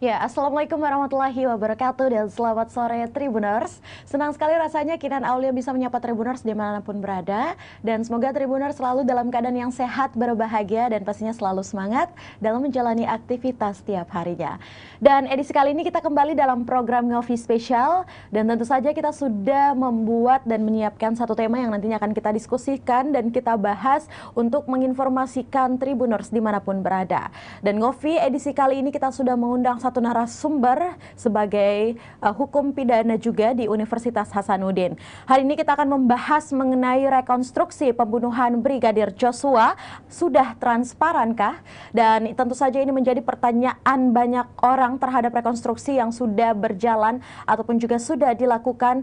Ya, Assalamualaikum warahmatullahi wabarakatuh dan selamat sore Tribuners. Senang sekali rasanya Kinan Aulia bisa menyapa Tribuners dimanapun berada. Dan semoga Tribuners selalu dalam keadaan yang sehat, berbahagia, dan pastinya selalu semangat dalam menjalani aktivitas setiap harinya. Dan edisi kali ini kita kembali dalam program Ngopi Spesial. Dan tentu saja kita sudah membuat dan menyiapkan satu tema yang nantinya akan kita diskusikan dan kita bahas untuk menginformasikan Tribuners dimanapun berada. Dan Ngopi edisi kali ini kita sudah mengundang satu narasumber sebagai hukum pidana juga di Universitas Hasanuddin. Hari ini kita akan membahas mengenai rekonstruksi pembunuhan Brigadir Joshua. Sudah transparankah? Dan tentu saja ini menjadi pertanyaan banyak orang terhadap rekonstruksi yang sudah berjalan ataupun juga sudah dilakukan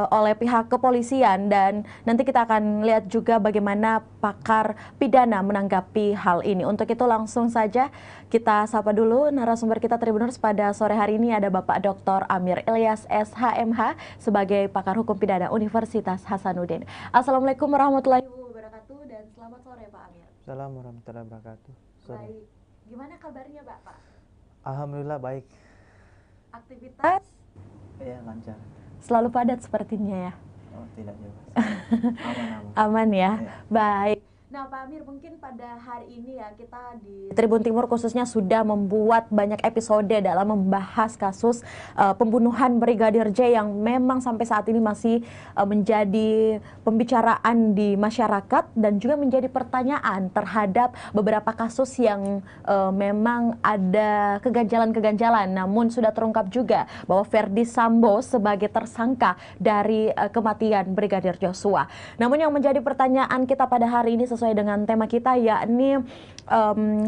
oleh pihak kepolisian. Dan nanti kita akan lihat juga bagaimana pakar pidana menanggapi hal ini. Untuk itu langsung saja kita sapa dulu narasumber kita Tribuners pada sore hari ini. Ada Bapak Dr. Amir Ilyas SHMH sebagai pakar hukum pidana Universitas Hasanuddin. Assalamualaikum warahmatullahi wabarakatuh dan selamat sore Pak Amir. Assalamualaikum warahmatullahi wabarakatuh. Baik, gimana kabarnya Pak? Alhamdulillah baik. Aktivitas? Ya lancar. Selalu padat sepertinya ya? Oh tidak juga. Aman-aman. Aman ya? Ya. Baik. Nah Pak Amir, mungkin pada hari ini ya kita di Tribun Timur khususnya sudah membuat banyak episode dalam membahas kasus pembunuhan Brigadir J yang memang sampai saat ini masih menjadi pembicaraan di masyarakat dan juga menjadi pertanyaan terhadap beberapa kasus yang memang ada keganjalan-keganjalan, namun sudah terungkap juga bahwa Verdi Sambo sebagai tersangka dari kematian Brigadir Joshua. Namun yang menjadi pertanyaan kita pada hari ini sesuai dengan tema kita, yakni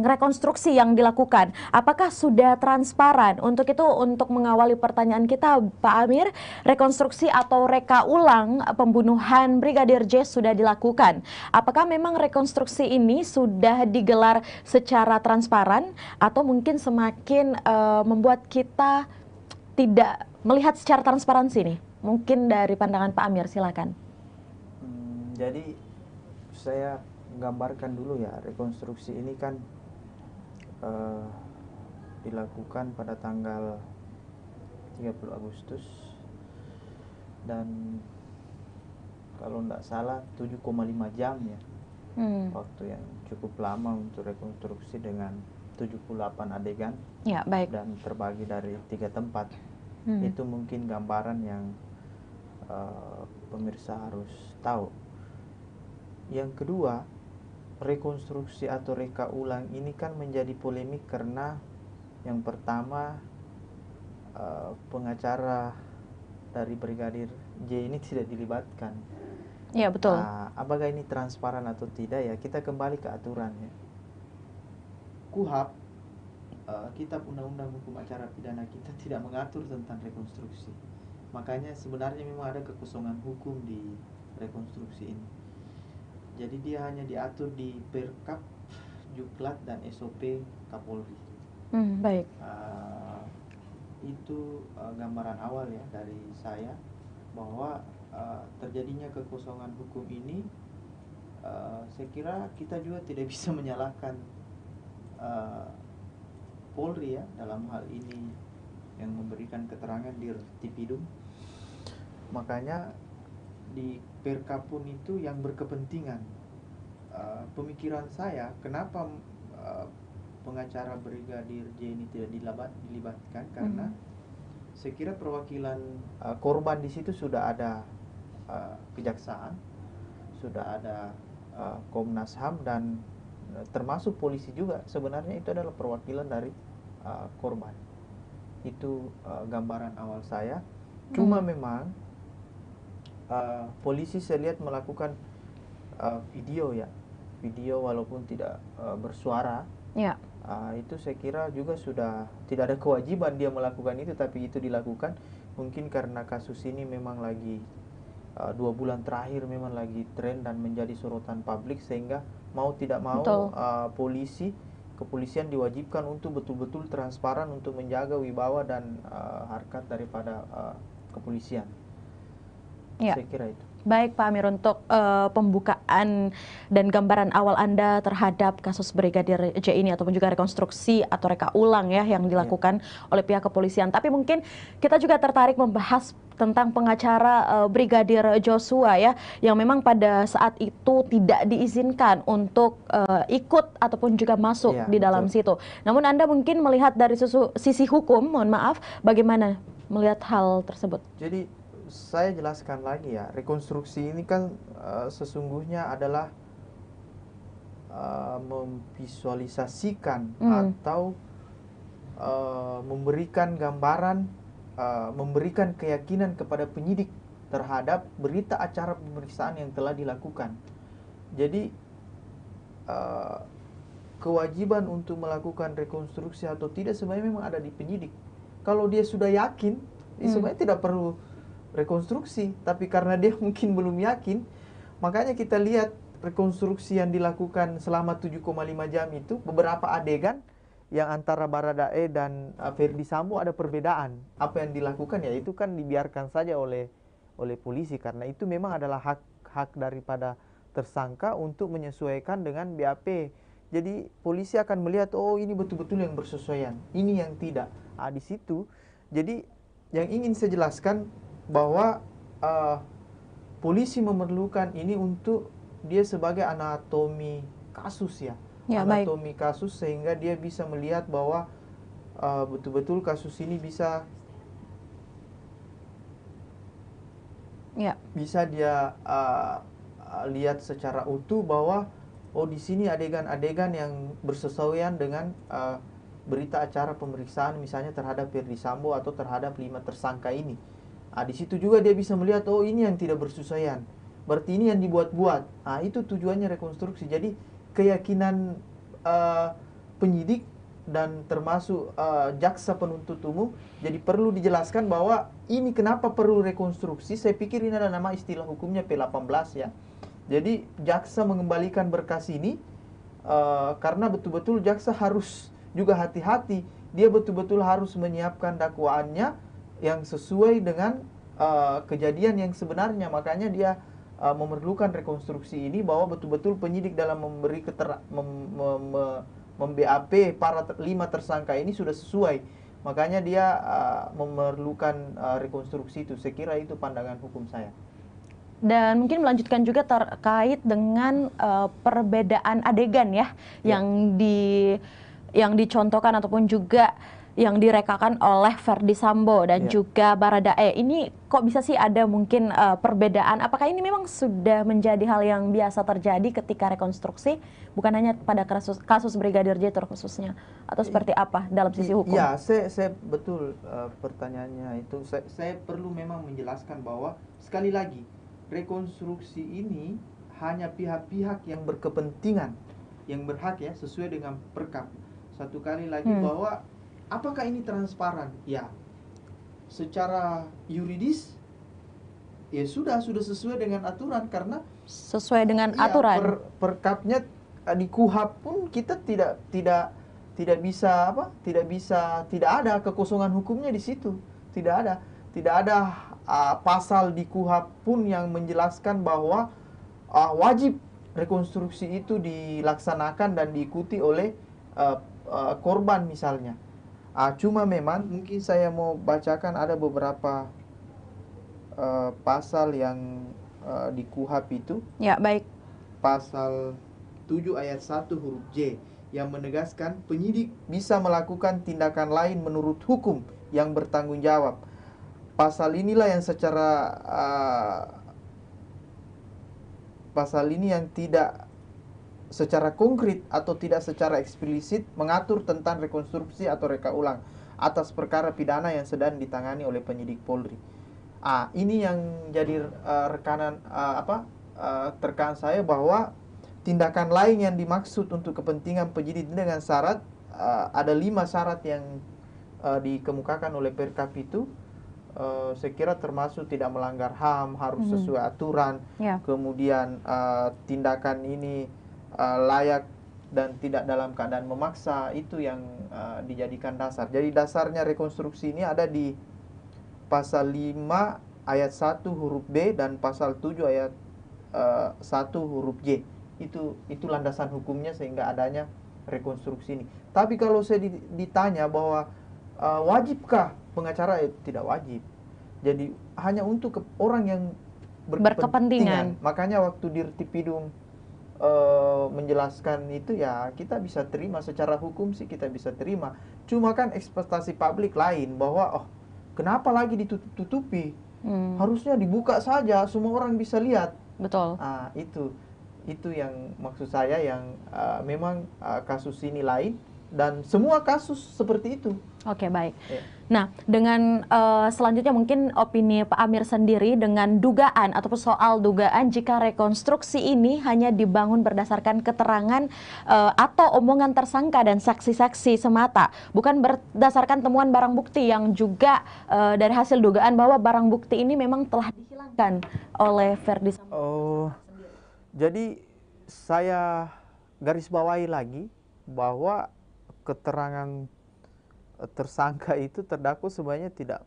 rekonstruksi yang dilakukan. Apakah sudah transparan? Untuk itu, untuk mengawali pertanyaan kita, Pak Amir, rekonstruksi atau reka ulang pembunuhan Brigadir J sudah dilakukan. Apakah memang rekonstruksi ini sudah digelar secara transparan atau mungkin semakin membuat kita tidak melihat secara transparansi nih? Mungkin dari pandangan Pak Amir, silakan. Jadi saya gambarkan dulu ya, rekonstruksi ini kan dilakukan pada tanggal 30 Agustus dan kalau tidak salah 7,5 jam ya, waktu yang cukup lama untuk rekonstruksi dengan 78 adegan Ya, baik. dan terbagi dari 3 tempat. Itu mungkin gambaran yang pemirsa harus tahu. Yang kedua, rekonstruksi atau reka ulang ini kan menjadi polemik karena yang pertama pengacara dari Brigadir J ini tidak dilibatkan. Ya, betul. Apakah ini transparan atau tidak ya? Kita kembali ke aturannya. KUHP, Kitab Undang-Undang Hukum Acara Pidana kita tidak mengatur tentang rekonstruksi. Makanya sebenarnya memang ada kekosongan hukum di rekonstruksi ini. Jadi dia hanya diatur di Perkap, Juklat, dan SOP Kapolri. Baik. Itu gambaran awal ya dari saya bahwa terjadinya kekosongan hukum ini, saya kira kita juga tidak bisa menyalahkan Polri ya dalam hal ini yang memberikan keterangan di Tipidum. Makanya di Perkap pun itu yang berkepentingan. Pemikiran saya, kenapa pengacara Brigadir J ini tidak dilibatkan? Karena saya kira perwakilan korban di situ sudah ada kejaksaan, sudah ada Komnas HAM dan termasuk polisi juga. Sebenarnya itu adalah perwakilan dari korban. Itu gambaran awal saya. Cuma memang polisi saya lihat melakukan video ya, video walaupun tidak bersuara. Ya. Itu saya kira juga sudah tidak ada kewajiban dia melakukan itu, tapi itu dilakukan mungkin karena kasus ini memang lagi 2 bulan terakhir memang lagi tren dan menjadi sorotan publik, sehingga mau tidak mau kepolisian diwajibkan untuk betul-betul transparan untuk menjaga wibawa dan harkat daripada kepolisian. Ya. Saya kira itu. Baik Pak Amir, untuk pembukaan dan gambaran awal Anda terhadap kasus Brigadir J ini ataupun juga rekonstruksi atau reka ulang ya yang dilakukan oleh pihak kepolisian. Tapi mungkin kita juga tertarik membahas tentang pengacara Brigadir Joshua ya, yang memang pada saat itu tidak diizinkan untuk ikut ataupun juga masuk di dalam situ. Namun Anda mungkin melihat dari sisi hukum, mohon maaf, bagaimana melihat hal tersebut? Jadi saya jelaskan lagi ya, rekonstruksi ini kan sesungguhnya adalah memvisualisasikan atau memberikan gambaran, memberikan keyakinan kepada penyidik terhadap berita acara pemeriksaan yang telah dilakukan. Jadi kewajiban untuk melakukan rekonstruksi atau tidak sebenarnya memang ada di penyidik. Kalau dia sudah yakin, sebenarnya tidak perlu rekonstruksi, tapi karena dia mungkin belum yakin, makanya kita lihat rekonstruksi yang dilakukan selama 7,5 jam itu, beberapa adegan yang antara Baradae dan Ferdi Sambo ada perbedaan. Apa yang dilakukan ya itu kan dibiarkan saja oleh polisi, karena itu memang adalah hak daripada tersangka untuk menyesuaikan dengan BAP. Jadi polisi akan melihat, oh ini betul-betul yang bersesuaian, ini yang tidak. Di situ. Jadi yang ingin saya jelaskan bahwa polisi memerlukan ini untuk dia sebagai anatomi kasus ya, anatomi kasus, sehingga dia bisa melihat bahwa betul-betul kasus ini bisa dia lihat secara utuh bahwa oh di sini adegan-adegan yang bersesuaian dengan berita acara pemeriksaan misalnya terhadap Ferdi Sambo atau terhadap 5 tersangka ini. Di situ juga dia bisa melihat, oh ini yang tidak bersesuaian, berarti ini yang dibuat-buat. Itu tujuannya rekonstruksi. Jadi keyakinan penyidik dan termasuk jaksa penuntut umum, jadi perlu dijelaskan bahwa ini kenapa perlu rekonstruksi. Saya pikir ini adalah nama istilah hukumnya P18 ya. Jadi jaksa mengembalikan berkas ini karena betul-betul jaksa harus juga hati-hati. Dia betul-betul harus menyiapkan dakwaannya yang sesuai dengan kejadian yang sebenarnya. Makanya dia memerlukan rekonstruksi ini, bahwa betul-betul penyidik dalam memberi mem-BAP para 5 tersangka ini sudah sesuai. Makanya dia memerlukan rekonstruksi itu. Saya kira itu pandangan hukum saya. Dan mungkin melanjutkan juga terkait dengan perbedaan adegan ya, yang dicontohkan ataupun juga yang direkakan oleh Ferdi Sambo dan juga Baradae. Ini kok bisa sih ada mungkin perbedaan? Apakah ini memang sudah menjadi hal yang biasa terjadi ketika rekonstruksi, bukan hanya pada kasus Brigadir J khususnya, atau seperti apa dalam sisi hukum? Ya, saya betul pertanyaannya itu. Saya perlu memang menjelaskan bahwa sekali lagi rekonstruksi ini hanya pihak-pihak yang berkepentingan yang berhak ya, sesuai dengan perkap. Satu kali lagi bahwa apakah ini transparan? Ya, secara yuridis ya sudah sesuai dengan aturan, karena sesuai dengan aturan. Perkapnya di KUHP pun kita tidak ada kekosongan hukumnya di situ. Tidak ada pasal di KUHP pun yang menjelaskan bahwa wajib rekonstruksi itu dilaksanakan dan diikuti oleh korban misalnya. Cuma memang mungkin saya mau bacakan ada beberapa pasal yang di KUHP itu. Ya, baik. Pasal 7 ayat 1 huruf J yang menegaskan penyidik bisa melakukan tindakan lain menurut hukum yang bertanggung jawab. Pasal inilah yang pasal ini yang tidak secara konkret atau tidak secara eksplisit mengatur tentang rekonstruksi atau reka ulang atas perkara pidana yang sedang ditangani oleh penyidik Polri. Ini yang jadi terkaan saya, bahwa tindakan lain yang dimaksud untuk kepentingan penyidik dengan syarat ada 5 syarat yang dikemukakan oleh Perkap itu. Saya kira termasuk tidak melanggar HAM, harus sesuai aturan. Kemudian tindakan ini layak dan tidak dalam keadaan memaksa, itu yang dijadikan dasar. Jadi dasarnya rekonstruksi ini ada di pasal 5 ayat 1 huruf B dan pasal 7 ayat 1 huruf J. Itu landasan hukumnya sehingga adanya rekonstruksi ini. Tapi kalau saya ditanya bahwa wajibkah pengacara, tidak wajib. Jadi hanya untuk orang yang berkepentingan. Makanya waktu Dirtipidum menjelaskan itu, ya kita bisa terima secara hukum sih, kita bisa terima. Cuma kan ekspektasi publik lain bahwa kenapa lagi ditutup-tutupi? Harusnya dibuka saja, semua orang bisa lihat. Betul. Itu yang maksud saya, yang memang kasus ini lain dan semua kasus seperti itu. Oke, baik. Nah, dengan selanjutnya mungkin opini Pak Amir sendiri dengan dugaan ataupun soal dugaan jika rekonstruksi ini hanya dibangun berdasarkan keterangan atau omongan tersangka dan saksi-saksi semata, bukan berdasarkan temuan barang bukti yang juga dari hasil dugaan bahwa barang bukti ini memang telah dihilangkan oleh Verdi Sambo. Jadi saya garis bawahi lagi bahwa keterangan tersangka itu terdakwa sebenarnya tidak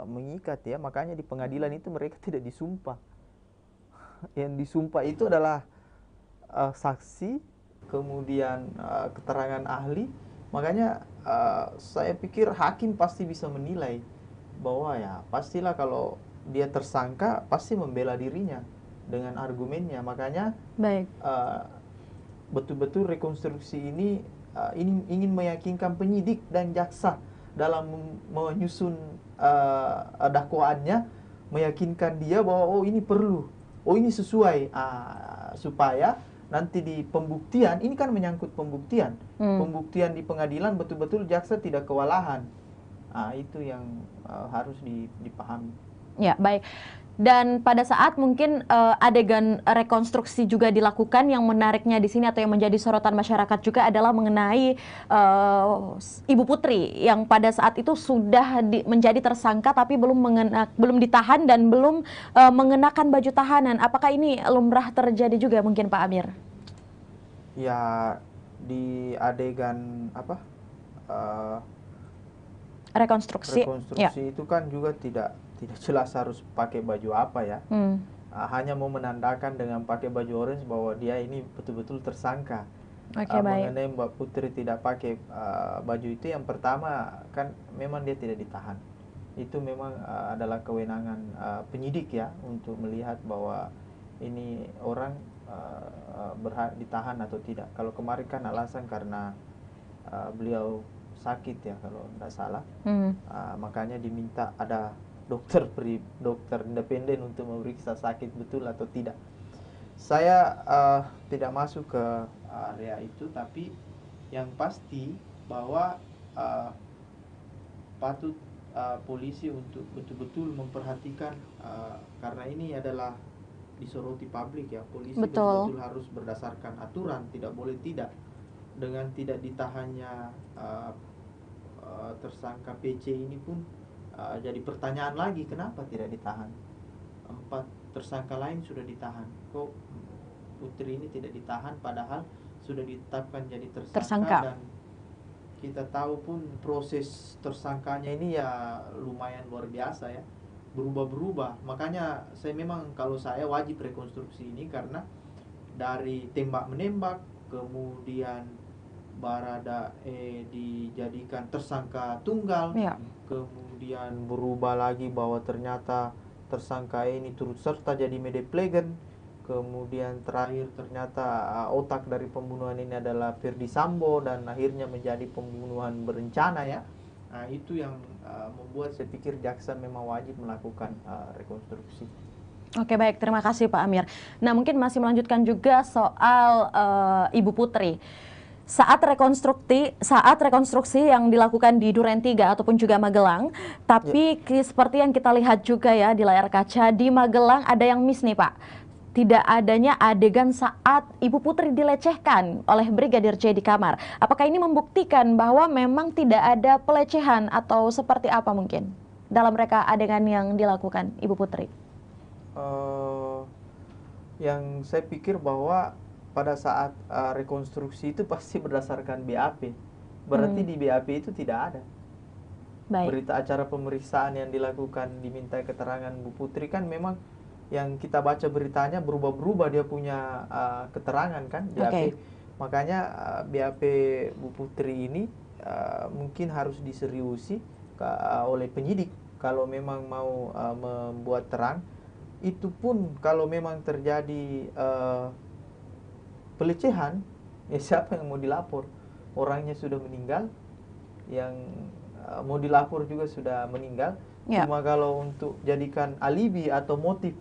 mengikat ya, makanya di pengadilan itu mereka tidak disumpah. Yang disumpah itu adalah saksi, kemudian keterangan ahli. Makanya saya pikir hakim pasti bisa menilai bahwa ya pastilah kalau dia tersangka pasti membela dirinya dengan argumennya. Makanya betul-betul rekonstruksi ini ingin meyakinkan penyidik dan jaksa dalam menyusun dakwaannya, meyakinkan dia bahwa ini perlu, ini sesuai, supaya nanti di pembuktian, ini kan menyangkut pembuktian, pembuktian di pengadilan betul-betul jaksa tidak kewalahan. Itu yang harus dipahami. Ya, baik. Dan pada saat mungkin adegan rekonstruksi juga dilakukan, yang menariknya di sini atau yang menjadi sorotan masyarakat juga adalah mengenai Ibu Putri yang pada saat itu sudah menjadi tersangka tapi belum ditahan dan belum mengenakan baju tahanan. Apakah ini lumrah terjadi juga mungkin Pak Amir? Ya, di adegan rekonstruksi ya. Itu kan juga tidak jelas harus pakai baju apa ya. Hanya mau menandakan dengan pakai baju orange bahwa dia ini betul-betul tersangka. Mengenai Mbak Putri tidak pakai baju itu, yang pertama kan memang dia tidak ditahan. Itu memang adalah kewenangan penyidik ya untuk melihat bahwa ini orang berhak ditahan atau tidak. Kalau kemarin kan alasan karena beliau sakit ya kalau tidak salah. Makanya diminta ada dokter independen untuk memeriksa sakit betul atau tidak. Saya tidak masuk ke area itu, tapi yang pasti bahwa patut polisi untuk betul-betul memperhatikan, karena ini adalah disoroti publik ya. Polisi betul-betul harus berdasarkan aturan, tidak boleh tidak. Dengan tidak ditahannya tersangka PC ini pun jadi pertanyaan lagi, kenapa tidak ditahan? 4 tersangka lain sudah ditahan, kok Putri ini tidak ditahan padahal sudah ditetapkan jadi tersangka. Dan kita tahu pun proses tersangkanya ini ya lumayan luar biasa ya, berubah-berubah. Makanya kalau saya wajib rekonstruksi ini, karena dari tembak menembak, kemudian Baradae dijadikan tersangka tunggal, kemudian berubah lagi bahwa ternyata tersangka ini turut serta jadi medeplegan, kemudian terakhir ternyata otak dari pembunuhan ini adalah Verdi Sambo, dan akhirnya menjadi pembunuhan berencana ya. Itu yang membuat saya pikir jaksa memang wajib melakukan rekonstruksi. Oke, baik, terima kasih Pak Amir. Nah, mungkin masih melanjutkan juga soal Ibu Putri. Saat rekonstruksi yang dilakukan di Duren 3 ataupun juga Magelang, tapi seperti yang kita lihat juga ya di layar kaca, di Magelang ada yang miss nih Pak. Tidak adanya adegan saat Ibu Putri dilecehkan oleh Brigadir J di kamar. Apakah ini membuktikan bahwa memang tidak ada pelecehan atau seperti apa mungkin dalam reka adegan yang dilakukan Ibu Putri? Yang saya pikir bahwa pada saat rekonstruksi itu pasti berdasarkan BAP. Berarti di BAP itu tidak ada. Baik. Berita acara pemeriksaan yang dilakukan diminta keterangan Bu Putri kan memang yang kita baca beritanya berubah-berubah dia punya keterangan kan BAP. Oke. Makanya BAP Bu Putri ini mungkin harus diseriusi oleh penyidik kalau memang mau membuat terang. Itu pun kalau memang terjadi pelecehan, ya siapa yang mau dilapor? Orangnya sudah meninggal, yang mau dilapor juga sudah meninggal. Ya. Cuma kalau untuk jadikan alibi atau motif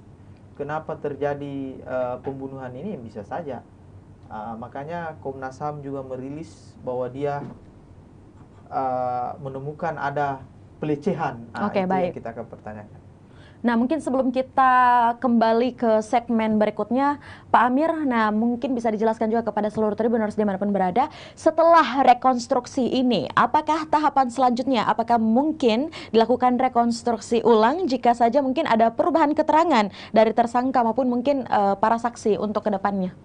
kenapa terjadi pembunuhan ini bisa saja. Makanya Komnas HAM juga merilis bahwa dia menemukan ada pelecehan. Oke, itu baik. yang kita akan pertanyakan. Nah, mungkin sebelum kita kembali ke segmen berikutnya, Pak Amir, nah mungkin bisa dijelaskan juga kepada seluruh Tribuners dimanapun berada, setelah rekonstruksi ini, apakah tahapan selanjutnya, apakah mungkin dilakukan rekonstruksi ulang jika saja mungkin ada perubahan keterangan dari tersangka maupun mungkin para saksi untuk kedepannya?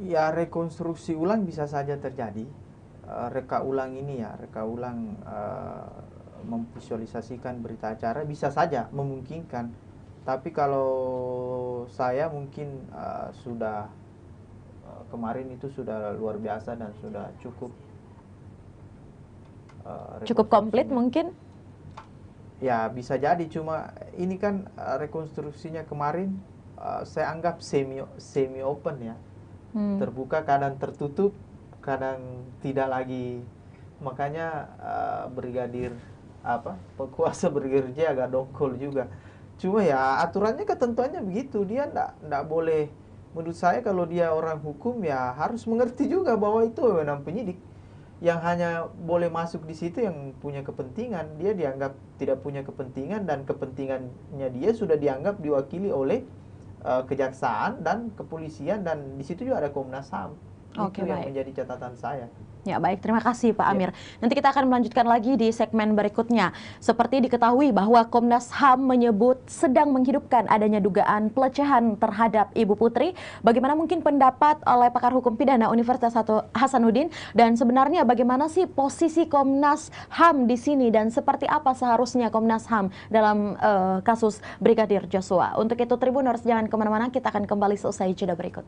Ya, rekonstruksi ulang bisa saja terjadi. Reka ulang ini ya, reka ulang memvisualisasikan berita acara bisa saja memungkinkan. Tapi kalau saya mungkin sudah kemarin itu sudah luar biasa dan sudah cukup Cukup komplit mungkin? Ya bisa jadi, cuma ini kan rekonstruksinya kemarin saya anggap semi open ya. Terbuka, kadang tertutup, kadang tidak lagi. Makanya Brigadir penguasa Brigadir J agak dongkol juga. Cuma ya aturannya ketentuannya begitu, dia ndak boleh. Menurut saya kalau dia orang hukum ya harus mengerti juga bahwa itu wewenang penyidik. Yang hanya boleh masuk di situ yang punya kepentingan. Dia dianggap tidak punya kepentingan dan kepentingannya dia sudah dianggap diwakili oleh kejaksaan dan kepolisian, dan di situ juga ada Komnas HAM. Itu yang menjadi catatan saya. Ya, baik, terima kasih Pak Amir. Nanti kita akan melanjutkan lagi di segmen berikutnya. Seperti diketahui bahwa Komnas HAM menyebut sedang menghidupkan adanya dugaan pelecehan terhadap Ibu Putri. Bagaimana mungkin pendapat oleh pakar hukum pidana Universitas Hasanuddin, dan sebenarnya bagaimana sih posisi Komnas HAM di sini dan seperti apa seharusnya Komnas HAM dalam kasus Brigadir Joshua. Untuk itu Tribuners jangan kemana-mana, kita akan kembali seusai jeda berikut.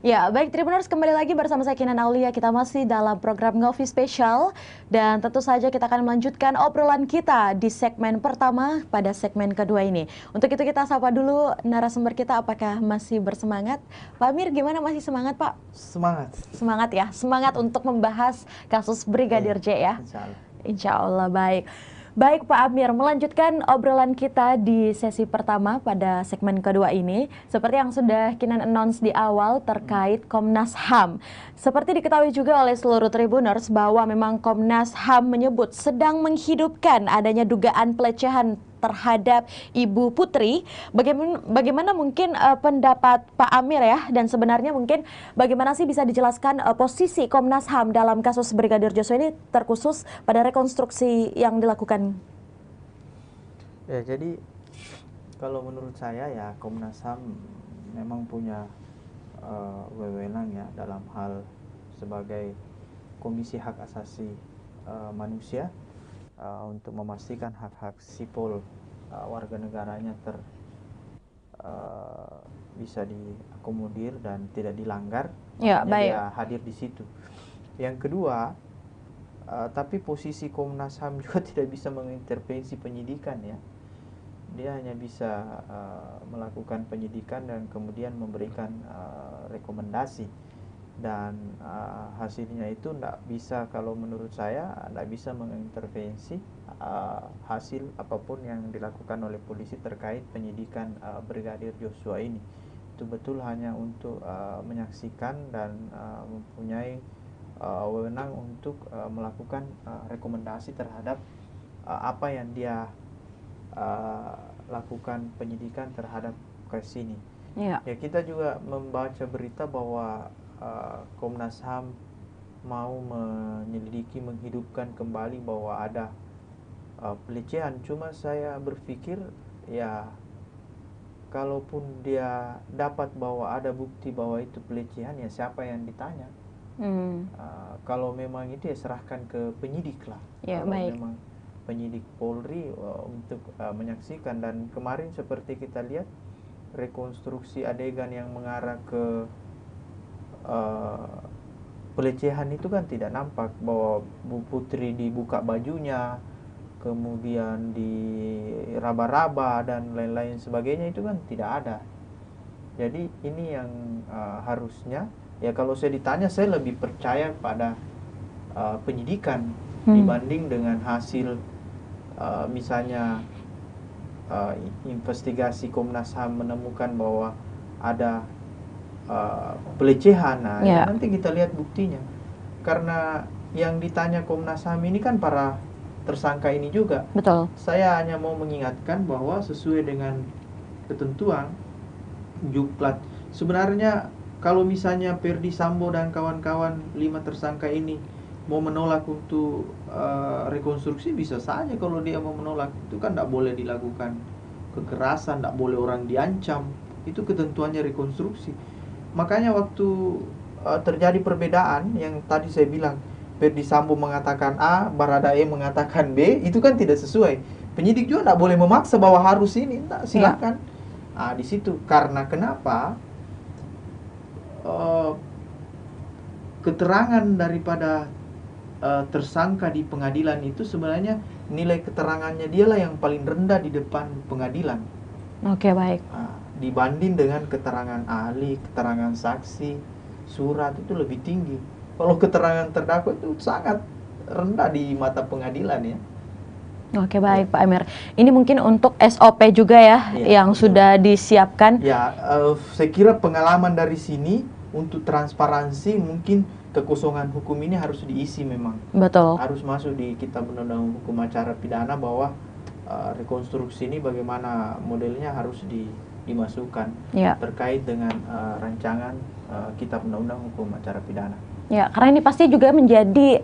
Ya, baik Tribuners, kembali lagi bersama saya Kinan Aulia. Kita masih dalam program Ngopi Spesial dan tentu saja kita akan melanjutkan obrolan kita di segmen pertama pada segmen kedua ini. Untuk itu kita sapa dulu narasumber kita, apakah masih bersemangat? Pak Amir, gimana, masih semangat Pak? Semangat. Semangat ya, semangat untuk membahas kasus Brigadir J ya? Insya Allah. Insya Allah, baik. Baik Pak Amir, melanjutkan obrolan kita di sesi pertama pada segmen kedua ini. Seperti yang sudah Kinan announce di awal terkait Komnas HAM. Seperti diketahui juga oleh seluruh Tribuners bahwa memang Komnas HAM menyebut sedang menghidupkan adanya dugaan pelecehan terhadap Ibu Putri. Bagaimana mungkin pendapat Pak Amir ya, dan sebenarnya mungkin bagaimana sih bisa dijelaskan posisi Komnas HAM dalam kasus Brigadir Joshua ini, terkhusus pada rekonstruksi yang dilakukan? Ya, jadi kalau menurut saya ya Komnas HAM memang punya wewenang ya dalam hal sebagai Komisi Hak Asasi Manusia untuk memastikan hak-hak sipil warga negaranya bisa diakomodir dan tidak dilanggar. Ya, baik. Dia hadir di situ. Yang kedua, tapi posisi Komnas HAM juga tidak bisa mengintervensi penyidikan ya. Dia hanya bisa melakukan penyidikan dan kemudian memberikan rekomendasi. Dan hasilnya itu tidak bisa, kalau menurut saya tidak bisa mengintervensi hasil apapun yang dilakukan oleh polisi terkait penyidikan Brigadir Joshua ini. Itu betul hanya untuk menyaksikan dan mempunyai wewenang untuk melakukan rekomendasi terhadap apa yang dia lakukan penyidikan terhadap kasus ini. Ya, kita juga membaca berita bahwa Komnas HAM mau menyelidiki, menghidupkan kembali bahwa ada pelecehan. Cuma saya berpikir ya, kalaupun dia dapat bahwa ada bukti bahwa itu pelecehan, ya siapa yang ditanya? Kalau memang itu ya serahkan ke penyidik lah. Ya, kalau baik. memang penyidik Polri untuk menyaksikan. Dan kemarin seperti kita lihat rekonstruksi adegan yang mengarah ke pelecehan itu kan tidak nampak, bahwa Bu Putri dibuka bajunya, kemudian diraba-raba dan lain-lain sebagainya, itu kan tidak ada. Jadi ini yang harusnya ya, kalau saya ditanya, saya lebih percaya pada penyidikan dibanding dengan hasil misalnya investigasi Komnas HAM menemukan bahwa ada pelecehan. Nah, nanti kita lihat buktinya. Karena yang ditanya Komnas HAM ini kan para tersangka ini juga. Betul. Saya hanya mau mengingatkan bahwa sesuai dengan ketentuan Juklat, sebenarnya kalau misalnya Ferdi Sambo dan kawan-kawan 5 tersangka ini mau menolak untuk rekonstruksi, bisa saja. Kalau dia mau menolak, itu kan tidak boleh dilakukan kekerasan, tidak boleh orang diancam. Itu ketentuannya rekonstruksi. Makanya waktu terjadi perbedaan yang tadi saya bilang, Ferdi Sambo mengatakan A, Baradae mengatakan B, itu kan tidak sesuai. Penyidik juga tidak boleh memaksa bahwa harus ini, silakan. Di situ. Karena kenapa? Keterangan daripada tersangka di pengadilan itu sebenarnya nilai keterangannya dialah yang paling rendah di depan pengadilan. Oke, baik. Dibanding dengan keterangan ahli, keterangan saksi, surat itu lebih tinggi. Kalau keterangan terdakwa itu sangat rendah di mata pengadilan ya. Oke, baik Pak Amir. Ini mungkin untuk SOP juga ya, yang betul, sudah disiapkan. Ya, saya kira pengalaman dari sini untuk transparansi, mungkin kekosongan hukum ini harus diisi memang. Betul. Harus masuk di Kitab Undang-Undang Hukum Acara Pidana bahwa rekonstruksi ini bagaimana modelnya harus dimasukkan terkait dengan rancangan Kitab Undang-Undang Hukum Acara Pidana. Ya, karena ini pasti juga menjadi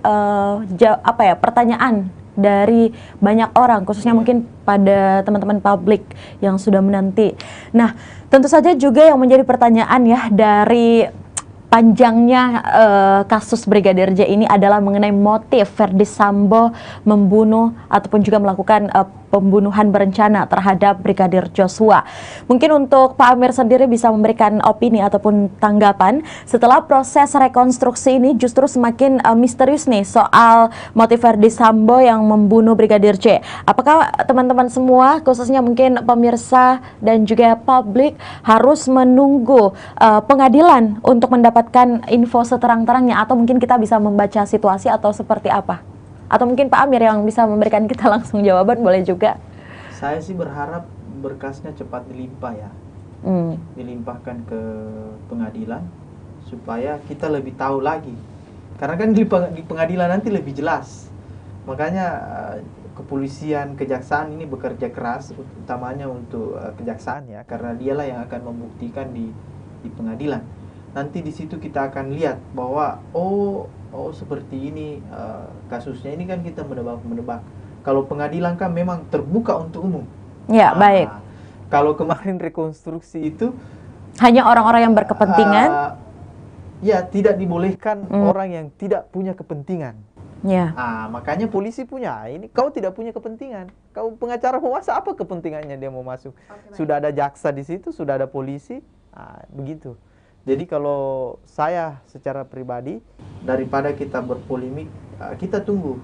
pertanyaan dari banyak orang, khususnya mungkin pada teman-teman publik yang sudah menanti. Nah, tentu saja juga yang menjadi pertanyaan ya dari panjangnya kasus Brigadir J ini adalah mengenai motif Verdi Sambo membunuh ataupun juga melakukan pembunuhan berencana terhadap Brigadir Joshua. Mungkin untuk Pak Amir sendiri bisa memberikan opini ataupun tanggapan setelah proses rekonstruksi ini justru semakin misterius nih soal motif Verdi Sambo yang membunuh Brigadir J. Apakah teman-teman semua, khususnya mungkin pemirsa dan juga publik, harus menunggu pengadilan untuk mendapatkan info seterang-terangnya, atau mungkin kita bisa membaca situasi atau seperti apa? Atau mungkin Pak Amir yang bisa memberikan kita langsung jawaban, boleh juga. Saya sih berharap berkasnya cepat dilimpah ya, dilimpahkan ke pengadilan supaya kita lebih tahu lagi. Karena kan di pengadilan nanti lebih jelas. Makanya kepolisian, kejaksaan ini bekerja keras, utamanya untuk kejaksaan ya, karena dialah yang akan membuktikan di pengadilan. Nanti di situ kita akan lihat bahwa oh seperti ini kasusnya. Ini kan kita menebak. Kalau pengadilan kan memang terbuka untuk umum. Ya, baik. Kalau kemarin rekonstruksi itu hanya orang-orang yang berkepentingan. Ya, tidak dibolehkan orang yang tidak punya kepentingan. Ya. Makanya polisi punya. Ini kau tidak punya kepentingan. Kau pengacara mau masuk, apa kepentingannya dia mau masuk? Sudah ada jaksa di situ, sudah ada polisi. Begitu. Jadi kalau saya secara pribadi, daripada kita berpolemik, kita tunggu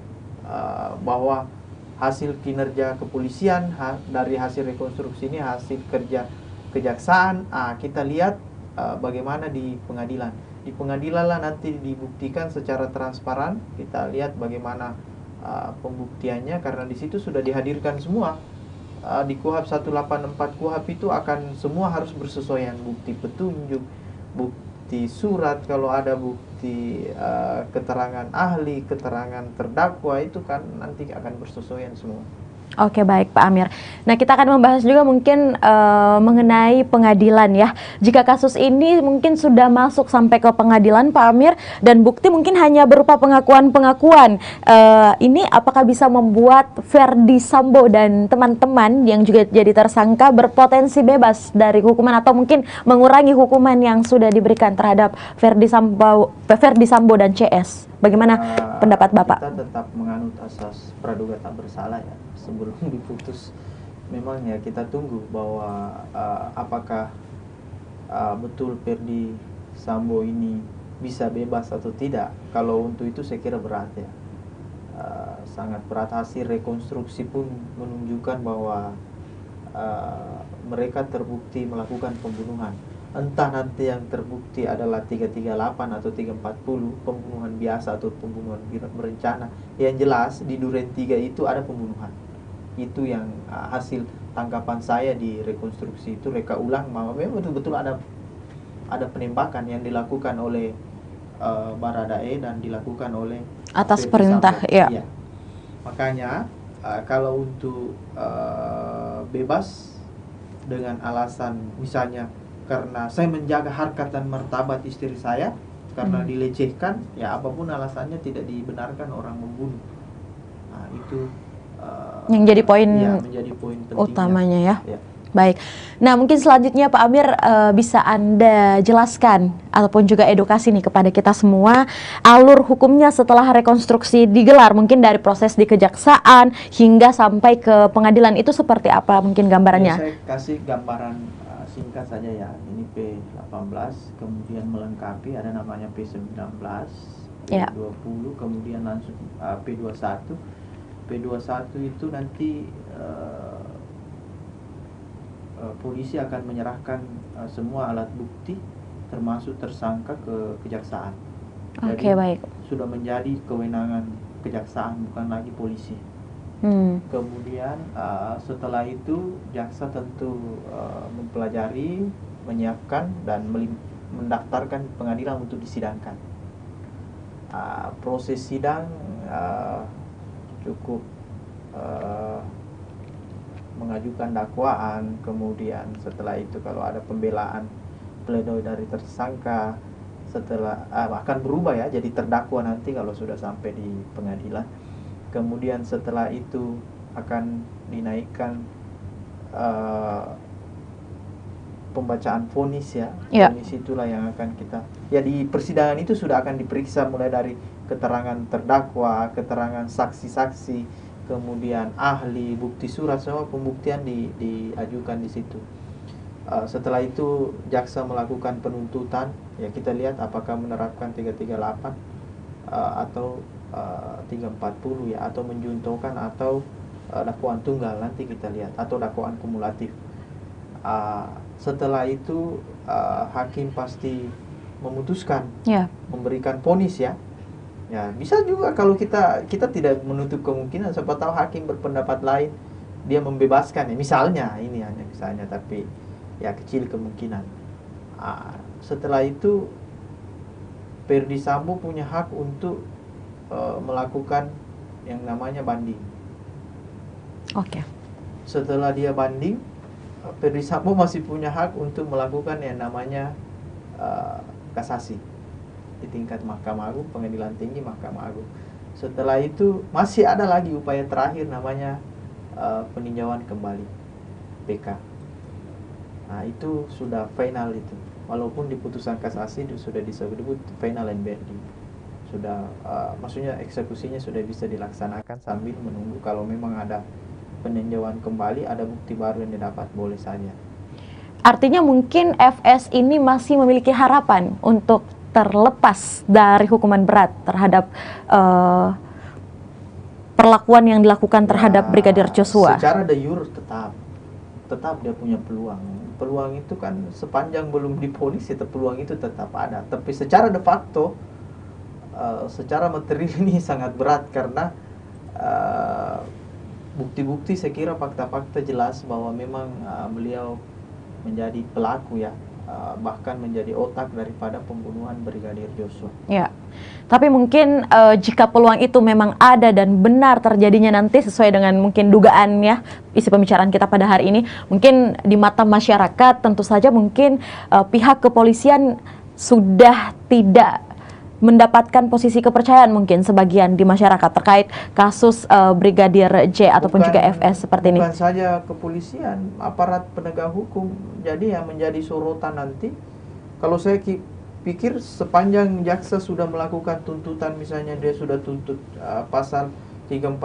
bahwa hasil kinerja kepolisian, dari hasil rekonstruksi ini, hasil kerja kejaksaan, kita lihat bagaimana di pengadilan. Di pengadilan lah nanti dibuktikan secara transparan, kita lihat bagaimana pembuktiannya, karena di situ sudah dihadirkan semua. Di KUHP 184 KUHP itu akan semua harus bersesuaian, bukti petunjuk, bukti surat, kalau ada bukti keterangan ahli, keterangan terdakwa, itu kan nanti akan bersesuaian semua. Oke, baik Pak Amir. Nah, kita akan membahas juga mungkin mengenai pengadilan ya. Jika kasus ini mungkin sudah masuk sampai ke pengadilan Pak Amir, dan bukti mungkin hanya berupa pengakuan-pengakuan, ini apakah bisa membuat Verdi Sambo dan teman-teman yang juga jadi tersangka berpotensi bebas dari hukuman, atau mungkin mengurangi hukuman yang sudah diberikan terhadap Verdi Sambo dan CS? Bagaimana pendapat Bapak? Kita tetap menganut asas praduga tak bersalah ya. Sebelum diputus, memang ya kita tunggu bahwa apakah betul Verdi Sambo ini bisa bebas atau tidak. Kalau untuk itu saya kira berat ya, sangat berat. Hasil rekonstruksi pun menunjukkan bahwa mereka terbukti melakukan pembunuhan. Entah nanti yang terbukti adalah 338 atau 340, pembunuhan biasa atau pembunuhan berencana. Yang jelas di Duren 3 itu ada pembunuhan. Itu yang hasil tangkapan saya di rekonstruksi itu, reka ulang bahwa memang betul-betul ada penembakan yang dilakukan oleh Baradae dan dilakukan oleh atas perintah ya. Makanya kalau untuk bebas dengan alasan misalnya karena saya menjaga harkat dan martabat istri saya, karena dilecehkan, ya apapun alasannya tidak dibenarkan orang membunuh. Itu yang jadi poin utamanya ya. Baik. Nah, mungkin selanjutnya Pak Amir bisa Anda jelaskan ataupun juga edukasi nih kepada kita semua alur hukumnya setelah rekonstruksi digelar, mungkin dari proses di kejaksaan hingga sampai ke pengadilan itu seperti apa mungkin gambarannya? Saya kasih gambaran singkat saja ya. Ini P18, kemudian melengkapi ada namanya P19, P20, kemudian langsung P21. P21 itu nanti polisi akan menyerahkan semua alat bukti termasuk tersangka ke kejaksaan. Oke, baik. Sudah menjadi kewenangan kejaksaan, bukan lagi polisi. Kemudian setelah itu jaksa tentu mempelajari, menyiapkan dan mendaftarkan pengadilan untuk disidangkan. Proses sidang cukup mengajukan dakwaan, kemudian setelah itu kalau ada pembelaan, pledoi dari tersangka, setelah akan berubah ya jadi terdakwa nanti kalau sudah sampai di pengadilan. Kemudian setelah itu akan dinaikkan pembacaan vonis ya. Ya. Vonis itulah yang akan kita, ya di persidangan itu sudah akan diperiksa mulai dari keterangan terdakwa, keterangan saksi-saksi, kemudian ahli, bukti surat, semua pembuktian diajukan di situ. Setelah itu jaksa melakukan penuntutan, ya kita lihat apakah menerapkan 338 atau 340 ya, atau menjuntokan atau dakwaan tunggal, nanti kita lihat, atau dakwaan kumulatif. Setelah itu hakim pasti memutuskan, memberikan vonis ya. Ya bisa juga kalau kita tidak menutup kemungkinan, siapa tahu hakim berpendapat lain, dia membebaskan ya, misalnya ini hanya misalnya, tapi ya kecil kemungkinan. Setelah itu Ferdy Sambo punya hak untuk melakukan yang namanya banding. Oke. Setelah dia banding, Ferdy Sambo masih punya hak untuk melakukan yang namanya kasasi di tingkat Mahkamah Agung, Pengadilan Tinggi, Mahkamah Agung. Setelah itu masih ada lagi upaya terakhir namanya peninjauan kembali, PK. Nah itu sudah final itu, walaupun di putusan kasasi itu sudah disebut final and binding, sudah maksudnya eksekusinya sudah bisa dilaksanakan sambil menunggu kalau memang ada peninjauan kembali, ada bukti baru yang didapat, boleh saja. Artinya mungkin FS ini masih memiliki harapan untuk terlepas dari hukuman berat terhadap perlakuan yang dilakukan terhadap Brigadir Joshua. Secara de jure tetap dia punya peluang. Peluang itu kan sepanjang belum divonis, itu peluang itu tetap ada. Tapi secara de facto, secara materi ini sangat berat karena bukti-bukti saya kira fakta-fakta jelas bahwa memang beliau menjadi pelaku ya, bahkan menjadi otak daripada pembunuhan Brigadir Joshua. Ya, tapi mungkin jika peluang itu memang ada dan benar terjadinya nanti sesuai dengan mungkin dugaannya, isi pembicaraan kita pada hari ini, mungkin di mata masyarakat tentu saja mungkin pihak kepolisian sudah tidak mendapatkan posisi kepercayaan mungkin sebagian di masyarakat terkait kasus Brigadir J ataupun juga FS seperti ini. Bukan saja kepolisian, aparat penegak hukum jadi yang menjadi sorotan nanti. Kalau saya pikir sepanjang jaksa sudah melakukan tuntutan, misalnya dia sudah tuntut pasal 340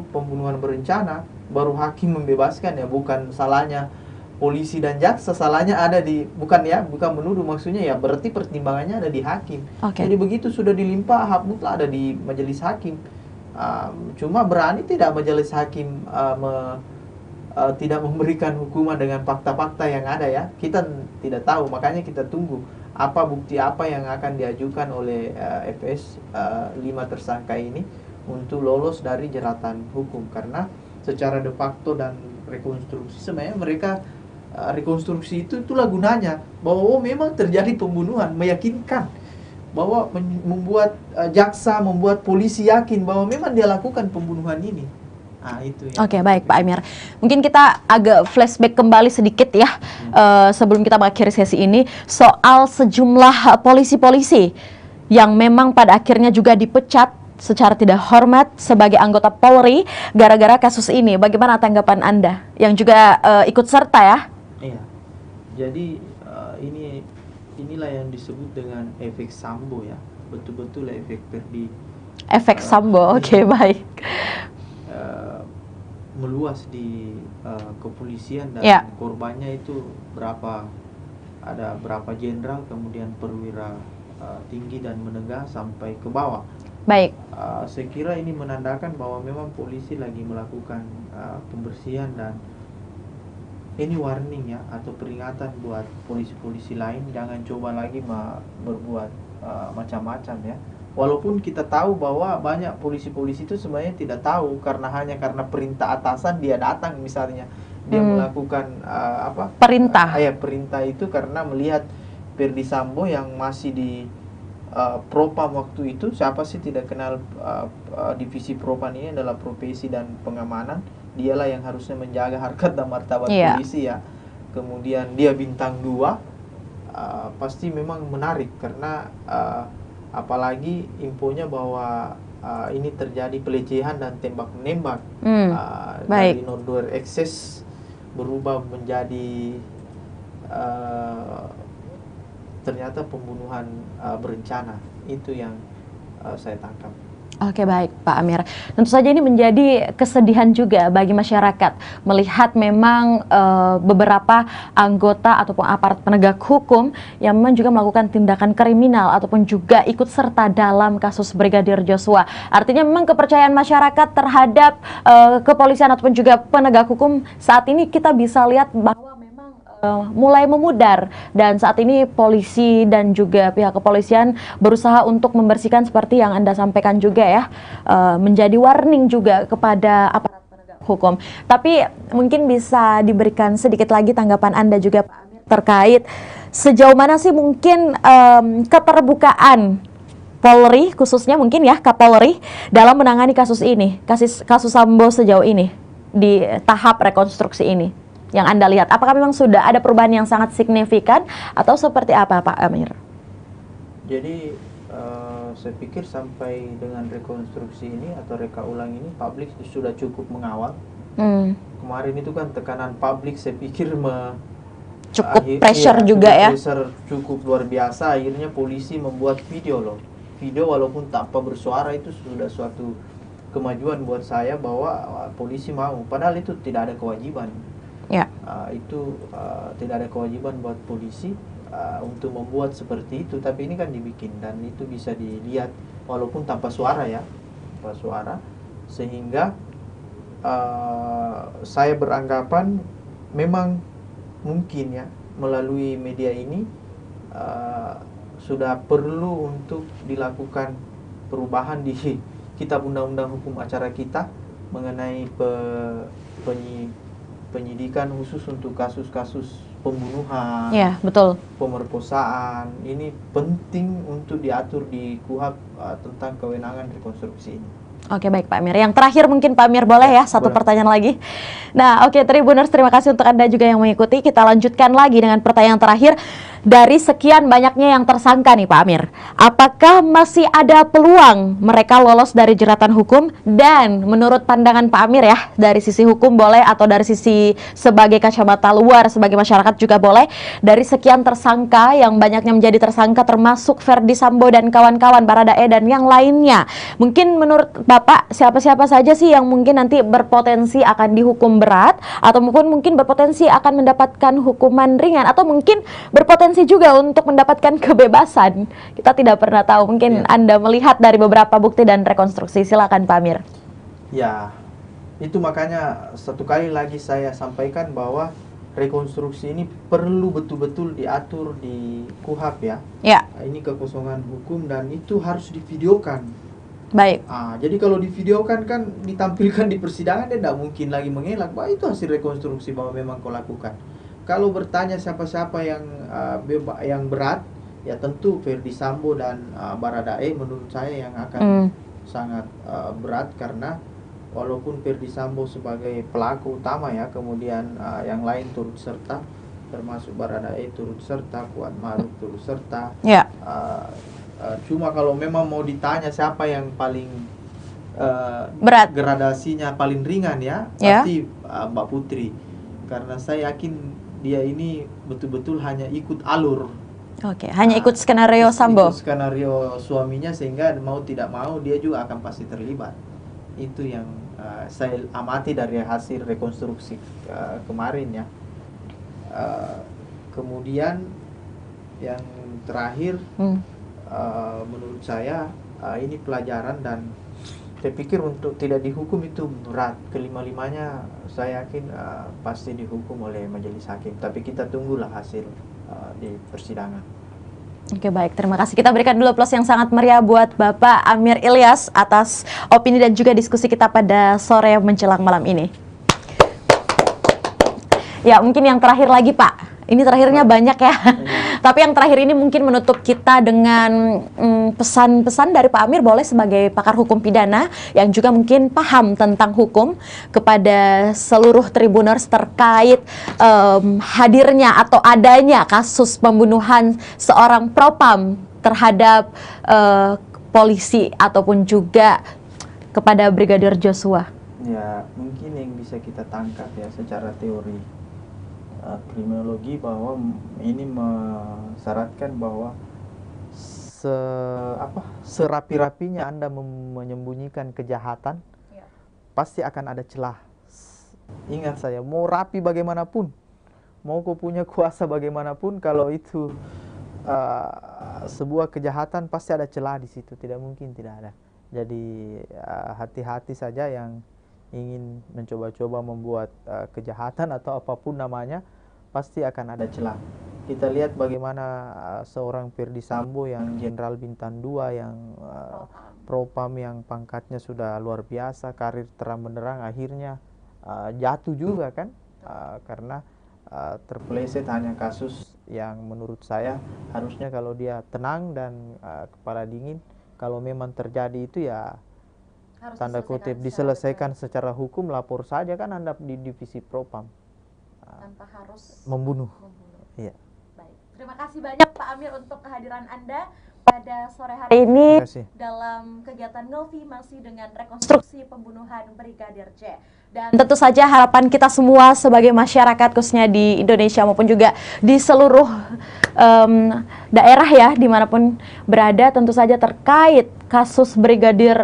pembunuhan berencana, baru hakim membebaskan, ya bukan salahnya polisi dan jaksa, salahnya ada di, bukan menuduh, maksudnya ya berarti pertimbangannya ada di hakim. Jadi begitu sudah dilimpah, hak mutlak ada di majelis hakim. Cuma berani tidak majelis hakim tidak memberikan hukuman dengan fakta-fakta yang ada ya, kita tidak tahu. Makanya kita tunggu apa bukti apa yang akan diajukan oleh FS 5 tersangka ini untuk lolos dari jeratan hukum. Karena secara de facto dan rekonstruksi sebenarnya mereka rekonstruksi itulah gunanya, bahwa memang terjadi pembunuhan, meyakinkan bahwa membuat jaksa, membuat polisi yakin bahwa memang dia lakukan pembunuhan ini. Itu ya. Oke, baik Pak Amir. Mungkin kita agak flashback kembali sedikit ya, sebelum kita mengakhiri sesi ini, soal sejumlah polisi-polisi yang memang pada akhirnya juga dipecat secara tidak hormat sebagai anggota Polri gara-gara kasus ini. Bagaimana tanggapan Anda yang juga ikut serta ya? Iya. Jadi inilah yang disebut dengan efek Sambo ya. Betul-betul efek Ferdy. Efek Sambo. Oke, baik. Meluas di kepolisian dan korbannya itu ada berapa jenderal, kemudian perwira tinggi dan menengah sampai ke bawah. Baik. Saya kira ini menandakan bahwa memang polisi lagi melakukan pembersihan, dan ini warning ya, atau peringatan buat polisi-polisi lain, jangan coba lagi berbuat macam-macam ya. Walaupun kita tahu bahwa banyak polisi-polisi itu sebenarnya tidak tahu, karena perintah atasan dia datang, misalnya dia melakukan perintah itu karena melihat Ferdy Sambo yang masih di Propam waktu itu. Siapa sih tidak kenal divisi Propam ini adalah profesi dan pengamanan. Dialah yang harusnya menjaga harkat dan martabat polisi ya. Kemudian dia bintang 2, pasti memang menarik karena apalagi infonya bahwa ini terjadi pelecehan dan tembak-menembak dari non-dual access berubah menjadi ternyata pembunuhan berencana. Itu yang saya tangkap. Oke, baik Pak Amir. Tentu saja ini menjadi kesedihan juga bagi masyarakat melihat memang beberapa anggota ataupun aparat penegak hukum yang memang juga melakukan tindakan kriminal ataupun juga ikut serta dalam kasus Brigadir Joshua. Artinya memang kepercayaan masyarakat terhadap kepolisian ataupun juga penegak hukum saat ini kita bisa lihat bahwa mulai memudar, dan saat ini polisi dan juga pihak kepolisian berusaha untuk membersihkan seperti yang Anda sampaikan juga ya, menjadi warning juga kepada aparat penegak hukum. Tapi mungkin bisa diberikan sedikit lagi tanggapan Anda juga Pak Amir terkait sejauh mana sih mungkin keterbukaan Polri khususnya mungkin ya Kapolri dalam menangani kasus ini, kasus Sambo sejauh ini di tahap rekonstruksi ini yang Anda lihat, apakah memang sudah ada perubahan yang sangat signifikan atau seperti apa Pak Amir? Jadi saya pikir sampai dengan rekonstruksi ini atau reka ulang ini publik sudah cukup mengawal. Kemarin itu kan tekanan publik saya pikir cukup pressure juga ya. Pressure cukup luar biasa, akhirnya polisi membuat video loh. Video walaupun tanpa bersuara itu sudah suatu kemajuan buat saya bahwa polisi mau, padahal itu tidak ada kewajiban. Ya. Itu tidak ada kewajiban buat polisi untuk membuat seperti itu, tapi ini kan dibikin dan itu bisa dilihat walaupun tanpa suara ya, tanpa suara, sehingga saya beranggapan memang mungkin ya melalui media ini sudah perlu untuk dilakukan perubahan di kitab undang-undang hukum acara kita mengenai penyidikan khusus untuk kasus-kasus pembunuhan, ya, betul, pemerkosaan. Ini penting untuk diatur di KUHP tentang kewenangan rekonstruksi ini. Oke, baik Pak Amir. Yang terakhir mungkin Pak Amir boleh ya satu pertanyaan lagi. Nah, oke Tribuners, terima kasih untuk Anda juga yang mengikuti. Kita lanjutkan lagi dengan pertanyaan terakhir. Dari sekian banyaknya yang tersangka nih Pak Amir, apakah masih ada peluang mereka lolos dari jeratan hukum? Dan menurut pandangan Pak Amir ya, dari sisi hukum boleh atau dari sisi sebagai kacamata luar, sebagai masyarakat juga boleh, dari sekian tersangka yang banyaknya menjadi tersangka termasuk Ferdy Sambo dan kawan-kawan, Baradae dan yang lainnya, mungkin menurut Bapak siapa-siapa saja sih yang mungkin nanti berpotensi akan dihukum berat atau mungkin berpotensi akan mendapatkan hukuman ringan atau mungkin berpotensi juga untuk mendapatkan kebebasan? Kita tidak pernah tahu. Mungkin Anda melihat dari beberapa bukti dan rekonstruksi. Silakan Pak Amir. Ya, itu makanya satu kali lagi saya sampaikan bahwa rekonstruksi ini perlu betul-betul diatur di KUHP ya. Ya. Ini kekosongan hukum dan itu harus divideokan. Baik. Jadi kalau divideokan kan ditampilkan di persidangan, dia tidak mungkin lagi mengelak bahwa itu hasil rekonstruksi bahwa memang kau lakukan. Kalau bertanya siapa-siapa yang berat, ya tentu Ferdy Sambo dan Baradae menurut saya yang akan sangat berat, karena walaupun Ferdy Sambo sebagai pelaku utama ya, kemudian yang lain turut serta, termasuk Baradae turut serta, Kuat Maruf turut serta. Ya. Cuma kalau memang mau ditanya siapa yang paling berat, gradasinya paling ringan ya, pasti Mbak Putri, karena saya yakin dia ini betul-betul hanya ikut alur. Oke, hanya ikut skenario Sambo. Ikut skenario suaminya, sehingga mau tidak mau dia juga akan pasti terlibat. Itu yang saya amati dari hasil rekonstruksi kemarin ya. Kemudian yang terakhir, menurut saya ini pelajaran, dan saya pikir untuk tidak dihukum itu berat. Kelima-limanya saya yakin pasti dihukum oleh majelis hakim. Tapi kita tunggulah hasil di persidangan. Oke, baik, terima kasih. Kita berikan dulu aplaus yang sangat meriah buat Bapak Amir Ilyas atas opini dan juga diskusi kita pada sore menjelang malam ini. Ya, mungkin yang terakhir lagi Pak. Ini terakhirnya banyak ya. Tapi yang terakhir ini mungkin menutup kita dengan pesan-pesan dari Pak Amir, boleh sebagai pakar hukum pidana yang juga mungkin paham tentang hukum, kepada seluruh Tribuners terkait hadirnya atau adanya kasus pembunuhan seorang propam terhadap polisi ataupun juga kepada Brigadir Joshua. Ya, mungkin yang bisa kita tangkap ya secara teori. kriminologi bahwa ini mensyaratkan bahwa serapi-rapinya Anda menyembunyikan kejahatan, pasti akan ada celah. Ingat saya, mau rapi bagaimanapun, mau kau punya kuasa bagaimanapun, kalau itu sebuah kejahatan pasti ada celah di situ, tidak mungkin tidak ada. Jadi hati-hati saja yang ingin mencoba-coba membuat kejahatan atau apapun namanya, pasti akan ada celah. Kita lihat bagaimana seorang Ferdy Sambo yang Jenderal Bintang 2, yang propam yang pangkatnya sudah luar biasa, karir terang benderang, akhirnya jatuh juga kan, karena terpeleset hanya kasus yang menurut saya harusnya kalau dia tenang dan kepala dingin, kalau memang terjadi itu ya harus tanda kutip diselesaikan secara hukum, lapor saja kan Anda di divisi propam, tanpa harus membunuh. Iya. Baik. Terima kasih banyak Pak Amir untuk kehadiran Anda pada sore hari ini dalam kegiatan Novi masih dengan rekonstruksi pembunuhan Brigadir J. Dan tentu saja harapan kita semua sebagai masyarakat khususnya di Indonesia maupun juga di seluruh daerah ya dimanapun berada, tentu saja terkait kasus Brigadir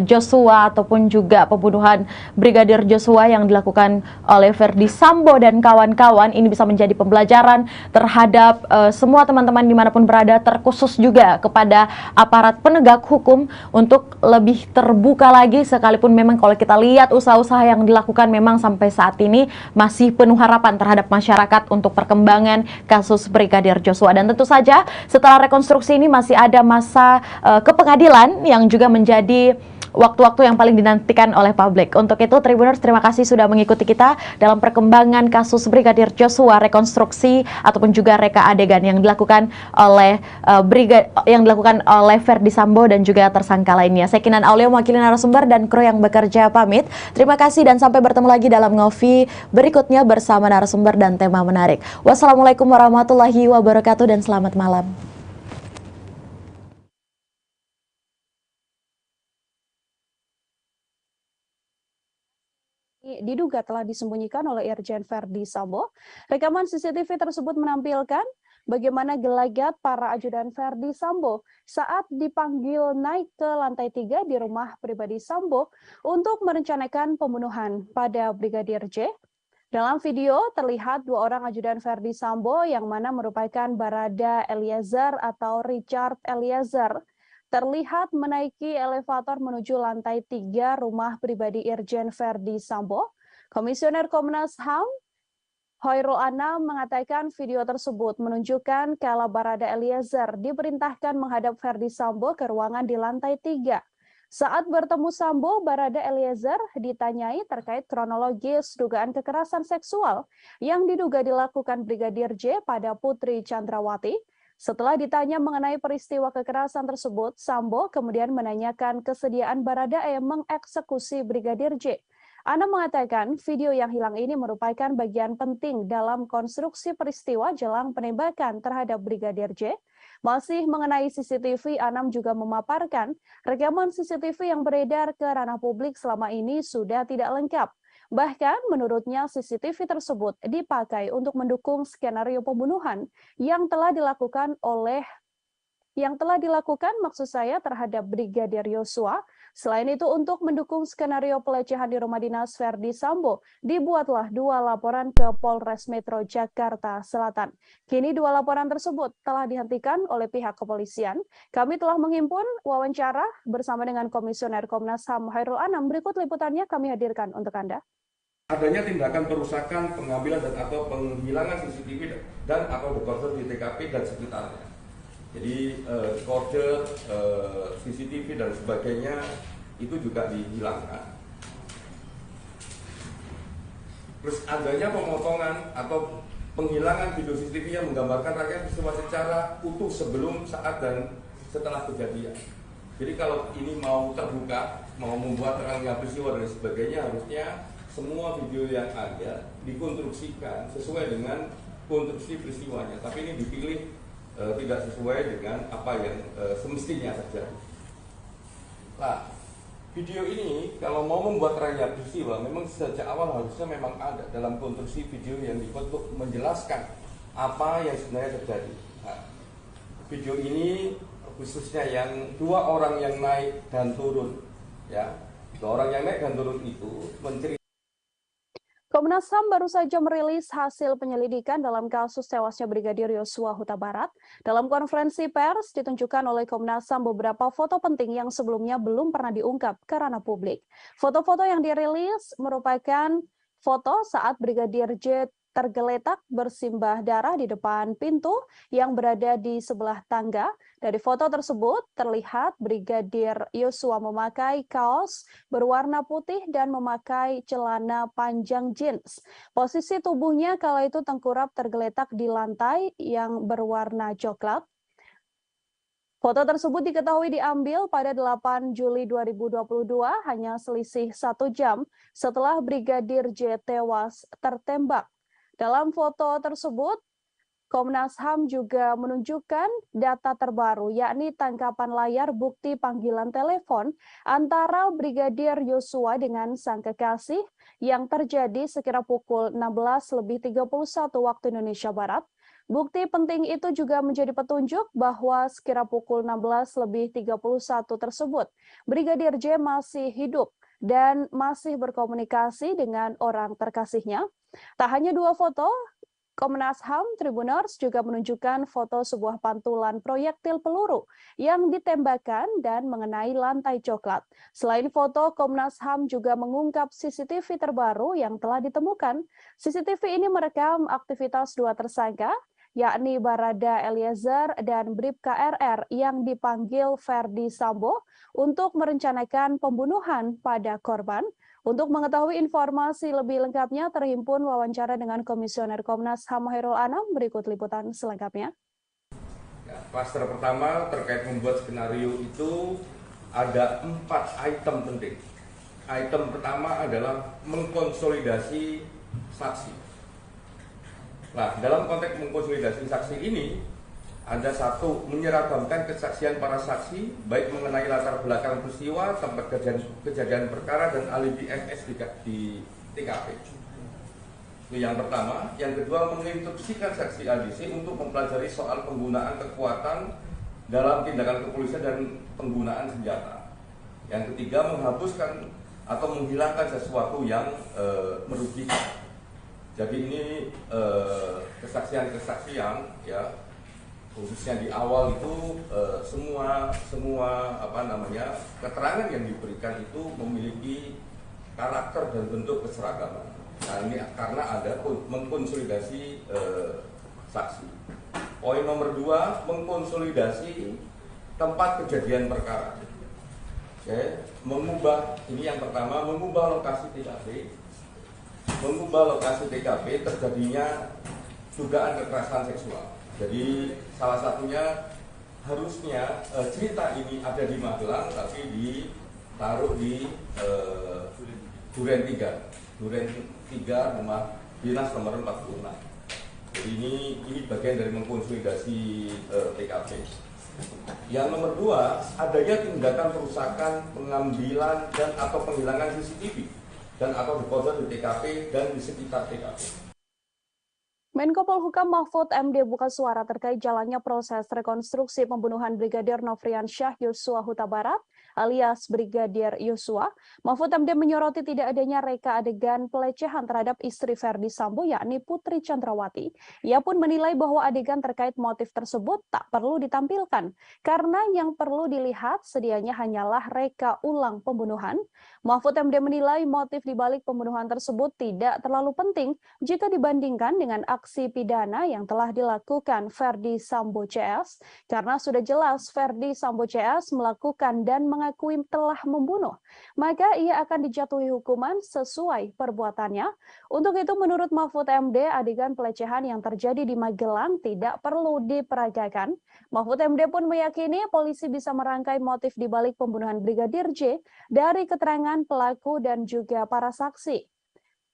Joshua ataupun juga pembunuhan Brigadir Joshua yang dilakukan oleh Ferdy Sambo dan kawan-kawan, ini bisa menjadi pembelajaran terhadap semua teman-teman dimanapun berada, terkhusus juga kepada aparat penegak hukum untuk lebih terbuka lagi, sekalipun memang kalau kita lihat usaha-usaha yang dilakukan memang sampai saat ini masih penuh harapan terhadap masyarakat untuk perkembangan kasus Brigadir Joshua. Dan tentu saja setelah rekonstruksi ini masih ada masa ke pengadilan yang juga menjadi waktu-waktu yang paling dinantikan oleh publik. Untuk itu Tribuners, terima kasih sudah mengikuti kita dalam perkembangan kasus Brigadir Joshua, rekonstruksi ataupun juga reka adegan yang dilakukan oleh Ferdy Sambo dan juga tersangka lainnya. Saya Kinan Aulia mewakili narasumber dan kru yang bekerja pamit. Terima kasih dan sampai bertemu lagi dalam Ngopi berikutnya bersama narasumber dan tema menarik. Wassalamualaikum warahmatullahi wabarakatuh dan selamat malam. Diduga telah disembunyikan oleh Irjen Ferdy Sambo. Rekaman CCTV tersebut menampilkan bagaimana gelagat para ajudan Ferdy Sambo saat dipanggil naik ke lantai 3 di rumah pribadi Sambo untuk merencanakan pembunuhan pada Brigadir J. Dalam video terlihat dua orang ajudan Ferdy Sambo yang mana merupakan Barada Eliezer atau Richard Eliezer terlihat menaiki elevator menuju lantai 3 rumah pribadi Irjen Ferdy Sambo. Komisioner Komnas HAM Hoirul Anam mengatakan video tersebut menunjukkan kala Barada Eliezer diperintahkan menghadap Ferdy Sambo ke ruangan di lantai 3. Saat bertemu Sambo, Barada Eliezer ditanyai terkait kronologis dugaan kekerasan seksual yang diduga dilakukan Brigadir J pada Putri Chandrawati. Setelah ditanya mengenai peristiwa kekerasan tersebut, Sambo kemudian menanyakan kesediaan Baradae mengeksekusi Brigadir J. Anam mengatakan video yang hilang ini merupakan bagian penting dalam konstruksi peristiwa jelang penembakan terhadap Brigadir J. Masih mengenai CCTV, Anam juga memaparkan rekaman CCTV yang beredar ke ranah publik selama ini sudah tidak lengkap. Bahkan menurutnya CCTV tersebut dipakai untuk mendukung skenario pembunuhan yang telah dilakukan maksud saya terhadap Brigadir Joshua. Selain itu untuk mendukung skenario pelecehan di rumah dinas Ferdy Sambo, dibuatlah 2 laporan ke Polres Metro Jakarta Selatan. Kini 2 laporan tersebut telah dihentikan oleh pihak kepolisian. Kami telah menghimpun wawancara bersama dengan Komisioner Komnas HAM Hoirul Anam. Berikut liputannya kami hadirkan untuk Anda. Adanya tindakan perusakan, pengambilan dan atau penghilangan CCTV dan atau decoder di TKP dan sekitarnya. Jadi decoder, CCTV dan sebagainya itu juga dihilangkan. Terus adanya pemotongan atau penghilangan video CCTV yang menggambarkan rangkaian peristiwa secara utuh sebelum, saat dan setelah kejadian. Jadi kalau ini mau terbuka, mau membuat terangnya peristiwa dan sebagainya, harusnya semua video yang ada dikonstruksikan sesuai dengan konstruksi peristiwanya. Tapi ini dipilih tidak sesuai dengan apa yang semestinya terjadi. Nah, video ini kalau mau membuat terangnya peristiwa memang sejak awal harusnya memang ada dalam konstruksi video yang dibuat untuk menjelaskan apa yang sebenarnya terjadi. Nah, video ini khususnya yang 2 orang yang naik dan turun, ya, 2 orang yang naik dan turun itu menceritakan. Komnas HAM baru saja merilis hasil penyelidikan dalam kasus tewasnya Brigadir Yosua Huta Barat. Dalam konferensi pers ditunjukkan oleh Komnas HAM beberapa foto penting yang sebelumnya belum pernah diungkap ke ranah publik. Foto-foto yang dirilis merupakan foto saat Brigadir J tergeletak bersimbah darah di depan pintu yang berada di sebelah tangga. Dari foto tersebut terlihat Brigadir Yosua memakai kaos berwarna putih dan memakai celana panjang jeans. Posisi tubuhnya kala itu tengkurap tergeletak di lantai yang berwarna coklat. Foto tersebut diketahui diambil pada 8 Juli 2022, hanya selisih 1 jam setelah Brigadir J tewas tertembak. Dalam foto tersebut, Komnas HAM juga menunjukkan data terbaru, yakni tangkapan layar bukti panggilan telepon antara Brigadir Yosua dengan sang kekasih yang terjadi sekira pukul 16.31 waktu Indonesia Barat. Bukti penting itu juga menjadi petunjuk bahwa sekira pukul 16.31 tersebut, Brigadir J masih hidup dan masih berkomunikasi dengan orang terkasihnya. Tak hanya 2 foto, Komnas HAM Tribuners juga menunjukkan foto sebuah pantulan proyektil peluru yang ditembakkan dan mengenai lantai coklat. Selain foto, Komnas HAM juga mengungkap CCTV terbaru yang telah ditemukan. CCTV ini merekam aktivitas 2 tersangka, yakni Barada Eliezer dan Bribka RR yang dipanggil Ferdi Sambo untuk merencanakan pembunuhan pada korban. Untuk mengetahui informasi lebih lengkapnya, terhimpun wawancara dengan Komisioner Komnas HAM Hairul Anam. Berikut liputan selengkapnya. Ya, klaster pertama terkait membuat skenario itu ada 4 item penting. Item pertama adalah mengkonsolidasi saksi. Nah, dalam konteks mengkonsolidasi saksi ini, ada 1, menyeragamkan kesaksian para saksi, baik mengenai latar belakang peristiwa, tempat kejadian perkara, dan alibi FS di TKP. Itu yang pertama. Yang kedua, menginstruksikan saksi ADC untuk mempelajari soal penggunaan kekuatan dalam tindakan kepolisian dan penggunaan senjata. Yang ketiga, menghapuskan atau menghilangkan sesuatu yang merugikan. Jadi ini kesaksian-kesaksian, ya, khususnya di awal itu semua keterangan yang diberikan itu memiliki karakter dan bentuk keseragaman. Nah, ini karena ada mengkonsolidasi saksi. Poin nomor 2, mengkonsolidasi tempat kejadian perkara. Oke, ini yang pertama, mengubah lokasi TKP. Mengubah lokasi TKP terjadinya dugaan kekerasan seksual. Jadi salah satunya harusnya cerita ini ada di Magelang, tapi ditaruh di Duren 3 rumah dinas nomor 46. Jadi ini bagian dari mengkonsolidasi TKP. Yang nomor 2, adanya tindakan perusakan, pengambilan dan atau penghilangan CCTV dan atau dekoder di TKP dan di sekitar TKP. Menko Polhukam Mahfud MD buka suara terkait jalannya proses rekonstruksi pembunuhan Brigadir Nofriansyah Yosua Huta Barat alias Brigadir Yosua. Mahfud MD menyoroti tidak adanya reka adegan pelecehan terhadap istri Ferdi Sambo, yakni Putri Chandrawati. Ia pun menilai bahwa adegan terkait motif tersebut tak perlu ditampilkan, karena yang perlu dilihat sedianya hanyalah reka ulang pembunuhan. Mahfud MD menilai motif dibalik pembunuhan tersebut tidak terlalu penting jika dibandingkan dengan aksi pidana yang telah dilakukan Ferdi Sambo CS, karena sudah jelas Ferdi Sambo CS melakukan dan mengakui telah membunuh, maka ia akan dijatuhi hukuman sesuai perbuatannya. Untuk itu menurut Mahfud MD, adegan pelecehan yang terjadi di Magelang tidak perlu diperagakan. Mahfud MD pun meyakini polisi bisa merangkai motif dibalik pembunuhan Brigadir J dari keterangan pelaku dan juga para saksi.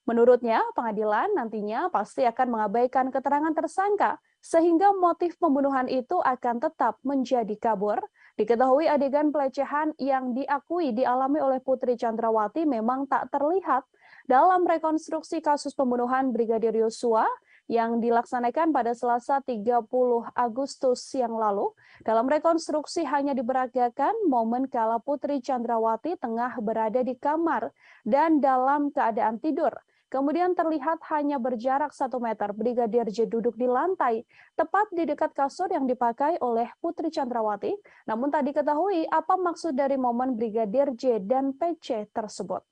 Menurutnya, pengadilan nantinya pasti akan mengabaikan keterangan tersangka sehingga motif pembunuhan itu akan tetap menjadi kabur. Diketahui adegan pelecehan yang diakui dialami oleh Putri Chandrawati memang tak terlihat dalam rekonstruksi kasus pembunuhan Brigadir Yosua yang dilaksanakan pada Selasa 30 Agustus yang lalu. Dalam rekonstruksi hanya diperagakan momen kala Putri Chandrawati tengah berada di kamar dan dalam keadaan tidur. Kemudian terlihat hanya berjarak 1 meter Brigadir J duduk di lantai, tepat di dekat kasur yang dipakai oleh Putri Chandrawati. Namun tak diketahui apa maksud dari momen Brigadir J dan PC tersebut.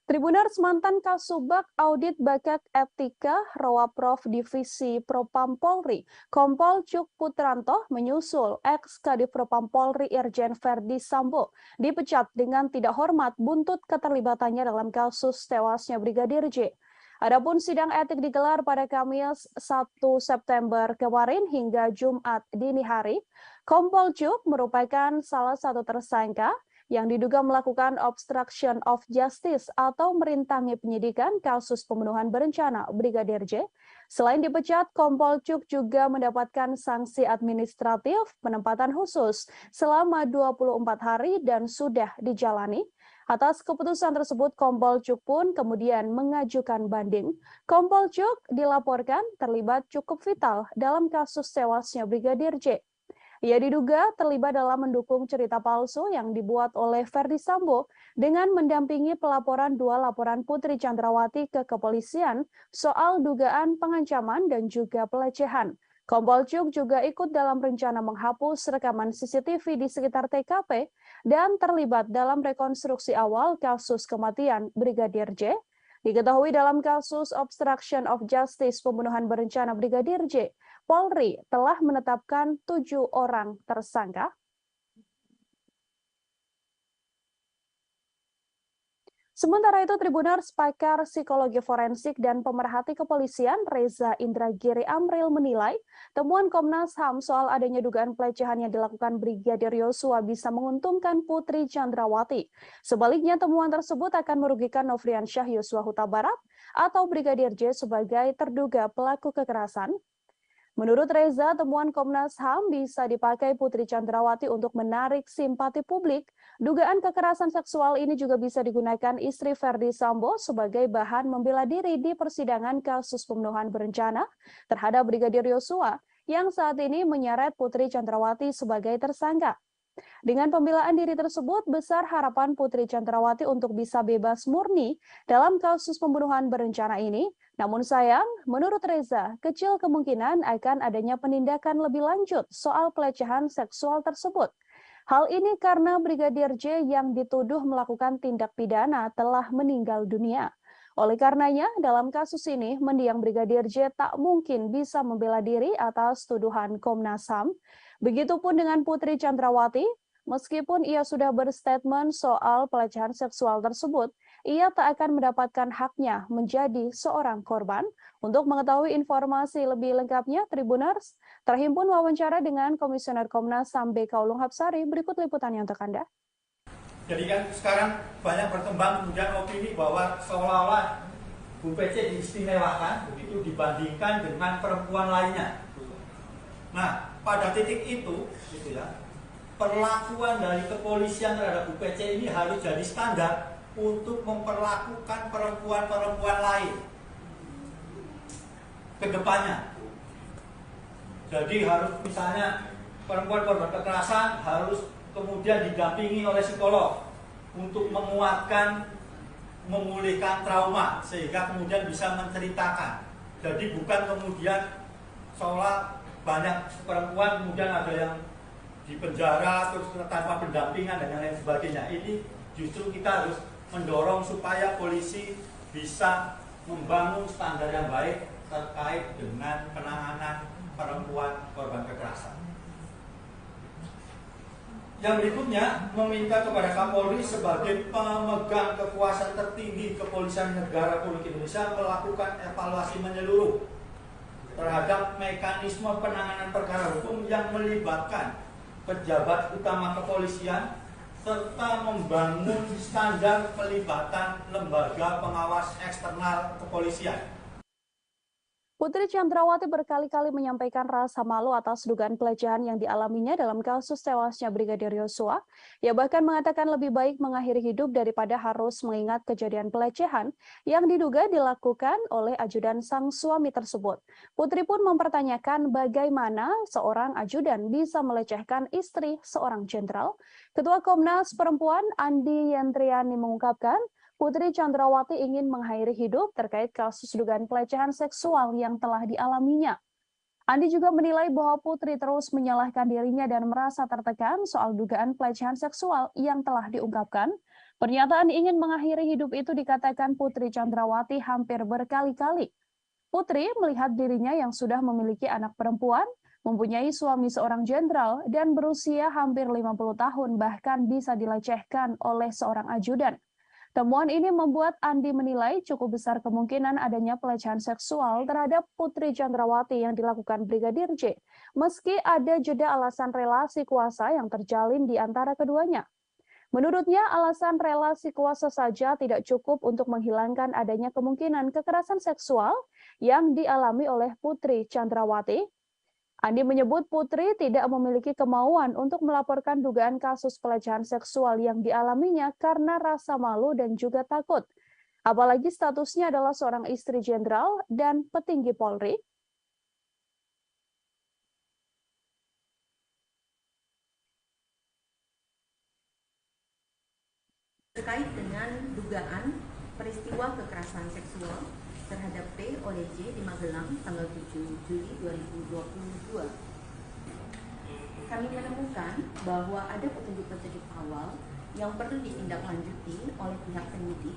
Tribuners, mantan Kasubag Audit Bakat Etika Rowaprov Divisi Propam Polri, Kompol Cuk Putranto menyusul ex-Kadif Propam Polri Irjen Verdi Sambo dipecat dengan tidak hormat buntut keterlibatannya dalam kasus tewasnya Brigadir J. Adapun sidang etik digelar pada Kamis 1 September kemarin hingga Jumat dini hari. Kompol Cuk merupakan salah satu tersangka yang diduga melakukan obstruction of justice atau merintangi penyidikan kasus pembunuhan berencana Brigadir J. Selain dipecat, Kompol Cuk juga mendapatkan sanksi administratif penempatan khusus selama 24 hari dan sudah dijalani. Atas keputusan tersebut, Kompol Cuk pun kemudian mengajukan banding. Kompol Cuk dilaporkan terlibat cukup vital dalam kasus tewasnya Brigadir J. Ia diduga terlibat dalam mendukung cerita palsu yang dibuat oleh Verdi Sambo dengan mendampingi pelaporan 2 laporan Putri Chandrawati ke kepolisian soal dugaan pengancaman dan juga pelecehan. Kompol Cuk juga ikut dalam rencana menghapus rekaman CCTV di sekitar TKP dan terlibat dalam rekonstruksi awal kasus kematian Brigadir J. Diketahui dalam kasus obstruction of justice pembunuhan berencana Brigadir J, Polri telah menetapkan 7 orang tersangka. Sementara itu, Tribuners, pakar psikologi forensik dan pemerhati kepolisian Reza Indragiri Amril menilai temuan Komnas HAM soal adanya dugaan pelecehan yang dilakukan Brigadir Yosua bisa menguntungkan Putri Chandrawati. Sebaliknya, temuan tersebut akan merugikan Nofriansyah Yosua Huta Barat atau Brigadir J sebagai terduga pelaku kekerasan. Menurut Reza, temuan Komnas HAM bisa dipakai Putri Chandrawati untuk menarik simpati publik. Dugaan kekerasan seksual ini juga bisa digunakan istri Verdi Sambo sebagai bahan membela diri di persidangan kasus pembunuhan berencana terhadap Brigadir Yosua yang saat ini menyeret Putri Chandrawati sebagai tersangka. Dengan pembelaan diri tersebut, besar harapan Putri Chandrawati untuk bisa bebas murni dalam kasus pembunuhan berencana ini. Namun sayang, menurut Reza, kecil kemungkinan akan adanya penindakan lebih lanjut soal pelecehan seksual tersebut. Hal ini karena Brigadir J yang dituduh melakukan tindak pidana telah meninggal dunia. Oleh karenanya, dalam kasus ini, mendiang Brigadir J tak mungkin bisa membela diri atas tuduhan Komnas HAM. Begitupun dengan Putri Chandrawati, meskipun ia sudah berstatement soal pelecehan seksual tersebut, ia tak akan mendapatkan haknya menjadi seorang korban. Untuk mengetahui informasi lebih lengkapnya, Tribuners, terhimpun wawancara dengan Komisioner Komnas HAM BK Ulung Hapsari. Berikut liputannya untuk Anda. Jadi kan sekarang banyak berkembang kemudian opini bahwa seolah-olah Bu PC diistimewakan begitu dibandingkan dengan perempuan lainnya. Nah, pada titik itu, gitu ya, perlakuan dari kepolisian terhadap Bu PC ini harus jadi standar untuk memperlakukan perempuan-perempuan lain ke depannya. Jadi harus misalnya perempuan korban kekerasan harus kemudian didampingi oleh psikolog untuk menguatkan, memulihkan trauma sehingga kemudian bisa menceritakan. Jadi bukan kemudian seolah banyak perempuan kemudian ada yang di penjara terus tanpa pendampingan dan lain sebagainya. Ini justru kita harus mendorong supaya polisi bisa membangun standar yang baik terkait dengan penanganan perempuan korban kekerasan. Yang berikutnya, meminta kepada Kapolri sebagai pemegang kekuasaan tertinggi Kepolisian Negara Republik Indonesia melakukan evaluasi menyeluruh terhadap mekanisme penanganan perkara hukum yang melibatkan pejabat utama kepolisian serta membangun standar pelibatan lembaga pengawas eksternal kepolisian. Putri Chandrawati berkali-kali menyampaikan rasa malu atas dugaan pelecehan yang dialaminya dalam kasus tewasnya Brigadir Yosua. Ia bahkan mengatakan lebih baik mengakhiri hidup daripada harus mengingat kejadian pelecehan yang diduga dilakukan oleh ajudan sang suami tersebut. Putri pun mempertanyakan bagaimana seorang ajudan bisa melecehkan istri seorang jenderal. Ketua Komnas Perempuan Andi Yentriani mengungkapkan, Putri Chandrawati ingin mengakhiri hidup terkait kasus dugaan pelecehan seksual yang telah dialaminya. Andi juga menilai bahwa Putri terus menyalahkan dirinya dan merasa tertekan soal dugaan pelecehan seksual yang telah diungkapkan. Pernyataan ingin mengakhiri hidup itu dikatakan Putri Chandrawati hampir berkali-kali. Putri melihat dirinya yang sudah memiliki anak perempuan, mempunyai suami seorang jenderal, dan berusia hampir 50 tahun bahkan bisa dilecehkan oleh seorang ajudan. Temuan ini membuat Andi menilai cukup besar kemungkinan adanya pelecehan seksual terhadap Putri Chandrawati yang dilakukan Brigadir J, meski ada jeda alasan relasi kuasa yang terjalin di antara keduanya. Menurutnya, alasan relasi kuasa saja tidak cukup untuk menghilangkan adanya kemungkinan kekerasan seksual yang dialami oleh Putri Chandrawati. Andi menyebut Putri tidak memiliki kemauan untuk melaporkan dugaan kasus pelecehan seksual yang dialaminya karena rasa malu dan juga takut. Apalagi statusnya adalah seorang istri jenderal dan petinggi Polri. Terkait dengan dugaan peristiwa kekerasan seksual terhadap P oleh J di Magelang tanggal 7 Juli 2022. Kami menemukan bahwa ada petunjuk-petunjuk awal yang perlu ditindaklanjuti oleh pihak penyidik,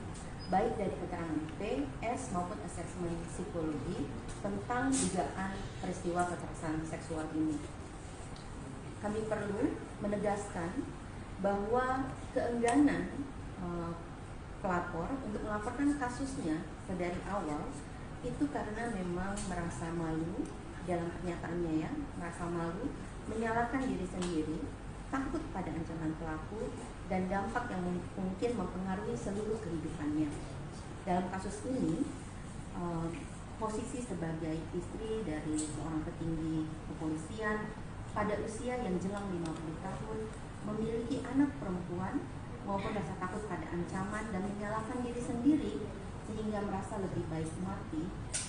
baik dari keterangan P, S maupun asesmen psikologi tentang dugaan peristiwa kekerasan seksual ini. Kami perlu menegaskan bahwa keengganan pelapor untuk melaporkan kasusnya sedari awal itu karena memang merasa malu dalam pernyataannya ya, merasa malu, menyalahkan diri sendiri, takut pada ancaman pelaku dan dampak yang mungkin mempengaruhi seluruh kehidupannya. Dalam kasus ini, posisi sebagai istri dari seorang petinggi kepolisian pada usia yang jelang 50 tahun, memiliki anak perempuan maupun rasa takut pada ancaman dan menyalahkan diri sendiri sehingga merasa lebih baik mati,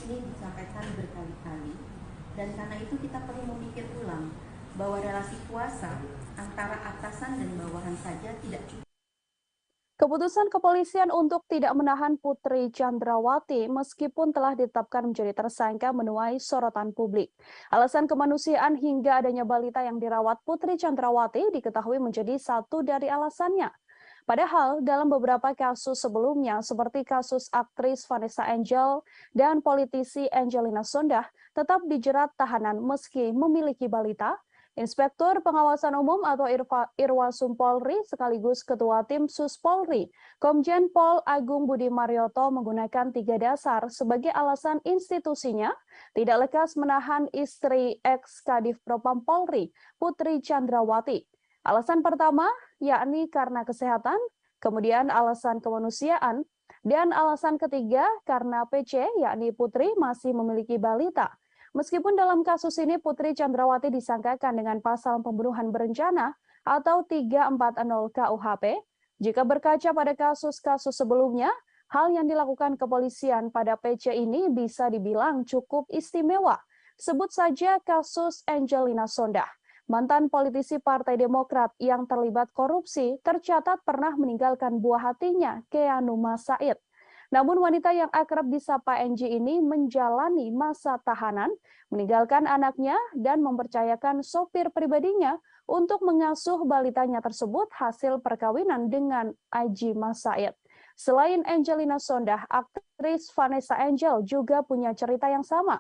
ini disampaikan berkali-kali. Dan karena itu kita perlu memikir ulang bahwa relasi kuasa antara atasan dan bawahan saja tidak cukup. Keputusan kepolisian untuk tidak menahan Putri Chandrawati meskipun telah ditetapkan menjadi tersangka menuai sorotan publik. Alasan kemanusiaan hingga adanya balita yang dirawat Putri Chandrawati diketahui menjadi satu dari alasannya. Padahal dalam beberapa kasus sebelumnya seperti kasus aktris Vanessa Angel dan politisi Angelina Sondakh tetap dijerat tahanan meski memiliki balita. Inspektur Pengawasan Umum atau Irwasum Polri sekaligus Ketua Tim Sus Polri, Komjen Pol Agung Budi Marioto menggunakan 3 dasar sebagai alasan institusinya tidak lekas menahan istri ex-Kadif Propam Polri, Putri Chandrawati. Alasan pertama, yakni karena kesehatan, kemudian alasan kemanusiaan, dan alasan ketiga karena PC, yakni Putri masih memiliki balita. Meskipun dalam kasus ini Putri Chandrawati disangkakan dengan pasal pembunuhan berencana atau 340 KUHP, jika berkaca pada kasus-kasus sebelumnya, hal yang dilakukan kepolisian pada PC ini bisa dibilang cukup istimewa. Sebut saja kasus Angelina Sondakh. Mantan politisi Partai Demokrat yang terlibat korupsi tercatat pernah meninggalkan buah hatinya, Keanuma Said. Namun wanita yang akrab disapa NG ini menjalani masa tahanan, meninggalkan anaknya dan mempercayakan sopir pribadinya untuk mengasuh balitanya tersebut hasil perkawinan dengan Aji Mas Said. Selain Angelina Sondakh, aktris Vanessa Angel juga punya cerita yang sama.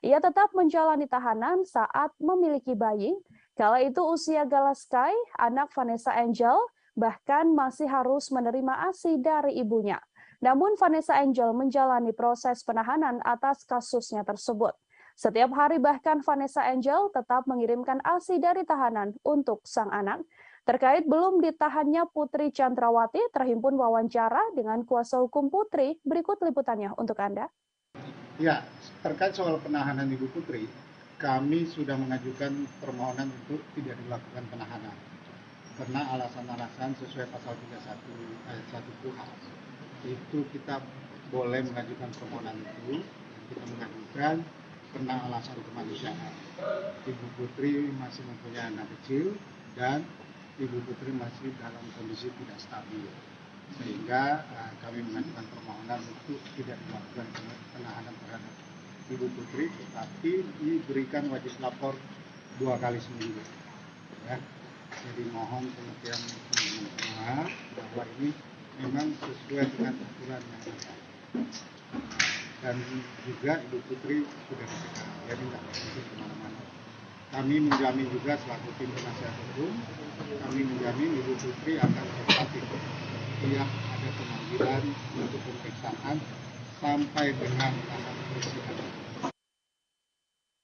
Ia tetap menjalani tahanan saat memiliki bayi. Kala itu usia Galaskai, anak Vanessa Angel, bahkan masih harus menerima ASI dari ibunya. Namun Vanessa Angel menjalani proses penahanan atas kasusnya tersebut. Setiap hari bahkan Vanessa Angel tetap mengirimkan ASI dari tahanan untuk sang anak. Terkait belum ditahannya Putri Chandrawati, terhimpun wawancara dengan kuasa hukum Putri. Berikut liputannya untuk Anda. Ya, terkait soal penahanan Ibu Putri, kami sudah mengajukan permohonan untuk tidak dilakukan penahanan. Karena alasan-alasan sesuai pasal 31 ayat 1 KUHP. Itu kita boleh mengajukan permohonan itu, kita mengajukan karena alasan kemanusiaan. Ibu Putri masih mempunyai anak kecil dan Ibu Putri masih dalam kondisi tidak stabil, sehingga kami mengajukan permohonan untuk tidak dilakukan penahanan terhadap Ibu Putri, tetapi diberikan wajib lapor 2 kali seminggu. Ya. Jadi mohon pengertian teman-teman semua bahwa ini memang sesuai dengan aturan yang ada. Dan juga Ibu Putri sudah dicegah, jadi tidak bisa kemana-mana. Kami menjamin juga selaku tim penasihat hukum, kami menjamin Ibu Putri akan tetap setiap ada pemanggilan untuk pemeriksaan sampai dengan tahap persidangan.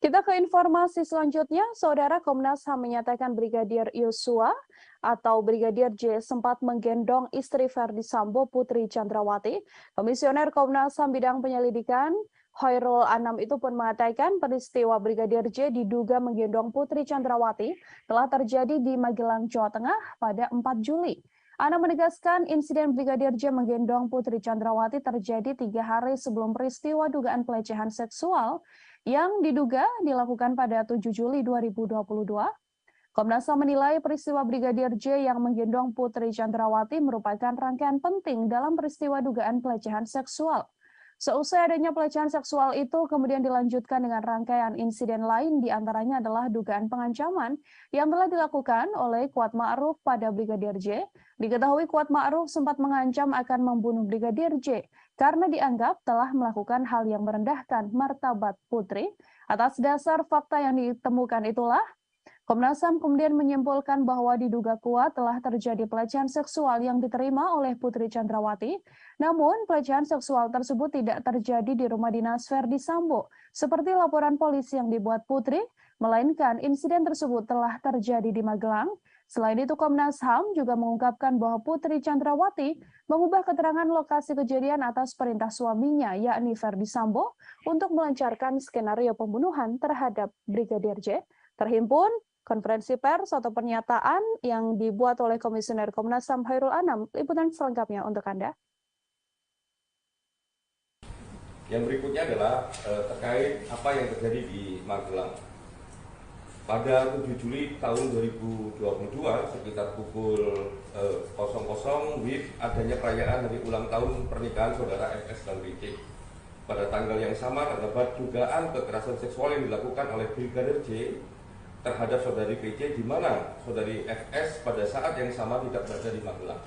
Kita ke informasi selanjutnya, Saudara. Komnas HAM menyatakan Brigadir Yosua atau Brigadir J sempat menggendong istri Ferdi Sambo, Putri Chandrawati. Komisioner Komnas HAM bidang penyelidikan Khairul Anam itu pun mengatakan peristiwa Brigadir J diduga menggendong Putri Chandrawati telah terjadi di Magelang, Jawa Tengah pada 4 Juli. Anam menegaskan insiden Brigadir J menggendong Putri Chandrawati terjadi 3 hari sebelum peristiwa dugaan pelecehan seksual yang diduga dilakukan pada 7 Juli 2022. Komnas HAM menilai peristiwa Brigadir J yang menggendong Putri Chandrawati merupakan rangkaian penting dalam peristiwa dugaan pelecehan seksual. Seusai adanya pelecehan seksual itu kemudian dilanjutkan dengan rangkaian insiden lain, diantaranya adalah dugaan pengancaman yang telah dilakukan oleh Kuat Ma'ruf pada Brigadir J. Diketahui Kuat Ma'ruf sempat mengancam akan membunuh Brigadir J karena dianggap telah melakukan hal yang merendahkan martabat Putri. Atas dasar fakta yang ditemukan itulah, Komnas HAM kemudian menyimpulkan bahwa diduga kuat telah terjadi pelecehan seksual yang diterima oleh Putri Chandrawati. Namun, pelecehan seksual tersebut tidak terjadi di rumah dinas Ferdi Sambo, seperti laporan polisi yang dibuat Putri, melainkan insiden tersebut telah terjadi di Magelang. Selain itu, Komnas HAM juga mengungkapkan bahwa Putri Chandrawati mengubah keterangan lokasi kejadian atas perintah suaminya, yakni Ferdi Sambo, untuk melancarkan skenario pembunuhan terhadap Brigadir J. Terhimpun konferensi pers atau pernyataan yang dibuat oleh Komisioner Komnas HAM Khairul Anam. Liputan selengkapnya untuk Anda. Yang berikutnya adalah terkait apa yang terjadi di Magelang. Pada 7 Juli tahun 2022 sekitar pukul 00 WIB adanya perayaan hari ulang tahun pernikahan saudara FS dan BC. Pada tanggal yang sama terdapat dugaan kekerasan seksual yang dilakukan oleh Brigadir J terhadap saudari PC, di mana saudari FS pada saat yang sama tidak berada di Magelang.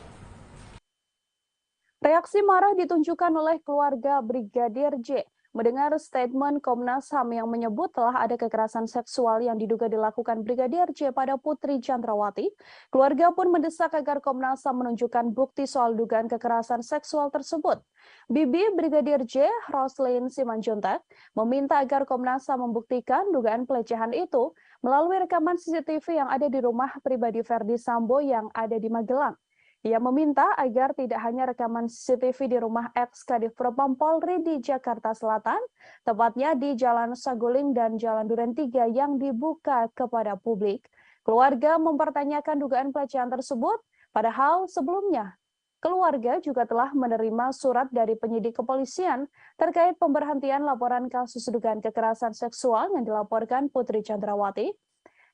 Reaksi marah ditunjukkan oleh keluarga Brigadir J mendengar statement Komnas HAM yang menyebut telah ada kekerasan seksual yang diduga dilakukan Brigadir J pada Putri Chandrawati. Keluarga pun mendesak agar Komnas HAM menunjukkan bukti soal dugaan kekerasan seksual tersebut. Bibi Brigadir J, Roslin Simanjuntak, meminta agar Komnas HAM membuktikan dugaan pelecehan itu melalui rekaman CCTV yang ada di rumah pribadi Ferdi Sambo yang ada di Magelang. Ia meminta agar tidak hanya rekaman CCTV di rumah ex-Kadif Propam Polri di Jakarta Selatan, tepatnya di Jalan Saguling dan Jalan Duren 3 yang dibuka kepada publik. Keluarga mempertanyakan dugaan pelecehan tersebut, padahal sebelumnya keluarga juga telah menerima surat dari penyidik kepolisian terkait pemberhentian laporan kasus dugaan kekerasan seksual yang dilaporkan Putri Chandrawati.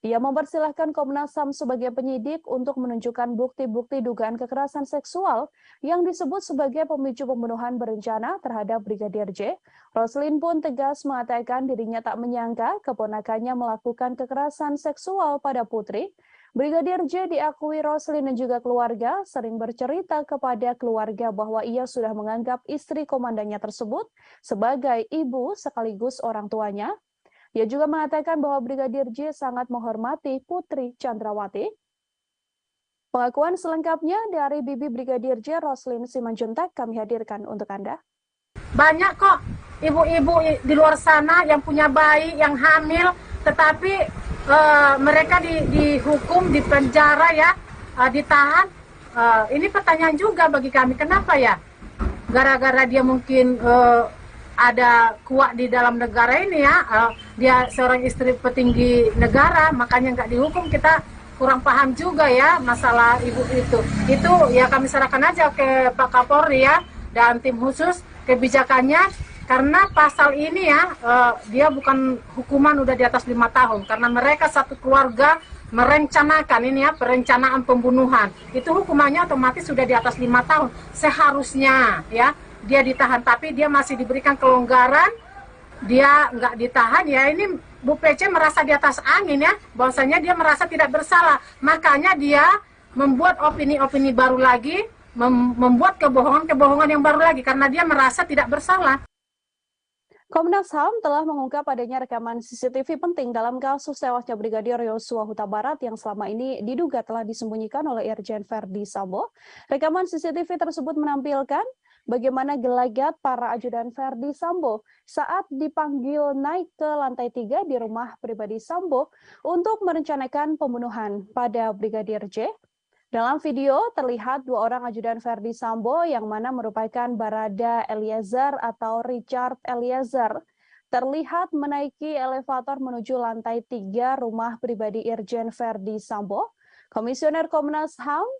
Ia mempersilahkan Komnas HAM sebagai penyidik untuk menunjukkan bukti-bukti dugaan kekerasan seksual yang disebut sebagai pemicu pembunuhan berencana terhadap Brigadir J. Roslin pun tegas mengatakan dirinya tak menyangka keponakannya melakukan kekerasan seksual pada Putri. Brigadir J diakui Roslin dan juga keluarga sering bercerita kepada keluarga bahwa ia sudah menganggap istri komandannya tersebut sebagai ibu sekaligus orang tuanya. Ia juga mengatakan bahwa Brigadir J sangat menghormati Putri Chandrawati. Pengakuan selengkapnya dari Bibi Brigadir J, Roslin Simanjuntak, kami hadirkan untuk Anda. Banyak kok ibu-ibu di luar sana yang punya bayi, yang hamil, tetapi mereka dihukum, di penjara ya, ditahan. Ini pertanyaan juga bagi kami, kenapa ya? Gara-gara dia mungkin ada kuat di dalam negara ini ya, dia seorang istri petinggi negara, makanya nggak dihukum. Kita kurang paham juga ya masalah ibu itu. Itu ya kami serahkan aja ke Pak Kapolri ya dan tim khusus kebijakannya, karena pasal ini ya dia bukan hukuman udah di atas 5 tahun, karena mereka satu keluarga merencanakan ini ya, perencanaan pembunuhan. Itu hukumannya otomatis sudah di atas 5 tahun. Seharusnya ya dia ditahan, tapi dia masih diberikan kelonggaran, dia nggak ditahan ya. Ini Bu PC merasa di atas angin ya, bahwasanya dia merasa tidak bersalah. Makanya dia membuat opini-opini baru lagi, membuat kebohongan-kebohongan yang baru lagi, karena dia merasa tidak bersalah. Komnas HAM telah mengungkap adanya rekaman CCTV penting dalam kasus tewasnya Brigadir Yosua Huta Barat yang selama ini diduga telah disembunyikan oleh Irjen Verdi Sambo. Rekaman CCTV tersebut menampilkan bagaimana gelagat para ajudan Verdi Sambo saat dipanggil naik ke lantai 3 di rumah pribadi Sambo untuk merencanakan pembunuhan pada Brigadir J. Dalam video terlihat 2 orang ajudan Verdi Sambo yang mana merupakan Barada Eliezer atau Richard Eliezer terlihat menaiki elevator menuju lantai 3 rumah pribadi Irjen Verdi Sambo. Komisioner Komnas HAM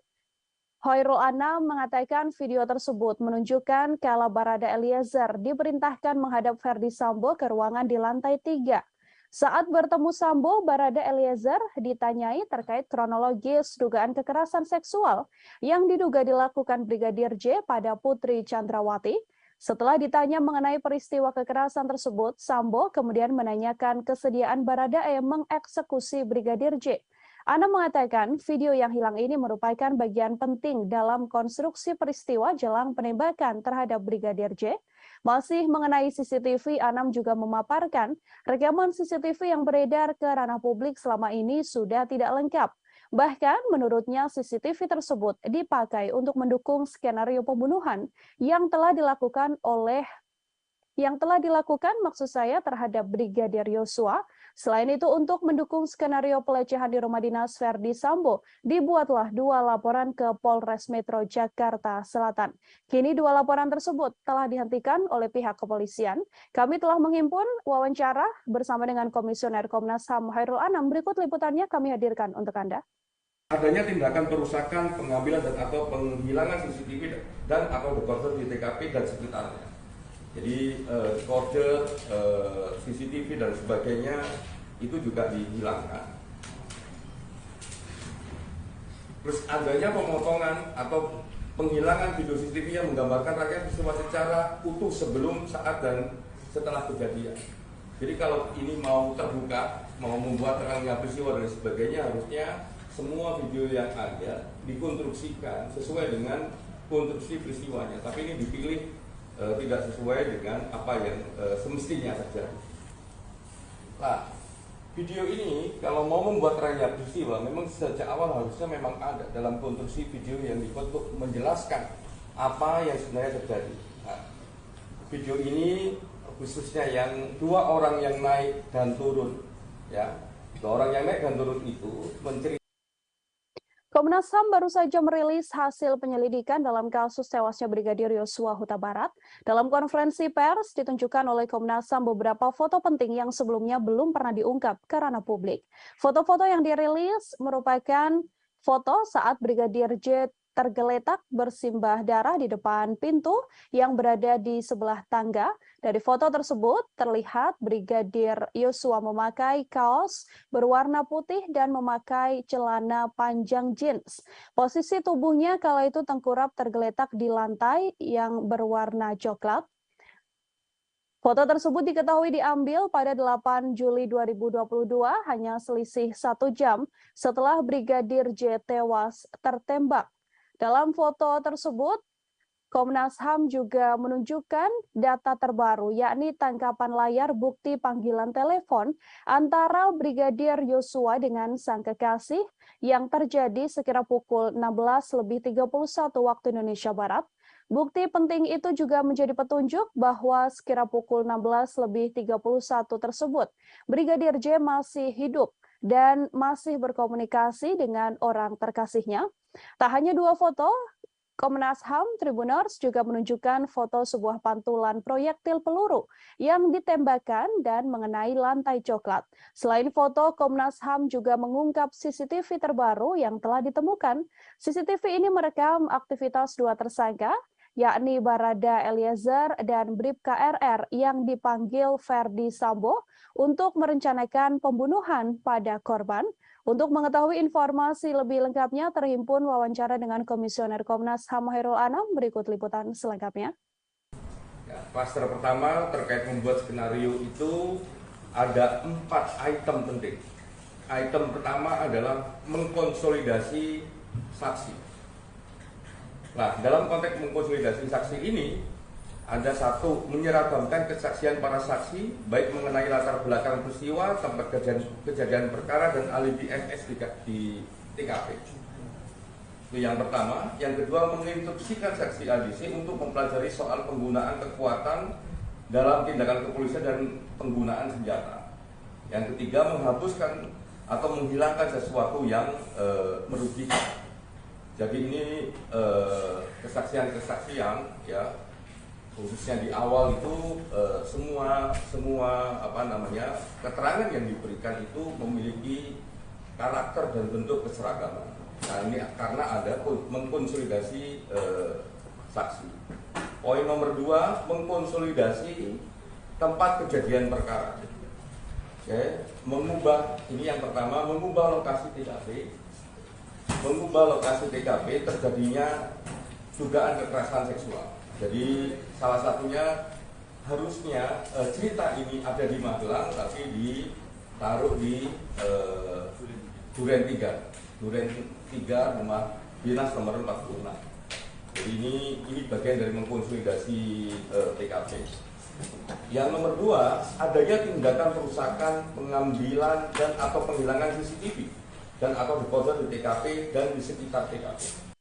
Hoirul Anam mengatakan video tersebut menunjukkan kala Barada Eliezer diperintahkan menghadap Verdi Sambo ke ruangan di lantai 3. Saat bertemu Sambo, Barada Eliezer ditanyai terkait kronologis dugaan kekerasan seksual yang diduga dilakukan Brigadir J pada Putri Chandrawati. Setelah ditanya mengenai peristiwa kekerasan tersebut, Sambo kemudian menanyakan kesediaan Barada E mengeksekusi Brigadir J. Anam mengatakan video yang hilang ini merupakan bagian penting dalam konstruksi peristiwa jelang penembakan terhadap Brigadir J. Masih mengenai CCTV, Anam juga memaparkan rekaman CCTV yang beredar ke ranah publik selama ini sudah tidak lengkap. Bahkan menurutnya CCTV tersebut dipakai untuk mendukung skenario pembunuhan yang telah dilakukan maksud saya terhadap Brigadir Yosua. Selain itu, untuk mendukung skenario pelecehan di rumah dinas Verdi Sambo, dibuatlah 2 laporan ke Polres Metro Jakarta Selatan. Kini 2 laporan tersebut telah dihentikan oleh pihak kepolisian. Kami telah menghimpun wawancara bersama dengan Komisioner Komnas HAM Hoirul Anam. Berikut liputannya kami hadirkan untuk Anda. Adanya tindakan perusakan, pengambilan dan atau penghilangan CCTV dan atau dekoder di TKP dan sekitarnya. Jadi dekoder, CCTV dan sebagainya itu juga dihilangkan. Terus adanya pemotongan atau penghilangan video CCTV yang menggambarkan rangkaian peristiwa secara utuh sebelum, saat dan setelah kejadian. Jadi kalau ini mau terbuka, mau membuat rangkaian peristiwa dan sebagainya, harusnya semua video yang ada dikonstruksikan sesuai dengan konstruksi peristiwanya. Tapi ini dipilih tidak sesuai dengan apa yang semestinya terjadi. Nah, video ini kalau mau membuat rangkaian peristiwa, memang sejak awal harusnya memang ada dalam konstruksi video yang dibuat untuk menjelaskan apa yang sebenarnya terjadi. Nah, video ini khususnya yang 2 orang yang naik dan turun, ya, 2 orang yang naik dan turun itu menceritakan. Komnas HAM baru saja merilis hasil penyelidikan dalam kasus tewasnya Brigadir Yosua Huta Barat. Dalam konferensi pers ditunjukkan oleh Komnas HAM beberapa foto penting yang sebelumnya belum pernah diungkap ke ranah publik. Foto-foto yang dirilis merupakan foto saat Brigadir J tergeletak bersimbah darah di depan pintu yang berada di sebelah tangga. Dari foto tersebut terlihat Brigadir Yosua memakai kaos berwarna putih dan memakai celana panjang jeans. Posisi tubuhnya kala itu tengkurap tergeletak di lantai yang berwarna coklat. Foto tersebut diketahui diambil pada 8 Juli 2022, hanya selisih 1 jam setelah Brigadir J tewas tertembak. Dalam foto tersebut, Komnas HAM juga menunjukkan data terbaru, yakni tangkapan layar bukti panggilan telepon antara Brigadir Yosua dengan sang kekasih yang terjadi sekira pukul 16:31 waktu Indonesia Barat. Bukti penting itu juga menjadi petunjuk bahwa sekira pukul 16:31 tersebut, Brigadir J masih hidup dan masih berkomunikasi dengan orang terkasihnya. Tak hanya dua foto, Komnas HAM Tribuners juga menunjukkan foto sebuah pantulan proyektil peluru yang ditembakkan dan mengenai lantai coklat. Selain foto, Komnas HAM juga mengungkap CCTV terbaru yang telah ditemukan. CCTV ini merekam aktivitas dua tersangka, yakni Barada Eliezer dan Bribka RR yang dipanggil Ferdi Sambo untuk merencanakan pembunuhan pada korban. Untuk mengetahui informasi lebih lengkapnya, terhimpun wawancara dengan Komisioner Komnas HAM Hairul Anam. Berikut liputan selengkapnya. Ya, klaster pertama terkait membuat skenario itu ada 4 item penting. Item pertama adalah mengkonsolidasi saksi. Nah, dalam konteks mengkonsolidasi saksi ini, ada satu, menyeragamkan kesaksian para saksi, baik mengenai latar belakang peristiwa, tempat kejadian perkara, dan alibi MS di TKP. Itu yang pertama. Yang kedua, menginstruksikan saksi ADC untuk mempelajari soal penggunaan kekuatan dalam tindakan kepolisian dan penggunaan senjata. Yang ketiga, menghapuskan atau menghilangkan sesuatu yang merugikan. Jadi ini kesaksian-kesaksian, ya, khususnya di awal itu semua keterangan yang diberikan itu memiliki karakter dan bentuk keseragaman. Nah, ini karena ada mengkonsolidasi saksi. Poin nomor 2, mengkonsolidasi tempat kejadian perkara. Oke, ini yang pertama, mengubah lokasi TKP. Mengubah lokasi TKP terjadinya dugaan kekerasan seksual. Jadi salah satunya harusnya cerita ini ada di Magelang, tapi ditaruh di Duren 3 rumah dinas nomor 46. Jadi ini bagian dari mengkonsolidasi TKP. Yang nomor 2, adanya tindakan perusakan, pengambilan dan atau penghilangan CCTV dan atau dekoder di TKP dan di sekitar TKP.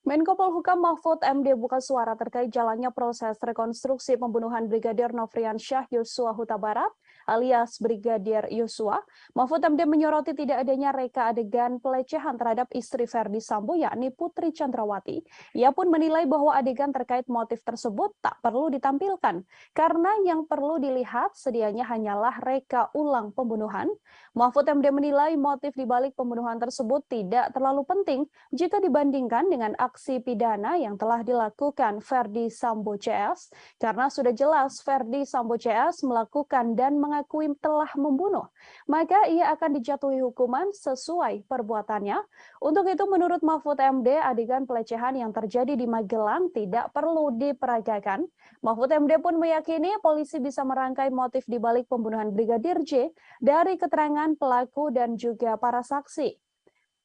Menko Polhukam Mahfud MD buka suara terkait jalannya proses rekonstruksi pembunuhan Brigadir Nofriansyah Yosua Huta Barat alias Brigadir Yosua. Mahfud MD menyoroti tidak adanya reka adegan pelecehan terhadap istri Ferdi Sambo yakni Putri Chandrawati. Ia pun menilai bahwa adegan terkait motif tersebut tak perlu ditampilkan karena yang perlu dilihat sedianya hanyalah reka ulang pembunuhan. Mahfud MD menilai motif dibalik pembunuhan tersebut tidak terlalu penting jika dibandingkan dengan aksi pidana yang telah dilakukan Ferdi Sambo CS, karena sudah jelas Ferdi Sambo CS melakukan dan mengakui telah membunuh, maka ia akan dijatuhi hukuman sesuai perbuatannya. Untuk itu menurut Mahfud MD, adegan pelecehan yang terjadi di Magelang tidak perlu diperagakan. Mahfud MD pun meyakini polisi bisa merangkai motif dibalik pembunuhan Brigadir J dari keterangan pelaku dan juga para saksi.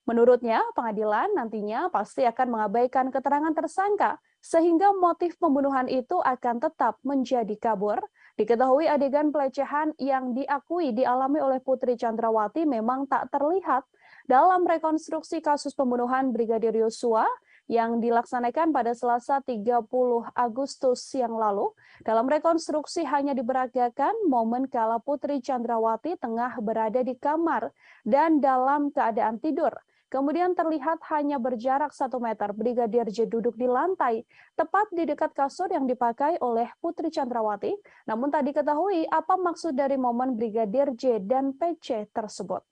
Menurutnya, pengadilan nantinya pasti akan mengabaikan keterangan tersangka, sehingga motif pembunuhan itu akan tetap menjadi kabur. Diketahui adegan pelecehan yang diakui dialami oleh Putri Chandrawati memang tak terlihat dalam rekonstruksi kasus pembunuhan Brigadir Yosua yang dilaksanakan pada Selasa 30 Agustus yang lalu. Dalam rekonstruksi hanya diperagakan momen kala Putri Chandrawati tengah berada di kamar dan dalam keadaan tidur. Kemudian terlihat hanya berjarak 1 meter Brigadir J duduk di lantai, tepat di dekat kasur yang dipakai oleh Putri Chandrawati. Namun tak diketahui apa maksud dari momen Brigadir J dan PC tersebut.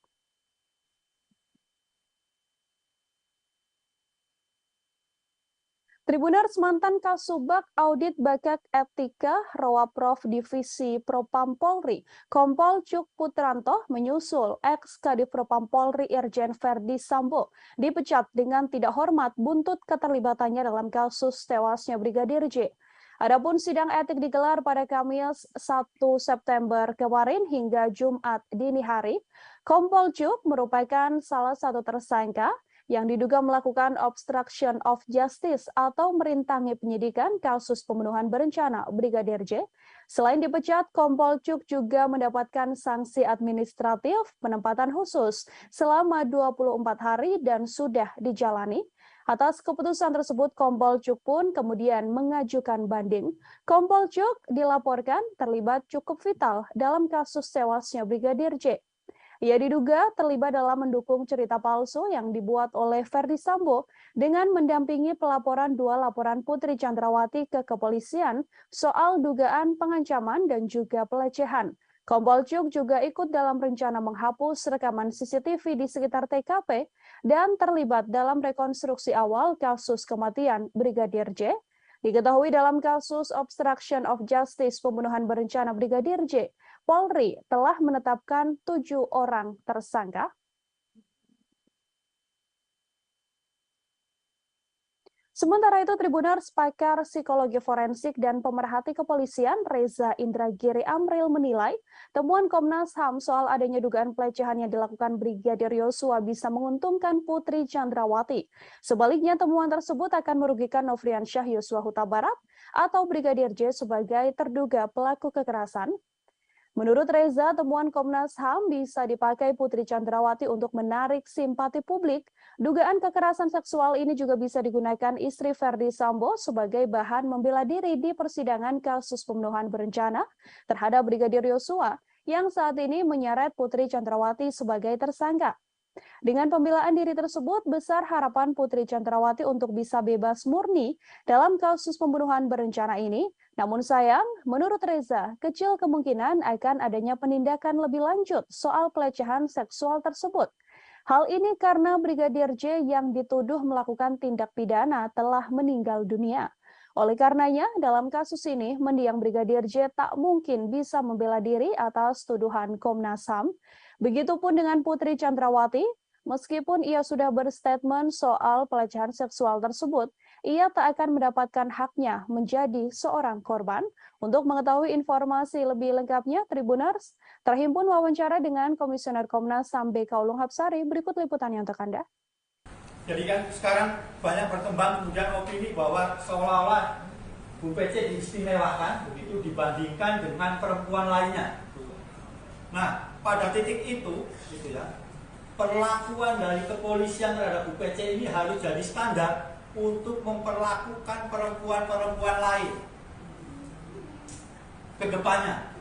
Tribuners, mantan Kasubag Audit Bakak Etika Rowaprov Divisi Propam Polri, Kompol Cuk Putranto menyusul ex-Kadif Propam Polri Irjen Ferdi Sambo dipecat dengan tidak hormat buntut keterlibatannya dalam kasus tewasnya Brigadir J. Adapun sidang etik digelar pada Kamis 1 September kemarin hingga Jumat dini hari. Kompol Cuk merupakan salah satu tersangka yang diduga melakukan obstruction of justice atau merintangi penyidikan kasus pembunuhan berencana Brigadir J. Selain dipecat, Kompol Cuk juga mendapatkan sanksi administratif penempatan khusus selama 24 hari dan sudah dijalani. Atas keputusan tersebut, Kompol Cuk pun kemudian mengajukan banding. Kompol Cuk dilaporkan terlibat cukup vital dalam kasus tewasnya Brigadir J. Ia diduga terlibat dalam mendukung cerita palsu yang dibuat oleh Ferdi Sambo dengan mendampingi pelaporan dua laporan Putri Chandrawati ke kepolisian soal dugaan pengancaman dan juga pelecehan. Kompol Cuk juga ikut dalam rencana menghapus rekaman CCTV di sekitar TKP dan terlibat dalam rekonstruksi awal kasus kematian Brigadir J. Diketahui dalam kasus obstruction of justice pembunuhan berencana Brigadir J, Polri telah menetapkan 7 orang tersangka. Sementara itu, Tribuners, pakar psikologi forensik dan pemerhati kepolisian Reza Indragiri Amril menilai temuan Komnas HAM soal adanya dugaan pelecehan yang dilakukan Brigadir Yosua bisa menguntungkan Putri Chandrawati. Sebaliknya, temuan tersebut akan merugikan Nofriansyah Yosua Huta Barat atau Brigadir J sebagai terduga pelaku kekerasan. Menurut Reza, temuan Komnas HAM bisa dipakai Putri Chandrawati untuk menarik simpati publik. Dugaan kekerasan seksual ini juga bisa digunakan istri Ferdi Sambo sebagai bahan membela diri di persidangan kasus pembunuhan berencana terhadap Brigadir Yosua yang saat ini menyeret Putri Chandrawati sebagai tersangka. Dengan pembelaan diri tersebut, besar harapan Putri Chandrawati untuk bisa bebas murni dalam kasus pembunuhan berencana ini. Namun sayang, menurut Reza, kecil kemungkinan akan adanya penindakan lebih lanjut soal pelecehan seksual tersebut. Hal ini karena Brigadir J yang dituduh melakukan tindak pidana telah meninggal dunia. Oleh karenanya, dalam kasus ini, mendiang Brigadir J tak mungkin bisa membela diri atas tuduhan Komnas HAM. Begitupun dengan Putri Chandrawati, meskipun ia sudah berstatement soal pelecehan seksual tersebut, ia tak akan mendapatkan haknya menjadi seorang korban. Untuk mengetahui informasi lebih lengkapnya, Tribuners, terhimpun wawancara dengan Komisioner Komnas HAM BK Ulung Hapsari. Berikut liputannya untuk Anda. Jadi kan sekarang banyak berkembang kemudian opini bahwa seolah-olah Bu PC diistimewakan begitu dibandingkan dengan perempuan lainnya. Nah, pada titik itu, gitu ya, perlakuan dari kepolisian terhadap Bu PC ini harus jadi standar untuk memperlakukan perempuan-perempuan lain ke depannya.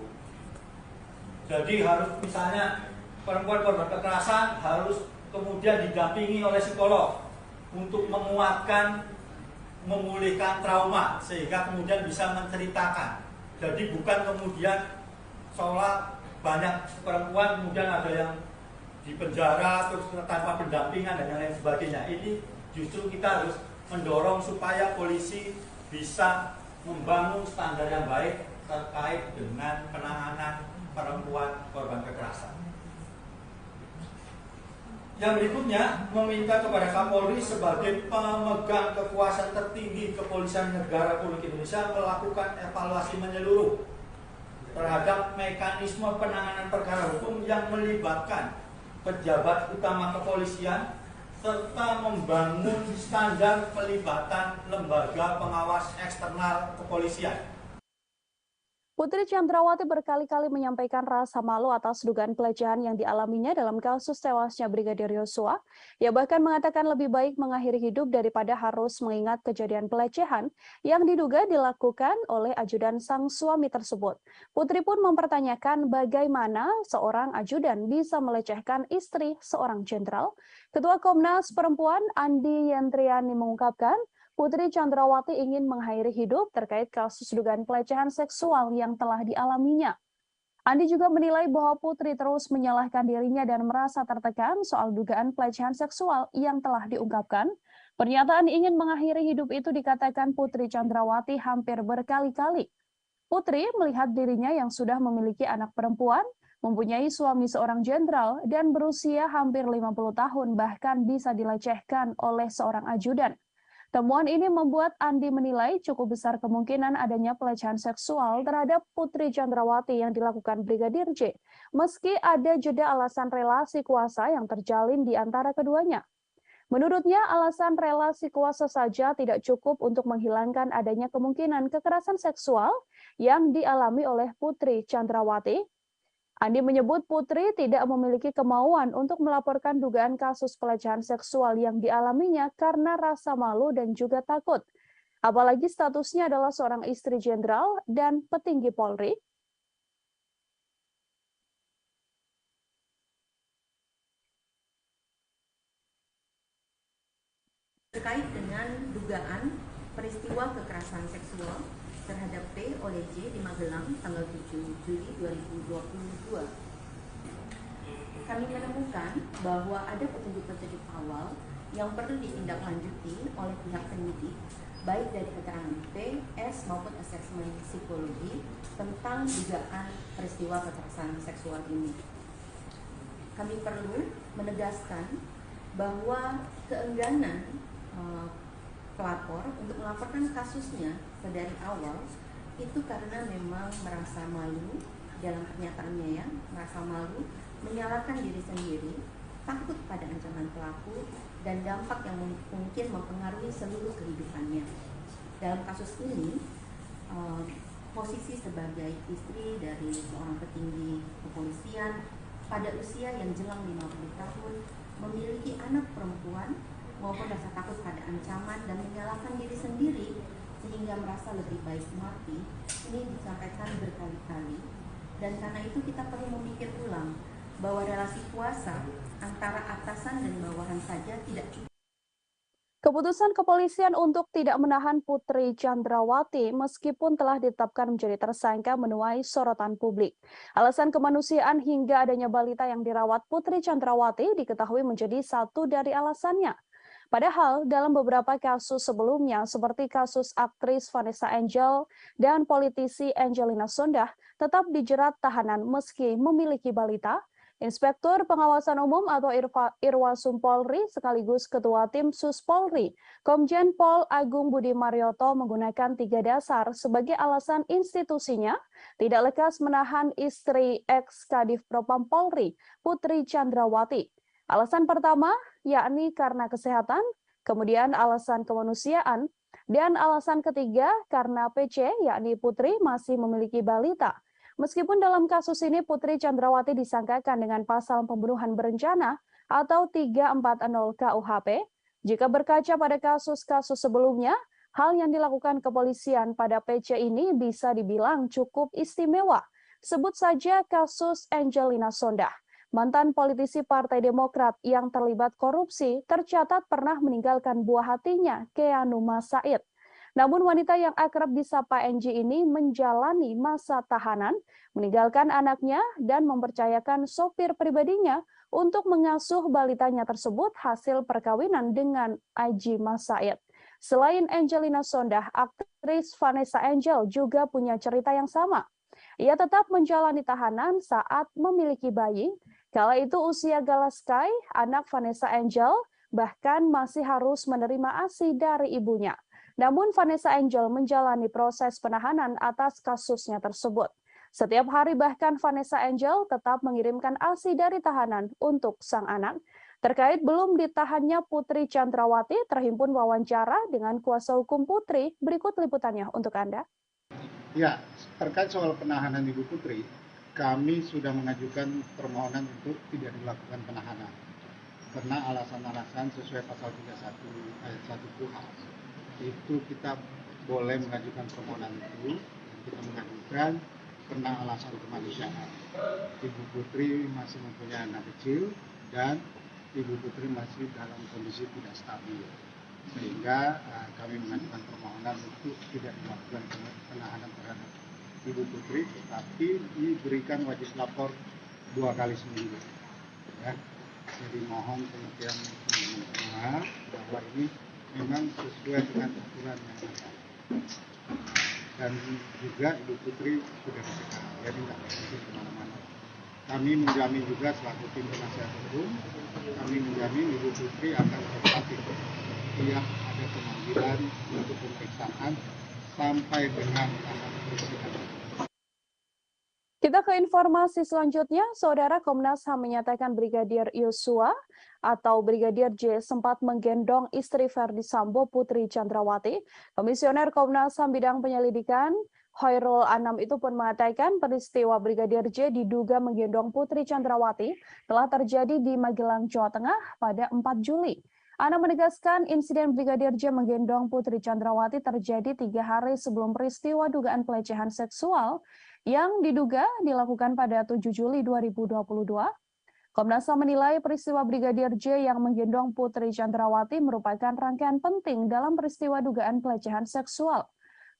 Jadi harus misalnya perempuan korban kekerasan harus kemudian didampingi oleh psikolog untuk menguatkan, memulihkan trauma sehingga kemudian bisa menceritakan. Jadi bukan kemudian seolah banyak perempuan kemudian ada yang di penjara terus tanpa pendampingan dan lain sebagainya. Ini justru kita harus mendorong supaya polisi bisa membangun standar yang baik terkait dengan penanganan perempuan korban kekerasan. Yang berikutnya, meminta kepada Kapolri sebagai pemegang kekuasaan tertinggi Kepolisian Negara Republik Indonesia melakukan evaluasi menyeluruh terhadap mekanisme penanganan perkara hukum yang melibatkan pejabat utama kepolisian serta membangun standar pelibatan lembaga pengawas eksternal kepolisian. Putri Chandrawati berkali-kali menyampaikan rasa malu atas dugaan pelecehan yang dialaminya dalam kasus tewasnya Brigadir Yosua. Ia bahkan mengatakan lebih baik mengakhiri hidup daripada harus mengingat kejadian pelecehan yang diduga dilakukan oleh ajudan sang suami tersebut. Putri pun mempertanyakan bagaimana seorang ajudan bisa melecehkan istri seorang jenderal. Ketua Komnas Perempuan Andi Yentriani mengungkapkan, Putri Chandrawati ingin mengakhiri hidup terkait kasus dugaan pelecehan seksual yang telah dialaminya. Andi juga menilai bahwa Putri terus menyalahkan dirinya dan merasa tertekan soal dugaan pelecehan seksual yang telah diungkapkan. Pernyataan ingin mengakhiri hidup itu dikatakan Putri Chandrawati hampir berkali-kali. Putri melihat dirinya yang sudah memiliki anak perempuan, mempunyai suami seorang jenderal, dan berusia hampir 50 tahun bahkan bisa dilecehkan oleh seorang ajudan. Temuan ini membuat Andi menilai cukup besar kemungkinan adanya pelecehan seksual terhadap Putri Chandrawati yang dilakukan Brigadir J, meski ada jeda alasan relasi kuasa yang terjalin di antara keduanya. Menurutnya, alasan relasi kuasa saja tidak cukup untuk menghilangkan adanya kemungkinan kekerasan seksual yang dialami oleh Putri Chandrawati. Andi menyebut Putri tidak memiliki kemauan untuk melaporkan dugaan kasus pelecehan seksual yang dialaminya karena rasa malu dan juga takut. Apalagi statusnya adalah seorang istri jenderal dan petinggi Polri. Terkait dengan dugaan peristiwa kekerasan seksual terhadap P oleh J di Magelang tanggal 7 Juli 2022. Kami menemukan bahwa ada petunjuk-petunjuk awal yang perlu ditindaklanjuti oleh pihak penyidik, baik dari keterangan P, S maupun asesmen psikologi tentang dugaan peristiwa kekerasan seksual ini. Kami perlu menegaskan bahwa keengganan pelapor untuk melaporkan kasusnya dari awal itu karena memang merasa malu dalam pernyataannya ya, merasa malu, menyalahkan diri sendiri, takut pada ancaman pelaku dan dampak yang mungkin mempengaruhi seluruh kehidupannya. Dalam kasus ini, posisi sebagai istri dari seorang petinggi kepolisian pada usia yang jelang 50 tahun, memiliki anak perempuan maupun rasa takut pada ancaman dan menyalahkan diri sendiri sehingga merasa lebih baik mati, ini disampaikan berkali-kali. Dan karena itu kita perlu memikir ulang bahwa relasi kuasa antara atasan dan bawahan saja tidak cukup. Keputusan kepolisian untuk tidak menahan Putri Chandrawati meskipun telah ditetapkan menjadi tersangka menuai sorotan publik. Alasan kemanusiaan hingga adanya balita yang dirawat Putri Chandrawati diketahui menjadi satu dari alasannya. Padahal dalam beberapa kasus sebelumnya seperti kasus aktris Vanessa Angel dan politisi Angelina Sondakh tetap dijerat tahanan meski memiliki balita. Inspektur Pengawasan Umum atau Irwasum Polri sekaligus Ketua Tim Sus Polri, Komjen Pol Agung Budi Marioto menggunakan 3 dasar sebagai alasan institusinya tidak lekas menahan istri ex-Kadif Propam Polri, Putri Chandrawati. Alasan pertama yakni karena kesehatan, kemudian alasan kemanusiaan, dan alasan ketiga karena PC yakni Putri masih memiliki balita. Meskipun dalam kasus ini Putri Chandrawati disangkakan dengan pasal pembunuhan berencana atau 340 KUHP, jika berkaca pada kasus-kasus sebelumnya, hal yang dilakukan kepolisian pada PC ini bisa dibilang cukup istimewa. Sebut saja kasus Angelina Sondakh. Mantan politisi Partai Demokrat yang terlibat korupsi tercatat pernah meninggalkan buah hatinya, Keanu Said. Namun wanita yang akrab disapa Angie ini menjalani masa tahanan, meninggalkan anaknya dan mempercayakan sopir pribadinya untuk mengasuh balitanya tersebut hasil perkawinan dengan Aji Said. Selain Angelina Sondakh, aktris Vanessa Angel juga punya cerita yang sama. Ia tetap menjalani tahanan saat memiliki bayi. Kala itu usia Galaskai, anak Vanessa Angel, bahkan masih harus menerima ASI dari ibunya. Namun Vanessa Angel menjalani proses penahanan atas kasusnya tersebut. Setiap hari bahkan Vanessa Angel tetap mengirimkan ASI dari tahanan untuk sang anak. Terkait belum ditahannya Putri Chandrawati, terhimpun wawancara dengan kuasa hukum Putri. Berikut liputannya untuk Anda. Ya, terkait soal penahanan Ibu Putri, kami sudah mengajukan permohonan untuk tidak dilakukan penahanan. Karena alasan-alasan sesuai pasal 31 ayat 1 KUHP. Itu kita boleh mengajukan permohonan itu, kita mengajukan karena alasan kemanusiaan. Ibu Putri masih mempunyai anak kecil dan Ibu Putri masih dalam kondisi tidak stabil, sehingga kami mengajukan permohonan untuk tidak dilakukan penahanan terhadap Ibu Putri, tetapi diberikan wajib lapor 2 kali seminggu. Ya. Jadi mohon pengertian semua bahwa ini memang sesuai dengan aturan yang ada. Dan juga Ibu Putri sudah dicegah, jadi tidak pergi kemana-mana. Kami menjamin juga selaku tim penasihat hukum, kami menjamin Ibu Putri akan tetap setiap ada pemanggilan untuk pemeriksaan sampai dengan tahap persidangan. Kita ke informasi selanjutnya, Saudara. Komnas HAM menyatakan Brigadir Yosua atau Brigadir J sempat menggendong istri Verdi Sambo, Putri Chandrawati. Komisioner Komnas HAM bidang penyelidikan Khairul Anam itu pun mengatakan peristiwa Brigadir J diduga menggendong Putri Chandrawati telah terjadi di Magelang, Jawa Tengah pada 4 Juli. Anam menegaskan insiden Brigadir J menggendong Putri Chandrawati terjadi 3 hari sebelum peristiwa dugaan pelecehan seksual yang diduga dilakukan pada 7 Juli 2022. Komnas HAM menilai peristiwa Brigadir J yang menggendong Putri Chandrawati merupakan rangkaian penting dalam peristiwa dugaan pelecehan seksual.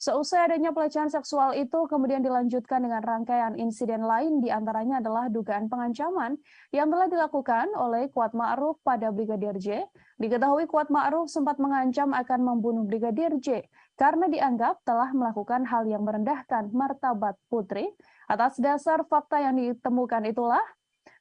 Seusai adanya pelecehan seksual itu kemudian dilanjutkan dengan rangkaian insiden lain, diantaranya adalah dugaan pengancaman yang telah dilakukan oleh Kuat Ma'ruf pada Brigadir J. Diketahui Kuat Ma'ruf sempat mengancam akan membunuh Brigadir J karena dianggap telah melakukan hal yang merendahkan martabat Putri. Atas dasar fakta yang ditemukan itulah,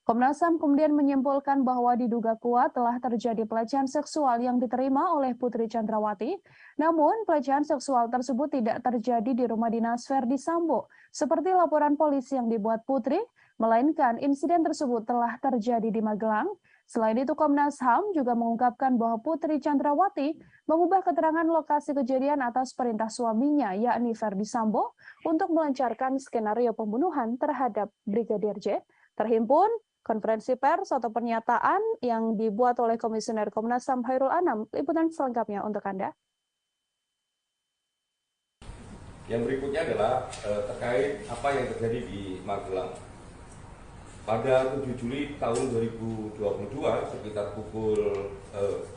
Komnas HAM kemudian menyimpulkan bahwa diduga kuat telah terjadi pelecehan seksual yang diterima oleh Putri Chandrawati. Namun, pelecehan seksual tersebut tidak terjadi di rumah dinas Verdi Sambo, seperti laporan polisi yang dibuat Putri, melainkan insiden tersebut telah terjadi di Magelang. Selain itu, Komnas HAM juga mengungkapkan bahwa Putri Chandrawati mengubah keterangan lokasi kejadian atas perintah suaminya, yakni Verdi Sambo, untuk melancarkan skenario pembunuhan terhadap Brigadir J. Terhimpun konferensi pers atau pernyataan yang dibuat oleh Komisioner Komnas HAM Khairul Anam. Liputan selengkapnya untuk Anda. Yang berikutnya adalah terkait apa yang terjadi di Magelang. Pada 7 Juli tahun 2022 sekitar pukul 00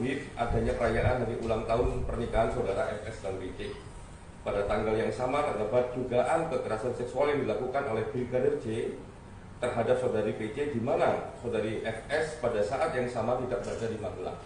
WIB adanya perayaan hari ulang tahun pernikahan saudara FS dan BC. Pada tanggal yang sama terdapat dugaan kekerasan seksual yang dilakukan oleh Brigadir J terhadap saudari PC, di mana saudari FS pada saat yang sama tidak berada di Magelang.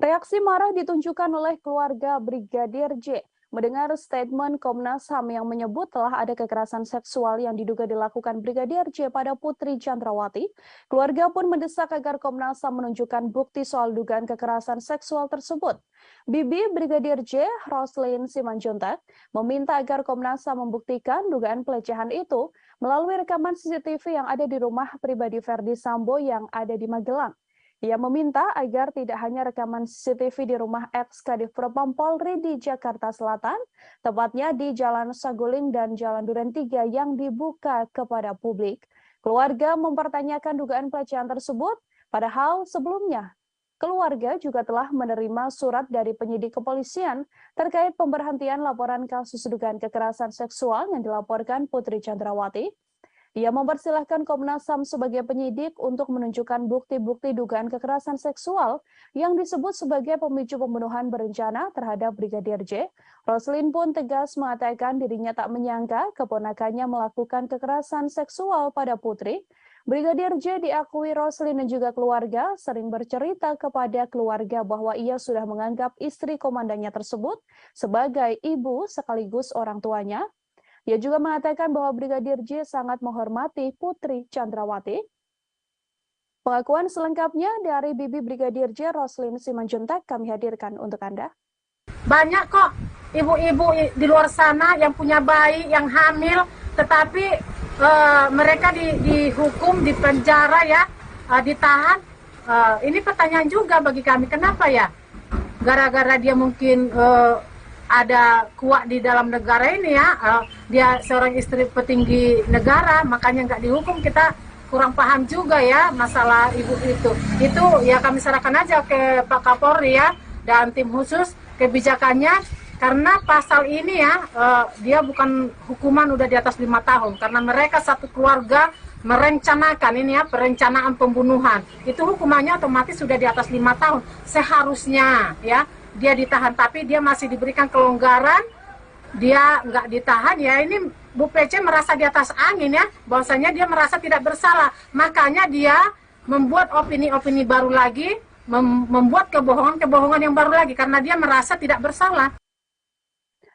Reaksi marah ditunjukkan oleh keluarga Brigadir J mendengar statement Komnas HAM yang menyebut telah ada kekerasan seksual yang diduga dilakukan Brigadir J pada Putri Chandrawati. Keluarga pun mendesak agar Komnas HAM menunjukkan bukti soal dugaan kekerasan seksual tersebut. Bibi Brigadir J, Roslin Simanjuntak, meminta agar Komnas HAM membuktikan dugaan pelecehan itu melalui rekaman CCTV yang ada di rumah pribadi Verdi Sambo yang ada di Magelang. Ia meminta agar tidak hanya rekaman CCTV di rumah ex-Kadif Propam Polri di Jakarta Selatan, tepatnya di Jalan Saguling dan Jalan Duren 3 yang dibuka kepada publik. Keluarga mempertanyakan dugaan pelecehan tersebut, padahal sebelumnya keluarga juga telah menerima surat dari penyidik kepolisian terkait pemberhentian laporan kasus dugaan kekerasan seksual yang dilaporkan Putri Chandrawati. Ia mempersilahkan Komnas HAM sebagai penyidik untuk menunjukkan bukti-bukti dugaan kekerasan seksual yang disebut sebagai pemicu pembunuhan berencana terhadap Brigadir J. Roslin pun tegas mengatakan dirinya tak menyangka keponakannya melakukan kekerasan seksual pada Putri. Brigadir J diakui Roslin dan juga keluarga sering bercerita kepada keluarga bahwa ia sudah menganggap istri komandannya tersebut sebagai ibu sekaligus orang tuanya. Ia juga mengatakan bahwa Brigadir J sangat menghormati Putri Chandrawati. Pengakuan selengkapnya dari Bibi Brigadir J, Roslin Simanjuntak, kami hadirkan untuk Anda. Banyak kok ibu-ibu di luar sana yang punya bayi, yang hamil, tetapi mereka dihukum, dipenjara ya, ditahan. Ini pertanyaan juga bagi kami, kenapa ya? Gara-gara dia mungkin ada kuat di dalam negara ini ya, dia seorang istri petinggi negara, makanya nggak dihukum. Kita kurang paham juga ya masalah ibu itu. Itu ya kami serahkan aja ke Pak Kapolri ya dan tim khusus kebijakannya, karena pasal ini ya dia bukan hukuman udah di atas 5 tahun, karena mereka satu keluarga merencanakan ini ya, perencanaan pembunuhan. Itu hukumannya otomatis sudah di atas 5 tahun seharusnya ya. Dia ditahan, tapi dia masih diberikan kelonggaran, dia nggak ditahan ya. Ini Bu PC merasa di atas angin ya, bahwasanya dia merasa tidak bersalah, makanya dia membuat opini-opini baru lagi, membuat kebohongan-kebohongan yang baru lagi, karena dia merasa tidak bersalah.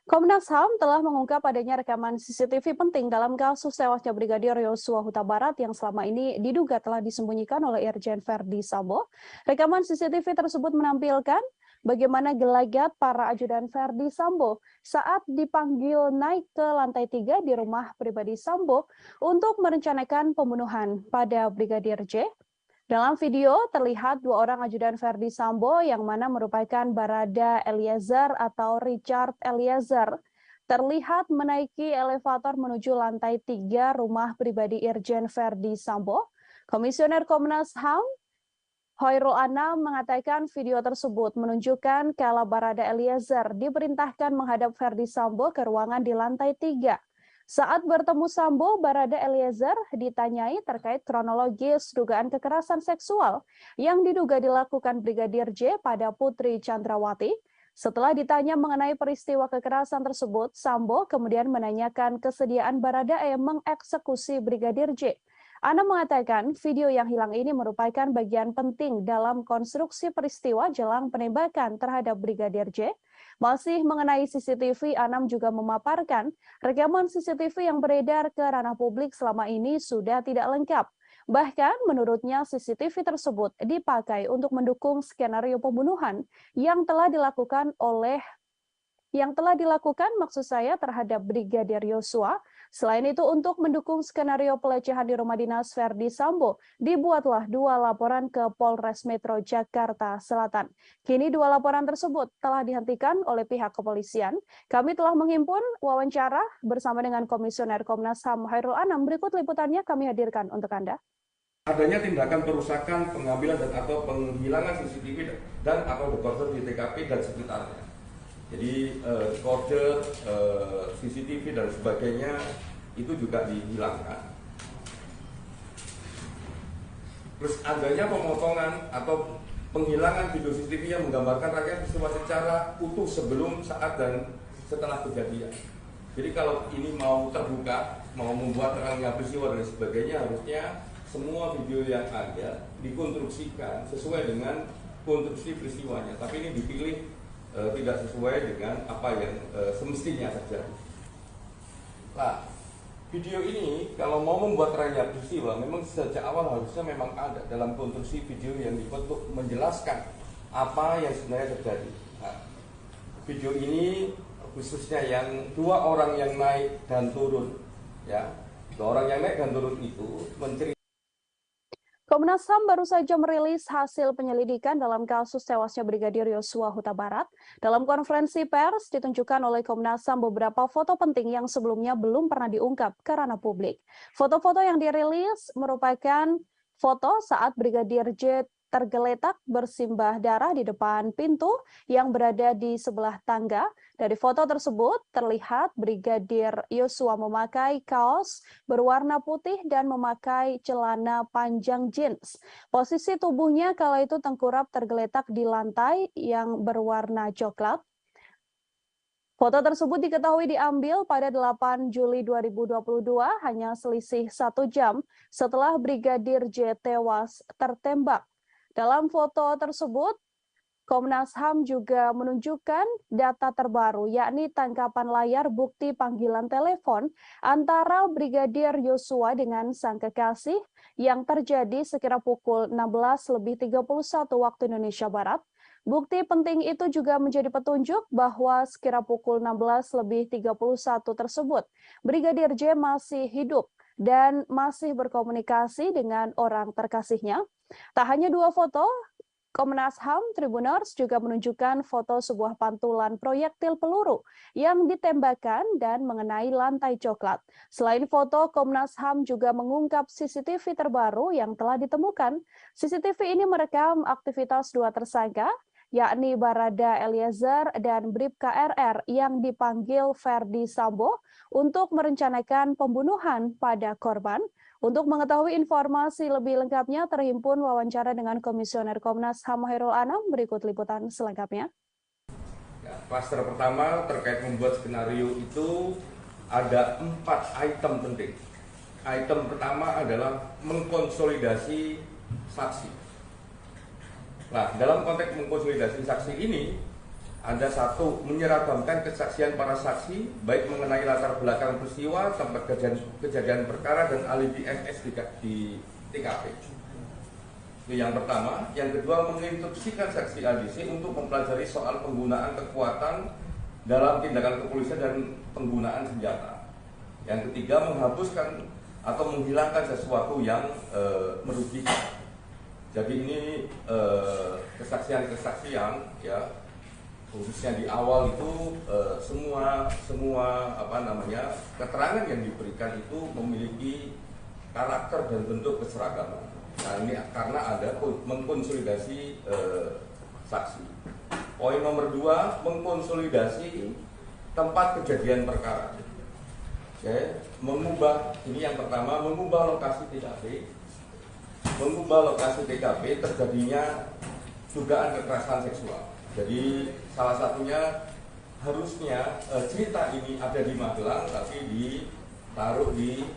Komnas HAM telah mengungkap adanya rekaman CCTV penting dalam kasus tewasnya Brigadir Yosua Huta Barat yang selama ini diduga telah disembunyikan oleh Irjen Verdi Sambo. Rekaman CCTV tersebut menampilkan bagaimana gelagat para ajudan Verdi Sambo saat dipanggil naik ke lantai 3 di rumah pribadi Sambo untuk merencanakan pembunuhan pada Brigadir J. Dalam video terlihat dua orang ajudan Verdi Sambo yang mana merupakan Barada Eliezer atau Richard Eliezer terlihat menaiki elevator menuju lantai 3 rumah pribadi Irjen Verdi Sambo. Komisioner Komnas HAM Khairul Anam mengatakan video tersebut menunjukkan kala Barada Eliezer diperintahkan menghadap Verdi Sambo ke ruangan di lantai 3. Saat bertemu Sambo, Barada Eliezer ditanyai terkait kronologis dugaan kekerasan seksual yang diduga dilakukan Brigadir J pada Putri Chandrawati. Setelah ditanya mengenai peristiwa kekerasan tersebut, Sambo kemudian menanyakan kesediaan Baradae mengeksekusi Brigadir J. Anam mengatakan video yang hilang ini merupakan bagian penting dalam konstruksi peristiwa jelang penembakan terhadap Brigadir J. Masih mengenai CCTV, Anam juga memaparkan rekaman CCTV yang beredar ke ranah publik selama ini sudah tidak lengkap. Bahkan menurutnya CCTV tersebut dipakai untuk mendukung skenario pembunuhan yang telah dilakukan maksud saya terhadap Brigadir Yosua. Selain itu, untuk mendukung skenario pelecehan di rumah dinas Verdi Sambo, dibuatlah 2 laporan ke Polres Metro Jakarta Selatan. Kini 2 laporan tersebut telah dihentikan oleh pihak kepolisian. Kami telah menghimpun wawancara bersama dengan Komisioner Komnas HAM Khairul Anam. Berikut liputannya kami hadirkan untuk Anda. Adanya tindakan perusakan, pengambilan dan atau penghilangan CCTV dan atau dekoder di TKP dan sekitarnya. Jadi kode CCTV dan sebagainya itu juga dihilangkan. Terus adanya pemotongan atau penghilangan video CCTV yang menggambarkan rangkaian peristiwa secara utuh sebelum, saat, dan setelah kejadian. Jadi kalau ini mau terbuka, mau membuat rangkaian peristiwa dan sebagainya, harusnya semua video yang ada dikonstruksikan sesuai dengan konstruksi peristiwanya. Tapi ini dipilih tidak sesuai dengan apa yang semestinya terjadi. Nah, video ini kalau mau membuat rangkaian peristiwa memang sejak awal harusnya memang ada dalam konstruksi video yang dibuat untuk menjelaskan apa yang sebenarnya terjadi. Nah, video ini khususnya yang 2 orang yang naik dan turun, ya, 2 orang yang naik dan turun itu menceritakan. Komnas HAM baru saja merilis hasil penyelidikan dalam kasus tewasnya Brigadir Yosua Huta Barat. Dalam konferensi pers ditunjukkan oleh Komnas HAM beberapa foto penting yang sebelumnya belum pernah diungkap ke ranah publik. Foto-foto yang dirilis merupakan foto saat Brigadir J tergeletak bersimbah darah di depan pintu yang berada di sebelah tangga. Dari foto tersebut terlihat Brigadir Yosua memakai kaos berwarna putih dan memakai celana panjang jeans. Posisi tubuhnya kala itu tengkurap tergeletak di lantai yang berwarna coklat. Foto tersebut diketahui diambil pada 8 Juli 2022, hanya selisih 1 jam setelah Brigadir J tewas tertembak. Dalam foto tersebut, Komnas HAM juga menunjukkan data terbaru, yakni tangkapan layar bukti panggilan telepon antara Brigadir Yosua dengan sang kekasih yang terjadi sekira pukul 16.31 waktu Indonesia Barat. Bukti penting itu juga menjadi petunjuk bahwa sekira pukul 16.31 tersebut, Brigadir J masih hidup dan masih berkomunikasi dengan orang terkasihnya. Tak hanya 2 foto, Komnas HAM Tribuners juga menunjukkan foto sebuah pantulan proyektil peluru yang ditembakkan dan mengenai lantai coklat. Selain foto, Komnas HAM juga mengungkap CCTV terbaru yang telah ditemukan. CCTV ini merekam aktivitas 2 tersangka, yakni Barada Eliezer dan Bribka RR yang dipanggil Verdi Sambo untuk merencanakan pembunuhan pada korban. Untuk mengetahui informasi lebih lengkapnya, terhimpun wawancara dengan Komisioner Komnas HAM Khairul Anam. Berikut liputan selengkapnya. Ya, klaster pertama terkait membuat skenario itu ada 4 item penting. Item pertama adalah mengkonsolidasi saksi. Nah, dalam konteks mengkonsolidasi saksi ini, ada 1, menyeragamkan kesaksian para saksi, baik mengenai latar belakang peristiwa, tempat kejadian perkara, dan alibi MS di TKP. Itu yang pertama. Yang kedua, menginstruksikan saksi ADC untuk mempelajari soal penggunaan kekuatan dalam tindakan kepolisian dan penggunaan senjata. Yang ketiga, menghapuskan atau menghilangkan sesuatu yang merugikan. Jadi ini kesaksian-kesaksian ya, khususnya di awal itu semua keterangan yang diberikan itu memiliki karakter dan bentuk keseragaman. Nah ini karena ada mengkonsolidasi saksi. Poin nomor 2, mengkonsolidasi tempat kejadian perkara. Oke, ini yang pertama, mengubah lokasi TKP terjadinya dugaan kekerasan seksual. Jadi salah satunya harusnya cerita ini ada di Magelang tapi ditaruh di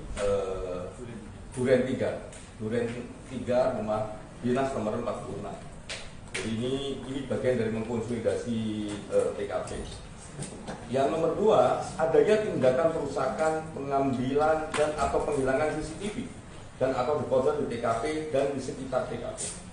Duren 3 rumah dinas nomor 46. Jadi ini bagian dari mengkonsolidasi TKP. Yang nomor 2, adanya tindakan perusakan, pengambilan dan atau penghilangan CCTV dan atau deposit di TKP dan di sekitar TKP.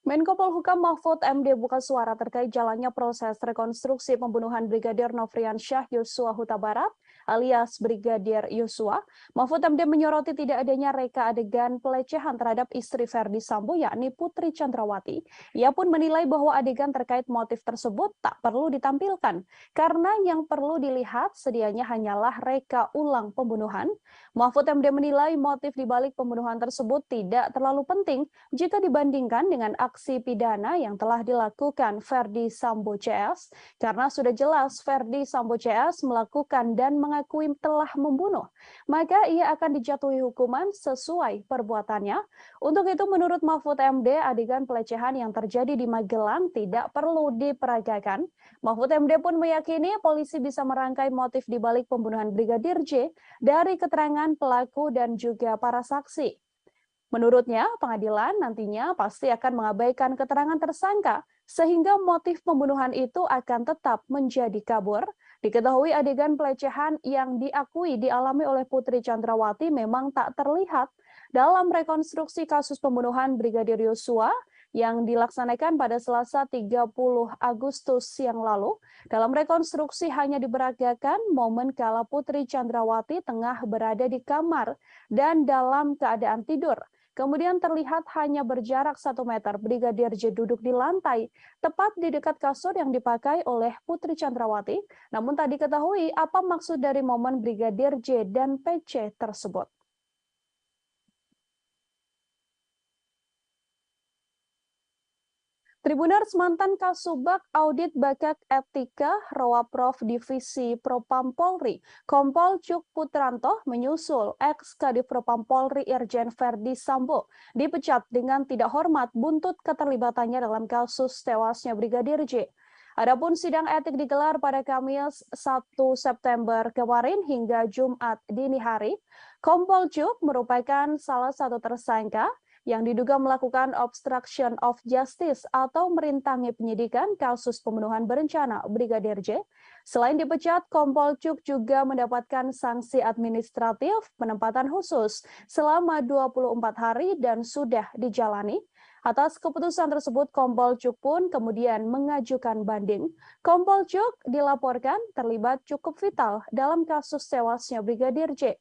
Menko Polhukam Mahfud MD buka suara terkait jalannya proses rekonstruksi pembunuhan Brigadir Nofriansyah Yosua Huta Barat alias Brigadir Yosua. Mahfud MD menyoroti tidak adanya reka adegan pelecehan terhadap istri Verdi Sambo yakni Putri Chandrawati. Ia pun menilai bahwa adegan terkait motif tersebut tak perlu ditampilkan karena yang perlu dilihat sedianya hanyalah reka ulang pembunuhan. Mahfud MD menilai motif dibalik pembunuhan tersebut tidak terlalu penting jika dibandingkan dengan aksi pidana yang telah dilakukan Verdi Sambo CS karena sudah jelas Verdi Sambo CS melakukan dan mengakui telah membunuh, maka ia akan dijatuhi hukuman sesuai perbuatannya. Untuk itu menurut Mahfud MD, adegan pelecehan yang terjadi di Magelang tidak perlu diperagakan. Mahfud MD pun meyakini polisi bisa merangkai motif dibalik pembunuhan Brigadir J dari keterangan pelaku dan juga para saksi. Menurutnya, pengadilan nantinya pasti akan mengabaikan keterangan tersangka, sehingga motif pembunuhan itu akan tetap menjadi kabur. Diketahui adegan pelecehan yang diakui dialami oleh Putri Chandrawati memang tak terlihat dalam rekonstruksi kasus pembunuhan Brigadir Yosua yang dilaksanakan pada Selasa 30 Agustus yang lalu. Dalam rekonstruksi hanya diperagakan momen kala Putri Chandrawati tengah berada di kamar dan dalam keadaan tidur. Kemudian terlihat hanya berjarak 1 meter Brigadir J duduk di lantai, tepat di dekat kasur yang dipakai oleh Putri Chandrawati. Namun tak diketahui apa maksud dari momen Brigadir J dan PC tersebut. Tribuners, mantan Kasubag Audit Bakak Etika Rowaprov Divisi Propam Polri, Kompol Cuk Putranto menyusul ex-Kadif Propam Polri Irjen Verdi Sambo dipecat dengan tidak hormat buntut keterlibatannya dalam kasus tewasnya Brigadir J. Adapun sidang etik digelar pada Kamis 1 September kemarin hingga Jumat dini hari. Kompol Cuk merupakan salah satu tersangka yang diduga melakukan obstruction of justice atau merintangi penyidikan kasus pembunuhan berencana Brigadir J. Selain dipecat, Kompol Cuk juga mendapatkan sanksi administratif penempatan khusus selama 24 hari dan sudah dijalani. Atas keputusan tersebut, Kompol Cuk pun kemudian mengajukan banding. Kompol Cuk dilaporkan terlibat cukup vital dalam kasus tewasnya Brigadir J.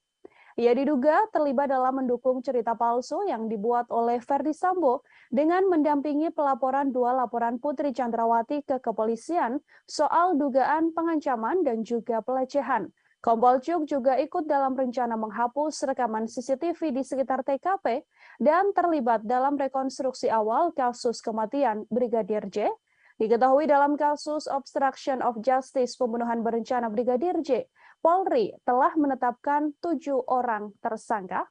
Ia diduga terlibat dalam mendukung cerita palsu yang dibuat oleh Verdi Sambo dengan mendampingi pelaporan 2 laporan Putri Chandrawati ke kepolisian soal dugaan pengancaman dan juga pelecehan. Kompol Cuk juga ikut dalam rencana menghapus rekaman CCTV di sekitar TKP dan terlibat dalam rekonstruksi awal kasus kematian Brigadir J. Diketahui dalam kasus obstruction of justice pembunuhan berencana Brigadir J, Polri telah menetapkan 7 orang tersangka.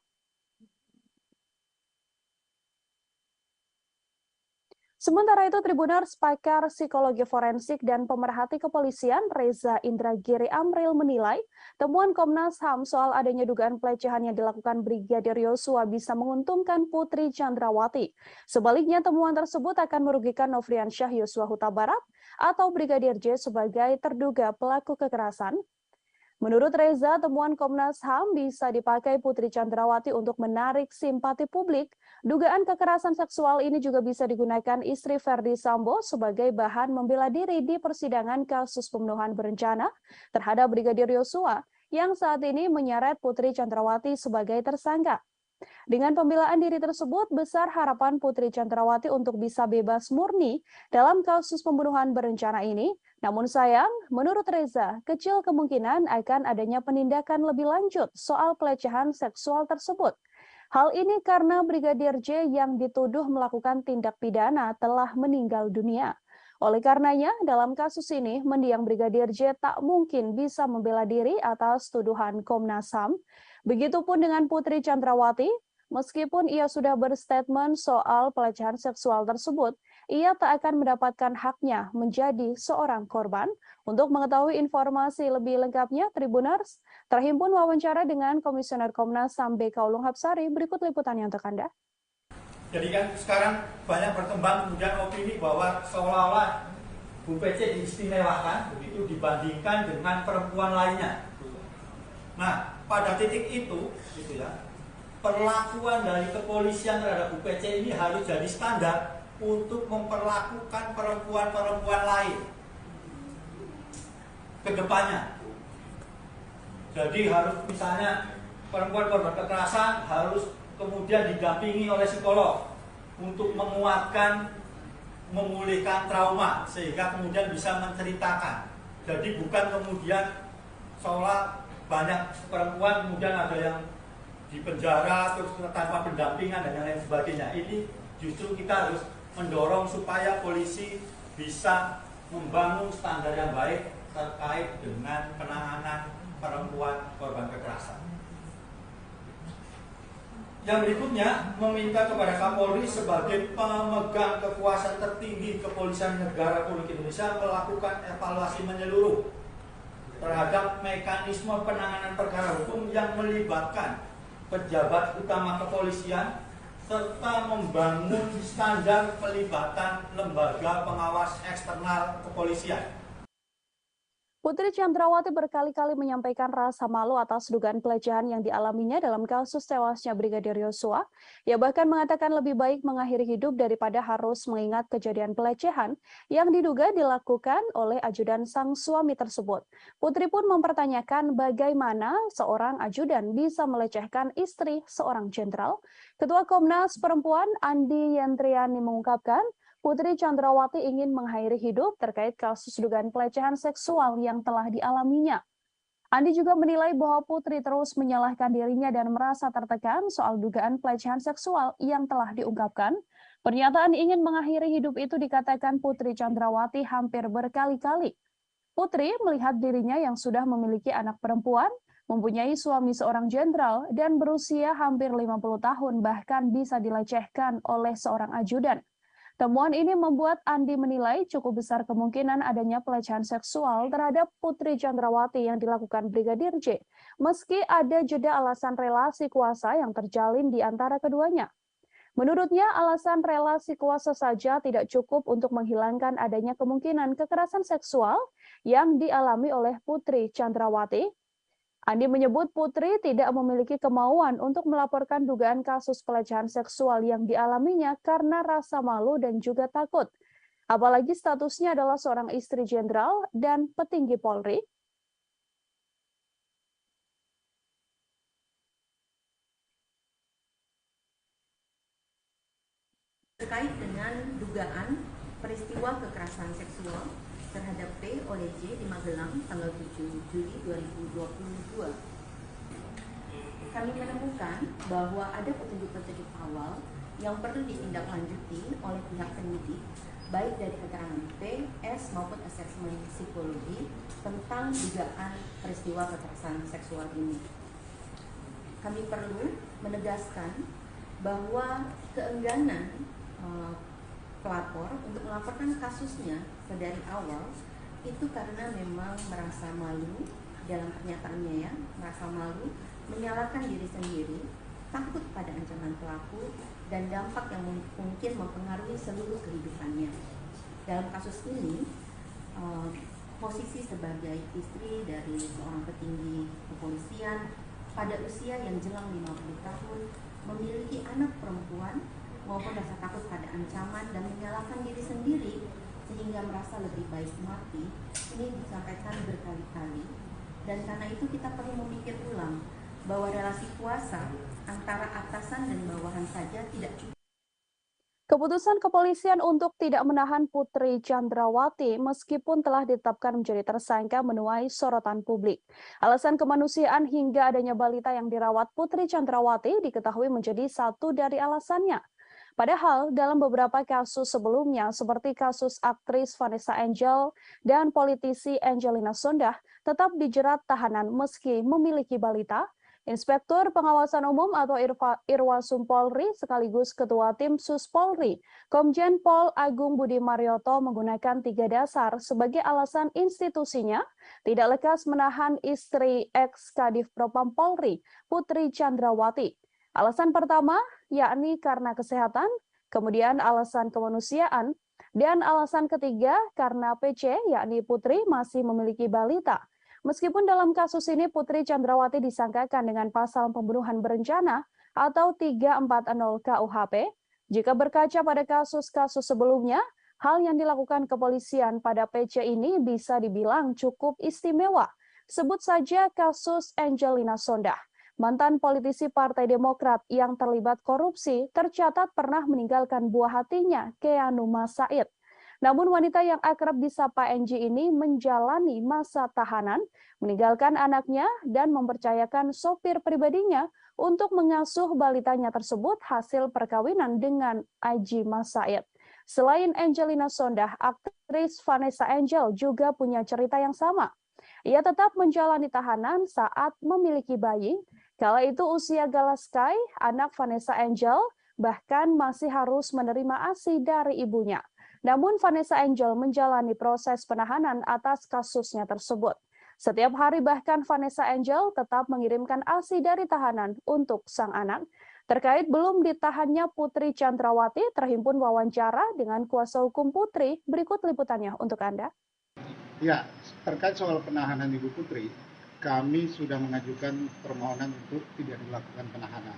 Sementara itu, Tribuners, pakar psikologi forensik dan pemerhati kepolisian Reza Indragiri Amril menilai temuan Komnas HAM soal adanya dugaan pelecehan yang dilakukan Brigadir Yosua bisa menguntungkan Putri Chandrawati. Sebaliknya, temuan tersebut akan merugikan Nofriansyah Yosua Huta Barat atau Brigadir J sebagai terduga pelaku kekerasan. Menurut Reza, temuan Komnas HAM bisa dipakai Putri Chandrawati untuk menarik simpati publik. Dugaan kekerasan seksual ini juga bisa digunakan istri Verdi Sambo sebagai bahan membela diri di persidangan kasus pembunuhan berencana terhadap Brigadir Yosua yang saat ini menyeret Putri Chandrawati sebagai tersangka. Dengan pembelaan diri tersebut, besar harapan Putri Chandrawati untuk bisa bebas murni dalam kasus pembunuhan berencana ini. Namun sayang, menurut Reza, kecil kemungkinan akan adanya penindakan lebih lanjut soal pelecehan seksual tersebut. Hal ini karena Brigadir J yang dituduh melakukan tindak pidana telah meninggal dunia. Oleh karenanya, dalam kasus ini, mendiang Brigadir J tak mungkin bisa membela diri atas tuduhan Komnas HAM. Begitupun dengan Putri Chandrawati, meskipun ia sudah berstatement soal pelecehan seksual tersebut, ia tak akan mendapatkan haknya menjadi seorang korban. Untuk mengetahui informasi lebih lengkapnya, Tribuners terhimpun wawancara dengan Komisioner Komnas HAM BK Ulung Hapsari. Berikut liputannya untuk Anda. Jadi kan sekarang banyak berkembang kemudian opini bahwa seolah-olah Bu PC diistimewakan begitu dibandingkan dengan perempuan lainnya. Nah, pada titik itu, gitu ya, perlakuan dari kepolisian terhadap Bu PC ini harus jadi standar untuk memperlakukan perempuan-perempuan lain ke depannya. Jadi harus misalnya perempuan korban kekerasan harus kemudian didampingi oleh psikolog untuk menguatkan, memulihkan trauma sehingga kemudian bisa menceritakan. Jadi bukan kemudian seolah banyak perempuan kemudian ada yang di penjara terus tanpa pendampingan dan lain sebagainya. Ini justru kita harus mendorong supaya polisi bisa membangun standar yang baik terkait dengan penanganan perempuan korban kekerasan. Yang berikutnya, meminta kepada Kapolri sebagai pemegang kekuasaan tertinggi Kepolisian Negara Republik Indonesia melakukan evaluasi menyeluruh terhadap mekanisme penanganan perkara hukum yang melibatkan pejabat utama kepolisian serta membangun standar pelibatan lembaga pengawas eksternal kepolisian. Putri Chandrawati berkali-kali menyampaikan rasa malu atas dugaan pelecehan yang dialaminya dalam kasus tewasnya Brigadir Yosua. Ia bahkan mengatakan lebih baik mengakhiri hidup daripada harus mengingat kejadian pelecehan yang diduga dilakukan oleh ajudan sang suami tersebut. Putri pun mempertanyakan bagaimana seorang ajudan bisa melecehkan istri seorang jenderal. Ketua Komnas Perempuan Andi Yentriani mengungkapkan, Putri Chandrawati ingin mengakhiri hidup terkait kasus dugaan pelecehan seksual yang telah dialaminya. Andi juga menilai bahwa Putri terus menyalahkan dirinya dan merasa tertekan soal dugaan pelecehan seksual yang telah diungkapkan. Pernyataan ingin mengakhiri hidup itu dikatakan Putri Chandrawati hampir berkali-kali. Putri melihat dirinya yang sudah memiliki anak perempuan, mempunyai suami seorang jenderal, dan berusia hampir 50 tahun bahkan bisa dilecehkan oleh seorang ajudan. Temuan ini membuat Andi menilai cukup besar kemungkinan adanya pelecehan seksual terhadap Putri Chandrawati yang dilakukan Brigadir J, meski ada jeda alasan relasi kuasa yang terjalin di antara keduanya. Menurutnya, alasan relasi kuasa saja tidak cukup untuk menghilangkan adanya kemungkinan kekerasan seksual yang dialami oleh Putri Chandrawati. Andi menyebut Putri tidak memiliki kemauan untuk melaporkan dugaan kasus pelecehan seksual yang dialaminya karena rasa malu dan juga takut. Apalagi statusnya adalah seorang istri jenderal dan petinggi Polri. Terkait dengan dugaan peristiwa kekerasan seksual terhadap P oleh J di Magelang tanggal 7 Juli 2022. Kami menemukan bahwa ada petunjuk-petunjuk awal yang perlu ditindaklanjuti oleh pihak penyidik, baik dari keterangan P, S maupun asesmen psikologi tentang dugaan peristiwa kekerasan seksual ini. Kami perlu menegaskan bahwa keengganan pelapor untuk melaporkan kasusnya dari awal itu karena memang merasa malu dalam pernyataannya ya, merasa malu, menyalahkan diri sendiri, takut pada ancaman pelaku dan dampak yang mungkin mempengaruhi seluruh kehidupannya. Dalam kasus ini, posisi sebagai istri dari seorang petinggi kepolisian pada usia yang jelang 50 tahun memiliki anak perempuan maupun rasa takut pada ancaman dan menyalahkan diri sendiri sehingga merasa lebih baik mati, ini disampaikan berkali-kali. Dan karena itu kita perlu memikir ulang bahwa relasi kuasa antara atasan dan bawahan saja tidak cukup. Keputusan kepolisian untuk tidak menahan Putri Chandrawati meskipun telah ditetapkan menjadi tersangka menuai sorotan publik. Alasan kemanusiaan hingga adanya balita yang dirawat Putri Chandrawati diketahui menjadi satu dari alasannya. Padahal dalam beberapa kasus sebelumnya seperti kasus aktris Vanessa Angel dan politisi Angelina Sondakh tetap dijerat tahanan meski memiliki balita. Inspektur Pengawasan Umum atau Irwasum Polri sekaligus Ketua Tim Sus Polri, Komjen Pol Agung Budi Marioto menggunakan 3 dasar sebagai alasan institusinya tidak lekas menahan istri ex-Kadif Propam Polri, Putri Chandrawati. Alasan pertama yakni karena kesehatan, kemudian alasan kemanusiaan, dan alasan ketiga karena PC yakni Putri masih memiliki balita. Meskipun dalam kasus ini Putri Chandrawati disangkakan dengan pasal pembunuhan berencana atau 340 KUHP, jika berkaca pada kasus-kasus sebelumnya, hal yang dilakukan kepolisian pada PC ini bisa dibilang cukup istimewa. Sebut saja kasus Angelina Sondakh. Mantan politisi Partai Demokrat yang terlibat korupsi tercatat pernah meninggalkan buah hatinya, Keanu Masaid. Namun wanita yang akrab disapa Angie ini menjalani masa tahanan, meninggalkan anaknya dan mempercayakan sopir pribadinya untuk mengasuh balitanya tersebut hasil perkawinan dengan Aji Masaid. Selain Angelina Sondakh, aktris Vanessa Angel juga punya cerita yang sama. Ia tetap menjalani tahanan saat memiliki bayi. Kala itu usia Galaskai, anak Vanessa Angel, bahkan masih harus menerima ASI dari ibunya. Namun Vanessa Angel menjalani proses penahanan atas kasusnya tersebut. Setiap hari bahkan Vanessa Angel tetap mengirimkan ASI dari tahanan untuk sang anak. Terkait belum ditahannya Putri Chandrawati, terhimpun wawancara dengan kuasa hukum Putri. Berikut liputannya untuk Anda. Ya, terkait soal penahanan Ibu Putri, kami sudah mengajukan permohonan untuk tidak dilakukan penahanan.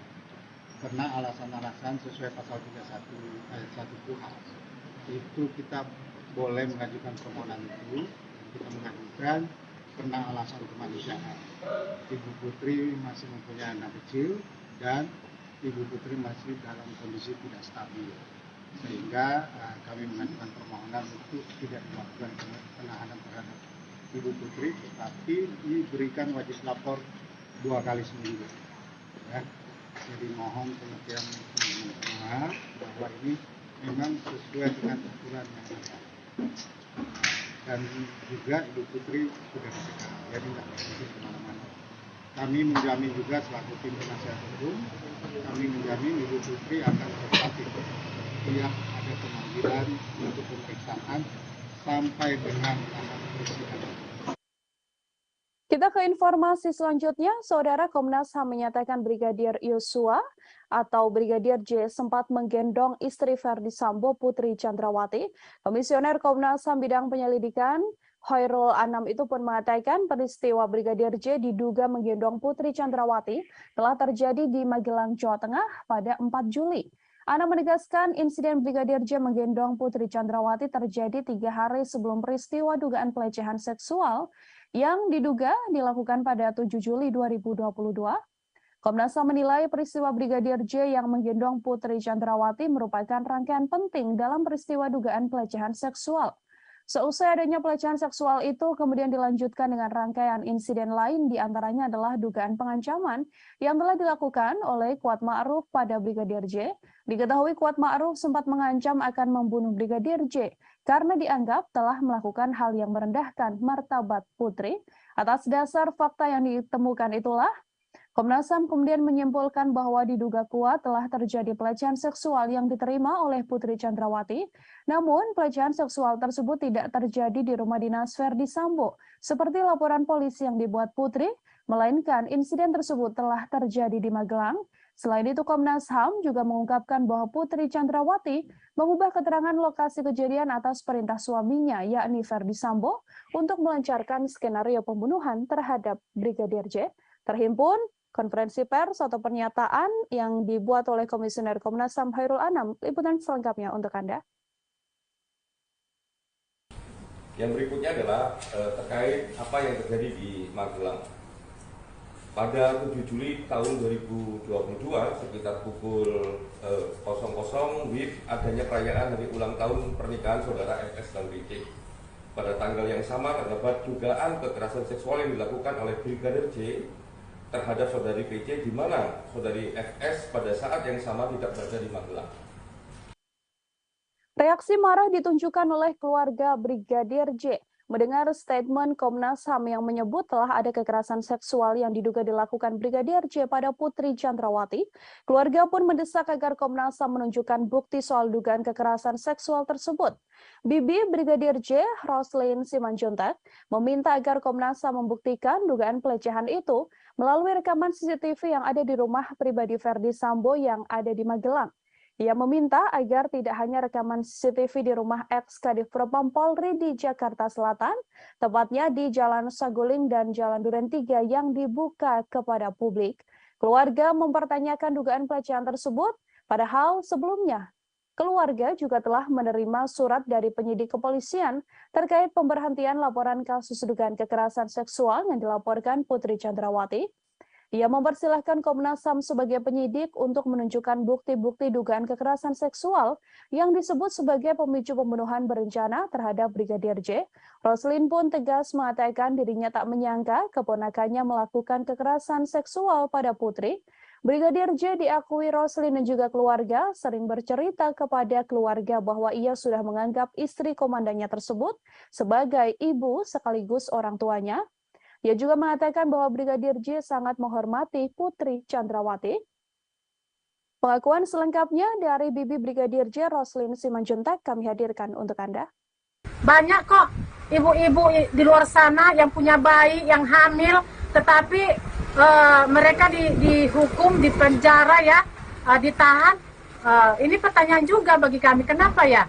Karena alasan-alasan sesuai pasal 31 ayat 1 KUHP. Itu kita boleh mengajukan permohonan itu, kita mengajukan karena alasan kemanusiaan. Ibu Putri masih mempunyai anak kecil dan Ibu Putri masih dalam kondisi tidak stabil, sehingga kami mengajukan permohonan untuk tidak dilakukan penahanan terhadap Ibu Putri, tetapi diberikan wajib lapor 2 kali seminggu. Ya. Jadi mohon pengertian semua bahwa ini memang sesuai dengan aturan yang ada. Dan juga Ibu Putri sudah dicegah, jadi tidak bisa kemana-mana. Kami menjamin juga selaku tim penasihat hukum, kami menjamin Ibu Putri akan tetap setiap ada pemanggilan untuk pemeriksaan sampai dengan tahap persidangan. Kita ke informasi selanjutnya, Saudara. Komnas HAM menyatakan Brigadir Yosua atau Brigadir J sempat menggendong istri Verdi Sambo, Putri Chandrawati. Komisioner Komnas HAM bidang penyelidikan Khairul Anam itu pun mengatakan peristiwa Brigadir J diduga menggendong Putri Chandrawati telah terjadi di Magelang, Jawa Tengah pada 4 Juli. Anam menegaskan insiden Brigadir J menggendong Putri Chandrawati terjadi 3 hari sebelum peristiwa dugaan pelecehan seksual yang diduga dilakukan pada 7 Juli 2022. Komnas HAM menilai peristiwa Brigadir J yang menggendong Putri Chandrawati merupakan rangkaian penting dalam peristiwa dugaan pelecehan seksual. Seusai adanya pelecehan seksual itu kemudian dilanjutkan dengan rangkaian insiden lain, diantaranya adalah dugaan pengancaman yang telah dilakukan oleh Kuat Ma'ruf pada Brigadir J. Diketahui Kuat Ma'ruf sempat mengancam akan membunuh Brigadir J karena dianggap telah melakukan hal yang merendahkan martabat Putri. Atas dasar fakta yang ditemukan itulah, Komnas HAM kemudian menyimpulkan bahwa diduga kuat telah terjadi pelecehan seksual yang diterima oleh Putri Chandrawati. Namun, pelecehan seksual tersebut tidak terjadi di rumah dinas Verdi Sambo, seperti laporan polisi yang dibuat Putri, melainkan insiden tersebut telah terjadi di Magelang. Selain itu, Komnas HAM juga mengungkapkan bahwa Putri Chandrawati mengubah keterangan lokasi kejadian atas perintah suaminya, yakni Verdi Sambo, untuk melancarkan skenario pembunuhan terhadap Brigadir J. Terhimpun konferensi pers atau pernyataan yang dibuat oleh Komisioner Komnas HAM Khairul Anam. Liputan selengkapnya untuk Anda. Yang berikutnya adalah terkait apa yang terjadi di Magelang. Pada 7 Juli tahun 2022 sekitar pukul 00 WIB adanya perayaan hari ulang tahun pernikahan saudara FS dan BC. Pada tanggal yang sama terdapat dugaan kekerasan seksual yang dilakukan oleh Brigadir J terhadap saudari PC, di mana saudari FS pada saat yang sama tidak berada di Magelang. Reaksi marah ditunjukkan oleh keluarga Brigadir J mendengar statement Komnas HAM yang menyebut telah ada kekerasan seksual yang diduga dilakukan Brigadir J pada Putri Chandrawati. Keluarga pun mendesak agar Komnas HAM menunjukkan bukti soal dugaan kekerasan seksual tersebut. Bibi Brigadir J, Roslyn Simanjuntak, meminta agar Komnas HAM membuktikan dugaan pelecehan itu melalui rekaman CCTV yang ada di rumah pribadi Ferdi Sambo yang ada di Magelang. Ia meminta agar tidak hanya rekaman CCTV di rumah ex-Kadif Propam Polri di Jakarta Selatan, tepatnya di Jalan Saguling dan Jalan Duren 3 yang dibuka kepada publik. Keluarga mempertanyakan dugaan pelecehan tersebut, padahal sebelumnya keluarga juga telah menerima surat dari penyidik kepolisian terkait pemberhentian laporan kasus dugaan kekerasan seksual yang dilaporkan Putri Chandrawati. Ia mempersilahkan Komnas HAM sebagai penyidik untuk menunjukkan bukti-bukti dugaan kekerasan seksual yang disebut sebagai pemicu pembunuhan berencana terhadap Brigadir J. Roslyn pun tegas mengatakan dirinya tak menyangka keponakannya melakukan kekerasan seksual pada Putri. Brigadir J diakui Roslyn dan juga keluarga sering bercerita kepada keluarga bahwa ia sudah menganggap istri komandannya tersebut sebagai ibu sekaligus orang tuanya. Ia juga mengatakan bahwa Brigadir J sangat menghormati Putri Chandrawati. Pengakuan selengkapnya dari Bibi Brigadir J, Roslyn Simanjuntak, kami hadirkan untuk Anda. Banyak kok ibu-ibu di luar sana yang punya bayi, yang hamil, tetapi mereka dihukum, dipenjara ya, ditahan. Ini pertanyaan juga bagi kami, kenapa ya?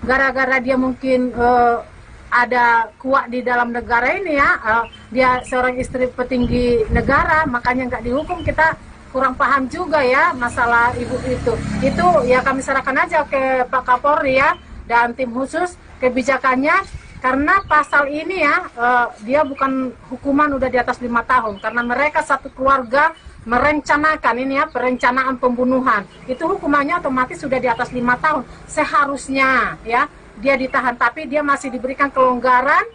Gara-gara dia mungkin ada kuat di dalam negara ini ya, dia seorang istri petinggi negara, makanya nggak dihukum. Kita kurang paham juga ya masalah ibu itu. Itu ya kami serahkan aja ke Pak Kapolri ya dan tim khusus kebijakannya, karena pasal ini ya dia bukan hukuman udah di atas 5 tahun, karena mereka satu keluarga merencanakan ini ya, perencanaan pembunuhan. Itu hukumannya otomatis sudah di atas 5 tahun. Seharusnya ya dia ditahan, tapi dia masih diberikan kelonggaran,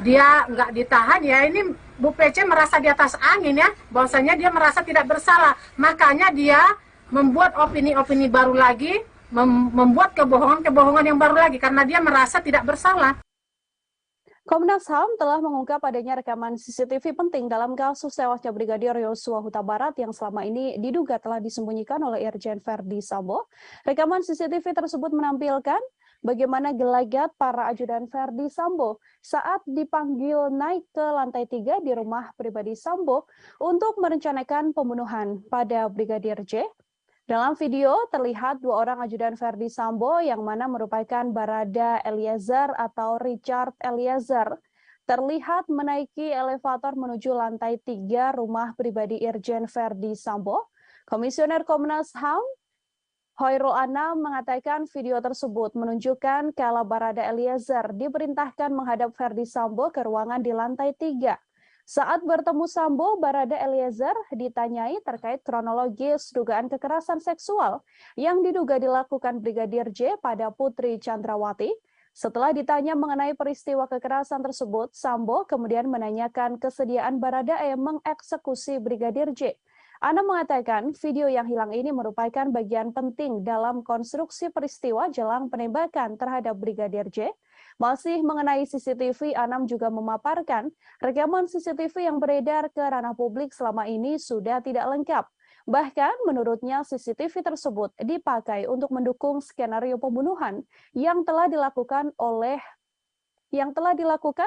dia nggak ditahan ya. Ini Bu PC merasa di atas angin ya, bahwasanya dia merasa tidak bersalah, makanya dia membuat opini-opini baru lagi, membuat kebohongan-kebohongan yang baru lagi, karena dia merasa tidak bersalah. Komnas HAM telah mengungkap adanya rekaman CCTV penting dalam kasus tewasnya Brigadir Yosua Huta Barat yang selama ini diduga telah disembunyikan oleh Irjen Verdi Sambo. Rekaman CCTV tersebut menampilkan bagaimana gelagat para ajudan Verdi Sambo saat dipanggil naik ke lantai 3 di rumah pribadi Sambo untuk merencanakan pembunuhan pada Brigadir J. Dalam video terlihat 2 orang ajudan Verdi Sambo yang mana merupakan Barada Eliezer atau Richard Eliezer terlihat menaiki elevator menuju lantai 3 rumah pribadi Irjen Verdi Sambo. Komisioner Komnas HAM Hoirul Anam mengatakan video tersebut menunjukkan kalau Barada Eliezer diperintahkan menghadap Verdi Sambo ke ruangan di lantai 3. Saat bertemu Sambo, Barada Eliezer ditanyai terkait kronologis dugaan kekerasan seksual yang diduga dilakukan Brigadir J pada Putri Chandrawati. Setelah ditanya mengenai peristiwa kekerasan tersebut, Sambo kemudian menanyakan kesediaan Baradae mengeksekusi Brigadir J. Anam mengatakan video yang hilang ini merupakan bagian penting dalam konstruksi peristiwa jelang penembakan terhadap Brigadir J. Masih mengenai CCTV, Anam juga memaparkan rekaman CCTV yang beredar ke ranah publik selama ini sudah tidak lengkap. Bahkan menurutnya CCTV tersebut dipakai untuk mendukung skenario pembunuhan yang telah dilakukan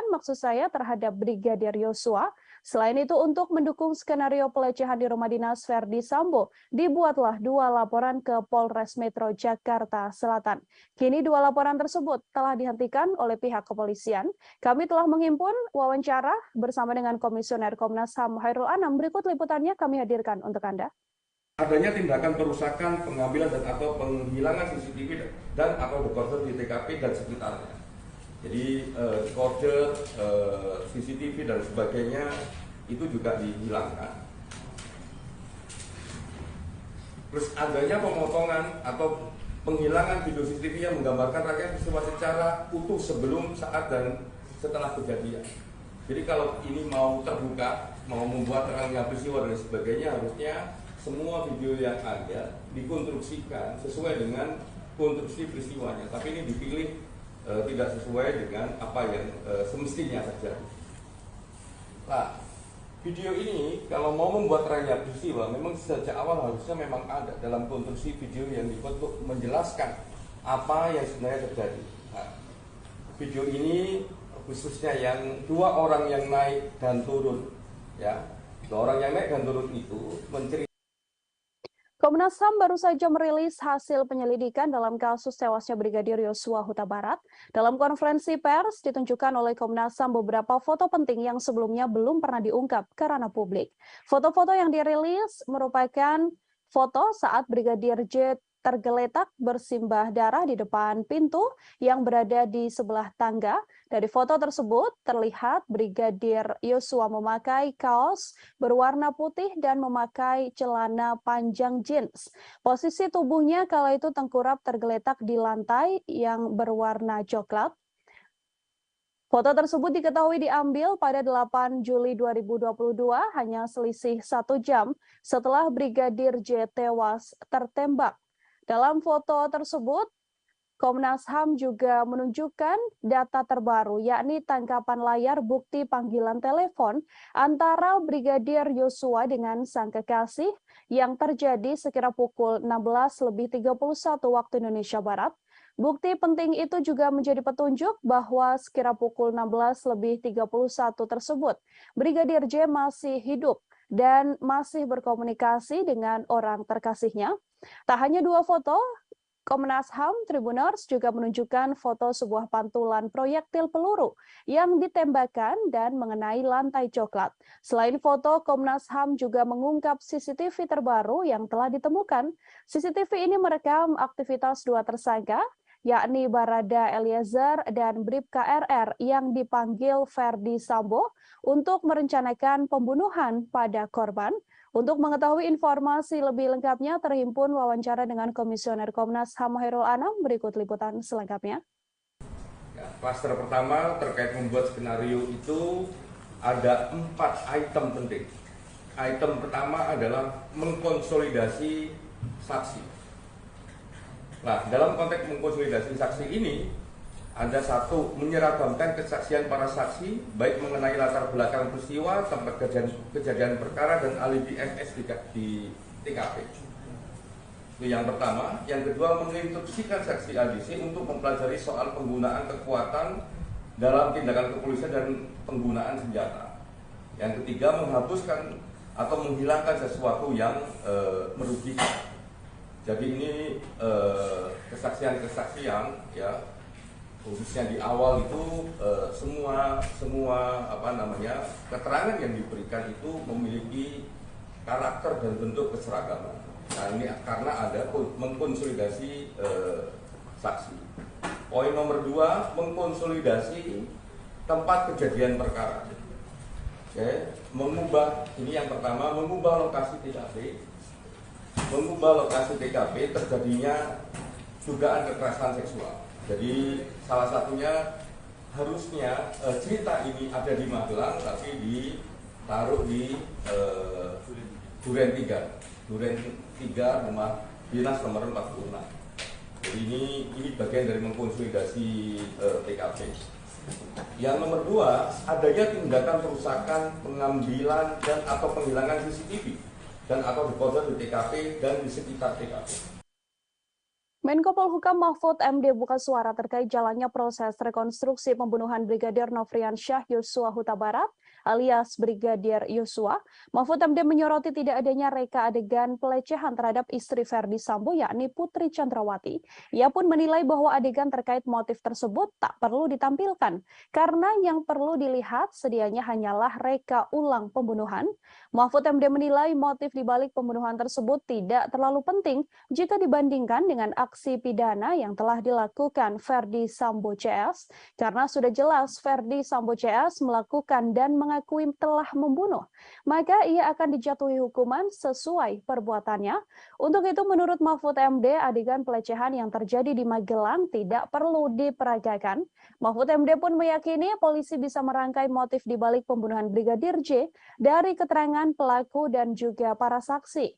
maksud saya terhadap Brigadir Yosua. Selain itu, untuk mendukung skenario pelecehan di rumah dinas Verdi Sambo, dibuatlah 2 laporan ke Polres Metro Jakarta Selatan. Kini 2 laporan tersebut telah dihentikan oleh pihak kepolisian. Kami telah menghimpun wawancara bersama dengan Komisioner Komnas HAM Hoirul Anam. Berikut liputannya kami hadirkan untuk Anda. Adanya tindakan perusakan, pengambilan dan atau penghilangan CCTV dan atau dekoder di TKP dan sekitarnya. Jadi kode CCTV dan sebagainya itu juga dihilangkan. Terus adanya pemotongan atau penghilangan video CCTV yang menggambarkan rangkaian peristiwa secara utuh sebelum, saat, dan setelah kejadian. Jadi kalau ini mau terbuka, mau membuat terangnya peristiwa dan sebagainya, harusnya semua video yang ada dikonstruksikan sesuai dengan konstruksi peristiwanya. Tapi ini dipilih tidak sesuai dengan apa yang semestinya terjadi. Nah, video ini kalau mau membuat terangnya peristiwa, memang sejak awal harusnya memang ada dalam konstruksi video yang dibuat untuk menjelaskan apa yang sebenarnya terjadi. Nah, video ini khususnya yang 2 orang yang naik dan turun, ya, 2 orang yang naik dan turun itu menceritakan. Komnas HAM baru saja merilis hasil penyelidikan dalam kasus tewasnya Brigadir Yosua Huta Barat. Dalam konferensi pers ditunjukkan oleh Komnas HAM beberapa foto penting yang sebelumnya belum pernah diungkap ke ranah publik. Foto-foto yang dirilis merupakan foto saat Brigadir J tergeletak bersimbah darah di depan pintu yang berada di sebelah tangga. Dari foto tersebut terlihat Brigadir Yosua memakai kaos berwarna putih dan memakai celana panjang jeans. Posisi tubuhnya kala itu tengkurap tergeletak di lantai yang berwarna coklat. Foto tersebut diketahui diambil pada 8 Juli 2022, hanya selisih 1 jam setelah Brigadir J tewas tertembak. Dalam foto tersebut, Komnas HAM juga menunjukkan data terbaru, yakni tangkapan layar bukti panggilan telepon antara Brigadir Yosua dengan sang kekasih yang terjadi sekira pukul 16.31 waktu Indonesia Barat. Bukti penting itu juga menjadi petunjuk bahwa sekira pukul 16.31 tersebut, Brigadir J masih hidup dan masih berkomunikasi dengan orang terkasihnya. Tak hanya 2 foto, Komnas HAM Tribuners juga menunjukkan foto sebuah pantulan proyektil peluru yang ditembakkan dan mengenai lantai coklat. Selain foto, Komnas HAM juga mengungkap CCTV terbaru yang telah ditemukan. CCTV ini merekam aktivitas 2 tersangka, yakni Barada Eliezer dan Bribka RR yang dipanggil Ferdi Sambo untuk merencanakan pembunuhan pada korban. Untuk mengetahui informasi lebih lengkapnya, terhimpun wawancara dengan Komisioner Komnas HAM Hairul Anam. Berikut liputan selengkapnya. Ya, klaster pertama terkait membuat skenario itu ada 4 item penting. Item pertama adalah mengkonsolidasi saksi. Nah, dalam konteks mengkonsolidasi saksi ini, ada 1, menyeragamkan kesaksian para saksi, baik mengenai latar belakang peristiwa, tempat kejadian perkara, dan alibi MS di TKP. Itu yang pertama. Yang kedua, menginstruksikan saksi ADC untuk mempelajari soal penggunaan kekuatan dalam tindakan kepolisian dan penggunaan senjata. Yang ketiga, menghapuskan atau menghilangkan sesuatu yang merugikan. Jadi ini kesaksian-kesaksian, ya, khususnya di awal itu semua keterangan yang diberikan itu memiliki karakter dan bentuk keseragaman. Nah, ini karena ada mengkonsolidasi saksi. Poin nomor 2, mengkonsolidasi tempat kejadian perkara. Oke, mengubah, ini yang pertama, mengubah lokasi TKP. Mengubah lokasi TKP terjadinya dugaan kekerasan seksual. Jadi salah satunya harusnya cerita ini ada di Magelang, tapi ditaruh di Duren 3 rumah dinas nomor 46. Jadi ini bagian dari mengkonsolidasi TKP. Yang nomor 2, adanya tindakan perusakan, pengambilan dan atau penghilangan CCTV dan atau dekoder di TKP dan di sekitar TKP. Menko Polhukam Mahfud MD buka suara terkait jalannya proses rekonstruksi pembunuhan Brigadir Nofriansyah Yosua Huta Barat alias Brigadir Yosua. Mahfud MD menyoroti tidak adanya reka adegan pelecehan terhadap istri Ferdi Sambo yakni Putri Chandrawati. Ia pun menilai bahwa adegan terkait motif tersebut tak perlu ditampilkan karena yang perlu dilihat sedianya hanyalah reka ulang pembunuhan. Mahfud MD menilai motif dibalik pembunuhan tersebut tidak terlalu penting jika dibandingkan dengan aksi pidana yang telah dilakukan Ferdi Sambo CS, karena sudah jelas Ferdi Sambo CS melakukan dan mengakui telah membunuh, maka ia akan dijatuhi hukuman sesuai perbuatannya. Untuk itu, menurut Mahfud MD, adegan pelecehan yang terjadi di Magelang tidak perlu diperagakan. Mahfud MD pun meyakini polisi bisa merangkai motif di balik pembunuhan Brigadir J dari keterangan pelaku dan juga para saksi.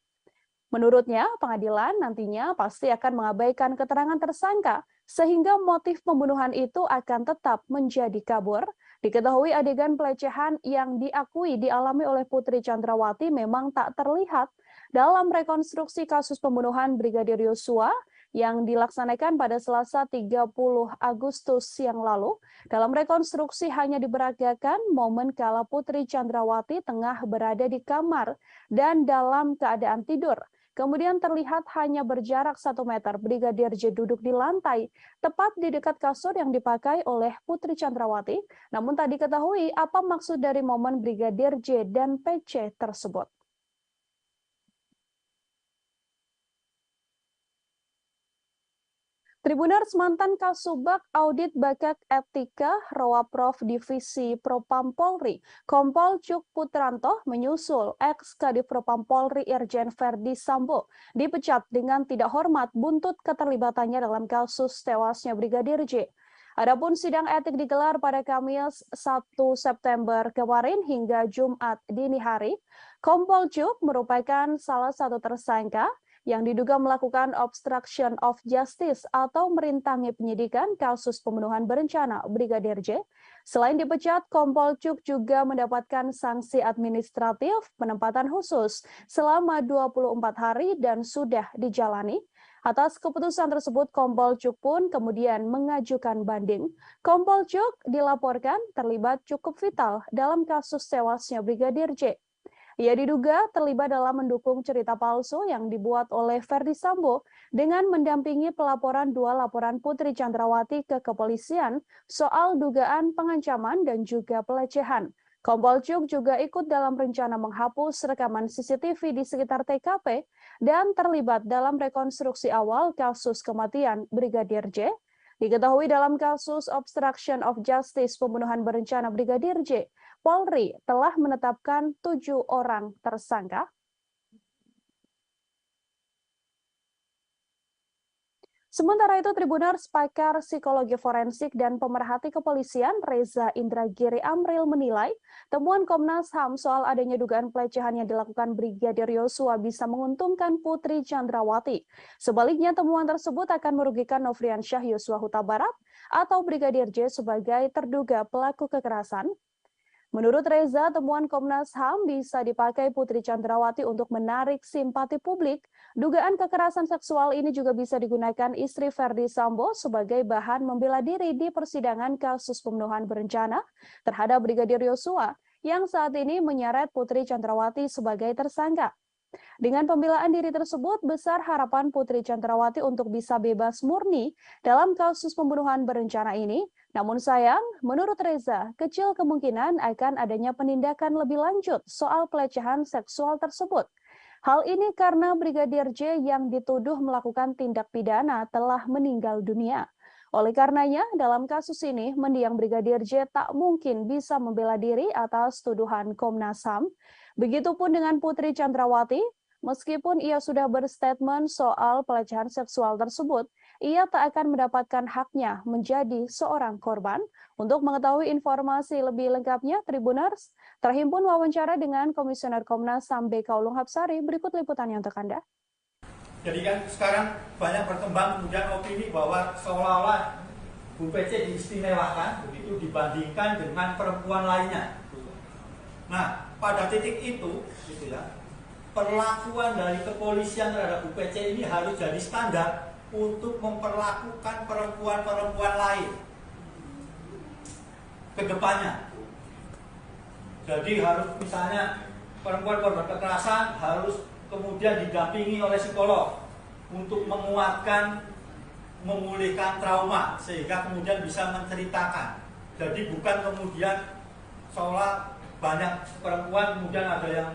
Menurutnya, pengadilan nantinya pasti akan mengabaikan keterangan tersangka, sehingga motif pembunuhan itu akan tetap menjadi kabur. Diketahui adegan pelecehan yang diakui dialami oleh Putri Chandrawati memang tak terlihat dalam rekonstruksi kasus pembunuhan Brigadir Yosua yang dilaksanakan pada Selasa 30 Agustus yang lalu. Dalam rekonstruksi hanya diperagakan momen kala Putri Chandrawati tengah berada di kamar dan dalam keadaan tidur. Kemudian terlihat hanya berjarak 1 meter Brigadir J duduk di lantai, tepat di dekat kasur yang dipakai oleh Putri Chandrawati. Namun tak diketahui apa maksud dari momen Brigadir J dan PC tersebut. Tribuners, mantan Kasubag Audit Bakat Etika Rowaprov Divisi Propam Polri, Kompol Cuk Putranto menyusul ex-Kadif Propam Polri Irjen Verdi Sambo dipecat dengan tidak hormat buntut keterlibatannya dalam kasus tewasnya Brigadir J. Adapun sidang etik digelar pada Kamis 1 September kemarin hingga Jumat dini hari. Kompol Cuk merupakan salah satu tersangka yang diduga melakukan obstruction of justice atau merintangi penyidikan kasus pembunuhan berencana Brigadir J. Selain dipecat, Kompol Cuk juga mendapatkan sanksi administratif penempatan khusus selama 24 hari dan sudah dijalani. Atas keputusan tersebut, Kompol Cuk pun kemudian mengajukan banding. Kompol Cuk dilaporkan terlibat cukup vital dalam kasus tewasnya Brigadir J. Ia diduga terlibat dalam mendukung cerita palsu yang dibuat oleh Verdi Sambo dengan mendampingi pelaporan 2 laporan Putri Chandrawati ke kepolisian soal dugaan pengancaman dan juga pelecehan. Kompol Cuk juga ikut dalam rencana menghapus rekaman CCTV di sekitar TKP dan terlibat dalam rekonstruksi awal kasus kematian Brigadir J. Diketahui dalam kasus obstruction of justice pembunuhan berencana Brigadir J, Polri telah menetapkan 7 orang tersangka. Sementara itu, Tribuners, pakar psikologi forensik dan pemerhati kepolisian Reza Indragiri Amril menilai temuan Komnas HAM soal adanya dugaan pelecehan yang dilakukan Brigadir Yosua bisa menguntungkan Putri Chandrawati. Sebaliknya, temuan tersebut akan merugikan Nofriansyah Yosua Huta Barat atau Brigadir J sebagai terduga pelaku kekerasan. Menurut Reza, temuan Komnas HAM bisa dipakai Putri Chandrawati untuk menarik simpati publik. Dugaan kekerasan seksual ini juga bisa digunakan istri Verdi Sambo sebagai bahan membela diri di persidangan kasus pembunuhan berencana terhadap Brigadir Yosua yang saat ini menyeret Putri Chandrawati sebagai tersangka. Dengan pembelaan diri tersebut, besar harapan Putri Chandrawati untuk bisa bebas murni dalam kasus pembunuhan berencana ini. Namun sayang, menurut Reza, kecil kemungkinan akan adanya penindakan lebih lanjut soal pelecehan seksual tersebut. Hal ini karena Brigadir J yang dituduh melakukan tindak pidana telah meninggal dunia. Oleh karenanya, dalam kasus ini, mendiang Brigadir J tak mungkin bisa membela diri atas tuduhan Komnas HAM. Begitupun dengan Putri Chandrawati, meskipun ia sudah berstatement soal pelecehan seksual tersebut, ia tak akan mendapatkan haknya menjadi seorang korban. Untuk mengetahui informasi lebih lengkapnya, Tribuners, terhimpun wawancara dengan Komisioner Komnas HAM BK Ulung Hapsari, berikut liputannya untuk Anda. Jadi kan sekarang banyak berkembang kemudian opini bahwa seolah-olah Bu PC diistimewakan begitu dibandingkan dengan perempuan lainnya. Nah, pada titik itu, gitu ya, perlakuan dari kepolisian terhadap Bu PC ini harus jadi standar untuk memperlakukan perempuan-perempuan lain ke depannya. Jadi harus misalnya perempuan korban kekerasan harus kemudian didampingi oleh psikolog untuk menguatkan, memulihkan trauma sehingga kemudian bisa menceritakan. Jadi bukan kemudian seolah banyak perempuan kemudian ada yang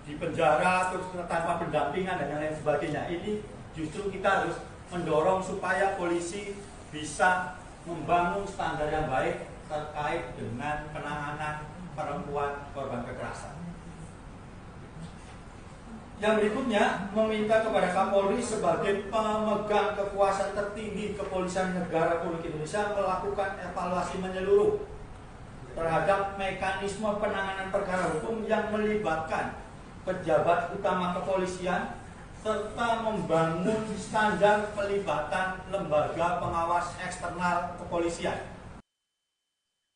di penjara terus tanpa pendampingan dan lain sebagainya. Ini justru kita harus mendorong supaya polisi bisa membangun standar yang baik terkait dengan penanganan perempuan korban kekerasan. Yang berikutnya, meminta kepada Kapolri sebagai pemegang kekuasaan tertinggi Kepolisian Negara Republik Indonesia melakukan evaluasi menyeluruh terhadap mekanisme penanganan perkara hukum yang melibatkan pejabat utama kepolisian serta membangun standar pelibatan lembaga pengawas eksternal kepolisian.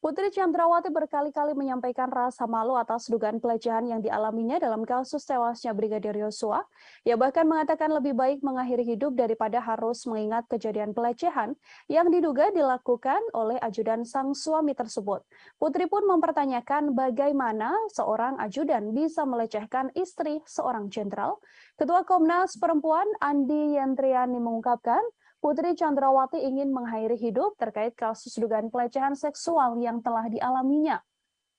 Putri Chandrawati berkali-kali menyampaikan rasa malu atas dugaan pelecehan yang dialaminya dalam kasus tewasnya Brigadir Yosua. Ia bahkan mengatakan lebih baik mengakhiri hidup daripada harus mengingat kejadian pelecehan yang diduga dilakukan oleh ajudan sang suami tersebut. Putri pun mempertanyakan bagaimana seorang ajudan bisa melecehkan istri seorang jenderal. Ketua Komnas Perempuan Andi Yentriani mengungkapkan, Putri Chandrawati ingin mengakhiri hidup terkait kasus dugaan pelecehan seksual yang telah dialaminya.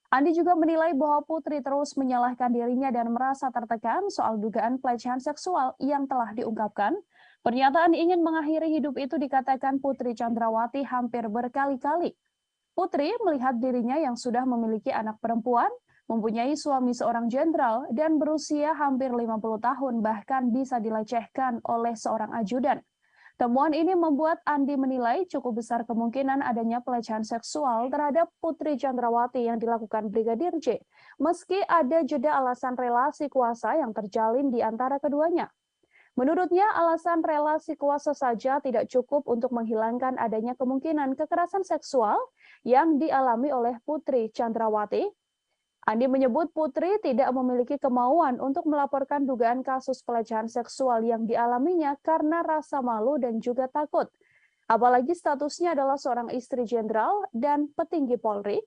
Andi juga menilai bahwa Putri terus menyalahkan dirinya dan merasa tertekan soal dugaan pelecehan seksual yang telah diungkapkan. Pernyataan ingin mengakhiri hidup itu dikatakan Putri Chandrawati hampir berkali-kali. Putri melihat dirinya yang sudah memiliki anak perempuan, mempunyai suami seorang jenderal, dan berusia hampir 50 tahun bahkan bisa dilecehkan oleh seorang ajudan. Temuan ini membuat Andi menilai cukup besar kemungkinan adanya pelecehan seksual terhadap Putri Chandrawati yang dilakukan Brigadir J, meski ada jeda alasan relasi kuasa yang terjalin di antara keduanya. Menurutnya, alasan relasi kuasa saja tidak cukup untuk menghilangkan adanya kemungkinan kekerasan seksual yang dialami oleh Putri Chandrawati. Andi menyebut Putri tidak memiliki kemauan untuk melaporkan dugaan kasus pelecehan seksual yang dialaminya karena rasa malu dan juga takut. Apalagi statusnya adalah seorang istri jenderal dan petinggi Polri.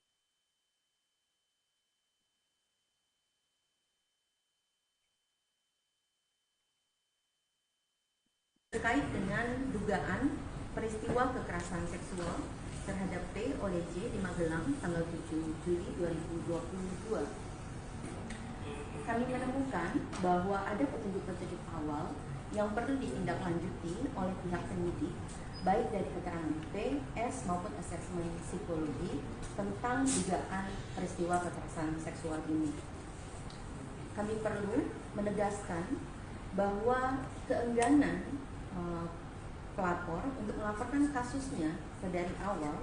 Terkait dengan dugaan peristiwa kekerasan seksual terhadap P oleh J di Magelang tanggal 7 Juli 2022. Kami menemukan bahwa ada petunjuk-petunjuk awal yang perlu ditindaklanjuti oleh pihak penyidik, baik dari keterangan P, S maupun asesmen psikologi tentang dugaan peristiwa kekerasan seksual ini. Kami perlu menegaskan bahwa keengganan pelapor untuk melaporkan kasusnya dari awal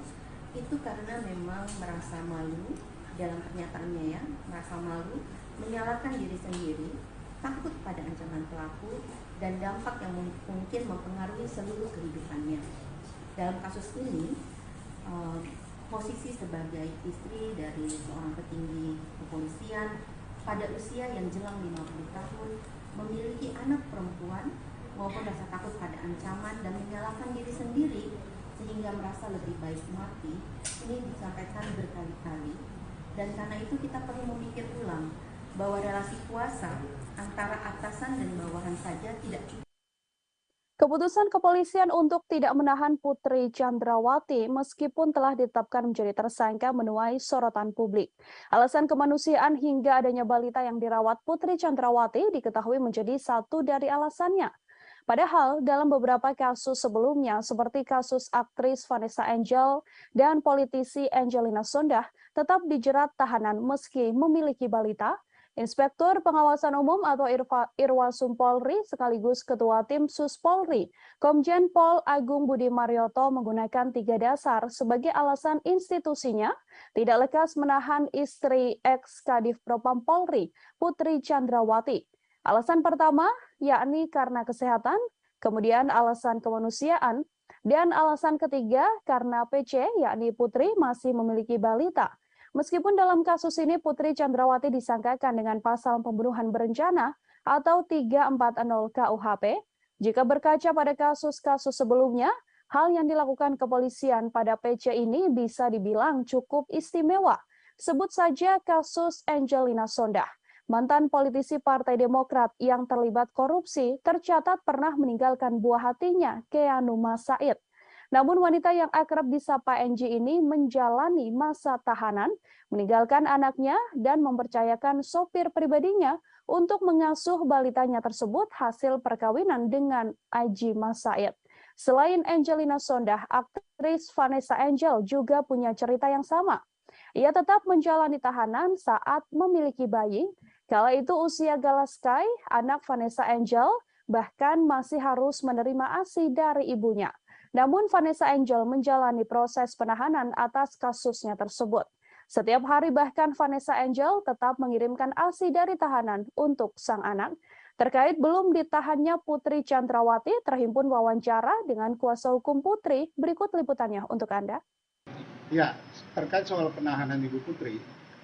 itu karena memang merasa malu dalam pernyataannya ya, merasa malu, menyalahkan diri sendiri, takut pada ancaman pelaku dan dampak yang mungkin mempengaruhi seluruh kehidupannya. Dalam kasus ini, posisi sebagai istri dari seorang petinggi kepolisian pada usia yang jelang 50 tahun, memiliki anak perempuan maupun rasa takut pada ancaman dan menyalahkan diri sendiri sehingga merasa lebih baik mati, ini disampaikan berkali-kali. Dan karena itu kita perlu memikir ulang bahwa relasi kuasa antara atasan dan bawahan saja tidak cukup. Keputusan kepolisian untuk tidak menahan Putri Chandrawati meskipun telah ditetapkan menjadi tersangka menuai sorotan publik. Alasan kemanusiaan hingga adanya balita yang dirawat Putri Chandrawati diketahui menjadi satu dari alasannya. Padahal dalam beberapa kasus sebelumnya seperti kasus aktris Vanessa Angel dan politisi Angelina Sondakh tetap dijerat tahanan meski memiliki balita. Inspektur Pengawasan Umum atau Irwasum Polri sekaligus Ketua Tim Sus Polri, Komjen Pol Agung Budi Marioto menggunakan 3 dasar sebagai alasan institusinya tidak lekas menahan istri ex-Kadif Propam Polri, Putri Chandrawati. Alasan pertama, yakni karena kesehatan, kemudian alasan kemanusiaan, dan alasan ketiga karena PC, yakni Putri masih memiliki balita. Meskipun dalam kasus ini Putri Chandrawati disangkakan dengan pasal pembunuhan berencana atau 340 KUHP, jika berkaca pada kasus-kasus sebelumnya, hal yang dilakukan kepolisian pada PC ini bisa dibilang cukup istimewa. Sebut saja kasus Angelina Sondakh. Mantan politisi Partai Demokrat yang terlibat korupsi tercatat pernah meninggalkan buah hatinya, Keanu Masaid. Namun wanita yang akrab disapa NG ini menjalani masa tahanan, meninggalkan anaknya dan mempercayakan sopir pribadinya untuk mengasuh balitanya tersebut hasil perkawinan dengan Aji Masaid. Selain Angelina Sondakh, aktris Vanessa Angel juga punya cerita yang sama. Ia tetap menjalani tahanan saat memiliki bayi. Kala itu usia Galaskai, anak Vanessa Angel, bahkan masih harus menerima ASI dari ibunya. Namun Vanessa Angel menjalani proses penahanan atas kasusnya tersebut. Setiap hari bahkan Vanessa Angel tetap mengirimkan ASI dari tahanan untuk sang anak. Terkait belum ditahannya Putri Chandrawati, terhimpun wawancara dengan kuasa hukum Putri. Berikut liputannya untuk Anda. Ya, terkait soal penahanan Ibu Putri,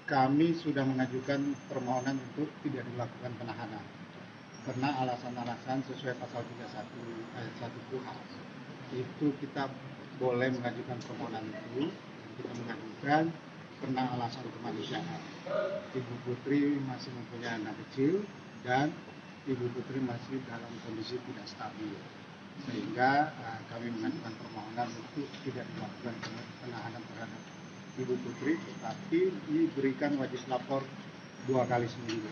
kami sudah mengajukan permohonan untuk tidak dilakukan penahanan. Karena alasan-alasan sesuai pasal 31 ayat 1 KUHP. Itu kita boleh mengajukan permohonan itu, kita mengajukan karena alasan kemanusiaan. Ibu Putri masih mempunyai anak kecil dan Ibu Putri masih dalam kondisi tidak stabil, sehingga kami mengajukan permohonan untuk tidak dilakukan penahanan terhadap Ibu Putri, tetapi diberikan wajib lapor 2 kali seminggu.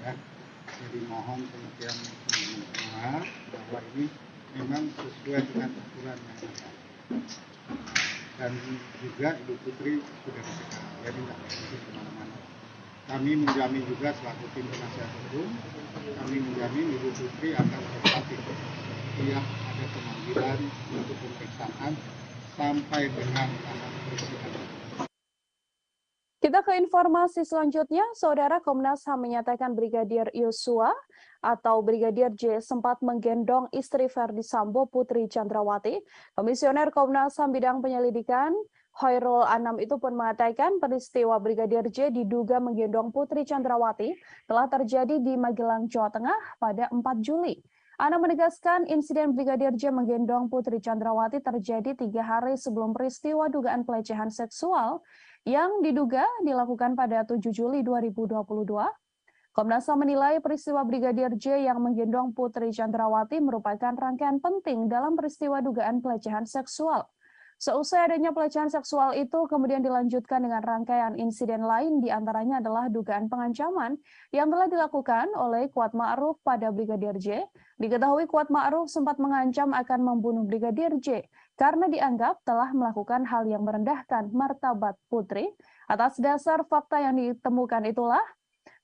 Ya. Jadi mohon pengertian teman-teman semua bahwa ini memang sesuai dengan aturan yang ada. Dan juga Ibu Putri sudah dicegah, jadi tidak bisa kemana-mana. Kami menjamin juga selaku tim penasihat hukum, kami menjamin Ibu Putri akan kooperatif setiap ada pemanggilan untuk pemeriksaan sampai dengan tahap persidangan. Kita ke informasi selanjutnya, Saudara. Komnas HAM menyatakan Brigadir Yosua atau Brigadir J sempat menggendong istri Verdi Sambo, Putri Chandrawati. Komisioner Komnas HAM bidang penyelidikan Khairul Anam itu pun mengatakan peristiwa Brigadir J diduga menggendong Putri Chandrawati telah terjadi di Magelang, Jawa Tengah pada 4 Juli. Anam menegaskan insiden Brigadir J menggendong Putri Chandrawati terjadi 3 hari sebelum peristiwa dugaan pelecehan seksual yang diduga dilakukan pada 7 Juli 2022. Komnas HAM menilai peristiwa Brigadir J yang menggendong Putri Chandrawati merupakan rangkaian penting dalam peristiwa dugaan pelecehan seksual. Seusai adanya pelecehan seksual itu kemudian dilanjutkan dengan rangkaian insiden lain, diantaranya adalah dugaan pengancaman yang telah dilakukan oleh Kuat Ma'ruf pada Brigadir J. Diketahui Kuat Ma'ruf sempat mengancam akan membunuh Brigadir J karena dianggap telah melakukan hal yang merendahkan martabat Putri. Atas dasar fakta yang ditemukan itulah,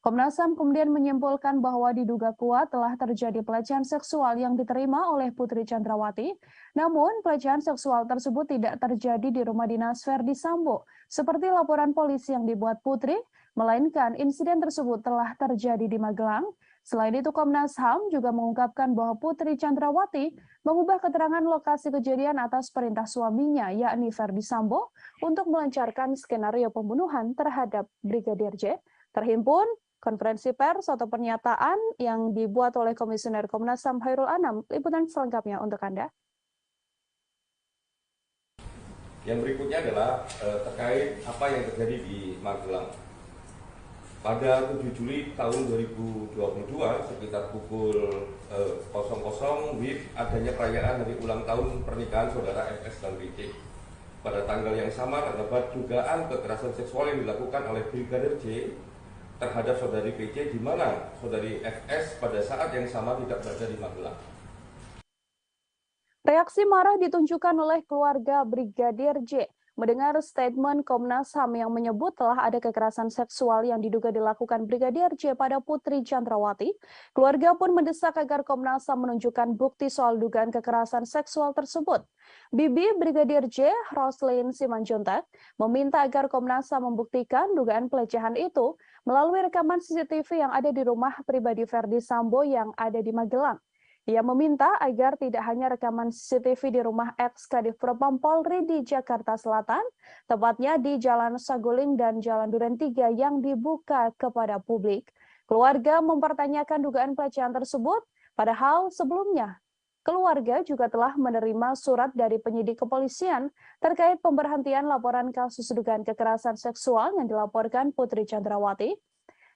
Komnas HAM kemudian menyimpulkan bahwa diduga kuat telah terjadi pelecehan seksual yang diterima oleh Putri Chandrawati. Namun, pelecehan seksual tersebut tidak terjadi di rumah dinas Verdi Sambo, seperti laporan polisi yang dibuat Putri, melainkan insiden tersebut telah terjadi di Magelang. Selain itu, Komnas HAM juga mengungkapkan bahwa Putri Chandrawati mengubah keterangan lokasi kejadian atas perintah suaminya, yakni Verdi Sambo, untuk melancarkan skenario pembunuhan terhadap Brigadir J. Terhimpun konferensi pers atau pernyataan yang dibuat oleh Komisioner Komnas HAM Khairul Anam. Liputan selengkapnya untuk Anda. Yang berikutnya adalah terkait apa yang terjadi di Magelang. Pada 7 Juli tahun 2022 sekitar pukul 00 WIB adanya perayaan hari ulang tahun pernikahan saudara FS dan PC. Pada tanggal yang sama terdapat dugaan kekerasan seksual yang dilakukan oleh Brigadir J terhadap saudari PC, di mana saudari FS pada saat yang sama tidak berada di Magelang. Reaksi marah ditunjukkan oleh keluarga Brigadir J mendengar statement Komnas HAM yang menyebut telah ada kekerasan seksual yang diduga dilakukan Brigadir J pada Putri Chandrawati. Keluarga pun mendesak agar Komnas HAM menunjukkan bukti soal dugaan kekerasan seksual tersebut. Bibi Brigadir J, Roslyn Simanjuntak, meminta agar Komnas HAM membuktikan dugaan pelecehan itu melalui rekaman CCTV yang ada di rumah pribadi Verdi Sambo yang ada di Magelang. Ia meminta agar tidak hanya rekaman CCTV di rumah ex-Kadif Propam Polri di Jakarta Selatan, tepatnya di Jalan Saguling dan Jalan Duren 3 yang dibuka kepada publik. Keluarga mempertanyakan dugaan pelecehan tersebut, padahal sebelumnya keluarga juga telah menerima surat dari penyidik kepolisian terkait pemberhentian laporan kasus dugaan kekerasan seksual yang dilaporkan Putri Chandrawati.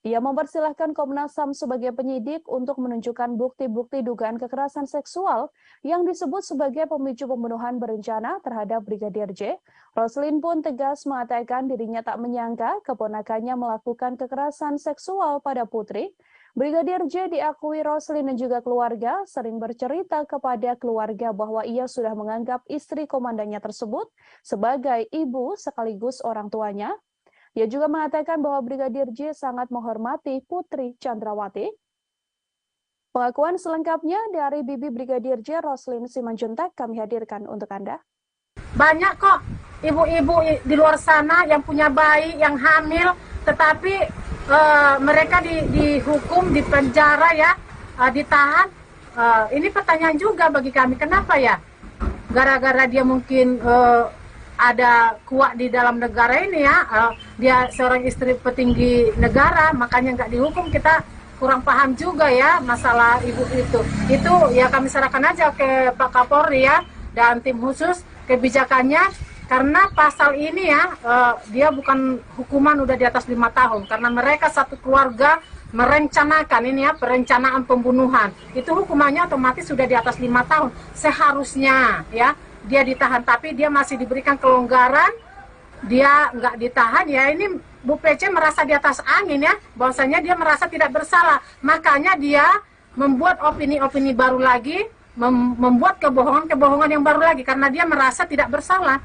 Ia mempersilahkan Komnas HAM sebagai penyidik untuk menunjukkan bukti-bukti dugaan kekerasan seksual yang disebut sebagai pemicu pembunuhan berencana terhadap Brigadir J. Roslyn pun tegas mengatakan dirinya tak menyangka keponakannya melakukan kekerasan seksual pada Putri. Brigadir J diakui Roslyn dan juga keluarga sering bercerita kepada keluarga bahwa ia sudah menganggap istri komandannya tersebut sebagai ibu sekaligus orang tuanya. Ia juga mengatakan bahwa Brigadir J sangat menghormati Putri Chandrawati. Pengakuan selengkapnya dari Bibi Brigadir J, Roslin Simanjuntak, kami hadirkan untuk Anda. Banyak kok ibu-ibu di luar sana yang punya bayi, yang hamil, tetapi mereka dihukum, dipenjara ya, ditahan. Ini pertanyaan juga bagi kami, kenapa ya? Gara-gara dia mungkin ada kuat di dalam negara ini ya, dia seorang istri petinggi negara, makanya nggak dihukum. Kita kurang paham juga ya masalah ibu itu. Itu ya kami serahkan aja ke Pak Kapolri ya dan tim khusus kebijakannya, karena pasal ini ya dia bukan hukuman udah di atas 5 tahun karena mereka satu keluarga merencanakan ini ya, perencanaan pembunuhan. Itu hukumannya otomatis sudah di atas 5 tahun. Seharusnya ya dia ditahan, tapi dia masih diberikan kelonggaran, dia nggak ditahan ya. Ini Bu PC merasa di atas angin ya, bahwasanya dia merasa tidak bersalah, makanya dia membuat opini-opini baru lagi, membuat kebohongan-kebohongan yang baru lagi karena dia merasa tidak bersalah.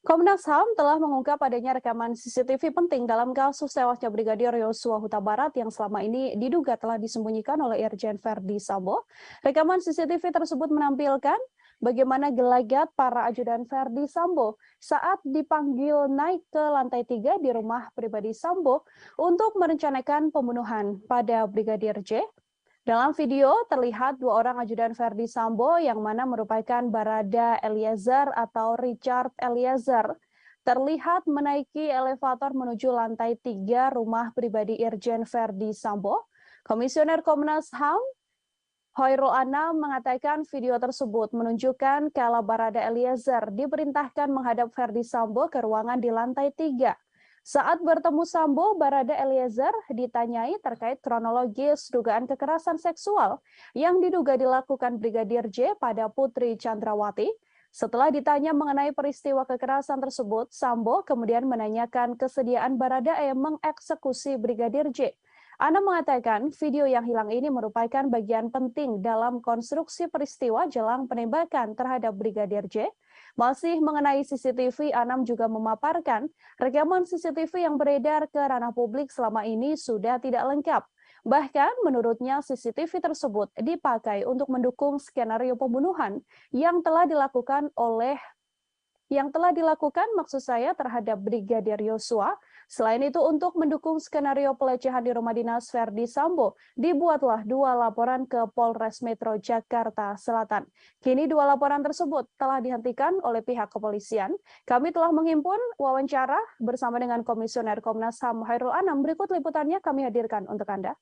Komnas HAM telah mengungkap adanya rekaman CCTV penting dalam kasus tewasnya Brigadir Yosua Huta Barat yang selama ini diduga telah disembunyikan oleh Irjen Verdi Sambo. Rekaman CCTV tersebut menampilkan bagaimana gelagat para ajudan Verdi Sambo saat dipanggil naik ke lantai 3 di rumah pribadi Sambo untuk merencanakan pembunuhan pada Brigadir J. Dalam video terlihat 2 orang ajudan Verdi Sambo yang mana merupakan Barada Eliezer atau Richard Eliezer terlihat menaiki elevator menuju lantai 3 rumah pribadi Irjen Verdi Sambo. Komisioner Komnas HAM Hoirul Anam mengatakan video tersebut menunjukkan kala Barada Eliezer diperintahkan menghadap Verdi Sambo ke ruangan di lantai 3. Saat bertemu Sambo, Barada Eliezer ditanyai terkait kronologis dugaan kekerasan seksual yang diduga dilakukan Brigadir J pada Putri Chandrawati. Setelah ditanya mengenai peristiwa kekerasan tersebut, Sambo kemudian menanyakan kesediaan Baradae mengeksekusi Brigadir J. Anam mengatakan video yang hilang ini merupakan bagian penting dalam konstruksi peristiwa jelang penembakan terhadap Brigadir J. Masih mengenai CCTV, Anam juga memaparkan rekaman CCTV yang beredar ke ranah publik selama ini sudah tidak lengkap. Bahkan menurutnya CCTV tersebut dipakai untuk mendukung skenario pembunuhan yang telah dilakukan maksud saya terhadap Brigadir Yosua. Selain itu, untuk mendukung skenario pelecehan di rumah dinas Verdi Sambo, dibuatlah 2 laporan ke Polres Metro Jakarta Selatan. Kini 2 laporan tersebut telah dihentikan oleh pihak kepolisian. Kami telah menghimpun wawancara bersama dengan Komisioner Komnas HAM Hoirul Anam. Berikut liputannya kami hadirkan untuk Anda.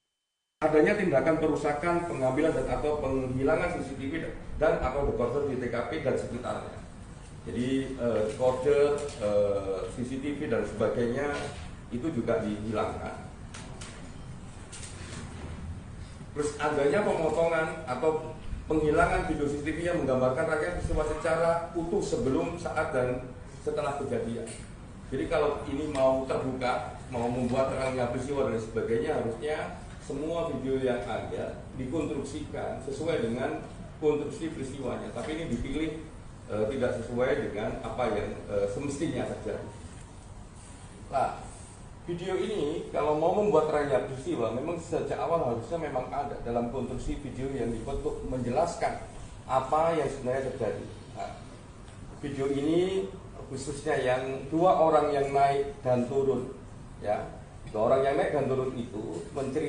Adanya tindakan perusakan, pengambilan dan atau penghilangan CCTV dan atau dekoder di TKP dan sekitarnya. Jadi kode CCTV dan sebagainya itu juga dihilangkan. Terus adanya pemotongan atau penghilangan video CCTV yang menggambarkan rangkaian peristiwa secara utuh sebelum, saat, dan setelah kejadian. Jadi kalau ini mau terbuka, mau membuat terangnya peristiwa dan sebagainya, harusnya semua video yang ada dikonstruksikan sesuai dengan konstruksi peristiwanya. Tapi ini dipilih tidak sesuai dengan apa yang semestinya terjadi. Nah, video ini kalau mau membuat terangnya peristiwa, memang sejak awal harusnya memang ada dalam konstruksi video yang dibuat untuk menjelaskan apa yang sebenarnya terjadi. Nah, video ini khususnya yang 2 orang yang naik dan turun, ya, 2 orang yang naik dan turun itu menceritakan.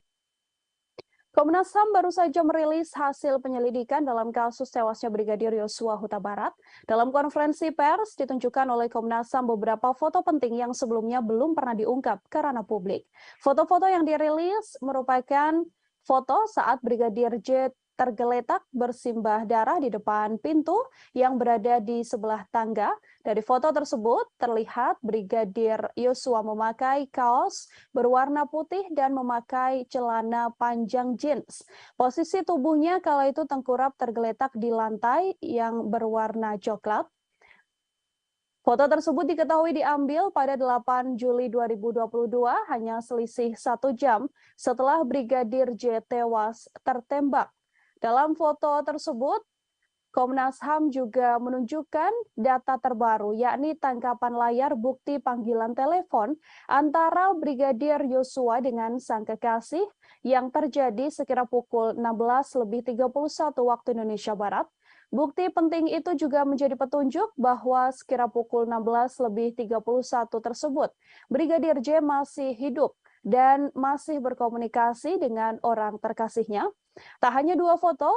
Komnas HAM baru saja merilis hasil penyelidikan dalam kasus tewasnya Brigadir Yosua Huta Barat. Dalam konferensi pers ditunjukkan oleh Komnas HAM beberapa foto penting yang sebelumnya belum pernah diungkap ke ranah publik. Foto-foto yang dirilis merupakan foto saat Brigadir J tergeletak bersimbah darah di depan pintu yang berada di sebelah tangga. Dari foto tersebut terlihat Brigadir Yosua memakai kaos berwarna putih dan memakai celana panjang jeans. Posisi tubuhnya kala itu tengkurap tergeletak di lantai yang berwarna coklat. Foto tersebut diketahui diambil pada 8 Juli 2022, hanya selisih 1 jam setelah Brigadir J tewas tertembak. Dalam foto tersebut, Komnas HAM juga menunjukkan data terbaru, yakni tangkapan layar bukti panggilan telepon antara Brigadir Yosua dengan sang kekasih yang terjadi sekira pukul 16.31 waktu Indonesia Barat. Bukti penting itu juga menjadi petunjuk bahwa sekira pukul 16.31 tersebut, Brigadir J masih hidup dan masih berkomunikasi dengan orang terkasihnya. Tak hanya dua foto,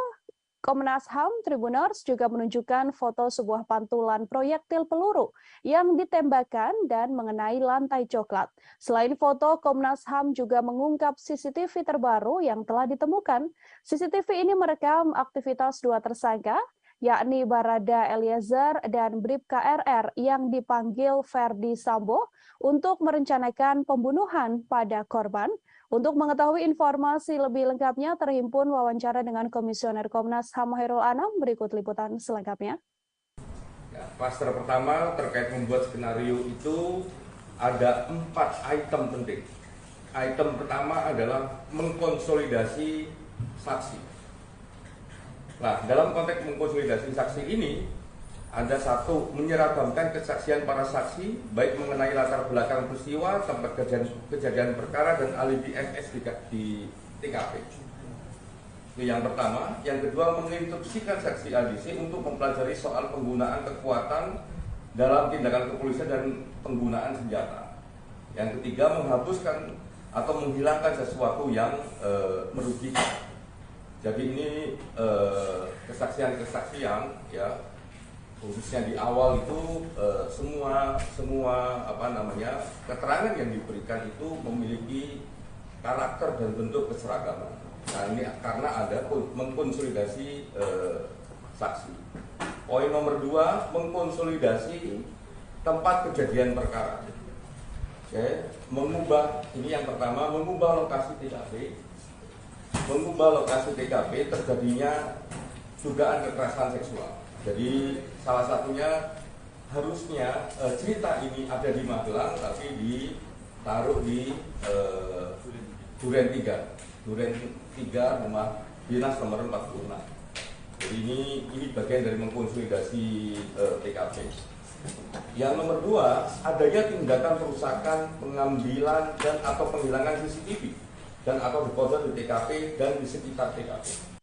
Komnas HAM Tribuners juga menunjukkan foto sebuah pantulan proyektil peluru yang ditembakkan dan mengenai lantai coklat. Selain foto, Komnas HAM juga mengungkap CCTV terbaru yang telah ditemukan. CCTV ini merekam aktivitas dua tersangka, yakni Barada Eliezer dan Bribka RR yang dipanggil Verdi Sambo untuk merencanakan pembunuhan pada korban. Untuk mengetahui informasi lebih lengkapnya, terhimpun wawancara dengan Komisioner Komnas HAM Hairul Anam. Berikut liputan selengkapnya. Ya, klaster pertama terkait membuat skenario itu ada 4 item penting. Item pertama adalah mengkonsolidasi saksi. Nah, dalam konteks mengkonsolidasi saksi ini, ada satu, menyeragamkan kesaksian para saksi, baik mengenai latar belakang peristiwa, tempat kejadian perkara, dan alibi MS di TKP. Itu yang pertama. Yang kedua, menginstruksikan saksi ADC untuk mempelajari soal penggunaan kekuatan dalam tindakan kepolisian dan penggunaan senjata. Yang ketiga, menghapuskan atau menghilangkan sesuatu yang merugikan. Jadi ini kesaksian-kesaksian, ya, khususnya di awal itu semua keterangan yang diberikan itu memiliki karakter dan bentuk keseragaman. Nah, ini karena ada mengkonsolidasi saksi. Poin nomor 2, mengkonsolidasi tempat kejadian perkara. Oke, ini yang pertama, mengubah lokasi TKP. Mengubah lokasi TKP terjadinya dugaan kekerasan seksual. Jadi salah satunya harusnya cerita ini ada di Magelang, tapi ditaruh di Duren 3 rumah dinas nomor 46. Jadi ini bagian dari mengkonsolidasi TKP. Yang nomor 2, adanya tindakan perusakan, pengambilan dan atau penghilangan CCTV dan atau dekoder di TKP dan di sekitar TKP.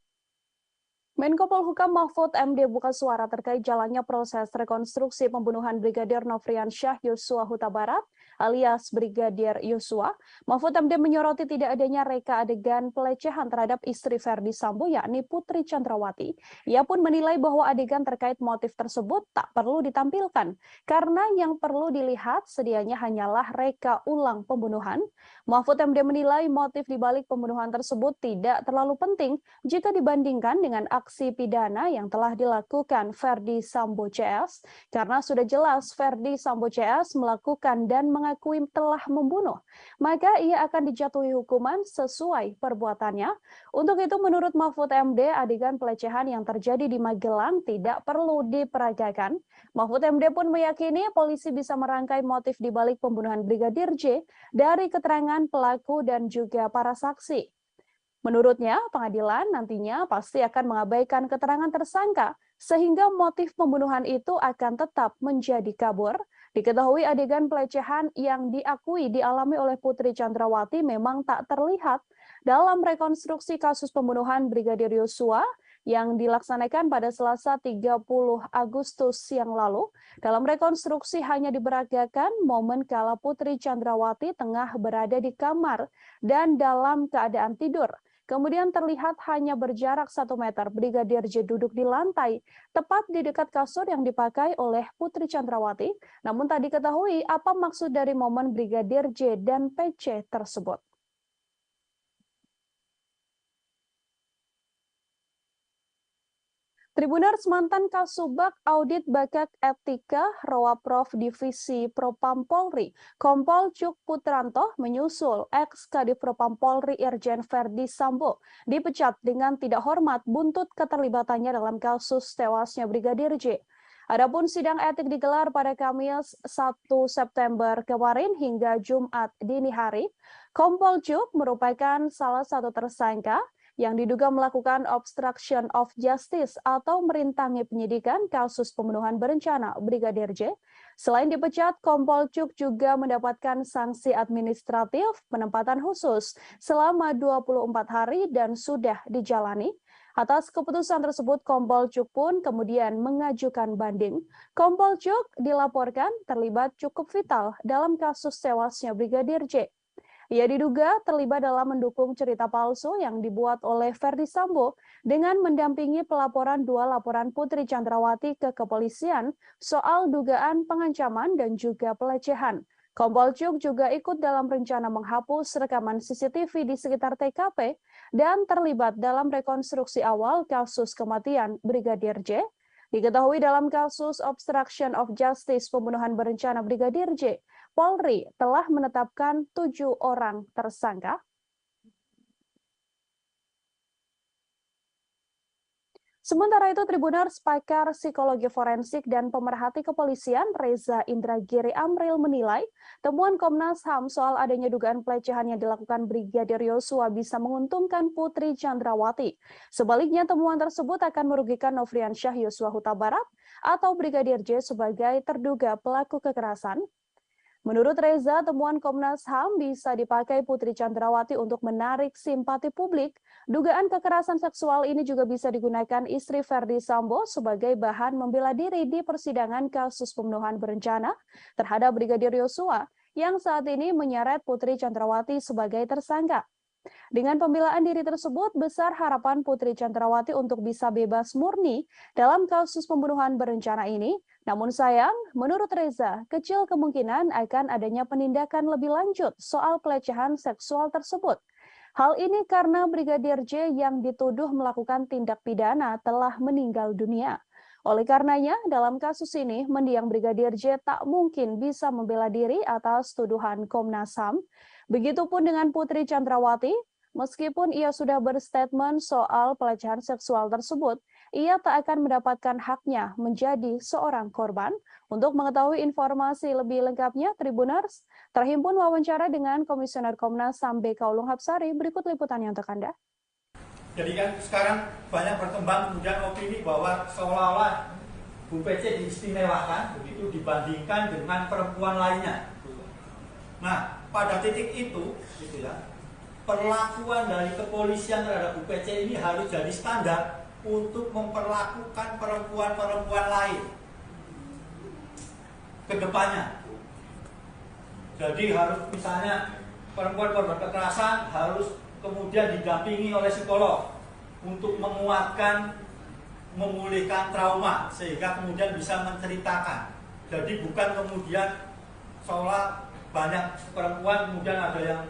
Menko Polhukam Mahfud MD buka suara terkait jalannya proses rekonstruksi pembunuhan Brigadir Nofriansyah Yosua Huta Barat alias Brigadir Yosua. Mahfud MD menyoroti tidak adanya reka adegan pelecehan terhadap istri Verdi Sambo yakni Putri Chandrawati. Ia pun menilai bahwa adegan terkait motif tersebut tak perlu ditampilkan karena yang perlu dilihat sedianya hanyalah reka ulang pembunuhan. Mahfud MD menilai motif dibalik pembunuhan tersebut tidak terlalu penting jika dibandingkan dengan aksi pidana yang telah dilakukan Verdi Sambo CS, karena sudah jelas Verdi Sambo CS melakukan dan mengakui telah membunuh, maka ia akan dijatuhi hukuman sesuai perbuatannya. Untuk itu menurut Mahfud MD, adegan pelecehan yang terjadi di Magelang tidak perlu diperagakan. Mahfud MD pun meyakini polisi bisa merangkai motif dibalik pembunuhan Brigadir J dari keterangan pelaku dan juga para saksi. Menurutnya, pengadilan nantinya pasti akan mengabaikan keterangan tersangka, sehingga motif pembunuhan itu akan tetap menjadi kabur. Diketahui adegan pelecehan yang diakui dialami oleh Putri Chandrawati memang tak terlihat dalam rekonstruksi kasus pembunuhan Brigadir Yosua yang dilaksanakan pada Selasa 30 Agustus yang lalu. Dalam rekonstruksi hanya diperagakan momen kala Putri Chandrawati tengah berada di kamar dan dalam keadaan tidur. Kemudian terlihat hanya berjarak 1 meter Brigadir J duduk di lantai, tepat di dekat kasur yang dipakai oleh Putri Chandrawati. Namun tak diketahui apa maksud dari momen Brigadir J dan PC tersebut. Tribuners, mantan Kasubag Audit Bakat Etika Rowaprof Divisi Propam Polri, Kompol Cuk Putranto menyusul ex-Kadif Propam Polri Irjen Verdi Sambo dipecat dengan tidak hormat buntut keterlibatannya dalam kasus tewasnya Brigadir J. Adapun sidang etik digelar pada Kamis 1 September kemarin hingga Jumat dini hari. Kompol Cuk merupakan salah satu tersangka yang diduga melakukan obstruction of justice atau merintangi penyidikan kasus pembunuhan berencana Brigadir J. Selain dipecat, Kompol Cuk juga mendapatkan sanksi administratif penempatan khusus selama 24 hari dan sudah dijalani. Atas keputusan tersebut, Kompol Cuk pun kemudian mengajukan banding. Kompol Cuk dilaporkan terlibat cukup vital dalam kasus tewasnya Brigadir J. Ia diduga terlibat dalam mendukung cerita palsu yang dibuat oleh Ferdi Sambo dengan mendampingi pelaporan 2 laporan Putri Chandrawati ke kepolisian soal dugaan pengancaman dan juga pelecehan. Kompol Cuk juga ikut dalam rencana menghapus rekaman CCTV di sekitar TKP dan terlibat dalam rekonstruksi awal kasus kematian Brigadir J. Diketahui dalam kasus obstruction of justice pembunuhan berencana Brigadir J, Polri telah menetapkan 7 orang tersangka. Sementara itu, Tribuners, pakar psikologi forensik dan pemerhati kepolisian Reza Indragiri Amril menilai temuan Komnas HAM soal adanya dugaan pelecehan yang dilakukan Brigadir Yosua bisa menguntungkan Putri Chandrawati. Sebaliknya, temuan tersebut akan merugikan Nofriansyah Yosua Huta Barat atau Brigadir J sebagai terduga pelaku kekerasan. Menurut Reza, temuan Komnas HAM bisa dipakai Putri Chandrawati untuk menarik simpati publik. Dugaan kekerasan seksual ini juga bisa digunakan istri Ferdi Sambo sebagai bahan membela diri di persidangan kasus pembunuhan berencana terhadap Brigadir Yosua yang saat ini menyeret Putri Chandrawati sebagai tersangka. Dengan pembelaan diri tersebut, besar harapan Putri Chandrawati untuk bisa bebas murni dalam kasus pembunuhan berencana ini. Namun sayang, menurut Reza, kecil kemungkinan akan adanya penindakan lebih lanjut soal pelecehan seksual tersebut. Hal ini karena Brigadir J yang dituduh melakukan tindak pidana telah meninggal dunia. Oleh karenanya, dalam kasus ini, mendiang Brigadir J tak mungkin bisa membela diri atas tuduhan Komnas HAM. Begitupun dengan Putri Chandrawati, meskipun ia sudah berstatement soal pelecehan seksual tersebut, ia tak akan mendapatkan haknya menjadi seorang korban. Untuk mengetahui informasi lebih lengkapnya, Tribuners, terhimpun wawancara dengan Komisioner Komnas HAM BK Ulung Hapsari, berikut liputannya untuk Anda. Jadi kan sekarang banyak berkembang kemudian opini bahwa seolah-olah Bu PC diistimewakan begitu dibandingkan dengan perempuan lainnya. Nah, pada titik itu, gitu ya, perlakuan dari kepolisian terhadap Bu PC ini harus jadi standar untuk memperlakukan perempuan-perempuan lain ke depannya. Jadi harus misalnya perempuan korban kekerasan harus kemudian didampingi oleh psikolog untuk menguatkan, memulihkan trauma sehingga kemudian bisa menceritakan. Jadi bukan kemudian seolah banyak perempuan kemudian ada yang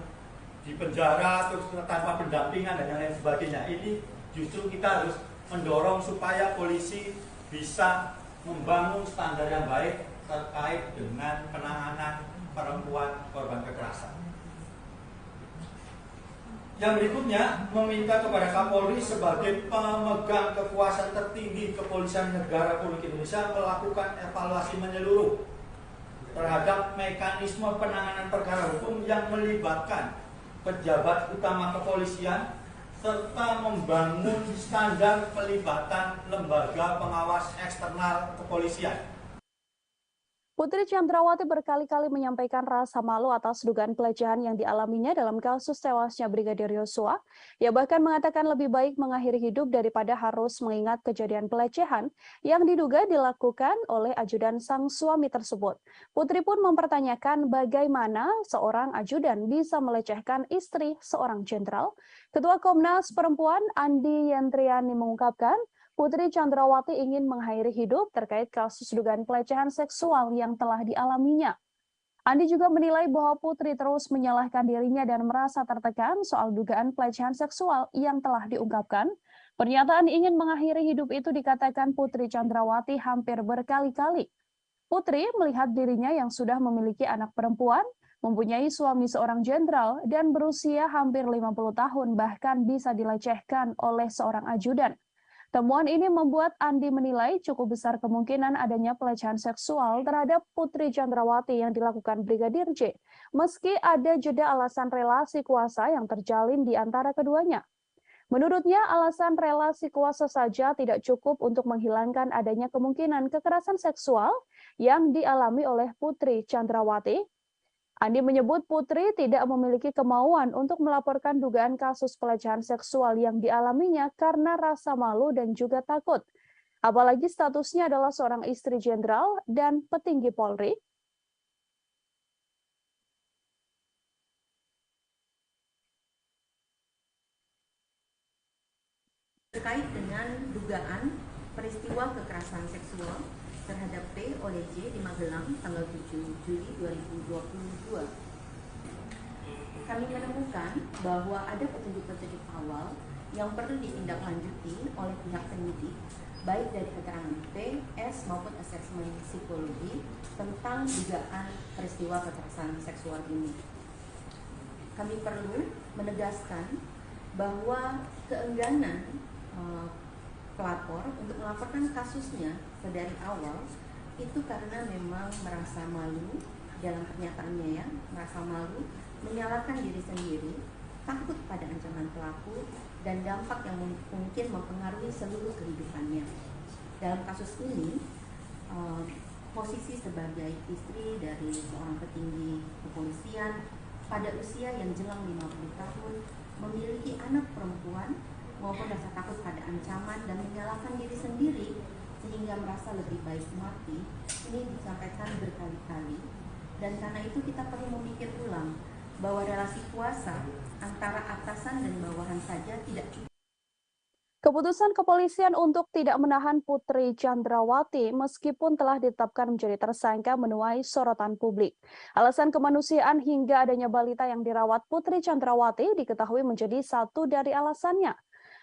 di penjara terus tanpa pendampingan dan yang lain sebagainya. Ini justru kita harus mendorong supaya polisi bisa membangun standar yang baik terkait dengan penanganan perempuan korban kekerasan. Yang berikutnya, meminta kepada Kapolri sebagai pemegang kekuasaan tertinggi Kepolisian Negara Republik Indonesia melakukan evaluasi menyeluruh terhadap mekanisme penanganan perkara hukum yang melibatkan pejabat utama kepolisian serta membangun standar pelibatan lembaga pengawas eksternal kepolisian. Putri Chandrawati berkali-kali menyampaikan rasa malu atas dugaan pelecehan yang dialaminya dalam kasus tewasnya Brigadir Yosua. Ia bahkan mengatakan lebih baik mengakhiri hidup daripada harus mengingat kejadian pelecehan yang diduga dilakukan oleh ajudan sang suami tersebut. Putri pun mempertanyakan bagaimana seorang ajudan bisa melecehkan istri seorang jenderal. Ketua Komnas Perempuan Andi Yentriani mengungkapkan, Putri Chandrawati ingin mengakhiri hidup terkait kasus dugaan pelecehan seksual yang telah dialaminya. Andi juga menilai bahwa Putri terus menyalahkan dirinya dan merasa tertekan soal dugaan pelecehan seksual yang telah diungkapkan. Pernyataan ingin mengakhiri hidup itu dikatakan Putri Chandrawati hampir berkali-kali. Putri melihat dirinya yang sudah memiliki anak perempuan, mempunyai suami seorang jenderal, dan berusia hampir 50 tahun bahkan bisa dilecehkan oleh seorang ajudan. Temuan ini membuat Andi menilai cukup besar kemungkinan adanya pelecehan seksual terhadap Putri Chandrawati yang dilakukan Brigadir J, meski ada jeda alasan relasi kuasa yang terjalin di antara keduanya. Menurutnya, alasan relasi kuasa saja tidak cukup untuk menghilangkan adanya kemungkinan kekerasan seksual yang dialami oleh Putri Chandrawati. Andi menyebut Putri tidak memiliki kemauan untuk melaporkan dugaan kasus pelecehan seksual yang dialaminya karena rasa malu dan juga takut. Apalagi statusnya adalah seorang istri jenderal dan petinggi Polri. Terkait dengan dugaan peristiwa kekerasan seksual terhadap P oleh J di Magelang tanggal 7 Juli 2022. Kami menemukan bahwa ada petunjuk-petunjuk awal yang perlu ditindaklanjuti oleh pihak penyidik, baik dari keterangan P, S maupun asesmen psikologi tentang dugaan peristiwa kekerasan seksual ini. Kami perlu menegaskan bahwa keengganan pelapor untuk melaporkan kasusnya sedari awal itu karena memang merasa malu dalam pernyataannya, ya, merasa malu, menyalahkan diri sendiri, takut pada ancaman pelaku dan dampak yang mungkin mempengaruhi seluruh kehidupannya. Dalam kasus ini, posisi sebagai istri dari seorang petinggi kepolisian pada usia yang jelang 50 tahun, memiliki anak perempuan maupun rasa takut pada ancaman dan menyalahkan diri sendiri sehingga merasa lebih baik mati, ini disampaikan berkali-kali. Dan karena itu kita perlu memikir ulang bahwa relasi kuasa antara atasan dan bawahan saja tidak cukup. Keputusan kepolisian untuk tidak menahan Putri Chandrawati meskipun telah ditetapkan menjadi tersangka menuai sorotan publik. Alasan kemanusiaan hingga adanya balita yang dirawat Putri Chandrawati diketahui menjadi satu dari alasannya.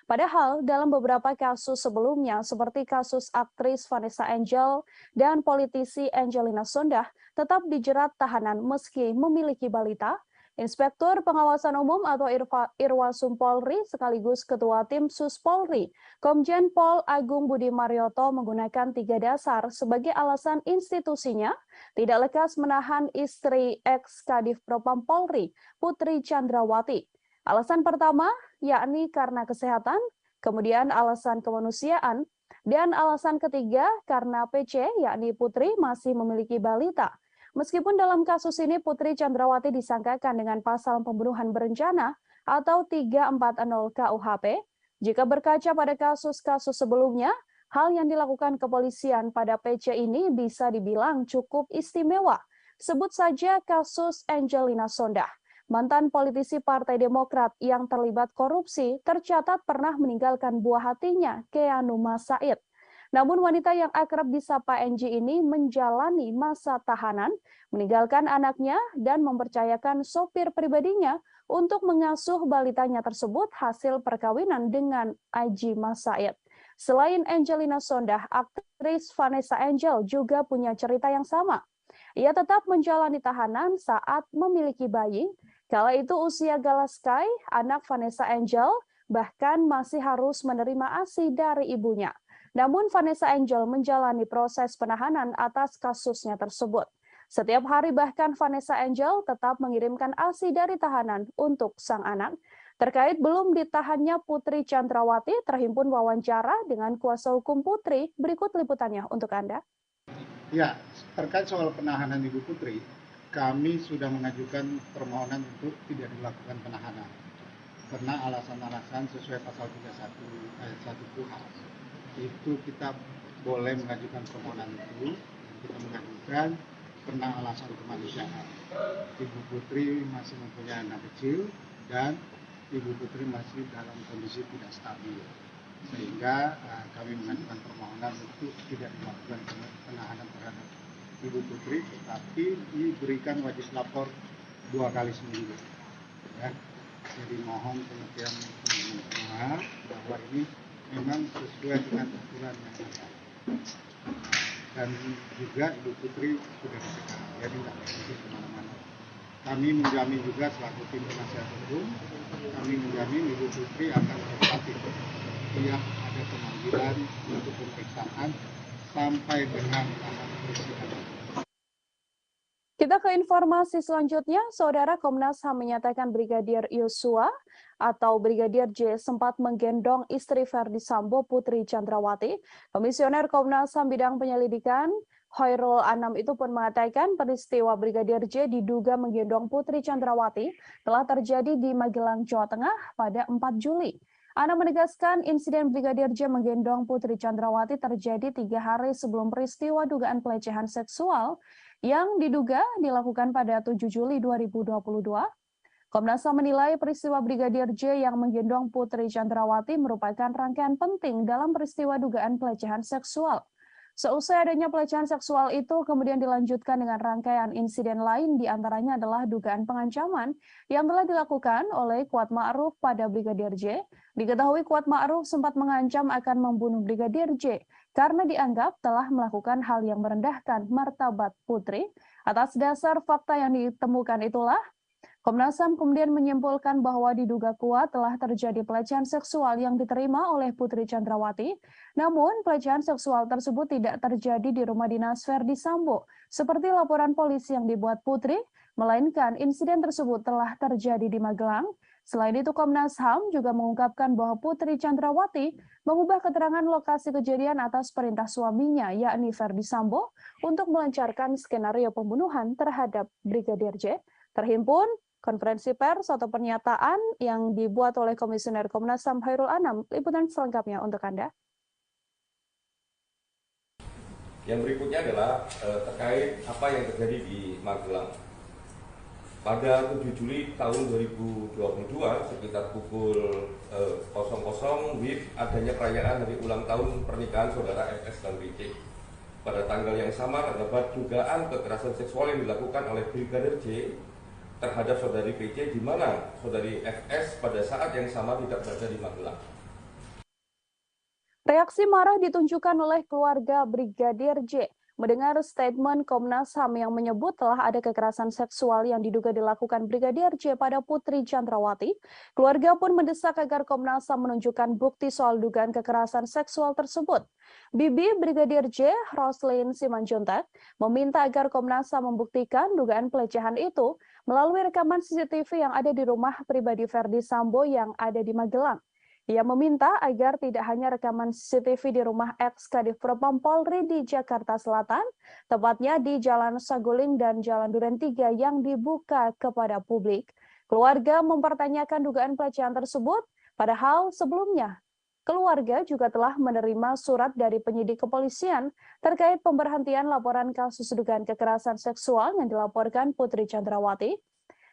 Padahal dalam beberapa kasus sebelumnya seperti kasus aktris Vanessa Angel dan politisi Angelina Sondakh tetap dijerat tahanan meski memiliki balita. Inspektur Pengawasan Umum atau Irwasum Polri sekaligus Ketua Tim Sus Polri, Komjen Pol Agung Budi Marioto menggunakan 3 dasar sebagai alasan institusinya tidak lekas menahan istri ex-Kadif Propam Polri, Putri Chandrawati. Alasan pertama yakni karena kesehatan, kemudian alasan kemanusiaan, dan alasan ketiga karena PC yakni Putri masih memiliki balita. Meskipun dalam kasus ini Putri Chandrawati disangkakan dengan pasal pembunuhan berencana atau 340 KUHP, jika berkaca pada kasus-kasus sebelumnya, hal yang dilakukan kepolisian pada PC ini bisa dibilang cukup istimewa. Sebut saja kasus Angelina Sondakh. Mantan politisi Partai Demokrat yang terlibat korupsi tercatat pernah meninggalkan buah hatinya, Keanu Masaid. Namun wanita yang akrab disapa NG ini menjalani masa tahanan, meninggalkan anaknya dan mempercayakan sopir pribadinya untuk mengasuh balitanya tersebut hasil perkawinan dengan Aji Masaid. Selain Angelina Sondakh, aktris Vanessa Angel juga punya cerita yang sama. Ia tetap menjalani tahanan saat memiliki bayi. Kala itu usia Galaskai, anak Vanessa Angel, bahkan masih harus menerima ASI dari ibunya. Namun Vanessa Angel menjalani proses penahanan atas kasusnya tersebut. Setiap hari bahkan Vanessa Angel tetap mengirimkan ASI dari tahanan untuk sang anak. Terkait belum ditahannya Putri Chandrawati, terhimpun wawancara dengan kuasa hukum Putri. Berikut liputannya untuk Anda. Ya, terkait soal penahanan Ibu Putri, kami sudah mengajukan permohonan untuk tidak dilakukan penahanan. Karena alasan-alasan sesuai pasal 31 ayat 1 KUHP. Itu kita boleh mengajukan permohonan itu, kita mengajukan karena alasan kemanusiaan. Ibu Putri masih mempunyai anak kecil dan Ibu Putri masih dalam kondisi tidak stabil, sehingga kami mengajukan permohonan untuk tidak dilakukan penahanan terhadap Ibu Putri, tetapi diberikan wajib lapor 2 kali seminggu. Ya. Jadi mohon pengertian teman-teman semua bahwa ini memang sesuai dengan aturan yang ada. Dan juga Ibu Putri sudah dicegah, jadi tidak bisa kemana-mana. Kami menjamin juga selaku tim penasihat hukum, kami menjamin Ibu Putri akan kooperatif setiap ada pemanggilan untuk pemeriksaan sampai dengan tahapan persidangan. Kita ke informasi selanjutnya, Saudara. Komnas HAM menyatakan Brigadir Yosua atau Brigadir J sempat menggendong istri Verdi Sambo, Putri Chandrawati. Komisioner Komnas HAM bidang penyelidikan Khairul Anam itu pun mengatakan peristiwa Brigadir J diduga menggendong Putri Chandrawati telah terjadi di Magelang, Jawa Tengah pada 4 Juli. Anam menegaskan insiden Brigadir J menggendong Putri Chandrawati terjadi 3 hari sebelum peristiwa dugaan pelecehan seksual yang diduga dilakukan pada 7 Juli 2022. Komnas HAM menilai peristiwa Brigadir J yang menggendong Putri Chandrawati merupakan rangkaian penting dalam peristiwa dugaan pelecehan seksual. Seusai adanya pelecehan seksual itu kemudian dilanjutkan dengan rangkaian insiden lain, diantaranya adalah dugaan pengancaman yang telah dilakukan oleh Kuat Ma'ruf pada Brigadir J. Diketahui Kuat Ma'ruf sempat mengancam akan membunuh Brigadir J karena dianggap telah melakukan hal yang merendahkan martabat Putri. Atas dasar fakta yang ditemukan itulah, Komnas HAM kemudian menyimpulkan bahwa diduga kuat telah terjadi pelecehan seksual yang diterima oleh Putri Chandrawati. Namun, pelecehan seksual tersebut tidak terjadi di rumah dinas Verdi Sambo, seperti laporan polisi yang dibuat Putri, melainkan insiden tersebut telah terjadi di Magelang. Selain itu, Komnas HAM juga mengungkapkan bahwa Putri Chandrawati mengubah keterangan lokasi kejadian atas perintah suaminya, yakni Verdi Sambo, untuk melancarkan skenario pembunuhan terhadap Brigadir J. Terhimpun konferensi pers atau pernyataan yang dibuat oleh Komisioner Komnas HAM Khairul Anam. Liputan selengkapnya untuk Anda. Yang berikutnya adalah terkait apa yang terjadi di Magelang. Pada 7 Juli tahun 2022 sekitar pukul 00 WIB adanya perayaan hari ulang tahun pernikahan saudara FS dan BC. Pada tanggal yang sama terdapat dugaan kekerasan seksual yang dilakukan oleh Brigadir J terhadap saudari PC, di mana saudari FS pada saat yang sama tidak berada di Magelang. Reaksi marah ditunjukkan oleh keluarga Brigadir J mendengar statement Komnas HAM yang menyebut telah ada kekerasan seksual yang diduga dilakukan Brigadir J pada Putri Chandrawati. Keluarga pun mendesak agar Komnas HAM menunjukkan bukti soal dugaan kekerasan seksual tersebut. Bibi Brigadir J, Roslin Simanjuntak, meminta agar Komnas HAM membuktikan dugaan pelecehan itu melalui rekaman CCTV yang ada di rumah pribadi Verdi Sambo yang ada di Magelang. Ia meminta agar tidak hanya rekaman CCTV di rumah ex-Kadif Propam Polri di Jakarta Selatan, tepatnya di Jalan Saguling dan Jalan Duren 3 yang dibuka kepada publik. Keluarga mempertanyakan dugaan pelecehan tersebut, padahal sebelumnya keluarga juga telah menerima surat dari penyidik kepolisian terkait pemberhentian laporan kasus dugaan kekerasan seksual yang dilaporkan Putri Chandrawati.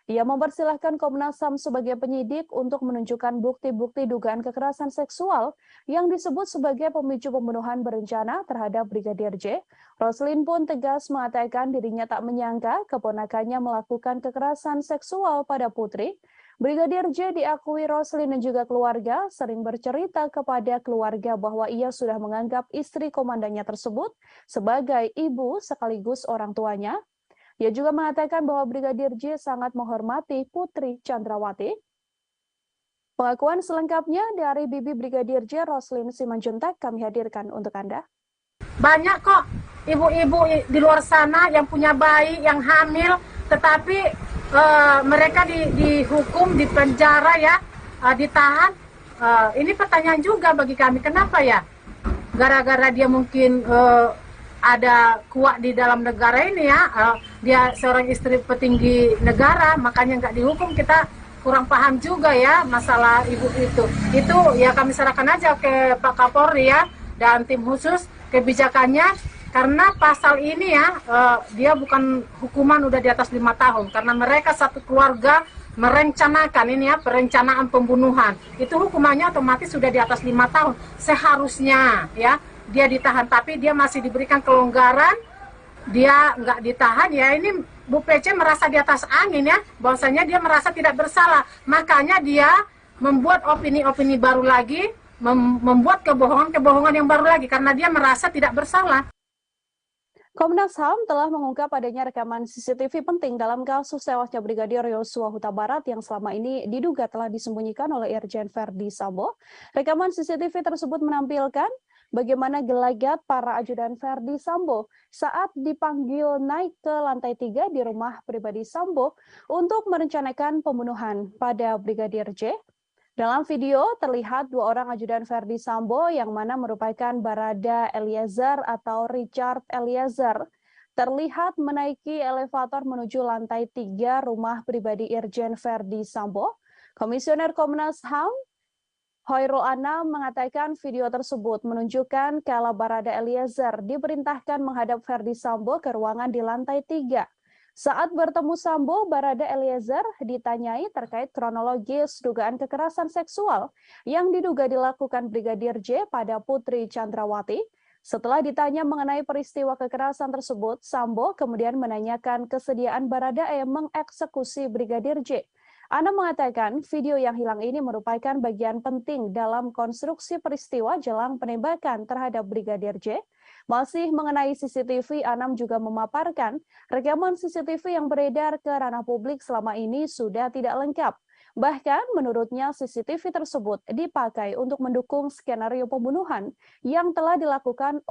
Ia mempersilahkan Komnas HAM sebagai penyidik untuk menunjukkan bukti-bukti dugaan kekerasan seksual yang disebut sebagai pemicu pembunuhan berencana terhadap Brigadir J. Roslin pun tegas mengatakan dirinya tak menyangka keponakannya melakukan kekerasan seksual pada Putri. Brigadir J diakui Roslin dan juga keluarga sering bercerita kepada keluarga bahwa ia sudah menganggap istri komandannya tersebut sebagai ibu sekaligus orang tuanya. Ia juga mengatakan bahwa Brigadir J sangat menghormati Putri Chandrawati. Pengakuan selengkapnya dari Bibi Brigadir J, Roslin Simanjuntak, kami hadirkan untuk Anda. Banyak kok ibu-ibu di luar sana yang punya bayi, yang hamil, tetapi mereka dihukum, dipenjara ya, ditahan. Ini pertanyaan juga bagi kami, kenapa ya? Gara-gara dia mungkin ada kuat di dalam negara ini ya, dia seorang istri petinggi negara, makanya nggak dihukum. Kita kurang paham juga ya masalah ibu itu. Itu ya kami serahkan aja ke Pak Kapolri ya dan tim khusus kebijakannya, karena pasal ini ya dia bukan hukuman udah di atas 5 tahun, karena mereka satu keluarga merencanakan ini ya, perencanaan pembunuhan. Itu hukumannya otomatis sudah di atas 5 tahun seharusnya ya. Dia ditahan, tapi dia masih diberikan kelonggaran, dia nggak ditahan ya. Ini Bu PC merasa di atas angin ya, bahwasanya dia merasa tidak bersalah, makanya dia membuat opini-opini baru lagi, membuat kebohongan-kebohongan yang baru lagi, karena dia merasa tidak bersalah. Komnas HAM telah mengungkap adanya rekaman CCTV penting dalam kasus tewasnya Brigadir Yosua Huta Barat yang selama ini diduga telah disembunyikan oleh Irjen Verdi Sambo. Rekaman CCTV tersebut menampilkan bagaimana gelagat para ajudan Verdi Sambo saat dipanggil naik ke lantai 3 di rumah pribadi Sambo untuk merencanakan pembunuhan pada Brigadir J. Dalam video terlihat dua orang ajudan Verdi Sambo yang mana merupakan Barada Eliezer atau Richard Eliezer terlihat menaiki elevator menuju lantai 3 rumah pribadi Irjen Verdi Sambo. Komisioner Komnas HAM Khairul Anam mengatakan video tersebut menunjukkan kala Barada Eliezer diperintahkan menghadap Verdi Sambo ke ruangan di lantai 3. Saat bertemu Sambo, Barada Eliezer ditanyai terkait kronologis dugaan kekerasan seksual yang diduga dilakukan Brigadir J pada Putri Chandrawati. Setelah ditanya mengenai peristiwa kekerasan tersebut, Sambo kemudian menanyakan kesediaan Baradae mengeksekusi Brigadir J. Anam mengatakan video yang hilang ini merupakan bagian penting dalam konstruksi peristiwa jelang penembakan terhadap Brigadir J. Masih mengenai CCTV, Anam juga memaparkan rekaman CCTV yang beredar ke ranah publik selama ini sudah tidak lengkap. Bahkan menurutnya CCTV tersebut dipakai untuk mendukung skenario pembunuhan yang telah dilakukan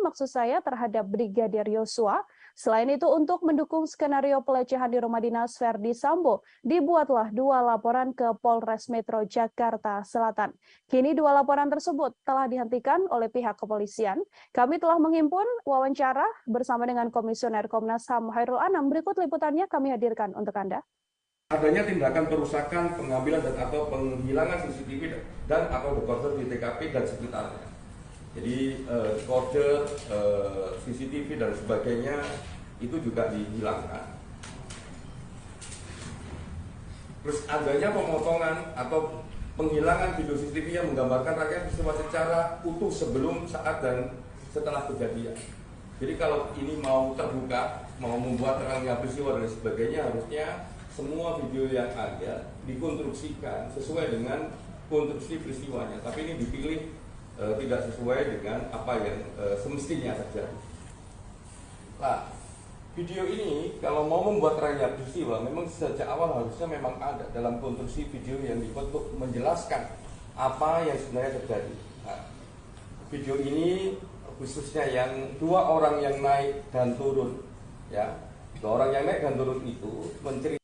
maksud saya terhadap Brigadir Yosua. Selain itu untuk mendukung skenario pelecehan di rumah dinas Verdi Sambo, dibuatlah 2 laporan ke Polres Metro Jakarta Selatan. Kini 2 laporan tersebut telah dihentikan oleh pihak kepolisian. Kami telah menghimpun wawancara bersama dengan Komisioner Komnas HAM Khairul Anam. Berikut liputannya kami hadirkan untuk Anda. Adanya tindakan perusakan, pengambilan dan atau penghilangan CCTV dan atau dekoder di TKP dan sekitarnya. Jadi dekoder, CCTV dan sebagainya itu juga dihilangkan. Terus adanya pemotongan atau penghilangan video CCTV yang menggambarkan rangkaian peristiwa secara utuh sebelum, saat dan setelah kejadian. Jadi kalau ini mau terbuka, mau membuat terangnya peristiwa dan sebagainya, harusnya semua video yang ada dikonstruksikan sesuai dengan konstruksi peristiwanya. Tapi ini dipilih tidak sesuai dengan apa yang semestinya terjadi. Nah, video ini kalau mau membuat terangnya peristiwa, memang sejak awal harusnya memang ada dalam konstruksi video yang dibuat untuk menjelaskan apa yang sebenarnya terjadi. Nah, video ini khususnya yang 2 orang yang naik dan turun, ya, 2 orang yang naik dan turun itu menceritakan.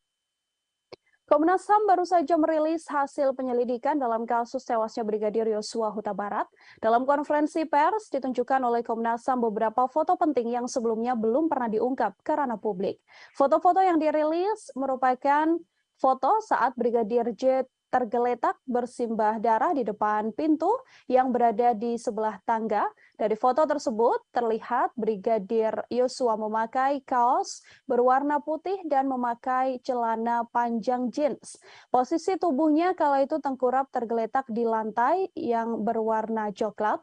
Komnas HAM baru saja merilis hasil penyelidikan dalam kasus tewasnya Brigadir Yosua Huta Barat. Dalam konferensi pers ditunjukkan oleh Komnas HAM beberapa foto penting yang sebelumnya belum pernah diungkap ke ranah publik. Foto-foto yang dirilis merupakan foto saat Brigadir J tergeletak bersimbah darah di depan pintu yang berada di sebelah tangga. Dari foto tersebut terlihat Brigadir Yosua memakai kaos berwarna putih dan memakai celana panjang jeans. Posisi tubuhnya kala itu tengkurap tergeletak di lantai yang berwarna coklat.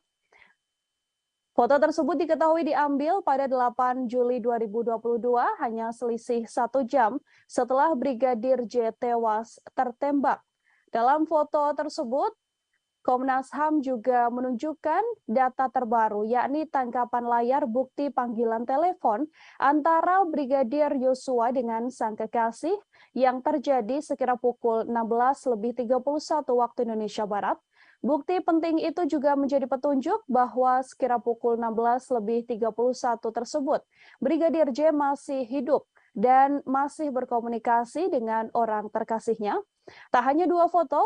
Foto tersebut diketahui diambil pada 8 Juli 2022, hanya selisih 1 jam setelah Brigadir J tewas tertembak. Dalam foto tersebut, Komnas HAM juga menunjukkan data terbaru, yakni tangkapan layar bukti panggilan telepon antara Brigadir Yosua dengan sang kekasih yang terjadi sekira pukul 16.31 waktu Indonesia Barat. Bukti penting itu juga menjadi petunjuk bahwa sekira pukul 16.31 tersebut, Brigadir J masih hidup dan masih berkomunikasi dengan orang terkasihnya. Tak hanya 2 foto,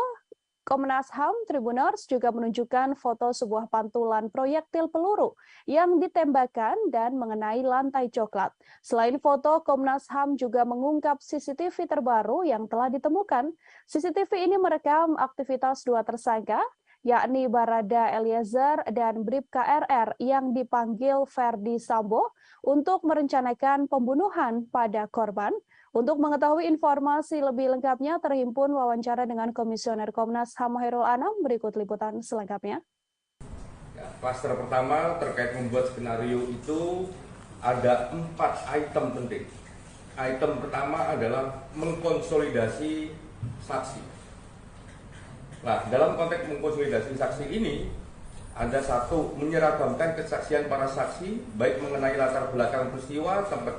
Komnas HAM Tribuners juga menunjukkan foto sebuah pantulan proyektil peluru yang ditembakkan dan mengenai lantai coklat. Selain foto, Komnas HAM juga mengungkap CCTV terbaru yang telah ditemukan. CCTV ini merekam aktivitas 2 tersangka, yakni Barada Eliezer dan Bribka RR yang dipanggil Verdi Sambo untuk merencanakan pembunuhan pada korban. Untuk mengetahui informasi lebih lengkapnya, terhimpun wawancara dengan Komisioner Komnas HAM Khairul Anam. Berikut liputan selengkapnya. Ya, klaster pertama terkait membuat skenario itu ada 4 item penting. Item pertama adalah mengkonsolidasi saksi. Nah, dalam konteks mengkonsolidasi saksi ini, ada 1, menyeragamkan kesaksian para saksi, baik mengenai latar belakang peristiwa, tempat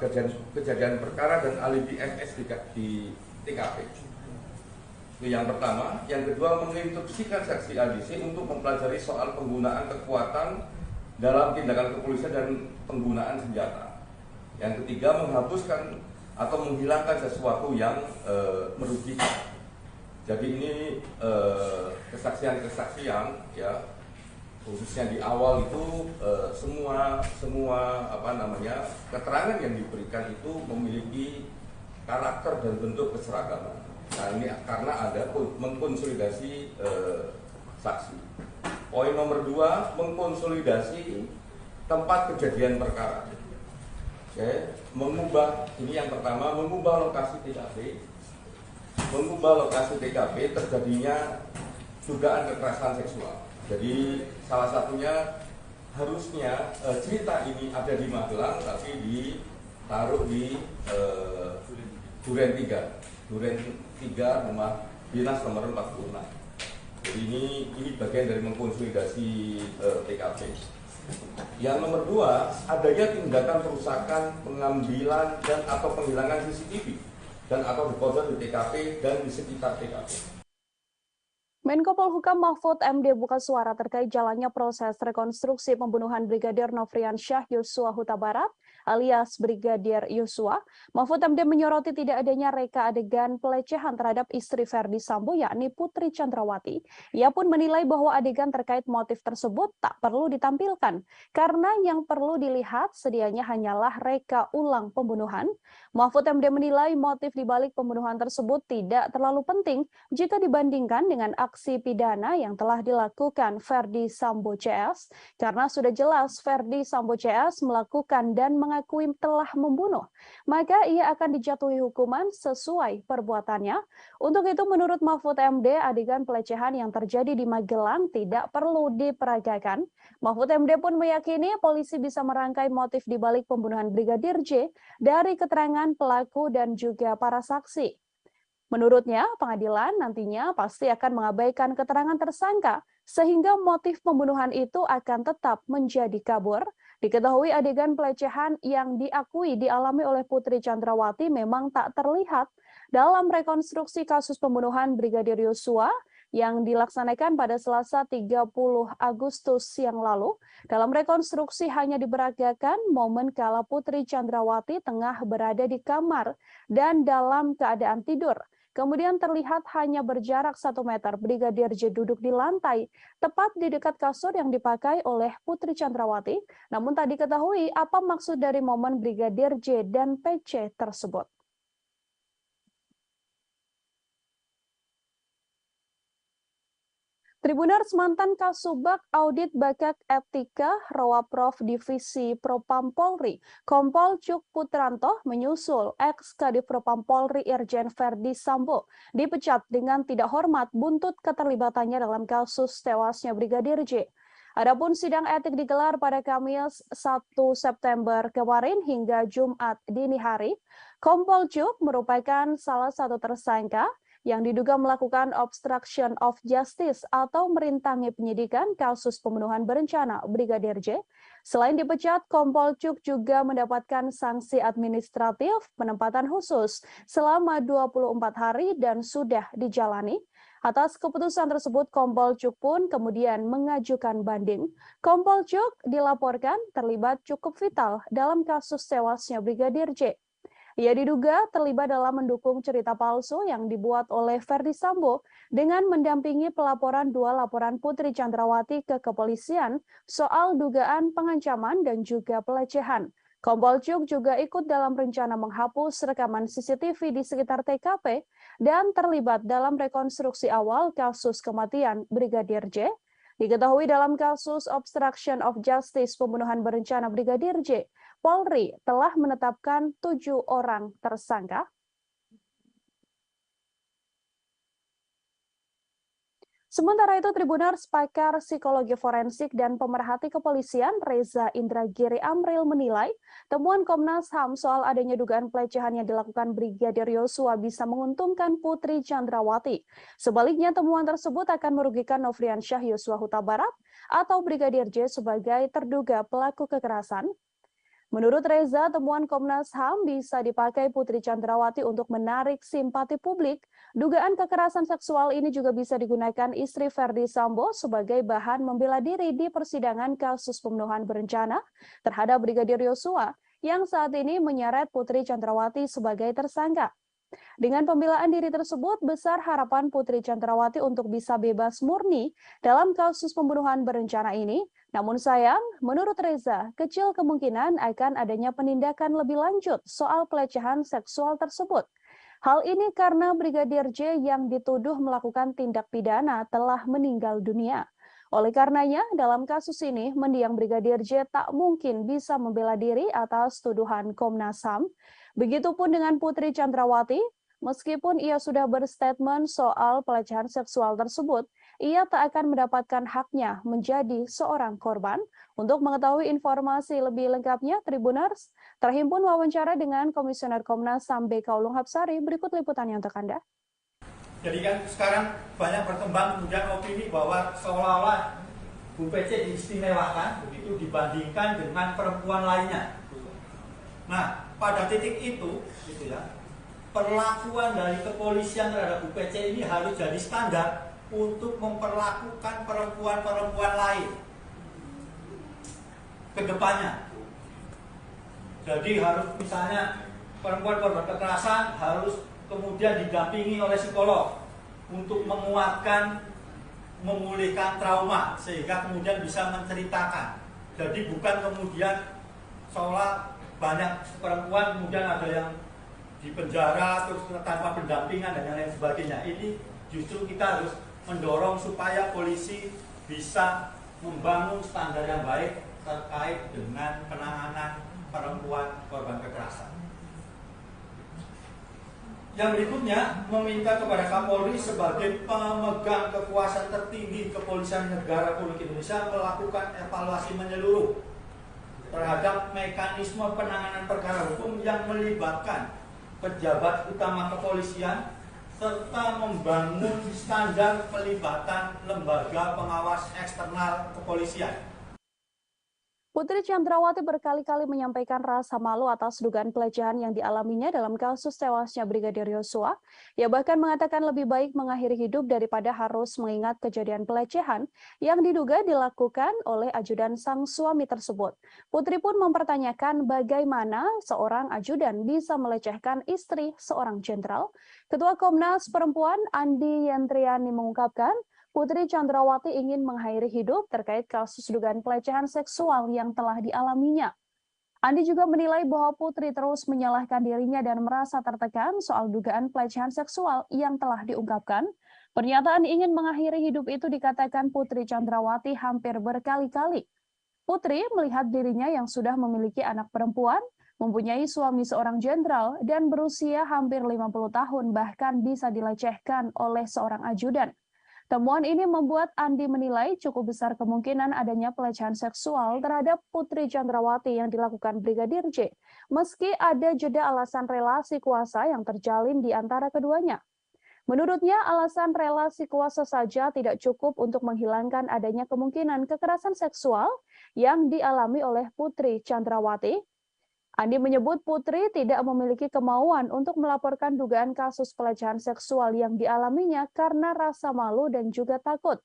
kejadian perkara, dan alibi FS di TKP. Itu yang pertama. Yang kedua, menginstruksikan saksi ADC untuk mempelajari soal penggunaan kekuatan dalam tindakan kepolisian dan penggunaan senjata. Yang ketiga, menghapuskan atau menghilangkan sesuatu yang merugikan. Jadi ini kesaksian-kesaksian ya, khususnya di awal itu semua keterangan yang diberikan itu memiliki karakter dan bentuk keseragaman. Nah ini karena ada mengkonsolidasi saksi. Poin nomor 2, mengkonsolidasi tempat kejadian perkara. Oke, mengubah, ini yang pertama, mengubah lokasi TKP. Mengubah lokasi TKP terjadinya dugaan kekerasan seksual. Jadi salah satunya harusnya cerita ini ada di Magelang tapi ditaruh di Duren 3 rumah dinas nomor 46. Jadi ini bagian dari mengkonsolidasi TKP. Yang nomor 2, adanya tindakan perusakan, pengambilan dan atau penghilangan CCTV dan atau dekoder di TKP dan di sekitar TKP. Menko Polhukam Mahfud MD buka suara terkait jalannya proses rekonstruksi pembunuhan Brigadir Nofriansyah Yosua Huta Barat alias Brigadir Yosua. Mahfud MD menyoroti tidak adanya reka adegan pelecehan terhadap istri Verdi Sambo yakni Putri Chandrawati. Ia pun menilai bahwa adegan terkait motif tersebut tak perlu ditampilkan karena yang perlu dilihat sedianya hanyalah reka ulang pembunuhan. Mahfud MD menilai motif dibalik pembunuhan tersebut tidak terlalu penting jika dibandingkan dengan aksi pidana yang telah dilakukan Verdi Sambo CS karena sudah jelas Verdi Sambo CS melakukan dan mengakui telah membunuh, maka ia akan dijatuhi hukuman sesuai perbuatannya. Untuk itu menurut Mahfud MD, adegan pelecehan yang terjadi di Magelang tidak perlu diperagakan. Mahfud MD pun meyakini polisi bisa merangkai motif dibalik pembunuhan Brigadir J dari keterangan pelaku dan juga para saksi. Menurutnya, pengadilan nantinya pasti akan mengabaikan keterangan tersangka sehingga motif pembunuhan itu akan tetap menjadi kabur. Diketahui adegan pelecehan yang diakui dialami oleh Putri Chandrawati memang tak terlihat dalam rekonstruksi kasus pembunuhan Brigadir Yosua yang dilaksanakan pada Selasa 30 Agustus yang lalu. Dalam rekonstruksi hanya diperagakan momen kala Putri Chandrawati tengah berada di kamar dan dalam keadaan tidur. Kemudian terlihat hanya berjarak 1 meter Brigadir J duduk di lantai, tepat di dekat kasur yang dipakai oleh Putri Chandrawati. Namun tak diketahui apa maksud dari momen Brigadir J dan PC tersebut. Tribuners, mantan Kasubag Audit Bakat Etika Rawaprov Divisi Propam Polri, Kompol Cuk Putranto menyusul ex-Kadif Propam Polri Irjen Verdi Sambo dipecat dengan tidak hormat buntut keterlibatannya dalam kasus tewasnya Brigadir J. Adapun sidang etik digelar pada Kamis 1 September kemarin hingga Jumat dini hari. Kompol Cuk merupakan salah satu tersangka yang diduga melakukan obstruction of justice atau merintangi penyidikan kasus pembunuhan berencana Brigadir J. Selain dipecat, Kompol Cuk juga mendapatkan sanksi administratif penempatan khusus selama 24 hari dan sudah dijalani. Atas keputusan tersebut, Kompol Cuk pun kemudian mengajukan banding. Kompol Cuk dilaporkan terlibat cukup vital dalam kasus tewasnya Brigadir J. Ia diduga terlibat dalam mendukung cerita palsu yang dibuat oleh Verdi Sambo dengan mendampingi pelaporan 2 laporan Putri Chandrawati ke kepolisian soal dugaan pengancaman dan juga pelecehan. Kompol Cuk juga ikut dalam rencana menghapus rekaman CCTV di sekitar TKP dan terlibat dalam rekonstruksi awal kasus kematian Brigadir J. Diketahui dalam kasus obstruction of justice pembunuhan berencana Brigadir J, Polri telah menetapkan 7 orang tersangka. Sementara itu, Tribuners, pakar psikologi forensik dan pemerhati kepolisian Reza Indragiri Amril menilai temuan Komnas HAM soal adanya dugaan pelecehan yang dilakukan Brigadir Yosua bisa menguntungkan Putri Chandrawati. Sebaliknya, temuan tersebut akan merugikan Nofriansyah Yosua Huta Barat atau Brigadir J sebagai terduga pelaku kekerasan. Menurut Reza, temuan Komnas HAM bisa dipakai Putri Chandrawati untuk menarik simpati publik. Dugaan kekerasan seksual ini juga bisa digunakan istri Verdi Sambo sebagai bahan membela diri di persidangan kasus pembunuhan berencana terhadap Brigadir Yosua yang saat ini menyeret Putri Chandrawati sebagai tersangka. Dengan pembelaan diri tersebut, besar harapan Putri Chandrawati untuk bisa bebas murni dalam kasus pembunuhan berencana ini. Namun sayang, menurut Reza, kecil kemungkinan akan adanya penindakan lebih lanjut soal pelecehan seksual tersebut. Hal ini karena Brigadir J yang dituduh melakukan tindak pidana telah meninggal dunia. Oleh karenanya, dalam kasus ini, mendiang Brigadir J tak mungkin bisa membela diri atas tuduhan Komnas HAM. Begitupun dengan Putri Chandrawati, meskipun ia sudah berstatement soal pelecehan seksual tersebut, ia tak akan mendapatkan haknya menjadi seorang korban. Untuk mengetahui informasi lebih lengkapnya, Tribuners terhimpun wawancara dengan Komisioner Komnas HAM BK Ulung Hapsari. Berikut liputannya untuk Anda. Jadi kan sekarang banyak berkembang kemudian opini bahwa seolah-olah Bu PC diistimewakan begitu dibandingkan dengan perempuan lainnya. Nah, pada titik itu, gitu ya, perlakuan dari kepolisian terhadap Bu PC ini harus jadi standar untuk memperlakukan perempuan-perempuan lain ke depannya. Jadi harus misalnya perempuan korban kekerasan harus kemudian didampingi oleh psikolog untuk menguatkan, memulihkan trauma sehingga kemudian bisa menceritakan. Jadi bukan kemudian seolah banyak perempuan kemudian ada yang di penjara terus tanpa pendampingan dan lain sebagainya. Ini justru kita harus mendorong supaya polisi bisa membangun standar yang baik terkait dengan penanganan perempuan korban kekerasan. Yang berikutnya, meminta kepada Kapolri sebagai pemegang kekuasaan tertinggi Kepolisian Negara Republik Indonesia melakukan evaluasi menyeluruh terhadap mekanisme penanganan perkara hukum yang melibatkan pejabat utama kepolisian serta membangun standar pelibatan lembaga pengawas eksternal kepolisian. Putri Chandrawati berkali-kali menyampaikan rasa malu atas dugaan pelecehan yang dialaminya dalam kasus tewasnya Brigadir Yosua. Ia bahkan mengatakan lebih baik mengakhiri hidup daripada harus mengingat kejadian pelecehan yang diduga dilakukan oleh ajudan sang suami tersebut. Putri pun mempertanyakan bagaimana seorang ajudan bisa melecehkan istri seorang jenderal. Ketua Komnas Perempuan Andi Yentriani mengungkapkan, Putri Chandrawati ingin mengakhiri hidup terkait kasus dugaan pelecehan seksual yang telah dialaminya. Andi juga menilai bahwa Putri terus menyalahkan dirinya dan merasa tertekan soal dugaan pelecehan seksual yang telah diungkapkan. Pernyataan ingin mengakhiri hidup itu dikatakan Putri Chandrawati hampir berkali-kali. Putri melihat dirinya yang sudah memiliki anak perempuan, mempunyai suami seorang jenderal, dan berusia hampir 50 tahun bahkan bisa dilecehkan oleh seorang ajudan. Temuan ini membuat Andi menilai cukup besar kemungkinan adanya pelecehan seksual terhadap Putri Chandrawati yang dilakukan Brigadir J, meski ada jeda alasan relasi kuasa yang terjalin di antara keduanya. Menurutnya, alasan relasi kuasa saja tidak cukup untuk menghilangkan adanya kemungkinan kekerasan seksual yang dialami oleh Putri Chandrawati. Andi menyebut Putri tidak memiliki kemauan untuk melaporkan dugaan kasus pelecehan seksual yang dialaminya karena rasa malu dan juga takut.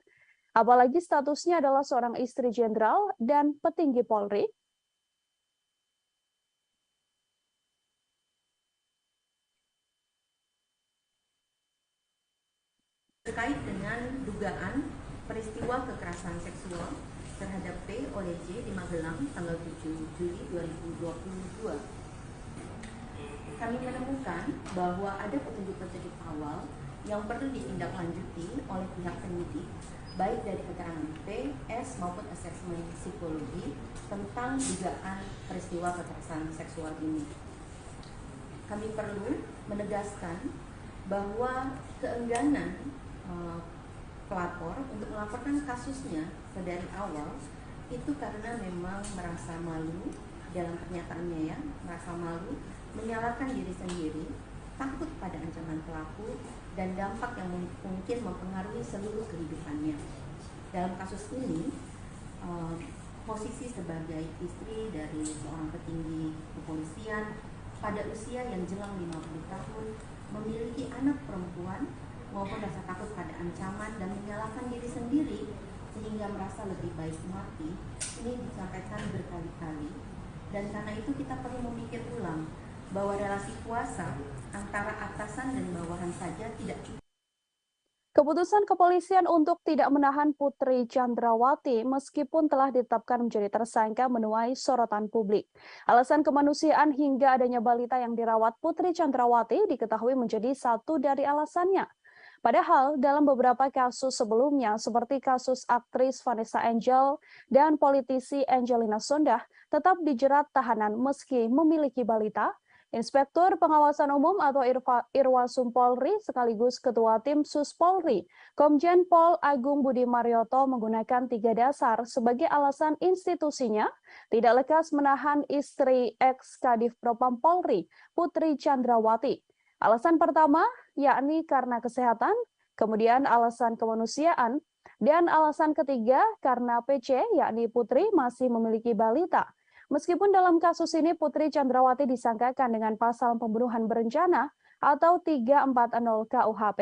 Apalagi statusnya adalah seorang istri jenderal dan petinggi Polri. Terkait dengan dugaan peristiwa kekerasan seksual terhadap P oleh J di Magelang tanggal 7 Juli 2022. Kami menemukan bahwa ada petunjuk-petunjuk awal yang perlu ditindaklanjuti oleh pihak penyidik, baik dari keterangan P, S maupun asesmen psikologi tentang dugaan peristiwa kekerasan seksual ini. Kami perlu menegaskan bahwa keengganan pelapor untuk melaporkan kasusnya dari awal itu karena memang merasa malu dalam pernyataannya, ya, merasa malu, menyalahkan diri sendiri, takut pada ancaman pelaku dan dampak yang mungkin mempengaruhi seluruh kehidupannya. Dalam kasus ini posisi sebagai istri dari seorang petinggi kepolisian pada usia yang jelang 50 tahun, memiliki anak perempuan maupun rasa takut pada ancaman dan menyalahkan diri sendiri sehingga merasa lebih baik mati, ini disampaikan berkali-kali. Dan karena itu kita perlu memikir ulang bahwa relasi kuasa antara atasan dan bawahan saja tidak cukup. Keputusan kepolisian untuk tidak menahan Putri Chandrawati meskipun telah ditetapkan menjadi tersangka menuai sorotan publik. Alasan kemanusiaan hingga adanya balita yang dirawat Putri Chandrawati diketahui menjadi satu dari alasannya. Padahal dalam beberapa kasus sebelumnya seperti kasus aktris Vanessa Angel dan politisi Angelina Sondah tetap dijerat tahanan meski memiliki balita. Inspektur Pengawasan Umum atau Irwasum Polri sekaligus Ketua Tim Sus Polri, Komjen Pol Agung Budi Marioto menggunakan 3 dasar sebagai alasan institusinya tidak lekas menahan istri ex-Kadif Propam Polri, Putri Chandrawati. Alasan pertama yakni karena kesehatan, kemudian alasan kemanusiaan, dan alasan ketiga karena PC yakni Putri masih memiliki balita. Meskipun dalam kasus ini Putri Chandrawati disangkakan dengan pasal pembunuhan berencana atau 340 KUHP,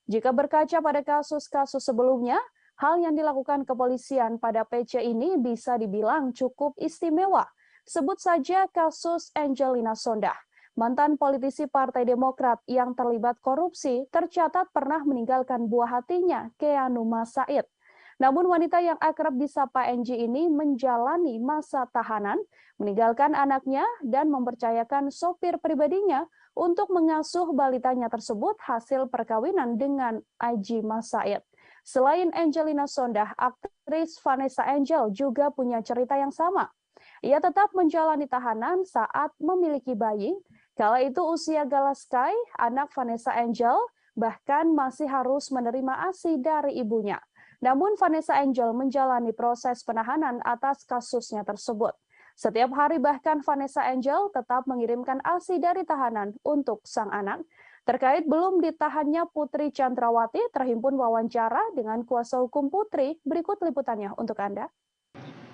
jika berkaca pada kasus-kasus sebelumnya, hal yang dilakukan kepolisian pada PC ini bisa dibilang cukup istimewa. Sebut saja kasus Angelina Sondah. Mantan politisi Partai Demokrat yang terlibat korupsi tercatat pernah meninggalkan buah hatinya, Keanu Masaid. Namun wanita yang akrab disapa Angie ini menjalani masa tahanan, meninggalkan anaknya dan mempercayakan sopir pribadinya untuk mengasuh balitanya tersebut hasil perkawinan dengan Aji Masaid. Selain Angelina Sondah, aktris Vanessa Angel juga punya cerita yang sama. Ia tetap menjalani tahanan saat memiliki bayi. Kala itu usia Galaskai, anak Vanessa Angel, bahkan masih harus menerima ASI dari ibunya. Namun Vanessa Angel menjalani proses penahanan atas kasusnya tersebut. Setiap hari bahkan Vanessa Angel tetap mengirimkan ASI dari tahanan untuk sang anak. Terkait belum ditahannya Putri Chandrawati, terhimpun wawancara dengan kuasa hukum Putri. Berikut liputannya untuk Anda.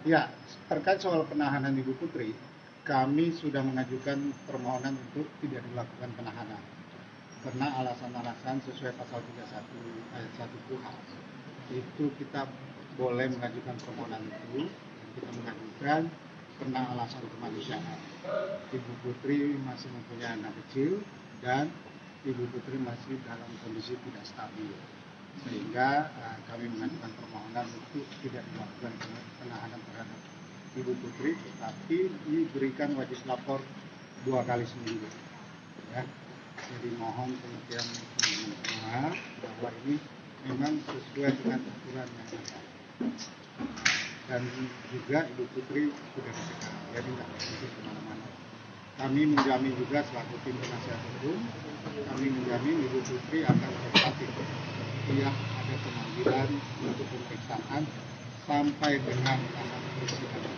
Ya, terkait soal penahanan Ibu Putri, kami sudah mengajukan permohonan untuk tidak dilakukan penahanan. Karena alasan-alasan sesuai pasal 31 ayat 1 KUHP. Itu kita boleh mengajukan permohonan itu, kita mengajukan karena alasan kemanusiaan. Ibu Putri masih mempunyai anak kecil dan Ibu Putri masih dalam kondisi tidak stabil, sehingga kami mengajukan permohonan untuk tidak dilakukan penahanan terhadap Ibu Putri, tetapi diberikan wajib lapor 2 kali seminggu. Ya. Jadi mohon pengertian teman-teman semua bahwa ini memang sesuai dengan aturan yang ada. Dan juga Ibu Putri sudah dicegah, jadi tidak bisa kemana-mana. Kami menjamin juga selaku tim penasihat hukum, kami menjamin Ibu Putri akan kooperatif setiap ada pemanggilan untuk pemeriksaan sampai dengan tahapan persidangan.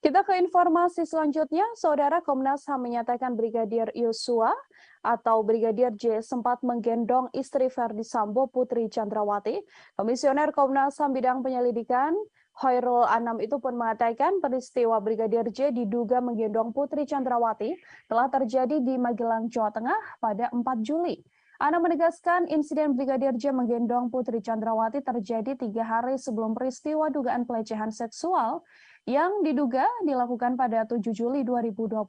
Kita ke informasi selanjutnya, Saudara. Komnas HAM menyatakan Brigadir Yosua atau Brigadir J sempat menggendong istri Verdi Sambo, Putri Chandrawati. Komisioner Komnas HAM bidang penyelidikan Hoirul Anam itu pun mengatakan peristiwa Brigadir J diduga menggendong Putri Chandrawati telah terjadi di Magelang, Jawa Tengah pada 4 Juli. Anam menegaskan insiden Brigadir J menggendong Putri Chandrawati terjadi 3 hari sebelum peristiwa dugaan pelecehan seksual yang diduga dilakukan pada 7 Juli 2022.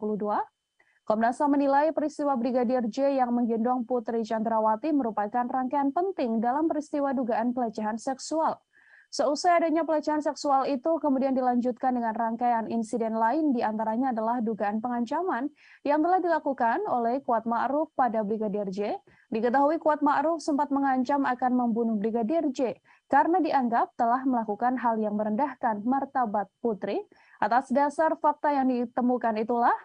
Komnas HAM menilai peristiwa Brigadir J yang menggendong Putri Chandrawati merupakan rangkaian penting dalam peristiwa dugaan pelecehan seksual. Seusai adanya pelecehan seksual itu kemudian dilanjutkan dengan rangkaian insiden lain, diantaranya adalah dugaan pengancaman yang telah dilakukan oleh Kuat Ma'ruf pada Brigadir J. Diketahui Kuat Ma'ruf sempat mengancam akan membunuh Brigadir J karena dianggap telah melakukan hal yang merendahkan martabat Putri. Atas dasar fakta yang ditemukan itulah,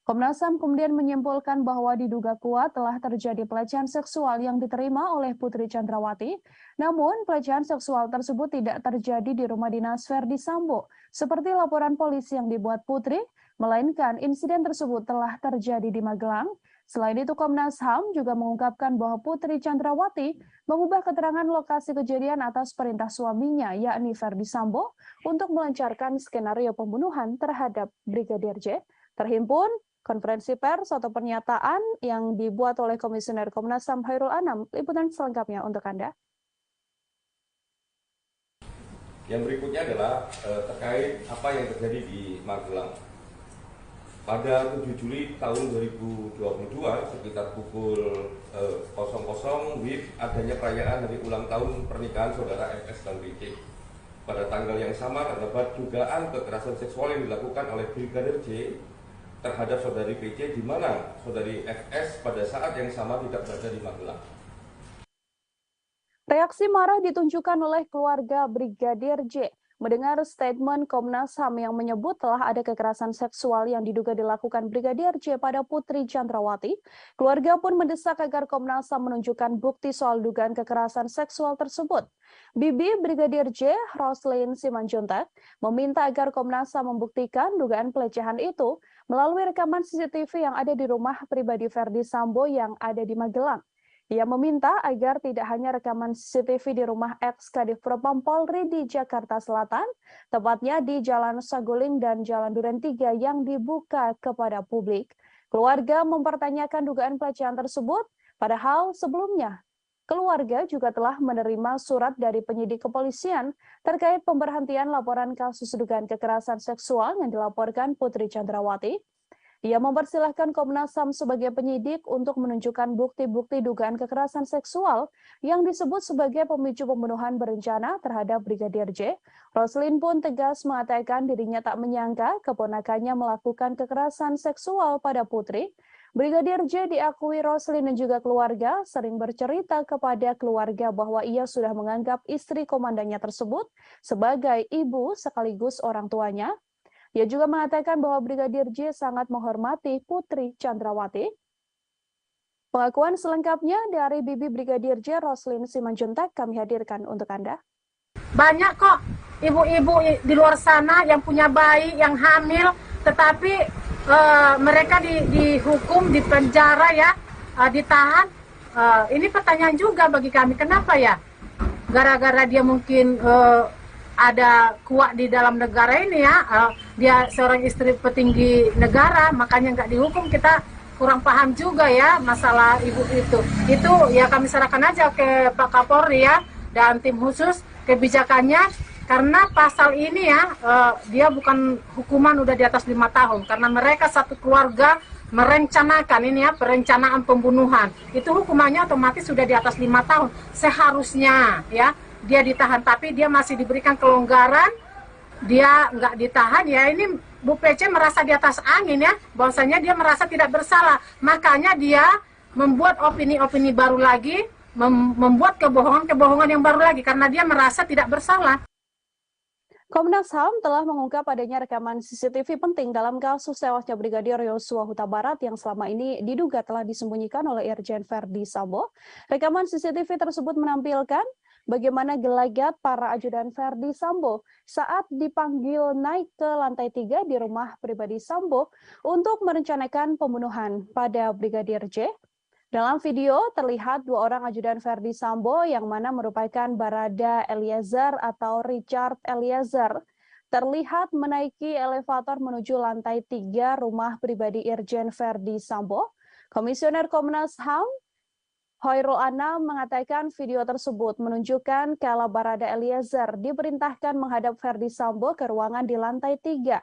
Komnas HAM kemudian menyimpulkan bahwa diduga kuat telah terjadi pelecehan seksual yang diterima oleh Putri Chandrawati. Namun, pelecehan seksual tersebut tidak terjadi di rumah dinas Verdi Sambo, seperti laporan polisi yang dibuat Putri, melainkan insiden tersebut telah terjadi di Magelang. Selain itu, Komnas HAM juga mengungkapkan bahwa Putri Chandrawati mengubah keterangan lokasi kejadian atas perintah suaminya, yakni Ferdi Sambo, untuk melancarkan skenario pembunuhan terhadap Brigadir J. Terhimpun konferensi pers atau pernyataan yang dibuat oleh Komisioner Komnas HAM Khairul Anam. Liputan selengkapnya untuk Anda. Yang berikutnya adalah terkait apa yang terjadi di Magelang. Pada 7 Juli tahun 2022 sekitar pukul 00 WIB adanya perayaan hari ulang tahun pernikahan saudara FS dan BC. Pada tanggal yang sama terdapat dugaan kekerasan seksual yang dilakukan oleh Brigadir J terhadap saudari PC, di mana saudari FS pada saat yang sama tidak berada di Magelang. Reaksi marah ditunjukkan oleh keluarga Brigadir J mendengar statement Komnas HAM yang menyebut telah ada kekerasan seksual yang diduga dilakukan Brigadir J pada Putri Chandrawati. Keluarga pun mendesak agar Komnas HAM menunjukkan bukti soal dugaan kekerasan seksual tersebut. Bibi Brigadir J, Roslyn Simanjuntak, meminta agar Komnas HAM membuktikan dugaan pelecehan itu melalui rekaman CCTV yang ada di rumah pribadi Ferdi Sambo yang ada di Magelang. Ia meminta agar tidak hanya rekaman CCTV di rumah ex-Kadif Propam Polri di Jakarta Selatan, tepatnya di Jalan Saguling dan Jalan Duren 3 yang dibuka kepada publik. Keluarga mempertanyakan dugaan pelecehan tersebut, padahal sebelumnya keluarga juga telah menerima surat dari penyidik kepolisian terkait pemberhentian laporan kasus dugaan kekerasan seksual yang dilaporkan Putri Chandrawati. Ia mempersilahkan Komnas HAM sebagai penyidik untuk menunjukkan bukti-bukti dugaan kekerasan seksual yang disebut sebagai pemicu pembunuhan berencana terhadap Brigadir J. Roslyn pun tegas mengatakan dirinya tak menyangka keponakannya melakukan kekerasan seksual pada Putri. Brigadir J diakui Roslyn dan juga keluarga sering bercerita kepada keluarga bahwa ia sudah menganggap istri komandannya tersebut sebagai ibu sekaligus orang tuanya. Ia juga mengatakan bahwa Brigadir J sangat menghormati Putri Chandrawati. Pengakuan selengkapnya dari Bibi Brigadir J, Roslyn Simanjuntak, kami hadirkan untuk Anda. Banyak kok ibu-ibu di luar sana yang punya bayi, yang hamil, tetapi mereka dihukum, dipenjara ya, ditahan. Ini pertanyaan juga bagi kami, kenapa ya? Gara-gara dia mungkin ada kuat di dalam negara ini ya, dia seorang istri petinggi negara, makanya nggak dihukum. Kita kurang paham juga ya masalah ibu itu. Itu ya kami serahkan aja ke Pak Kapolri ya dan tim khusus kebijakannya, karena pasal ini ya dia bukan hukuman udah di atas 5 tahun, karena mereka satu keluarga merencanakan ini ya, perencanaan pembunuhan. Itu hukumannya otomatis sudah di atas 5 tahun seharusnya ya. Dia ditahan, tapi dia masih diberikan kelonggaran, dia nggak ditahan ya. Ini Bu PC merasa di atas angin ya, bahwasanya dia merasa tidak bersalah, makanya dia membuat opini-opini baru lagi, membuat kebohongan-kebohongan yang baru lagi, karena dia merasa tidak bersalah. Komnas HAM telah mengungkap adanya rekaman CCTV penting dalam kasus tewasnya Brigadir Yosua Huta Barat yang selama ini diduga telah disembunyikan oleh Irjen Ferdi Sambo. Rekaman CCTV tersebut menampilkan bagaimana gelagat para ajudan Ferdi Sambo saat dipanggil naik ke lantai 3 di rumah pribadi Sambo untuk merencanakan pembunuhan pada Brigadir J. Dalam video terlihat 2 orang ajudan Ferdi Sambo yang mana merupakan Barada Eliezer atau Richard Eliezer terlihat menaiki elevator menuju lantai 3 rumah pribadi Irjen Ferdi Sambo. Komisioner Komnas HAM Khairul Anam mengatakan video tersebut menunjukkan kala Barada Eliezer diperintahkan menghadap Ferdi Sambo ke ruangan di lantai 3.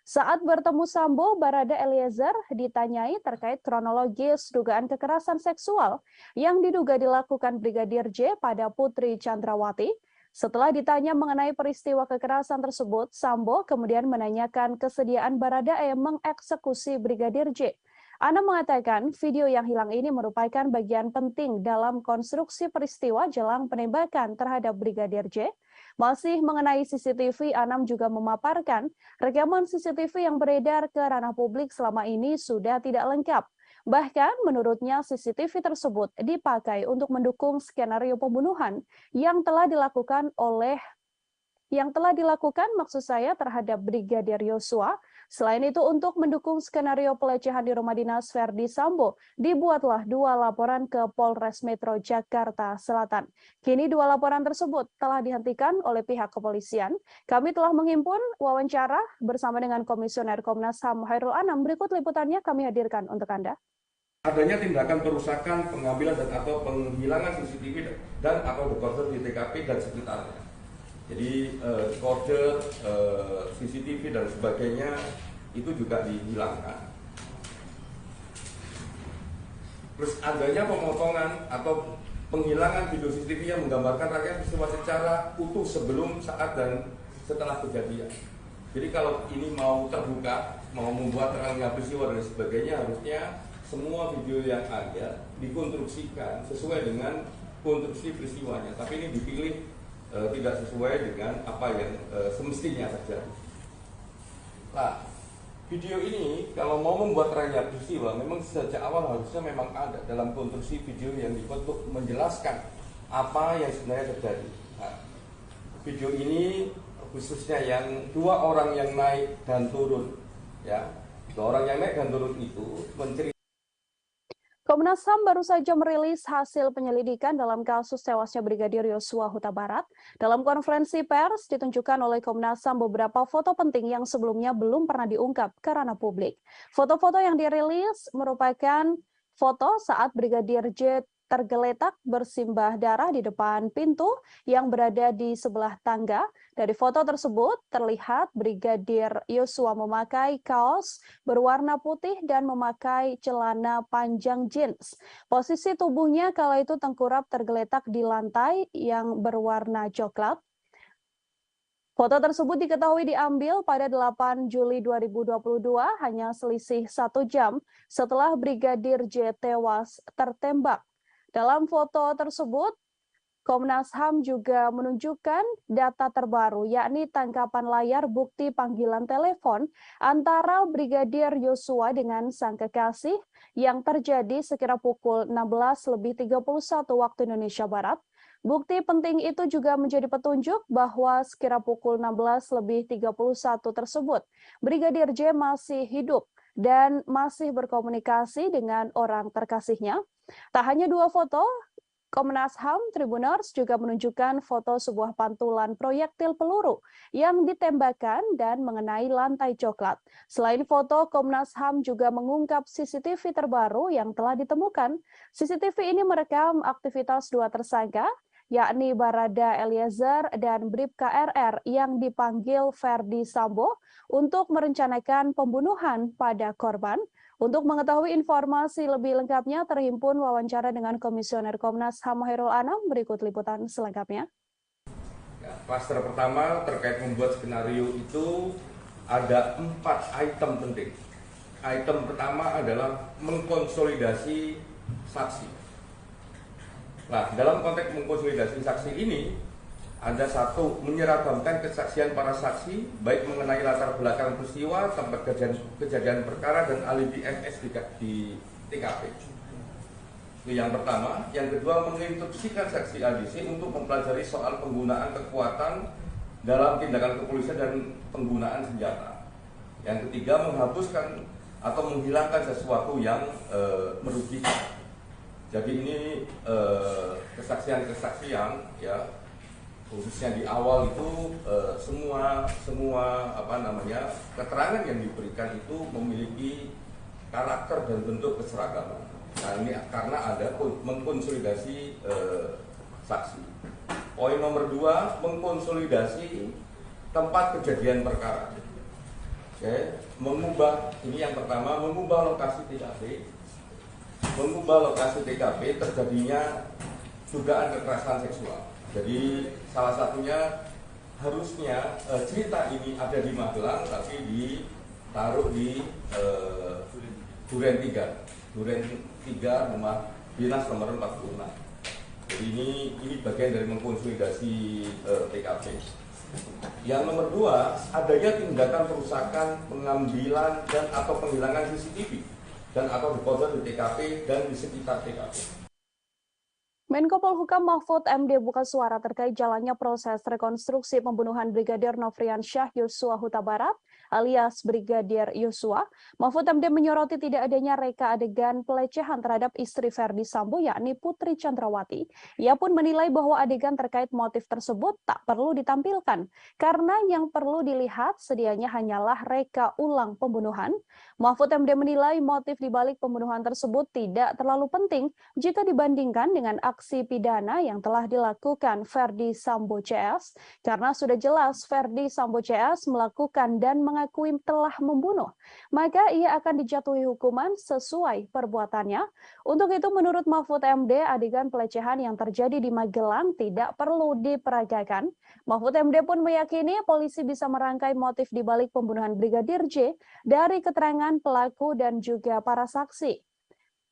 Saat bertemu Sambo, Barada Eliezer ditanyai terkait kronologis dugaan kekerasan seksual yang diduga dilakukan Brigadir J pada Putri Chandrawati. Setelah ditanya mengenai peristiwa kekerasan tersebut, Sambo kemudian menanyakan kesediaan Baradae mengeksekusi Brigadir J. Anam mengatakan video yang hilang ini merupakan bagian penting dalam konstruksi peristiwa jelang penembakan terhadap Brigadir J. Masih mengenai CCTV, Anam juga memaparkan rekaman CCTV yang beredar ke ranah publik selama ini sudah tidak lengkap. Bahkan menurutnya CCTV tersebut dipakai untuk mendukung skenario pembunuhan yang telah dilakukan oleh yang telah dilakukan maksud saya terhadap Brigadir Yosua. Selain itu, untuk mendukung skenario pelecehan di rumah dinas Verdi Sambo, dibuatlah 2 laporan ke Polres Metro Jakarta Selatan. Kini 2 laporan tersebut telah dihentikan oleh pihak kepolisian. Kami telah menghimpun wawancara bersama dengan Komisioner Komnas HAM Khairul Anam. Berikut liputannya kami hadirkan untuk Anda. Adanya tindakan perusakan, pengambilan dan atau penghilangan CCTV dan atau decoder di TKP dan sekitarnya. Jadi decoder, CCTV dan sebagainya itu juga dihilangkan. Terus adanya pemotongan atau penghilangan video CCTV yang menggambarkan rangkaian peristiwa secara utuh sebelum, saat dan setelah kejadian. Jadi kalau ini mau terbuka, mau membuat rangkaian peristiwa dan sebagainya, harusnya semua video yang ada dikonstruksikan sesuai dengan konstruksi peristiwanya. Tapi ini dipilih tidak sesuai dengan apa yang semestinya terjadi. Nah, video ini kalau mau membuat rangkaian peristiwa, memang sejak awal harusnya memang ada dalam konstruksi video yang dibuat untuk menjelaskan apa yang sebenarnya terjadi. Nah, video ini khususnya yang 2 orang yang naik dan turun, ya, 2 orang yang naik dan turun itu menceritakan. Komnas HAM baru saja merilis hasil penyelidikan dalam kasus tewasnya Brigadir Yosua Huta Barat. Dalam konferensi pers ditunjukkan oleh Komnas HAM beberapa foto penting yang sebelumnya belum pernah diungkap ke ranah publik. Foto-foto yang dirilis merupakan foto saat Brigadir J tergeletak bersimbah darah di depan pintu yang berada di sebelah tangga. Dari foto tersebut terlihat Brigadir Yosua memakai kaos berwarna putih dan memakai celana panjang jeans. Posisi tubuhnya kala itu tengkurap tergeletak di lantai yang berwarna coklat. Foto tersebut diketahui diambil pada 8 Juli 2022, hanya selisih 1 jam setelah Brigadir J tewas tertembak. Dalam foto tersebut, Komnas HAM juga menunjukkan data terbaru, yakni tangkapan layar bukti panggilan telepon antara Brigadir Yosua dengan sang kekasih yang terjadi sekira pukul 16.31 waktu Indonesia Barat. Bukti penting itu juga menjadi petunjuk bahwa sekira pukul 16.31 tersebut, Brigadir J masih hidup dan masih berkomunikasi dengan orang terkasihnya. Tak hanya 2 foto, Komnas HAM Tribuners juga menunjukkan foto sebuah pantulan proyektil peluru yang ditembakkan dan mengenai lantai coklat. Selain foto, Komnas HAM juga mengungkap CCTV terbaru yang telah ditemukan. CCTV ini merekam aktivitas 2 tersangka, yakni Barada Eliezer dan Bribka RR yang dipanggil Verdi Sambo untuk merencanakan pembunuhan pada korban. Untuk mengetahui informasi lebih lengkapnya, terhimpun wawancara dengan Komisioner Komnas HAM Khairul Anam. Berikut liputan selengkapnya. Ya, klaster pertama terkait membuat skenario itu ada 4 item penting. Item pertama adalah mengkonsolidasi saksi. Nah, dalam konteks mengkonsolidasi saksi ini, ada 1, menyeragamkan kesaksian para saksi, baik mengenai latar belakang peristiwa, tempat kejadian perkara, dan alibi MS di TKP. Itu yang pertama. Yang kedua, menginstruksikan saksi ADC untuk mempelajari soal penggunaan kekuatan dalam tindakan kepolisian dan penggunaan senjata. Yang ketiga, menghapuskan atau menghilangkan sesuatu yang merugikan. Jadi ini kesaksian-kesaksian, ya, khususnya di awal itu semua keterangan yang diberikan itu memiliki karakter dan bentuk keseragaman. Nah, ini karena ada mengkonsolidasi saksi. Poin nomor 2, mengkonsolidasi tempat kejadian perkara. Oke, ini yang pertama, mengubah lokasi TKP. Mengubah lokasi TKP terjadinya dugaan kekerasan seksual. Jadi salah satunya harusnya cerita ini ada di Magelang, tapi ditaruh di Duren 3 rumah dinas nomor 46. Jadi ini bagian dari mengkonsolidasi TKP. Yang nomor 2, adanya tindakan perusakan, pengambilan dan atau penghilangan CCTV dan atau decoder di TKP dan di sekitar TKP. Menko Polhukam Mahfud MD buka suara terkait jalannya proses rekonstruksi pembunuhan Brigadir Nofriansyah Yosua Huta Barat alias Brigadir Yosua. Mahfud MD menyoroti tidak adanya reka adegan pelecehan terhadap istri Verdi Sambo yakni Putri Chandrawati. Ia pun menilai bahwa adegan terkait motif tersebut tak perlu ditampilkan karena yang perlu dilihat sedianya hanyalah reka ulang pembunuhan. Mahfud MD menilai motif dibalik pembunuhan tersebut tidak terlalu penting jika dibandingkan dengan aksi pidana yang telah dilakukan Verdi Sambo CS, karena sudah jelas Verdi Sambo CS melakukan dan mengakui telah membunuh, maka ia akan dijatuhi hukuman sesuai perbuatannya. Untuk itu menurut Mahfud MD, adegan pelecehan yang terjadi di Magelang tidak perlu diperagakan. Mahfud MD pun meyakini polisi bisa merangkai motif dibalik pembunuhan Brigadir J dari keterangan pelaku dan juga para saksi.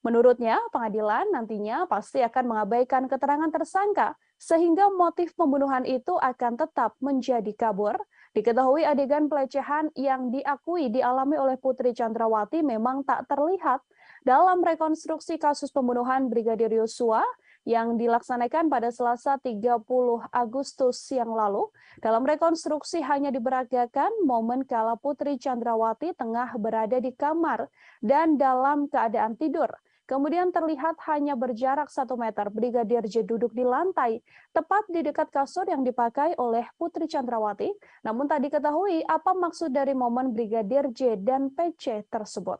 Menurutnya, pengadilan nantinya pasti akan mengabaikan keterangan tersangka, sehingga motif pembunuhan itu akan tetap menjadi kabur. Diketahui adegan pelecehan yang diakui dialami oleh Putri Chandrawati memang tak terlihat dalam rekonstruksi kasus pembunuhan Brigadir Yosua yang dilaksanakan pada Selasa 30 Agustus yang lalu. Dalam rekonstruksi hanya diperagakan momen kala Putri Chandrawati tengah berada di kamar dan dalam keadaan tidur. Kemudian terlihat hanya berjarak 1 meter Brigadir J duduk di lantai, tepat di dekat kasur yang dipakai oleh Putri Chandrawati. Namun tak diketahui apa maksud dari momen Brigadir J dan PC tersebut.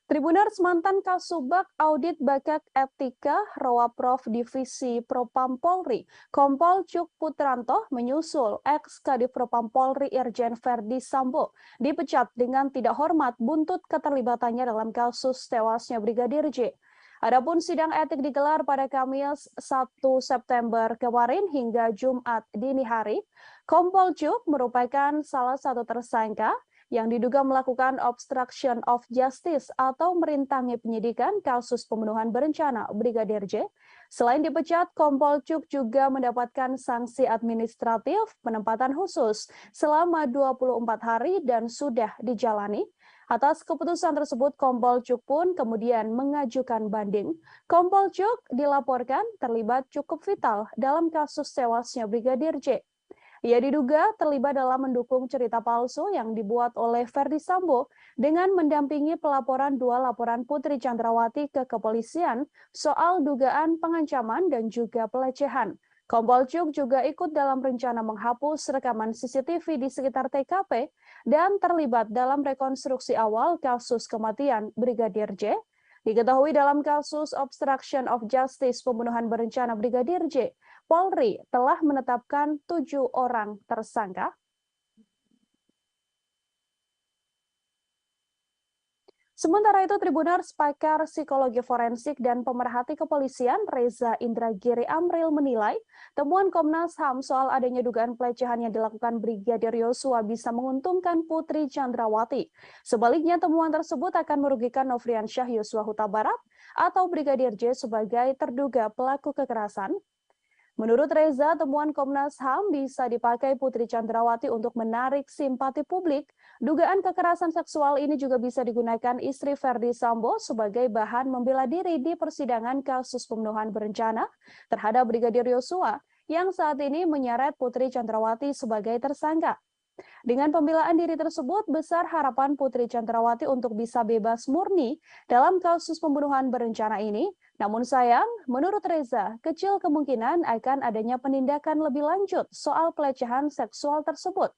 Tribuners, mantan Kasubag Audit Bakak Etika Rowaprov Divisi Propam Polri, Kompol Cuk Putranto menyusul ex-Kadif Propam Polri Irjen Verdi Sambo dipecat dengan tidak hormat buntut keterlibatannya dalam kasus tewasnya Brigadir J. Adapun sidang etik digelar pada Kamis 1 September kemarin hingga Jumat dini hari. Kompol Cuk merupakan salah satu tersangka yang diduga melakukan obstruction of justice atau merintangi penyidikan kasus pembunuhan berencana Brigadir J. Selain dipecat, Kompol Cuk juga mendapatkan sanksi administratif penempatan khusus selama 24 hari dan sudah dijalani. Atas keputusan tersebut, Kompol Cuk pun kemudian mengajukan banding. Kompol Cuk dilaporkan terlibat cukup vital dalam kasus tewasnya Brigadir J. Ia diduga terlibat dalam mendukung cerita palsu yang dibuat oleh Verdi Sambo dengan mendampingi pelaporan 2 laporan Putri Chandrawati ke kepolisian soal dugaan pengancaman dan juga pelecehan. Kompol Cuk juga ikut dalam rencana menghapus rekaman CCTV di sekitar TKP dan terlibat dalam rekonstruksi awal kasus kematian Brigadir J. Diketahui dalam kasus obstruction of justice pembunuhan berencana Brigadir J, Polri telah menetapkan 7 orang tersangka. Sementara itu, Tribuners, pakar psikologi forensik dan pemerhati kepolisian Reza Indragiri Amril menilai temuan Komnas HAM soal adanya dugaan pelecehan yang dilakukan Brigadir Yosua bisa menguntungkan Putri Chandrawati. Sebaliknya, temuan tersebut akan merugikan Nofriansyah Yosua Huta Barat atau Brigadir J sebagai terduga pelaku kekerasan. Menurut Reza, temuan Komnas HAM bisa dipakai Putri Chandrawati untuk menarik simpati publik. Dugaan kekerasan seksual ini juga bisa digunakan istri Verdi Sambo sebagai bahan membela diri di persidangan kasus pembunuhan berencana terhadap Brigadir Yosua yang saat ini menyeret Putri Chandrawati sebagai tersangka. Dengan pembelaan diri tersebut, besar harapan Putri Chandrawati untuk bisa bebas murni dalam kasus pembunuhan berencana ini. Namun sayang, menurut Reza, kecil kemungkinan akan adanya penindakan lebih lanjut soal pelecehan seksual tersebut.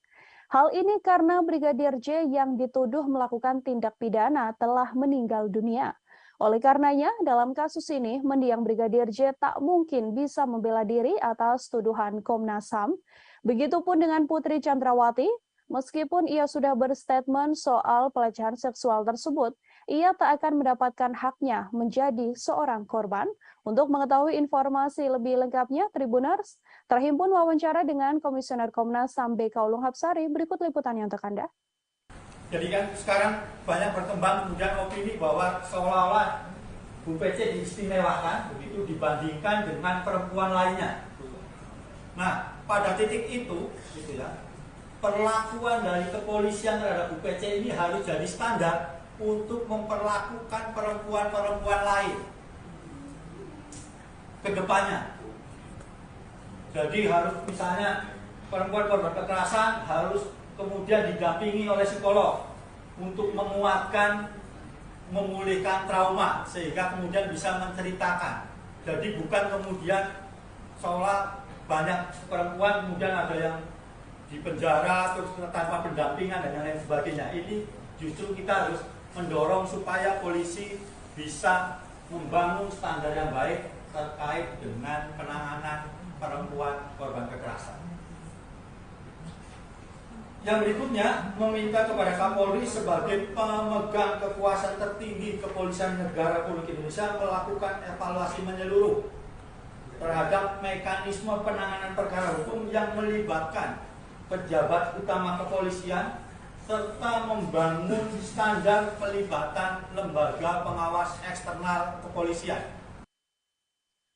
Hal ini karena Brigadir J yang dituduh melakukan tindak pidana telah meninggal dunia. Oleh karenanya, dalam kasus ini, mendiang Brigadir J tak mungkin bisa membela diri atas tuduhan Komnas HAM. Begitupun dengan Putri Chandrawati, meskipun ia sudah berstatement soal pelecehan seksual tersebut, ia tak akan mendapatkan haknya menjadi seorang korban. Untuk mengetahui informasi lebih lengkapnya, Tribuners, terhimpun wawancara dengan Komisioner Komnas HAM BK Ulung Hapsari. Berikut liputannya untuk Anda. Jadi kan sekarang banyak berkembang kemudian opini bahwa seolah-olah Bu PC diistimewakan begitu dibandingkan dengan perempuan lainnya. Nah, pada titik itu, gitu ya, perlakuan dari kepolisian terhadap Bu PC ini harus jadi standar untuk memperlakukan perempuan-perempuan lain ke depannya. Jadi harus misalnya perempuan korban kekerasan harus kemudian didampingi oleh psikolog untuk menguatkan, memulihkan trauma sehingga kemudian bisa menceritakan. Jadi bukan kemudian seolah banyak perempuan kemudian ada yang di penjara terus tanpa pendampingan dan lain sebagainya. Ini justru kita harus mendorong supaya polisi bisa membangun standar yang baik terkait dengan penanganan perempuan korban kekerasan. Yang berikutnya, meminta kepada Kapolri sebagai pemegang kekuasaan tertinggi Kepolisian Negara Republik Indonesia melakukan evaluasi menyeluruh terhadap mekanisme penanganan perkara hukum yang melibatkan pejabat utama kepolisian serta membangun standar pelibatan lembaga pengawas eksternal kepolisian.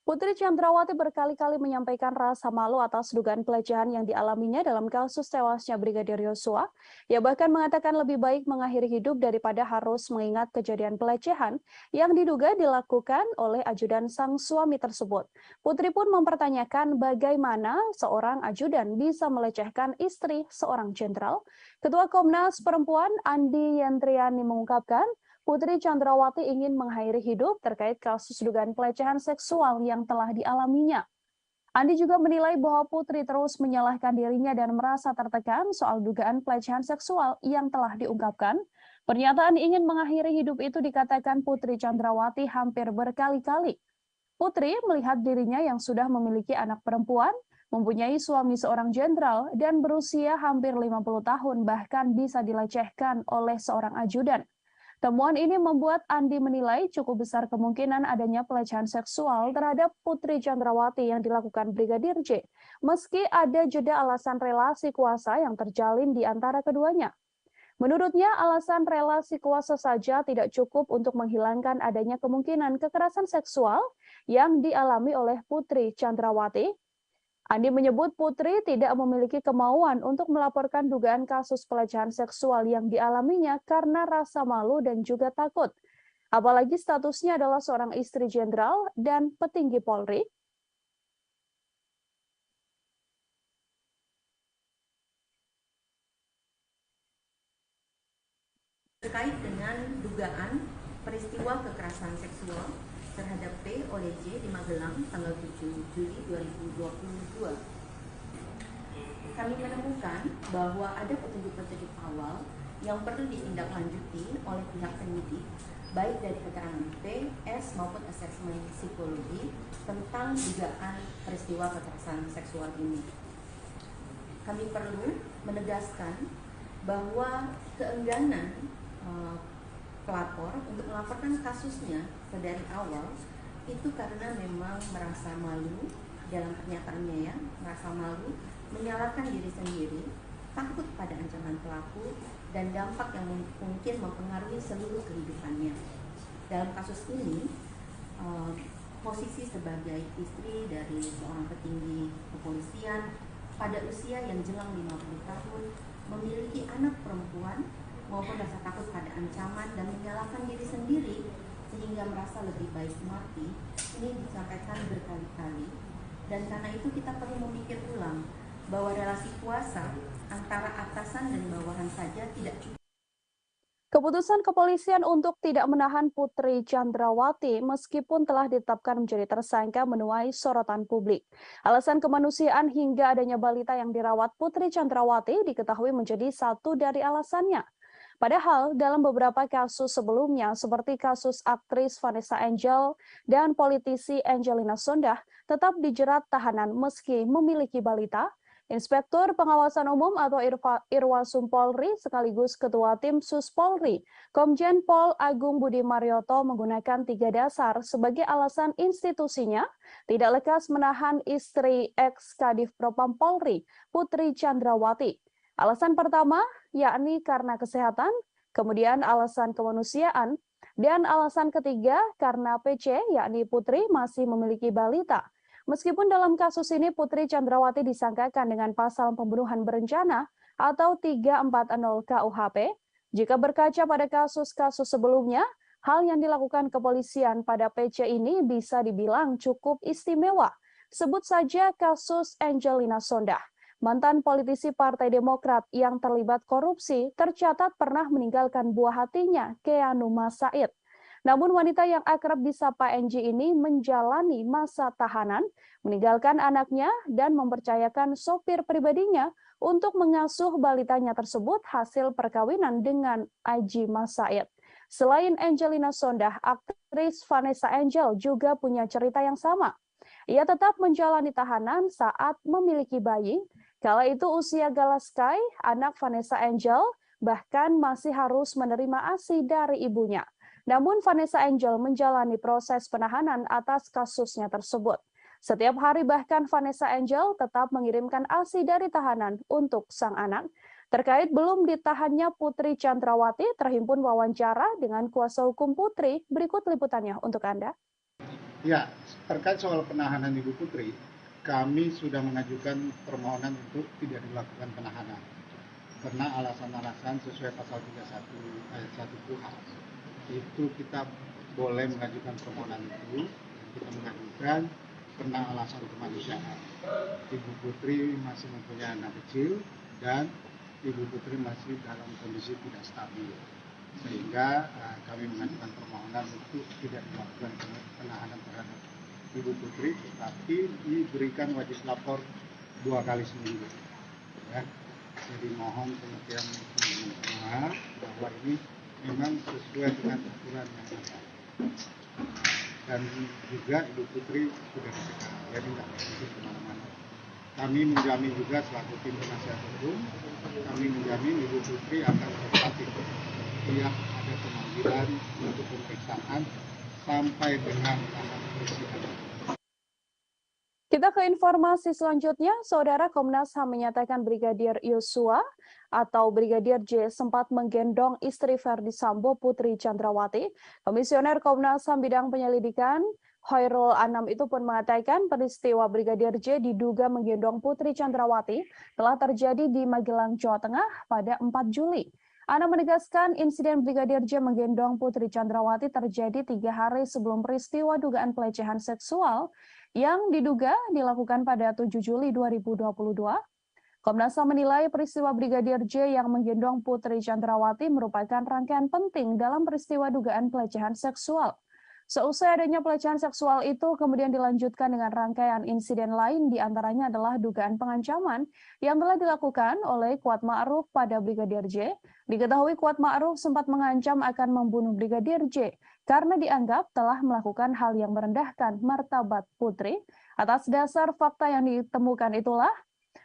Putri Chandrawati berkali-kali menyampaikan rasa malu atas dugaan pelecehan yang dialaminya dalam kasus tewasnya Brigadir Yosua. Ia bahkan mengatakan lebih baik mengakhiri hidup daripada harus mengingat kejadian pelecehan yang diduga dilakukan oleh ajudan sang suami tersebut. Putri pun mempertanyakan bagaimana seorang ajudan bisa melecehkan istri seorang jenderal. Ketua Komnas Perempuan Andi Yentriani mengungkapkan, Putri Chandrawati ingin mengakhiri hidup terkait kasus dugaan pelecehan seksual yang telah dialaminya. Andi juga menilai bahwa Putri terus menyalahkan dirinya dan merasa tertekan soal dugaan pelecehan seksual yang telah diungkapkan. Pernyataan ingin mengakhiri hidup itu dikatakan Putri Chandrawati hampir berkali-kali. Putri melihat dirinya yang sudah memiliki anak perempuan, mempunyai suami seorang jenderal, dan berusia hampir 50 tahun bahkan bisa dilecehkan oleh seorang ajudan. Temuan ini membuat Andi menilai cukup besar kemungkinan adanya pelecehan seksual terhadap Putri Chandrawati yang dilakukan Brigadir J, meski ada jeda alasan relasi kuasa yang terjalin di antara keduanya. Menurutnya, alasan relasi kuasa saja tidak cukup untuk menghilangkan adanya kemungkinan kekerasan seksual yang dialami oleh Putri Chandrawati. Andi menyebut Putri tidak memiliki kemauan untuk melaporkan dugaan kasus pelecehan seksual yang dialaminya karena rasa malu dan juga takut. Apalagi statusnya adalah seorang istri jenderal dan petinggi Polri. Terkait dengan dugaan peristiwa kekerasan seksual terhadap P oleh J di Magelang tanggal 7 Juli 2022. Kami menemukan bahwa ada petunjuk-petunjuk awal yang perlu ditindaklanjuti oleh pihak penyidik, baik dari keterangan P, S maupun asesmen psikologi tentang dugaan peristiwa kekerasan seksual ini. Kami perlu menegaskan bahwa keengganan pelapor untuk melaporkan kasusnya dari awal itu karena memang merasa malu dalam pernyataannya ya, merasa malu, menyalahkan diri sendiri, takut pada ancaman pelaku dan dampak yang mungkin mempengaruhi seluruh kehidupannya. Dalam kasus ini, posisi sebagai istri dari seorang petinggi kepolisian pada usia yang jelang 50 tahun, memiliki anak perempuan maupun rasa takut pada ancaman dan menyalahkan diri sendiri sehingga merasa lebih baik mati, ini disampaikan berkali-kali. Dan karena itu kita perlu memikir ulang bahwa relasi kuasa antara atasan dan bawahan saja tidak cukup. Keputusan kepolisian untuk tidak menahan Putri Chandrawati meskipun telah ditetapkan menjadi tersangka menuai sorotan publik. Alasan kemanusiaan hingga adanya balita yang dirawat Putri Chandrawati diketahui menjadi satu dari alasannya. Padahal dalam beberapa kasus sebelumnya seperti kasus aktris Vanessa Angel dan politisi Angelina Sondakh tetap dijerat tahanan meski memiliki balita. Inspektur Pengawasan Umum atau Irwasum Polri sekaligus Ketua Tim Sus Polri, Komjen Pol Agung Budi Marioto menggunakan 3 dasar sebagai alasan institusinya tidak lekas menahan istri ex-Kadif Propam Polri, Putri Chandrawati. Alasan pertama yakni karena kesehatan, kemudian alasan kemanusiaan, dan alasan ketiga karena PC yakni Putri masih memiliki balita. Meskipun dalam kasus ini Putri Chandrawati disangkakan dengan pasal pembunuhan berencana atau 340 KUHP, Jika berkaca pada kasus-kasus sebelumnya, hal yang dilakukan kepolisian pada PC ini bisa dibilang cukup istimewa. Sebut saja kasus Angelina Sondah. Mantan politisi Partai Demokrat yang terlibat korupsi tercatat pernah meninggalkan buah hatinya, Keanu Said. Namun wanita yang akrab disapa Angie ini menjalani masa tahanan, meninggalkan anaknya dan mempercayakan sopir pribadinya untuk mengasuh balitanya tersebut hasil perkawinan dengan Aji Said. Selain Angelina Sondah, aktris Vanessa Angel juga punya cerita yang sama. Ia tetap menjalani tahanan saat memiliki bayi. Kala itu usia Galaskai, anak Vanessa Angel, bahkan masih harus menerima ASI dari ibunya. Namun Vanessa Angel menjalani proses penahanan atas kasusnya tersebut. Setiap hari bahkan Vanessa Angel tetap mengirimkan ASI dari tahanan untuk sang anak. Terkait belum ditahannya Putri Chandrawati, terhimpun wawancara dengan kuasa hukum Putri. Berikut liputannya untuk Anda. Ya, terkait soal penahanan Ibu Putri, kami sudah mengajukan permohonan untuk tidak dilakukan penahanan. Karena alasan-alasan sesuai pasal 31 ayat 1 KUHP. Itu kita boleh mengajukan permohonan itu, kita mengajukan karena alasan kemanusiaan. Ibu Putri masih mempunyai anak kecil dan Ibu Putri masih dalam kondisi tidak stabil. Sehingga kami mengajukan permohonan untuk tidak dilakukan penahanan terhadap Ibu Putri, tetapi diberikan wajib lapor 2 kali seminggu. Ya. Jadi mohon pengertian teman-teman semua bahwa ini memang sesuai dengan aturan yang ada. Dan juga Ibu Putri sudah dicegah, jadi tidak bisa kemana-mana. Kami menjamin juga selaku tim penasihat hukum, kami menjamin Ibu Putri akan tetap setiap ada pemanggilan untuk pemeriksaan sampai dengan persidangan. Kita ke informasi selanjutnya, Saudara. Komnas HAM menyatakan Brigadir Yosua atau Brigadir J sempat menggendong istri Verdi Sambo, Putri Chandrawati. Komisioner Komnas HAM bidang penyelidikan Khairul Anam itu pun mengatakan peristiwa Brigadir J diduga menggendong Putri Chandrawati telah terjadi di Magelang, Jawa Tengah pada 4 Juli. Anam menegaskan insiden Brigadir J menggendong Putri Chandrawati terjadi 3 hari sebelum peristiwa dugaan pelecehan seksual yang diduga dilakukan pada 7 Juli 2022. Komnas HAM menilai peristiwa Brigadir J yang menggendong Putri Chandrawati merupakan rangkaian penting dalam peristiwa dugaan pelecehan seksual. Seusai adanya pelecehan seksual itu kemudian dilanjutkan dengan rangkaian insiden lain, diantaranya adalah dugaan pengancaman yang telah dilakukan oleh Kuat Ma'ruf pada Brigadir J. Diketahui Kuat Ma'ruf sempat mengancam akan membunuh Brigadir J karena dianggap telah melakukan hal yang merendahkan martabat Putri. Atas dasar fakta yang ditemukan itulah,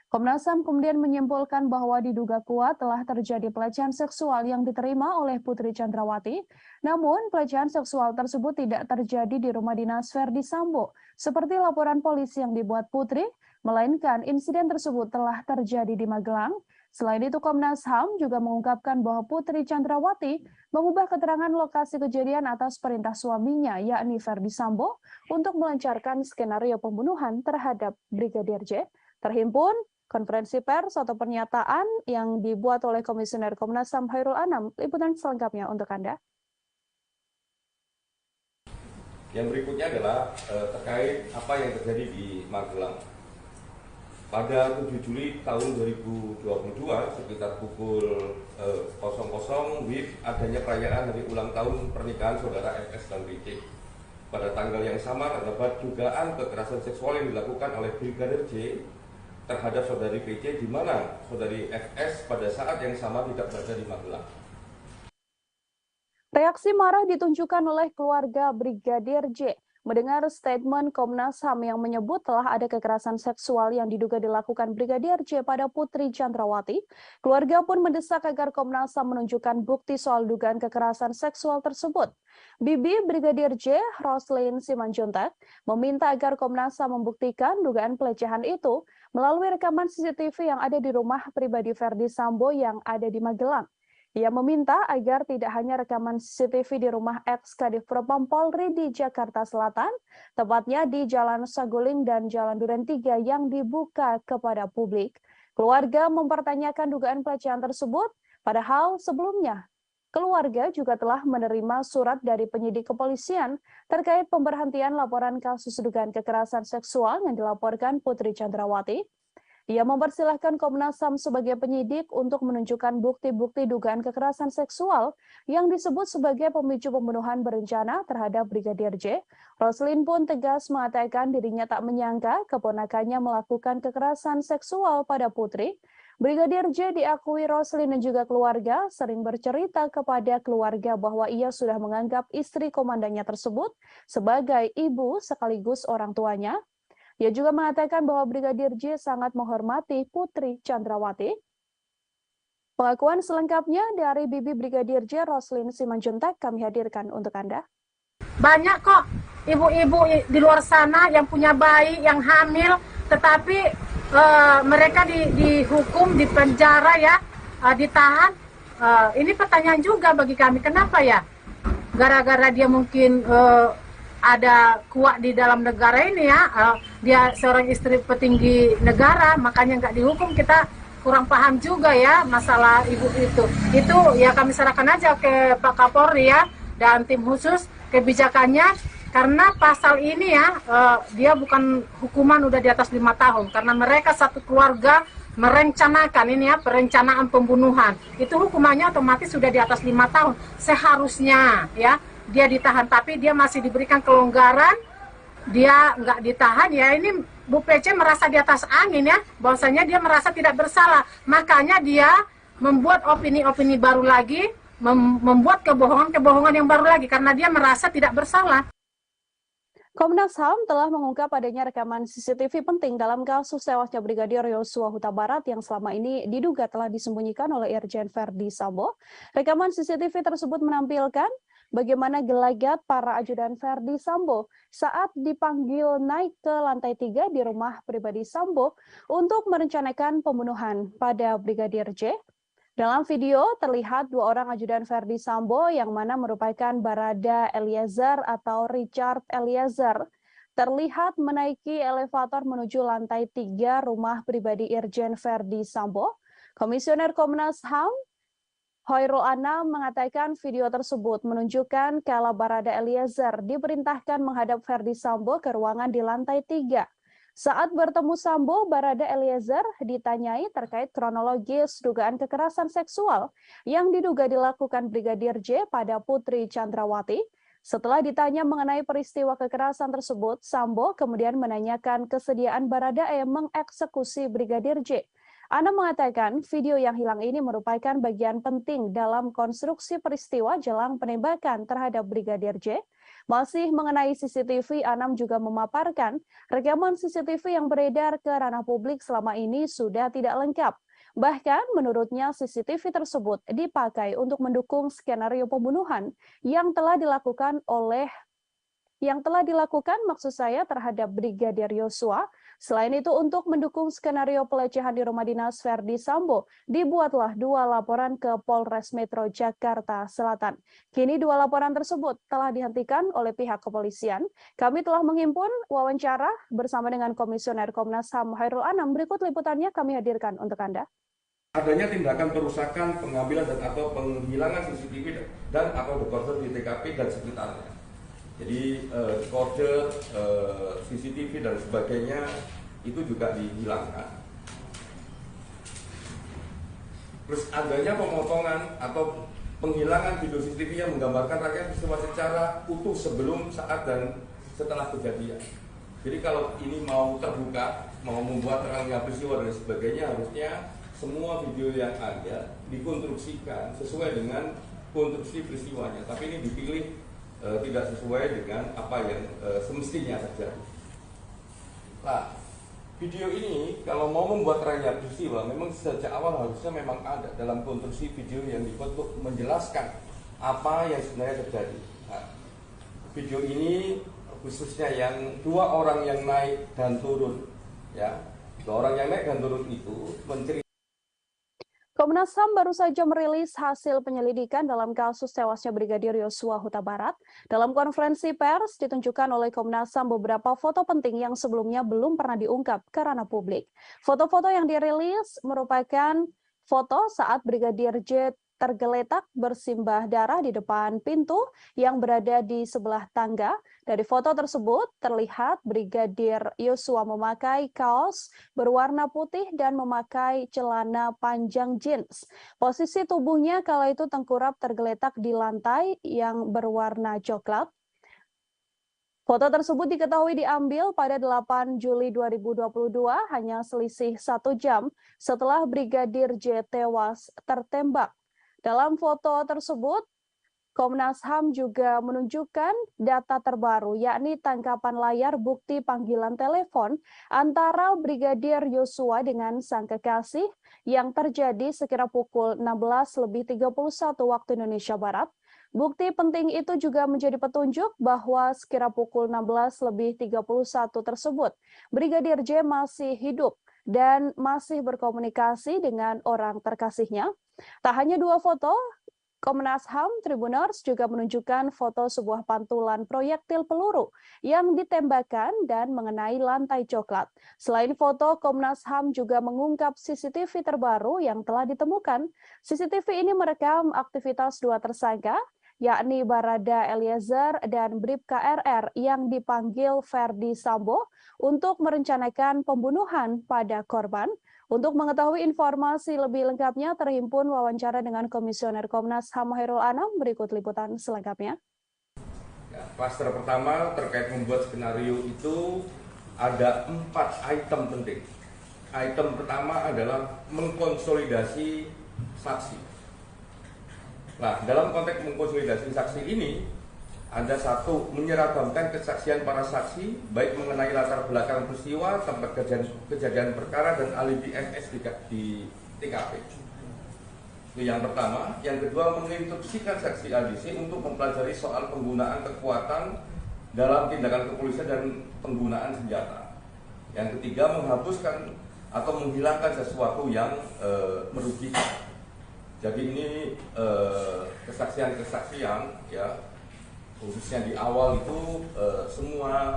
Komnas HAM kemudian menyimpulkan bahwa diduga kuat telah terjadi pelecehan seksual yang diterima oleh Putri Chandrawati. Namun, pelecehan seksual tersebut tidak terjadi di rumah dinas Verdi Sambo, seperti laporan polisi yang dibuat Putri, melainkan insiden tersebut telah terjadi di Magelang. Selain itu, Komnas HAM juga mengungkapkan bahwa Putri Chandrawati mengubah keterangan lokasi kejadian atas perintah suaminya, yakni Verdi Sambo, untuk melancarkan skenario pembunuhan terhadap Brigadir J. Terhimpun konferensi pers atau pernyataan yang dibuat oleh Komisioner Komnas HAM Khairul Anam. Liputan selengkapnya untuk Anda. Yang berikutnya adalah terkait apa yang terjadi di Magelang. Pada 7 Juli tahun 2022 sekitar pukul 00 WIB adanya perayaan hari ulang tahun pernikahan saudara FS dan BC. Pada tanggal yang sama terdapat dugaan kekerasan seksual yang dilakukan oleh Brigadir J terhadap saudari PC, di mana saudari FS pada saat yang sama tidak berada di Magelang. Reaksi marah ditunjukkan oleh keluarga Brigadir J mendengar statement Komnas HAM yang menyebut telah ada kekerasan seksual yang diduga dilakukan Brigadir J pada Putri Chandrawati. Keluarga pun mendesak agar Komnas HAM menunjukkan bukti soal dugaan kekerasan seksual tersebut. Bibi Brigadir J, Roslyn Simanjuntak, meminta agar Komnas HAM membuktikan dugaan pelecehan itu melalui rekaman CCTV yang ada di rumah pribadi Verdi Sambo yang ada di Magelang. Ia meminta agar tidak hanya rekaman CCTV di rumah ex-Kadif Propam Polri di Jakarta Selatan, tepatnya di Jalan Saguling dan Jalan Duren 3 yang dibuka kepada publik. Keluarga mempertanyakan dugaan pelecehan tersebut, padahal sebelumnya Keluarga juga telah menerima surat dari penyidik kepolisian terkait pemberhentian laporan kasus dugaan kekerasan seksual yang dilaporkan Putri Chandrawati. Ia mempersilahkan Komnas HAM sebagai penyidik untuk menunjukkan bukti-bukti dugaan kekerasan seksual yang disebut sebagai pemicu pembunuhan berencana terhadap Brigadir J. Roslin pun tegas mengatakan dirinya tak menyangka keponakannya melakukan kekerasan seksual pada Putri. Brigadir J diakui Roslin dan juga keluarga sering bercerita kepada keluarga bahwa ia sudah menganggap istri komandannya tersebut sebagai ibu sekaligus orang tuanya. Ia juga mengatakan bahwa Brigadir J sangat menghormati Putri Chandrawati. Pengakuan selengkapnya dari Bibi Brigadir J, Roslin Simanjuntak, kami hadirkan untuk Anda. Banyak kok ibu-ibu di luar sana yang punya bayi, yang hamil, tetapi mereka dihukum, dipenjara ya, ditahan. Ini pertanyaan juga bagi kami, kenapa ya? Gara-gara dia mungkin ada kuat di dalam negara ini ya, dia seorang istri petinggi negara, makanya nggak dihukum. Kita kurang paham juga ya masalah ibu itu ya, kami serahkan aja ke Pak Kapolri ya dan tim khusus kebijakannya, karena pasal ini ya dia bukan hukuman udah di atas 5 tahun, karena mereka satu keluarga merencanakan ini ya, perencanaan pembunuhan, itu hukumannya otomatis sudah di atas 5 tahun seharusnya ya. Dia ditahan, tapi dia masih diberikan kelonggaran, dia nggak ditahan ya. Ini Bu PC merasa di atas angin ya, bahwasanya dia merasa tidak bersalah, makanya dia membuat opini-opini baru lagi, membuat kebohongan-kebohongan yang baru lagi, karena dia merasa tidak bersalah. Komnas HAM telah mengungkap adanya rekaman CCTV penting dalam kasus tewasnya Brigadir Yosua Huta Barat yang selama ini diduga telah disembunyikan oleh Irjen Verdi Sambo. Rekaman CCTV tersebut menampilkan bagaimana gelagat para ajudan Verdi Sambo saat dipanggil naik ke lantai 3 di rumah pribadi Sambo untuk merencanakan pembunuhan pada Brigadir J. Dalam video terlihat 2 orang ajudan Verdi Sambo yang mana merupakan Barada Eliezer atau Richard Eliezer terlihat menaiki elevator menuju lantai 3 rumah pribadi Irjen Verdi Sambo. Komisioner Komnas HAM Hoirul Anam mengatakan video tersebut menunjukkan kala Barada Eliezer diperintahkan menghadap Verdi Sambo ke ruangan di lantai 3. Saat bertemu Sambo, Barada Eliezer ditanyai terkait kronologis dugaan kekerasan seksual yang diduga dilakukan Brigadir J pada Putri Chandrawati. Setelah ditanya mengenai peristiwa kekerasan tersebut, Sambo kemudian menanyakan kesediaan Baradae mengeksekusi Brigadir J. Anam mengatakan video yang hilang ini merupakan bagian penting dalam konstruksi peristiwa jelang penembakan terhadap Brigadir J. Masih mengenai CCTV, Anam juga memaparkan rekaman CCTV yang beredar ke ranah publik selama ini sudah tidak lengkap. Bahkan menurutnya CCTV tersebut dipakai untuk mendukung skenario pembunuhan yang telah dilakukan maksud saya terhadap Brigadir Yosua. Selain itu, untuk mendukung skenario pelecehan di rumah dinas Verdi Sambo, dibuatlah 2 laporan ke Polres Metro Jakarta Selatan. Kini 2 laporan tersebut telah dihentikan oleh pihak kepolisian. Kami telah menghimpun wawancara bersama dengan Komisioner Komnas HAM Hoirul Anam. Berikut liputannya kami hadirkan untuk Anda. Adanya tindakan perusakan, pengambilan dan atau penghilangan CCTV dan atau dekoder di TKP dan sekitarnya. Jadi kode CCTV dan sebagainya itu juga dihilangkan. Terus adanya pemotongan atau penghilangan video CCTV yang menggambarkan rangkaian peristiwa secara utuh sebelum, saat, dan setelah kejadian. Jadi kalau ini mau terbuka, mau membuat rangkaian peristiwa dan sebagainya, harusnya semua video yang ada dikonstruksikan sesuai dengan konstruksi peristiwanya. Tapi ini dipilih tidak sesuai dengan apa yang semestinya terjadi. Nah, video ini kalau mau membuat rangkaian peristiwa memang sejak awal harusnya memang ada dalam konstruksi video yang dibuat untuk menjelaskan apa yang sebenarnya terjadi. Nah, video ini khususnya yang 2 orang yang naik dan turun, ya, 2 orang yang naik dan turun itu menceritakan. Komnas HAM baru saja merilis hasil penyelidikan dalam kasus tewasnya Brigadir Yosua Huta Barat. Dalam konferensi pers ditunjukkan oleh Komnas HAM beberapa foto penting yang sebelumnya belum pernah diungkap ke ranah publik. Foto-foto yang dirilis merupakan foto saat Brigadir J tergeletak bersimbah darah di depan pintu yang berada di sebelah tangga. Dari foto tersebut terlihat Brigadir Yosua memakai kaos berwarna putih dan memakai celana panjang jeans. Posisi tubuhnya kala itu tengkurap tergeletak di lantai yang berwarna coklat. Foto tersebut diketahui diambil pada 8 Juli 2022, hanya selisih 1 jam setelah Brigadir J tewas tertembak. Dalam foto tersebut, Komnas HAM juga menunjukkan data terbaru, yakni tangkapan layar bukti panggilan telepon antara Brigadir Yosua dengan sang kekasih yang terjadi sekira pukul 16.31 waktu Indonesia Barat. Bukti penting itu juga menjadi petunjuk bahwa sekira pukul 16.31 tersebut, Brigadir J masih hidup dan masih berkomunikasi dengan orang terkasihnya. Tak hanya 2 foto, Komnas HAM Tribuners juga menunjukkan foto sebuah pantulan proyektil peluru yang ditembakkan dan mengenai lantai coklat. Selain foto, Komnas HAM juga mengungkap CCTV terbaru yang telah ditemukan. CCTV ini merekam aktivitas 2 tersangka, yakni Barada Eliezer dan Bribka RR yang dipanggil Ferdi Sambo untuk merencanakan pembunuhan pada korban. Untuk mengetahui informasi lebih lengkapnya, terhimpun wawancara dengan Komisioner Komnas HAM Hairul Anam. Berikut liputan selengkapnya. Ya, klaster pertama terkait membuat skenario itu ada 4 item penting. Item pertama adalah mengkonsolidasi saksi. Nah, dalam konteks mengkonsolidasi saksi ini, ada 1, menyeragamkan kesaksian para saksi, baik mengenai latar belakang peristiwa, tempat kejadian perkara, dan alibi MS di TKP. Itu yang pertama. Yang kedua, menginstruksikan saksi ADC untuk mempelajari soal penggunaan kekuatan dalam tindakan kepolisian dan penggunaan senjata. Yang ketiga, menghapuskan atau menghilangkan sesuatu yang merugikan. Jadi ini kesaksian-kesaksian, ya, khususnya di awal itu semua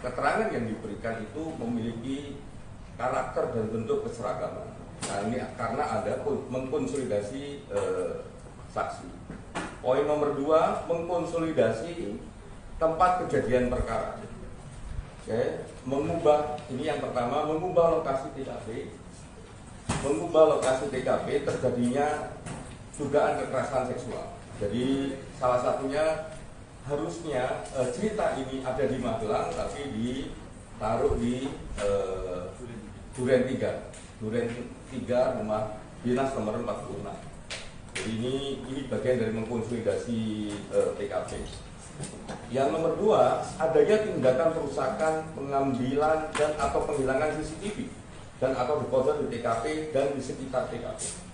keterangan yang diberikan itu memiliki karakter dan bentuk keseragaman. Nah, ini karena ada mengkonsolidasi saksi. Poin nomor 2, mengkonsolidasi tempat kejadian perkara. Oke, ini yang pertama, mengubah lokasi TKP. Mengubah lokasi TKP terjadinya dugaan kekerasan seksual. Jadi salah satunya harusnya cerita ini ada di Magelang, tapi ditaruh di Duren 3 rumah dinas nomor 46. Jadi ini bagian dari mengkonsolidasi TKP. Yang nomor 2, adanya tindakan perusakan, pengambilan dan atau penghilangan CCTV dan atau deposit di TKP dan di sekitar TKP.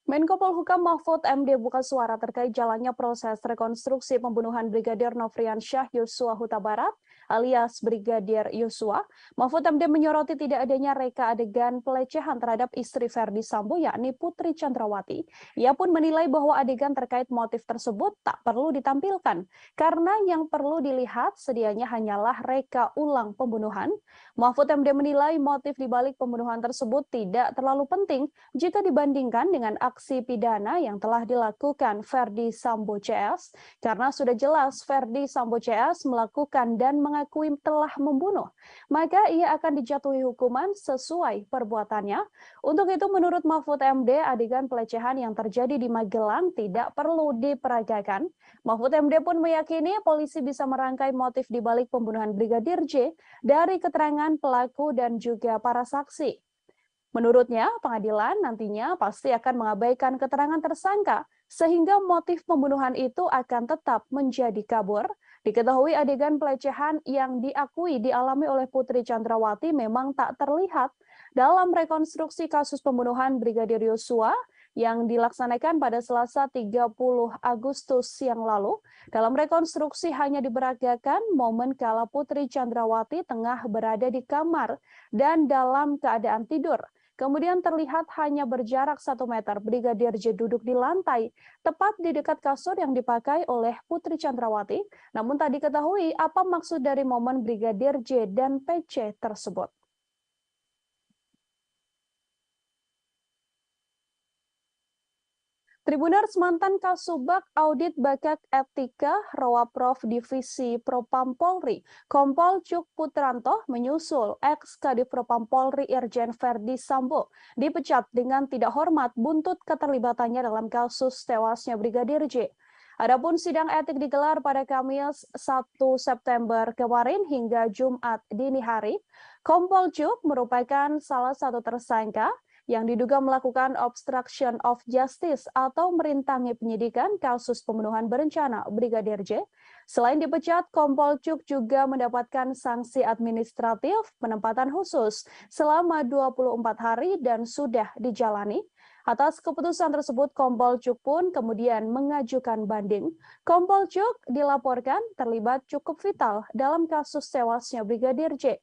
Menko Polhukam Mahfud MD buka suara terkait jalannya proses rekonstruksi pembunuhan Brigadir Nofriansyah Yosua Huta Barat alias Brigadir Yosua. Mahfud MD menyoroti tidak adanya reka adegan pelecehan terhadap istri Ferdi Sambo yakni Putri Chandrawati. Ia pun menilai bahwa adegan terkait motif tersebut tak perlu ditampilkan karena yang perlu dilihat sedianya hanyalah reka ulang pembunuhan. Mahfud MD menilai motif dibalik pembunuhan tersebut tidak terlalu penting jika dibandingkan dengan aksi pidana yang telah dilakukan Ferdi Sambo CS, karena sudah jelas Ferdi Sambo CS melakukan dan mengakui telah membunuh, maka ia akan dijatuhi hukuman sesuai perbuatannya. Untuk itu menurut Mahfud MD, adegan pelecehan yang terjadi di Magelang tidak perlu diperagakan. Mahfud MD pun meyakini polisi bisa merangkai motif dibalik pembunuhan Brigadir J dari keterangan pelaku dan juga para saksi. Menurutnya, pengadilan nantinya pasti akan mengabaikan keterangan tersangka, sehingga motif pembunuhan itu akan tetap menjadi kabur. Diketahui adegan pelecehan yang diakui dialami oleh Putri Chandrawati memang tak terlihat dalam rekonstruksi kasus pembunuhan Brigadir Yosua yang dilaksanakan pada Selasa 30 Agustus yang lalu. Dalam rekonstruksi hanya diperagakan momen kala Putri Chandrawati tengah berada di kamar dan dalam keadaan tidur. Kemudian terlihat hanya berjarak 1 meter Brigadir J duduk di lantai, tepat di dekat kasur yang dipakai oleh Putri Chandrawati. Namun tak diketahui apa maksud dari momen Brigadir J dan PC tersebut. Tribuners mantan Kasubag Audit Bakak Etika Rowaprov Divisi Propam Polri, Kompol Cuk Putranto menyusul ex-Kadif Propam Polri Irjen Verdi Sambo dipecat dengan tidak hormat buntut keterlibatannya dalam kasus tewasnya Brigadir J. Adapun sidang etik digelar pada Kamis 1 September kemarin hingga Jumat dini hari. Kompol Cuk merupakan salah satu tersangka yang diduga melakukan obstruction of justice atau merintangi penyidikan kasus pembunuhan berencana Brigadir J. Selain dipecat, Kompol Cuk juga mendapatkan sanksi administratif penempatan khusus selama 24 hari dan sudah dijalani. Atas keputusan tersebut, Kompol Cuk pun kemudian mengajukan banding. Kompol Cuk dilaporkan terlibat cukup vital dalam kasus tewasnya Brigadir J.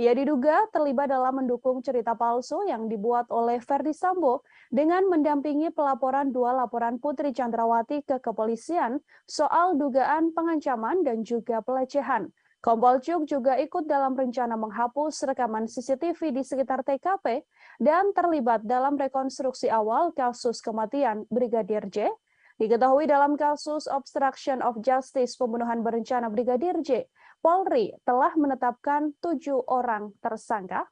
Ia diduga terlibat dalam mendukung cerita palsu yang dibuat oleh Verdi Sambo dengan mendampingi pelaporan dua laporan Putri Chandrawati ke kepolisian soal dugaan pengancaman dan juga pelecehan. Kompol Cuk juga ikut dalam rencana menghapus rekaman CCTV di sekitar TKP dan terlibat dalam rekonstruksi awal kasus kematian Brigadir J. Diketahui dalam kasus obstruction of justice pembunuhan berencana Brigadir J, Polri telah menetapkan 7 orang tersangka.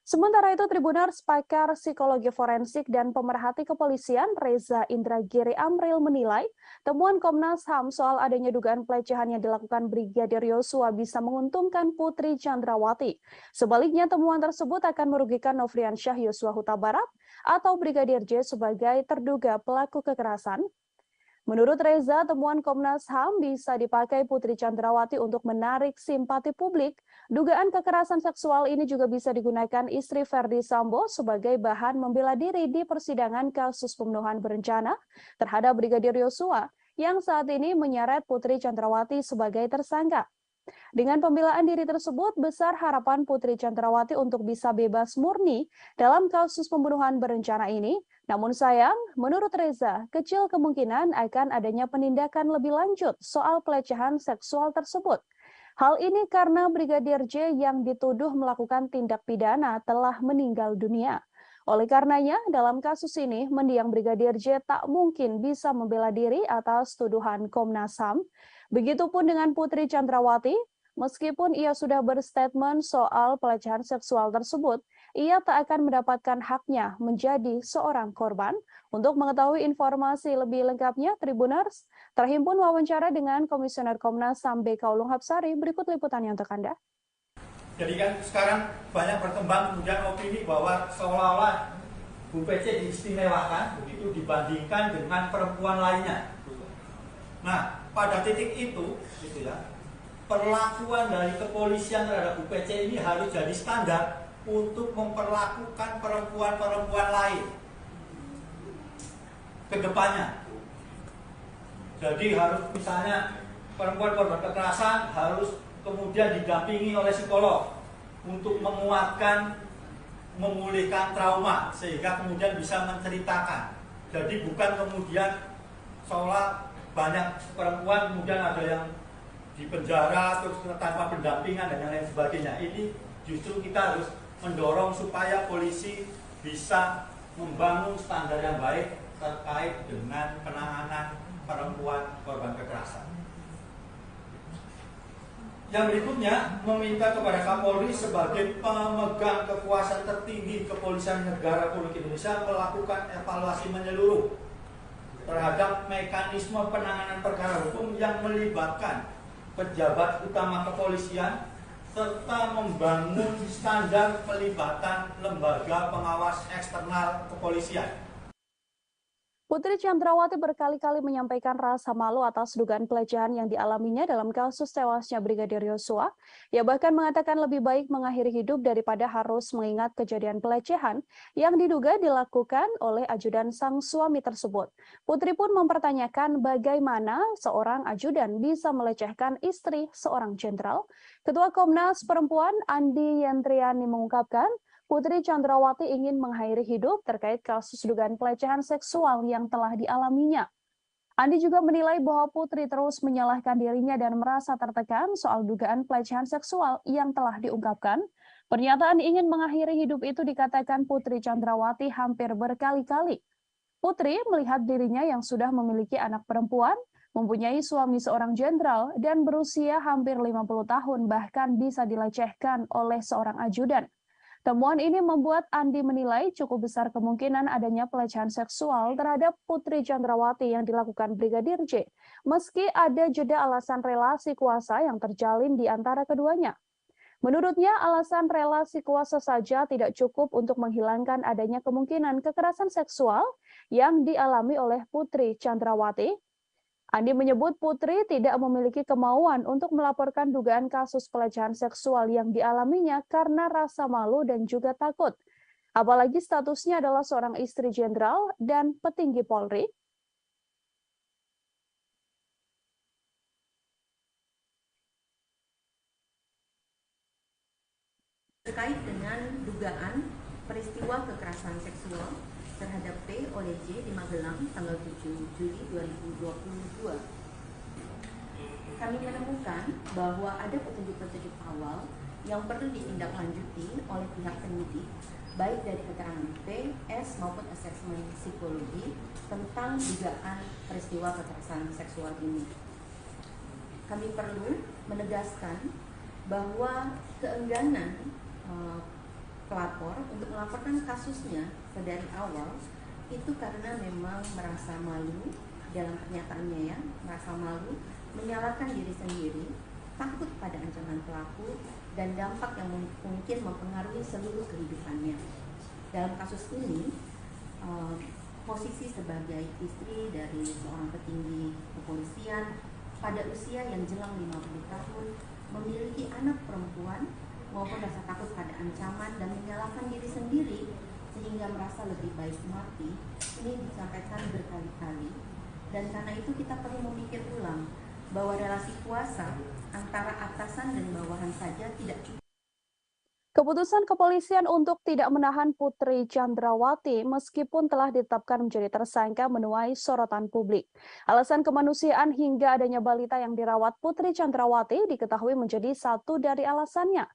Sementara itu, Tribuners pakar psikologi forensik dan pemerhati kepolisian Reza Indragiri Amril menilai temuan Komnas HAM soal adanya dugaan pelecehan yang dilakukan Brigadir Yosua bisa menguntungkan Putri Chandrawati. Sebaliknya, temuan tersebut akan merugikan Nofriansyah Yosua Huta Barat atau Brigadir J sebagai terduga pelaku kekerasan. Menurut Reza, temuan Komnas HAM bisa dipakai Putri Chandrawati untuk menarik simpati publik. Dugaan kekerasan seksual ini juga bisa digunakan istri Verdi Sambo sebagai bahan membela diri di persidangan kasus pembunuhan berencana terhadap Brigadir Yosua yang saat ini menyeret Putri Chandrawati sebagai tersangka. Dengan pembelaan diri tersebut, besar harapan Putri Chandrawati untuk bisa bebas murni dalam kasus pembunuhan berencana ini. Namun sayang, menurut Reza, kecil kemungkinan akan adanya penindakan lebih lanjut soal pelecehan seksual tersebut. Hal ini karena Brigadir J yang dituduh melakukan tindak pidana telah meninggal dunia. Oleh karenanya, dalam kasus ini, mendiang Brigadir J tak mungkin bisa membela diri atas tuduhan Komnas HAM. Begitupun dengan Putri Chandrawati, meskipun ia sudah berstatement soal pelecehan seksual tersebut, ia tak akan mendapatkan haknya menjadi seorang korban. Untuk mengetahui informasi lebih lengkapnya, Tribuners terhimpun wawancara dengan Komisioner Komnas HAM BK Ulung Hapsari. Berikut liputannya untuk Anda. Jadi kan sekarang banyak berkembang kemudian opini bahwa seolah-olah Bu PC diistimewakan begitu dibandingkan dengan perempuan lainnya. Nah, pada titik itu, gitu ya, perlakuan dari kepolisian terhadap Bu PC ini harus jadi standar untuk memperlakukan perempuan-perempuan lain ke depannya. Jadi harus misalnya perempuan korban kekerasan harus kemudian didampingi oleh psikolog untuk menguatkan, memulihkan trauma sehingga kemudian bisa menceritakan. Jadi bukan kemudian seolah banyak perempuan kemudian ada yang di penjara terus tanpa pendampingan dan lain sebagainya. Ini justru kita harus mendorong supaya polisi bisa membangun standar yang baik terkait dengan penanganan perempuan korban kekerasan. Yang berikutnya, meminta kepada Kapolri sebagai pemegang kekuasaan tertinggi Kepolisian Negara Republik Indonesia melakukan evaluasi menyeluruh terhadap mekanisme penanganan perkara hukum yang melibatkan pejabat utama kepolisian serta membangun standar pelibatan lembaga pengawas eksternal kepolisian. Putri Chandrawati berkali-kali menyampaikan rasa malu atas dugaan pelecehan yang dialaminya dalam kasus tewasnya Brigadir Yosua. Ia bahkan mengatakan lebih baik mengakhiri hidup daripada harus mengingat kejadian pelecehan yang diduga dilakukan oleh ajudan sang suami tersebut. Putri pun mempertanyakan bagaimana seorang ajudan bisa melecehkan istri seorang jenderal. Ketua Komnas Perempuan Andi Yentriani mengungkapkan, Putri Chandrawati ingin mengakhiri hidup terkait kasus dugaan pelecehan seksual yang telah dialaminya. Andi juga menilai bahwa Putri terus menyalahkan dirinya dan merasa tertekan soal dugaan pelecehan seksual yang telah diungkapkan. Pernyataan ingin mengakhiri hidup itu dikatakan Putri Chandrawati hampir berkali-kali. Putri melihat dirinya yang sudah memiliki anak perempuan, mempunyai suami seorang jenderal, dan berusia hampir 50 tahun bahkan bisa dilecehkan oleh seorang ajudan. Temuan ini membuat Andi menilai cukup besar kemungkinan adanya pelecehan seksual terhadap Putri Chandrawati yang dilakukan Brigadir J, meski ada jeda alasan relasi kuasa yang terjalin di antara keduanya. Menurutnya, alasan relasi kuasa saja tidak cukup untuk menghilangkan adanya kemungkinan kekerasan seksual yang dialami oleh Putri Chandrawati. Andi menyebut Putri tidak memiliki kemauan untuk melaporkan dugaan kasus pelecehan seksual yang dialaminya karena rasa malu dan juga takut. Apalagi statusnya adalah seorang istri jenderal dan petinggi Polri. Terkait dengan dugaan peristiwa kekerasan seksual terhadap P oleh J di Magelang tanggal 7 Juli 2022. Kami menemukan bahwa ada petunjuk-petunjuk awal yang perlu ditindaklanjuti oleh pihak penyidik, baik dari keterangan P, S maupun asesmen psikologi tentang dugaan peristiwa kekerasan seksual ini. Kami perlu menegaskan bahwa keengganan pelapor untuk melaporkan kasusnya dari awal itu karena memang merasa malu dalam pernyataannya, ya, merasa malu, menyalahkan diri sendiri, takut pada ancaman pelaku, dan dampak yang mungkin mempengaruhi seluruh kehidupannya. Dalam kasus ini, posisi sebagai istri dari seorang petinggi kepolisian pada usia yang jelang 50 tahun, memiliki anak perempuan, maupun rasa takut pada ancaman dan menyalahkan diri sendiri sehingga merasa lebih baik mati, ini disampaikan berkali-kali. Dan karena itu kita perlu memikir ulang bahwa relasi kuasa antara atasan dan bawahan saja tidak cukup. Keputusan kepolisian untuk tidak menahan Putri Chandrawati meskipun telah ditetapkan menjadi tersangka menuai sorotan publik. Alasan kemanusiaan hingga adanya balita yang dirawat Putri Chandrawati diketahui menjadi satu dari alasannya.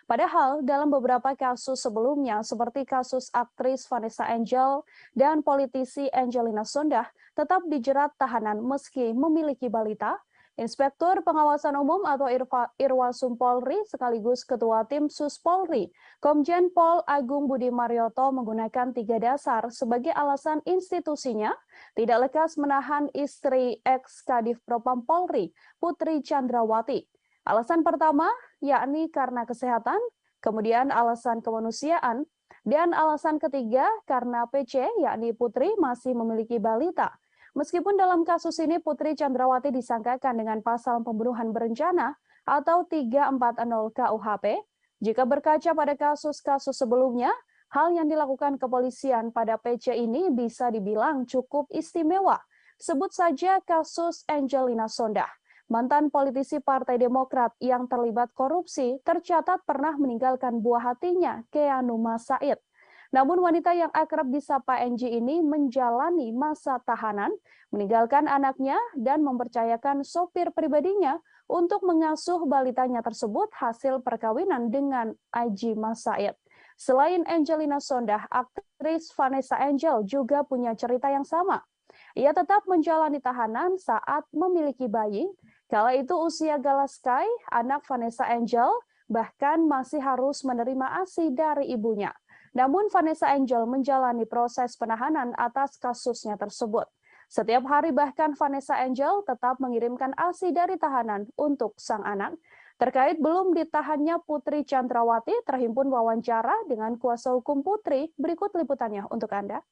Padahal dalam beberapa kasus sebelumnya seperti kasus aktris Vanessa Angel dan politisi Angelina Sondakh tetap dijerat tahanan meski memiliki balita. Inspektur Pengawasan Umum atau Irwasum Polri sekaligus Ketua Tim Sus Polri, Komjen Pol Agung Budi Marioto menggunakan 3 dasar sebagai alasan institusinya tidak lekas menahan istri ex-Kadif Propam Polri, Putri Chandrawati. Alasan pertama, yakni karena kesehatan, kemudian alasan kemanusiaan, dan alasan ketiga karena PC, yakni Putri masih memiliki balita. Meskipun dalam kasus ini Putri Chandrawati disangkakan dengan pasal pembunuhan berencana atau 340 KUHP, jika berkaca pada kasus-kasus sebelumnya, hal yang dilakukan kepolisian pada PC ini bisa dibilang cukup istimewa. Sebut saja kasus Angelina Sondakh. Mantan politisi Partai Demokrat yang terlibat korupsi tercatat pernah meninggalkan buah hatinya, Keanu Said. Namun wanita yang akrab disapa NG ini menjalani masa tahanan, meninggalkan anaknya dan mempercayakan sopir pribadinya untuk mengasuh balitanya tersebut hasil perkawinan dengan Aji Said. Selain Angelina Sondakh, aktris Vanessa Angel juga punya cerita yang sama. Ia tetap menjalani tahanan saat memiliki bayi. Kala itu usia Gala Sky, anak Vanessa Angel, bahkan masih harus menerima ASI dari ibunya. Namun Vanessa Angel menjalani proses penahanan atas kasusnya tersebut. Setiap hari bahkan Vanessa Angel tetap mengirimkan ASI dari tahanan untuk sang anak. Terkait belum ditahannya Putri Chandrawati, terhimpun wawancara dengan kuasa hukum Putri. Berikut liputannya untuk Anda.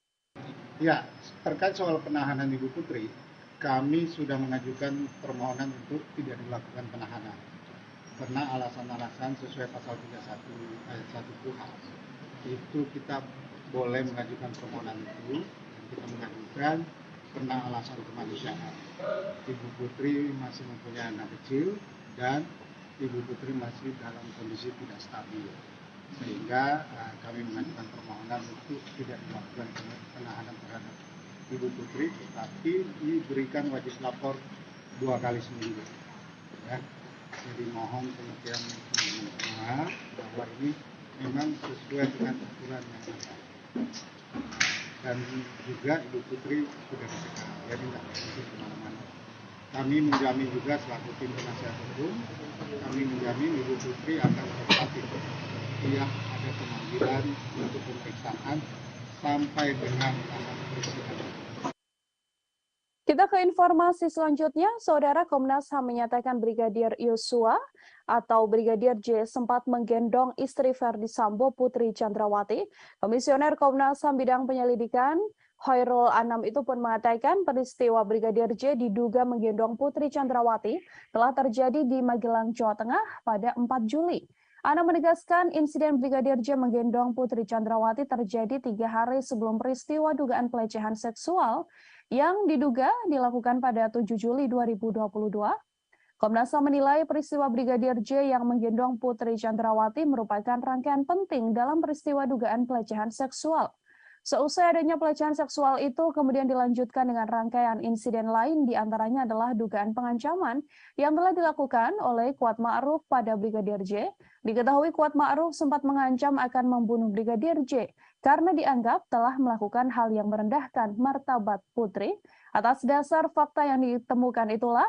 Ya, terkait soal penahanan Ibu Putri, kami sudah mengajukan permohonan untuk tidak dilakukan penahanan karena alasan-alasan sesuai pasal 31 ayat 1 KUHP. Itu kita boleh mengajukan permohonan itu, dan kita mengajukan karena alasan kemanusiaan. Ibu Putri masih mempunyai anak kecil dan Ibu Putri masih dalam kondisi tidak stabil, sehingga kami mengajukan permohonan untuk tidak dilakukan penahanan terhadap Ibu Putri, tetapi diberikan wajib lapor 2 kali seminggu. Ya. Jadi mohon pengertian teman-teman semua bahwa ini memang sesuai dengan aturan yang ada. Dan juga Ibu Putri sudah dicegah, jadi tidak bisa kemana-mana. Kami menjamin juga selaku tim penasihat hukum, kami menjamin Ibu Putri akan tetap setiap ada pemanggilan untuk pemeriksaan sampai dengan tahap persidangan. Kita ke informasi selanjutnya, Saudara. Komnas HAM menyatakan Brigadir Yosua atau Brigadir J sempat menggendong istri Ferdi Sambo, Putri Chandrawati. Komisioner Komnas HAM bidang penyelidikan Khairul Anam itu pun mengatakan peristiwa Brigadir J diduga menggendong Putri Chandrawati telah terjadi di Magelang, Jawa Tengah pada 4 Juli. Anam menegaskan insiden Brigadir J menggendong Putri Chandrawati terjadi 3 hari sebelum peristiwa dugaan pelecehan seksual yang diduga dilakukan pada 7 Juli 2022. Komnas HAM menilai peristiwa Brigadir J yang menggendong Putri Chandrawati merupakan rangkaian penting dalam peristiwa dugaan pelecehan seksual. Seusai adanya pelecehan seksual itu kemudian dilanjutkan dengan rangkaian insiden lain, diantaranya adalah dugaan pengancaman yang telah dilakukan oleh Kuat Ma'ruf pada Brigadir J. Diketahui Kuat Ma'ruf sempat mengancam akan membunuh Brigadir J karena dianggap telah melakukan hal yang merendahkan martabat Putri. Atas dasar fakta yang ditemukan itulah,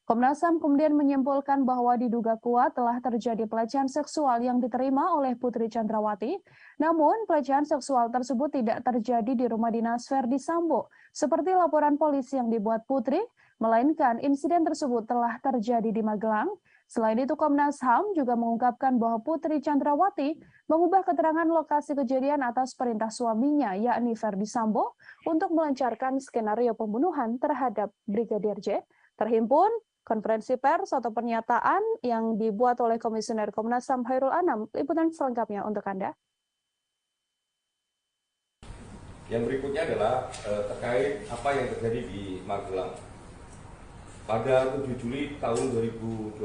Komnas HAM kemudian menyimpulkan bahwa diduga kuat telah terjadi pelecehan seksual yang diterima oleh Putri Chandrawati. Namun, pelecehan seksual tersebut tidak terjadi di rumah dinas Ferdi Sambo, seperti laporan polisi yang dibuat Putri, melainkan insiden tersebut telah terjadi di Magelang. Selain itu, Komnas HAM juga mengungkapkan bahwa Putri Chandrawati mengubah keterangan lokasi kejadian atas perintah suaminya, yakni Ferdi Sambo, untuk melancarkan skenario pembunuhan terhadap Brigadir J. Terhimpun konferensi pers atau pernyataan yang dibuat oleh Komisioner Komnas HAM Khairul Anam. Liputan selengkapnya untuk Anda. Yang berikutnya adalah terkait apa yang terjadi di Magelang. Pada 7 Juli tahun 2022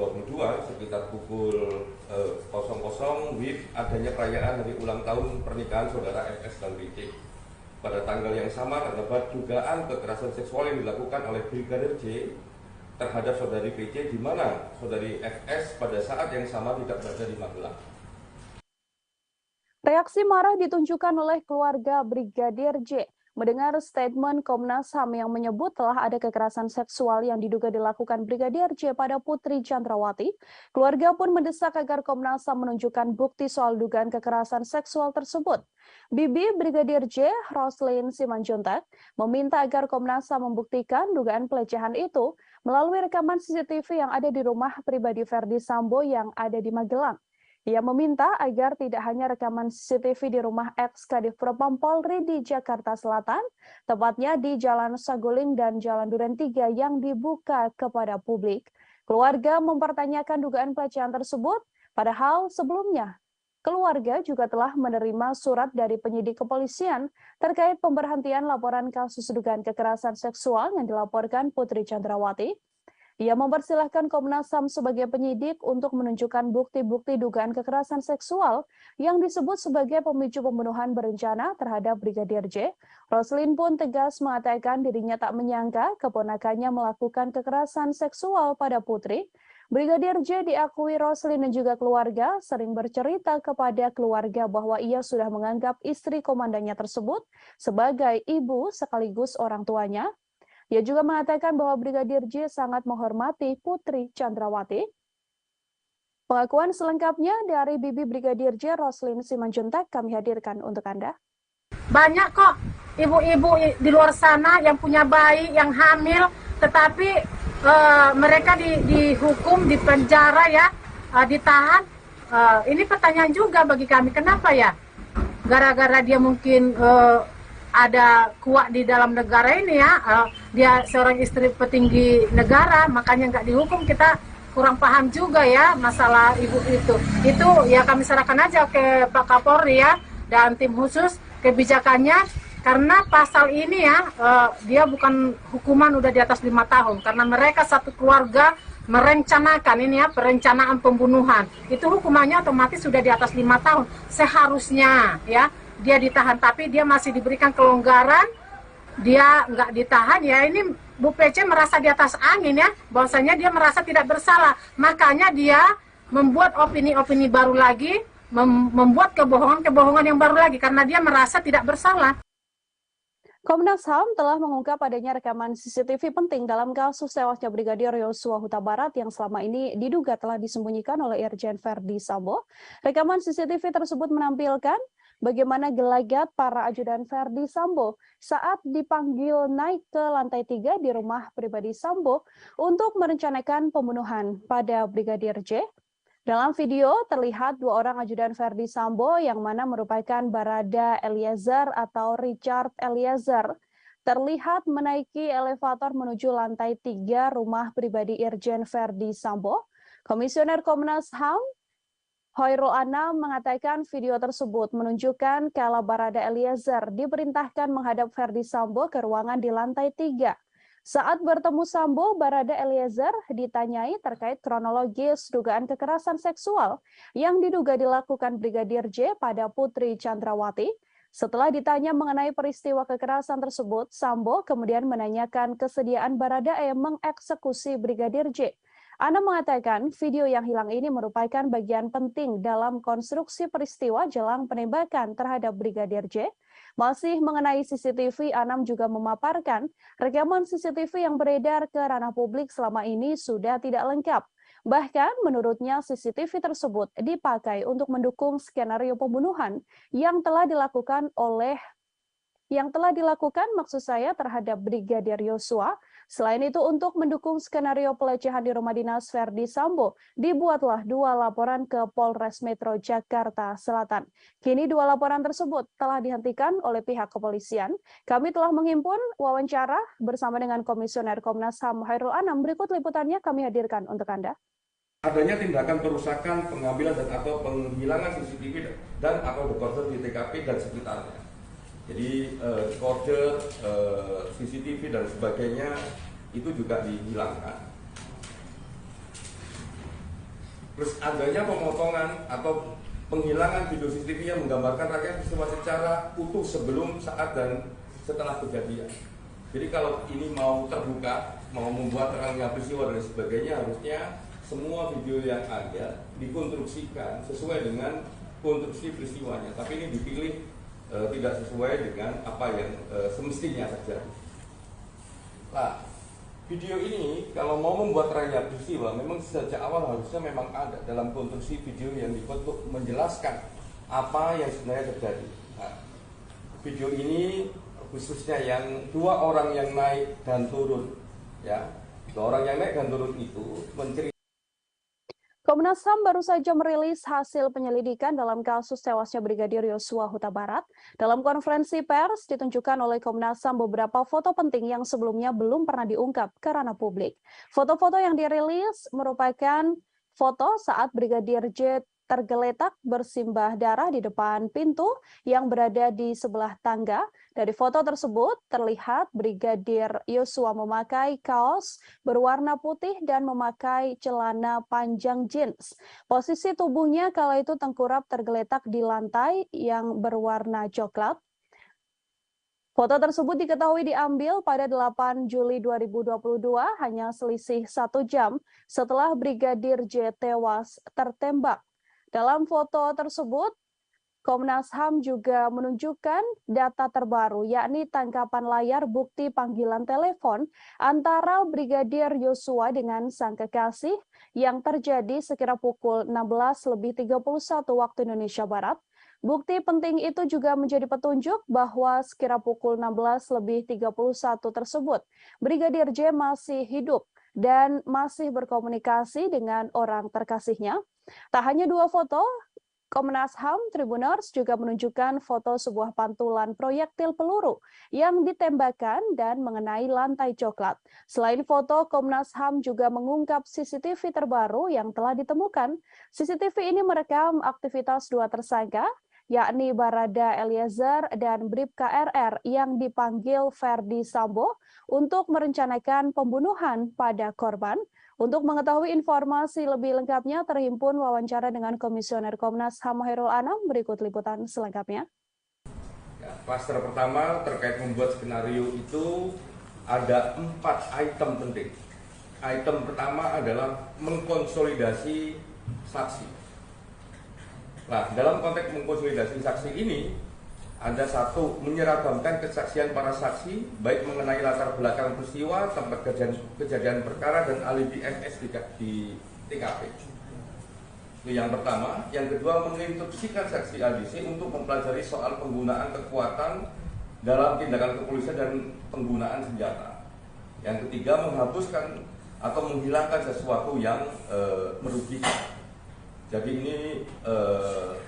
sekitar pukul 00 WIB adanya perayaan hari ulang tahun pernikahan saudara FS dan BC. Pada tanggal yang sama terdapat dugaan kekerasan seksual yang dilakukan oleh Brigadir J terhadap saudari PC, di mana saudari FS pada saat yang sama tidak berada di Magelang. Reaksi marah ditunjukkan oleh keluarga Brigadir J mendengar statement Komnas HAM yang menyebut telah ada kekerasan seksual yang diduga dilakukan Brigadir J pada Putri Chandrawati. Keluarga pun mendesak agar Komnas HAM menunjukkan bukti soal dugaan kekerasan seksual tersebut. Bibi Brigadir J, Roslin Simanjuntak, meminta agar Komnas HAM membuktikan dugaan pelecehan itu melalui rekaman CCTV yang ada di rumah pribadi Ferdi Sambo yang ada di Magelang. Ia meminta agar tidak hanya rekaman CCTV di rumah ex-Kadif Propam Polri di Jakarta Selatan, tepatnya di Jalan Saguling dan Jalan Duren 3 yang dibuka kepada publik. Keluarga mempertanyakan dugaan pelecehan tersebut, padahal sebelumnya keluarga juga telah menerima surat dari penyidik kepolisian terkait pemberhentian laporan kasus dugaan kekerasan seksual yang dilaporkan Putri Chandrawati. Ia mempersilahkan Komnas HAM sebagai penyidik untuk menunjukkan bukti-bukti dugaan kekerasan seksual yang disebut sebagai pemicu pembunuhan berencana terhadap Brigadir J. Roslin pun tegas mengatakan dirinya tak menyangka keponakannya melakukan kekerasan seksual pada Putri. Brigadir J diakui Roslin dan juga keluarga sering bercerita kepada keluarga bahwa ia sudah menganggap istri komandannya tersebut sebagai ibu sekaligus orang tuanya. Ia juga mengatakan bahwa Brigadir J sangat menghormati Putri Chandrawati. Pengakuan selengkapnya dari Bibi Brigadir J, Roslin Simanjuntak, kami hadirkan untuk Anda. Banyak kok ibu-ibu di luar sana yang punya bayi, yang hamil, tetapi mereka dihukum, dipenjara ya, ditahan. Ini pertanyaan juga bagi kami, kenapa ya? Gara-gara dia mungkin ada kuat di dalam negara ini ya, dia seorang istri petinggi negara, makanya nggak dihukum. Kita kurang paham juga ya masalah ibu itu. Itu ya kami serahkan aja ke Pak Kapolri ya dan tim khusus kebijakannya, karena pasal ini ya dia bukan hukuman udah di atas 5 tahun, karena mereka satu keluarga merencanakan ini ya, perencanaan pembunuhan. Itu hukumannya otomatis sudah di atas 5 tahun seharusnya ya. Dia ditahan, tapi dia masih diberikan kelonggaran, dia nggak ditahan ya. Ini Bu PC merasa di atas angin ya, bahwasanya dia merasa tidak bersalah, makanya dia membuat opini-opini baru lagi membuat kebohongan-kebohongan yang baru lagi karena dia merasa tidak bersalah. Komnas HAM telah mengungkap adanya rekaman CCTV penting dalam kasus tewasnya Brigadir Yosua Huta Barat yang selama ini diduga telah disembunyikan oleh Irjen Verdi Sambo. Rekaman CCTV tersebut menampilkan bagaimana gelagat para ajudan Verdi Sambo saat dipanggil naik ke lantai 3 di rumah pribadi Sambo untuk merencanakan pembunuhan pada Brigadir J. Dalam video terlihat 2 orang ajudan Verdi Sambo yang mana merupakan Barada Eliezer atau Richard Eliezer terlihat menaiki elevator menuju lantai 3 rumah pribadi Irjen Verdi Sambo. Komisioner Komnas HAM Khairul Anam mengatakan video tersebut menunjukkan kala Barada Eliezer diperintahkan menghadap Verdi Sambo ke ruangan di lantai 3. Saat bertemu Sambo, Barada Eliezer ditanyai terkait kronologis dugaan kekerasan seksual yang diduga dilakukan Brigadir J pada Putri Chandrawati. Setelah ditanya mengenai peristiwa kekerasan tersebut, Sambo kemudian menanyakan kesediaan Barada E mengeksekusi Brigadir J. Anam mengatakan video yang hilang ini merupakan bagian penting dalam konstruksi peristiwa jelang penembakan terhadap Brigadir J. Masih mengenai CCTV, Anam juga memaparkan rekaman CCTV yang beredar ke ranah publik selama ini sudah tidak lengkap. Bahkan menurutnya CCTV tersebut dipakai untuk mendukung skenario pembunuhan yang telah dilakukan maksud saya terhadap Brigadir Yosua. Selain itu untuk mendukung skenario pelecehan di rumah dinas Verdi Sambo, dibuatlah 2 laporan ke Polres Metro Jakarta Selatan. Kini 2 laporan tersebut telah dihentikan oleh pihak kepolisian. Kami telah menghimpun wawancara bersama dengan Komisioner Komnas HAM Khairul Anam. Berikut liputannya kami hadirkan untuk Anda. Adanya tindakan perusakan, pengambilan dan atau penghilangan CCTV dan atau dekoder di TKP dan sekitarnya. Jadi dekoder, CCTV dan sebagainya itu juga dihilangkan. Terus adanya pemotongan atau penghilangan video CCTV yang menggambarkan rangkaian peristiwa secara utuh sebelum, saat dan setelah kejadian. Jadi kalau ini mau terbuka, mau membuat terangnya peristiwa dan sebagainya, harusnya semua video yang ada dikonstruksikan sesuai dengan konstruksi peristiwanya. Tapi ini dipilih tidak sesuai dengan apa yang semestinya terjadi. Nah, video ini kalau mau membuat terangnya peristiwa, memang sejak awal harusnya memang ada dalam konstruksi video yang dibuat untuk menjelaskan apa yang sebenarnya terjadi. Nah, video ini khususnya yang 2 orang yang naik dan turun, ya, 2 orang yang naik dan turun itu menceritakan. Komnas HAM baru saja merilis hasil penyelidikan dalam kasus tewasnya Brigadir Yosua Huta Barat. Dalam konferensi pers ditunjukkan oleh Komnas HAM beberapa foto penting yang sebelumnya belum pernah diungkap ke ranah publik. Foto-foto yang dirilis merupakan foto saat Brigadir J tergeletak bersimbah darah di depan pintu yang berada di sebelah tangga. Dari foto tersebut terlihat Brigadir Yosua memakai kaos berwarna putih dan memakai celana panjang jeans. Posisi tubuhnya kala itu tengkurap tergeletak di lantai yang berwarna coklat. Foto tersebut diketahui diambil pada 8 Juli 2022, hanya selisih 1 jam setelah Brigadir J tewas tertembak. Dalam foto tersebut, Komnas HAM juga menunjukkan data terbaru, yakni tangkapan layar bukti panggilan telepon antara Brigadir Yosua dengan sang kekasih yang terjadi sekira pukul 16.31 waktu Indonesia Barat. Bukti penting itu juga menjadi petunjuk bahwa sekira pukul 16.31 tersebut, Brigadir J masih hidup dan masih berkomunikasi dengan orang terkasihnya. Tak hanya 2 foto, Komnas HAM Tribuners juga menunjukkan foto sebuah pantulan proyektil peluru yang ditembakkan dan mengenai lantai coklat. Selain foto, Komnas HAM juga mengungkap CCTV terbaru yang telah ditemukan. CCTV ini merekam aktivitas 2 tersangka, yakni Barada Eliezer dan Bribka RR yang dipanggil Verdi Sambo untuk merencanakan pembunuhan pada korban. Untuk mengetahui informasi lebih lengkapnya, terhimpun wawancara dengan Komisioner Komnas HAM Khairul Anam. Berikut liputan selengkapnya. Ya, klaster pertama terkait membuat skenario itu ada 4 item penting. Item pertama adalah mengkonsolidasi saksi. Nah, dalam konteks mengkonsolidasi saksi ini, ada satu, menyeragamkan kesaksian para saksi, baik mengenai latar belakang peristiwa, tempat kejadian perkara, dan alibi MS di TKP. Itu yang pertama. Yang kedua, menginstruksikan saksi ADC untuk mempelajari soal penggunaan kekuatan dalam tindakan kepolisian dan penggunaan senjata. Yang ketiga, menghapuskan atau menghilangkan sesuatu yang merugikan. Jadi ini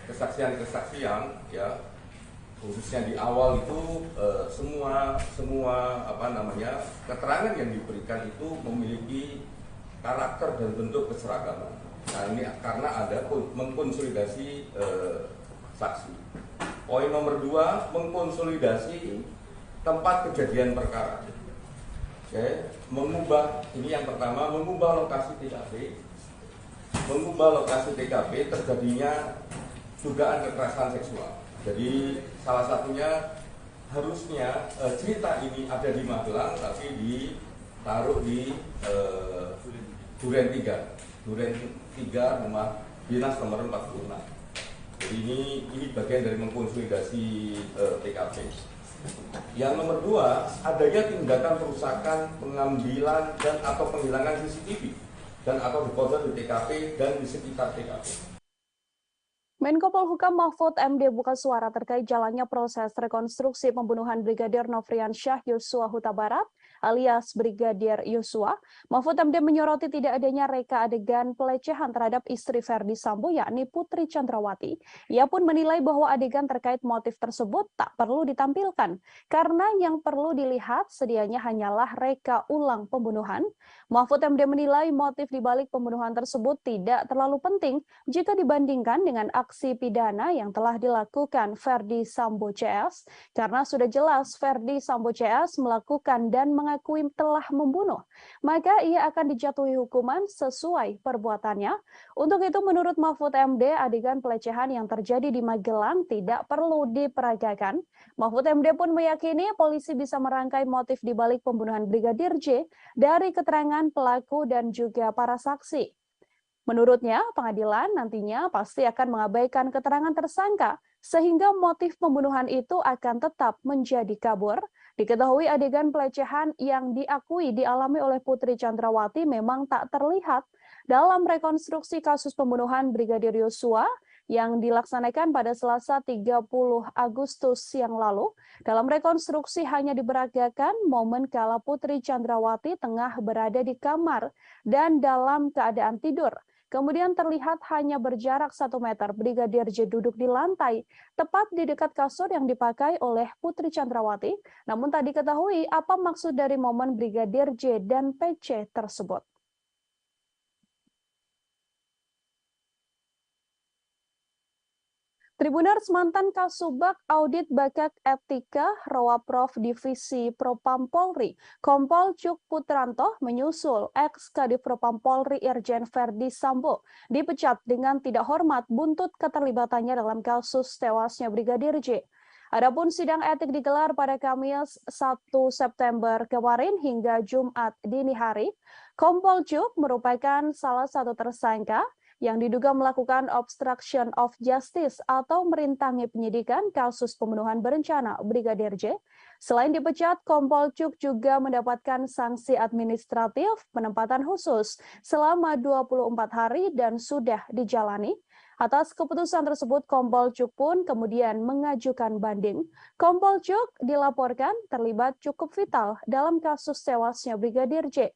kesaksian-kesaksian, ya, khususnya di awal itu semua keterangan yang diberikan itu memiliki karakter dan bentuk keseragaman. Nah, ini karena ada mengkonsolidasi saksi. Poin nomor 2, mengkonsolidasi tempat kejadian perkara. Oke, ini yang pertama, mengubah lokasi TKP. Mengubah lokasi TKP terjadinya dugaan kekerasan seksual. Jadi salah satunya harusnya cerita ini ada di Magelang, tapi ditaruh di Duren 3 rumah dinas nomor 46. Jadi ini bagian dari mengkonsolidasi TKP. Yang nomor 2, adanya tindakan perusakan, pengambilan dan atau penghilangan CCTV dan atau dekoder di TKP dan di sekitar TKP. Menko Polhukam Mahfud MD buka suara terkait jalannya proses rekonstruksi pembunuhan Brigadir Nofriansyah Yosua Huta Barat alias Brigadir Yosua. Mahfud MD menyoroti tidak adanya reka adegan pelecehan terhadap istri Verdi Sambo yakni Putri Chandrawati. Ia pun menilai bahwa adegan terkait motif tersebut tak perlu ditampilkan karena yang perlu dilihat sedianya hanyalah reka ulang pembunuhan. Mahfud MD menilai motif dibalik pembunuhan tersebut tidak terlalu penting jika dibandingkan dengan aksi pidana yang telah dilakukan Verdi Sambo CS, karena sudah jelas Verdi Sambo CS melakukan dan mengakui telah membunuh, maka ia akan dijatuhi hukuman sesuai perbuatannya. Untuk itu menurut Mahfud MD, adegan pelecehan yang terjadi di Magelang tidak perlu diperagakan. Mahfud MD pun meyakini polisi bisa merangkai motif dibalik pembunuhan Brigadir J dari keterangan pelaku dan juga para saksi. Menurutnya, pengadilan nantinya pasti akan mengabaikan keterangan tersangka, sehingga motif pembunuhan itu akan tetap menjadi kabur. Diketahui adegan pelecehan yang diakui dialami oleh Putri Chandrawati memang tak terlihat dalam rekonstruksi kasus pembunuhan Brigadir Yosua yang dilaksanakan pada Selasa 30 Agustus yang lalu. Dalam rekonstruksi hanya diperagakan momen kala Putri Chandrawati tengah berada di kamar dan dalam keadaan tidur. Kemudian terlihat hanya berjarak 1 meter Brigadir J duduk di lantai, tepat di dekat kasur yang dipakai oleh Putri Chandrawati. Namun tak diketahui apa maksud dari momen Brigadir J dan PC tersebut. Tribuners, mantan Kasubag Audit Bakat Etika Rowaprov Divisi Propam Polri, Kompol Cuk Putranto menyusul ex-Kadif Propam Polri Irjen Verdi Sambo dipecat dengan tidak hormat buntut keterlibatannya dalam kasus tewasnya Brigadir J. Adapun sidang etik digelar pada Kamis 1 September kemarin hingga Jumat dini hari. Kompol Cuk merupakan salah satu tersangka yang diduga melakukan obstruction of justice atau merintangi penyidikan kasus pembunuhan berencana Brigadir J. Selain dipecat, Kompol Cuk juga mendapatkan sanksi administratif penempatan khusus selama 24 hari dan sudah dijalani. Atas keputusan tersebut, Kompol Cuk pun kemudian mengajukan banding. Kompol Cuk dilaporkan terlibat cukup vital dalam kasus tewasnya Brigadir J.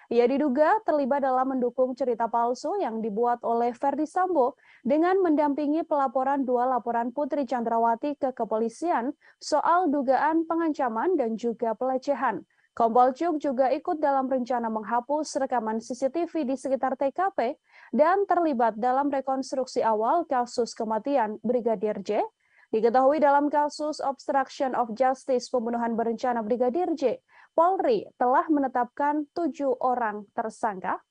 Ia diduga terlibat dalam mendukung cerita palsu yang dibuat oleh Verdi Sambo dengan mendampingi pelaporan 2 laporan Putri Chandrawati ke kepolisian soal dugaan pengancaman dan juga pelecehan. Kompol Cuk juga ikut dalam rencana menghapus rekaman CCTV di sekitar TKP dan terlibat dalam rekonstruksi awal kasus kematian Brigadir J. Diketahui dalam kasus obstruction of justice pembunuhan berencana Brigadir J, Polri telah menetapkan 7 orang tersangka.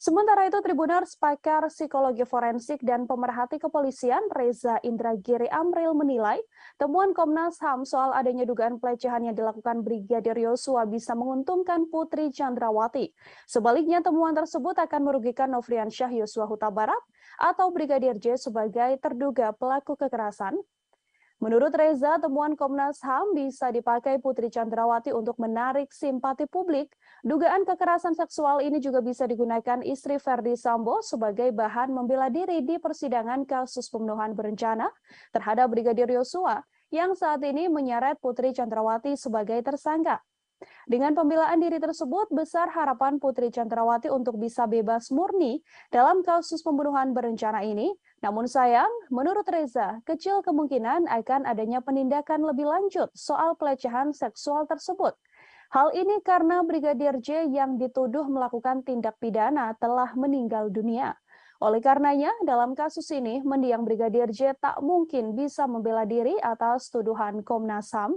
Sementara itu, Tribuners, pakar psikologi forensik dan pemerhati kepolisian Reza Indragiri Amril menilai temuan Komnas HAM soal adanya dugaan pelecehan yang dilakukan Brigadir Yosua bisa menguntungkan Putri Chandrawati. Sebaliknya, temuan tersebut akan merugikan Nofriansyah Yosua Huta Barat atau Brigadir J sebagai terduga pelaku kekerasan. Menurut Reza, temuan Komnas HAM bisa dipakai Putri Chandrawati untuk menarik simpati publik. Dugaan kekerasan seksual ini juga bisa digunakan istri Ferdi Sambo sebagai bahan membela diri di persidangan kasus pembunuhan berencana terhadap Brigadir Yosua yang saat ini menyeret Putri Chandrawati sebagai tersangka. Dengan pembelaan diri tersebut, besar harapan Putri Chandrawati untuk bisa bebas murni dalam kasus pembunuhan berencana ini. Namun sayang, menurut Reza, kecil kemungkinan akan adanya penindakan lebih lanjut soal pelecehan seksual tersebut. Hal ini karena Brigadir J yang dituduh melakukan tindak pidana telah meninggal dunia. Oleh karenanya, dalam kasus ini, mendiang Brigadir J tak mungkin bisa membela diri atas tuduhan Komnas HAM.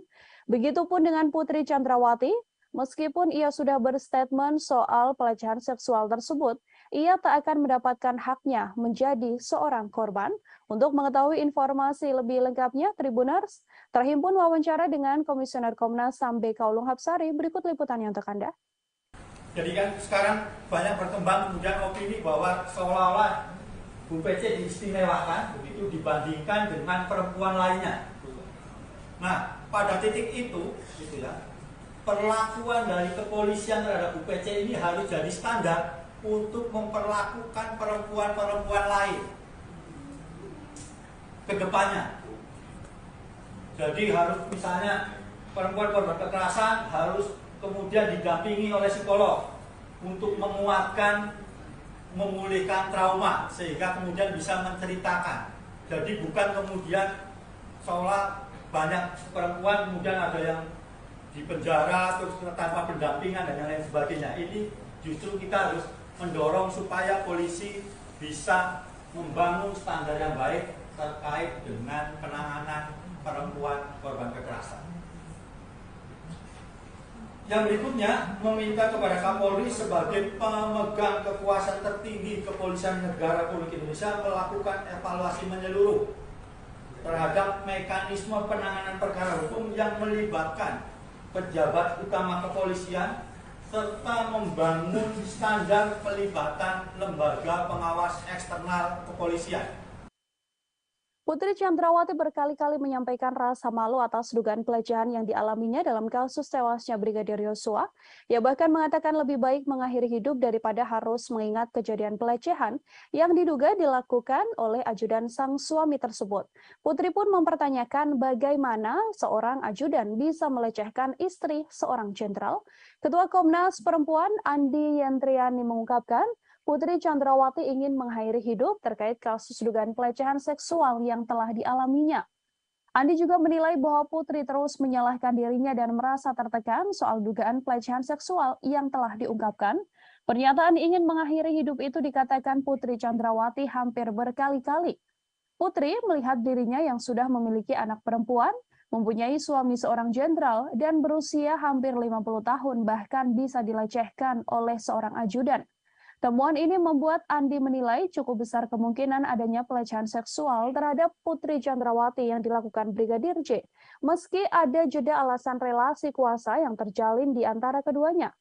Begitupun dengan Putri Chandrawati, meskipun ia sudah berstatement soal pelecehan seksual tersebut, ia tak akan mendapatkan haknya menjadi seorang korban. Untuk mengetahui informasi lebih lengkapnya, Tribuners, terhimpun wawancara dengan Komisioner Komnas HAM BK Ulung Hapsari, berikut liputannya untuk Anda. Jadi kan sekarang banyak berkembang kemudian opini bahwa seolah-olah Bu PC diistimewakan begitu dibandingkan dengan perempuan lainnya. Nah, pada titik itu, gitu ya, perlakuan dari kepolisian terhadap Bu PC ini harus jadi standar untuk memperlakukan perempuan-perempuan lain ke depannya. Jadi harus misalnya perempuan korban kekerasan harus kemudian didampingi oleh psikolog untuk menguatkan, memulihkan trauma sehingga kemudian bisa menceritakan. Jadi bukan kemudian seolah banyak perempuan kemudian ada yang di penjara terus tanpa pendampingan dan lain sebagainya. Ini justru kita harus mendorong supaya polisi bisa membangun standar yang baik terkait dengan penanganan perempuan korban kekerasan. Yang berikutnya, meminta kepada Kapolri sebagai pemegang kekuasaan tertinggi Kepolisian Negara Republik Indonesia melakukan evaluasi menyeluruh terhadap mekanisme penanganan perkara hukum yang melibatkan pejabat utama kepolisian serta membangun standar pelibatan lembaga pengawas eksternal kepolisian. Putri Chandrawati berkali-kali menyampaikan rasa malu atas dugaan pelecehan yang dialaminya dalam kasus tewasnya Brigadir Yosua. Ia bahkan mengatakan lebih baik mengakhiri hidup daripada harus mengingat kejadian pelecehan yang diduga dilakukan oleh ajudan sang suami tersebut. Putri pun mempertanyakan bagaimana seorang ajudan bisa melecehkan istri seorang jenderal. Ketua Komnas Perempuan Andi Yentriani mengungkapkan, Putri Chandrawati ingin mengakhiri hidup terkait kasus dugaan pelecehan seksual yang telah dialaminya. Andi juga menilai bahwa Putri terus menyalahkan dirinya dan merasa tertekan soal dugaan pelecehan seksual yang telah diungkapkan. Pernyataan ingin mengakhiri hidup itu dikatakan Putri Chandrawati hampir berkali-kali. Putri melihat dirinya yang sudah memiliki anak perempuan, mempunyai suami seorang jenderal, dan berusia hampir 50 tahun bahkan bisa dilecehkan oleh seorang ajudan. Temuan ini membuat Andi menilai cukup besar kemungkinan adanya pelecehan seksual terhadap Putri Chandrawati yang dilakukan Brigadir J, meski ada jeda alasan relasi kuasa yang terjalin di antara keduanya.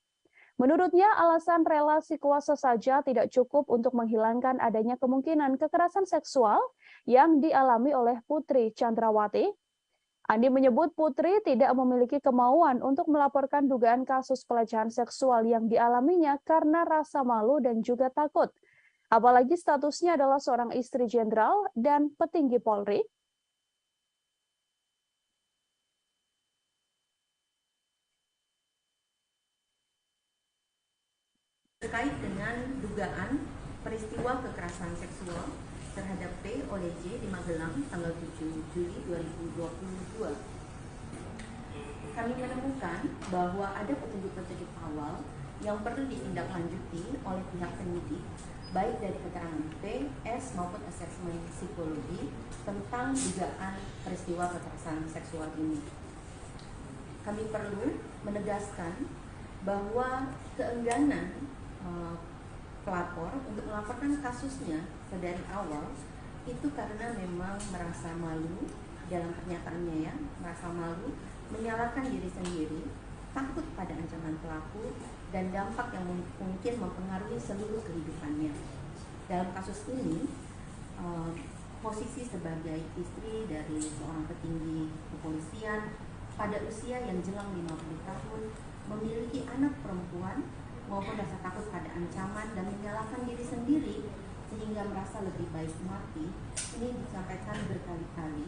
Menurutnya, alasan relasi kuasa saja tidak cukup untuk menghilangkan adanya kemungkinan kekerasan seksual yang dialami oleh Putri Chandrawati. Andi menyebut Putri tidak memiliki kemauan untuk melaporkan dugaan kasus pelecehan seksual yang dialaminya karena rasa malu dan juga takut. Apalagi statusnya adalah seorang istri jenderal dan petinggi Polri. Terkait dengan dugaan peristiwa kekerasan seksual terhadap P oleh J di Magelang tanggal 7 Juli 2022. Kami menemukan bahwa ada petunjuk-petunjuk awal yang perlu ditindaklanjuti oleh pihak penyidik, baik dari keterangan P, S maupun asesmen psikologi tentang dugaan peristiwa kekerasan seksual ini. Kami perlu menegaskan bahwa keengganan pelapor untuk melaporkan kasusnya dari awal itu karena memang merasa malu dalam pernyataannya ya, merasa malu, menyalahkan diri sendiri, takut pada ancaman pelaku, dan dampak yang mungkin mempengaruhi seluruh kehidupannya. Dalam kasus ini, posisi sebagai istri dari seorang petinggi kepolisian pada usia yang jelang 50 tahun, memiliki anak perempuan maupun rasa takut pada ancaman dan menyalahkan diri sendiri sehingga merasa lebih baik mati, ini disampaikan berkali-kali.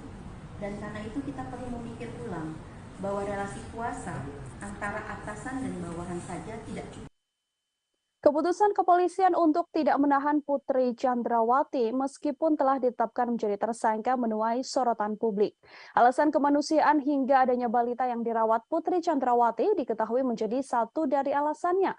Dan karena itu kita perlu memikir ulang bahwa relasi kuasa antara atasan dan bawahan saja tidak cukup. Keputusan kepolisian untuk tidak menahan Putri Chandrawati meskipun telah ditetapkan menjadi tersangka menuai sorotan publik. Alasan kemanusiaan hingga adanya balita yang dirawat Putri Chandrawati diketahui menjadi satu dari alasannya.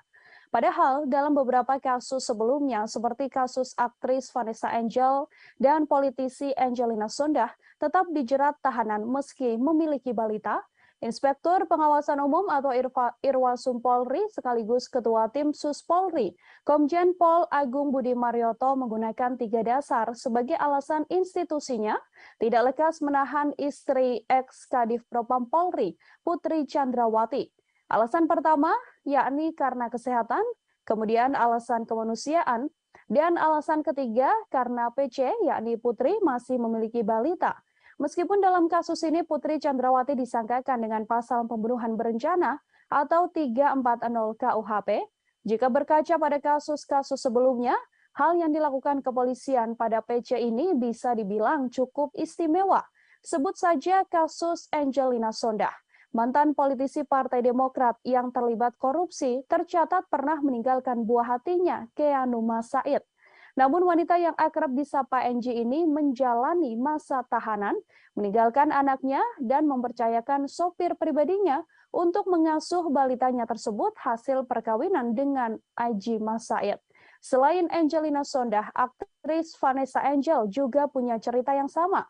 Padahal dalam beberapa kasus sebelumnya seperti kasus aktris Vanessa Angel dan politisi Angelina Sondakh tetap dijerat tahanan meski memiliki balita. Inspektur Pengawasan Umum atau Irwasum Polri sekaligus Ketua Tim Sus Polri, Komjen Pol Agung Budi Marioto menggunakan 3 dasar sebagai alasan institusinya tidak lekas menahan istri ex-Kadif Propam Polri, Putri Chandrawati. Alasan pertama yakni karena kesehatan, kemudian alasan kemanusiaan, dan alasan ketiga karena PC yakni Putri masih memiliki balita. Meskipun dalam kasus ini Putri Chandrawati disangkakan dengan pasal pembunuhan berencana atau 340 KUHP, jika berkaca pada kasus-kasus sebelumnya, hal yang dilakukan kepolisian pada PC ini bisa dibilang cukup istimewa. Sebut saja kasus Angelina Sondakh. Mantan politisi Partai Demokrat yang terlibat korupsi tercatat pernah meninggalkan buah hatinya, Keanu Masaid. Namun wanita yang akrab disapa NG ini menjalani masa tahanan, meninggalkan anaknya dan mempercayakan sopir pribadinya untuk mengasuh balitanya tersebut hasil perkawinan dengan Aji Masaid. Selain Angelina Sondakh, aktris Vanessa Angel juga punya cerita yang sama.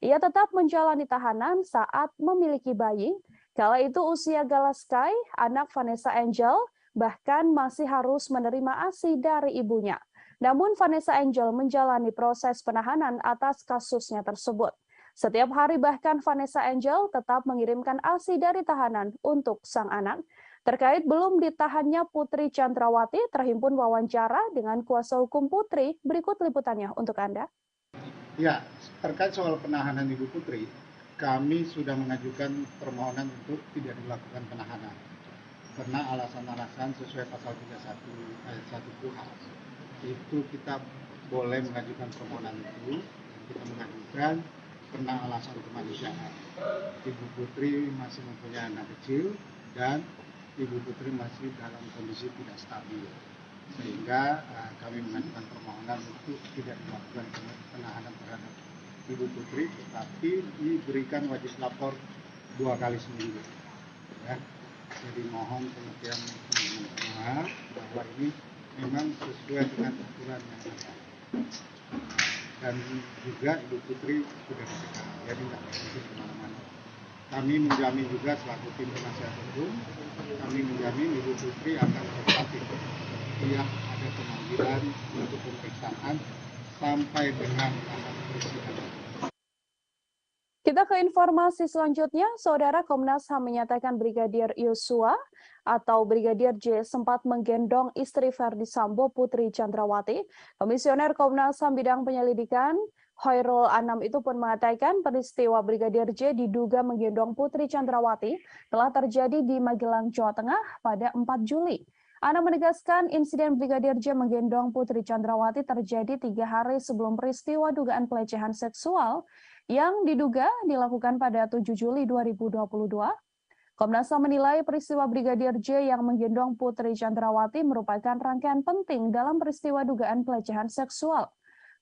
Ia tetap menjalani tahanan saat memiliki bayi. Kala itu usia Galaskai, anak Vanessa Angel, bahkan masih harus menerima ASI dari ibunya. Namun Vanessa Angel menjalani proses penahanan atas kasusnya tersebut. Setiap hari bahkan Vanessa Angel tetap mengirimkan ASI dari tahanan untuk sang anak. Terkait belum ditahannya Putri Chandrawati, terhimpun wawancara dengan kuasa hukum Putri. Berikut liputannya untuk Anda. Ya, terkait soal penahanan Ibu Putri, kami sudah mengajukan permohonan untuk tidak dilakukan penahanan. Karena alasan-alasan sesuai pasal 31 ayat 1 KUHP. Itu kita boleh mengajukan permohonan itu, kita mengajukan karena alasan kemanusiaan. Ibu Putri masih mempunyai anak kecil dan Ibu Putri masih dalam kondisi tidak stabil, sehingga kami mengajukan permohonan untuk tidak dilakukan penahanan terhadap Ibu Putri, tetapi diberikan wajib lapor 2 kali seminggu. Ya. Jadi mohon pengertian teman-teman semua bahwa ini memang sesuai dengan aturan yang ada. Dan juga Ibu Putri sudah dicegah, jadi tidak bisa kemana-mana. Kami menjamin juga selaku tim penasihat hukum, kami menjamin Ibu Putri akan kooperatif setiap ada pemanggilan untuk pemeriksaan sampai dengan tanggal persidangan. Kita ke informasi selanjutnya, Saudara. Komnas HAM menyatakan Brigadir Yosua atau Brigadir J sempat menggendong istri Verdi Sambo, Putri Chandrawati. Komisioner Komnas HAM bidang penyelidikan Hoirul Anam itu pun mengatakan peristiwa Brigadir J diduga menggendong Putri Chandrawati telah terjadi di Magelang, Jawa Tengah pada 4 Juli. Anam menegaskan insiden Brigadir J menggendong Putri Chandrawati terjadi 3 hari sebelum peristiwa dugaan pelecehan seksual yang diduga dilakukan pada 7 Juli 2022. Komnas HAM menilai peristiwa Brigadir J yang menggendong Putri Chandrawati merupakan rangkaian penting dalam peristiwa dugaan pelecehan seksual.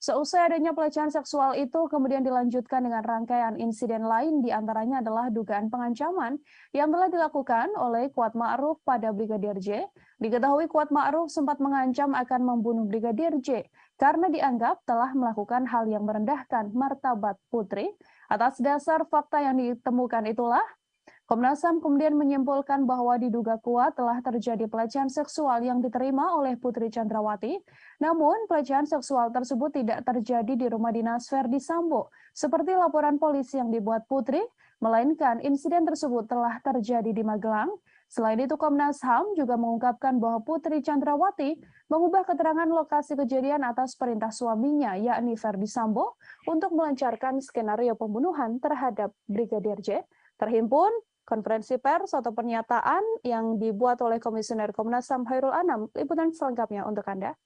Seusai adanya pelecehan seksual itu kemudian dilanjutkan dengan rangkaian insiden lain, diantaranya adalah dugaan pengancaman yang telah dilakukan oleh Kuat Ma'ruf pada Brigadir J. Diketahui Kuat Ma'ruf sempat mengancam akan membunuh Brigadir J karena dianggap telah melakukan hal yang merendahkan martabat Putri. Atas dasar fakta yang ditemukan itulah, Komnas HAM kemudian menyimpulkan bahwa diduga kuat telah terjadi pelecehan seksual yang diterima oleh Putri Chandrawati, namun pelecehan seksual tersebut tidak terjadi di rumah dinas Verdi Sambo, seperti laporan polisi yang dibuat Putri, melainkan insiden tersebut telah terjadi di Magelang. Selain itu, Komnas HAM juga mengungkapkan bahwa Putri Chandrawati mengubah keterangan lokasi kejadian atas perintah suaminya, yakni Verdi Sambo, untuk melancarkan skenario pembunuhan terhadap Brigadir J. Terhimpun konferensi pers atau pernyataan yang dibuat oleh Komisioner Komnas HAM Khairul Anam. Liputan selengkapnya untuk Anda.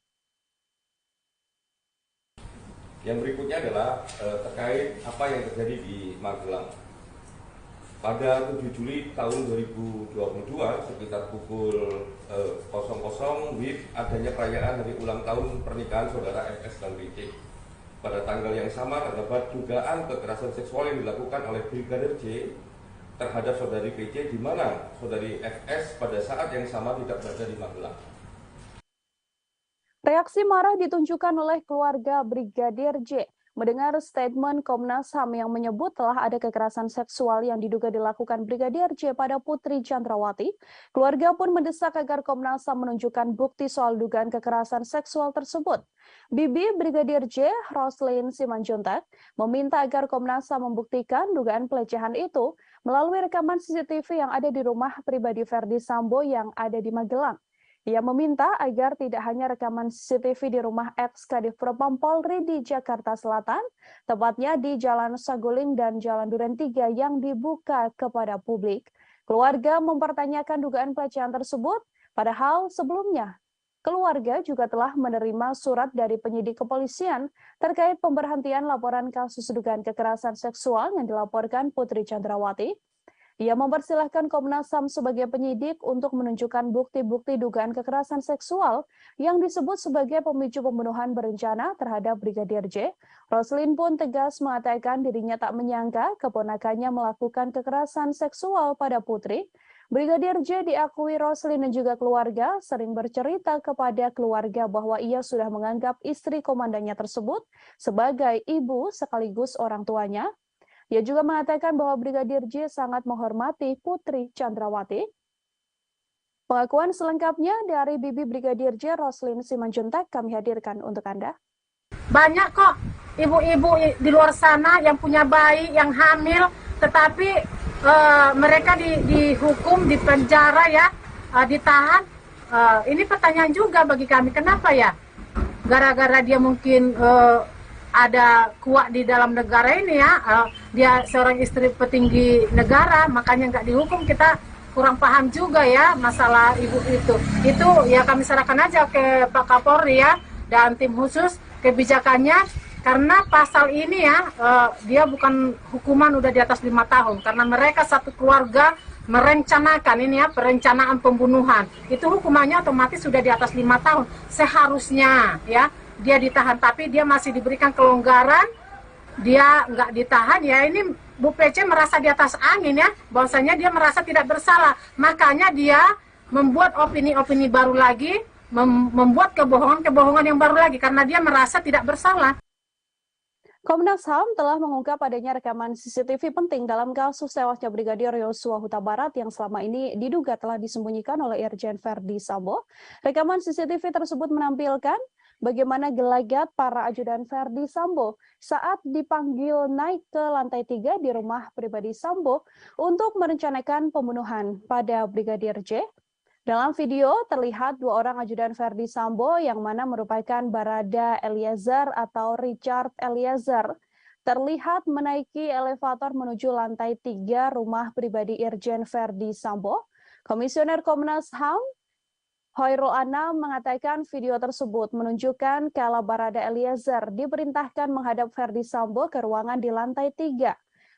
Yang berikutnya adalah terkait apa yang terjadi di Magelang. Pada 7 Juli tahun 2022 sekitar pukul 00 WIB adanya perayaan hari ulang tahun pernikahan saudara FS dan BC. Pada tanggal yang sama terdapat dugaan kekerasan seksual yang dilakukan oleh Brigadir J terhadap saudari PC, di mana saudari FS pada saat yang sama tidak berada di Magelang. Reaksi marah ditunjukkan oleh keluarga Brigadir J mendengar statement Komnas HAM yang menyebut telah ada kekerasan seksual yang diduga dilakukan Brigadir J pada Putri Chandrawati. Keluarga pun mendesak agar Komnas HAM menunjukkan bukti soal dugaan kekerasan seksual tersebut. Bibi Brigadir J, Roslin Simanjuntak, meminta agar Komnas HAM membuktikan dugaan pelecehan itu melalui rekaman CCTV yang ada di rumah pribadi Verdi Sambo yang ada di Magelang. Ia meminta agar tidak hanya rekaman CCTV di rumah ex-Kadif Propam Polri di Jakarta Selatan, tepatnya di Jalan Saguling dan Jalan Duren 3 yang dibuka kepada publik. Keluarga mempertanyakan dugaan pelecehan tersebut, padahal sebelumnya keluarga juga telah menerima surat dari penyidik kepolisian terkait pemberhentian laporan kasus dugaan kekerasan seksual yang dilaporkan Putri Chandrawati. Ia mempersilahkan Komnas HAM sebagai penyidik untuk menunjukkan bukti-bukti dugaan kekerasan seksual yang disebut sebagai pemicu pembunuhan berencana terhadap Brigadir J. Roslin pun tegas mengatakan dirinya tak menyangka keponakannya melakukan kekerasan seksual pada Putri. Brigadir J diakui Roslin dan juga keluarga sering bercerita kepada keluarga bahwa ia sudah menganggap istri komandannya tersebut sebagai ibu sekaligus orang tuanya. Ia juga mengatakan bahwa Brigadir J sangat menghormati Putri Chandrawati. Pengakuan selengkapnya dari Bibi Brigadir J, Roslin Simanjuntak, kami hadirkan untuk Anda. Banyak kok ibu-ibu di luar sana yang punya bayi, yang hamil, tetapi mereka dihukum, dipenjara ya, ditahan. Ini pertanyaan juga bagi kami, kenapa ya? Gara-gara dia mungkin ada kuat di dalam negara ini ya, dia seorang istri petinggi negara, makanya nggak dihukum. Kita kurang paham juga ya masalah ibu itu. Itu ya kami serahkan aja ke Pak Kapolri ya dan tim khusus kebijakannya, karena pasal ini ya dia bukan hukuman udah di atas 5 tahun, karena mereka satu keluarga merencanakan ini ya, perencanaan pembunuhan. Itu hukumannya otomatis sudah di atas 5 tahun seharusnya ya. Dia ditahan, tapi dia masih diberikan kelonggaran, dia nggak ditahan ya. Ini Bu PC merasa di atas angin ya, bahwasanya dia merasa tidak bersalah, makanya dia membuat opini-opini baru lagi, membuat kebohongan-kebohongan yang baru lagi, karena dia merasa tidak bersalah. Komnas HAM telah mengungkap adanya rekaman CCTV penting dalam kasus tewasnya Brigadir Yosua Huta Barat yang selama ini diduga telah disembunyikan oleh Irjen Verdi Sambo. Rekaman CCTV tersebut menampilkan bagaimana gelagat para ajudan Verdi Sambo saat dipanggil naik ke lantai 3 di rumah pribadi Sambo untuk merencanakan pembunuhan pada Brigadir J. Dalam video terlihat 2 orang ajudan Verdi Sambo yang mana merupakan Barada Eliezer atau Richard Eliezer terlihat menaiki elevator menuju lantai 3 rumah pribadi Irjen Verdi Sambo. Komisioner Komnas HAM Khairul Anam mengatakan video tersebut menunjukkan kala Barada Eliezer diperintahkan menghadap Verdi Sambo ke ruangan di lantai 3.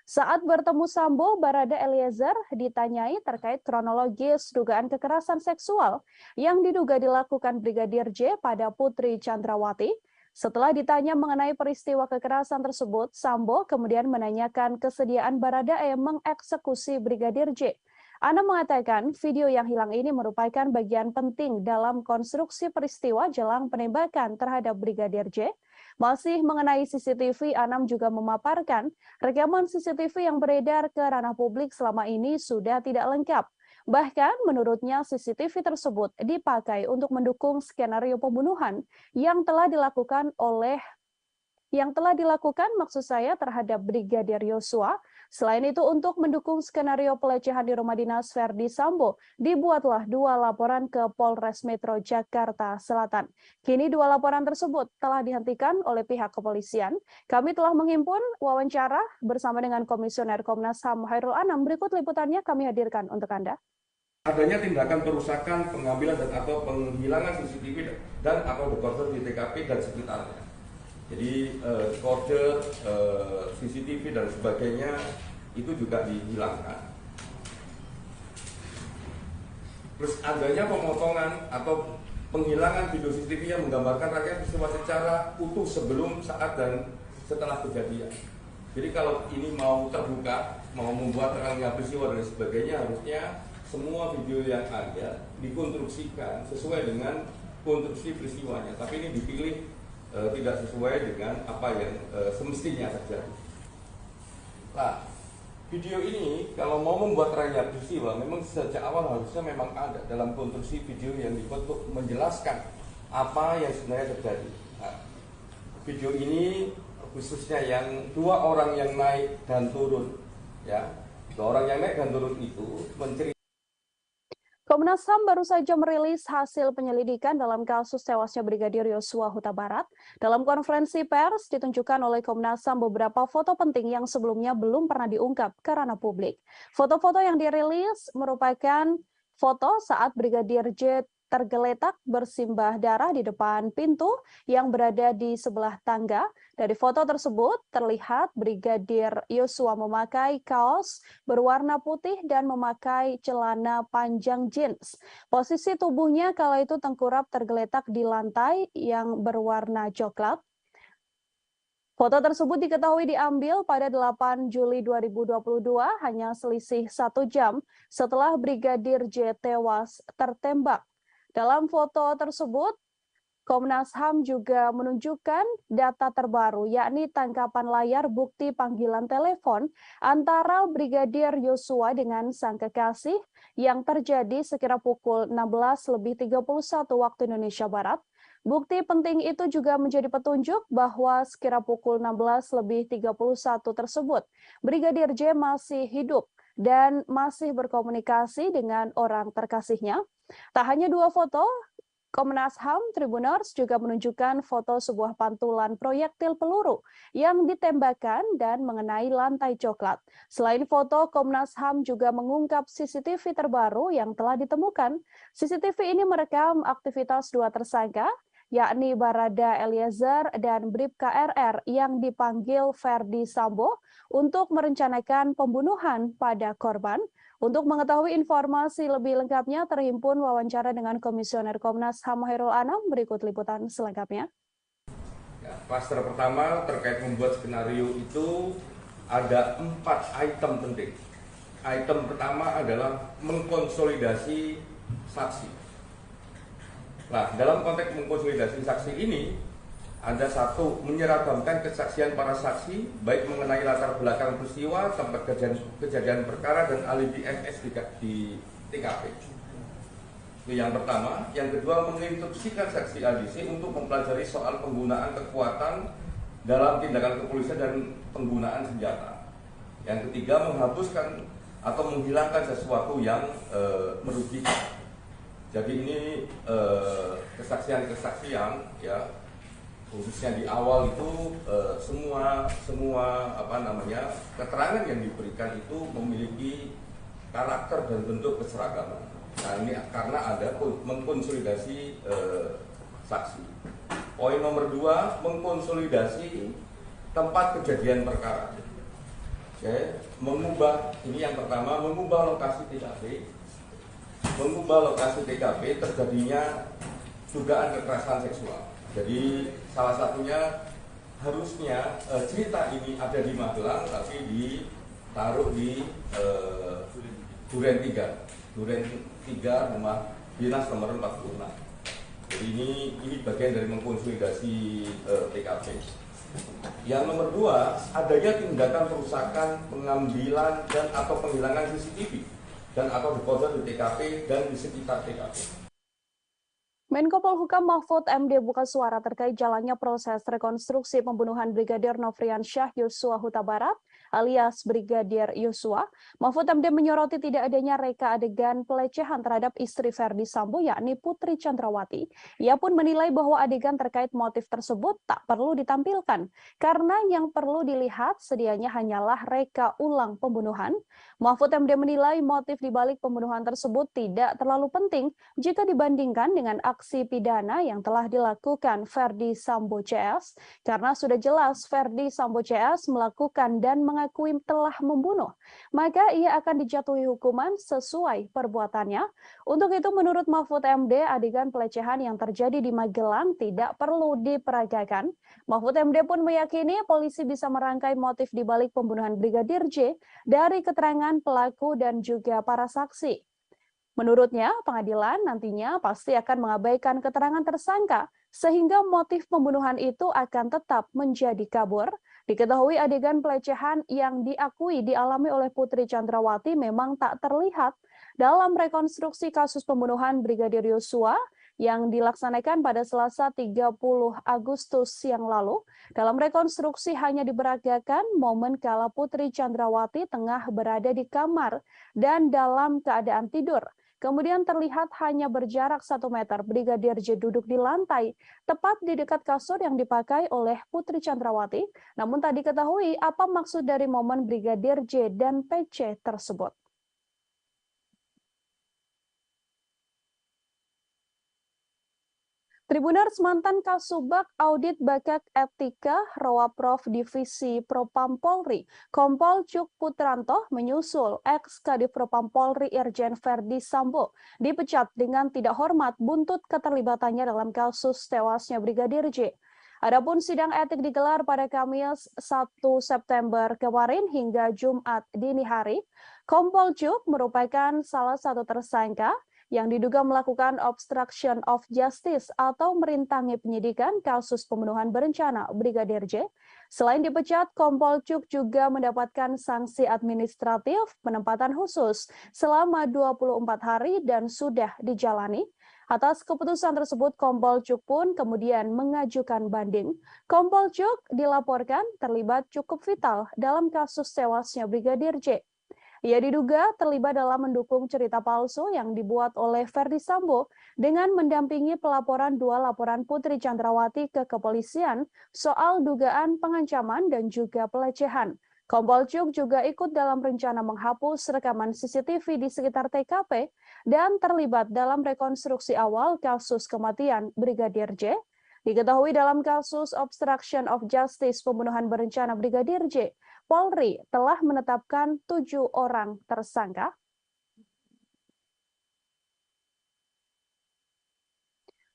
Saat bertemu Sambo, Barada Eliezer ditanyai terkait kronologis dugaan kekerasan seksual yang diduga dilakukan Brigadir J pada Putri Chandrawati. Setelah ditanya mengenai peristiwa kekerasan tersebut, Sambo kemudian menanyakan kesediaan Barada E mengeksekusi Brigadir J. Anam mengatakan video yang hilang ini merupakan bagian penting dalam konstruksi peristiwa jelang penembakan terhadap Brigadir J. Masih mengenai CCTV, Anam juga memaparkan rekaman CCTV yang beredar ke ranah publik selama ini sudah tidak lengkap. Bahkan menurutnya CCTV tersebut dipakai untuk mendukung skenario pembunuhan yang telah dilakukan maksud saya terhadap Brigadir Yosua. Selain itu untuk mendukung skenario pelecehan di rumah dinas Verdi Sambo, dibuatlah 2 laporan ke Polres Metro Jakarta Selatan. Kini 2 laporan tersebut telah dihentikan oleh pihak kepolisian. Kami telah menghimpun wawancara bersama dengan Komisioner Komnas HAM Hairul Anam. Berikut liputannya kami hadirkan untuk Anda. Adanya tindakan perusakan, pengambilan dan atau penghilangan CCTV dan atau dekoder di TKP dan sekitarnya. Jadi dekoder, CCTV dan sebagainya itu juga dihilangkan. Terus adanya pemotongan atau penghilangan video CCTV yang menggambarkan rangkaian peristiwa secara utuh sebelum, saat dan setelah kejadian. Jadi kalau ini mau terbuka, mau membuat rangkaian peristiwa dan sebagainya, harusnya semua video yang ada dikonstruksikan sesuai dengan konstruksi peristiwanya. Tapi ini dipilih tidak sesuai dengan apa yang semestinya terjadi. Nah, video ini kalau mau membuat rangkaian peristiwa, memang sejak awal harusnya memang ada dalam konstruksi video yang dibuat untuk menjelaskan apa yang sebenarnya terjadi. Nah, video ini khususnya yang 2 orang yang naik dan turun, ya, 2 orang yang naik dan turun itu menceritakan. Komnas HAM baru saja merilis hasil penyelidikan dalam kasus tewasnya Brigadir Yosua Huta Barat. Dalam konferensi pers ditunjukkan oleh Komnas HAM beberapa foto penting yang sebelumnya belum pernah diungkap ke ranah publik. Foto-foto yang dirilis merupakan foto saat Brigadir J tergeletak bersimbah darah di depan pintu yang berada di sebelah tangga. Dari foto tersebut terlihat Brigadir Yosua memakai kaos berwarna putih dan memakai celana panjang jeans. Posisi tubuhnya kala itu tengkurap tergeletak di lantai yang berwarna coklat. Foto tersebut diketahui diambil pada 8 Juli 2022, hanya selisih 1 jam setelah Brigadir J tewas tertembak. Dalam foto tersebut, Komnas HAM juga menunjukkan data terbaru, yakni tangkapan layar bukti panggilan telepon antara Brigadir Yosua dengan sang kekasih yang terjadi sekira pukul 16.31 waktu Indonesia Barat. Bukti penting itu juga menjadi petunjuk bahwa sekira pukul 16.31 tersebut, Brigadir J masih hidup dan masih berkomunikasi dengan orang terkasihnya. Tak hanya 2 foto, Komnas HAM Tribuners juga menunjukkan foto sebuah pantulan proyektil peluru yang ditembakkan dan mengenai lantai coklat. Selain foto, Komnas HAM juga mengungkap CCTV terbaru yang telah ditemukan. CCTV ini merekam aktivitas 2 tersangka, yakni Barada Eliezer dan Bribka RR yang dipanggil Verdi Sambo untuk merencanakan pembunuhan pada korban. Untuk mengetahui informasi lebih lengkapnya, terhimpun wawancara dengan Komisioner Komnas HAM Hairul Anam. Berikut liputan selengkapnya. Ya, klaster pertama terkait membuat skenario itu ada 4 item penting. Item pertama adalah mengkonsolidasi saksi. Nah, dalam konteks mengkonsolidasi saksi ini, ada 1, menyeragamkan kesaksian para saksi, baik mengenai latar belakang peristiwa, tempat kejadian perkara, dan alibi MS di TKP. Itu yang pertama. Yang kedua, menginstruksikan saksi ADC untuk mempelajari soal penggunaan kekuatan dalam tindakan kepolisian dan penggunaan senjata. Yang ketiga, menghapuskan atau menghilangkan sesuatu yang merugikan. Jadi ini kesaksian-kesaksian, ya, khususnya di awal itu semua keterangan yang diberikan itu memiliki karakter dan bentuk keseragaman. Nah, ini karena ada mengkonsolidasi saksi. Poin nomor 2, mengkonsolidasi tempat kejadian perkara. Oke, ini yang pertama, mengubah lokasi TKP. Mengubah lokasi TKP terjadinya dugaan kekerasan seksual. Jadi salah satunya harusnya cerita ini ada di Magelang, tapi ditaruh di Duren 3 rumah dinas nomor 46. Jadi ini bagian dari mengkonsolidasi TKP. Yang nomor 2, adanya tindakan perusakan, pengambilan dan atau penghilangan CCTV dan atau dekoder di TKP dan di sekitar TKP. Menko Polhukam Mahfud MD buka suara terkait jalannya proses rekonstruksi pembunuhan Brigadir Nofriansyah Yosua Huta Barat alias Brigadir Yosua. Mahfud MD menyoroti tidak adanya reka adegan pelecehan terhadap istri Verdi Sambo yakni Putri Chandrawati. Ia pun menilai bahwa adegan terkait motif tersebut tak perlu ditampilkan karena yang perlu dilihat sedianya hanyalah reka ulang pembunuhan. Mahfud MD menilai motif dibalik pembunuhan tersebut tidak terlalu penting jika dibandingkan dengan aksi pidana yang telah dilakukan Verdi Sambo CS karena sudah jelas Verdi Sambo CS melakukan dan mengakui telah membunuh, maka ia akan dijatuhi hukuman sesuai perbuatannya. Untuk itu menurut Mahfud MD, adegan pelecehan yang terjadi di Magelang tidak perlu diperagakan. Mahfud MD pun meyakini polisi bisa merangkai motif dibalik pembunuhan Brigadir J dari keterangan pelaku dan juga para saksi. Menurutnya, pengadilan nantinya pasti akan mengabaikan keterangan tersangka, sehingga motif pembunuhan itu akan tetap menjadi kabur. Diketahui adegan pelecehan yang diakui dialami oleh Putri Chandrawati memang tak terlihat dalam rekonstruksi kasus pembunuhan Brigadir Yosua yang dilaksanakan pada Selasa 30 Agustus yang lalu. Dalam rekonstruksi hanya diperagakan momen kala Putri Chandrawati tengah berada di kamar dan dalam keadaan tidur. Kemudian terlihat hanya berjarak 1 meter Brigadir J duduk di lantai, tepat di dekat kasur yang dipakai oleh Putri Chandrawati. Namun tak diketahui apa maksud dari momen Brigadir J dan PC tersebut. Tribuners, mantan Kasubag Audit Bakak Etika Rowaprov Divisi Propam Polri, Kompol Cuk Putranto menyusul ex-Kadif Propam Polri Irjen Verdi Sambo dipecat dengan tidak hormat buntut keterlibatannya dalam kasus tewasnya Brigadir J. Adapun sidang etik digelar pada Kamis 1 September kemarin hingga Jumat dini hari. Kompol Cuk merupakan salah satu tersangka yang diduga melakukan obstruction of justice atau merintangi penyidikan kasus pembunuhan berencana Brigadir J. Selain dipecat, Kompol Cuk juga mendapatkan sanksi administratif penempatan khusus selama 24 hari dan sudah dijalani. Atas keputusan tersebut, Kompol Cuk pun kemudian mengajukan banding. Kompol Cuk dilaporkan terlibat cukup vital dalam kasus tewasnya Brigadir J. Ia diduga terlibat dalam mendukung cerita palsu yang dibuat oleh Verdi Sambo dengan mendampingi pelaporan 2 laporan Putri Chandrawati ke kepolisian soal dugaan pengancaman dan juga pelecehan. Kompol Cuk juga ikut dalam rencana menghapus rekaman CCTV di sekitar TKP dan terlibat dalam rekonstruksi awal kasus kematian Brigadir J. Diketahui dalam kasus obstruction of justice pembunuhan berencana Brigadir J, Polri telah menetapkan 7 orang tersangka.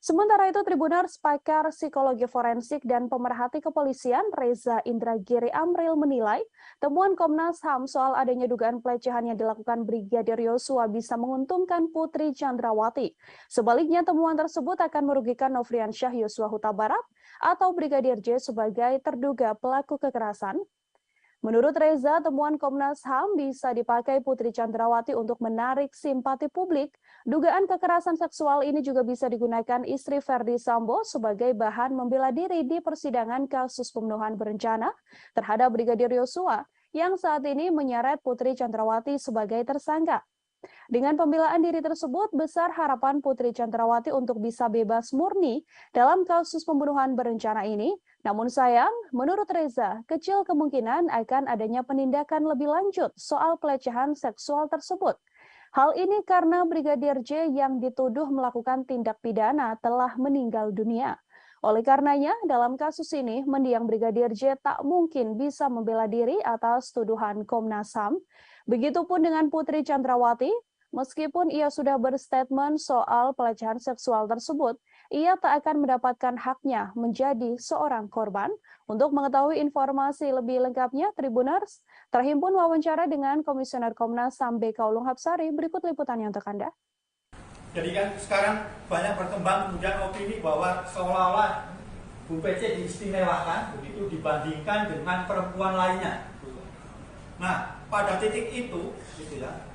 Sementara itu, Tribuners, pakar psikologi forensik dan pemerhati kepolisian Reza Indragiri Amril menilai temuan Komnas HAM soal adanya dugaan pelecehan yang dilakukan Brigadir Yosua bisa menguntungkan Putri Chandrawati. Sebaliknya, temuan tersebut akan merugikan Nofriansyah Yosua Huta Barat atau Brigadir J sebagai terduga pelaku kekerasan. Menurut Reza, temuan Komnas HAM bisa dipakai Putri Chandrawati untuk menarik simpati publik. Dugaan kekerasan seksual ini juga bisa digunakan istri Verdi Sambo sebagai bahan membela diri di persidangan kasus pembunuhan berencana terhadap Brigadir Yosua yang saat ini menyeret Putri Chandrawati sebagai tersangka. Dengan pembelaan diri tersebut, besar harapan Putri Chandrawati untuk bisa bebas murni dalam kasus pembunuhan berencana ini. Namun sayang, menurut Reza, kecil kemungkinan akan adanya penindakan lebih lanjut soal pelecehan seksual tersebut. Hal ini karena Brigadir J yang dituduh melakukan tindak pidana telah meninggal dunia. Oleh karenanya, dalam kasus ini, mendiang Brigadir J tak mungkin bisa membela diri atas tuduhan Komnas HAM. Begitupun dengan Putri Chandrawati, meskipun ia sudah berstatement soal pelecehan seksual tersebut, ia tak akan mendapatkan haknya menjadi seorang korban. Untuk mengetahui informasi lebih lengkapnya, Tribuners terhimpun wawancara dengan Komisioner Komnas HAM BK Ulung Hapsari. Berikut liputannya untuk Anda. Jadi kan sekarang banyak berkembang kemudian opini bahwa seolah-olah Bu PC diistimewakan begitu dibandingkan dengan perempuan lainnya. Nah, pada titik itu, gitu ya,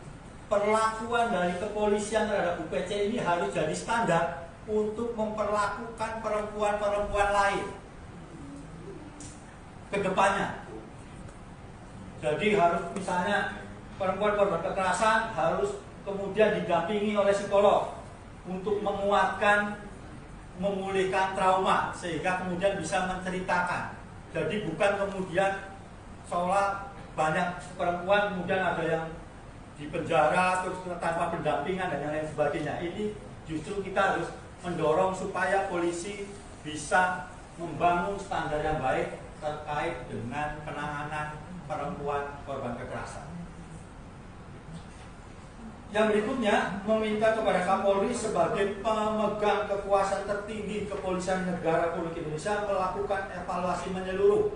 perlakuan dari kepolisian terhadap Bu PC ini harus jadi standar untuk memperlakukan perempuan-perempuan lain ke depannya. Jadi harus misalnya perempuan korban kekerasan harus kemudian didampingi oleh psikolog untuk menguatkan, memulihkan trauma sehingga kemudian bisa menceritakan. Jadi bukan kemudian seolah banyak perempuan kemudian ada yang di penjara terus tanpa pendampingan dan lain sebagainya. Ini justru kita harus mendorong supaya polisi bisa membangun standar yang baik terkait dengan penanganan perempuan korban kekerasan. Yang berikutnya, meminta kepada Kapolri sebagai pemegang kekuasaan tertinggi Kepolisian Negara Republik Indonesia melakukan evaluasi menyeluruh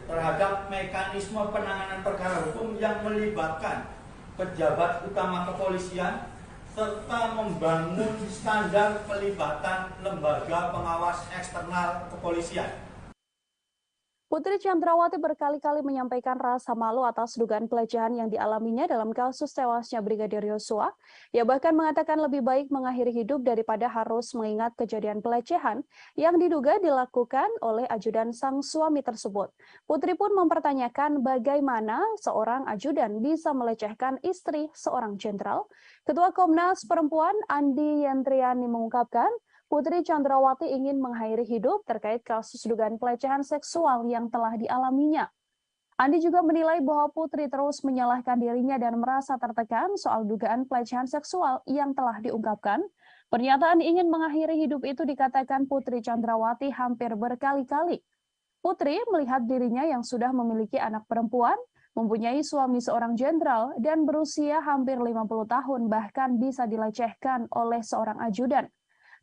terhadap mekanisme penanganan perkara hukum yang melibatkan pejabat utama kepolisian serta membangun standar pelibatan lembaga pengawas eksternal kepolisian. Putri Chandrawati berkali-kali menyampaikan rasa malu atas dugaan pelecehan yang dialaminya dalam kasus tewasnya Brigadir Yosua. Ia bahkan mengatakan lebih baik mengakhiri hidup daripada harus mengingat kejadian pelecehan yang diduga dilakukan oleh ajudan sang suami tersebut. Putri pun mempertanyakan bagaimana seorang ajudan bisa melecehkan istri seorang jenderal. Ketua Komnas Perempuan Andi Yentriani mengungkapkan, Putri Chandrawati ingin mengakhiri hidup terkait kasus dugaan pelecehan seksual yang telah dialaminya. Andi juga menilai bahwa Putri terus menyalahkan dirinya dan merasa tertekan soal dugaan pelecehan seksual yang telah diungkapkan. Pernyataan ingin mengakhiri hidup itu dikatakan Putri Chandrawati hampir berkali-kali. Putri melihat dirinya yang sudah memiliki anak perempuan, mempunyai suami seorang jenderal, dan berusia hampir 50 tahun bahkan bisa dilecehkan oleh seorang ajudan.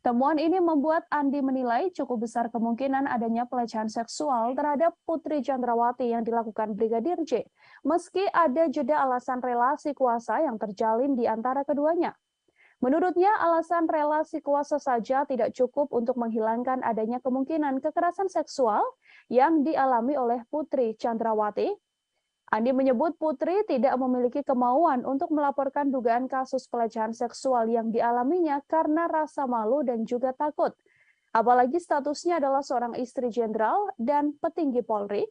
Temuan ini membuat Andi menilai cukup besar kemungkinan adanya pelecehan seksual terhadap Putri Chandrawati yang dilakukan Brigadir J, meski ada jeda alasan relasi kuasa yang terjalin di antara keduanya. Menurutnya, alasan relasi kuasa saja tidak cukup untuk menghilangkan adanya kemungkinan kekerasan seksual yang dialami oleh Putri Chandrawati. Andi menyebut Putri tidak memiliki kemauan untuk melaporkan dugaan kasus pelecehan seksual yang dialaminya karena rasa malu dan juga takut. Apalagi statusnya adalah seorang istri jenderal dan petinggi Polri.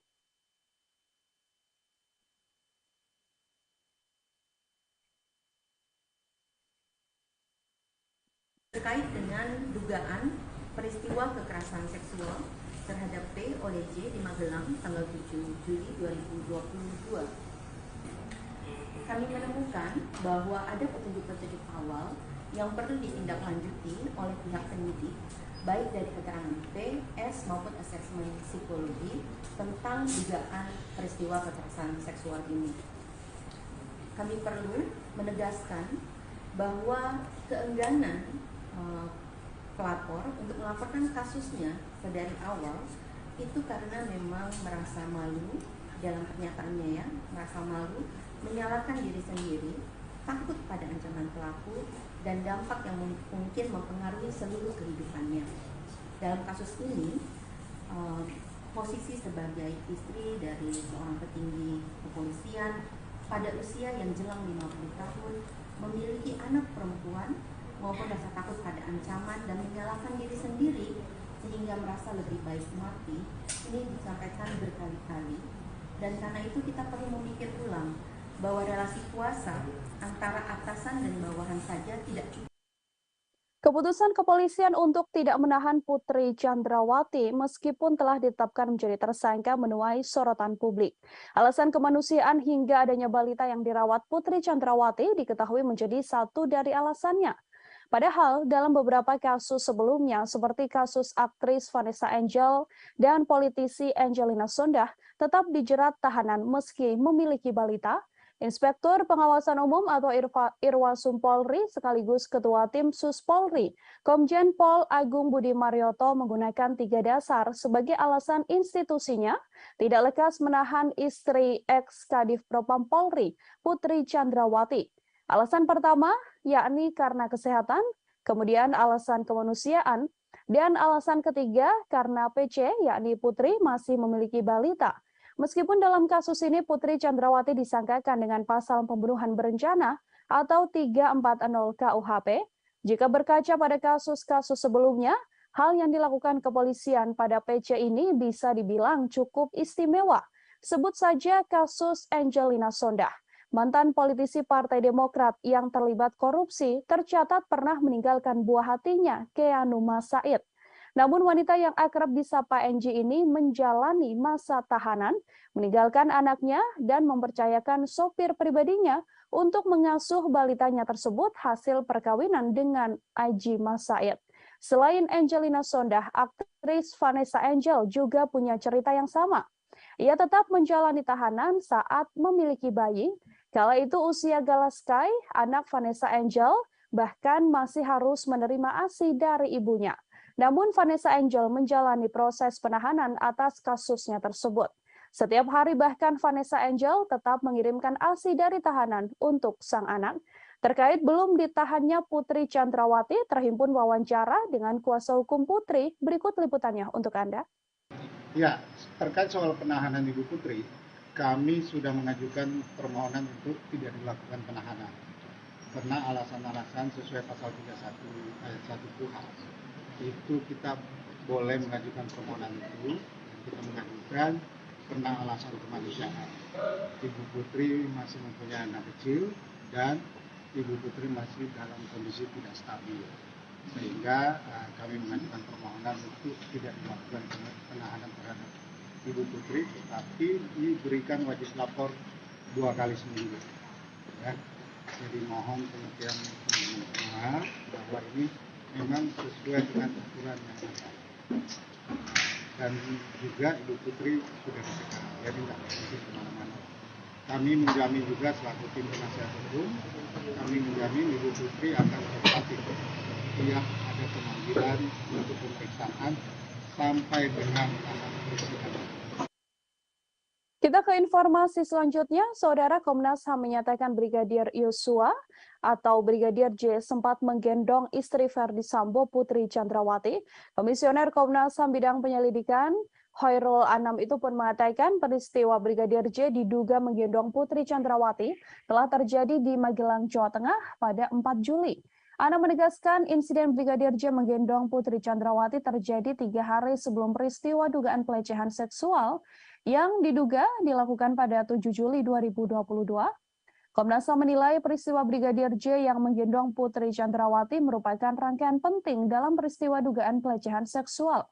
Terkait dengan dugaan peristiwa kekerasan seksual terhadap P oleh J di Magelang tanggal 7 Juli 2022. Kami menemukan bahwa ada petunjuk-petunjuk awal yang perlu ditindaklanjuti oleh pihak penyidik, baik dari keterangan P, S maupun asesmen psikologi tentang dugaan peristiwa kekerasan seksual ini. Kami perlu menegaskan bahwa keengganan pelapor untuk melaporkan kasusnya dari awal itu karena memang merasa malu dalam pernyataannya ya, merasa malu, menyalahkan diri sendiri, takut pada ancaman pelaku dan dampak yang mungkin mempengaruhi seluruh kehidupannya. Dalam kasus ini, posisi sebagai istri dari seorang petinggi kepolisian pada usia yang jelang 50 tahun, memiliki anak perempuan maupun rasa takut pada ancaman dan menyalahkan diri sendiri sehingga merasa lebih baik mati, ini disampaikan berkali-kali. Dan karena itu kita perlu memikir ulang bahwa relasi kuasa antara atasan dan bawahan saja tidak cukup. Keputusan kepolisian untuk tidak menahan Putri Chandrawati meskipun telah ditetapkan menjadi tersangka menuai sorotan publik. Alasan kemanusiaan hingga adanya balita yang dirawat Putri Chandrawati diketahui menjadi satu dari alasannya. Padahal dalam beberapa kasus sebelumnya seperti kasus aktris Vanessa Angel dan politisi Angelina Sondakh tetap dijerat tahanan meski memiliki balita. Inspektur Pengawasan Umum atau Irwasum Polri sekaligus Ketua Tim Sus Polri, Komjen Pol Agung Budi Marioto menggunakan 3 dasar sebagai alasan institusinya tidak lekas menahan istri ex-Kadif Propam Polri, Putri Chandrawati. Alasan pertama yakni karena kesehatan, kemudian alasan kemanusiaan, dan alasan ketiga karena PC yakni Putri masih memiliki balita. Meskipun dalam kasus ini Putri Chandrawati disangkakan dengan pasal pembunuhan berencana atau 340 KUHP, jika berkaca pada kasus-kasus sebelumnya, hal yang dilakukan kepolisian pada PC ini bisa dibilang cukup istimewa. Sebut saja kasus Angelina Sondakh. Mantan politisi Partai Demokrat yang terlibat korupsi tercatat pernah meninggalkan buah hatinya, Keanu Said. Namun wanita yang akrab disapa Angie ini menjalani masa tahanan, meninggalkan anaknya dan mempercayakan sopir pribadinya untuk mengasuh balitanya tersebut hasil perkawinan dengan Aji Said. Selain Angelina Sondakh, aktris Vanessa Angel juga punya cerita yang sama. Ia tetap menjalani tahanan saat memiliki bayi. Kala itu usia Galaskai, anak Vanessa Angel, bahkan masih harus menerima ASI dari ibunya. Namun Vanessa Angel menjalani proses penahanan atas kasusnya tersebut. Setiap hari bahkan Vanessa Angel tetap mengirimkan ASI dari tahanan untuk sang anak. Terkait belum ditahannya Putri Chandrawati, terhimpun wawancara dengan kuasa hukum Putri. Berikut liputannya untuk Anda. Ya, terkait soal penahanan Ibu Putri, kami sudah mengajukan permohonan untuk tidak dilakukan penahanan. Karena alasan-alasan sesuai pasal 31 ayat 1 KUHP. Itu kita boleh mengajukan permohonan itu, kita mengajukan karena alasan kemanusiaan. Ibu Putri masih mempunyai anak kecil dan Ibu Putri masih dalam kondisi tidak stabil, sehingga kami mengajukan permohonan untuk tidak dilakukan penahanan terhadap Ibu Putri, tetapi diberikan wajib lapor 2 kali seminggu. Ya. Jadi mohon pengertian teman-teman bahwa ini memang sesuai dengan aturan yang ada. Dan juga Ibu Putri sudah dicegah, jadi tidak bisa kemana-mana. Kami menjamin juga selaku tim penasihat hukum, kami menjamin Ibu Putri akan tetap setiap ada pemanggilan untuk pemeriksaan sampai dengan persidangan. Kita ke informasi selanjutnya, Saudara. Komnas HAM menyatakan Brigadir Yosua atau Brigadir J sempat menggendong istri Verdi Sambo, Putri Chandrawati. Komisioner Komnas HAM bidang penyelidikan Hoirul Anam itu pun mengatakan peristiwa Brigadir J diduga menggendong Putri Chandrawati telah terjadi di Magelang, Jawa Tengah pada 4 Juli. Anam menegaskan insiden Brigadir J menggendong Putri Chandrawati terjadi 3 hari sebelum peristiwa dugaan pelecehan seksual yang diduga dilakukan pada 7 Juli 2022. Komnas HAM menilai peristiwa Brigadir J yang menggendong Putri Chandrawati merupakan rangkaian penting dalam peristiwa dugaan pelecehan seksual.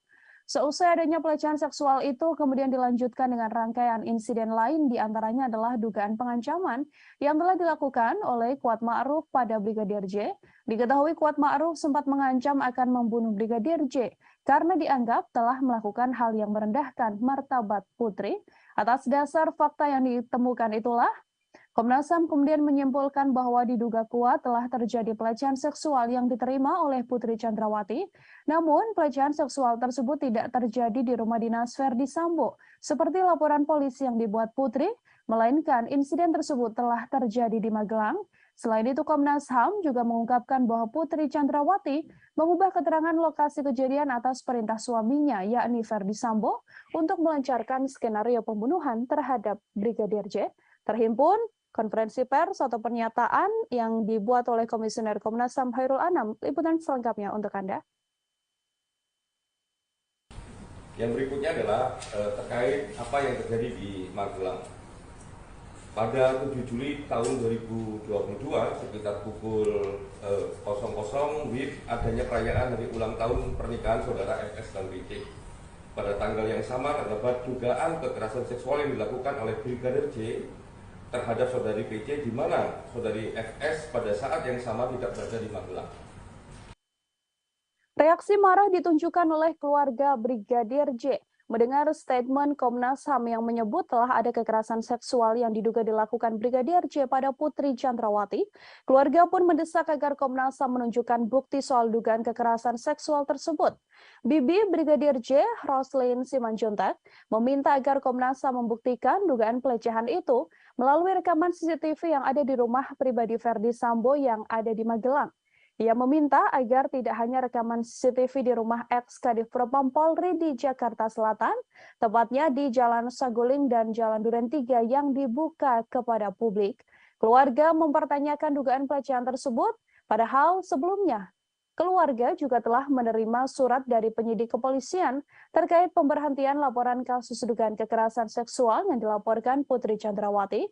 Seusai adanya pelecehan seksual itu kemudian dilanjutkan dengan rangkaian insiden lain, diantaranya adalah dugaan pengancaman yang telah dilakukan oleh Kuat Ma'ruf pada Brigadir J. Diketahui Kuat Ma'ruf sempat mengancam akan membunuh Brigadir J karena dianggap telah melakukan hal yang merendahkan martabat Putri. Atas dasar fakta yang ditemukan itulah, Komnas HAM kemudian menyimpulkan bahwa diduga kuat telah terjadi pelecehan seksual yang diterima oleh Putri Chandrawati. Namun, pelecehan seksual tersebut tidak terjadi di rumah dinas Verdi Sambo, seperti laporan polisi yang dibuat Putri, melainkan insiden tersebut telah terjadi di Magelang. Selain itu, Komnas HAM juga mengungkapkan bahwa Putri Chandrawati mengubah keterangan lokasi kejadian atas perintah suaminya, yakni Verdi Sambo, untuk melancarkan skenario pembunuhan terhadap Brigadir J. Terhimpun konferensi pers atau pernyataan yang dibuat oleh Komisioner Komnas HAM Hoirul Anam. Liputan selengkapnya untuk Anda. Yang berikutnya adalah terkait apa yang terjadi di Magelang. Pada 7 Juli tahun 2022 sekitar pukul 00 WIB adanya perayaan hari ulang tahun pernikahan saudara FS dan BC. Pada tanggal yang sama terdapat dugaan kekerasan seksual yang dilakukan oleh Brigadir J terhadap saudari PC, di mana saudari FS pada saat yang sama tidak berada di Magelang. Reaksi marah ditunjukkan oleh keluarga Brigadir J. mendengar statement Komnas HAM yang menyebut telah ada kekerasan seksual yang diduga dilakukan Brigadir J pada Putri Chandrawati, keluarga pun mendesak agar Komnas HAM menunjukkan bukti soal dugaan kekerasan seksual tersebut. Bibi Brigadir J, Roslyn Simanjuntak, meminta agar Komnas HAM membuktikan dugaan pelecehan itu melalui rekaman CCTV yang ada di rumah pribadi Verdi Sambo yang ada di Magelang. Ia meminta agar tidak hanya rekaman CCTV di rumah ex-Kadif Propam Polri di Jakarta Selatan, tepatnya di Jalan Saguling dan Jalan Duren 3 yang dibuka kepada publik. Keluarga mempertanyakan dugaan pelecehan tersebut, padahal sebelumnya keluarga juga telah menerima surat dari penyidik kepolisian terkait pemberhentian laporan kasus dugaan kekerasan seksual yang dilaporkan Putri Chandrawati.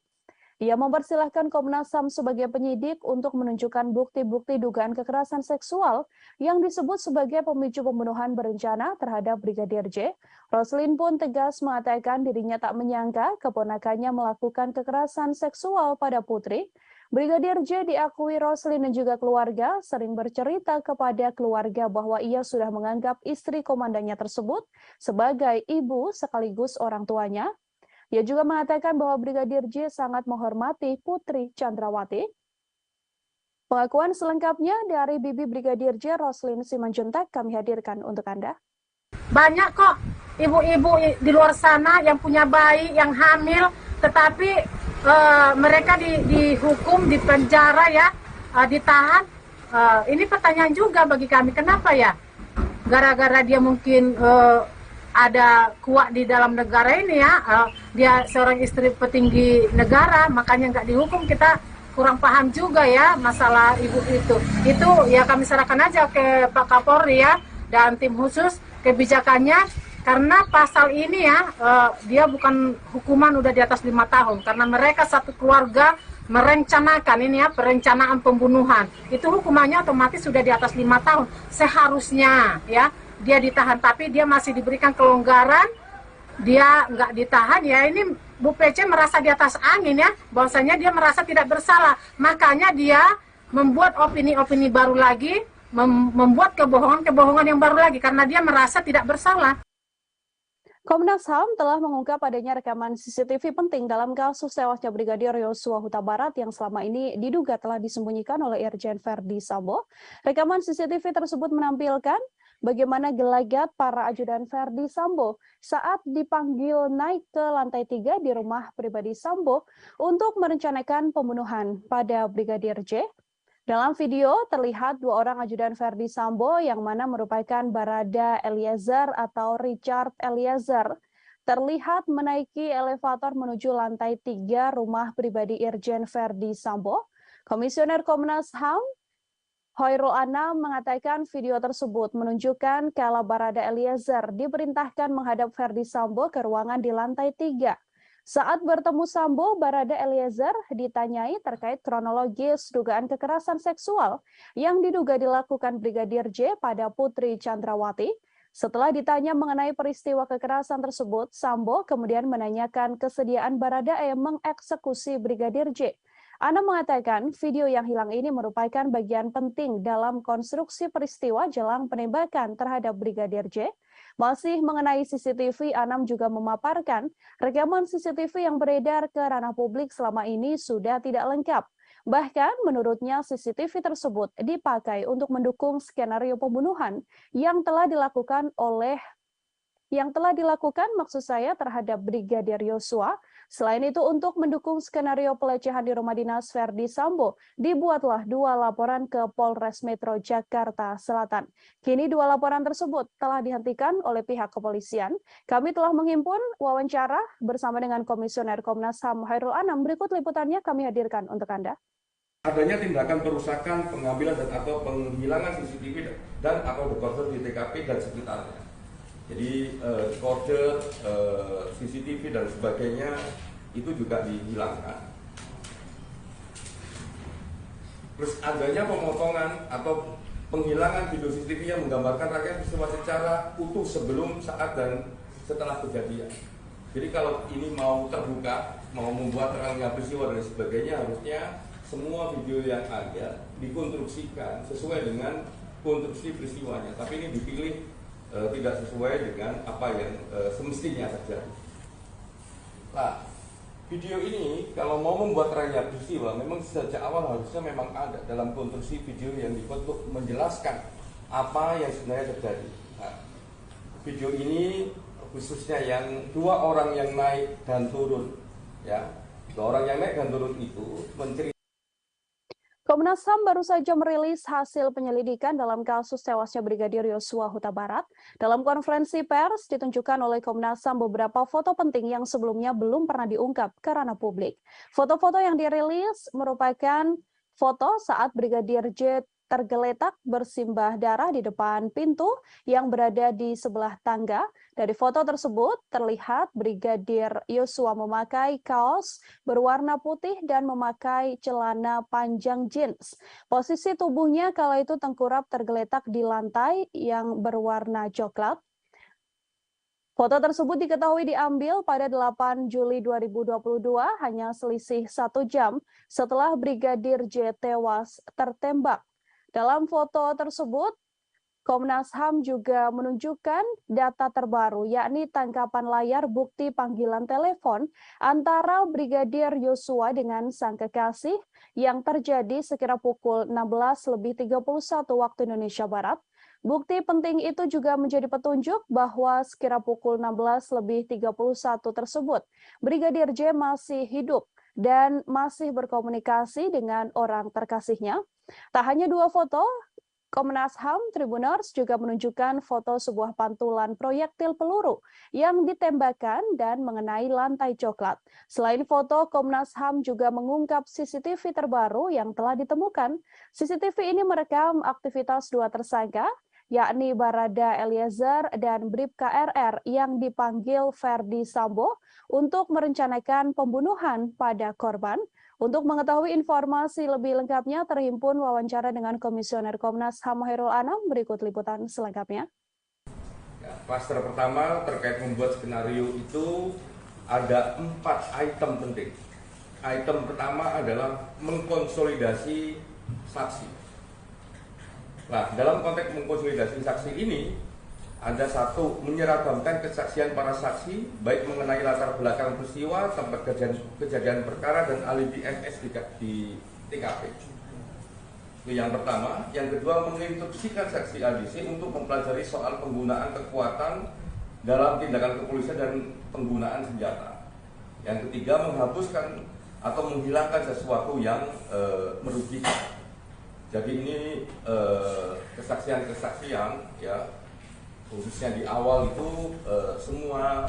Ia mempersilahkan Komnas HAM sebagai penyidik untuk menunjukkan bukti-bukti dugaan kekerasan seksual yang disebut sebagai pemicu pembunuhan berencana terhadap Brigadir J. Roslyn pun tegas mengatakan dirinya tak menyangka keponakannya melakukan kekerasan seksual pada Putri. Brigadir J diakui Roslyn dan juga keluarga sering bercerita kepada keluarga bahwa ia sudah menganggap istri komandannya tersebut sebagai ibu sekaligus orang tuanya. Ia juga mengatakan bahwa Brigadir J sangat menghormati Putri Chandrawati. Pengakuan selengkapnya dari Bibi Brigadir J, Roslyn Simanjuntak, kami hadirkan untuk Anda. Banyak kok ibu-ibu di luar sana yang punya bayi, yang hamil, tetapi mereka dihukum, dipenjara ya, ditahan. Ini pertanyaan juga bagi kami, kenapa ya? Gara-gara dia mungkin ada kuat di dalam negara ini ya, dia seorang istri petinggi negara, makanya nggak dihukum. Kita kurang paham juga ya masalah ibu itu. Itu ya kami serahkan aja ke Pak Kapolri ya dan tim khusus kebijakannya, karena pasal ini ya dia bukan hukuman udah di atas 5 tahun, karena mereka satu keluarga merencanakan ini ya, perencanaan pembunuhan. Itu hukumannya otomatis sudah di atas 5 tahun seharusnya ya. Dia ditahan, tapi dia masih diberikan kelonggaran, dia nggak ditahan ya. Ini Bu PC merasa di atas angin ya, bahwasanya dia merasa tidak bersalah, makanya dia membuat opini-opini baru lagi, membuat kebohongan-kebohongan yang baru lagi, karena dia merasa tidak bersalah. Komnas HAM telah mengungkap adanya rekaman CCTV penting dalam kasus tewasnya Brigadir Yosua Huta Barat yang selama ini diduga telah disembunyikan oleh Irjen Verdi Sambo. Rekaman CCTV tersebut menampilkan bagaimana gelagat para ajudan Verdi Sambo saat dipanggil naik ke lantai 3 di rumah pribadi Sambo untuk merencanakan pembunuhan pada Brigadir J. Dalam video terlihat 2 orang ajudan Verdi Sambo yang mana merupakan Barada Eliezer atau Richard Eliezer terlihat menaiki elevator menuju lantai 3 rumah pribadi Irjen Verdi Sambo. Komisioner Komnas HAM Hoirul Anam mengatakan video tersebut menunjukkan kala Barada Eliezer diperintahkan menghadap Verdi Sambo ke ruangan di lantai 3. Saat bertemu Sambo, Barada Eliezer ditanyai terkait kronologis dugaan kekerasan seksual yang diduga dilakukan Brigadir J pada Putri Chandrawati. Setelah ditanya mengenai peristiwa kekerasan tersebut, Sambo kemudian menanyakan kesediaan Baradae mengeksekusi Brigadir J. Anam mengatakan video yang hilang ini merupakan bagian penting dalam konstruksi peristiwa jelang penembakan terhadap Brigadir J. Masih mengenai CCTV, Anam juga memaparkan rekaman CCTV yang beredar ke ranah publik selama ini sudah tidak lengkap. Bahkan menurutnya CCTV tersebut dipakai untuk mendukung skenario pembunuhan yang telah dilakukan maksud saya terhadap Brigadir Yosua. Selain itu, untuk mendukung skenario pelecehan di rumah dinas Verdi Sambo, dibuatlah 2 laporan ke Polres Metro Jakarta Selatan. Kini 2 laporan tersebut telah dihentikan oleh pihak kepolisian. Kami telah menghimpun wawancara bersama dengan Komisioner Komnas HAM Hoirul Anam. Berikut liputannya kami hadirkan untuk Anda. Adanya tindakan perusakan, pengambilan dan atau penghilangan CCTV dan atau dekoder di TKP dan sekitarnya. Jadi kode CCTV dan sebagainya itu juga dihilangkan. Terus adanya pemotongan atau penghilangan video CCTV yang menggambarkan rangkaian peristiwa secara utuh sebelum, saat, dan setelah kejadian. Jadi kalau ini mau terbuka, mau membuat terangnya peristiwa dan sebagainya, harusnya semua video yang ada dikonstruksikan sesuai dengan konstruksi peristiwanya. Tapi ini dipilih tidak sesuai dengan apa yang semestinya terjadi. Nah, video ini kalau mau membuat terangnya peristiwa, memang sejak awal harusnya memang ada dalam konstruksi video yang dibuat untuk menjelaskan apa yang sebenarnya terjadi. Nah, video ini khususnya yang 2 orang yang naik dan turun, ya, 2 orang yang naik dan turun itu menceritakan. Komnas HAM baru saja merilis hasil penyelidikan dalam kasus tewasnya Brigadir Yosua Huta Barat. Dalam konferensi pers ditunjukkan oleh Komnas HAM beberapa foto penting yang sebelumnya belum pernah diungkap ke ranah publik. Foto-foto yang dirilis merupakan foto saat Brigadir J tergeletak bersimbah darah di depan pintu yang berada di sebelah tangga. Dari foto tersebut terlihat Brigadir Yosua memakai kaos berwarna putih dan memakai celana panjang jeans. Posisi tubuhnya kala itu tengkurap tergeletak di lantai yang berwarna coklat. Foto tersebut diketahui diambil pada 8 Juli 2022, hanya selisih 1 jam setelah Brigadir J tewas tertembak. Dalam foto tersebut, Komnas HAM juga menunjukkan data terbaru, yakni tangkapan layar bukti panggilan telepon antara Brigadir Yosua dengan sang kekasih yang terjadi sekira pukul 16.31 waktu Indonesia Barat. Bukti penting itu juga menjadi petunjuk bahwa sekira pukul 16.31 tersebut, Brigadir J masih hidup dan masih berkomunikasi dengan orang terkasihnya. Tak hanya 2 foto, Komnas HAM Tribuners juga menunjukkan foto sebuah pantulan proyektil peluru yang ditembakkan dan mengenai lantai coklat. Selain foto, Komnas HAM juga mengungkap CCTV terbaru yang telah ditemukan. CCTV ini merekam aktivitas 2 tersangka, yakni Barada Eliezer dan Bribka RR yang dipanggil Ferdi Sambo untuk merencanakan pembunuhan pada korban. Untuk mengetahui informasi lebih lengkapnya, terhimpun wawancara dengan Komisioner Komnas HAM Hairul Anam. Berikut liputan selengkapnya. Ya, klaster pertama terkait membuat skenario itu ada 4 item penting. Item pertama adalah mengkonsolidasi saksi. Nah, dalam konteks mengkonsolidasi saksi ini, ada 1, menyeragamkan kesaksian para saksi, baik mengenai latar belakang peristiwa, tempat kejadian perkara, dan alibi MS di TKP. Itu yang pertama. Yang kedua, menginstruksikan saksi ADC untuk mempelajari soal penggunaan kekuatan dalam tindakan kepolisian dan penggunaan senjata. Yang ketiga, menghapuskan atau menghilangkan sesuatu yang merugikan. Jadi ini kesaksian-kesaksian, ya, khususnya di awal itu semua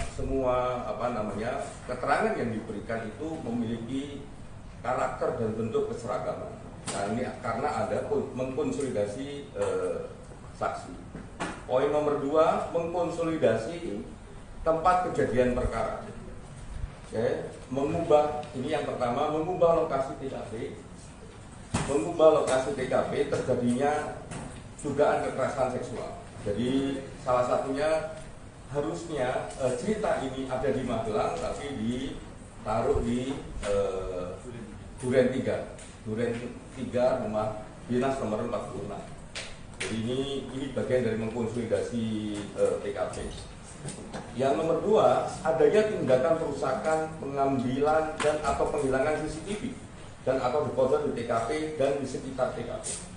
keterangan yang diberikan itu memiliki karakter dan bentuk keseragaman. Nah, ini karena ada mengkonsolidasi saksi. Poin nomor 2, mengkonsolidasi tempat kejadian perkara. Oke, ini yang pertama, mengubah lokasi TKP. Mengubah lokasi TKP terjadinya dugaan kekerasan seksual. Jadi salah satunya harusnya cerita ini ada di Magelang, tapi ditaruh di Duren 3 rumah dinas nomor 46. Jadi ini bagian dari mengkonsolidasi TKP. Yang nomor 2, adanya tindakan perusakan, pengambilan dan atau penghilangan CCTV dan atau dekoder di TKP dan di sekitar TKP.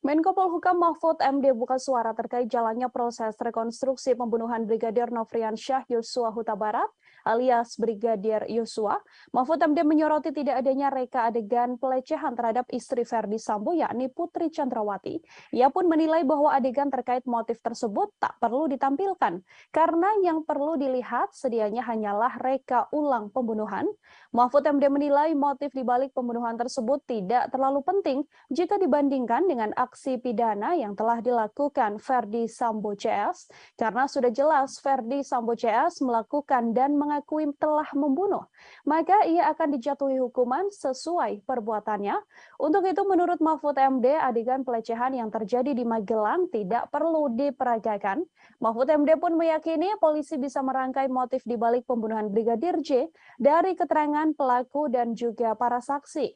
Menko Polhukam Mahfud MD buka suara terkait jalannya proses rekonstruksi pembunuhan Brigadir Nofriansyah Yosua Huta Barat alias Brigadir Yosua. Mahfud MD menyoroti tidak adanya reka adegan pelecehan terhadap istri Ferdi Sambo yakni Putri Chandrawati. Ia pun menilai bahwa adegan terkait motif tersebut tak perlu ditampilkan karena yang perlu dilihat sedianya hanyalah reka ulang pembunuhan. Mahfud MD menilai motif dibalik pembunuhan tersebut tidak terlalu penting jika dibandingkan dengan aksi pidana yang telah dilakukan Ferdi Sambo CS, karena sudah jelas Ferdi Sambo CS melakukan dan mengakui telah membunuh, maka ia akan dijatuhi hukuman sesuai perbuatannya. Untuk itu menurut Mahfud MD, adegan pelecehan yang terjadi di Magelang tidak perlu diperagakan. Mahfud MD pun meyakini polisi bisa merangkai motif dibalik pembunuhan Brigadir J dari keterangan pelaku dan juga para saksi.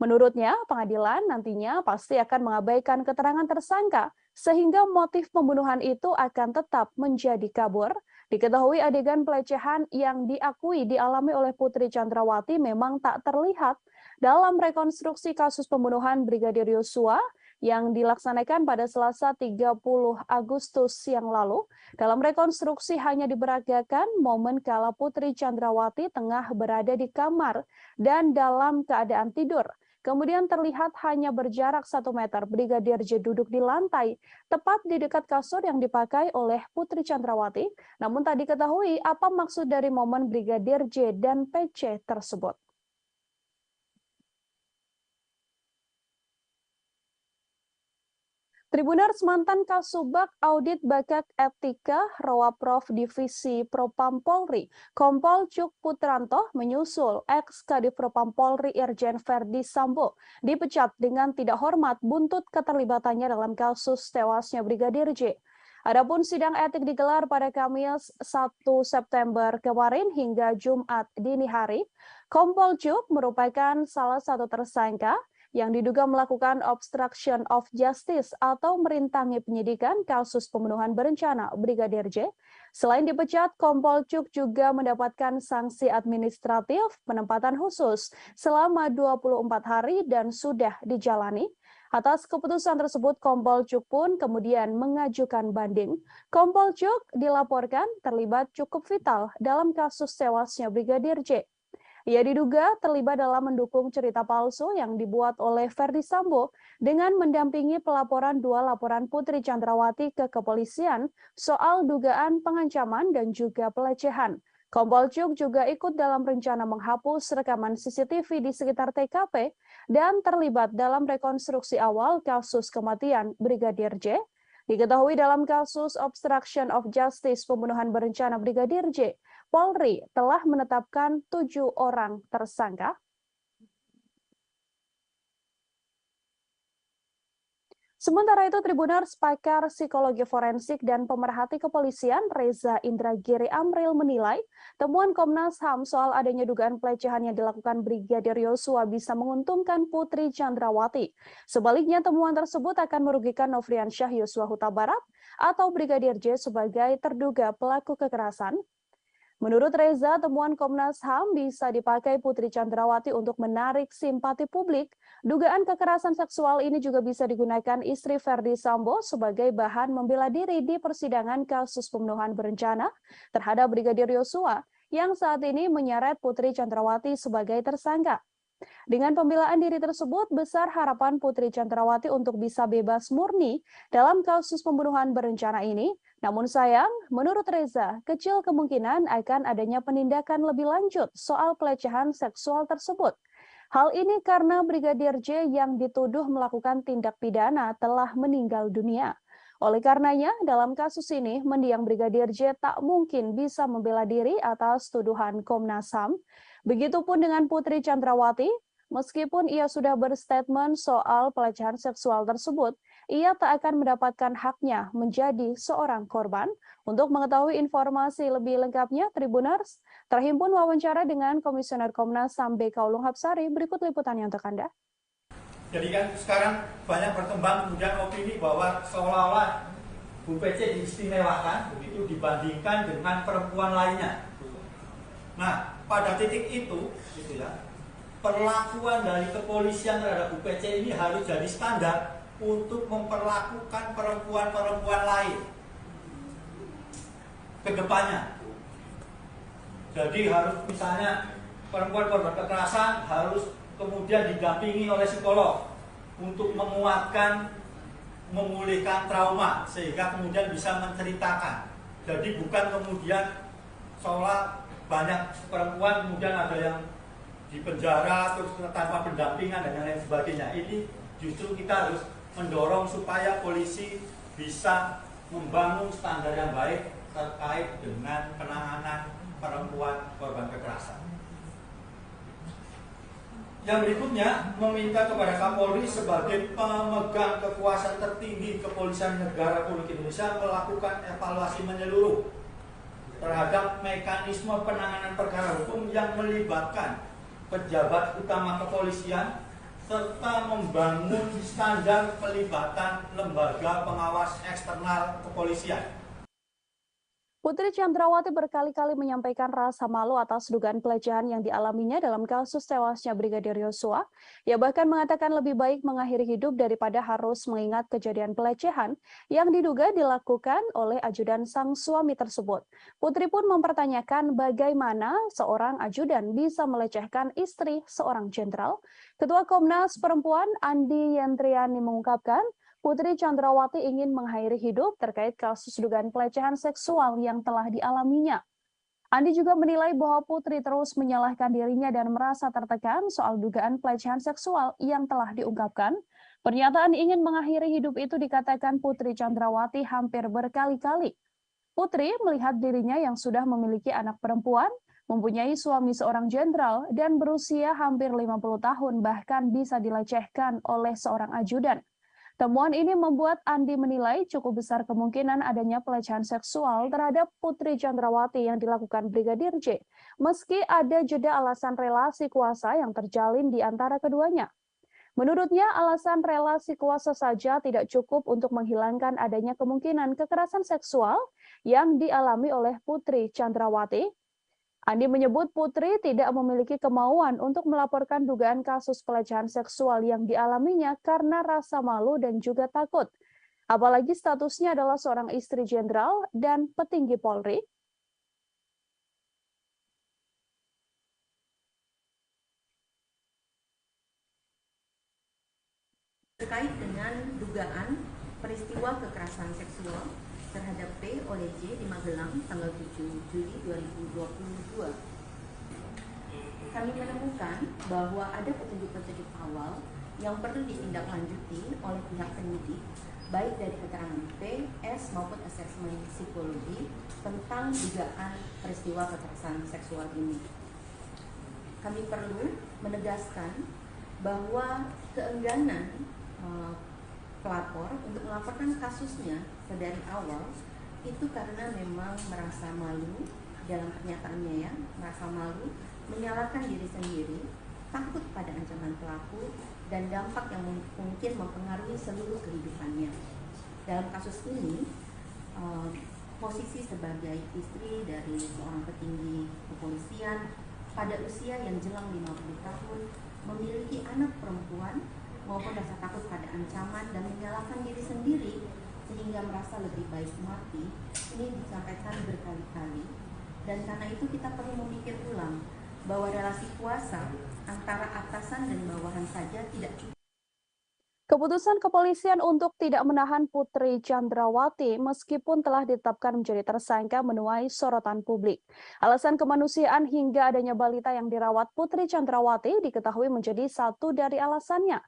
Menurutnya, pengadilan nantinya pasti akan mengabaikan keterangan tersangka sehingga motif pembunuhan itu akan tetap menjadi kabur. Diketahui adegan pelecehan yang diakui dialami oleh Putri Chandrawati memang tak terlihat dalam rekonstruksi kasus pembunuhan Brigadir Yosua yang dilaksanakan pada Selasa 30 Agustus yang lalu. Dalam rekonstruksi hanya diperagakan momen kala Putri Chandrawati tengah berada di kamar dan dalam keadaan tidur. Kemudian terlihat hanya berjarak 1 meter Brigadir J duduk di lantai, tepat di dekat kasur yang dipakai oleh Putri Chandrawati. Namun tak diketahui apa maksud dari momen Brigadir J dan PC tersebut. Tribuners, mantan Kasubag Audit Bakat Etika Rowaprov Divisi Propam Polri, Kompol Cuk Putranto menyusul ex-Kadif Propam Polri Irjen Verdi Sambo dipecat dengan tidak hormat buntut keterlibatannya dalam kasus tewasnya Brigadir J. Adapun sidang etik digelar pada Kamis 1 September kemarin hingga Jumat dini hari. Kompol Cuk merupakan salah satu tersangka yang diduga melakukan obstruction of justice atau merintangi penyidikan kasus pembunuhan berencana Brigadir J. Selain dipecat, Kompol Cuk juga mendapatkan sanksi administratif penempatan khusus selama 24 hari dan sudah dijalani. Atas keputusan tersebut, Kompol Cuk pun kemudian mengajukan banding. Kompol Cuk dilaporkan terlibat cukup vital dalam kasus tewasnya Brigadir J. Ia diduga terlibat dalam mendukung cerita palsu yang dibuat oleh Verdi Sambo dengan mendampingi pelaporan 2 laporan Putri Chandrawati ke kepolisian soal dugaan pengancaman dan juga pelecehan. Kompol Cuk juga ikut dalam rencana menghapus rekaman CCTV di sekitar TKP dan terlibat dalam rekonstruksi awal kasus kematian Brigadir J. Diketahui dalam kasus obstruction of justice pembunuhan berencana Brigadir J, Polri telah menetapkan 7 orang tersangka. Sementara itu, Tribuners, pakar psikologi forensik dan pemerhati kepolisian Reza Indragiri Amril menilai temuan Komnas HAM soal adanya dugaan pelecehan yang dilakukan Brigadir Yosua bisa menguntungkan Putri Chandrawati. Sebaliknya, temuan tersebut akan merugikan Nofriansyah Yosua Huta Barat atau Brigadir J sebagai terduga pelaku kekerasan. Menurut Reza, temuan Komnas HAM bisa dipakai Putri Chandrawati untuk menarik simpati publik. Dugaan kekerasan seksual ini juga bisa digunakan istri Verdi Sambo sebagai bahan membela diri di persidangan kasus pembunuhan berencana terhadap Brigadir Yosua yang saat ini menyeret Putri Chandrawati sebagai tersangka. Dengan pembelaan diri tersebut, besar harapan Putri Chandrawati untuk bisa bebas murni dalam kasus pembunuhan berencana ini. Namun sayang, menurut Reza, kecil kemungkinan akan adanya penindakan lebih lanjut soal pelecehan seksual tersebut. Hal ini karena Brigadir J yang dituduh melakukan tindak pidana telah meninggal dunia. Oleh karenanya, dalam kasus ini, mendiang Brigadir J tak mungkin bisa membela diri atas tuduhan Komnas HAM. Begitupun dengan Putri Chandrawati, meskipun ia sudah berstatement soal pelecehan seksual tersebut, ia tak akan mendapatkan haknya menjadi seorang korban. Untuk mengetahui informasi lebih lengkapnya, Tribuners, terhimpun wawancara dengan Komisioner Komnas HAM BK Ulung Hapsari, berikut liputannya untuk Anda. Jadi kan sekarang banyak berkembang kemudian opini bahwa seolah-olah Bu PC diistimewakan begitu dibandingkan dengan perempuan lainnya. Nah, pada titik itu, gitu ya, perlakuan dari kepolisian terhadap Bu PC ini harus jadi standar untuk memperlakukan perempuan-perempuan lain ke depannya. Jadi harus misalnya perempuan korban kekerasan harus kemudian didampingi oleh psikolog untuk menguatkan, memulihkan trauma sehingga kemudian bisa menceritakan. Jadi bukan kemudian seolah banyak perempuan kemudian ada yang di penjara terus tanpa pendampingan dan lain sebagainya. Ini justru kita harus mendorong supaya polisi bisa membangun standar yang baik terkait dengan penanganan perempuan korban kekerasan. Yang berikutnya, meminta kepada Kapolri sebagai pemegang kekuasaan tertinggi Kepolisian Negara Republik Indonesia melakukan evaluasi menyeluruh terhadap mekanisme penanganan perkara hukum yang melibatkan pejabat utama kepolisian serta membangun standar pelibatan lembaga pengawas eksternal kepolisian. Putri Chandrawati berkali-kali menyampaikan rasa malu atas dugaan pelecehan yang dialaminya dalam kasus tewasnya Brigadir Yosua. Ia bahkan mengatakan lebih baik mengakhiri hidup daripada harus mengingat kejadian pelecehan yang diduga dilakukan oleh ajudan sang suami tersebut. Putri pun mempertanyakan bagaimana seorang ajudan bisa melecehkan istri seorang jenderal. Ketua Komnas Perempuan Andi Yentriani mengungkapkan, Putri Chandrawati ingin mengakhiri hidup terkait kasus dugaan pelecehan seksual yang telah dialaminya. Andi juga menilai bahwa Putri terus menyalahkan dirinya dan merasa tertekan soal dugaan pelecehan seksual yang telah diungkapkan. Pernyataan ingin mengakhiri hidup itu dikatakan Putri Chandrawati hampir berkali-kali. Putri melihat dirinya yang sudah memiliki anak perempuan, mempunyai suami seorang jenderal, dan berusia hampir 50 tahun bahkan bisa dilecehkan oleh seorang ajudan. Temuan ini membuat Andi menilai cukup besar kemungkinan adanya pelecehan seksual terhadap Putri Chandrawati yang dilakukan Brigadir J, meski ada jeda alasan relasi kuasa yang terjalin di antara keduanya. Menurutnya, alasan relasi kuasa saja tidak cukup untuk menghilangkan adanya kemungkinan kekerasan seksual yang dialami oleh Putri Chandrawati. Andi menyebut Putri tidak memiliki kemauan untuk melaporkan dugaan kasus pelecehan seksual yang dialaminya karena rasa malu dan juga takut. Apalagi statusnya adalah seorang istri jenderal dan petinggi Polri. Terkait dengan dugaan peristiwa kekerasan seksual terhadap P oleh J di Magelang tanggal 7 Juli 2022. Kami menemukan bahwa ada petunjuk-petunjuk awal yang perlu ditindaklanjuti oleh pihak penyidik, baik dari keterangan P, S maupun asesmen psikologi tentang dugaan peristiwa kekerasan seksual ini. Kami perlu menegaskan bahwa keengganan pelapor untuk melaporkan kasusnya dari awal itu karena memang merasa malu dalam pernyataannya ya, merasa malu, menyalahkan diri sendiri, takut pada ancaman pelaku dan dampak yang mungkin mempengaruhi seluruh kehidupannya. Dalam kasus ini, posisi sebagai istri dari seorang petinggi kepolisian pada usia yang jelang 50 tahun, memiliki anak perempuan maupun rasa takut pada ancaman dan menyalahkan diri sendiri sehingga merasa lebih baik mati, ini disampaikan berkali-kali. Dan karena itu kita perlu memikir ulang bahwa relasi kuasa antara atasan dan bawahan saja tidak cukup. Keputusan kepolisian untuk tidak menahan Putri Chandrawati meskipun telah ditetapkan menjadi tersangka menuai sorotan publik. Alasan kemanusiaan hingga adanya balita yang dirawat Putri Chandrawati diketahui menjadi satu dari alasannya.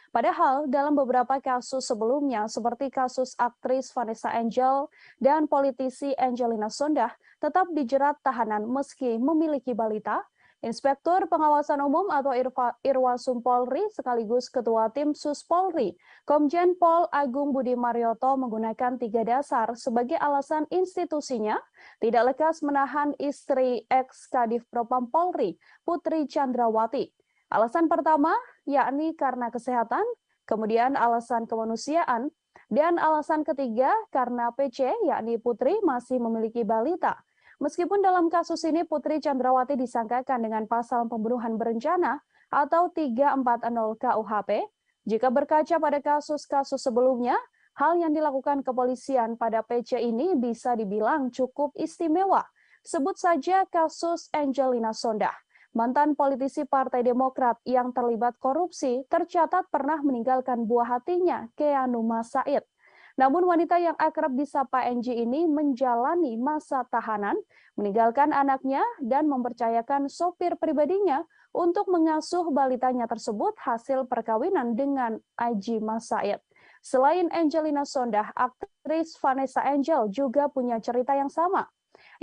Padahal dalam beberapa kasus sebelumnya seperti kasus aktris Vanessa Angel dan politisi Angelina Sondakh tetap dijerat tahanan meski memiliki balita. Inspektur Pengawasan Umum atau Irwasum Polri sekaligus Ketua Tim Sus Polri, Komjen Pol Agung Budi Marioto menggunakan 3 dasar sebagai alasan institusinya tidak lekas menahan istri ex-Kadif Propam Polri, Putri Chandrawati. Alasan pertama, yakni karena kesehatan, kemudian alasan kemanusiaan, dan alasan ketiga karena PC, yakni Putri masih memiliki balita. Meskipun dalam kasus ini Putri Chandrawati disangkakan dengan pasal pembunuhan berencana atau 340 KUHP, jika berkaca pada kasus-kasus sebelumnya, hal yang dilakukan kepolisian pada PC ini bisa dibilang cukup istimewa. Sebut saja kasus Angelina Sondakh. Mantan politisi Partai Demokrat yang terlibat korupsi tercatat pernah meninggalkan buah hatinya, Keanu Masaid. Namun wanita yang akrab disapa NG ini menjalani masa tahanan, meninggalkan anaknya dan mempercayakan sopir pribadinya untuk mengasuh balitanya tersebut hasil perkawinan dengan Aji Masaid. Selain Angelina Sondakh, aktris Vanessa Angel juga punya cerita yang sama.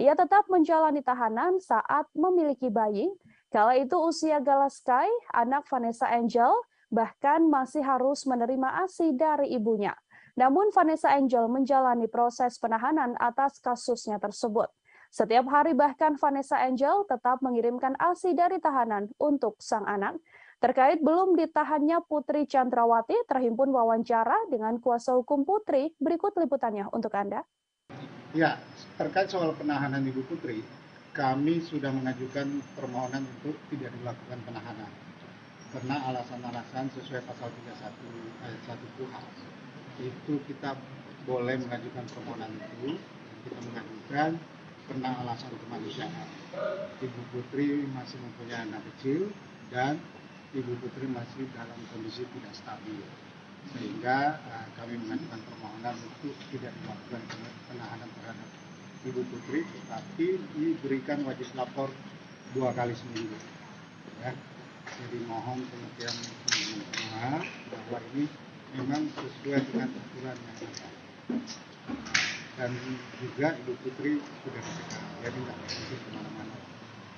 Ia tetap menjalani tahanan saat memiliki bayi. Kala itu usia Galaskai, anak Vanessa Angel, bahkan masih harus menerima ASI dari ibunya. Namun Vanessa Angel menjalani proses penahanan atas kasusnya tersebut. Setiap hari bahkan Vanessa Angel tetap mengirimkan ASI dari tahanan untuk sang anak. Terkait belum ditahannya Putri Chandrawati, terhimpun wawancara dengan kuasa hukum Putri. Berikut liputannya untuk Anda. Ya, terkait soal penahanan Ibu Putri, kami sudah mengajukan permohonan untuk tidak dilakukan penahanan. Karena alasan-alasan sesuai pasal 31 ayat 1 KUHP. Itu kita boleh mengajukan permohonan itu. Kita mengajukan karena alasan kemanusiaan. Ibu Putri masih mempunyai anak kecil dan Ibu Putri masih dalam kondisi tidak stabil, sehingga kami mengajukan permohonan untuk tidak dilakukan penahanan terhadap Ibu Putri, tetapi diberikan wajib lapor 2 kali seminggu. Ya. Jadi mohon pengertian teman-teman semua bahwa ini memang sesuai dengan aturan yang ada. Dan juga Ibu Putri sudah dicegah, jadi tidak bisa kemana-mana.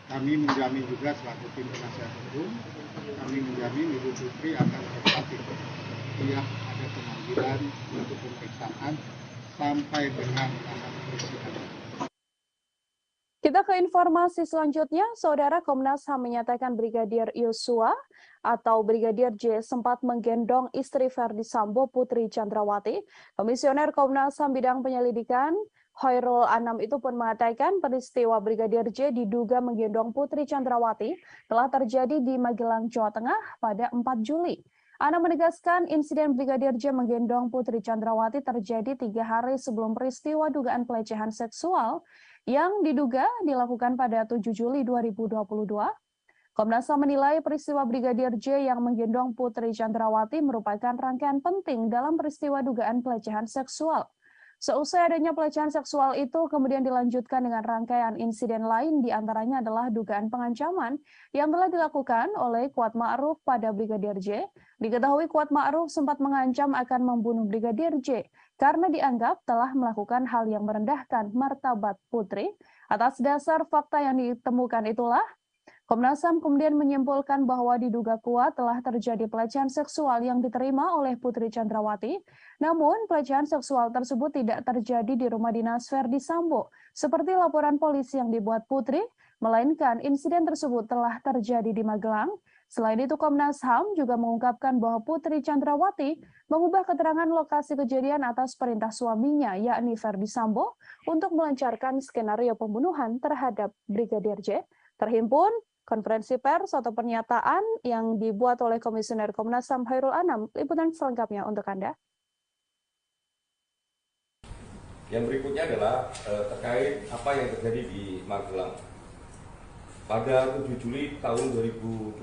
Kami menjamin juga selaku tim penasihat hukum, kami menjamin Ibu Putri akan kooperatif setiap ada pemanggilan untuk pemeriksaan sampai dengan tanggal persidangan. Kita ke informasi selanjutnya, Saudara. Komnas HAM menyatakan Brigadir Yosua atau Brigadir J sempat menggendong istri Verdi Sambo, Putri Chandrawati. Komisioner Komnas HAM bidang penyelidikan Khairul Anam itu pun mengatakan peristiwa Brigadir J diduga menggendong Putri Chandrawati telah terjadi di Magelang, Jawa Tengah pada 4 Juli. Anam menegaskan insiden Brigadir J menggendong Putri Chandrawati terjadi 3 hari sebelum peristiwa dugaan pelecehan seksual yang diduga dilakukan pada 7 Juli 2022. Komnas HAM menilai peristiwa Brigadir J yang menggendong Putri Chandrawati merupakan rangkaian penting dalam peristiwa dugaan pelecehan seksual. Seusai adanya pelecehan seksual itu kemudian dilanjutkan dengan rangkaian insiden lain, diantaranya adalah dugaan pengancaman yang telah dilakukan oleh Kuat Ma'ruf pada Brigadir J. Diketahui Kuat Ma'ruf sempat mengancam akan membunuh Brigadir J karena dianggap telah melakukan hal yang merendahkan martabat Putri. Atas dasar fakta yang ditemukan itulah, Komnas HAM kemudian menyimpulkan bahwa diduga kuat telah terjadi pelecehan seksual yang diterima oleh Putri Chandrawati. Namun, pelecehan seksual tersebut tidak terjadi di rumah dinas Verdi Sambo, seperti laporan polisi yang dibuat Putri, melainkan insiden tersebut telah terjadi di Magelang. Selain itu, Komnas HAM juga mengungkapkan bahwa Putri Chandrawati mengubah keterangan lokasi kejadian atas perintah suaminya, yakni Verdi Sambo, untuk melancarkan skenario pembunuhan terhadap Brigadir J. Terhimpun konferensi pers atau pernyataan yang dibuat oleh Komisioner Komnas HAM Khairul Anam. Liputan selengkapnya untuk Anda. Yang berikutnya adalah terkait apa yang terjadi di Magelang. Pada 7 Juli tahun 2022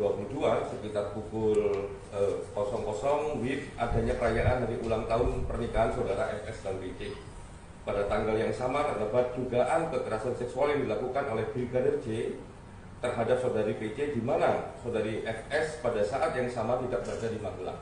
sekitar pukul 00 WIB adanya perayaan hari ulang tahun pernikahan saudara FS dan BC. Pada tanggal yang sama terdapat dugaan kekerasan seksual yang dilakukan oleh Brigadir J terhadap saudari PC, di mana saudari FS pada saat yang sama tidak berada di Magelang.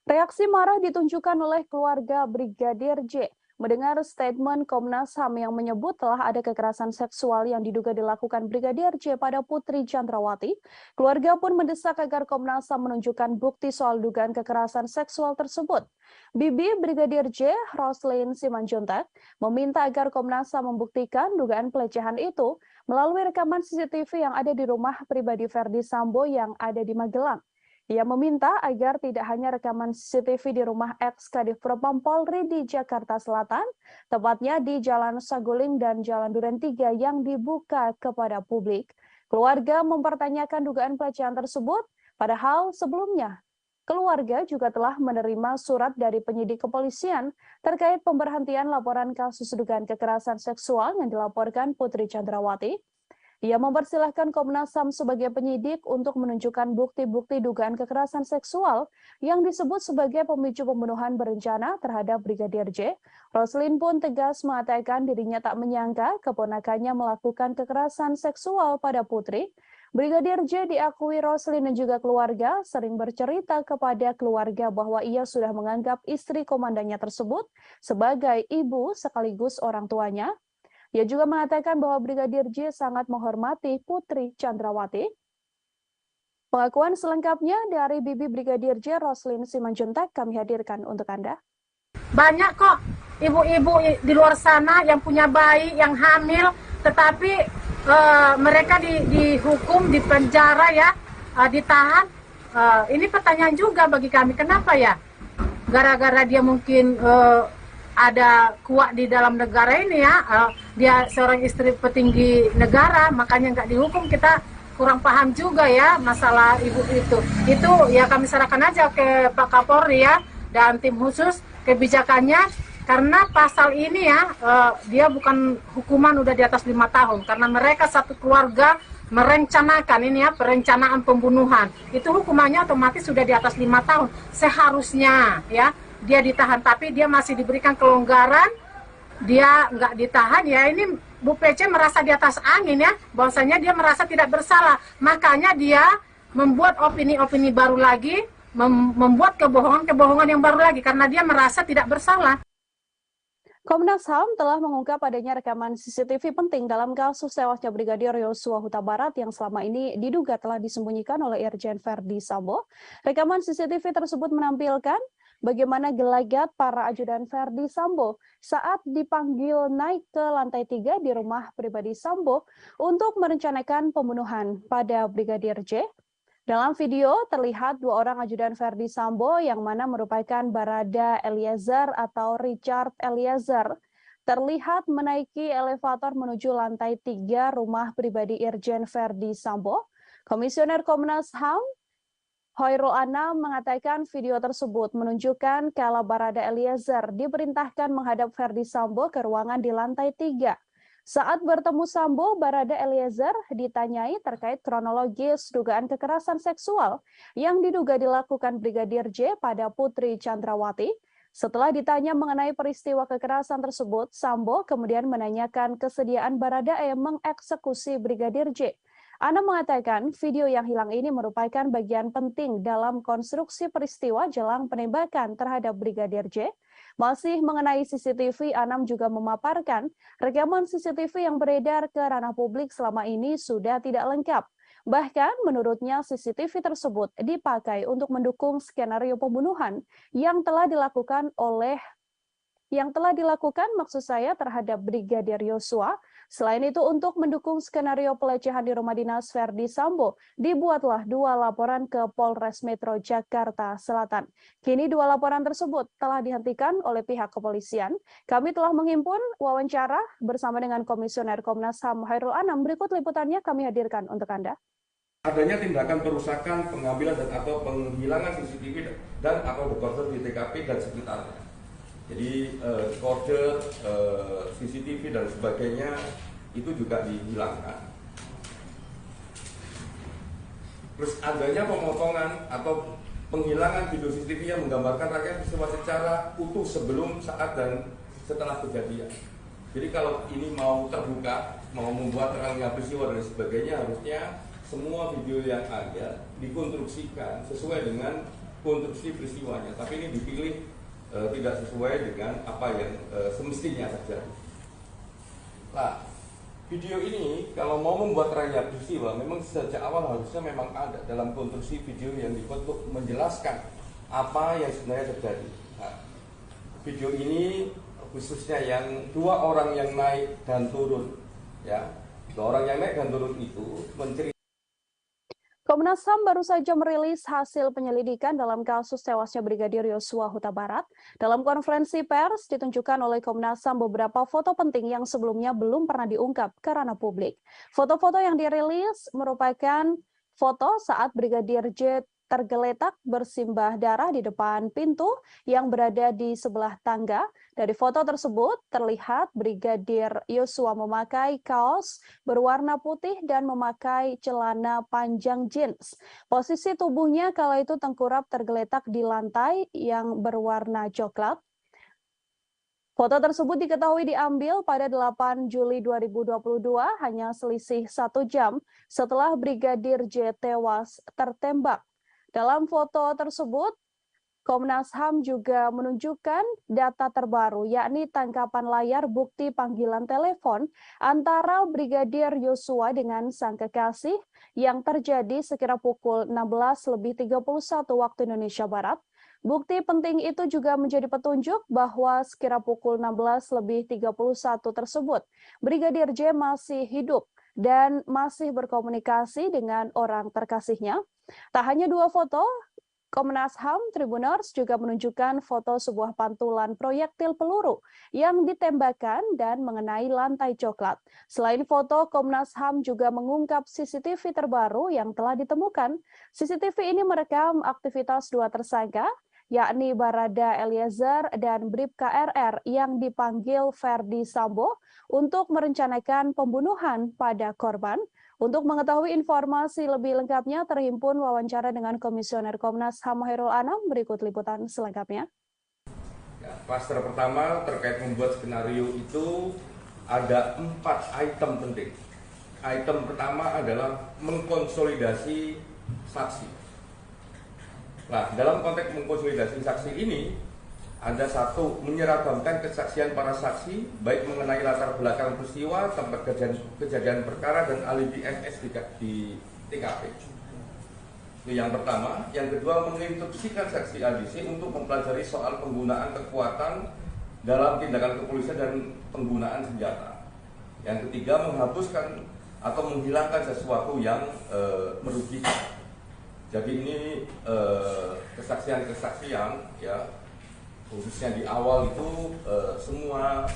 Reaksi marah ditunjukkan oleh keluarga Brigadir J mendengar statement Komnas HAM yang menyebut telah ada kekerasan seksual yang diduga dilakukan Brigadir J pada Putri Chandrawati. Keluarga pun mendesak agar Komnas HAM menunjukkan bukti soal dugaan kekerasan seksual tersebut. Bibi Brigadir J, Roslin Simanjuntak, meminta agar Komnas HAM membuktikan dugaan pelecehan itu melalui rekaman CCTV yang ada di rumah pribadi Verdi Sambo yang ada di Magelang. Ia meminta agar tidak hanya rekaman CCTV di rumah ex-Kadif Propam Polri di Jakarta Selatan, tepatnya di Jalan Saguling dan Jalan Duren 3 yang dibuka kepada publik. Keluarga mempertanyakan dugaan pelecehan tersebut, padahal sebelumnya keluarga juga telah menerima surat dari penyidik kepolisian terkait pemberhentian laporan kasus dugaan kekerasan seksual yang dilaporkan Putri Chandrawati. Ia mempersilahkan Komnas HAM sebagai penyidik untuk menunjukkan bukti-bukti dugaan kekerasan seksual yang disebut sebagai pemicu pembunuhan berencana terhadap Brigadir J. Roslin pun tegas mengatakan dirinya tak menyangka keponakannya melakukan kekerasan seksual pada Putri. Brigadir J diakui Roslin dan juga keluarga sering bercerita kepada keluarga bahwa ia sudah menganggap istri komandannya tersebut sebagai ibu sekaligus orang tuanya. Ia juga mengatakan bahwa Brigadir J sangat menghormati Putri Chandrawati. Pengakuan selengkapnya dari Bibi Brigadir J, Roslin Simanjuntak, kami hadirkan untuk Anda. Banyak kok ibu-ibu di luar sana yang punya bayi, yang hamil, tetapi mereka dihukum, dipenjara ya, ditahan. Ini pertanyaan juga bagi kami, kenapa ya? Gara-gara dia mungkin ada kuat di dalam negara ini ya, dia seorang istri petinggi negara, makanya nggak dihukum. Kita kurang paham juga ya masalah ibu itu. Itu ya kami serahkan aja ke Pak Kapolri ya dan tim khusus kebijakannya, karena pasal ini ya dia bukan hukuman udah di atas 5 tahun, karena mereka satu keluarga merencanakan ini ya, perencanaan pembunuhan. Itu hukumannya otomatis sudah di atas 5 tahun. Seharusnya ya dia ditahan, tapi dia masih diberikan kelonggaran, dia nggak ditahan ya. Ini Bu PC merasa di atas angin ya, bahwasanya dia merasa tidak bersalah, makanya dia membuat opini-opini baru lagi, membuat kebohongan-kebohongan yang baru lagi, karena dia merasa tidak bersalah. Komnas HAM telah mengungkap adanya rekaman CCTV penting dalam kasus tewasnya Brigadir Yosua Huta Barat yang selama ini diduga telah disembunyikan oleh Irjen Verdi Sambo. Rekaman CCTV tersebut menampilkan bagaimana gelagat para ajudan Verdi Sambo saat dipanggil naik ke lantai 3 di rumah pribadi Sambo untuk merencanakan pembunuhan pada Brigadir J. Dalam video terlihat 2 orang ajudan Verdi Sambo yang mana merupakan Barada Eliezer atau Richard Eliezer terlihat menaiki elevator menuju lantai 3 rumah pribadi Irjen Verdi Sambo. Komisioner Komnas HAM Hoirul Anam mengatakan video tersebut menunjukkan kala Barada Eliezer diperintahkan menghadap Verdi Sambo ke ruangan di lantai 3. Saat bertemu Sambo, Barada Eliezer ditanyai terkait kronologis dugaan kekerasan seksual yang diduga dilakukan Brigadir J pada Putri Chandrawati. Setelah ditanya mengenai peristiwa kekerasan tersebut, Sambo kemudian menanyakan kesediaan Barada E mengeksekusi Brigadir J. Anam mengatakan video yang hilang ini merupakan bagian penting dalam konstruksi peristiwa jelang penembakan terhadap Brigadir J. Masih mengenai CCTV, Anam juga memaparkan rekaman CCTV yang beredar ke ranah publik selama ini sudah tidak lengkap. Bahkan menurutnya CCTV tersebut dipakai untuk mendukung skenario pembunuhan yang telah dilakukan maksud saya terhadap Brigadir Yosua. Selain itu, untuk mendukung skenario pelecehan di rumah dinas Verdi Sambo, dibuatlah 2 laporan ke Polres Metro Jakarta Selatan. Kini 2 laporan tersebut telah dihentikan oleh pihak kepolisian. Kami telah menghimpun wawancara bersama dengan Komisioner Komnas HAM Hoirul Anam. Berikut liputannya kami hadirkan untuk Anda. Adanya tindakan perusakan, pengambilan dan atau penghilangan CCTV dan atau dekoder di TKP dan sekitarnya. Jadi dekoder, CCTV dan sebagainya itu juga dihilangkan. Terus adanya pemotongan atau penghilangan video CCTV yang menggambarkan rangkaian peristiwa secara utuh sebelum, saat dan setelah kejadian. Jadi kalau ini mau terbuka, mau membuat rangkaian peristiwa dan sebagainya, harusnya semua video yang ada dikonstruksikan sesuai dengan konstruksi peristiwanya. Tapi ini dipilih tidak sesuai dengan apa yang semestinya terjadi. Nah, video ini kalau mau membuat rangkaian peristiwa, memang sejak awal harusnya memang ada dalam konstruksi video yang dibuat untuk menjelaskan apa yang sebenarnya terjadi. Nah, video ini khususnya yang 2 orang yang naik dan turun, ya, 2 orang yang naik dan turun itu menceritakan. Komnas HAM baru saja merilis hasil penyelidikan dalam kasus tewasnya Brigadir Yosua Huta Barat. Dalam konferensi pers ditunjukkan oleh Komnas HAM beberapa foto penting yang sebelumnya belum pernah diungkap ke ranah publik. Foto-foto yang dirilis merupakan foto saat Brigadir J tergeletak bersimbah darah di depan pintu yang berada di sebelah tangga. Dari foto tersebut terlihat Brigadir Yosua memakai kaos berwarna putih dan memakai celana panjang jeans. Posisi tubuhnya kala itu tengkurap tergeletak di lantai yang berwarna coklat. Foto tersebut diketahui diambil pada 8 Juli 2022, hanya selisih 1 jam setelah Brigadir J tewas tertembak. Dalam foto tersebut, Komnas HAM juga menunjukkan data terbaru, yakni tangkapan layar bukti panggilan telepon antara Brigadir Yosua dengan sang kekasih yang terjadi sekira pukul 16.31 waktu Indonesia Barat. Bukti penting itu juga menjadi petunjuk bahwa sekira pukul 16.31 tersebut, Brigadir J masih hidup dan masih berkomunikasi dengan orang terkasihnya. Tak hanya 2 foto, Komnas HAM Tribuners juga menunjukkan foto sebuah pantulan proyektil peluru yang ditembakkan dan mengenai lantai coklat. Selain foto, Komnas HAM juga mengungkap CCTV terbaru yang telah ditemukan. CCTV ini merekam aktivitas 2 tersangka, yakni Barada Eliezer dan Bribka RR yang dipanggil Ferdi Sambo untuk merencanakan pembunuhan pada korban. Untuk mengetahui informasi lebih lengkapnya, terhimpun wawancara dengan Komisioner Komnas HAM Hairul Anam. Berikut liputan selengkapnya. Ya, klaster pertama terkait membuat skenario itu ada 4 item penting. Item pertama adalah mengkonsolidasi saksi. Nah, dalam konteks mengkonsolidasi saksi ini, ada 1, menyeragamkan kesaksian para saksi, baik mengenai latar belakang peristiwa, tempat kejadian perkara, dan alibi MS di TKP. Itu yang pertama. Yang kedua, menginstruksikan saksi ADC untuk mempelajari soal penggunaan kekuatan dalam tindakan kepolisian dan penggunaan senjata. Yang ketiga, menghapuskan atau menghilangkan sesuatu yang merugikan. Jadi ini kesaksian-kesaksian, ya, khususnya di awal itu semua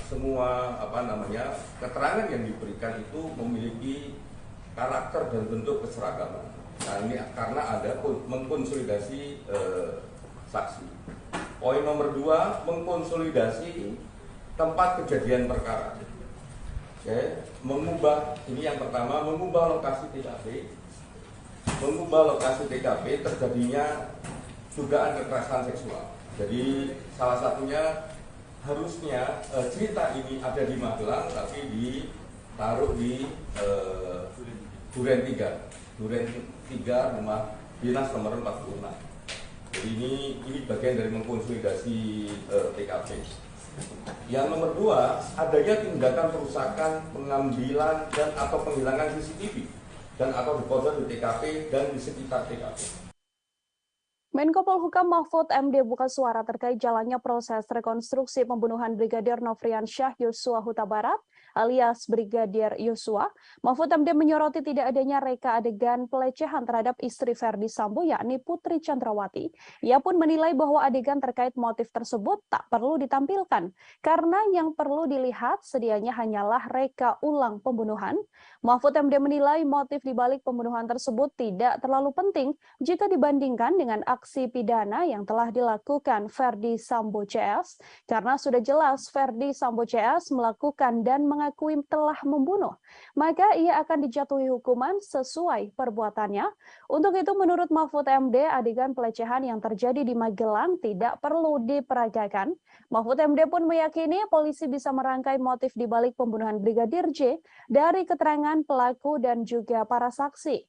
keterangan yang diberikan itu memiliki karakter dan bentuk keseragaman. Nah, ini karena ada mengkonsolidasi saksi. Poin nomor 2, mengkonsolidasi tempat kejadian perkara. Oke, ini yang pertama, mengubah lokasi TKP. Mengubah lokasi TKP terjadinya dugaan kekerasan seksual. Jadi salah satunya harusnya cerita ini ada di Magelang, tapi ditaruh di Duren 3 rumah dinas nomor 46. Jadi ini bagian dari mengkonsolidasi TKP. Yang nomor 2, adanya tindakan perusakan, pengambilan dan atau penghilangan CCTV dan atau dekoder di TKP dan di sekitar TKP. Menko Polhukam Mahfud MD buka suara terkait jalannya proses rekonstruksi pembunuhan Brigadir Nofriansyah Yosua Huta Barat alias Brigadir Yosua. Mahfud MD menyoroti tidak adanya reka adegan pelecehan terhadap istri Ferdi Sambo yakni Putri Chandrawati. Ia pun menilai bahwa adegan terkait motif tersebut tak perlu ditampilkan karena yang perlu dilihat sedianya hanyalah reka ulang pembunuhan. Mahfud MD menilai motif dibalik pembunuhan tersebut tidak terlalu penting jika dibandingkan dengan aksi pidana yang telah dilakukan Ferdi Sambo CS, karena sudah jelas Ferdi Sambo CS melakukan dan mengakui telah membunuh, maka ia akan dijatuhi hukuman sesuai perbuatannya. Untuk itu menurut Mahfud MD, adegan pelecehan yang terjadi di Magelang tidak perlu diperagakan. Mahfud MD pun meyakini polisi bisa merangkai motif dibalik pembunuhan Brigadir J dari keterangan pelaku dan juga para saksi.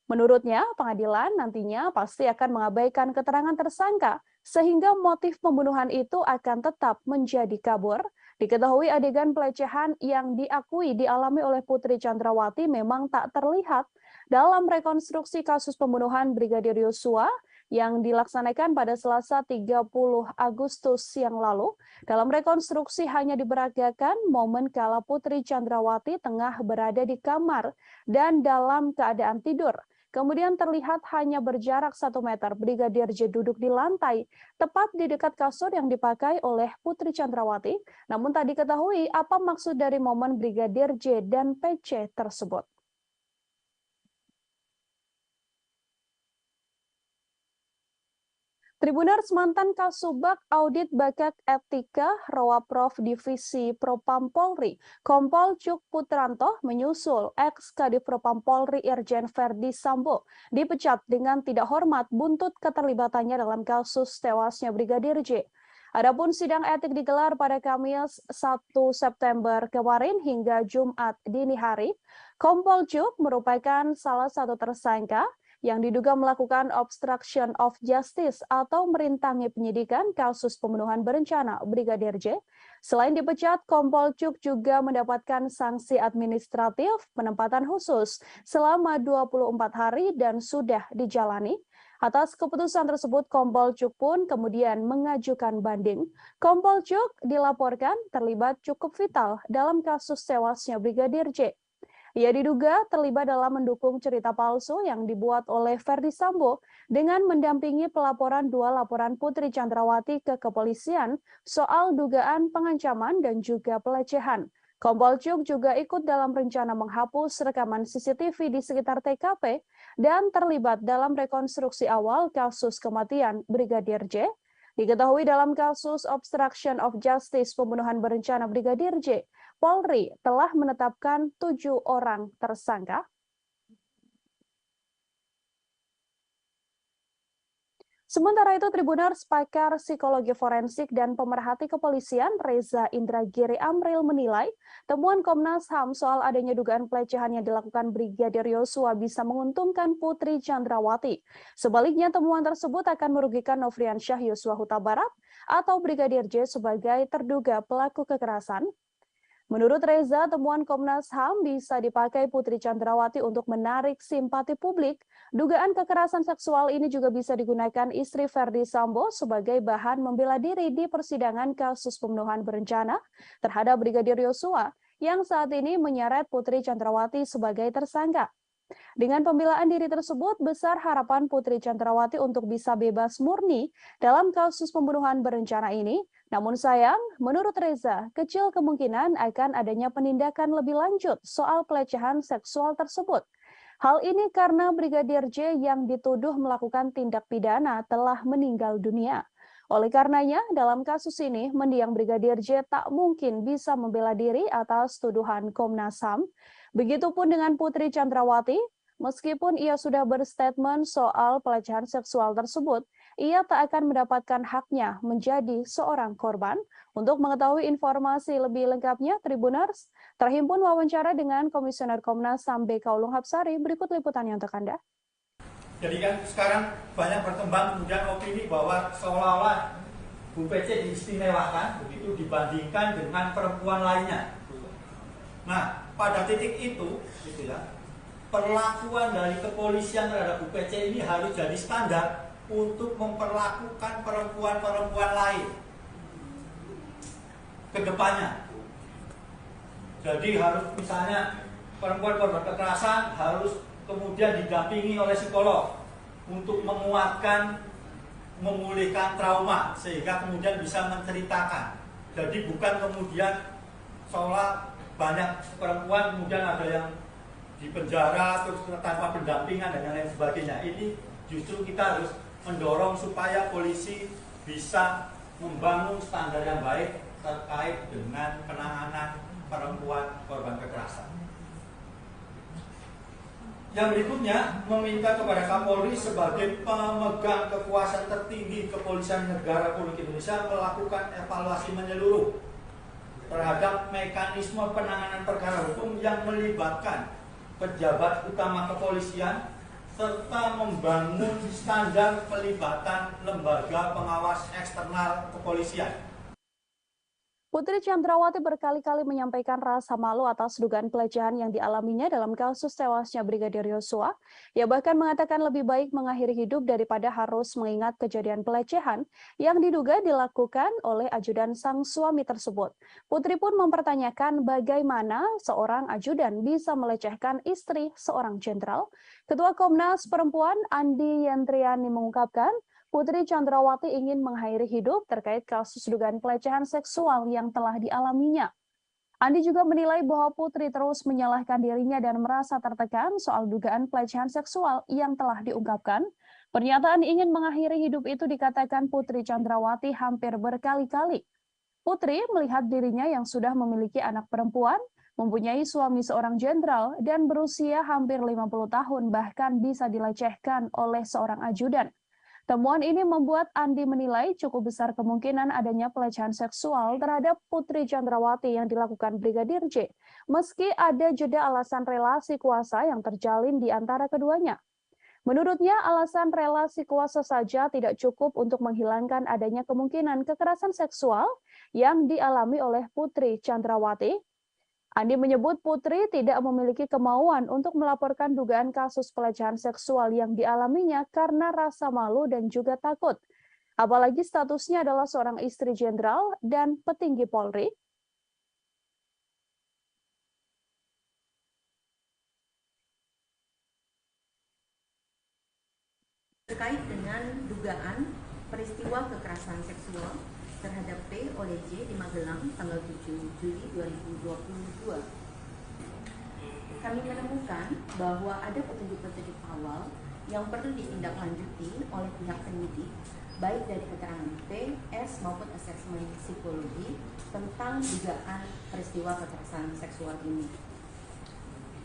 Menurutnya, pengadilan nantinya pasti akan mengabaikan keterangan tersangka, sehingga motif pembunuhan itu akan tetap menjadi kabur. Diketahui adegan pelecehan yang diakui dialami oleh Putri Chandrawati memang tak terlihat dalam rekonstruksi kasus pembunuhan Brigadir Yosua yang dilaksanakan pada Selasa 30 Agustus yang lalu. Dalam rekonstruksi hanya diperagakan momen kala Putri Chandrawati tengah berada di kamar dan dalam keadaan tidur. Kemudian terlihat hanya berjarak 1 meter Brigadir J duduk di lantai, tepat di dekat kasur yang dipakai oleh Putri Chandrawati. Namun tak diketahui apa maksud dari momen Brigadir J dan PC tersebut. Tribuners, mantan Kasubag Audit Bakat Etika Rowaprov Divisi Propam Polri, Kompol Cuk Putranto menyusul ex-Kadif Propam Polri Irjen Ferdi Sambo dipecat dengan tidak hormat buntut keterlibatannya dalam kasus tewasnya Brigadir J. Adapun sidang etik digelar pada Kamis 1 September kemarin hingga Jumat dini hari. Kompol Cuk merupakan salah satu tersangka yang diduga melakukan obstruction of justice atau merintangi penyidikan kasus pembunuhan berencana Brigadir J. Selain dipecat, Kompol Cuk juga mendapatkan sanksi administratif penempatan khusus selama 24 hari dan sudah dijalani. Atas keputusan tersebut, Kompol Cuk pun kemudian mengajukan banding. Kompol Cuk dilaporkan terlibat cukup vital dalam kasus tewasnya Brigadir J. Ia diduga terlibat dalam mendukung cerita palsu yang dibuat oleh Ferdi Sambo dengan mendampingi pelaporan dua laporan Putri Chandrawati ke kepolisian soal dugaan pengancaman dan juga pelecehan. Kompol Cuk juga ikut dalam rencana menghapus rekaman CCTV di sekitar TKP dan terlibat dalam rekonstruksi awal kasus kematian Brigadir J. Diketahui dalam kasus obstruction of justice pembunuhan berencana Brigadir J, Polri telah menetapkan 7 orang tersangka. Sementara itu, Tribuners, pakar psikologi forensik dan pemerhati kepolisian Reza Indragiri Amril menilai temuan Komnas HAM soal adanya dugaan pelecehan yang dilakukan Brigadir Yosua bisa menguntungkan Putri Chandrawati. Sebaliknya, temuan tersebut akan merugikan Nofriansyah Yosua Huta Barat atau Brigadir J sebagai terduga pelaku kekerasan. Menurut Reza, temuan Komnas HAM bisa dipakai Putri Chandrawati untuk menarik simpati publik. Dugaan kekerasan seksual ini juga bisa digunakan istri Ferdi Sambo sebagai bahan membela diri di persidangan kasus pembunuhan berencana terhadap Brigadir Yosua yang saat ini menyeret Putri Chandrawati sebagai tersangka. Dengan pembelaan diri tersebut, besar harapan Putri Chandrawati untuk bisa bebas murni dalam kasus pembunuhan berencana ini. Namun sayang, menurut Reza, kecil kemungkinan akan adanya penindakan lebih lanjut soal pelecehan seksual tersebut. Hal ini karena Brigadir J yang dituduh melakukan tindak pidana telah meninggal dunia. Oleh karenanya, dalam kasus ini, mendiang Brigadir J tak mungkin bisa membela diri atas tuduhan Komnas HAM. Begitupun dengan Putri Chandrawati, meskipun ia sudah berstatement soal pelecehan seksual tersebut, ia tak akan mendapatkan haknya menjadi seorang korban. Untuk mengetahui informasi lebih lengkapnya, Tribuners, terhimpun wawancara dengan Komisioner Komnas HAM BK Ulung Hapsari. Berikut liputannya untuk Anda. Jadi kan sekarang banyak berkembang kemudian opini bahwa seolah-olah Bu PC diistimewakan begitu dibandingkan dengan perempuan lainnya. Nah, pada titik itu, gitu ya, perlakuan dari kepolisian terhadap Bu PC ini harus jadi standar untuk memperlakukan perempuan-perempuan lain ke depannya. Jadi harus misalnya perempuan korban kekerasan harus kemudian didampingi oleh psikolog untuk menguatkan, memulihkan trauma sehingga kemudian bisa menceritakan. Jadi bukan kemudian seolah banyak perempuan kemudian ada yang di penjara terus tanpa pendampingan dan lain sebagainya. Ini justru kita harus mendorong supaya polisi bisa membangun standar yang baik terkait dengan penanganan perempuan korban kekerasan. Yang berikutnya, meminta kepada Kapolri sebagai pemegang kekuasaan tertinggi Kepolisian Negara Republik Indonesia melakukan evaluasi menyeluruh terhadap mekanisme penanganan perkara hukum yang melibatkan pejabat utama kepolisian serta membangun standar pelibatan lembaga pengawas eksternal kepolisian. Putri Chandrawati berkali-kali menyampaikan rasa malu atas dugaan pelecehan yang dialaminya dalam kasus tewasnya Brigadir Yosua. Ia bahkan mengatakan lebih baik mengakhiri hidup daripada harus mengingat kejadian pelecehan yang diduga dilakukan oleh ajudan sang suami tersebut. Putri pun mempertanyakan bagaimana seorang ajudan bisa melecehkan istri seorang jenderal. Ketua Komnas Perempuan Andi Yentriani mengungkapkan, Putri Chandrawati ingin mengakhiri hidup terkait kasus dugaan pelecehan seksual yang telah dialaminya. Andi juga menilai bahwa Putri terus menyalahkan dirinya dan merasa tertekan soal dugaan pelecehan seksual yang telah diungkapkan. Pernyataan ingin mengakhiri hidup itu dikatakan Putri Chandrawati hampir berkali-kali. Putri melihat dirinya yang sudah memiliki anak perempuan, mempunyai suami seorang jenderal, dan berusia hampir 50 tahun bahkan bisa dilecehkan oleh seorang ajudan. Temuan ini membuat Andi menilai cukup besar kemungkinan adanya pelecehan seksual terhadap Putri Chandrawati yang dilakukan Brigadir J, meski ada jeda alasan relasi kuasa yang terjalin di antara keduanya. Menurutnya, alasan relasi kuasa saja tidak cukup untuk menghilangkan adanya kemungkinan kekerasan seksual yang dialami oleh Putri Chandrawati. Andi menyebut Putri tidak memiliki kemauan untuk melaporkan dugaan kasus pelecehan seksual yang dialaminya karena rasa malu dan juga takut. Apalagi statusnya adalah seorang istri jenderal dan petinggi Polri. terkait dengan dugaan peristiwa kekerasan seksual terhadap P oleh J di Magelang tanggal 7 Juli 2022. Kami menemukan bahwa ada petunjuk-petunjuk awal yang perlu ditindaklanjuti oleh pihak penyidik, baik dari keterangan P, S maupun asesmen psikologi tentang dugaan peristiwa kekerasan seksual ini.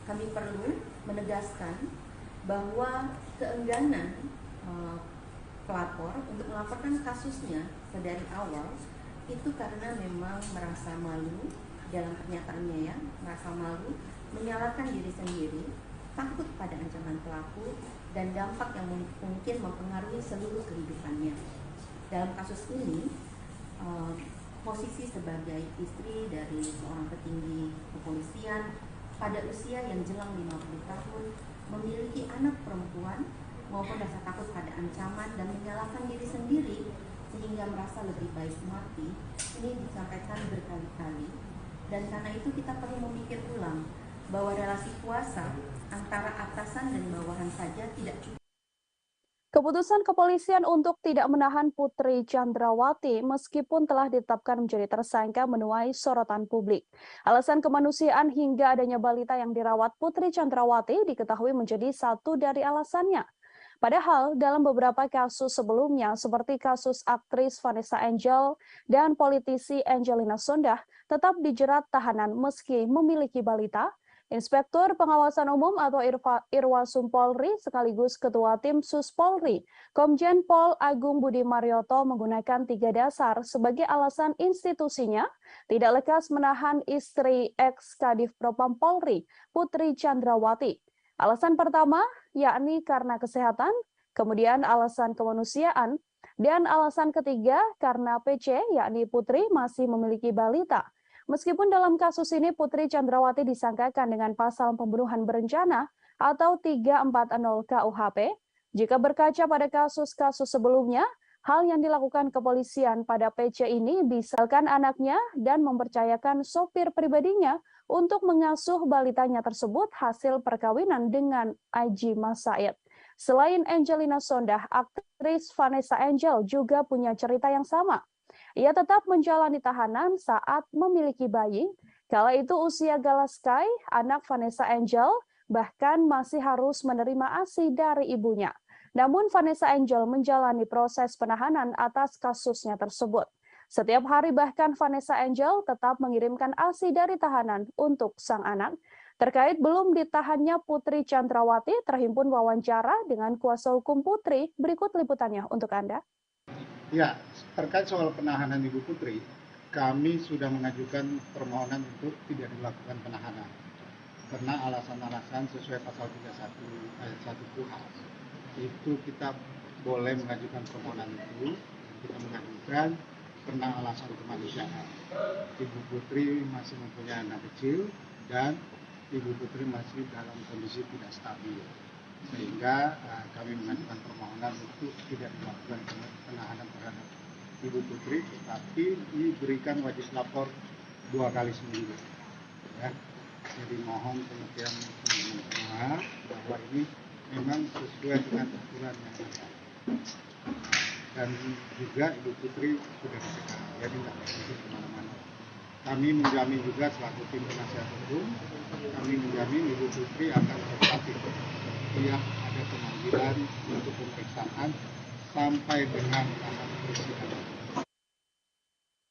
Kami perlu menegaskan bahwa keengganan pelapor untuk melaporkan kasusnya dari awal itu karena memang merasa malu dalam pernyataannya ya, merasa malu, menyalahkan diri sendiri, takut pada ancaman pelaku dan dampak yang mungkin mempengaruhi seluruh kehidupannya. Dalam kasus ini, posisi sebagai istri dari seorang petinggi kepolisian pada usia yang jelang 50 tahun, memiliki anak perempuan maupun rasa takut pada ancaman dan menyalahkan diri sendiri sehingga merasa lebih baik mati, ini disampaikan berkali-kali. Dan karena itu kita perlu memikir ulang bahwa relasi kuasa antara atasan dan bawahan saja tidak cukup. Keputusan kepolisian untuk tidak menahan Putri Chandrawati meskipun telah ditetapkan menjadi tersangka menuai sorotan publik. Alasan kemanusiaan hingga adanya balita yang dirawat Putri Chandrawati diketahui menjadi satu dari alasannya. Padahal dalam beberapa kasus sebelumnya seperti kasus aktris Vanessa Angel dan politisi Angelina Sondakh tetap dijerat tahanan meski memiliki balita. Inspektur Pengawasan Umum atau Irwasum Polri sekaligus Ketua Tim Sus Polri, Komjen Pol Agung Budi Marioto menggunakan 3 dasar sebagai alasan institusinya tidak lekas menahan istri ex-Kadif Propam Polri, Putri Chandrawati. Alasan pertama yakni karena kesehatan, kemudian alasan kemanusiaan, dan alasan ketiga karena PC yakni Putri masih memiliki balita. Meskipun dalam kasus ini Putri Chandrawati disangkakan dengan pasal pembunuhan berencana atau 340 KUHP, jika berkaca pada kasus-kasus sebelumnya, hal yang dilakukan kepolisian pada PC ini bisakan anaknya dan mempercayakan sopir pribadinya untuk mengasuh balitanya tersebut hasil perkawinan dengan Aji Mas Said. Selain Angelina Sondakh, aktris Vanessa Angel juga punya cerita yang sama. Ia tetap menjalani tahanan saat memiliki bayi. Kala itu usia Galaskai, anak Vanessa Angel, bahkan masih harus menerima ASI dari ibunya. Namun Vanessa Angel menjalani proses penahanan atas kasusnya tersebut. Setiap hari bahkan Vanessa Angel tetap mengirimkan ASI dari tahanan untuk sang anak. Terkait belum ditahannya Putri Chandrawati, terhimpun wawancara dengan kuasa hukum Putri. Berikut liputannya untuk Anda. Ya, terkait soal penahanan Ibu Putri, kami sudah mengajukan permohonan untuk tidak dilakukan penahanan. Karena alasan-alasan sesuai pasal 31 ayat 1 KUHP. Itu kita boleh mengajukan permohonan itu, kita mengajukan karena alasan kemanusiaan. Ibu Putri masih mempunyai anak kecil dan Ibu Putri masih dalam kondisi tidak stabil. Sehingga kami mengajukan permohonan untuk tidak dilakukan penahanan terhadap Ibu Putri, tetapi diberikan wajib lapor 2 kali seminggu. Ya. Jadi mohon pengertian semua bahwa ini memang sesuai dengan aturan yang ada. Dan juga Ibu Putri sudah dicegah, jadi tidak bisa kemana-mana. Kami menjamin juga selaku tim penasihat hukum, kami menjamin Ibu Putri akan tetap setiap ada pemanggilan untuk pemeriksaan sampai dengan tahap persidangan.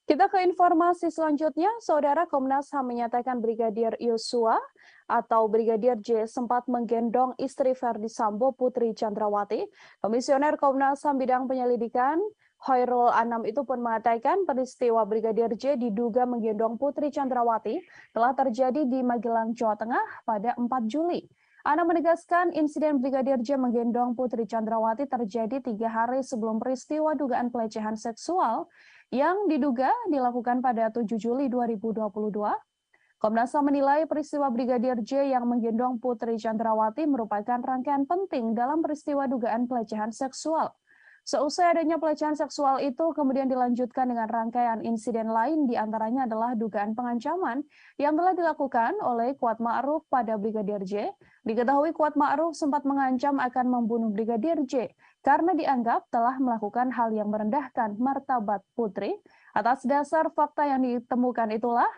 Kita ke informasi selanjutnya, Saudara. Komnas HAM menyatakan Brigadir Yosua atau Brigadir J sempat menggendong istri Verdi Sambo, Putri Chandrawati. Komisioner Komnas HAM bidang penyelidikan Khairul Anam itu pun mengatakan peristiwa Brigadir J diduga menggendong Putri Chandrawati telah terjadi di Magelang, Jawa Tengah pada 4 Juli. Anam menegaskan insiden Brigadir J menggendong Putri Chandrawati terjadi 3 hari sebelum peristiwa dugaan pelecehan seksual yang diduga dilakukan pada 7 Juli 2022. Komnas HAM menilai peristiwa Brigadir J yang menggendong Putri Chandrawati merupakan rangkaian penting dalam peristiwa dugaan pelecehan seksual. Seusai adanya pelecehan seksual itu kemudian dilanjutkan dengan rangkaian insiden lain, diantaranya adalah dugaan pengancaman yang telah dilakukan oleh Kuat Ma'ruf pada Brigadir J, Diketahui Kuat Ma'ruf sempat mengancam akan membunuh Brigadir J karena dianggap telah melakukan hal yang merendahkan martabat Putri. Atas dasar fakta yang ditemukan itulah,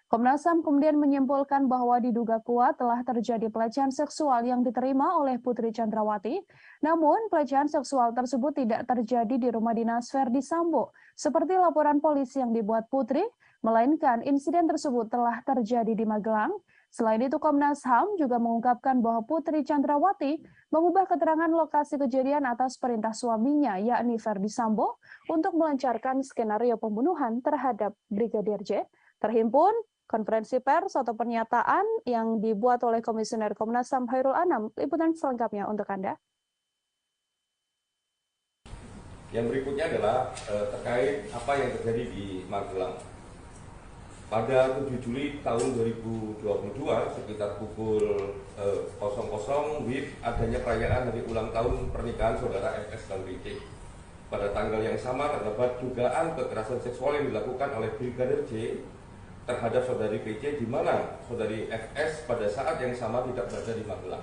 Komnas HAM kemudian menyimpulkan bahwa diduga kuat telah terjadi pelecehan seksual yang diterima oleh Putri Chandrawati. Namun, pelecehan seksual tersebut tidak terjadi di rumah dinas Verdi Sambo, seperti laporan polisi yang dibuat Putri, melainkan insiden tersebut telah terjadi di Magelang. Selain itu, Komnas HAM juga mengungkapkan bahwa Putri Chandrawati mengubah keterangan lokasi kejadian atas perintah suaminya, yakni Verdi Sambo, untuk melancarkan skenario pembunuhan terhadap Brigadir J. Terhimpun konferensi pers atau pernyataan yang dibuat oleh Komisioner Komnas HAM Khairul Anam. Liputan selengkapnya untuk Anda. Yang berikutnya adalah terkait apa yang terjadi di Magelang. Pada 7 Juli tahun 2022 sekitar pukul 00 WIB adanya perayaan hari ulang tahun pernikahan saudara FS dan BC. Pada tanggal yang sama terdapat dugaan kekerasan seksual yang dilakukan oleh Brigadir J terhadap saudari PC, di mana saudari FS pada saat yang sama tidak berada di Magelang.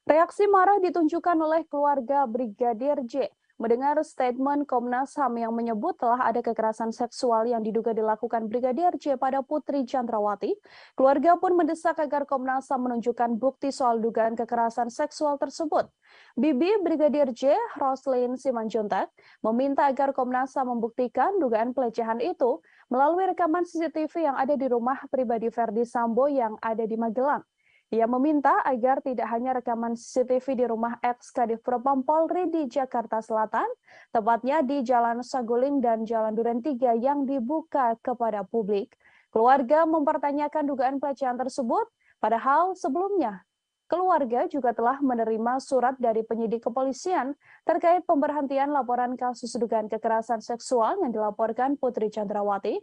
Reaksi marah ditunjukkan oleh keluarga Brigadir J mendengar statement Komnas HAM yang menyebut telah ada kekerasan seksual yang diduga dilakukan Brigadir J pada Putri Chandrawati. Keluarga pun mendesak agar Komnas HAM menunjukkan bukti soal dugaan kekerasan seksual tersebut. Bibi Brigadir J, Roslin Simanjuntak, meminta agar Komnas HAM membuktikan dugaan pelecehan itu melalui rekaman CCTV yang ada di rumah pribadi Verdi Sambo yang ada di Magelang. Ia meminta agar tidak hanya rekaman CCTV di rumah ex-Kadif Propam Polri di Jakarta Selatan, tepatnya di Jalan Saguling dan Jalan Duren 3 yang dibuka kepada publik. Keluarga mempertanyakan dugaan pelecehan tersebut, padahal sebelumnya keluarga juga telah menerima surat dari penyidik kepolisian terkait pemberhentian laporan kasus dugaan kekerasan seksual yang dilaporkan Putri Chandrawati.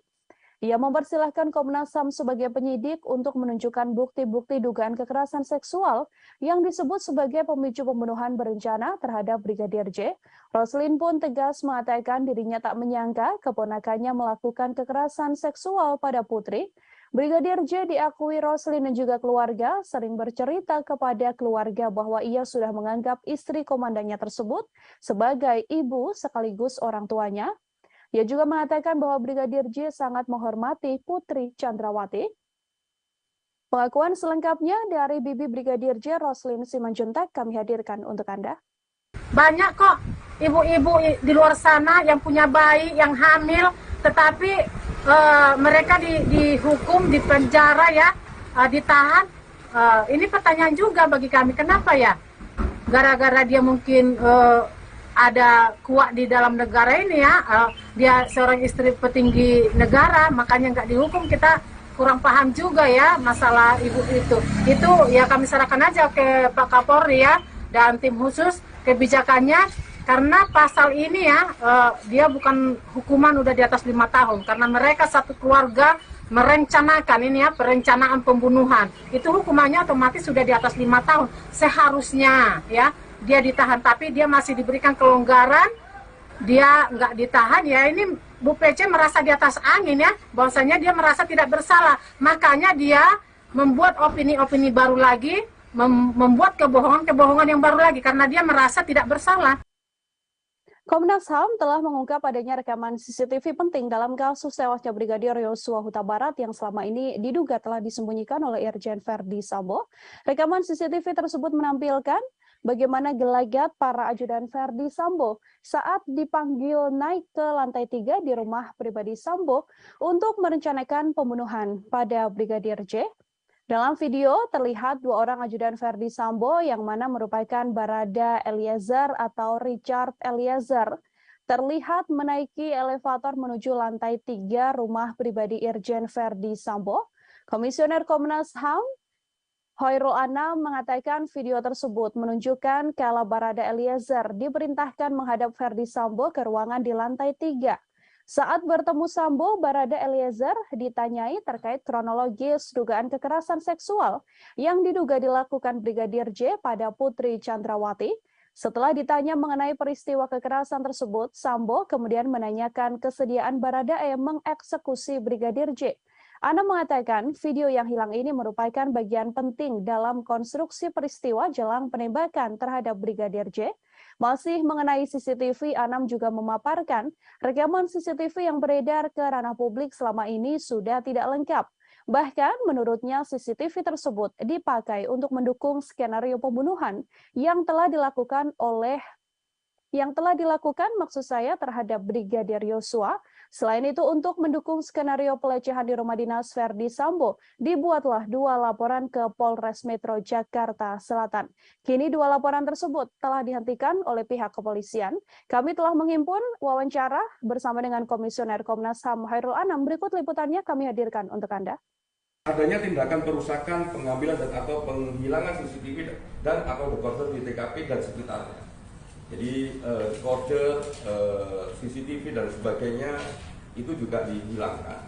Ia mempersilahkan Komnas HAM sebagai penyidik untuk menunjukkan bukti-bukti dugaan kekerasan seksual yang disebut sebagai pemicu pembunuhan berencana terhadap Brigadir J. Roslin pun tegas mengatakan dirinya tak menyangka keponakannya melakukan kekerasan seksual pada Putri. Brigadir J diakui Roslin dan juga keluarga sering bercerita kepada keluarga bahwa ia sudah menganggap istri komandannya tersebut sebagai ibu sekaligus orang tuanya. Ia juga mengatakan bahwa Brigadir J sangat menghormati Putri Chandrawati. Pengakuan selengkapnya dari Bibi Brigadir J, Roslin Simanjuntak, kami hadirkan untuk Anda. Banyak kok ibu-ibu di luar sana yang punya bayi, yang hamil, tetapi mereka dihukum, dipenjara ya, ditahan. Ini pertanyaan juga bagi kami, kenapa ya? Gara-gara dia mungkin ada kuat di dalam negara ini ya, dia seorang istri petinggi negara, makanya nggak dihukum. Kita kurang paham juga ya masalah ibu itu. Itu ya kami serahkan aja ke Pak Kapolri ya dan tim khusus kebijakannya, karena pasal ini ya dia bukan hukuman udah di atas 5 tahun, karena mereka satu keluarga merencanakan ini ya, perencanaan pembunuhan. Itu hukumannya otomatis sudah di atas 5 tahun seharusnya ya. Dia ditahan, tapi dia masih diberikan kelonggaran, dia nggak ditahan ya. Ini Bu PC merasa di atas angin ya, bahwasanya dia merasa tidak bersalah, makanya dia membuat opini-opini baru lagi, membuat kebohongan-kebohongan yang baru lagi, karena dia merasa tidak bersalah. Komnas HAM telah mengungkap adanya rekaman CCTV penting dalam kasus tewasnya Brigadir Yosua Huta Barat yang selama ini diduga telah disembunyikan oleh Irjen Verdi Sambo. Rekaman CCTV tersebut menampilkan bagaimana gelagat para ajudan Verdi Sambo saat dipanggil naik ke lantai 3 di rumah pribadi Sambo untuk merencanakan pembunuhan pada Brigadir J. Dalam video terlihat 2 orang ajudan Verdi Sambo yang mana merupakan Barada Eliezer atau Richard Eliezer terlihat menaiki elevator menuju lantai 3 rumah pribadi Irjen Verdi Sambo. Komisioner Komnas HAM Khairul Anam mengatakan video tersebut menunjukkan kala Barada Eliezer diperintahkan menghadap Verdi Sambo ke ruangan di lantai 3. Saat bertemu Sambo, Barada Eliezer ditanyai terkait kronologis dugaan kekerasan seksual yang diduga dilakukan Brigadir J pada Putri Chandrawati. Setelah ditanya mengenai peristiwa kekerasan tersebut, Sambo kemudian menanyakan kesediaan Baradae mengeksekusi Brigadir J. Anam mengatakan video yang hilang ini merupakan bagian penting dalam konstruksi peristiwa jelang penembakan terhadap Brigadir J. Masih mengenai CCTV, Anam juga memaparkan rekaman CCTV yang beredar ke ranah publik selama ini sudah tidak lengkap. Bahkan menurutnya CCTV tersebut dipakai untuk mendukung skenario pembunuhan yang telah dilakukan maksud saya terhadap Brigadir Yosua. Selain itu untuk mendukung skenario pelecehan di rumah dinas Verdi Sambo, dibuatlah 2 laporan ke Polres Metro Jakarta Selatan. Kini 2 laporan tersebut telah dihentikan oleh pihak kepolisian. Kami telah menghimpun wawancara bersama dengan Komisioner Komnas HAM Hairul Anam. Berikut liputannya kami hadirkan untuk Anda. Adanya tindakan perusakan, pengambilan dan atau penghilangan CCTV dan atau dekoder di TKP dan sekitarnya. Jadi kode CCTV dan sebagainya itu juga dihilangkan.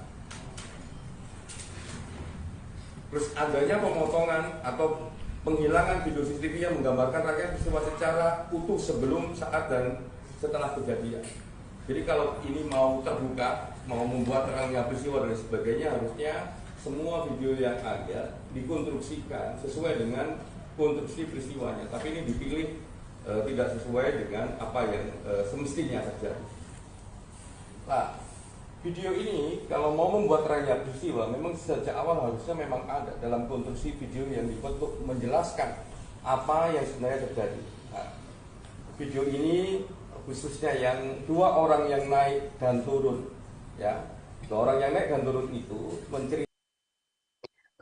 Terus adanya pemotongan atau penghilangan video CCTV yang menggambarkan rangkaian peristiwa secara utuh sebelum, saat, dan setelah kejadian. Jadi kalau ini mau terbuka, mau membuat terangnya peristiwa dan sebagainya, harusnya semua video yang ada dikonstruksikan sesuai dengan konstruksi peristiwanya. Tapi ini dipilih tidak sesuai dengan apa yang semestinya terjadi. Nah, video ini kalau mau membuat terangnya peristiwa, memang sejak awal harusnya memang ada dalam konstruksi video yang dibentuk menjelaskan apa yang sebenarnya terjadi. Nah, video ini khususnya yang 2 orang yang naik dan turun, ya, 2 orang yang naik dan turun itu menceritakan.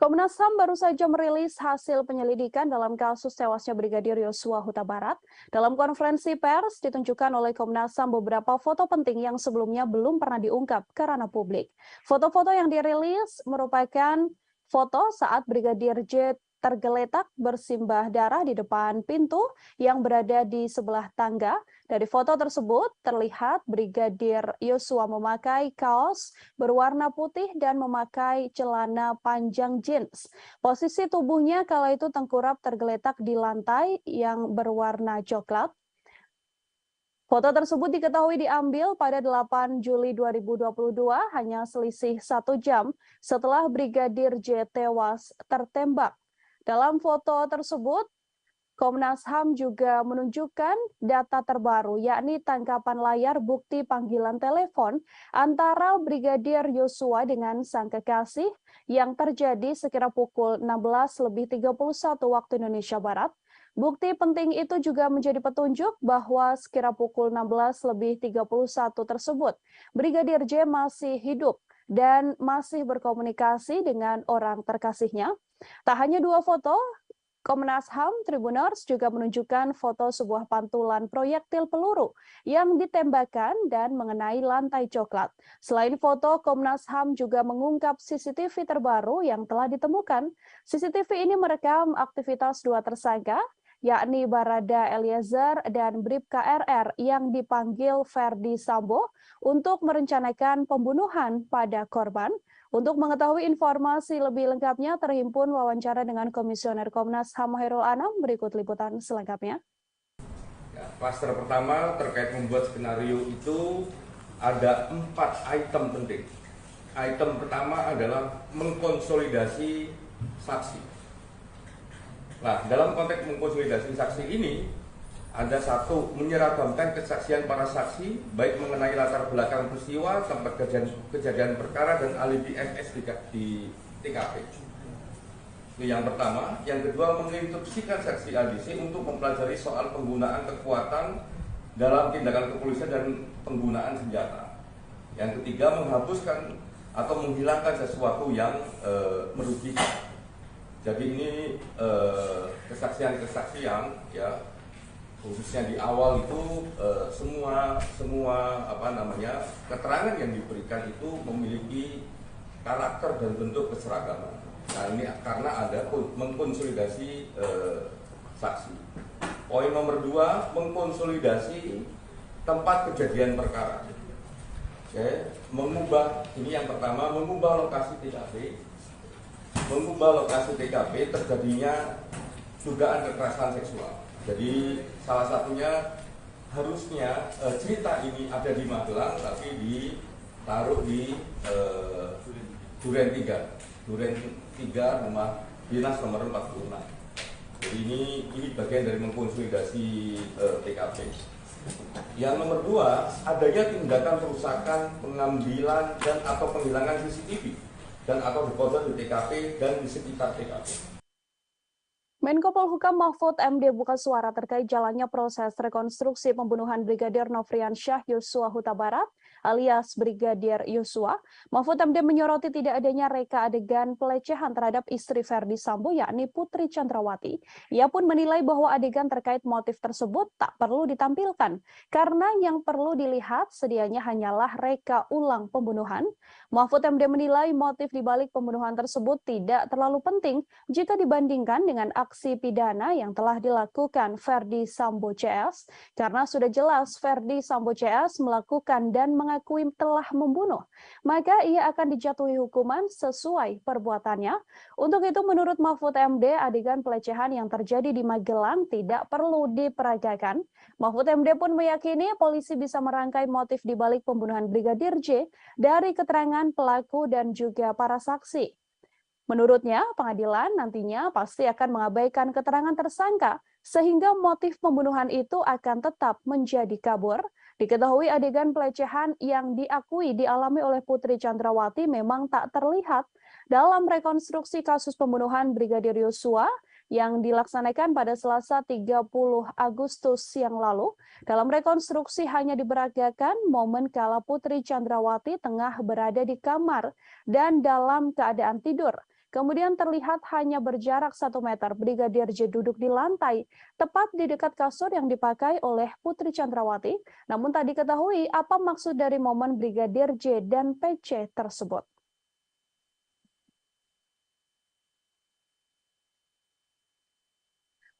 Komnas HAM baru saja merilis hasil penyelidikan dalam kasus tewasnya Brigadir Yosua Huta Barat. Dalam konferensi pers ditunjukkan oleh Komnas HAM beberapa foto penting yang sebelumnya belum pernah diungkap ke ranah publik. Foto-foto yang dirilis merupakan foto saat Brigadir J tergeletak bersimbah darah di depan pintu yang berada di sebelah tangga. Dari foto tersebut terlihat Brigadir Yosua memakai kaos berwarna putih dan memakai celana panjang jeans. Posisi tubuhnya kala itu tengkurap tergeletak di lantai yang berwarna coklat. Foto tersebut diketahui diambil pada 8 Juli 2022, hanya selisih 1 jam setelah Brigadir J tewas tertembak. Dalam foto tersebut, Komnas HAM juga menunjukkan data terbaru, yakni tangkapan layar bukti panggilan telepon antara Brigadir Yosua dengan sang kekasih yang terjadi sekira pukul 16.31 waktu Indonesia Barat. Bukti penting itu juga menjadi petunjuk bahwa sekira pukul 16.31 tersebut, Brigadir J masih hidup dan masih berkomunikasi dengan orang terkasihnya. Tak hanya 2 foto, Komnas HAM Tribuners juga menunjukkan foto sebuah pantulan proyektil peluru yang ditembakkan dan mengenai lantai coklat. Selain foto, Komnas HAM juga mengungkap CCTV terbaru yang telah ditemukan. CCTV ini merekam aktivitas 2 tersangka, yakni Barada Eliezer dan Bribka RR yang dipanggil Verdi Sambo untuk merencanakan pembunuhan pada korban. Untuk mengetahui informasi lebih lengkapnya, terhimpun wawancara dengan Komisioner Komnas HAM Hairul Anam. Berikut liputan selengkapnya. Ya, klaster pertama terkait membuat skenario itu ada 4 item penting. Item pertama adalah mengkonsolidasi saksi. Nah, dalam konteks mengkonsolidasi saksi ini, ada 1, menyeragamkan kesaksian para saksi, baik mengenai latar belakang peristiwa, tempat kejadian perkara, dan alibi MS di TKP. Itu yang pertama. Yang kedua, menginstruksikan saksi ADC untuk mempelajari soal penggunaan kekuatan dalam tindakan kepolisian dan penggunaan senjata. Yang ketiga, menghapuskan atau menghilangkan sesuatu yang merugikan. Jadi ini kesaksian-kesaksian, ya, khususnya di awal itu semua keterangan yang diberikan itu memiliki karakter dan bentuk keseragaman. Nah, ini karena ada mengkonsolidasi saksi. Poin nomor 2, mengkonsolidasi tempat kejadian perkara. Oke, ini yang pertama, mengubah lokasi TKP. Mengubah lokasi TKP terjadinya dugaan kekerasan seksual. Jadi salah satunya harusnya cerita ini ada di Magelang, tapi ditaruh di Duren 3 rumah dinas nomor 46. Jadi ini bagian dari mengkonsolidasi TKP. Yang nomor 2, adanya tindakan perusakan, pengambilan dan atau penghilangan CCTV dan atau dekoder di TKP dan di sekitar TKP. Menko Polhukam Mahfud MD buka suara terkait jalannya proses rekonstruksi pembunuhan Brigadir Nofriansyah Yosua Huta Barat alias Brigadir Yosua. Mahfud MD menyoroti tidak adanya reka adegan pelecehan terhadap istri Verdi Sambo yakni Putri Chandrawati. Ia pun menilai bahwa adegan terkait motif tersebut tak perlu ditampilkan karena yang perlu dilihat sedianya hanyalah reka ulang pembunuhan. Mahfud MD menilai motif dibalik pembunuhan tersebut tidak terlalu penting jika dibandingkan dengan aksi pidana yang telah dilakukan Verdi Sambo CS karena sudah jelas Verdi Sambo CS melakukan dan mengakui telah membunuh, maka ia akan dijatuhi hukuman sesuai perbuatannya. Untuk itu menurut Mahfud MD, adegan pelecehan yang terjadi di Magelang tidak perlu diperagakan. Mahfud MD pun meyakini polisi bisa merangkai motif dibalik pembunuhan Brigadir J dari keterangan pelaku dan juga para saksi. Menurutnya, pengadilan nantinya pasti akan mengabaikan keterangan tersangka sehingga motif pembunuhan itu akan tetap menjadi kabur. Diketahui adegan pelecehan yang diakui dialami oleh Putri Chandrawati memang tak terlihat dalam rekonstruksi kasus pembunuhan Brigadir Yosua yang dilaksanakan pada Selasa 30 Agustus yang lalu. Dalam rekonstruksi hanya diperagakan momen kala Putri Chandrawati tengah berada di kamar dan dalam keadaan tidur. Kemudian terlihat hanya berjarak 1 meter Brigadir J duduk di lantai, tepat di dekat kasur yang dipakai oleh Putri Chandrawati. Namun tak diketahui apa maksud dari momen Brigadir J dan PC tersebut.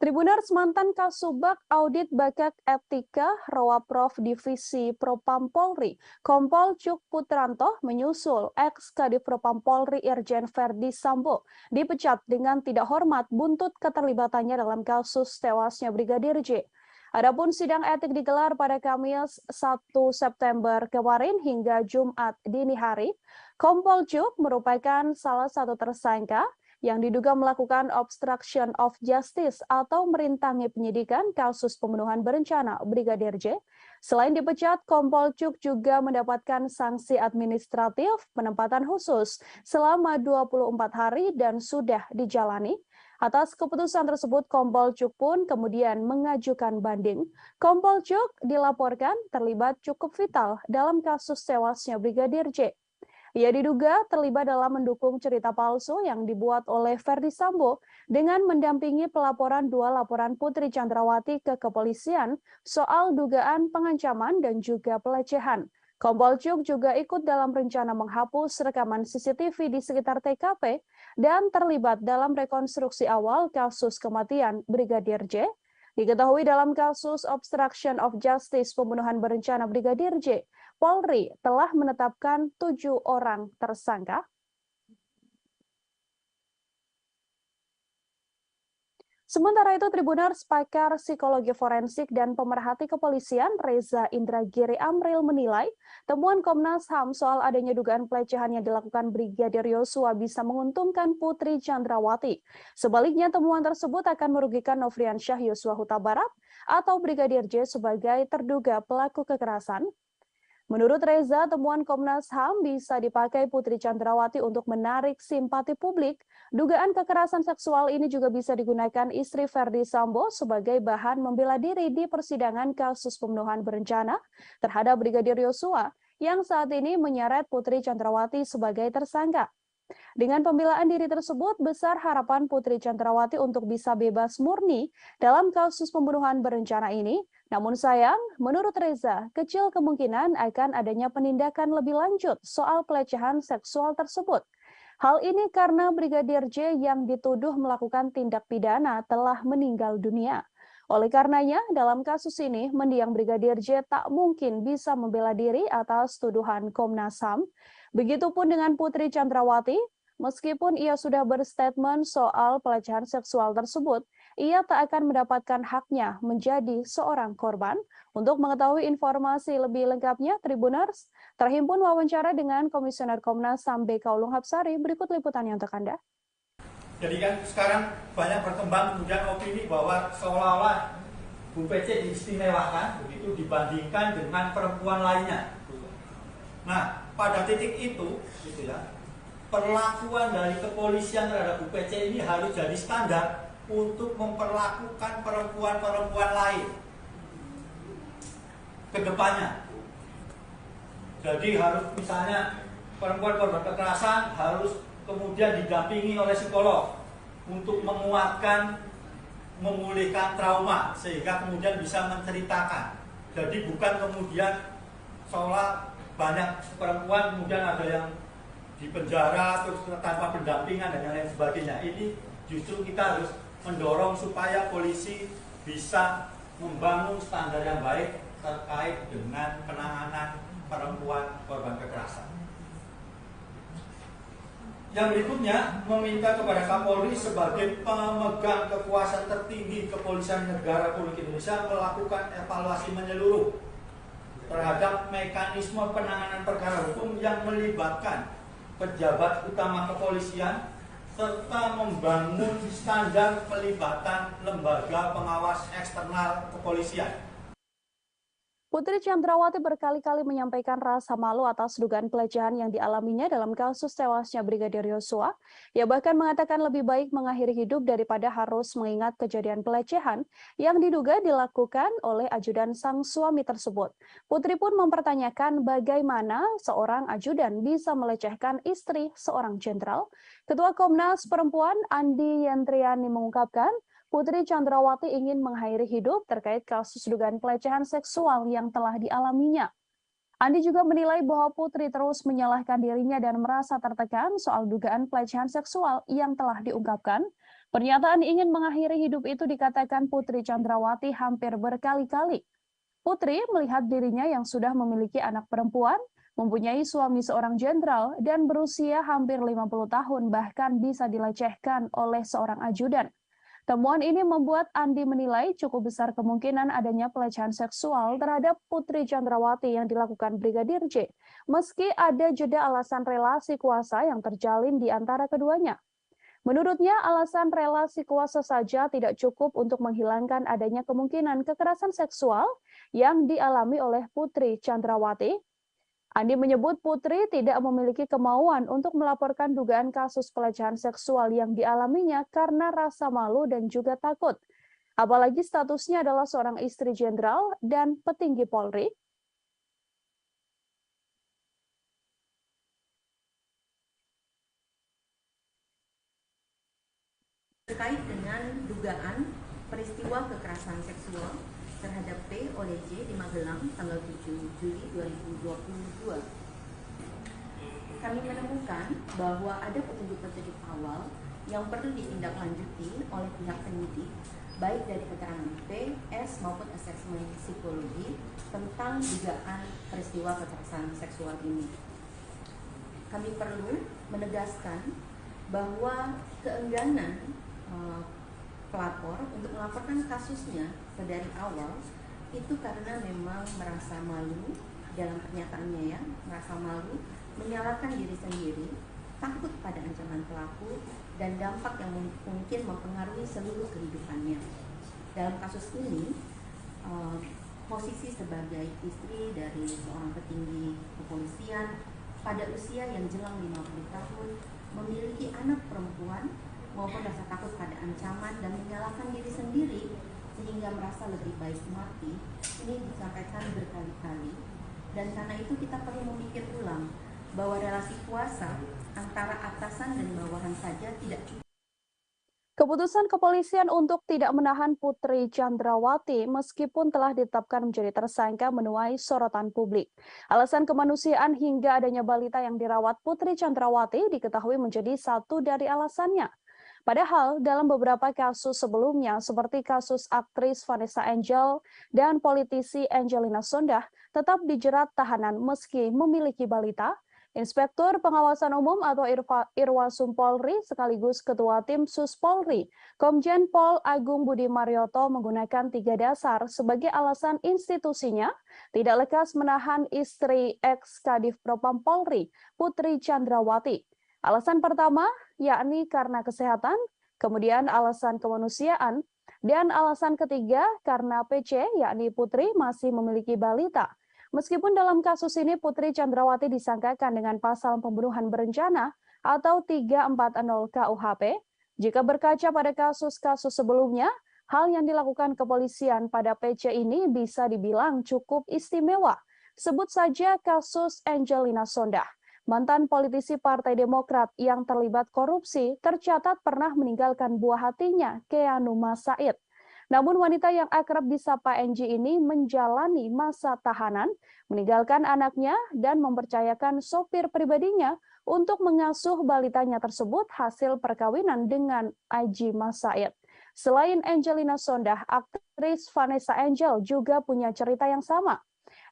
Tribuners, mantan Kasubag Audit Bakat Etika Rowaprov Divisi Propam Polri, Kompol Cuk Putranto menyusul ex-Kadif Propam Polri Irjen Verdi Sambo dipecat dengan tidak hormat buntut keterlibatannya dalam kasus tewasnya Brigadir J. Adapun sidang etik digelar pada Kamis 1 September kemarin hingga Jumat dini hari. Kompol Cuk merupakan salah satu tersangka yang diduga melakukan obstruction of justice atau merintangi penyidikan kasus pembunuhan berencana Brigadir J. Selain dipecat, Kompol Cuk juga mendapatkan sanksi administratif penempatan khusus selama 24 hari dan sudah dijalani. Atas keputusan tersebut, Kompol Cuk pun kemudian mengajukan banding. Kompol Cuk dilaporkan terlibat cukup vital dalam kasus tewasnya Brigadir J. Ia diduga terlibat dalam mendukung cerita palsu yang dibuat oleh Verdi Sambo dengan mendampingi pelaporan 2 laporan Putri Chandrawati ke kepolisian soal dugaan pengancaman dan juga pelecehan. Kompol Cuk juga ikut dalam rencana menghapus rekaman CCTV di sekitar TKP dan terlibat dalam rekonstruksi awal kasus kematian Brigadir J. Diketahui dalam kasus obstruction of justice pembunuhan berencana Brigadir J, Polri telah menetapkan 7 orang tersangka. Sementara itu, Tribuners, pakar psikologi forensik dan pemerhati kepolisian Reza Indragiri Amril menilai temuan Komnas HAM soal adanya dugaan pelecehan yang dilakukan Brigadir Yosua bisa menguntungkan Putri Chandrawati. Sebaliknya, temuan tersebut akan merugikan Nofriansyah Yosua Huta Barat atau Brigadir J sebagai terduga pelaku kekerasan. Menurut Reza, temuan Komnas HAM bisa dipakai Putri Chandrawati untuk menarik simpati publik. Dugaan kekerasan seksual ini juga bisa digunakan istri Verdi Sambo sebagai bahan membela diri di persidangan kasus pembunuhan berencana terhadap Brigadir Yosua yang saat ini menyeret Putri Chandrawati sebagai tersangka. Dengan pembelaan diri tersebut, besar harapan Putri Chandrawati untuk bisa bebas murni dalam kasus pembunuhan berencana ini. Namun sayang, menurut Reza, kecil kemungkinan akan adanya penindakan lebih lanjut soal pelecehan seksual tersebut. Hal ini karena Brigadir J yang dituduh melakukan tindak pidana telah meninggal dunia. Oleh karenanya, dalam kasus ini, mendiang Brigadir J tak mungkin bisa membela diri atas tuduhan Komnas HAM. Begitupun dengan Putri Chandrawati, meskipun ia sudah berstatement soal pelecehan seksual tersebut, ia tak akan mendapatkan haknya menjadi seorang korban. Untuk mengetahui informasi lebih lengkapnya, Tribuners, Terhimpun wawancara dengan Komisioner Komnas HAM BK Ulung Hapsari, berikut liputannya untuk Anda. Jadi kan sekarang banyak berkembang kemudian opini bahwa seolah-olah Bu PC diistimewakan begitu dibandingkan dengan perempuan lainnya. Nah, pada titik itu, gitu ya, perlakuan dari kepolisian terhadap Bu PC ini harus jadi standar untuk memperlakukan perempuan-perempuan lain ke depannya. Jadi harus misalnya perempuan korban kekerasan harus kemudian didampingi oleh psikolog untuk menguatkan, memulihkan trauma sehingga kemudian bisa menceritakan. Jadi bukan kemudian seolah banyak perempuan kemudian ada yang di penjara terus tanpa pendampingan dan lain sebagainya. Ini justru kita harus mendorong supaya polisi bisa membangun standar yang baik terkait dengan penanganan perempuan korban kekerasan. Yang berikutnya, meminta kepada Kapolri sebagai pemegang kekuasaan tertinggi Kepolisian Negara Republik Indonesia melakukan evaluasi menyeluruh terhadap mekanisme penanganan perkara hukum yang melibatkan pejabat utama kepolisian serta membangun standar pelibatan lembaga pengawas eksternal kepolisian. Putri Chandrawati berkali-kali menyampaikan rasa malu atas dugaan pelecehan yang dialaminya dalam kasus tewasnya Brigadir Yosua. Ia bahkan mengatakan lebih baik mengakhiri hidup daripada harus mengingat kejadian pelecehan yang diduga dilakukan oleh ajudan sang suami tersebut. Putri pun mempertanyakan bagaimana seorang ajudan bisa melecehkan istri seorang jenderal. Ketua Komnas Perempuan Andi Yentriani mengungkapkan, Putri Chandrawati ingin mengakhiri hidup terkait kasus dugaan pelecehan seksual yang telah dialaminya. Andi juga menilai bahwa Putri terus menyalahkan dirinya dan merasa tertekan soal dugaan pelecehan seksual yang telah diungkapkan. Pernyataan ingin mengakhiri hidup itu dikatakan Putri Chandrawati hampir berkali-kali. Putri melihat dirinya yang sudah memiliki anak perempuan, mempunyai suami seorang jenderal, dan berusia hampir 50 tahun bahkan bisa dilecehkan oleh seorang ajudan. Temuan ini membuat Andi menilai cukup besar kemungkinan adanya pelecehan seksual terhadap Putri Chandrawati yang dilakukan Brigadir J, meski ada jeda alasan relasi kuasa yang terjalin di antara keduanya. Menurutnya, alasan relasi kuasa saja tidak cukup untuk menghilangkan adanya kemungkinan kekerasan seksual yang dialami oleh Putri Chandrawati. Andi menyebut Putri tidak memiliki kemauan untuk melaporkan dugaan kasus pelecehan seksual yang dialaminya karena rasa malu dan juga takut. Apalagi statusnya adalah seorang istri jenderal dan petinggi Polri. Terkait dengan dugaan peristiwa kekerasan seksual terhadap P oleh J di Magelang tanggal 7 Juli 2022. Kami menemukan bahwa ada petunjuk-petunjuk awal yang perlu ditindaklanjuti oleh pihak penyidik, baik dari keterangan P, S maupun asesmen psikologi tentang dugaan peristiwa kekerasan seksual ini. Kami perlu menegaskan bahwa keengganan pelapor untuk melaporkan kasusnya dari awal itu karena memang merasa malu dalam pernyataannya, ya, merasa malu, menyalahkan diri sendiri, takut pada ancaman pelaku dan dampak yang mungkin mempengaruhi seluruh kehidupannya. Dalam kasus ini, posisi sebagai istri dari seorang petinggi kepolisian pada usia yang jelang 50 tahun memiliki anak perempuan maupun rasa takut pada ancaman dan menyalahkan diri sendiri sehingga merasa lebih baik mati, ini disampaikan berkali-kali. Dan karena itu kita perlu memikir ulang bahwa relasi kuasa antara atasan dan bawahan saja tidak cukup. Keputusan kepolisian untuk tidak menahan Putri Chandrawati meskipun telah ditetapkan menjadi tersangka menuai sorotan publik. Alasan kemanusiaan hingga adanya balita yang dirawat Putri Chandrawati diketahui menjadi satu dari alasannya. Padahal dalam beberapa kasus sebelumnya seperti kasus aktris Vanessa Angel dan politisi Angelina Sondakh tetap dijerat tahanan meski memiliki balita, Inspektur Pengawasan Umum atau Irwasum Polri sekaligus Ketua Tim Sus Polri, Komjen Pol Agung Budi Marioto menggunakan 3 dasar sebagai alasan institusinya tidak lekas menahan istri ex-Kadif Propam Polri, Putri Chandrawati. Alasan pertama yakni karena kesehatan, kemudian alasan kemanusiaan, dan alasan ketiga karena PC yakni Putri masih memiliki balita. Meskipun dalam kasus ini Putri Chandrawati disangkakan dengan pasal pembunuhan berencana atau 340 KUHP, jika berkaca pada kasus-kasus sebelumnya, hal yang dilakukan kepolisian pada PC ini bisa dibilang cukup istimewa. Sebut saja kasus Angelina Sondah, mantan politisi Partai Demokrat yang terlibat korupsi, tercatat pernah meninggalkan buah hatinya, Keanu Masaid. Namun wanita yang akrab disapa NG ini menjalani masa tahanan, meninggalkan anaknya dan mempercayakan sopir pribadinya untuk mengasuh balitanya tersebut hasil perkawinan dengan Aji Masaid. Selain Angelina Sondah, aktris Vanessa Angel juga punya cerita yang sama.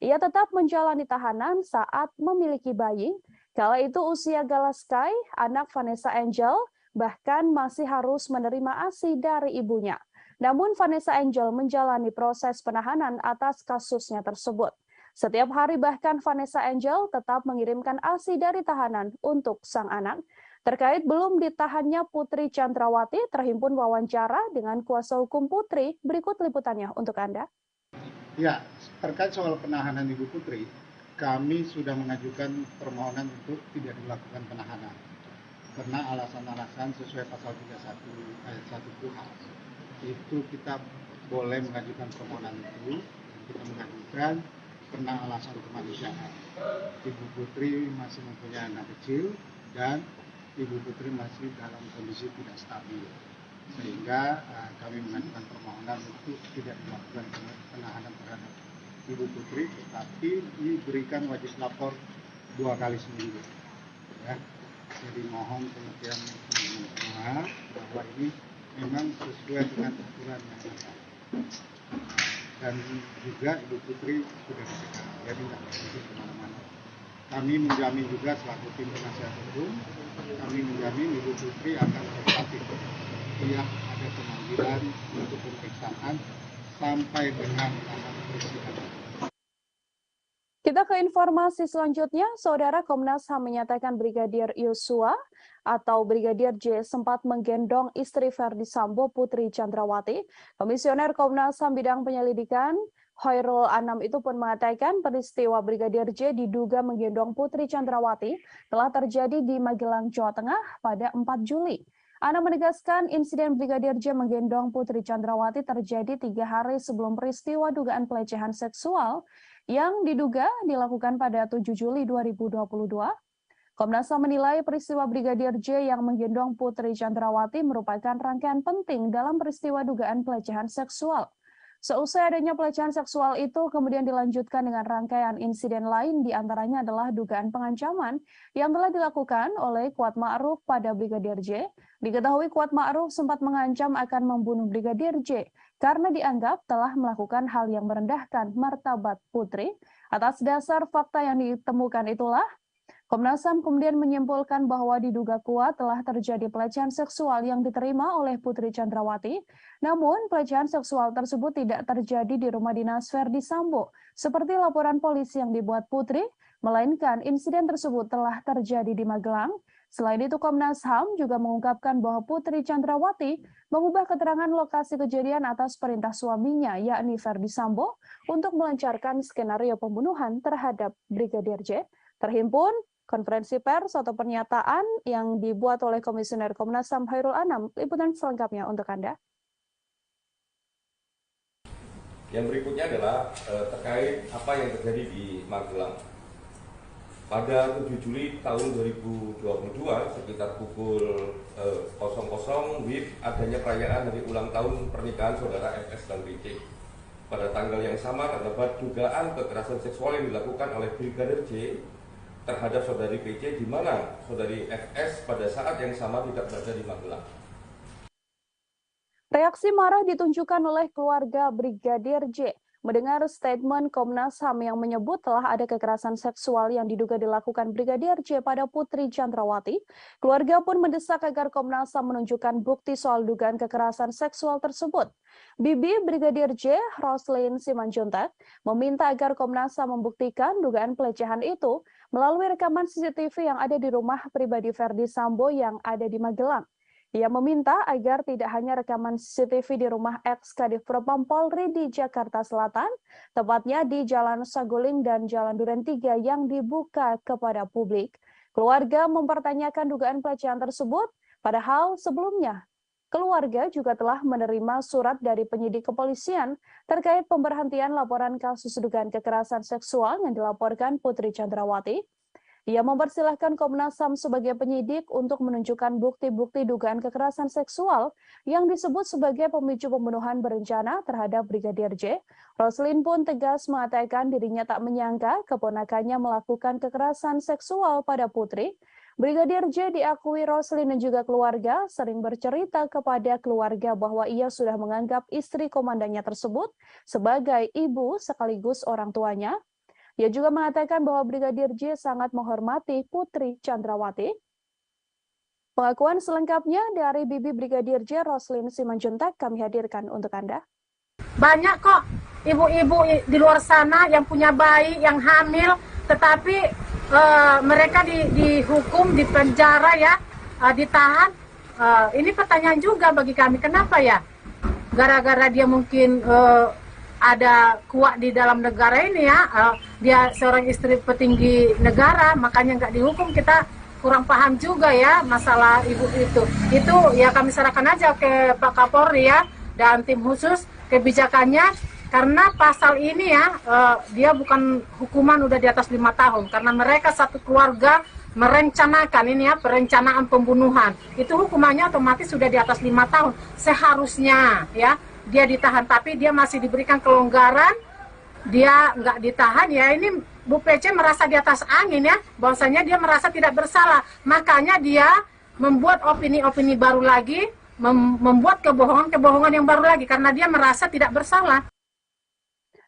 Ia tetap menjalani tahanan saat memiliki bayi. Kala itu usia Galaskai, anak Vanessa Angel, bahkan masih harus menerima ASI dari ibunya. Namun Vanessa Angel menjalani proses penahanan atas kasusnya tersebut. Setiap hari bahkan Vanessa Angel tetap mengirimkan ASI dari tahanan untuk sang anak. Terkait belum ditahannya Putri Chandrawati, terhimpun wawancara dengan kuasa hukum Putri. Berikut liputannya untuk Anda. Ya, terkait soal penahanan Ibu Putri, kami sudah mengajukan permohonan untuk tidak dilakukan penahanan. Karena alasan-alasan sesuai pasal 31 ayat 1 KUHP. Itu kita boleh mengajukan permohonan itu, kita mengajukan karena alasan kemanusiaan. Ibu Putri masih mempunyai anak kecil dan Ibu Putri masih dalam kondisi tidak stabil, sehingga kami mengajukan permohonan untuk tidak dilakukan penahanan terhadap Ibu Putri, tetapi diberikan wajib lapor 2 kali seminggu. Ya. Jadi mohon pengertian semua bahwa ini memang sesuai dengan aturan yang ada. Dan juga Ibu Putri sudah dicegah, jadi tidak perlu kemana-mana. Kami menjamin juga selaku tim penasihat hukum, kami menjamin Ibu Putri akan terpatih setiap ada pemanggilan untuk pemeriksaan sampai dengan tahap persidangan. Kita ke informasi selanjutnya, Saudara. Komnas HAM menyatakan Brigadir Yosua atau Brigadir J sempat menggendong istri Verdi Sambo, Putri Chandrawati. Komisioner Komnas HAM bidang penyelidikan Khairul Anam itu pun mengatakan peristiwa Brigadir J diduga menggendong Putri Chandrawati telah terjadi di Magelang, Jawa Tengah pada 4 Juli. Anam menegaskan insiden Brigadir J menggendong Putri Chandrawati terjadi 3 hari sebelum peristiwa dugaan pelecehan seksual yang diduga dilakukan pada 7 Juli 2022. Komnas HAM menilai peristiwa Brigadir J yang menggendong Putri Chandrawati merupakan rangkaian penting dalam peristiwa dugaan pelecehan seksual. Seusai adanya pelecehan seksual itu kemudian dilanjutkan dengan rangkaian insiden lain, diantaranya adalah dugaan pengancaman yang telah dilakukan oleh Kuat Ma'ruf pada Brigadir J. Diketahui Kuat Ma'ruf sempat mengancam akan membunuh Brigadir J karena dianggap telah melakukan hal yang merendahkan martabat Putri. Atas dasar fakta yang ditemukan itulah, Komnas HAM kemudian menyimpulkan bahwa diduga kuat telah terjadi pelecehan seksual yang diterima oleh Putri Chandrawati. Namun, pelecehan seksual tersebut tidak terjadi di rumah dinas Verdi Sambo, seperti laporan polisi yang dibuat Putri, melainkan insiden tersebut telah terjadi di Magelang. Selain itu, Komnas HAM juga mengungkapkan bahwa Putri Chandrawati mengubah keterangan lokasi kejadian atas perintah suaminya, yakni Verdi Sambo, untuk melancarkan skenario pembunuhan terhadap Brigadir J. Terhimpun konferensi pers atau pernyataan yang dibuat oleh Komisioner Komnas HAM Khairul Anam. Liputan selengkapnya untuk Anda. Yang berikutnya adalah terkait apa yang terjadi di Magelang. Pada 7 Juli tahun 2022 sekitar pukul 00 WIB adanya perayaan hari ulang tahun pernikahan saudara FS dan PC. Pada tanggal yang sama terdapat dugaan kekerasan seksual yang dilakukan oleh Brigadir J terhadap saudari PC, di mana saudari FS pada saat yang sama tidak berada di Magelang. Reaksi marah ditunjukkan oleh keluarga Brigadir J. mendengar statement Komnas HAM yang menyebut telah ada kekerasan seksual yang diduga dilakukan Brigadir J pada Putri Chandrawati, keluarga pun mendesak agar Komnas HAM menunjukkan bukti soal dugaan kekerasan seksual tersebut. Bibi Brigadir J, Roslin Simanjuntak, meminta agar Komnas HAM membuktikan dugaan pelecehan itu melalui rekaman CCTV yang ada di rumah pribadi Verdi Sambo yang ada di Magelang. Ia meminta agar tidak hanya rekaman CCTV di rumah ex-Kadif Propam Polri di Jakarta Selatan, tepatnya di Jalan Saguling dan Jalan Duren 3 yang dibuka kepada publik. Keluarga mempertanyakan dugaan pelecehan tersebut, padahal sebelumnya keluarga juga telah menerima surat dari penyidik kepolisian terkait pemberhentian laporan kasus dugaan kekerasan seksual yang dilaporkan Putri Chandrawati. Ia mempersilahkan Komnas HAM sebagai penyidik untuk menunjukkan bukti-bukti dugaan kekerasan seksual yang disebut sebagai pemicu pembunuhan berencana terhadap Brigadir J. Roslin pun tegas mengatakan dirinya tak menyangka keponakannya melakukan kekerasan seksual pada Putri. Brigadir J diakui Roslin dan juga keluarga sering bercerita kepada keluarga bahwa ia sudah menganggap istri komandannya tersebut sebagai ibu sekaligus orang tuanya. Ia juga mengatakan bahwa Brigadir J sangat menghormati Putri Chandrawati. Pengakuan selengkapnya dari Bibi Brigadir J, Roslin Simanjuntak, kami hadirkan untuk Anda. Banyak kok ibu-ibu di luar sana yang punya bayi, yang hamil, tetapi mereka dihukum, dipenjara ya, ditahan. Ini pertanyaan juga bagi kami, kenapa ya? Gara-gara dia mungkin ada kuat di dalam negara ini ya, dia seorang istri petinggi negara, makanya nggak dihukum. Kita kurang paham juga ya masalah ibu itu. Itu ya kami serahkan aja ke Pak Kapolri ya dan tim khusus kebijakannya, karena pasal ini ya dia bukan hukuman udah di atas 5 tahun, karena mereka satu keluarga merencanakan ini ya, perencanaan pembunuhan. Itu hukumannya otomatis sudah di atas 5 tahun seharusnya ya. Dia ditahan, tapi dia masih diberikan kelonggaran, dia nggak ditahan ya. Ini Bu PC merasa di atas angin ya, bahwasanya dia merasa tidak bersalah, makanya dia membuat opini-opini baru lagi, membuat kebohongan-kebohongan yang baru lagi, karena dia merasa tidak bersalah.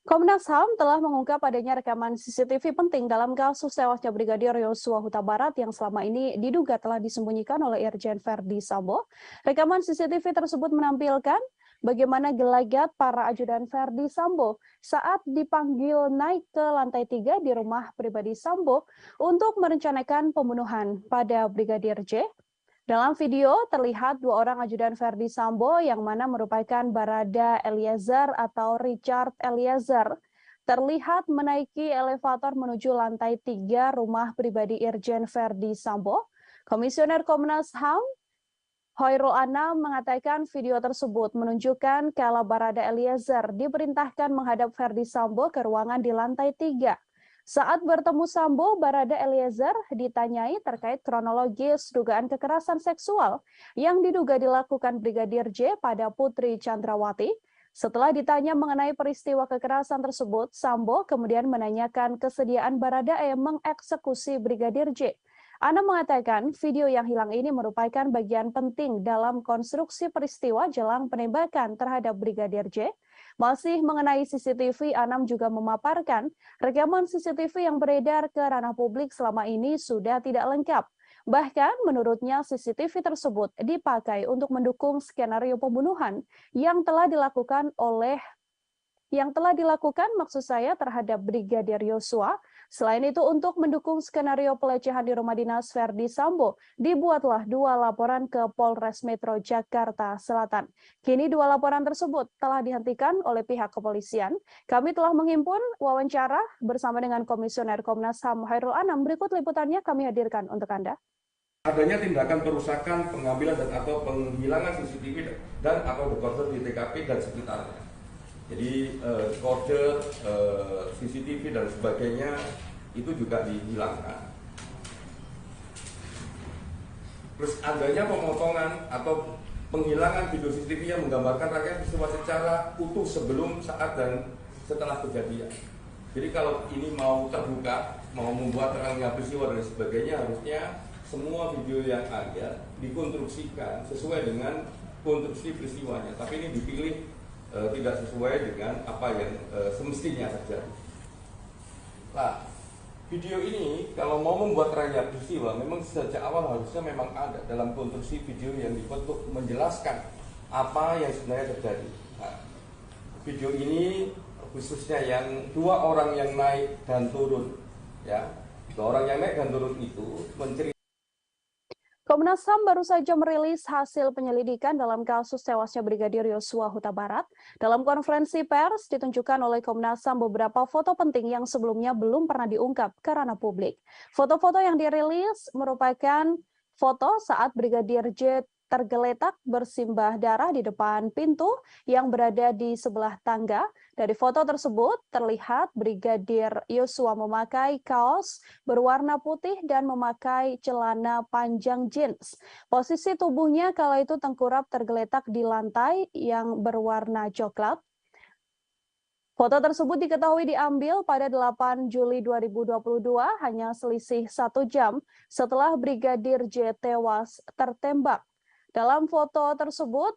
Komnas HAM telah mengungkap adanya rekaman CCTV penting dalam kasus tewasnya Brigadir Yosua Huta Barat yang selama ini diduga telah disembunyikan oleh Irjen Verdi Sambo. Rekaman CCTV tersebut menampilkan bagaimana gelagat para ajudan Verdi Sambo saat dipanggil naik ke lantai 3 di rumah pribadi Sambo untuk merencanakan pembunuhan pada Brigadir J. Dalam video terlihat 2 orang ajudan Verdi Sambo yang mana merupakan Barada Eliezer atau Richard Eliezer terlihat menaiki elevator menuju lantai 3 rumah pribadi Irjen Verdi Sambo. Komisioner Komnas HAM Hoirul Anam mengatakan video tersebut menunjukkan kala Barada Eliezer diperintahkan menghadap Verdi Sambo ke ruangan di lantai 3. Saat bertemu Sambo, Barada Eliezer ditanyai terkait kronologis dugaan kekerasan seksual yang diduga dilakukan Brigadir J pada Putri Chandrawati. Setelah ditanya mengenai peristiwa kekerasan tersebut, Sambo kemudian menanyakan kesediaan Barada E mengeksekusi Brigadir J. Anam mengatakan video yang hilang ini merupakan bagian penting dalam konstruksi peristiwa jelang penembakan terhadap Brigadir J. Masih mengenai CCTV, Anam juga memaparkan rekaman CCTV yang beredar ke ranah publik selama ini sudah tidak lengkap. Bahkan menurutnya CCTV tersebut dipakai untuk mendukung skenario pembunuhan yang telah dilakukan maksud saya terhadap Brigadir Yosua. Selain itu, untuk mendukung skenario pelecehan di rumah dinas Verdi Sambo, dibuatlah 2 laporan ke Polres Metro Jakarta Selatan. Kini 2 laporan tersebut telah dihentikan oleh pihak kepolisian. Kami telah menghimpun wawancara bersama dengan Komisioner Komnas HAM Hoirul Anam. Berikut liputannya kami hadirkan untuk Anda. Adanya tindakan perusakan, pengambilan dan atau penghilangan CCTV dan atau dekoder di TKP dan sekitarnya. Jadi kode CCTV dan sebagainya itu juga dihilangkan. Terus adanya pemotongan atau penghilangan video CCTV yang menggambarkan rangkaian peristiwa secara utuh sebelum, saat, dan setelah kejadian. Jadi kalau ini mau terbuka, mau membuat terangnya peristiwa dan sebagainya, harusnya semua video yang ada dikonstruksikan sesuai dengan konstruksi peristiwanya. Tapi ini dipilih tidak sesuai dengan apa yang semestinya terjadi. Nah, video ini kalau mau membuat terangnya peristiwa, memang sejak awal harusnya memang ada dalam konstruksi video yang dibuat untuk menjelaskan apa yang sebenarnya terjadi. Nah, video ini khususnya yang 2 orang yang naik dan turun, ya, 2 orang yang naik dan turun itu menceritakan. Komnas HAM baru saja merilis hasil penyelidikan dalam kasus tewasnya Brigadir Yosua Huta Barat. Dalam konferensi pers ditunjukkan oleh Komnas HAM beberapa foto penting yang sebelumnya belum pernah diungkap ke ranah publik. Foto-foto yang dirilis merupakan foto saat Brigadir J tergeletak bersimbah darah di depan pintu yang berada di sebelah tangga. Dari foto tersebut terlihat Brigadir Yosua memakai kaos berwarna putih dan memakai celana panjang jeans. Posisi tubuhnya kala itu tengkurap tergeletak di lantai yang berwarna coklat. Foto tersebut diketahui diambil pada 8 Juli 2022, hanya selisih 1 jam setelah Brigadir J tewas tertembak. Dalam foto tersebut,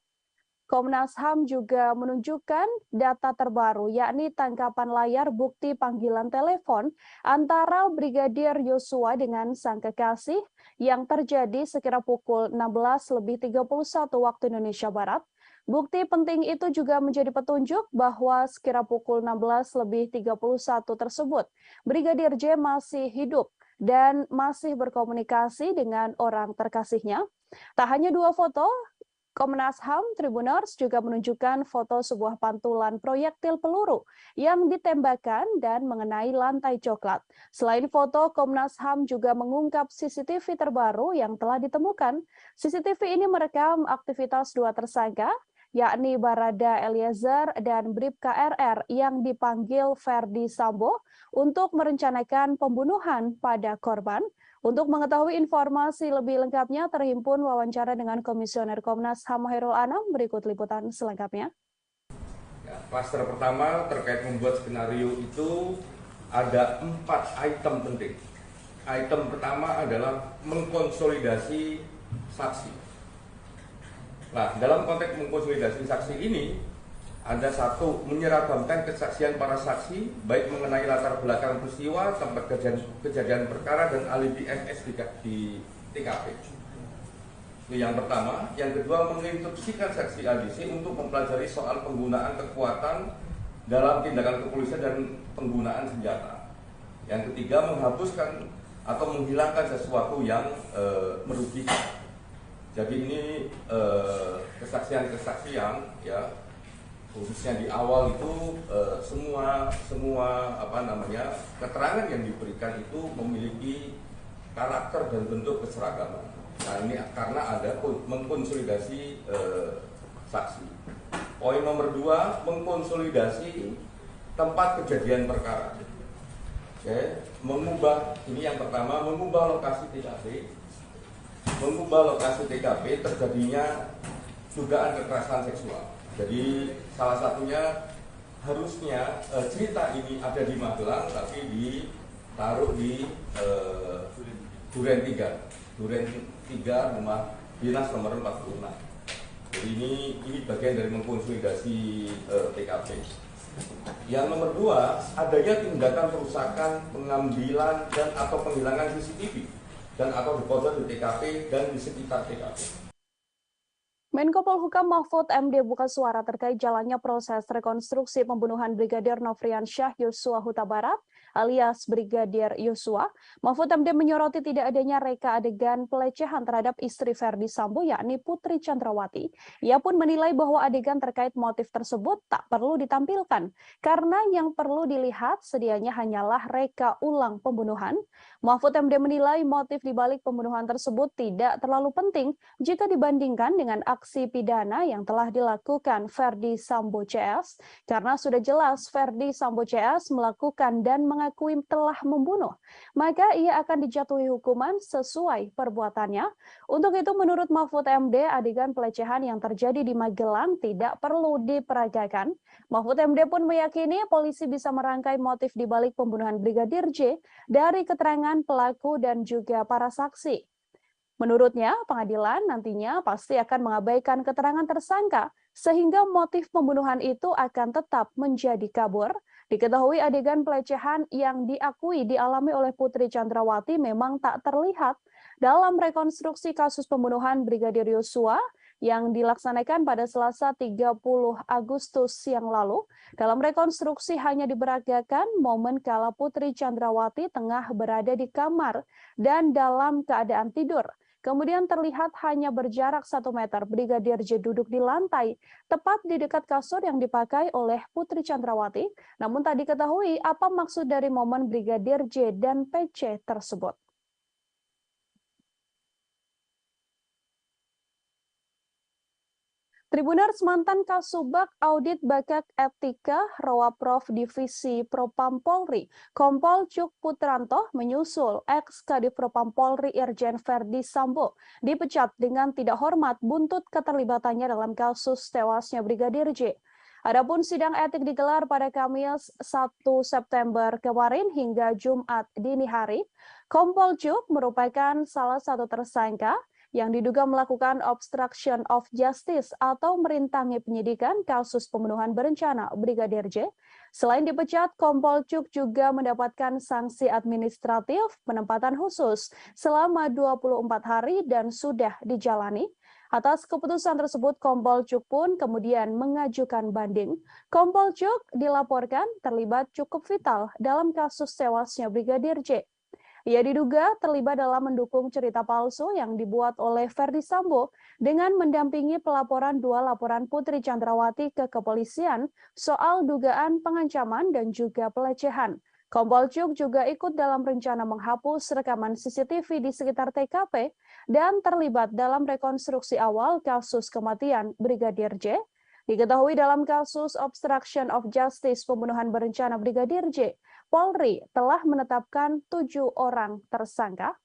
Komnas HAM juga menunjukkan data terbaru, yakni tangkapan layar bukti panggilan telepon antara Brigadir Yosua dengan sang kekasih yang terjadi sekira pukul 16.31 waktu Indonesia Barat. Bukti penting itu juga menjadi petunjuk bahwa sekira pukul 16.31 tersebut, Brigadir J masih hidup dan masih berkomunikasi dengan orang terkasihnya. Tak hanya 2 foto, Komnas HAM Tribuners juga menunjukkan foto sebuah pantulan proyektil peluru yang ditembakkan dan mengenai lantai coklat. Selain foto, Komnas HAM juga mengungkap CCTV terbaru yang telah ditemukan. CCTV ini merekam aktivitas 2 tersangka, yakni Barada Eliezer dan Bribka RR yang dipanggil Ferdi Sambo untuk merencanakan pembunuhan pada korban. Untuk mengetahui informasi lebih lengkapnya, terhimpun wawancara dengan Komisioner Komnas HAM Hairul Anam. Berikut liputan selengkapnya. Ya, klaster pertama terkait membuat skenario itu ada 4 item penting. Item pertama adalah mengkonsolidasi saksi. Nah, dalam konteks mengkonsolidasi saksi ini, ada 1, menyeragamkan kesaksian para saksi, baik mengenai latar belakang peristiwa, tempat kejadian perkara, dan alibi FS di TKP. Itu yang pertama. Yang kedua, menginstruksikan saksi ADC untuk mempelajari soal penggunaan kekuatan dalam tindakan kepolisian dan penggunaan senjata. Yang ketiga, menghapuskan atau menghilangkan sesuatu yang merugikan. Jadi ini kesaksian-kesaksian, ya, khususnya di awal itu semua keterangan yang diberikan itu memiliki karakter dan bentuk keseragaman. Nah, ini karena ada mengkonsolidasi saksi. Poin nomor 2, mengkonsolidasi tempat kejadian perkara. Oke, ini yang pertama, mengubah lokasi TKP. Mengubah lokasi TKP terjadinya dugaan kekerasan seksual. Jadi salah satunya harusnya cerita ini ada di Magelang, tapi ditaruh di Duren 3 rumah dinas nomor 46. Jadi ini bagian dari mengkonsolidasi TKP. Yang nomor 2, adanya tindakan perusakan, pengambilan dan atau penghilangan CCTV dan atau dekoder di TKP dan di sekitar TKP. Menko Polhukam Mahfud MD buka suara terkait jalannya proses rekonstruksi pembunuhan Brigadir Nofriansyah Yosua Huta Barat alias Brigadir Yosua. Mahfud MD menyoroti tidak adanya reka adegan pelecehan terhadap istri Ferdi Sambo yakni Putri Chandrawati. Ia pun menilai bahwa adegan terkait motif tersebut tak perlu ditampilkan karena yang perlu dilihat sedianya hanyalah reka ulang pembunuhan. Mahfud MD menilai motif dibalik pembunuhan tersebut tidak terlalu penting jika dibandingkan dengan aksi pidana yang telah dilakukan Ferdi Sambo CS karena sudah jelas Ferdi Sambo CS melakukan dan mengakui telah membunuh, maka ia akan dijatuhi hukuman sesuai perbuatannya. Untuk itu menurut Mahfud MD, adegan pelecehan yang terjadi di Magelang tidak perlu diperagakan. Mahfud MD pun meyakini polisi bisa merangkai motif dibalik pembunuhan Brigadir J dari keterangan pelaku dan juga para saksi. Menurutnya, pengadilan nantinya pasti akan mengabaikan keterangan tersangka sehingga motif pembunuhan itu akan tetap menjadi kabur. Diketahui adegan pelecehan yang diakui dialami oleh Putri Chandrawati memang tak terlihat dalam rekonstruksi kasus pembunuhan Brigadir Yosua yang dilaksanakan pada Selasa 30 Agustus yang lalu. Dalam rekonstruksi hanya diperagakan momen kala Putri Chandrawati tengah berada di kamar dan dalam keadaan tidur. Kemudian terlihat hanya berjarak 1 meter Brigadir J duduk di lantai, tepat di dekat kasur yang dipakai oleh Putri Chandrawati. Namun tak diketahui apa maksud dari momen Brigadir J dan PC tersebut. Tribuners, mantan Kasubag Audit Bakat Etika Rowaprof Divisi Propam Polri, Kompol Cuk Putranto menyusul ex-Kadif Propam Polri Irjen Verdi Sambo dipecat dengan tidak hormat buntut keterlibatannya dalam kasus tewasnya Brigadir J. Adapun sidang etik digelar pada Kamis 1 September kemarin hingga Jumat dini hari. Kompol Cuk merupakan salah satu tersangka yang diduga melakukan obstruction of justice atau merintangi penyidikan kasus pembunuhan berencana Brigadir J. Selain dipecat, Kompol Cuk juga mendapatkan sanksi administratif penempatan khusus selama 24 hari dan sudah dijalani. Atas keputusan tersebut, Kompol Cuk pun kemudian mengajukan banding. Kompol Cuk dilaporkan terlibat cukup vital dalam kasus tewasnya Brigadir J. Ia diduga terlibat dalam mendukung cerita palsu yang dibuat oleh Verdi Sambo dengan mendampingi pelaporan 2 laporan Putri Chandrawati ke kepolisian soal dugaan pengancaman dan juga pelecehan. Kompol Cuk juga ikut dalam rencana menghapus rekaman CCTV di sekitar TKP dan terlibat dalam rekonstruksi awal kasus kematian Brigadir J. Diketahui dalam kasus obstruction of justice pembunuhan berencana Brigadir J, Polri telah menetapkan 7 orang tersangka.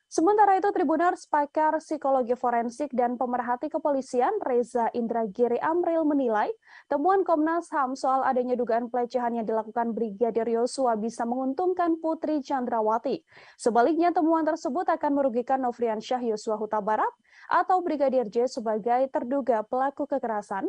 Sementara itu, Tribuners, pakar psikologi forensik dan pemerhati kepolisian Reza Indragiri Amril menilai temuan Komnas HAM soal adanya dugaan pelecehan yang dilakukan Brigadir Yosua bisa menguntungkan Putri Chandrawati. Sebaliknya, temuan tersebut akan merugikan Nofriansyah Yosua Huta Barat atau Brigadir J sebagai terduga pelaku kekerasan.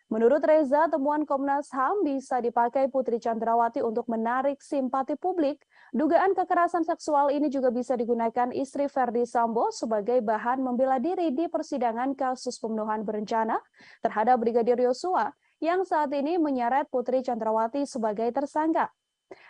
Menurut Reza, temuan Komnas HAM bisa dipakai Putri Chandrawati untuk menarik simpati publik. Dugaan kekerasan seksual ini juga bisa digunakan istri Verdi Sambo sebagai bahan membela diri di persidangan kasus pembunuhan berencana terhadap Brigadir Yosua yang saat ini menyeret Putri Chandrawati sebagai tersangka.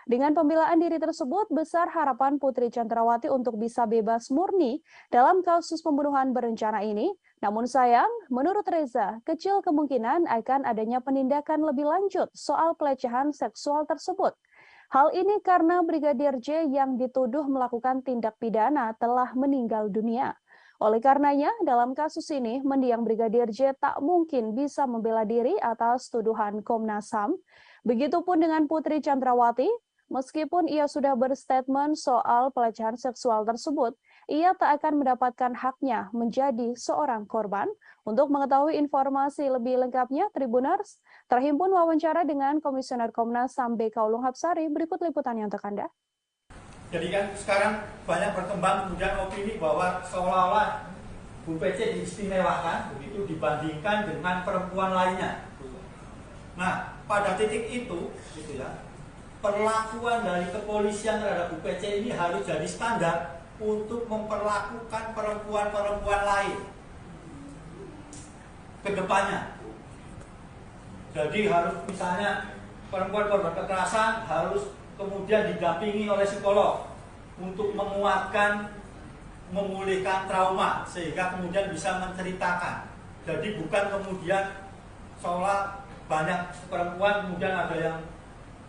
Dengan pembelaan diri tersebut, besar harapan Putri Chandrawati untuk bisa bebas murni dalam kasus pembunuhan berencana ini. Namun sayang, menurut Reza, kecil kemungkinan akan adanya penindakan lebih lanjut soal pelecehan seksual tersebut. Hal ini karena Brigadir J yang dituduh melakukan tindak pidana telah meninggal dunia. Oleh karenanya, dalam kasus ini, mendiang Brigadir J tak mungkin bisa membela diri atas tuduhan Komnas HAM. Begitupun dengan Putri Chandrawati, meskipun ia sudah berstatement soal pelecehan seksual tersebut, ia tak akan mendapatkan haknya menjadi seorang korban. Untuk mengetahui informasi lebih lengkapnya, Tribuners, terhimpun wawancara dengan Komisioner Komnas HAM BK Ulung Hapsari, berikut liputannya untuk Anda. Jadi kan sekarang banyak berkembang kemudian opini bahwa seolah-olah Bu PC diistimewakan begitu dibandingkan dengan perempuan lainnya. Nah, pada titik itu, gitu ya, perlakuan dari kepolisian terhadap Bu PC ini harus jadi standar untuk memperlakukan perempuan-perempuan lain ke depannya. Jadi harus misalnya perempuan korban kekerasan harus kemudian didampingi oleh psikolog untuk menguatkan, memulihkan trauma sehingga kemudian bisa menceritakan. Jadi bukan kemudian seolah banyak perempuan kemudian ada yang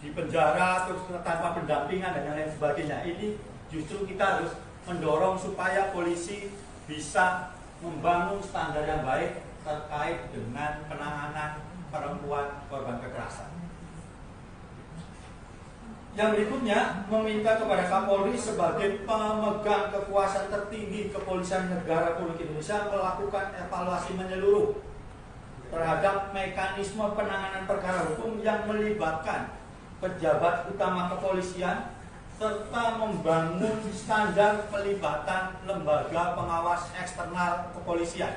di penjara terus tanpa pendampingan dan lain sebagainya. Ini justru kita harus mendorong supaya polisi bisa membangun standar yang baik terkait dengan penanganan perempuan korban kekerasan. Yang berikutnya, meminta kepada Kapolri sebagai pemegang kekuasaan tertinggi Kepolisian Negara Republik Indonesia melakukan evaluasi menyeluruh terhadap mekanisme penanganan perkara hukum yang melibatkan pejabat utama kepolisian serta membangun standar pelibatan lembaga pengawas eksternal kepolisian.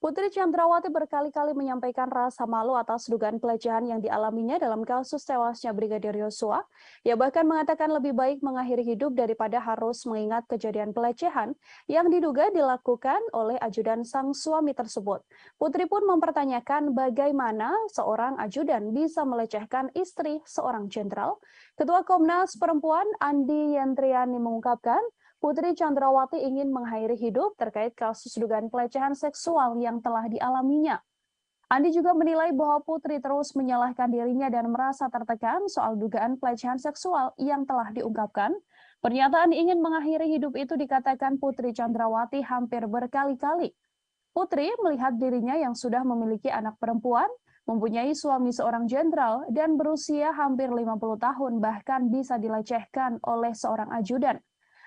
Putri Chandrawati berkali-kali menyampaikan rasa malu atas dugaan pelecehan yang dialaminya dalam kasus tewasnya Brigadir Yosua. Ia bahkan mengatakan lebih baik mengakhiri hidup daripada harus mengingat kejadian pelecehan yang diduga dilakukan oleh ajudan sang suami tersebut. Putri pun mempertanyakan bagaimana seorang ajudan bisa melecehkan istri seorang jenderal. Ketua Komnas Perempuan Andi Yentriani mengungkapkan, Putri Chandrawati ingin mengakhiri hidup terkait kasus dugaan pelecehan seksual yang telah dialaminya. Andi juga menilai bahwa Putri terus menyalahkan dirinya dan merasa tertekan soal dugaan pelecehan seksual yang telah diungkapkan. Pernyataan ingin mengakhiri hidup itu dikatakan Putri Chandrawati hampir berkali-kali. Putri melihat dirinya yang sudah memiliki anak perempuan, mempunyai suami seorang jenderal, dan berusia hampir 50 tahun bahkan bisa dilecehkan oleh seorang ajudan.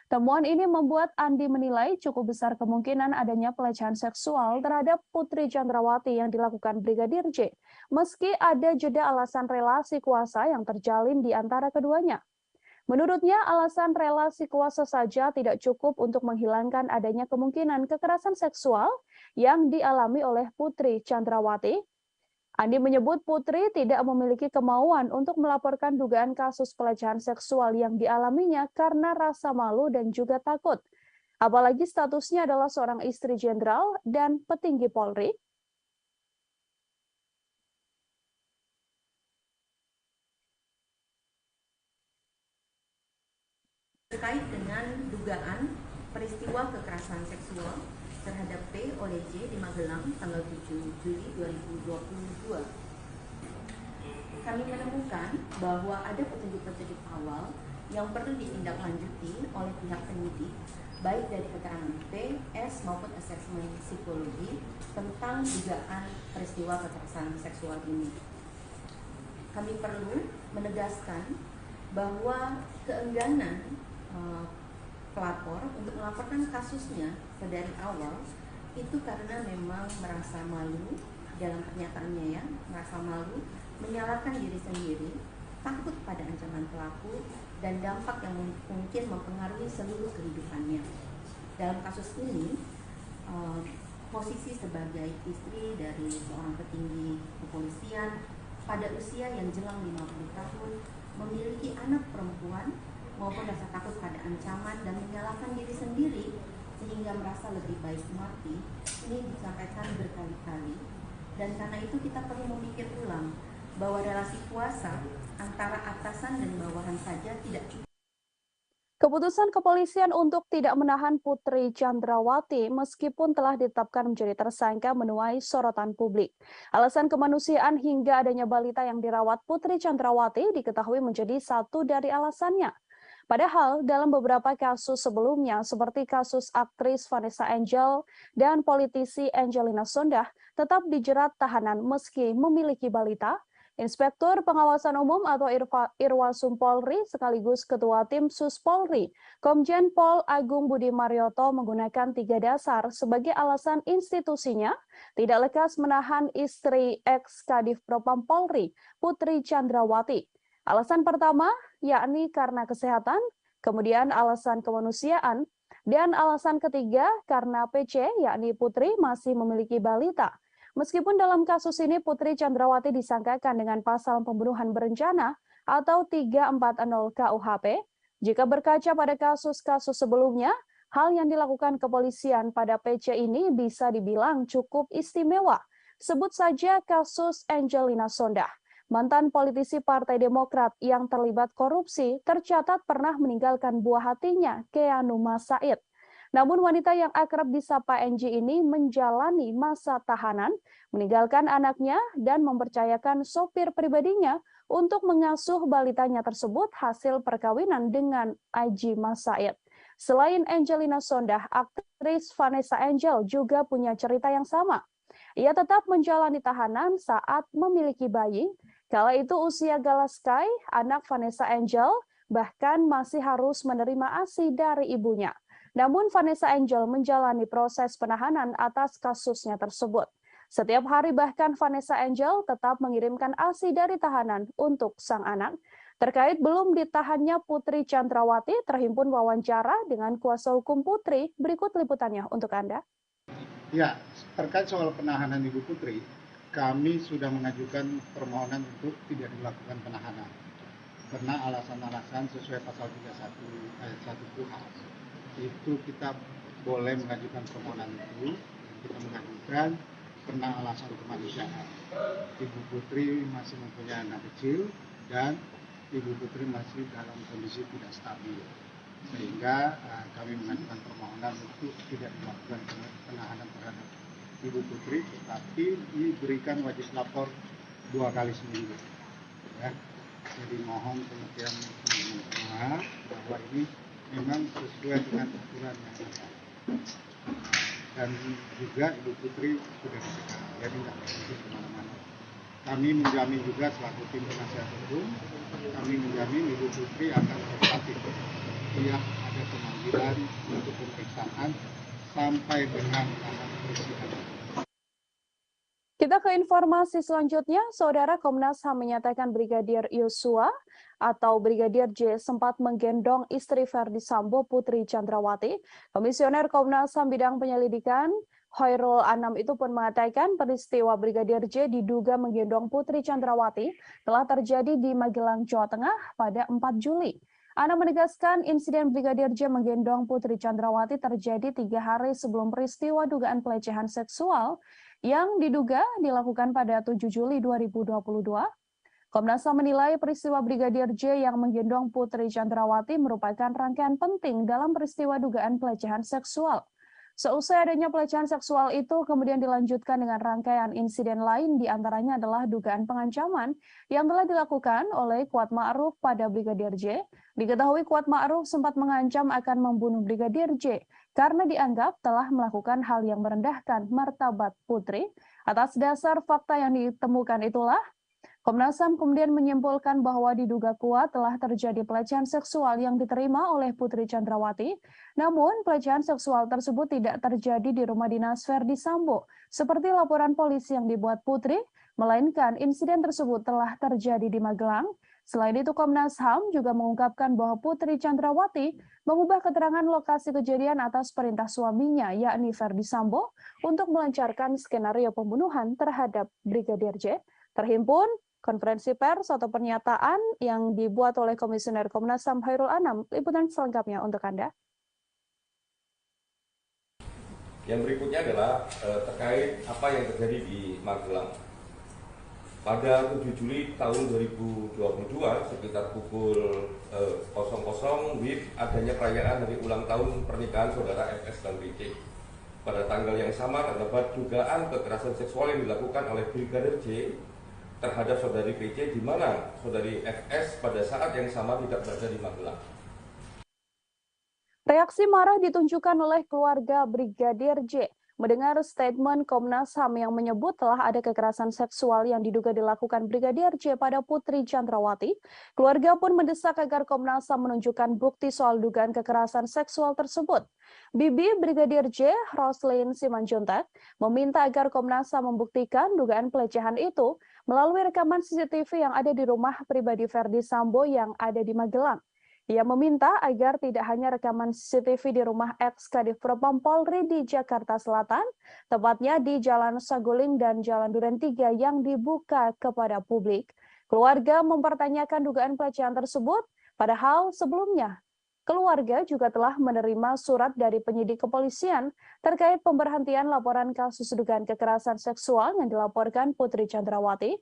Temuan ini membuat Andi menilai cukup besar kemungkinan adanya pelecehan seksual terhadap Putri Chandrawati yang dilakukan Brigadir J, meski ada jeda alasan relasi kuasa yang terjalin di antara keduanya. Menurutnya, alasan relasi kuasa saja tidak cukup untuk menghilangkan adanya kemungkinan kekerasan seksual yang dialami oleh Putri Chandrawati. Andi menyebut Putri tidak memiliki kemauan untuk melaporkan dugaan kasus pelecehan seksual yang dialaminya karena rasa malu dan juga takut. Apalagi statusnya adalah seorang istri jenderal dan petinggi Polri. Terkait dengan dugaan peristiwa kekerasan seksual terhadap P oleh J di Magelang tanggal 7 Juli 2022. Kami menemukan bahwa ada petunjuk-petunjuk awal yang perlu ditindaklanjuti oleh pihak penyidik, baik dari keterangan P, S maupun asesmen psikologi tentang dugaan peristiwa kekerasan seksual ini. Kami perlu menegaskan bahwa keengganan pelapor untuk melaporkan kasusnya dari awal itu karena memang merasa malu dalam pernyataannya, ya, merasa malu, menyalahkan diri sendiri, takut pada ancaman pelaku dan dampak yang mungkin mempengaruhi seluruh kehidupannya. Dalam kasus ini, posisi sebagai istri dari seorang petinggi kepolisian pada usia yang jelang 50 tahun, memiliki anak perempuan maupun rasa takut pada ancaman dan menyalahkan diri sendiri sehingga merasa lebih baik mati, ini disampaikan berkali-kali. Dan karena itu kita perlu memikir ulang bahwa relasi kuasa antara atasan dan bawahan saja tidak cukup. Keputusan kepolisian untuk tidak menahan Putri Chandrawati meskipun telah ditetapkan menjadi tersangka menuai sorotan publik. Alasan kemanusiaan hingga adanya balita yang dirawat Putri Chandrawati diketahui menjadi satu dari alasannya. Padahal dalam beberapa kasus sebelumnya seperti kasus aktris Vanessa Angel dan politisi Angelina Sondakh tetap dijerat tahanan meski memiliki balita. Inspektur Pengawasan Umum atau Irwasum Polri sekaligus Ketua Tim Sus Polri, Komjen Pol Agung Budi Marioto menggunakan 3 dasar sebagai alasan institusinya tidak lekas menahan istri ex-Kadif Propam Polri, Putri Chandrawati. Alasan pertama, yakni karena kesehatan, kemudian alasan kemanusiaan, dan alasan ketiga karena PC, yakni Putri masih memiliki balita. Meskipun dalam kasus ini Putri Chandrawati disangkakan dengan pasal pembunuhan berencana atau 340 KUHP, jika berkaca pada kasus-kasus sebelumnya, hal yang dilakukan kepolisian pada PC ini bisa dibilang cukup istimewa. Sebut saja kasus Angelina Sondakh. Mantan politisi Partai Demokrat yang terlibat korupsi tercatat pernah meninggalkan buah hatinya, Keanu Masaid. Namun wanita yang akrab disapa NG ini menjalani masa tahanan, meninggalkan anaknya dan mempercayakan sopir pribadinya untuk mengasuh balitanya tersebut hasil perkawinan dengan Aji Masaid. Selain Angelina Sondakh, aktris Vanessa Angel juga punya cerita yang sama. Ia tetap menjalani tahanan saat memiliki bayi. Kala itu usia Galaskai, anak Vanessa Angel, bahkan masih harus menerima ASI dari ibunya. Namun Vanessa Angel menjalani proses penahanan atas kasusnya tersebut. Setiap hari bahkan Vanessa Angel tetap mengirimkan ASI dari tahanan untuk sang anak. Terkait belum ditahannya Putri Chandrawati, terhimpun wawancara dengan kuasa hukum Putri. Berikut liputannya untuk Anda. Ya, terkait soal penahanan Ibu Putri, kami sudah mengajukan permohonan untuk tidak dilakukan penahanan. Karena alasan-alasan sesuai pasal 31 ayat 1 KUHP, itu kita boleh mengajukan permohonan itu. Kita mengajukan karena alasan kemanusiaan. Ibu Putri masih mempunyai anak kecil dan Ibu Putri masih dalam kondisi tidak stabil, sehingga kami mengajukan permohonan untuk tidak dilakukan penahanan terhadap Ibu Putri, tetapi diberikan wajib lapor 2 kali seminggu. Ya. Jadi mohon pengertian teman-teman semua bahwa ini memang sesuai dengan aturan yang ada. Dan juga Ibu Putri sudah dicegah, jadi tidak perlu kemana-mana. Kami menjamin juga selaku tim penasihat hukum, kami menjamin Ibu Putri akan kooperatif setiap ada pemanggilan untuk pemeriksaan sampai dengan tahap persidangan. Kita ke informasi selanjutnya, Saudara. Komnas HAM menyatakan Brigadir Yosua atau Brigadir J sempat menggendong istri Ferdi Sambo, Putri Chandrawati. Komisioner Komnas HAM bidang penyelidikan Khairul Anam itu pun mengatakan peristiwa Brigadir J diduga menggendong Putri Chandrawati telah terjadi di Magelang, Jawa Tengah pada 4 Juli. Anam menegaskan insiden Brigadir J menggendong Putri Chandrawati terjadi 3 hari sebelum peristiwa dugaan pelecehan seksual yang diduga dilakukan pada 7 Juli 2022. Komnas HAM menilai peristiwa Brigadir J yang menggendong Putri Chandrawati merupakan rangkaian penting dalam peristiwa dugaan pelecehan seksual. Seusai adanya pelecehan seksual itu kemudian dilanjutkan dengan rangkaian insiden lain, diantaranya adalah dugaan pengancaman yang telah dilakukan oleh Kuat Ma'ruf pada Brigadir J. Diketahui Kuat Ma'ruf sempat mengancam akan membunuh Brigadir J karena dianggap telah melakukan hal yang merendahkan martabat Putri. Atas dasar fakta yang ditemukan itulah, Komnas HAM kemudian menyimpulkan bahwa diduga kuat telah terjadi pelecehan seksual yang diterima oleh Putri Chandrawati. Namun, pelecehan seksual tersebut tidak terjadi di rumah dinas Ferdi Sambo, seperti laporan polisi yang dibuat Putri, melainkan insiden tersebut telah terjadi di Magelang. Selain itu, Komnas HAM juga mengungkapkan bahwa Putri Chandrawati mengubah keterangan lokasi kejadian atas perintah suaminya, yakni Ferdi Sambo, untuk melancarkan skenario pembunuhan terhadap Brigadir J. Terhimpun konferensi pers atau pernyataan yang dibuat oleh Komisioner Komnas HAM Khairul Anam. Liputan selengkapnya untuk Anda. Yang berikutnya adalah terkait apa yang terjadi di Magelang. Pada 7 Juli tahun 2022 sekitar pukul 00 WIB adanya perayaan hari ulang tahun pernikahan saudara FS dan PC. Pada tanggal yang sama terdapat dugaan kekerasan seksual yang dilakukan oleh Brigadir J terhadap saudari PC, di mana saudari FS pada saat yang sama tidak berada di Magelang. Reaksi marah ditunjukkan oleh keluarga Brigadir J mendengar statement Komnas HAM yang menyebut telah ada kekerasan seksual yang diduga dilakukan Brigadir J pada Putri Chandrawati. Keluarga pun mendesak agar Komnas HAM menunjukkan bukti soal dugaan kekerasan seksual tersebut. Bibi Brigadir J, Roslin Simanjuntak, meminta agar Komnas HAM membuktikan dugaan pelecehan itu melalui rekaman CCTV yang ada di rumah pribadi Ferdi Sambo yang ada di Magelang. Ia meminta agar tidak hanya rekaman CCTV di rumah ex-Kadif Propam Polri di Jakarta Selatan, tepatnya di Jalan Saguling dan Jalan Duren 3 yang dibuka kepada publik. Keluarga mempertanyakan dugaan pelecehan tersebut, padahal sebelumnya keluarga juga telah menerima surat dari penyidik kepolisian terkait pemberhentian laporan kasus dugaan kekerasan seksual yang dilaporkan Putri Chandrawati.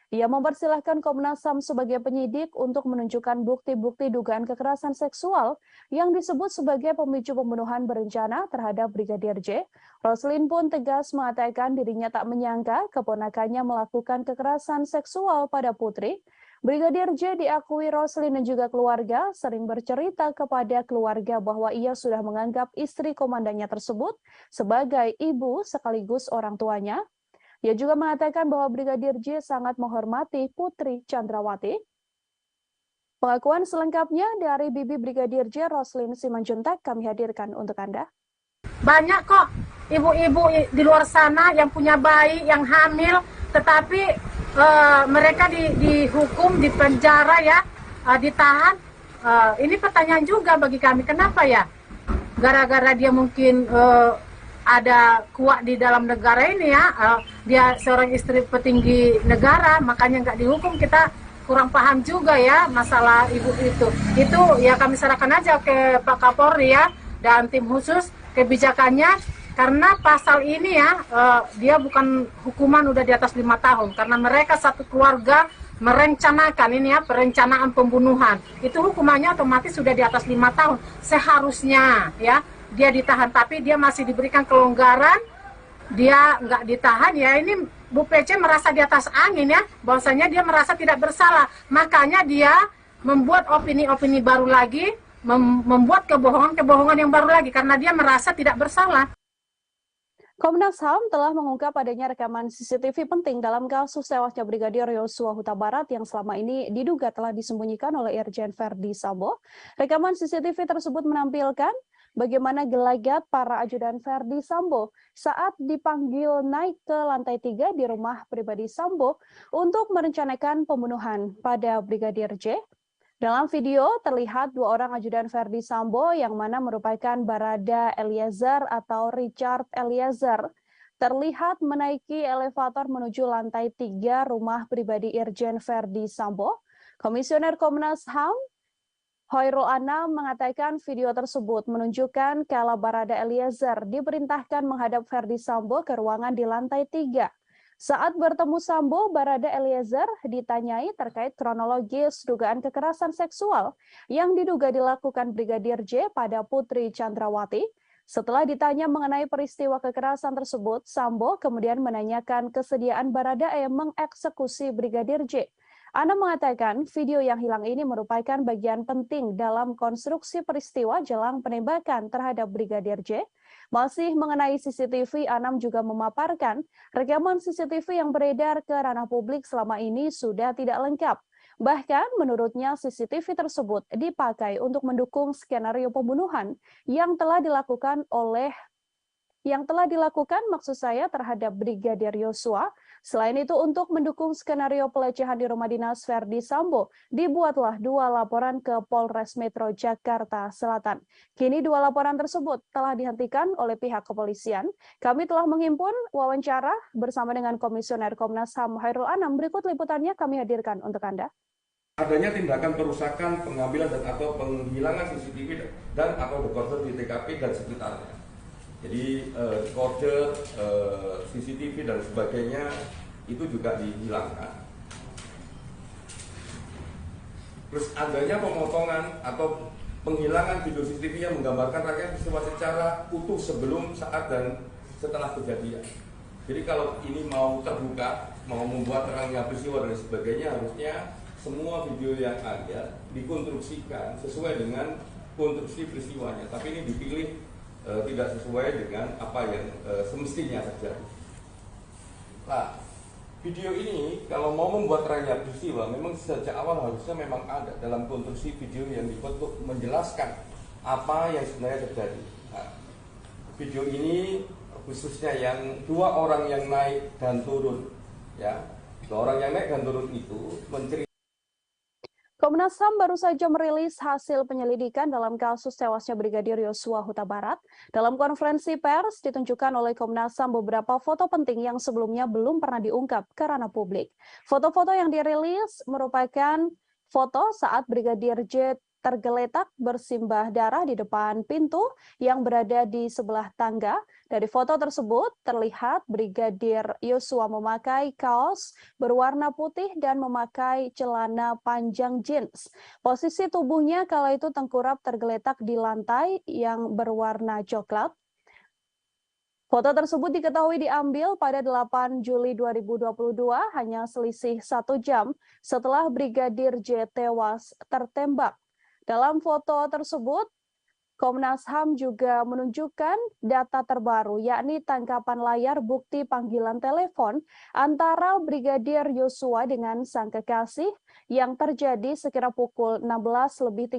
Ia mempersilahkan Komnas HAM sebagai penyidik untuk menunjukkan bukti-bukti dugaan kekerasan seksual yang disebut sebagai pemicu pembunuhan berencana terhadap Brigadir J. Roslin pun tegas mengatakan dirinya tak menyangka keponakannya melakukan kekerasan seksual pada Putri. Brigadir J diakui Roslin dan juga keluarga sering bercerita kepada keluarga bahwa ia sudah menganggap istri komandannya tersebut sebagai ibu sekaligus orang tuanya. Ia juga mengatakan bahwa Brigadir J sangat menghormati Putri Chandrawati. Pengakuan selengkapnya dari Bibi Brigadir J, Roslin Simanjuntak, kami hadirkan untuk Anda. Banyak kok ibu-ibu di luar sana yang punya bayi, yang hamil, tetapi mereka dihukum, dipenjara ya, ditahan. Ini pertanyaan juga bagi kami, kenapa ya? Gara-gara dia mungkin ada kuat di dalam negara ini ya, dia seorang istri petinggi negara, makanya nggak dihukum. Kita kurang paham juga ya masalah ibu itu. Itu ya kami serahkan aja ke Pak Kapolri ya dan tim khusus kebijakannya, karena pasal ini ya dia bukan hukuman udah di atas 5 tahun, karena mereka satu keluarga merencanakan ini ya, perencanaan pembunuhan. Itu hukumannya otomatis sudah di atas 5 tahun. Seharusnya ya dia ditahan, tapi dia masih diberikan kelonggaran, dia nggak ditahan ya. Ini Bu PC merasa di atas angin ya, bahwasanya dia merasa tidak bersalah, makanya dia membuat opini-opini baru lagi, membuat kebohongan-kebohongan yang baru lagi, karena dia merasa tidak bersalah. Komnas HAM telah mengungkap adanya rekaman CCTV penting dalam kasus tewasnya Brigadir Yosua Huta Barat yang selama ini diduga telah disembunyikan oleh Irjen Verdi Sambo. Rekaman CCTV tersebut menampilkan bagaimana gelagat para ajudan Verdi Sambo saat dipanggil naik ke lantai 3 di rumah pribadi Sambo untuk merencanakan pembunuhan pada Brigadir J. Dalam video terlihat 2 orang ajudan Verdi Sambo yang mana merupakan Barada Eliezer atau Richard Eliezer terlihat menaiki elevator menuju lantai 3 rumah pribadi Irjen Verdi Sambo. Komisioner Komnas HAM Hoirul Anam mengatakan video tersebut menunjukkan kala Barada Eliezer diperintahkan menghadap Verdi Sambo ke ruangan di lantai 3. Saat bertemu Sambo, Barada Eliezer ditanyai terkait kronologis dugaan kekerasan seksual yang diduga dilakukan Brigadir J pada Putri Chandrawati. Setelah ditanya mengenai peristiwa kekerasan tersebut, Sambo kemudian menanyakan kesediaan Baradae mengeksekusi Brigadir J. Anam mengatakan video yang hilang ini merupakan bagian penting dalam konstruksi peristiwa jelang penembakan terhadap Brigadir J. Masih mengenai CCTV, Anam juga memaparkan rekaman CCTV yang beredar ke ranah publik selama ini sudah tidak lengkap. Bahkan menurutnya CCTV tersebut dipakai untuk mendukung skenario pembunuhan yang telah dilakukan maksud saya terhadap Brigadir Yosua. Selain itu untuk mendukung skenario pelecehan di rumah dinas Verdi Sambo, dibuatlah 2 laporan ke Polres Metro Jakarta Selatan. Kini 2 laporan tersebut telah dihentikan oleh pihak kepolisian. Kami telah menghimpun wawancara bersama dengan Komisioner Komnas HAM Hoirul Anam. Berikut liputannya kami hadirkan untuk Anda. Adanya tindakan perusakan, pengambilan dan atau penghilangan CCTV dan atau dekoder di TKP dan sekitarnya. Jadi dekoder, CCTV dan sebagainya itu juga dihilangkan. Terus adanya pemotongan atau penghilangan video CCTV yang menggambarkan rangkaian peristiwa secara utuh sebelum, saat dan setelah kejadian. Jadi kalau ini mau terbuka, mau membuat terangnya peristiwa dan sebagainya, harusnya semua video yang ada dikonstruksikan sesuai dengan konstruksi peristiwanya. Tapi ini dipilih tidak sesuai dengan apa yang semestinya terjadi. Nah, video ini kalau mau membuat terangnya peristiwa, memang sejak awal harusnya memang ada dalam konstruksi video yang dibuat untuk menjelaskan apa yang sebenarnya terjadi. Nah, video ini khususnya yang 2 orang yang naik dan turun, ya, 2 orang yang naik dan turun itu menceritakan. Komnas HAM baru saja merilis hasil penyelidikan dalam kasus tewasnya Brigadir Yosua Huta Barat. Dalam konferensi pers ditunjukkan oleh Komnas HAM beberapa foto penting yang sebelumnya belum pernah diungkap ke ranah publik. Foto-foto yang dirilis merupakan foto saat Brigadir J tergeletak bersimbah darah di depan pintu yang berada di sebelah tangga. Dari foto tersebut terlihat Brigadir Yosua memakai kaos berwarna putih dan memakai celana panjang jeans. Posisi tubuhnya kala itu tengkurap tergeletak di lantai yang berwarna coklat. Foto tersebut diketahui diambil pada 8 Juli 2022, hanya selisih 1 jam setelah Brigadir J tewas tertembak. Dalam foto tersebut, Komnas HAM juga menunjukkan data terbaru, yakni tangkapan layar bukti panggilan telepon antara Brigadir Yosua dengan sang kekasih yang terjadi sekira pukul 16.31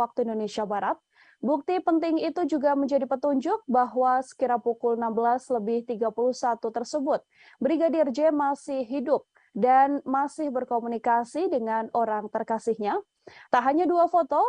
waktu Indonesia Barat. Bukti penting itu juga menjadi petunjuk bahwa sekira pukul 16.31 tersebut, Brigadir J masih hidup dan masih berkomunikasi dengan orang terkasihnya. Tak hanya 2 foto,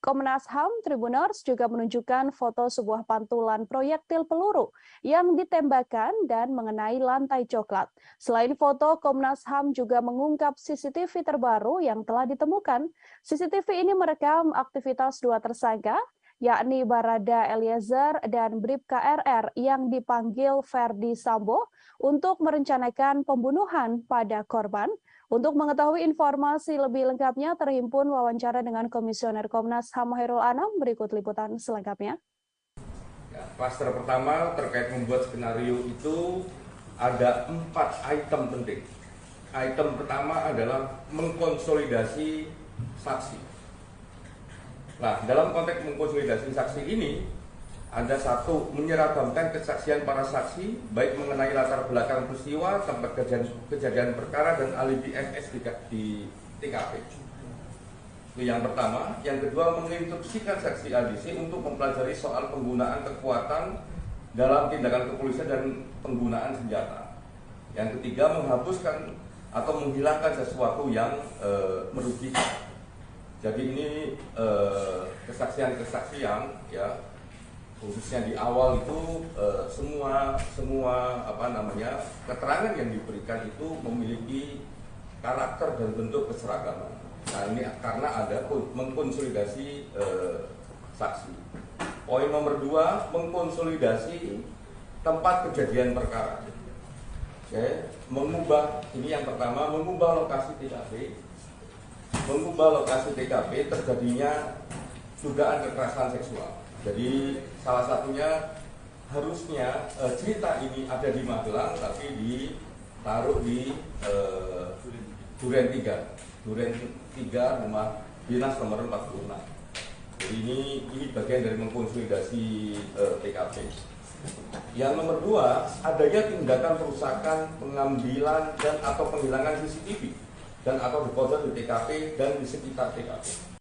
Komnas HAM Tribuners juga menunjukkan foto sebuah pantulan proyektil peluru yang ditembakkan dan mengenai lantai coklat. Selain foto, Komnas HAM juga mengungkap CCTV terbaru yang telah ditemukan. CCTV ini merekam aktivitas 2 tersangka, yakni Barada Eliezer dan Bribka RR yang dipanggil Ferdi Sambo untuk merencanakan pembunuhan pada korban. Untuk mengetahui informasi lebih lengkapnya, terhimpun wawancara dengan Komisioner Komnas HAM Hairul Anam. Berikut liputan selengkapnya. Ya, klaster pertama terkait membuat skenario itu ada 4 item penting. Item pertama adalah mengkonsolidasi saksi. Nah, dalam konteks mengkonsolidasi saksi ini, ada 1, menyeragamkan kesaksian para saksi, baik mengenai latar belakang peristiwa, tempat kejadian perkara, dan alibi FS di TKP. Itu yang pertama. Yang kedua, menginstruksikan saksi ADC untuk mempelajari soal penggunaan kekuatan dalam tindakan kepolisian dan penggunaan senjata. Yang ketiga, menghapuskan atau menghilangkan sesuatu yang merugikan. Jadi ini kesaksian-kesaksian, ya, khususnya di awal itu semua keterangan yang diberikan itu memiliki karakter dan bentuk keseragaman. Nah, ini karena ada mengkonsolidasi saksi. Poin nomor 2, mengkonsolidasi tempat kejadian perkara. Oke, ini yang pertama, mengubah lokasi TKP. Mengubah lokasi TKP terjadinya dugaan kekerasan seksual. Jadi salah satunya harusnya cerita ini ada di Magelang, tapi ditaruh di Duren 3 rumah dinas nomor 46. Jadi ini bagian dari mengkonsolidasi TKP. Yang nomor 2, adanya tindakan perusakan, pengambilan dan atau penghilangan CCTV dan atau dekoder di TKP dan di sekitar TKP.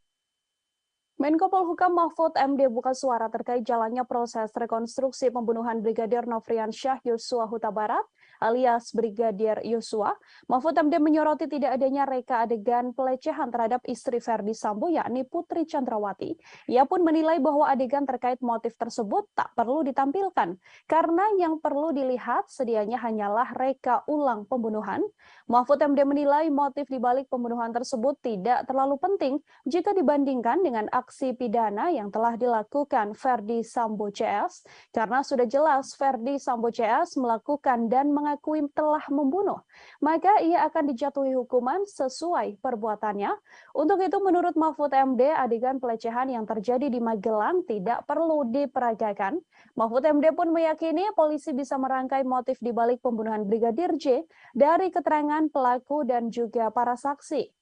Menko Polhukam Mahfud MD buka suara terkait jalannya proses rekonstruksi pembunuhan Brigadir Nofriansyah Yosua Huta Barat alias Brigadir Yosua. Mahfud MD menyoroti tidak adanya reka adegan pelecehan terhadap istri Ferdi Sambo yakni Putri Chandrawati. Ia pun menilai bahwa adegan terkait motif tersebut tak perlu ditampilkan karena yang perlu dilihat sedianya hanyalah reka ulang pembunuhan. Mahfud MD menilai motif dibalik pembunuhan tersebut tidak terlalu penting jika dibandingkan dengan aksi pidana yang telah dilakukan Ferdi Sambo CS, karena sudah jelas Ferdi Sambo CS melakukan dan mengakui telah membunuh, maka ia akan dijatuhi hukuman sesuai perbuatannya. Untuk itu menurut Mahfud MD, adegan pelecehan yang terjadi di Magelang tidak perlu diperagakan. Mahfud MD pun meyakini polisi bisa merangkai motif dibalik pembunuhan Brigadir J dari keterangan pelaku dan juga para saksi.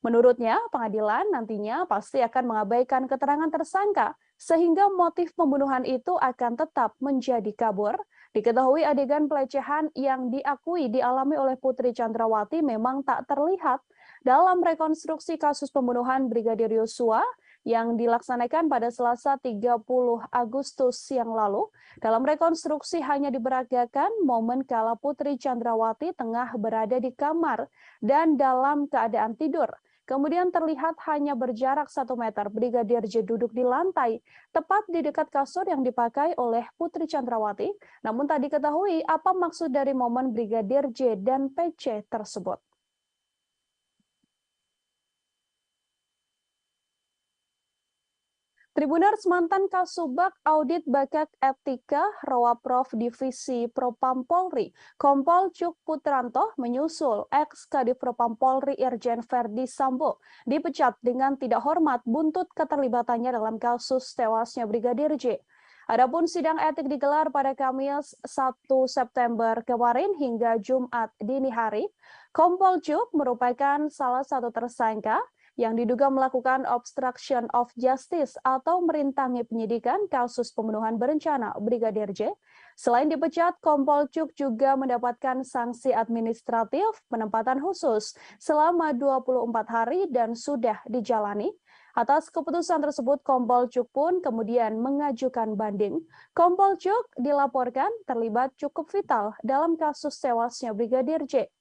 Menurutnya, pengadilan nantinya pasti akan mengabaikan keterangan tersangka, sehingga motif pembunuhan itu akan tetap menjadi kabur. Diketahui adegan pelecehan yang diakui dialami oleh Putri Chandrawati memang tak terlihat dalam rekonstruksi kasus pembunuhan Brigadir Yosua yang dilaksanakan pada Selasa 30 Agustus yang lalu. Dalam rekonstruksi hanya diperagakan momen kala Putri Chandrawati tengah berada di kamar dan dalam keadaan tidur. Kemudian terlihat hanya berjarak 1 meter Brigadir J duduk di lantai, tepat di dekat kasur yang dipakai oleh Putri Chandrawati. Namun tak diketahui apa maksud dari momen Brigadir J dan PC tersebut. Tribuners, mantan Kasubag Audit Bakat Etika Rawaprov Divisi Propam Polri, Kompol Cuk Putranto menyusul ex-Kadif Propam Polri Irjen Ferdi Sambo dipecat dengan tidak hormat buntut keterlibatannya dalam kasus tewasnya Brigadir J. Adapun sidang etik digelar pada Kamis 1 September kemarin hingga Jumat dini hari. Kompol Cuk merupakan salah satu tersangka yang diduga melakukan obstruction of justice atau merintangi penyidikan kasus pembunuhan berencana Brigadir J. Selain dipecat, Kompol Cuk juga mendapatkan sanksi administratif penempatan khusus selama 24 hari dan sudah dijalani. Atas keputusan tersebut, Kompol Cuk pun kemudian mengajukan banding. Kompol Cuk dilaporkan terlibat cukup vital dalam kasus tewasnya Brigadir J.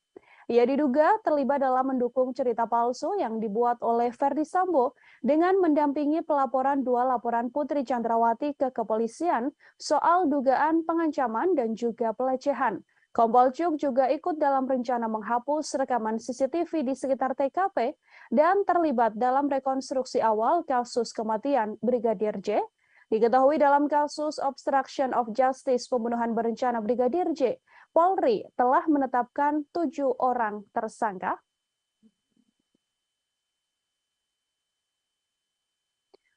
Ia diduga terlibat dalam mendukung cerita palsu yang dibuat oleh Ferdi Sambo dengan mendampingi pelaporan 2 laporan Putri Chandrawati ke kepolisian soal dugaan pengancaman dan juga pelecehan. Kompol Cuk juga ikut dalam rencana menghapus rekaman CCTV di sekitar TKP dan terlibat dalam rekonstruksi awal kasus kematian Brigadir J. Diketahui dalam kasus obstruction of justice pembunuhan berencana Brigadir J, Polri telah menetapkan 7 orang tersangka.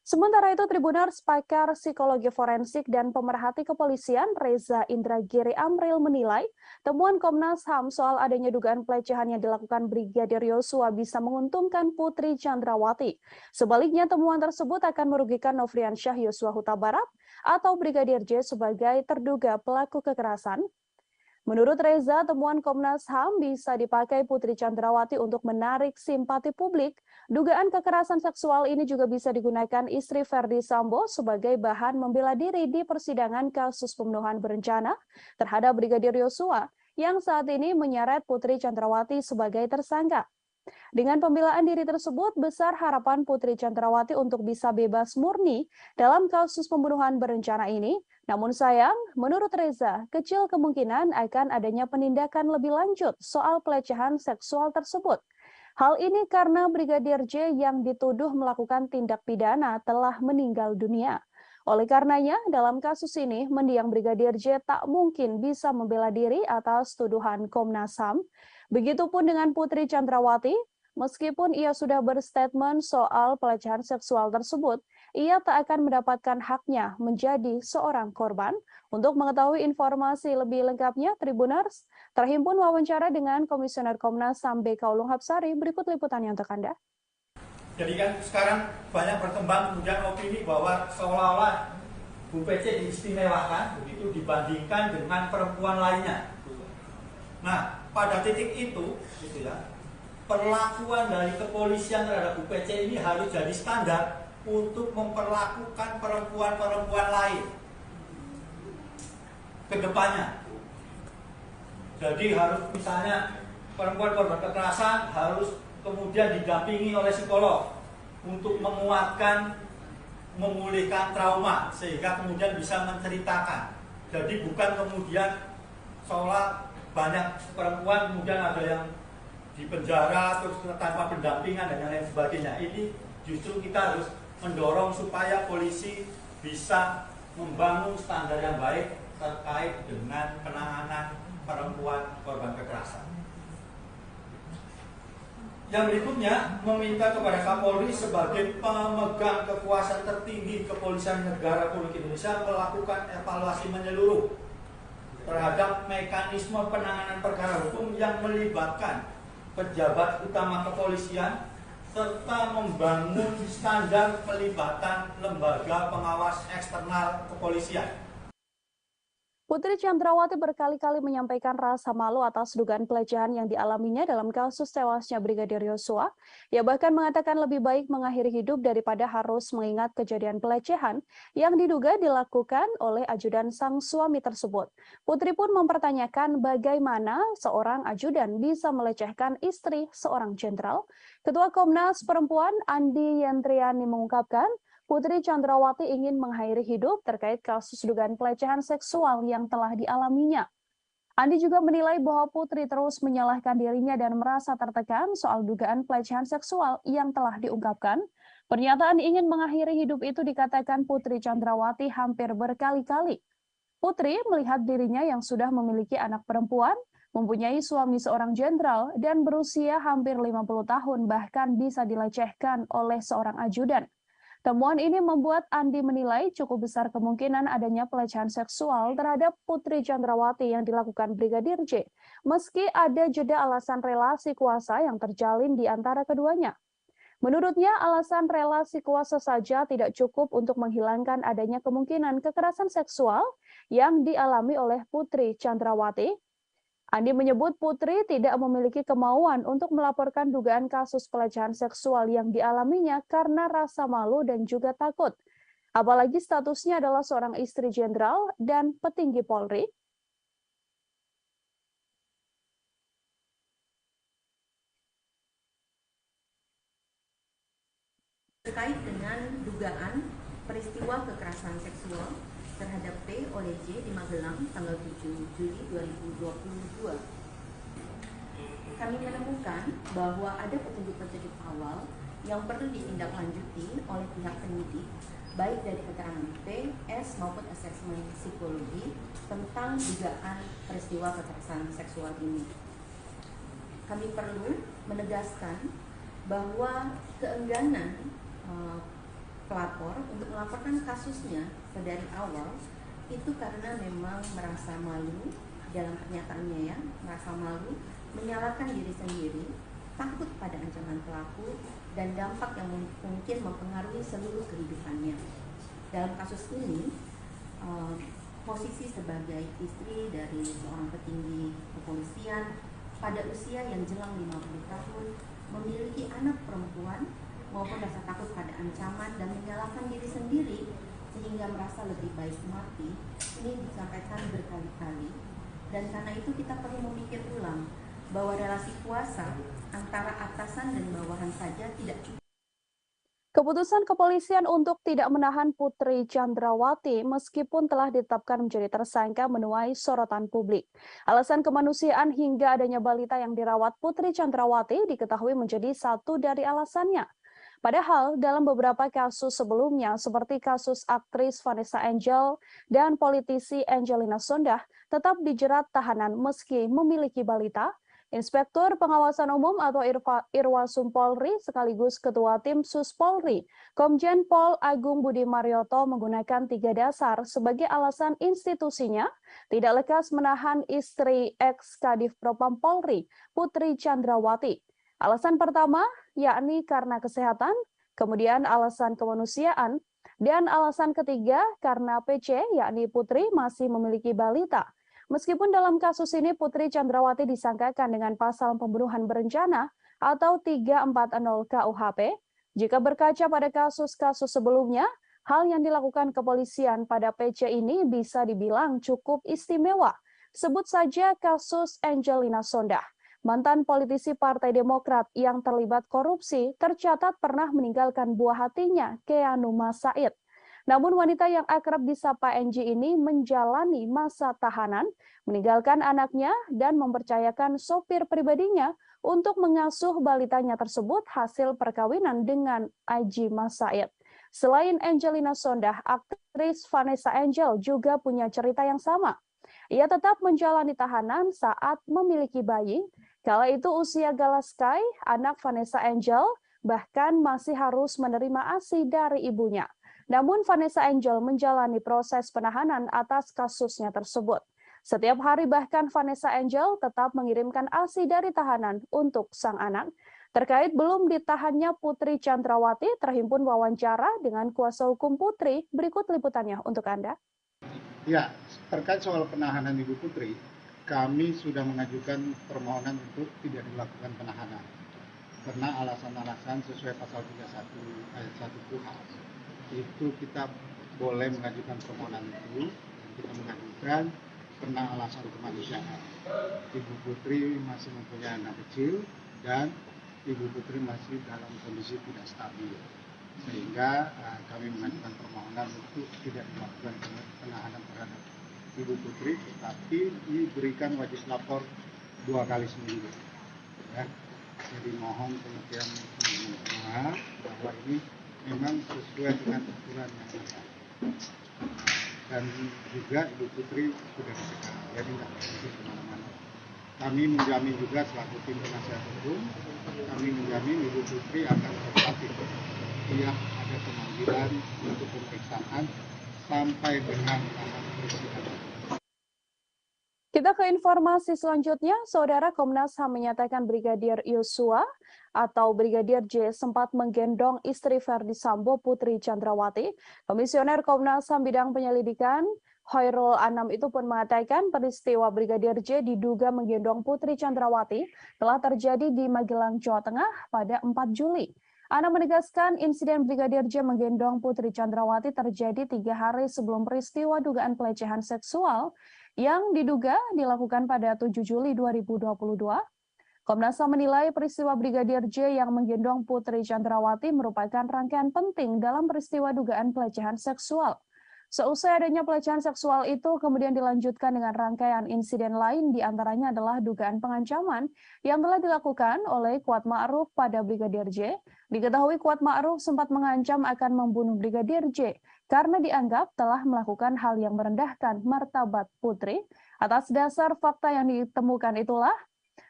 Sementara itu, Tribuners pakar psikologi forensik dan pemerhati kepolisian Reza Indragiri Amril menilai temuan Komnas HAM soal adanya dugaan pelecehan yang dilakukan Brigadir Yosua bisa menguntungkan Putri Chandrawati. Sebaliknya, temuan tersebut akan merugikan Nofriansyah Yosua Huta Barat atau Brigadir J sebagai terduga pelaku kekerasan. Menurut Reza, temuan Komnas HAM bisa dipakai Putri Chandrawati untuk menarik simpati publik. Dugaan kekerasan seksual ini juga bisa digunakan istri Ferdi Sambo sebagai bahan membela diri di persidangan kasus pembunuhan berencana terhadap Brigadir Yosua yang saat ini menyeret Putri Chandrawati sebagai tersangka. Dengan pembelaan diri tersebut, besar harapan Putri Chandrawati untuk bisa bebas murni dalam kasus pembunuhan berencana ini. Namun sayang, menurut Reza, kecil kemungkinan akan adanya penindakan lebih lanjut soal pelecehan seksual tersebut. Hal ini karena Brigadir J yang dituduh melakukan tindak pidana telah meninggal dunia. Oleh karenanya, dalam kasus ini, mendiang Brigadir J tak mungkin bisa membela diri atas tuduhan Komnas HAM. Begitupun dengan Putri Chandrawati, meskipun ia sudah berstatement soal pelecehan seksual tersebut, ia tak akan mendapatkan haknya menjadi seorang korban. Untuk mengetahui informasi lebih lengkapnya, Tribuners, terhimpun wawancara dengan Komisioner Komnas HAM BK Ulung Hapsari, berikut liputannya untuk Anda. Jadi kan sekarang banyak berkembang kemudian opini bahwa seolah-olah Bu PC diistimewakan begitu dibandingkan dengan perempuan lainnya. Nah, pada titik itu, gitu ya, perlakuan dari kepolisian terhadap Bu PC ini harus jadi standar untuk memperlakukan perempuan-perempuan lain ke depannya. Jadi harus misalnya perempuan korban kekerasan harus kemudian didampingi oleh psikolog untuk menguatkan, memulihkan trauma sehingga kemudian bisa menceritakan. Jadi bukan kemudian seolah banyak perempuan kemudian ada yang di penjara terus tanpa pendampingan dan lain sebagainya. Ini justru kita harus mendorong supaya polisi bisa membangun standar yang baik terkait dengan penanganan perempuan korban kekerasan. Yang berikutnya, meminta kepada Kapolri sebagai pemegang kekuasaan tertinggi Kepolisian Negara Republik Indonesia melakukan evaluasi menyeluruh terhadap mekanisme penanganan perkara hukum yang melibatkan pejabat utama kepolisian serta membangun standar pelibatan lembaga pengawas eksternal kepolisian. Putri Chandrawati berkali-kali menyampaikan rasa malu atas dugaan pelecehan yang dialaminya dalam kasus tewasnya Brigadir Yosua. Ia bahkan mengatakan lebih baik mengakhiri hidup daripada harus mengingat kejadian pelecehan yang diduga dilakukan oleh ajudan sang suami tersebut. Putri pun mempertanyakan bagaimana seorang ajudan bisa melecehkan istri seorang jenderal. Ketua Komnas Perempuan Andi Yentriani mengungkapkan, Putri Chandrawati ingin mengakhiri hidup terkait kasus dugaan pelecehan seksual yang telah dialaminya. Andi juga menilai bahwa Putri terus menyalahkan dirinya dan merasa tertekan soal dugaan pelecehan seksual yang telah diungkapkan. Pernyataan ingin mengakhiri hidup itu dikatakan Putri Chandrawati hampir berkali-kali. Putri melihat dirinya yang sudah memiliki anak perempuan, mempunyai suami seorang jenderal, dan berusia hampir 50 tahun bahkan bisa dilecehkan oleh seorang ajudan. Temuan ini membuat Andi menilai cukup besar kemungkinan adanya pelecehan seksual terhadap Putri Chandrawati yang dilakukan Brigadir J, meski ada jeda alasan relasi kuasa yang terjalin di antara keduanya. Menurutnya, alasan relasi kuasa saja tidak cukup untuk menghilangkan adanya kemungkinan kekerasan seksual yang dialami oleh Putri Chandrawati. Andi menyebut Putri tidak memiliki kemauan untuk melaporkan dugaan kasus pelecehan seksual yang dialaminya karena rasa malu dan juga takut. Apalagi statusnya adalah seorang istri jenderal dan petinggi Polri. terkait dengan dugaan peristiwa kekerasan seksual terhadap P oleh J di Magelang tanggal 7 Juli 2022. Kami menemukan bahwa ada petunjuk-petunjuk awal yang perlu ditindaklanjuti oleh pihak penyidik, baik dari keterangan P, S maupun asesmen psikologi tentang dugaan peristiwa kekerasan seksual ini. Kami perlu menegaskan bahwa keengganan pelapor untuk melaporkan kasusnya dari awal itu karena memang merasa malu dalam pernyataannya ya, merasa malu, menyalahkan diri sendiri, takut pada ancaman pelaku dan dampak yang mungkin mempengaruhi seluruh kehidupannya. Dalam kasus ini, posisi sebagai istri dari seorang petinggi kepolisian pada usia yang jelang 50 tahun, memiliki anak perempuan maupun rasa takut pada ancaman dan menyalahkan diri sendiri sehingga merasa lebih baik mati, ini disampaikan berkali-kali. Dan karena itu kita perlu memikir ulang bahwa relasi kuasa antara atasan dan bawahan saja tidak cukup. Keputusan kepolisian untuk tidak menahan Putri Chandrawati meskipun telah ditetapkan menjadi tersangka menuai sorotan publik. Alasan kemanusiaan hingga adanya balita yang dirawat Putri Chandrawati diketahui menjadi satu dari alasannya. Padahal dalam beberapa kasus sebelumnya seperti kasus aktris Vanessa Angel dan politisi Angelina Sondah tetap dijerat tahanan meski memiliki balita. Inspektur Pengawasan Umum atau Irwasum Polri sekaligus Ketua Tim Sus Polri, Komjen Pol Agung Budi Marioto menggunakan 3 dasar sebagai alasan institusinya tidak lekas menahan istri ex-Kadif Propam Polri, Putri Chandrawati. Alasan pertama yakni karena kesehatan, kemudian alasan kemanusiaan, dan alasan ketiga karena PC yakni Putri masih memiliki balita. Meskipun dalam kasus ini Putri Chandrawati disangkakan dengan pasal pembunuhan berencana atau 340 KUHP, jika berkaca pada kasus-kasus sebelumnya, hal yang dilakukan kepolisian pada PC ini bisa dibilang cukup istimewa. Sebut saja kasus Angelina Sondah. Mantan politisi Partai Demokrat yang terlibat korupsi tercatat pernah meninggalkan buah hatinya, Keanuma Said. Namun wanita yang akrab disapa Angie ini menjalani masa tahanan, meninggalkan anaknya dan mempercayakan sopir pribadinya untuk mengasuh balitanya tersebut hasil perkawinan dengan Aji Mas Said. Selain Angelina Sondah, aktris Vanessa Angel juga punya cerita yang sama. Ia tetap menjalani tahanan saat memiliki bayi. Kala itu usia Galaskai, anak Vanessa Angel, bahkan masih harus menerima ASI dari ibunya. Namun Vanessa Angel menjalani proses penahanan atas kasusnya tersebut. Setiap hari bahkan Vanessa Angel tetap mengirimkan ASI dari tahanan untuk sang anak. Terkait belum ditahannya Putri Chandrawati, terhimpun wawancara dengan kuasa hukum Putri. Berikut liputannya untuk Anda. Ya, terkait soal penahanan Ibu Putri, kami sudah mengajukan permohonan untuk tidak dilakukan penahanan. Karena alasan-alasan sesuai pasal 31 ayat 1 KUHP. Itu kita boleh mengajukan permohonan itu, kita mengajukan karena alasan kemanusiaan. Ibu Putri masih mempunyai anak kecil dan Ibu Putri masih dalam kondisi tidak stabil, sehingga kami mengajukan permohonan untuk tidak dilakukan penahanan terhadap Ibu Putri, tetapi diberikan wajib lapor 2 kali seminggu. Ya. Jadi mohon pengertian semua bahwa ini memang sesuai dengan aturan yang ada. Dan juga Ibu Putri sudah dicegah, jadi tidak pergi kemana-mana. Kami menjamin juga selaku tim penasihat hukum, kami menjamin Ibu Putri akan kooperatif setiap ada pemanggilan untuk pemeriksaan sampai dengan tahap persidangan. Kita ke informasi selanjutnya, Saudara. Komnas HAM menyatakan Brigadir Yosua atau Brigadir J sempat menggendong istri Verdi Sambo, Putri Chandrawati. Komisioner Komnas HAM bidang penyelidikan Hoirul Anam itu pun mengatakan peristiwa Brigadir J diduga menggendong Putri Chandrawati telah terjadi di Magelang, Jawa Tengah pada 4 Juli. Anam menegaskan insiden Brigadir J menggendong Putri Chandrawati terjadi 3 hari sebelum peristiwa dugaan pelecehan seksual yang diduga dilakukan pada 7 Juli 2022. Komnas HAM menilai peristiwa Brigadir J yang menggendong Putri Chandrawati merupakan rangkaian penting dalam peristiwa dugaan pelecehan seksual. Seusai adanya pelecehan seksual itu kemudian dilanjutkan dengan rangkaian insiden lain, diantaranya adalah dugaan pengancaman yang telah dilakukan oleh Kuat Ma'ruf pada Brigadir J. Diketahui Kuat Ma'ruf sempat mengancam akan membunuh Brigadir J karena dianggap telah melakukan hal yang merendahkan martabat Putri. Atas dasar fakta yang ditemukan itulah,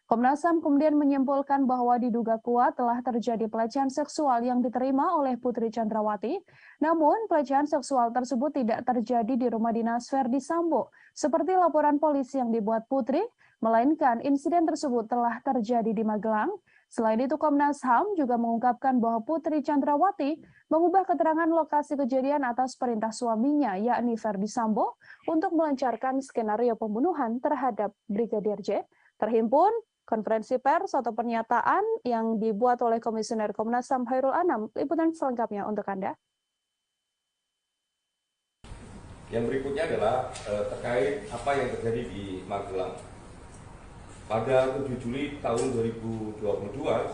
Komnas HAM kemudian menyimpulkan bahwa diduga kuat telah terjadi pelecehan seksual yang diterima oleh Putri Chandrawati. Namun, pelecehan seksual tersebut tidak terjadi di rumah dinas Verdi Sambo, seperti laporan polisi yang dibuat Putri, melainkan insiden tersebut telah terjadi di Magelang. Selain itu, Komnas HAM juga mengungkapkan bahwa Putri Chandrawati mengubah keterangan lokasi kejadian atas perintah suaminya, yakni Verdi Sambo, untuk melancarkan skenario pembunuhan terhadap Brigadir J. Terhimpun konferensi pers atau pernyataan yang dibuat oleh Komisioner Komnas HAM Khairul Anam. Liputan selengkapnya untuk Anda. Yang berikutnya adalah terkait apa yang terjadi di Magelang. Pada 7 Juli tahun 2022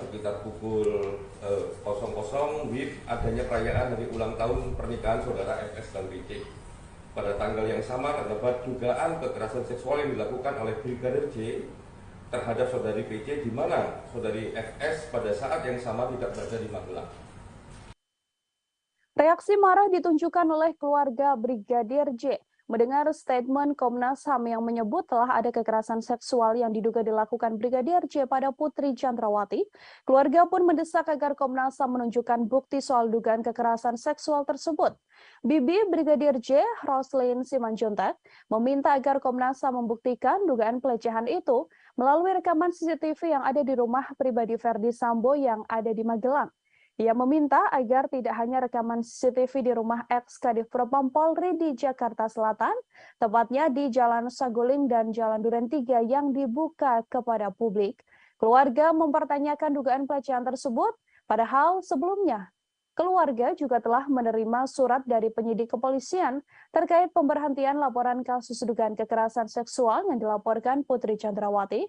sekitar pukul 00 WIB adanya perayaan hari ulang tahun pernikahan saudara FS dan BC. Pada tanggal yang sama terdapat dugaan kekerasan seksual yang dilakukan oleh Brigadir J terhadap saudari PC, di mana saudari FS pada saat yang sama tidak berada di Magelang. Reaksi marah ditunjukkan oleh keluarga Brigadir J mendengar statement Komnas HAM yang menyebut telah ada kekerasan seksual yang diduga dilakukan Brigadir J pada Putri Chandrawati. Keluarga pun mendesak agar Komnas HAM menunjukkan bukti soal dugaan kekerasan seksual tersebut. Bibi Brigadir J, Roslin Simanjuntak, meminta agar Komnas HAM membuktikan dugaan pelecehan itu melalui rekaman CCTV yang ada di rumah pribadi Verdi Sambo yang ada di Magelang. Ia meminta agar tidak hanya rekaman CCTV di rumah ex-Kadif Propam Polri di Jakarta Selatan, tepatnya di Jalan Saguling dan Jalan Duren 3 yang dibuka kepada publik. Keluarga mempertanyakan dugaan pelecehan tersebut, padahal sebelumnya keluarga juga telah menerima surat dari penyidik kepolisian terkait pemberhentian laporan kasus dugaan kekerasan seksual yang dilaporkan Putri Chandrawati.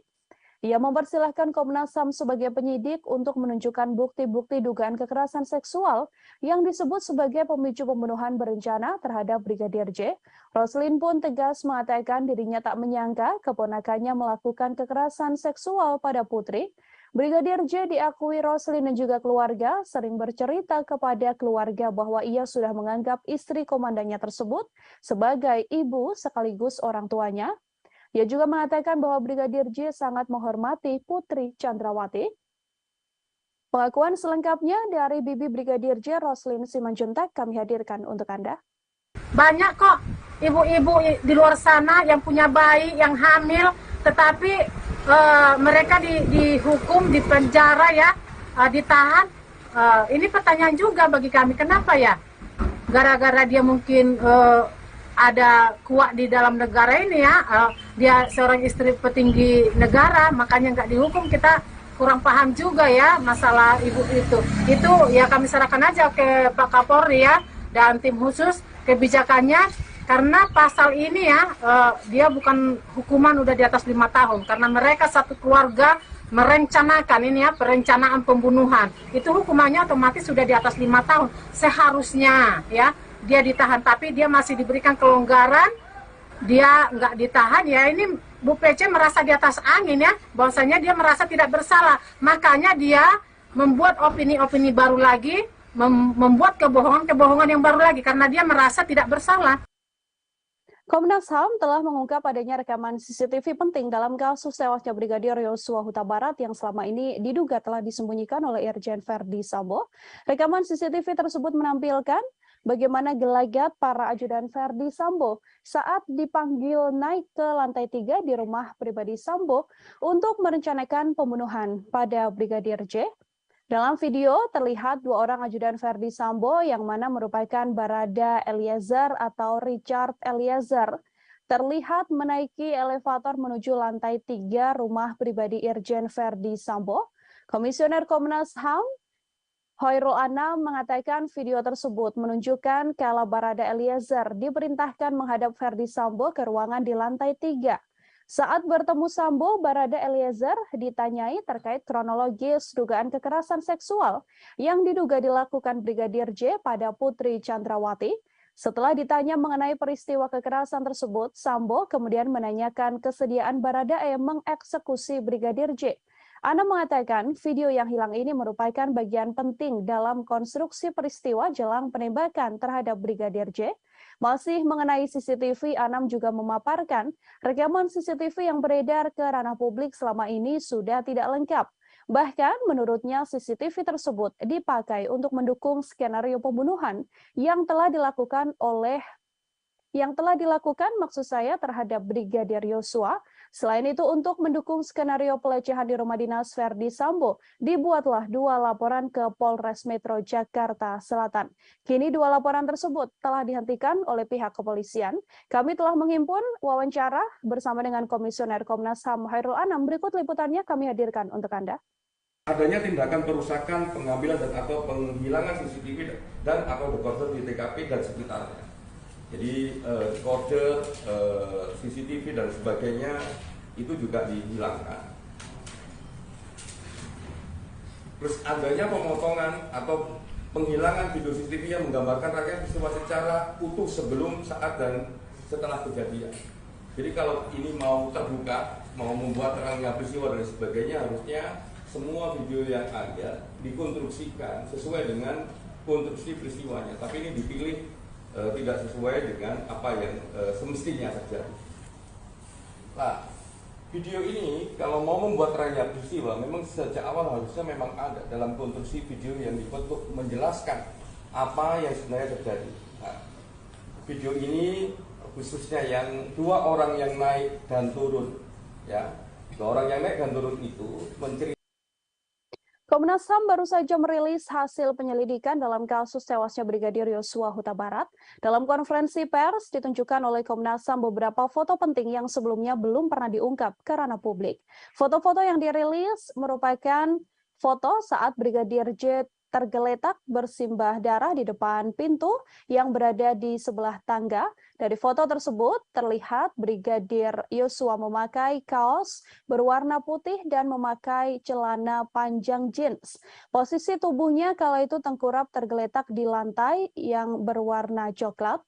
Ia mempersilahkan Komnas HAM sebagai penyidik untuk menunjukkan bukti-bukti dugaan kekerasan seksual yang disebut sebagai pemicu pembunuhan berencana terhadap Brigadir J. Roslin pun tegas mengatakan dirinya tak menyangka keponakannya melakukan kekerasan seksual pada Putri. Brigadir J diakui Roslin dan juga keluarga sering bercerita kepada keluarga bahwa ia sudah menganggap istri komandannya tersebut sebagai ibu sekaligus orang tuanya. Ia juga mengatakan bahwa Brigadir J sangat menghormati Putri Chandrawati. Pengakuan selengkapnya dari Bibi Brigadir J, Roslin Simanjuntak, kami hadirkan untuk Anda. Banyak kok ibu-ibu di luar sana yang punya bayi, yang hamil, tetapi mereka dihukum, dipenjara ya, ditahan. Ini pertanyaan juga bagi kami, kenapa ya? Gara-gara dia mungkin ada kuat di dalam negara ini ya, dia seorang istri petinggi negara, makanya nggak dihukum. Kita kurang paham juga ya masalah ibu itu. Itu ya kami serahkan aja ke Pak Kapolri ya dan tim khusus kebijakannya, karena pasal ini ya dia bukan hukuman udah di atas 5 tahun, karena mereka satu keluarga merencanakan ini ya, perencanaan pembunuhan. Itu hukumannya otomatis sudah di atas 5 tahun seharusnya ya. Dia ditahan, tapi dia masih diberikan kelonggaran, dia nggak ditahan ya. Ini Bu PC merasa di atas angin ya, bahwasanya dia merasa tidak bersalah, makanya dia membuat opini-opini baru lagi, membuat kebohongan-kebohongan yang baru lagi, karena dia merasa tidak bersalah. Komnas HAM telah mengungkap adanya rekaman CCTV penting dalam kasus tewasnya Brigadir Yosua Huta Barat yang selama ini diduga telah disembunyikan oleh Irjen Verdi Sambo. Rekaman CCTV tersebut menampilkan bagaimana gelagat para ajudan Verdi Sambo saat dipanggil naik ke lantai 3 di rumah pribadi Sambo untuk merencanakan pembunuhan pada Brigadir J. Dalam video terlihat 2 orang ajudan Verdi Sambo yang mana merupakan Barada Eliezer atau Richard Eliezer terlihat menaiki elevator menuju lantai 3 rumah pribadi Irjen Verdi Sambo. Komisioner Komnas HAM Khairul Anam mengatakan video tersebut menunjukkan kalau Barada Eliezer diperintahkan menghadap Verdi Sambo ke ruangan di lantai 3. Saat bertemu Sambo, Barada Eliezer ditanyai terkait kronologis dugaan kekerasan seksual yang diduga dilakukan Brigadir J pada Putri Chandrawati. Setelah ditanya mengenai peristiwa kekerasan tersebut, Sambo kemudian menanyakan kesediaan Baradae mengeksekusi Brigadir J. Anam mengatakan video yang hilang ini merupakan bagian penting dalam konstruksi peristiwa jelang penembakan terhadap Brigadir J. Masih mengenai CCTV, Anam juga memaparkan rekaman CCTV yang beredar ke ranah publik selama ini sudah tidak lengkap. Bahkan menurutnya CCTV tersebut dipakai untuk mendukung skenario pembunuhan yang telah dilakukan maksud saya terhadap Brigadir Yosua. Selain itu untuk mendukung skenario pelecehan di rumah dinas Verdi Sambo, dibuatlah 2 laporan ke Polres Metro Jakarta Selatan. Kini 2 laporan tersebut telah dihentikan oleh pihak kepolisian. Kami telah menghimpun wawancara bersama dengan Komisioner Komnas HAM Hairul Anam. Berikut liputannya kami hadirkan untuk Anda. Adanya tindakan perusakan, pengambilan dan atau penghilangan CCTV dan atau dekoder di TKP dan sekitarnya. Jadi kode CCTV dan sebagainya itu juga dihilangkan. Terus adanya pemotongan atau penghilangan video CCTV yang menggambarkan rangkaian peristiwa secara utuh sebelum, saat, dan setelah kejadian. Jadi kalau ini mau terbuka, mau membuat terangnya peristiwa dan sebagainya, harusnya semua video yang ada dikonstruksikan sesuai dengan konstruksi peristiwanya. Tapi ini dipilih tidak sesuai dengan apa yang semestinya terjadi. Nah, video ini kalau mau membuat terangnya peristiwa, memang sejak awal harusnya memang ada dalam konstruksi video yang dibuat untuk menjelaskan apa yang sebenarnya terjadi. Nah, video ini khususnya yang 2 orang yang naik dan turun, ya, 2 orang yang naik dan turun itu menceritakan. Komnas HAM baru saja merilis hasil penyelidikan dalam kasus tewasnya Brigadir Yosua Huta Barat. Dalam konferensi pers ditunjukkan oleh Komnas HAM beberapa foto penting yang sebelumnya belum pernah diungkap ke ranah publik. Foto-foto yang dirilis merupakan foto saat Brigadir J tergeletak bersimbah darah di depan pintu yang berada di sebelah tangga. Dari foto tersebut terlihat Brigadir Yosua memakai kaos berwarna putih dan memakai celana panjang jeans. Posisi tubuhnya kala itu tengkurap tergeletak di lantai yang berwarna coklat.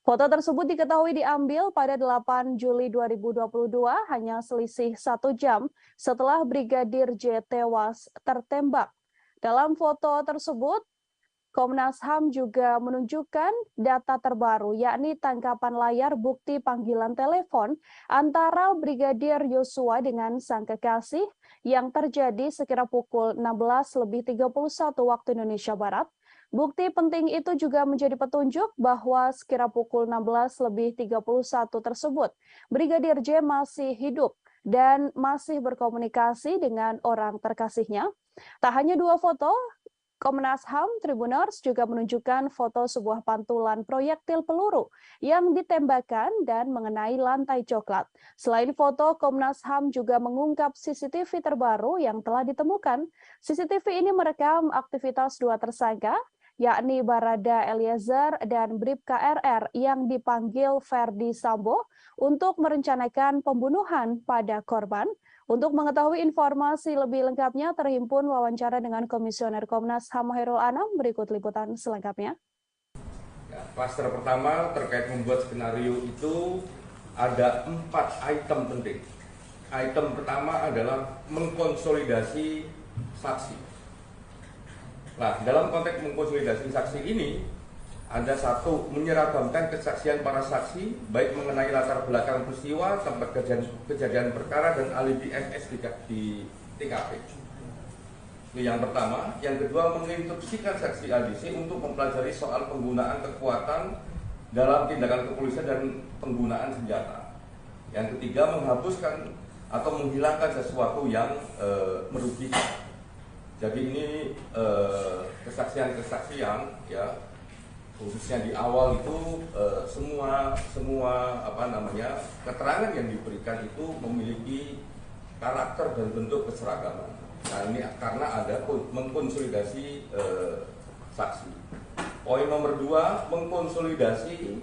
Foto tersebut diketahui diambil pada 8 Juli 2022, hanya selisih 1 jam setelah Brigadir J tewas tertembak. Dalam foto tersebut, Komnas HAM juga menunjukkan data terbaru, yakni tangkapan layar bukti panggilan telepon antara Brigadir Yosua dengan sang kekasih yang terjadi sekira pukul 16.31 waktu Indonesia Barat. Bukti penting itu juga menjadi petunjuk bahwa sekira pukul 16.31 tersebut, Brigadir J masih hidup dan masih berkomunikasi dengan orang terkasihnya. Tak hanya 2 foto, Komnas HAM Tribuners juga menunjukkan foto sebuah pantulan proyektil peluru yang ditembakkan dan mengenai lantai coklat. Selain foto, Komnas HAM juga mengungkap CCTV terbaru yang telah ditemukan. CCTV ini merekam aktivitas 2 tersangka, yakni Barada Eliezer dan Bribka RR yang dipanggil Verdi Sambo untuk merencanakan pembunuhan pada korban. Untuk mengetahui informasi lebih lengkapnya, terhimpun wawancara dengan Komisioner Komnas HAM Hairul Anam. Berikut liputan selengkapnya. Ya, klaster pertama terkait membuat skenario itu ada 4 item penting. Item pertama adalah mengkonsolidasi saksi. Nah, dalam konteks mengkonsolidasi saksi ini, ada 1, menyeragamkan kesaksian para saksi, baik mengenai latar belakang peristiwa, tempat kejadian perkara, dan alibi FS di TKP. Itu yang pertama. Yang kedua, menginstruksikan saksi ADC untuk mempelajari soal penggunaan kekuatan dalam tindakan kepolisian dan penggunaan senjata. Yang ketiga, menghapuskan atau menghilangkan sesuatu yang merugikan. Jadi ini kesaksian-kesaksian, ya, khususnya di awal itu semua keterangan yang diberikan itu memiliki karakter dan bentuk keseragaman. Nah, ini karena ada mengkonsolidasi saksi. Poin nomor 2, mengkonsolidasi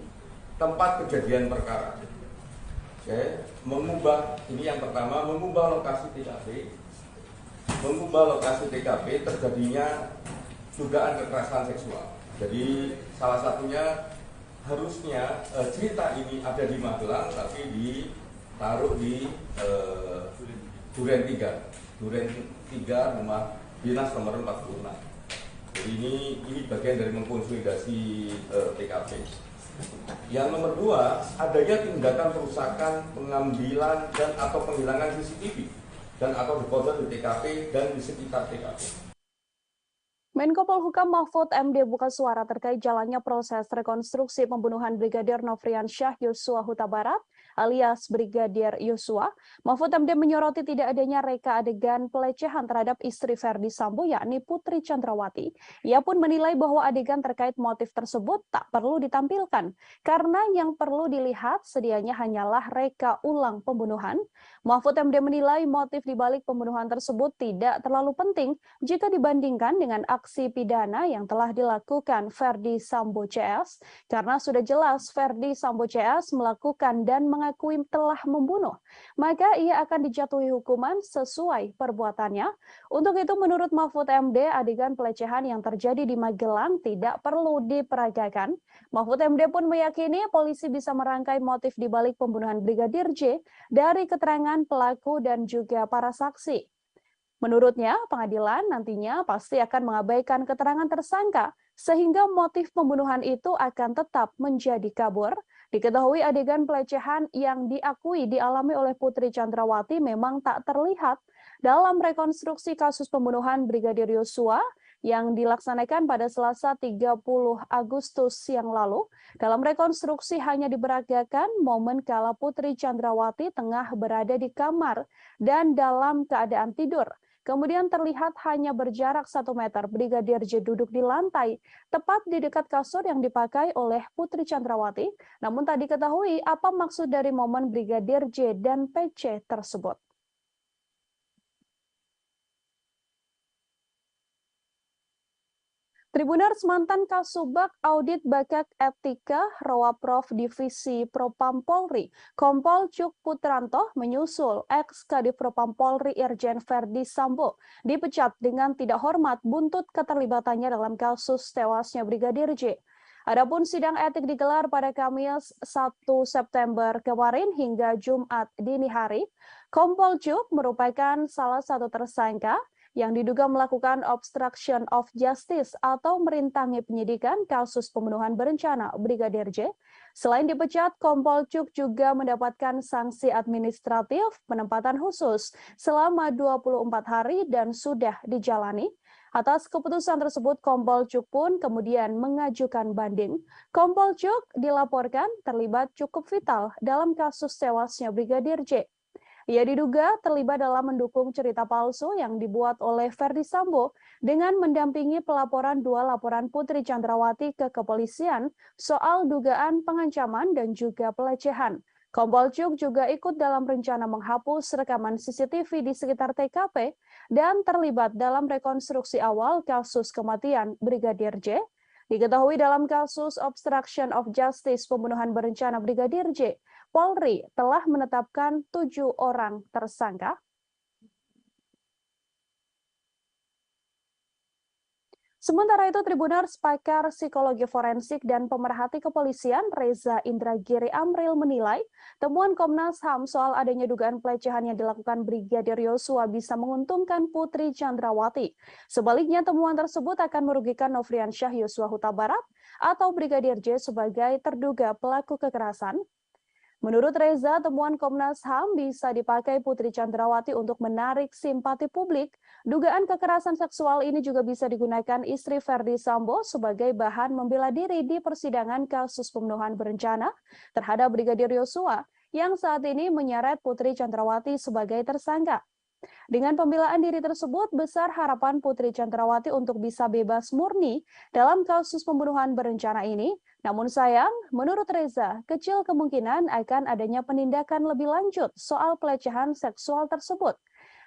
tempat kejadian perkara. mengubah, ini yang pertama, mengubah lokasi TKP terjadinya dugaan kekerasan seksual. Jadi salah satunya harusnya cerita ini ada di Magelang tapi ditaruh di Duren 3 rumah dinas nomor 46. Jadi ini bagian dari mengkonsolidasi TKP. Yang nomor 2, adanya tindakan perusakan, pengambilan dan atau penghilangan CCTV dan atau dekoder di TKP dan di sekitar TKP. Menko Polhukam Mahfud MD buka suara terkait jalannya proses rekonstruksi pembunuhan Brigadir Nofriansyah Yosua Huta Barat alias Brigadir Yosua. Mahfud MD menyoroti tidak adanya reka adegan pelecehan terhadap istri Verdi Sambo yakni Putri Chandrawati. Ia pun menilai bahwa adegan terkait motif tersebut tak perlu ditampilkan karena yang perlu dilihat sedianya hanyalah reka ulang pembunuhan. Mahfud MD menilai motif dibalik pembunuhan tersebut tidak terlalu penting jika dibandingkan dengan aksi pidana yang telah dilakukan Verdi Sambo CS karena sudah jelas Verdi Sambo CS melakukan dan mengakui telah membunuh, maka ia akan dijatuhi hukuman sesuai perbuatannya. Untuk itu menurut Mahfud MD, adegan pelecehan yang terjadi di Magelang tidak perlu diperagakan. Mahfud MD pun meyakini polisi bisa merangkai motif dibalik pembunuhan Brigadir J dari keterangan pelaku dan juga para saksi. Menurutnya, pengadilan nantinya pasti akan mengabaikan keterangan tersangka, sehingga motif pembunuhan itu akan tetap menjadi kabur. Diketahui adegan pelecehan yang diakui dialami oleh Putri Chandrawati memang tak terlihat dalam rekonstruksi kasus pembunuhan Brigadir Yosua yang dilaksanakan pada Selasa 30 Agustus yang lalu. Dalam rekonstruksi hanya diperagakan momen kala Putri Chandrawati tengah berada di kamar dan dalam keadaan tidur. Kemudian terlihat hanya berjarak 1 meter Brigadir J duduk di lantai, tepat di dekat kasur yang dipakai oleh Putri Chandrawati. Namun tak diketahui apa maksud dari momen Brigadir J dan PC tersebut. Tribuners, mantan Kasubag Audit Bakat Etika Rowaprov Divisi Propam Polri, Kompol Cuk Putranto menyusul ex-Kadif Propam Polri Irjen Verdi Sambo dipecat dengan tidak hormat buntut keterlibatannya dalam kasus tewasnya Brigadir J. Adapun sidang etik digelar pada Kamis 1 September kemarin hingga Jumat dini hari. Kompol Cuk merupakan salah satu tersangka yang diduga melakukan obstruction of justice atau merintangi penyidikan kasus pembunuhan berencana Brigadir J. Selain dipecat, Kompol Cuk juga mendapatkan sanksi administratif penempatan khusus selama 24 hari dan sudah dijalani. Atas keputusan tersebut, Kompol Cuk pun kemudian mengajukan banding. Kompol Cuk dilaporkan terlibat cukup vital dalam kasus tewasnya Brigadir J. Ia diduga terlibat dalam mendukung cerita palsu yang dibuat oleh Verdi Sambo dengan mendampingi pelaporan 2 laporan Putri Chandrawati ke kepolisian soal dugaan pengancaman dan juga pelecehan. Kompol Cuk juga ikut dalam rencana menghapus rekaman CCTV di sekitar TKP dan terlibat dalam rekonstruksi awal kasus kematian Brigadir J. Diketahui dalam kasus obstruction of justice pembunuhan berencana Brigadir J, Polri telah menetapkan 7 orang tersangka. Sementara itu, Tribuners, pakar psikologi forensik dan pemerhati kepolisian Reza Indragiri Amril menilai temuan Komnas HAM soal adanya dugaan pelecehan yang dilakukan Brigadir Yosua bisa menguntungkan Putri Chandrawati. Sebaliknya, temuan tersebut akan merugikan Nofriansyah Yosua Huta Barat atau Brigadir J sebagai terduga pelaku kekerasan. Menurut Reza, temuan Komnas HAM bisa dipakai Putri Chandrawati untuk menarik simpati publik. Dugaan kekerasan seksual ini juga bisa digunakan istri Verdi Sambo sebagai bahan membela diri di persidangan kasus pembunuhan berencana terhadap Brigadir Yosua yang saat ini menyeret Putri Chandrawati sebagai tersangka. Dengan pembelaan diri tersebut, besar harapan Putri Chandrawati untuk bisa bebas murni dalam kasus pembunuhan berencana ini. Namun sayang, menurut Reza, kecil kemungkinan akan adanya penindakan lebih lanjut soal pelecehan seksual tersebut.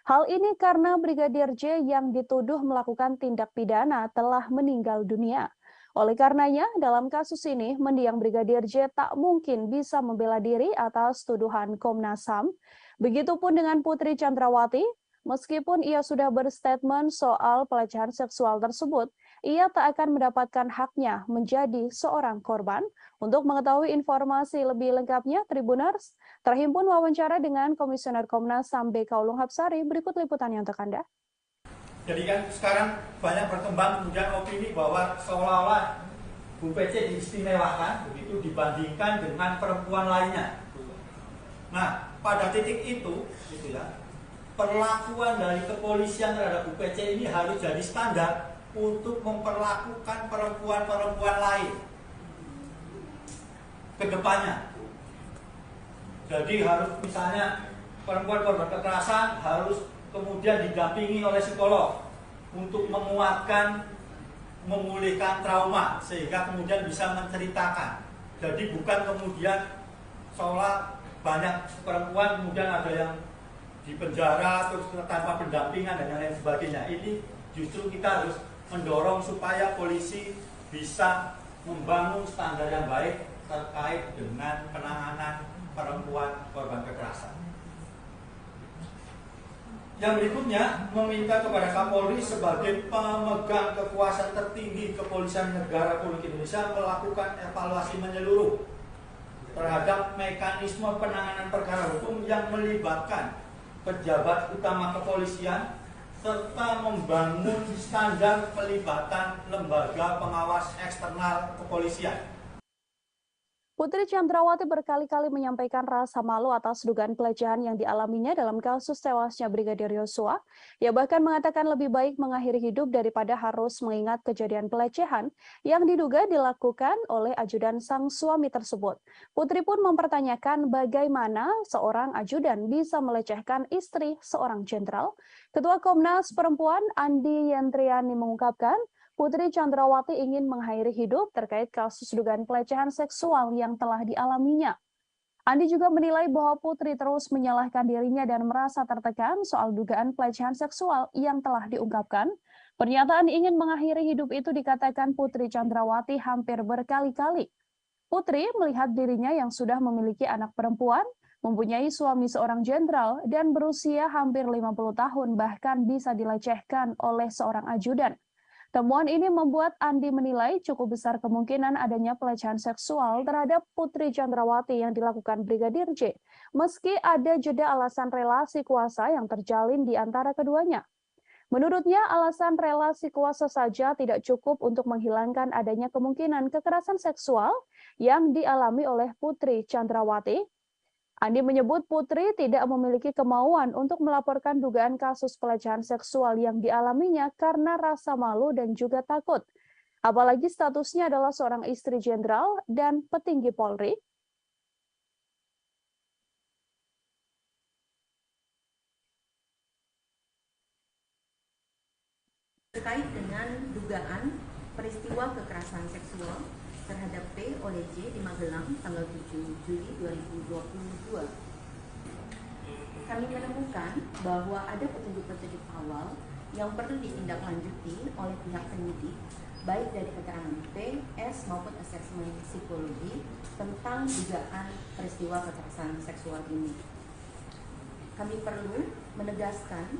Hal ini karena Brigadir J yang dituduh melakukan tindak pidana telah meninggal dunia. Oleh karenanya, dalam kasus ini, mendiang Brigadir J tak mungkin bisa membela diri atas tuduhan Komnas HAM. Begitupun dengan Putri Chandrawati, meskipun ia sudah berstatement soal pelecehan seksual tersebut, ia tak akan mendapatkan haknya menjadi seorang korban. Untuk mengetahui informasi lebih lengkapnya, Tribuners terhimpun wawancara dengan Komisioner Komnas HAM BK Ulung Hapsari. Berikut liputannya untuk Anda. Jadi kan sekarang banyak berkembang kemudian opini bahwa seolah-olah Bu PC diistimewakan begitu dibandingkan dengan perempuan lainnya. Nah, pada titik itu, gitu ya, perlakuan dari kepolisian terhadap Bu PC ini harus jadi standar untuk memperlakukan perempuan-perempuan lain ke depannya. Jadi harus misalnya perempuan korban kekerasan harus kemudian didampingi oleh psikolog untuk menguatkan, memulihkan trauma sehingga kemudian bisa menceritakan. Jadi bukan kemudian seolah banyak perempuan kemudian ada yang di penjara terus tanpa pendampingan dan lain sebagainya. Ini justru kita harus mendorong supaya polisi bisa membangun standar yang baik terkait dengan penanganan perempuan korban kekerasan. Yang berikutnya, meminta kepada Kapolri sebagai pemegang kekuasaan tertinggi Kepolisian Negara Republik Indonesia melakukan evaluasi menyeluruh terhadap mekanisme penanganan perkara hukum yang melibatkan pejabat utama kepolisian serta membangun standar pelibatan lembaga pengawas eksternal kepolisian. Putri Chandrawati berkali-kali menyampaikan rasa malu atas dugaan pelecehan yang dialaminya dalam kasus tewasnya Brigadir Yosua. Ia bahkan mengatakan lebih baik mengakhiri hidup daripada harus mengingat kejadian pelecehan yang diduga dilakukan oleh ajudan sang suami tersebut. Putri pun mempertanyakan bagaimana seorang ajudan bisa melecehkan istri seorang jenderal. Ketua Komnas Perempuan Andi Yentriani mengungkapkan, Putri Chandrawati ingin mengakhiri hidup terkait kasus dugaan pelecehan seksual yang telah dialaminya. Andi juga menilai bahwa Putri terus menyalahkan dirinya dan merasa tertekan soal dugaan pelecehan seksual yang telah diungkapkan. Pernyataan ingin mengakhiri hidup itu dikatakan Putri Chandrawati hampir berkali-kali. Putri melihat dirinya yang sudah memiliki anak perempuan, mempunyai suami seorang jenderal, dan berusia hampir 50 tahun bahkan bisa dilecehkan oleh seorang ajudan. Temuan ini membuat Andi menilai cukup besar kemungkinan adanya pelecehan seksual terhadap Putri Chandrawati yang dilakukan Brigadir J, meski ada jeda alasan relasi kuasa yang terjalin di antara keduanya. Menurutnya, alasan relasi kuasa saja tidak cukup untuk menghilangkan adanya kemungkinan kekerasan seksual yang dialami oleh Putri Chandrawati. Andi menyebut Putri tidak memiliki kemauan untuk melaporkan dugaan kasus pelecehan seksual yang dialaminya karena rasa malu dan juga takut. Apalagi statusnya adalah seorang istri jenderal dan petinggi Polri. Terkait dengan dugaan peristiwa kekerasan seksual terhadap P oleh J di Magelang tanggal 7 Juli 2022. Kami menemukan bahwa ada petunjuk-petunjuk awal yang perlu ditindaklanjuti oleh pihak penyidik, baik dari keterangan P, S maupun asesmen psikologi tentang dugaan peristiwa kekerasan seksual ini. Kami perlu menegaskan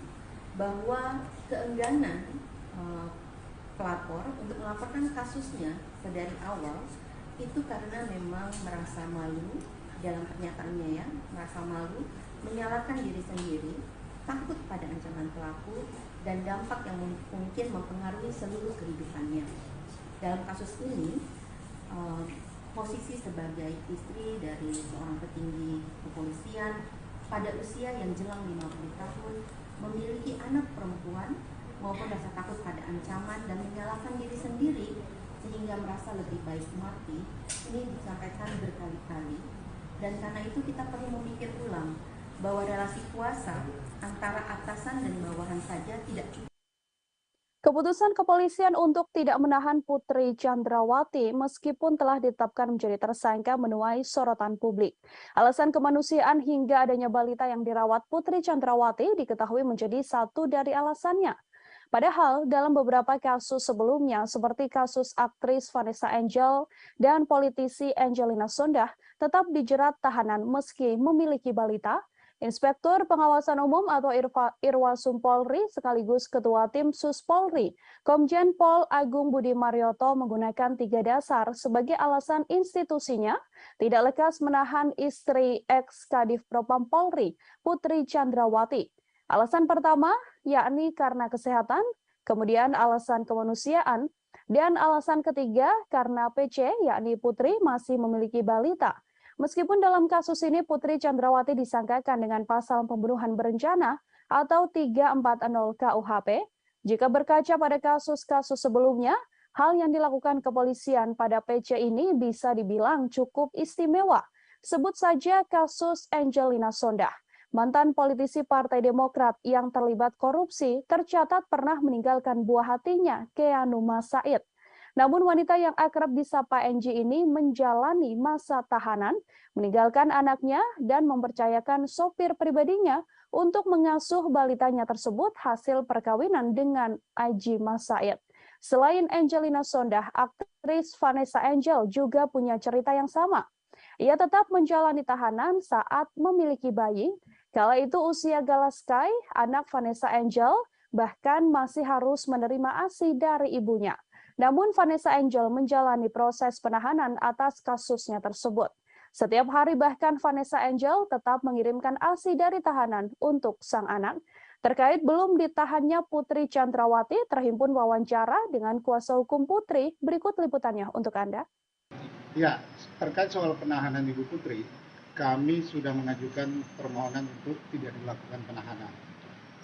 bahwa keengganan pelapor untuk melaporkan kasusnya dari awal itu karena memang merasa malu dalam pernyataannya, ya, merasa malu, menyalahkan diri sendiri, takut pada ancaman pelaku dan dampak yang mungkin mempengaruhi seluruh kehidupannya. Dalam kasus ini, posisi sebagai istri dari seorang petinggi kepolisian pada usia yang jelang 50 tahun memiliki anak perempuan maupun rasa takut pada ancaman dan menyalahkan diri sendiri sehingga merasa lebih baik mati, ini disampaikan berkali-kali. Dan karena itu kita perlu memikir ulang bahwa relasi kuasa antara atasan dan bawahan saja tidak cukup. Keputusan kepolisian untuk tidak menahan Putri Chandrawati meskipun telah ditetapkan menjadi tersangka menuai sorotan publik. Alasan kemanusiaan hingga adanya balita yang dirawat Putri Chandrawati diketahui menjadi satu dari alasannya. Padahal dalam beberapa kasus sebelumnya seperti kasus aktris Vanessa Angel dan politisi Angelina Sondakh tetap dijerat tahanan meski memiliki balita. Inspektur Pengawasan Umum atau Irwasum Polri sekaligus Ketua Tim Sus Polri, Komjen Pol Agung Budi Marioto menggunakan 3 dasar sebagai alasan institusinya tidak lekas menahan istri ex-Kadif Propam Polri, Putri Chandrawati. Alasan pertama yakni karena kesehatan, kemudian alasan kemanusiaan, dan alasan ketiga karena PC yakni Putri masih memiliki balita. Meskipun dalam kasus ini Putri Chandrawati disangkakan dengan pasal pembunuhan berencana atau 340 KUHP, jika berkaca pada kasus-kasus sebelumnya, hal yang dilakukan kepolisian pada PC ini bisa dibilang cukup istimewa. Sebut saja kasus Angelina Sondakh. Mantan politisi Partai Demokrat yang terlibat korupsi tercatat pernah meninggalkan buah hatinya, Keanu Said. Namun wanita yang akrab disapa Angie ini menjalani masa tahanan, meninggalkan anaknya dan mempercayakan sopir pribadinya untuk mengasuh balitanya tersebut hasil perkawinan dengan Aji Said. Selain Angelina Sondakh, aktris Vanessa Angel juga punya cerita yang sama. Ia tetap menjalani tahanan saat memiliki bayi. Kala itu usia Galaskai, anak Vanessa Angel, bahkan masih harus menerima ASI dari ibunya. Namun Vanessa Angel menjalani proses penahanan atas kasusnya tersebut. Setiap hari bahkan Vanessa Angel tetap mengirimkan ASI dari tahanan untuk sang anak. Terkait belum ditahannya Putri Chandrawati, terhimpun wawancara dengan kuasa hukum Putri. Berikut liputannya untuk Anda. Ya, terkait soal penahanan Ibu Putri, kami sudah mengajukan permohonan untuk tidak dilakukan penahanan.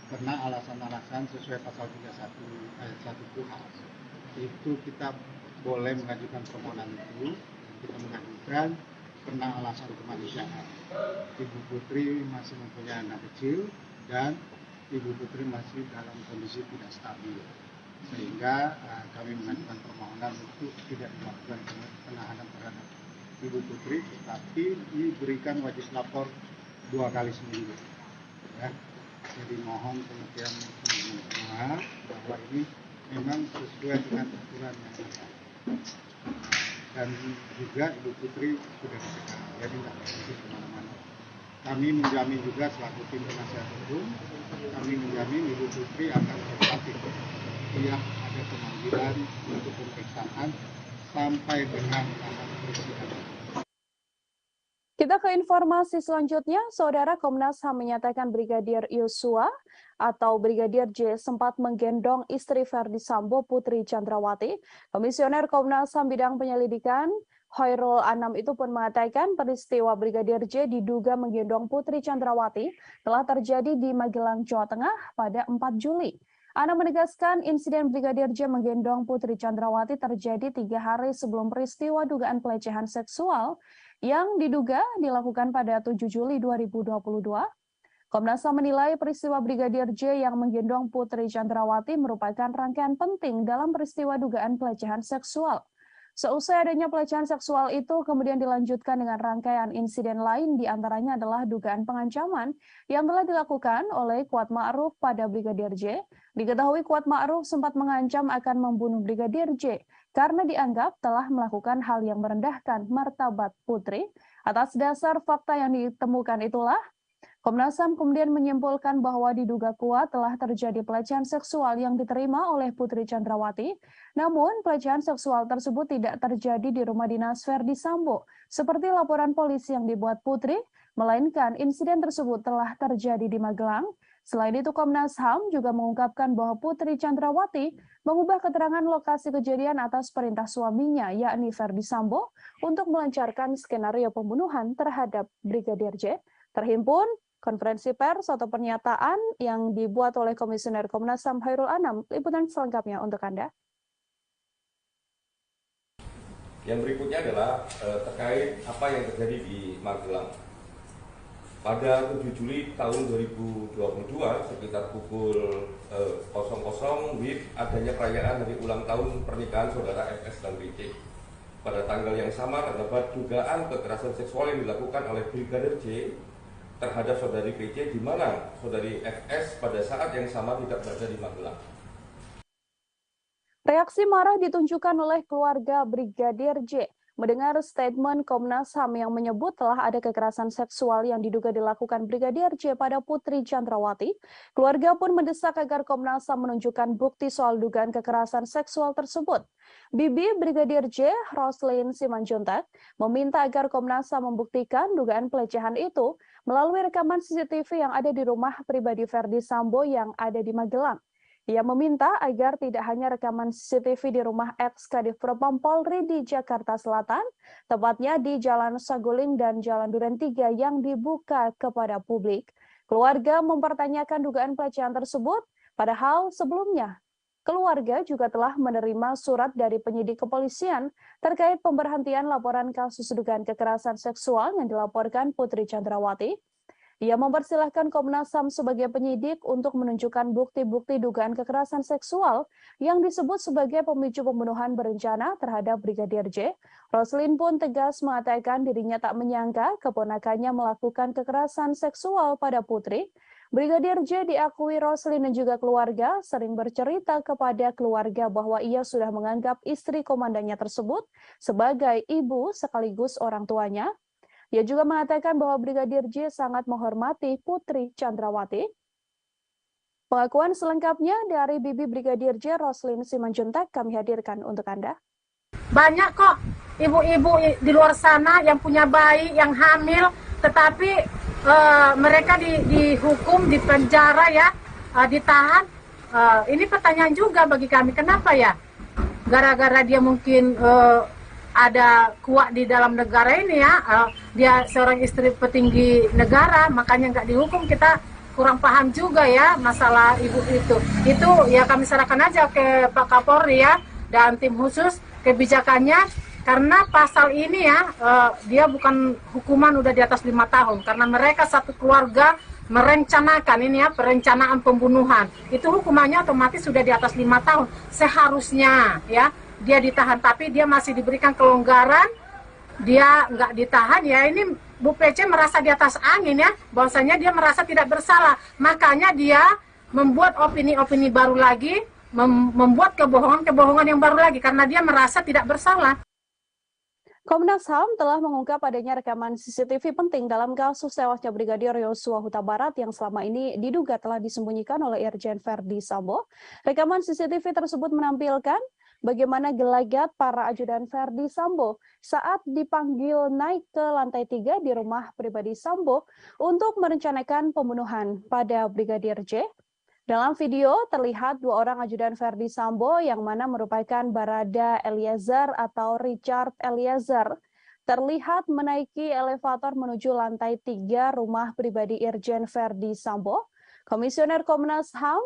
Karena alasan-alasan sesuai pasal 31 ayat 1 KUHP. Itu kita boleh mengajukan permohonan itu, kita mengajukan karena alasan kemanusiaan. Ibu Putri masih mempunyai anak kecil dan Ibu Putri masih dalam kondisi tidak stabil, sehingga kami mengajukan permohonan untuk tidak dilakukan penahanan terhadap Ibu Putri, tetapi diberikan wajib lapor 2 kali seminggu. Ya. Jadi mohon pengertian semua bahwa ini memang sesuai dengan aturan yang ada. Dan juga Ibu Putri sudah dicegah, jadi tidak pergi kemana-mana. Kami menjamin juga selaku tim penasihat hukum, kami menjamin Ibu Putri akan kooperatif. Setiap ada pemanggilan untuk pemeriksaan sampai dengan tahap persidangan. Kita ke informasi selanjutnya, Saudara. Komnas HAM menyatakan Brigadir Yosua atau Brigadir J sempat menggendong istri Verdi Sambo, Putri Chandrawati. Komisioner Komnas HAM bidang penyelidikan Khairul Anam itu pun mengatakan peristiwa Brigadir J diduga menggendong Putri Chandrawati telah terjadi di Magelang, Jawa Tengah pada 4 Juli. Anam menegaskan insiden Brigadir J menggendong Putri Chandrawati terjadi 3 hari sebelum peristiwa dugaan pelecehan seksual yang diduga dilakukan pada 7 Juli 2022. Komnas HAM menilai peristiwa Brigadir J yang menggendong Putri Chandrawati merupakan rangkaian penting dalam peristiwa dugaan pelecehan seksual. Seusai adanya pelecehan seksual itu kemudian dilanjutkan dengan rangkaian insiden lain, diantaranya adalah dugaan pengancaman yang telah dilakukan oleh Kuat Ma'ruf pada Brigadir J. Diketahui Kuat Ma'ruf sempat mengancam akan membunuh Brigadir J karena dianggap telah melakukan hal yang merendahkan martabat Putri. Atas dasar fakta yang ditemukan itulah, Komnas HAM kemudian menyimpulkan bahwa diduga kuat telah terjadi pelecehan seksual yang diterima oleh Putri Chandrawati. Namun, pelecehan seksual tersebut tidak terjadi di rumah dinas Verdi Sambo, seperti laporan polisi yang dibuat Putri, melainkan insiden tersebut telah terjadi di Magelang. Selain itu, Komnas HAM juga mengungkapkan bahwa Putri Chandrawati mengubah keterangan lokasi kejadian atas perintah suaminya, yakni Verdi Sambo, untuk melancarkan skenario pembunuhan terhadap Brigadir J. Terhimpun konferensi pers atau pernyataan yang dibuat oleh Komisioner Komnas HAM Khairul Anam. Liputan selengkapnya untuk Anda. Yang berikutnya adalah terkait apa yang terjadi di Magelang. Pada 7 Juli tahun 2022 sekitar pukul 00 WIB adanya perayaan hari ulang tahun pernikahan saudara FS dan PC. Pada tanggal yang sama terdapat dugaan kekerasan seksual yang dilakukan oleh Brigadir J terhadap saudari PC, di mana saudari FS pada saat yang sama tidak berada di Magelang. Reaksi marah ditunjukkan oleh keluarga Brigadir J mendengar statement Komnas HAM yang menyebut telah ada kekerasan seksual yang diduga dilakukan Brigadir J pada Putri Chandrawati. Keluarga pun mendesak agar Komnas HAM menunjukkan bukti soal dugaan kekerasan seksual tersebut. Bibi Brigadir J, Roslyn Simanjuntak, meminta agar Komnas HAM membuktikan dugaan pelecehan itu melalui rekaman CCTV yang ada di rumah pribadi Verdi Sambo yang ada di Magelang. Ia meminta agar tidak hanya rekaman CCTV di rumah ex-Kadif Propam Polri di Jakarta Selatan, tepatnya di Jalan Saguling dan Jalan Duren 3 yang dibuka kepada publik. Keluarga mempertanyakan dugaan pelecehan tersebut, padahal sebelumnya keluarga juga telah menerima surat dari penyidik kepolisian terkait pemberhentian laporan kasus dugaan kekerasan seksual yang dilaporkan Putri Chandrawati. Ia mempersilahkan Komnas HAM sebagai penyidik untuk menunjukkan bukti-bukti dugaan kekerasan seksual yang disebut sebagai pemicu pembunuhan berencana terhadap Brigadir J. Roslyn pun tegas mengatakan dirinya tak menyangka keponakannya melakukan kekerasan seksual pada Putri. Brigadir J diakui Roslyn dan juga keluarga sering bercerita kepada keluarga bahwa ia sudah menganggap istri komandannya tersebut sebagai ibu sekaligus orang tuanya. Ia juga mengatakan bahwa Brigadir J sangat menghormati Putri Chandrawati. Pengakuan selengkapnya dari Bibi Brigadir J, Roslyn Simanjuntak, kami hadirkan untuk Anda. Banyak kok ibu-ibu di luar sana yang punya bayi, yang hamil, tetapi mereka dihukum, dipenjara ya, ditahan. Ini pertanyaan juga bagi kami, kenapa ya? Gara-gara dia mungkin ada kuat di dalam negara ini ya, dia seorang istri petinggi negara, makanya nggak dihukum. Kita kurang paham juga ya masalah ibu itu. Itu ya kami serahkan aja ke Pak Kapolri ya dan tim khusus kebijakannya, karena pasal ini ya dia bukan hukuman udah di atas 5 tahun, karena mereka satu keluarga merencanakan ini ya, perencanaan pembunuhan. Itu hukumannya otomatis sudah di atas 5 tahun. Seharusnya ya dia ditahan, tapi dia masih diberikan kelonggaran, dia nggak ditahan ya. Ini Bu PC merasa di atas angin ya, bahwasanya dia merasa tidak bersalah, makanya dia membuat opini-opini baru lagi, membuat kebohongan-kebohongan yang baru lagi, karena dia merasa tidak bersalah. Komnas HAM telah mengungkap adanya rekaman CCTV penting dalam kasus tewasnya Brigadir Yosua Huta Barat yang selama ini diduga telah disembunyikan oleh Irjen Verdi Sambo. Rekaman CCTV tersebut menampilkan bagaimana gelagat para ajudan Verdi Sambo saat dipanggil naik ke lantai 3 di rumah pribadi Sambo untuk merencanakan pembunuhan pada Brigadir J. Dalam video terlihat 2 orang ajudan Verdi Sambo yang mana merupakan Barada Eliezer atau Richard Eliezer terlihat menaiki elevator menuju lantai 3 rumah pribadi Irjen Verdi Sambo. Komisioner Komnas HAM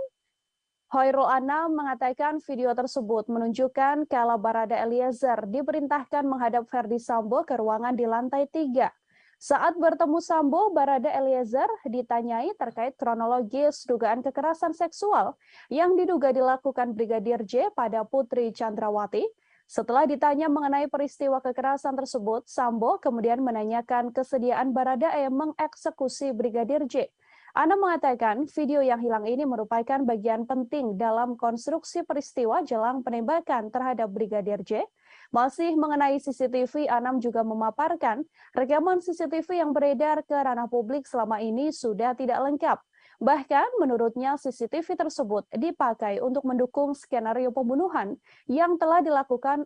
Hoirul Anam mengatakan video tersebut menunjukkan kala Barada Eliezer diperintahkan menghadap Verdi Sambo ke ruangan di lantai 3. Saat bertemu Sambo, Barada Eliezer ditanyai terkait kronologis dugaan kekerasan seksual yang diduga dilakukan Brigadir J pada Putri Chandrawati. Setelah ditanya mengenai peristiwa kekerasan tersebut, Sambo kemudian menanyakan kesediaan Barada mengeksekusi Brigadir J. Anam mengatakan video yang hilang ini merupakan bagian penting dalam konstruksi peristiwa jelang penembakan terhadap Brigadir J. Masih mengenai CCTV, Anam juga memaparkan rekaman CCTV yang beredar ke ranah publik selama ini sudah tidak lengkap. Bahkan menurutnya CCTV tersebut dipakai untuk mendukung skenario pembunuhan yang telah dilakukan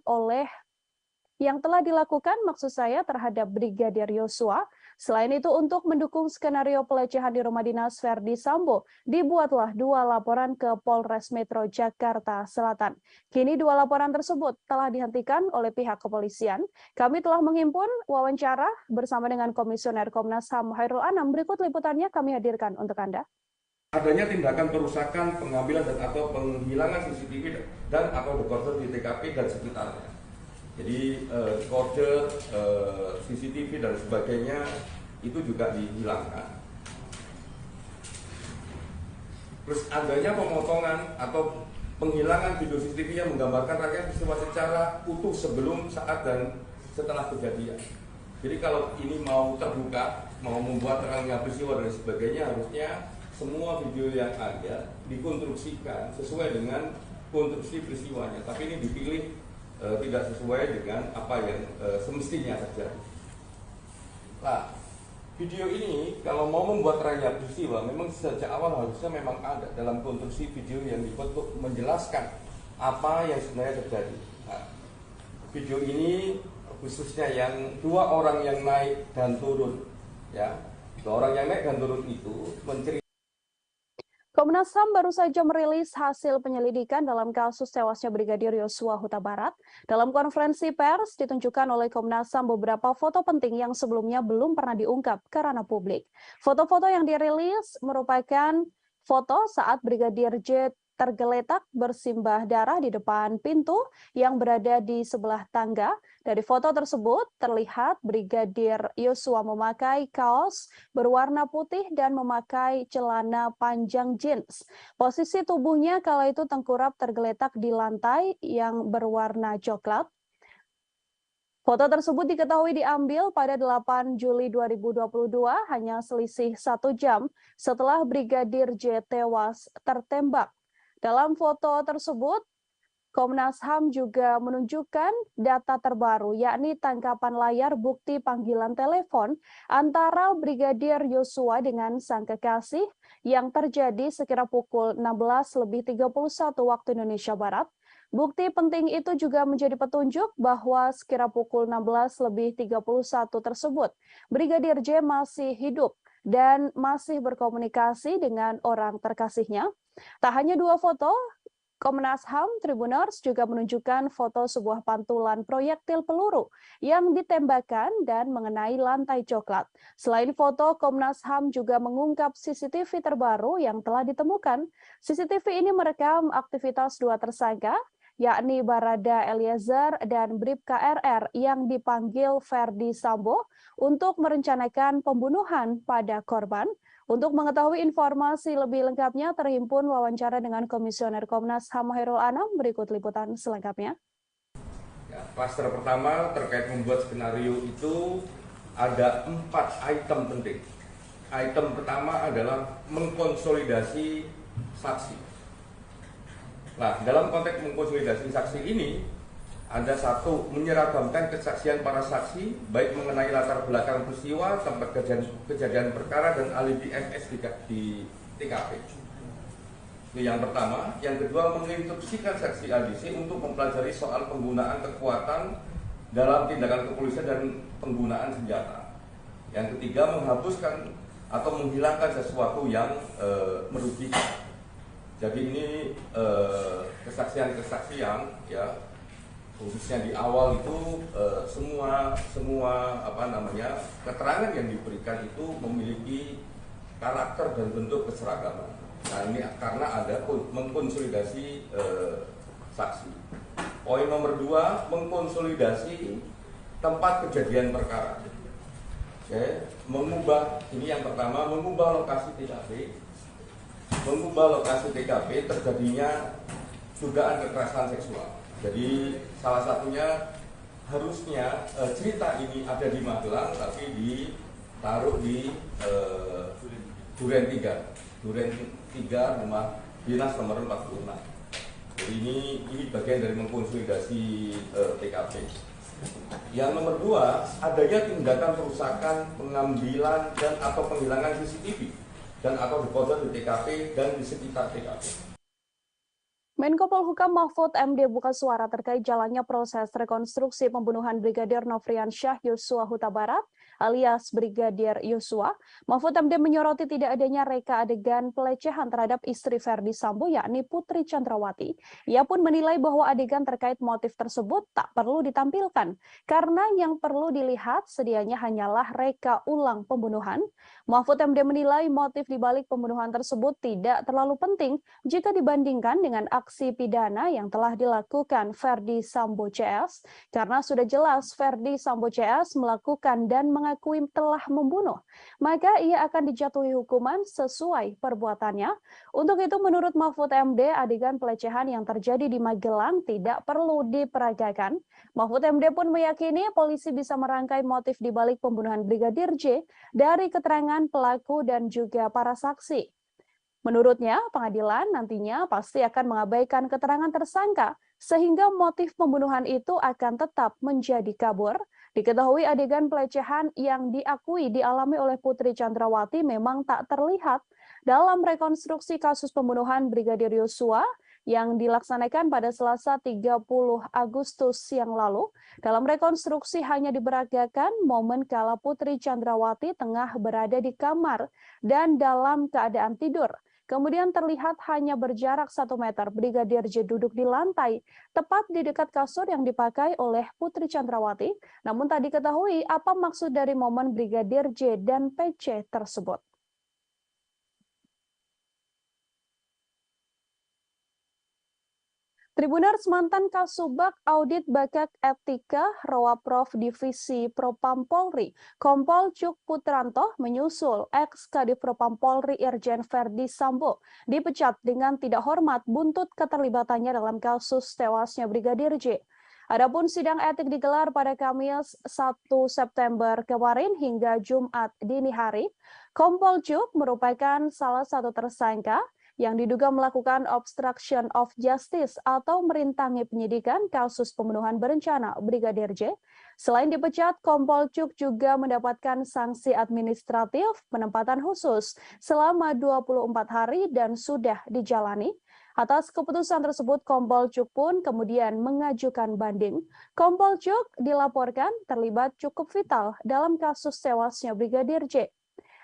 maksud saya terhadap Brigadir Yosua. Selain itu, untuk mendukung skenario pelecehan di rumah dinas Verdi Sambo, dibuatlah 2 laporan ke Polres Metro Jakarta Selatan. Kini 2 laporan tersebut telah dihentikan oleh pihak kepolisian. Kami telah menghimpun wawancara bersama dengan Komisioner Komnas HAM Hoirul Anam. Berikut liputannya kami hadirkan untuk Anda. Adanya tindakan perusakan, pengambilan dan atau penghilangan CCTV dan atau dekoder di TKP dan sekitarnya. Jadi dekoder, CCTV dan sebagainya itu juga dihilangkan. Terus adanya pemotongan atau penghilangan video CCTV yang menggambarkan rangkaian peristiwa secara utuh sebelum, saat dan setelah kejadian. Jadi kalau ini mau terbuka, mau membuat terangnya peristiwa dan sebagainya, harusnya semua video yang ada dikonstruksikan sesuai dengan konstruksi peristiwanya, tapi ini dipilih tidak sesuai dengan apa yang semestinya terjadi. Nah, video ini kalau mau membuat terangnya peristiwa, memang sejak awal harusnya memang ada dalam konstruksi video yang dibuat untuk menjelaskan apa yang sebenarnya terjadi. Nah, video ini khususnya yang 2 orang yang naik dan turun, ya, 2 orang yang naik dan turun itu menceritakan. Komnas HAM baru saja merilis hasil penyelidikan dalam kasus tewasnya Brigadir Yosua Huta Barat. Dalam konferensi pers ditunjukkan oleh Komnas HAM beberapa foto penting yang sebelumnya belum pernah diungkap ke ranah publik. Foto-foto yang dirilis merupakan foto saat Brigadir J tergeletak bersimbah darah di depan pintu yang berada di sebelah tangga. Dari foto tersebut terlihat Brigadir Yosua memakai kaos berwarna putih dan memakai celana panjang jeans. Posisi tubuhnya kala itu tengkurap tergeletak di lantai yang berwarna coklat. Foto tersebut diketahui diambil pada 8 Juli 2022, hanya selisih 1 jam setelah Brigadir J tewas tertembak. Dalam foto tersebut, Komnas HAM juga menunjukkan data terbaru, yakni tangkapan layar bukti panggilan telepon antara Brigadir Yosua dengan sang kekasih yang terjadi sekira pukul 16.31 waktu Indonesia Barat. Bukti penting itu juga menjadi petunjuk bahwa sekira pukul 16.31 tersebut, Brigadir J masih hidup dan masih berkomunikasi dengan orang terkasihnya. Tak hanya 2 foto, Komnas HAM Tribuners juga menunjukkan foto sebuah pantulan proyektil peluru yang ditembakkan dan mengenai lantai coklat. Selain foto, Komnas HAM juga mengungkap CCTV terbaru yang telah ditemukan. CCTV ini merekam aktivitas 2 tersangka, yakni Barada Eliezer dan Bribka RR yang dipanggil Ferdi Sambo untuk merencanakan pembunuhan pada korban. Untuk mengetahui informasi lebih lengkapnya, terhimpun wawancara dengan Komisioner Komnas HAM Hairul Anam. Berikut liputan selengkapnya. Ya, klaster pertama terkait membuat skenario itu ada 4 item penting. Item pertama adalah mengkonsolidasi saksi. Nah, dalam konteks mengkonsolidasi saksi ini, ada 1, menyeragamkan kesaksian para saksi, baik mengenai latar belakang peristiwa, tempat kejadian perkara, dan alibi FS di TKP. Itu yang pertama. Yang kedua, menginstruksikan saksi ADC untuk mempelajari soal penggunaan kekuatan dalam tindakan kepolisian dan penggunaan senjata. Yang ketiga, menghapuskan atau menghilangkan sesuatu yang merugikan. Jadi ini kesaksian-kesaksian, ya, khususnya di awal itu semua keterangan yang diberikan itu memiliki karakter dan bentuk keseragaman. Nah, ini karena ada mengkonsolidasi saksi. Poin nomor 2, mengkonsolidasi tempat kejadian perkara. Oke, ini yang pertama, mengubah lokasi TKP. Mengubah lokasi TKP terjadinya dugaan kekerasan seksual. Jadi salah satunya harusnya cerita ini ada di Magelang, tapi ditaruh di Duren 3 rumah dinas nomor 46. Jadi ini bagian dari mengkonsolidasi TKP. Yang nomor 2, adanya tindakan perusakan, pengambilan dan atau penghilangan CCTV dan atau dekoder di TKP dan di sekitar TKP. Menko Polhukam Mahfud MD buka suara terkait jalannya proses rekonstruksi pembunuhan Brigadir Nofriansyah Yosua Huta Barat alias Brigadir Yosua. Mahfud MD menyoroti tidak adanya reka adegan pelecehan terhadap istri Ferdi Sambo yakni Putri Chandrawati. Ia pun menilai bahwa adegan terkait motif tersebut tak perlu ditampilkan karena yang perlu dilihat sedianya hanyalah reka ulang pembunuhan. Mahfud MD menilai motif dibalik pembunuhan tersebut tidak terlalu penting jika dibandingkan dengan aksi pidana yang telah dilakukan Ferdi Sambo CS karena sudah jelas Ferdi Sambo CS melakukan dan mengakui telah membunuh, maka ia akan dijatuhi hukuman sesuai perbuatannya. Untuk itu menurut Mahfud MD, adegan pelecehan yang terjadi di Magelang tidak perlu diperagakan. Mahfud MD pun meyakini polisi bisa merangkai motif dibalik pembunuhan Brigadir J dari keterangan pelaku dan juga para saksi. Menurutnya, pengadilan nantinya pasti akan mengabaikan keterangan tersangka sehingga motif pembunuhan itu akan tetap menjadi kabur. Diketahui adegan pelecehan yang diakui dialami oleh Putri Chandrawati memang tak terlihat dalam rekonstruksi kasus pembunuhan Brigadir Yosua yang dilaksanakan pada Selasa 30 Agustus yang lalu. Dalam rekonstruksi hanya diperagakan momen kala Putri Chandrawati tengah berada di kamar dan dalam keadaan tidur. Kemudian terlihat hanya berjarak 1 meter Brigadir J duduk di lantai, tepat di dekat kasur yang dipakai oleh Putri Chandrawati. Namun tak diketahui apa maksud dari momen Brigadir J dan PC tersebut. Tribuners, mantan Kasubag Audit Bakat Etika Rowaprof Divisi Propam Polri, Kompol Cuk Putranto menyusul ex-Kadif Propam Polri Irjen Verdi Sambo dipecat dengan tidak hormat buntut keterlibatannya dalam kasus tewasnya Brigadir J. Adapun sidang etik digelar pada Kamis 1 September kemarin hingga Jumat dini hari. Kompol Cuk merupakan salah satu tersangka yang diduga melakukan obstruction of justice atau merintangi penyidikan kasus pembunuhan berencana Brigadir J. Selain dipecat, Kompol Cuk juga mendapatkan sanksi administratif penempatan khusus selama 24 hari dan sudah dijalani. Atas keputusan tersebut, Kompol Cuk pun kemudian mengajukan banding. Kompol Cuk dilaporkan terlibat cukup vital dalam kasus tewasnya Brigadir J.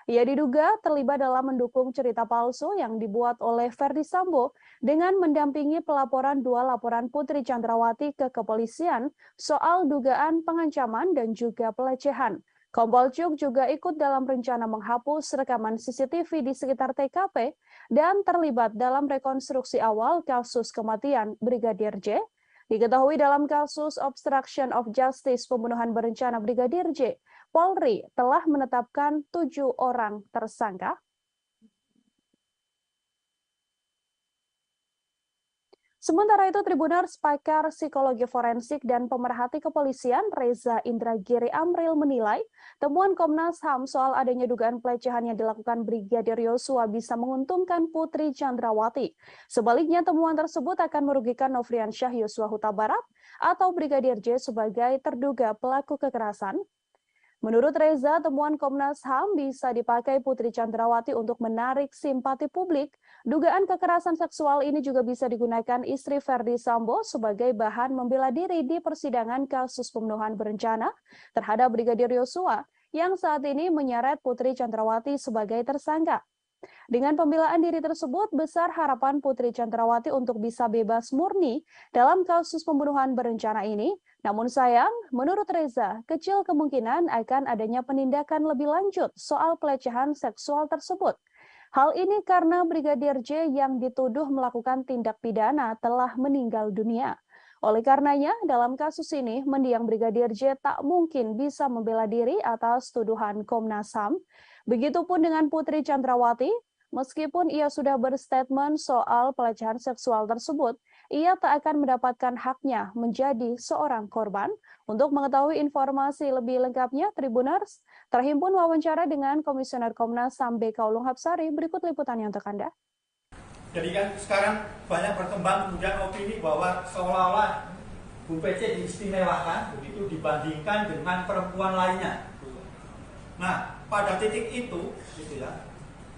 Ia diduga terlibat dalam mendukung cerita palsu yang dibuat oleh Verdi Sambo dengan mendampingi pelaporan 2 laporan Putri Chandrawati ke kepolisian soal dugaan pengancaman dan juga pelecehan. Kompol Cuk juga ikut dalam rencana menghapus rekaman CCTV di sekitar TKP dan terlibat dalam rekonstruksi awal kasus kematian Brigadir J. Diketahui dalam kasus obstruction of justice pembunuhan berencana Brigadir J, Polri telah menetapkan 7 orang tersangka. Sementara itu, Tribuners, pakar psikologi forensik dan pemerhati kepolisian Reza Indragiri Amril menilai temuan Komnas HAM soal adanya dugaan pelecehan yang dilakukan Brigadir Yosua bisa menguntungkan Putri Chandrawati. Sebaliknya, temuan tersebut akan merugikan Nofriansyah Yosua Huta Barat atau Brigadir J sebagai terduga pelaku kekerasan. Menurut Reza, temuan Komnas HAM bisa dipakai Putri Chandrawati untuk menarik simpati publik. Dugaan kekerasan seksual ini juga bisa digunakan istri Verdi Sambo sebagai bahan membela diri di persidangan kasus pembunuhan berencana terhadap Brigadir Yosua yang saat ini menyeret Putri Chandrawati sebagai tersangka. Dengan pembelaan diri tersebut, besar harapan Putri Chandrawati untuk bisa bebas murni dalam kasus pembunuhan berencana ini. Namun sayang, menurut Reza, kecil kemungkinan akan adanya penindakan lebih lanjut soal pelecehan seksual tersebut. Hal ini karena Brigadir J yang dituduh melakukan tindak pidana telah meninggal dunia. Oleh karenanya, dalam kasus ini, mendiang Brigadir J tak mungkin bisa membela diri atas tuduhan Komnas HAM. Begitupun dengan Putri Chandrawati, meskipun ia sudah berstatement soal pelecehan seksual tersebut, ia tak akan mendapatkan haknya menjadi seorang korban. Untuk mengetahui informasi lebih lengkapnya, Tribuners, terhimpun wawancara dengan Komisioner Komnas HAM BK Ulung Hapsari, berikut liputannya untuk Anda. Jadi kan sekarang banyak berkembang kemudian opini bahwa seolah-olah Bu PC diistimewakan begitu dibandingkan dengan perempuan lainnya. Nah, pada titik itu, gitu ya,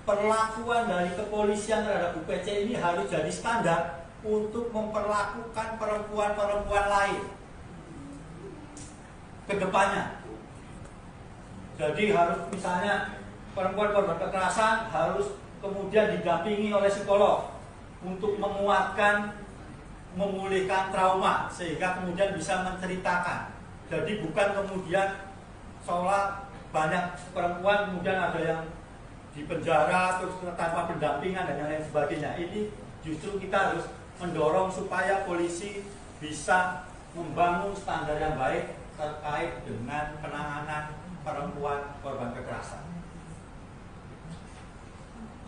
perlakuan dari kepolisian terhadap Bu PC ini harus jadi standar untuk memperlakukan perempuan-perempuan lain ke depannya. Jadi harus misalnya perempuan korban kekerasan harus kemudian didampingi oleh psikolog untuk menguatkan, memulihkan trauma sehingga kemudian bisa menceritakan. Jadi bukan kemudian seolah banyak perempuan kemudian ada yang di penjara terus tanpa pendampingan dan lain sebagainya. Ini justru kita harus mendorong supaya polisi bisa membangun standar yang baik terkait dengan penanganan perempuan korban kekerasan.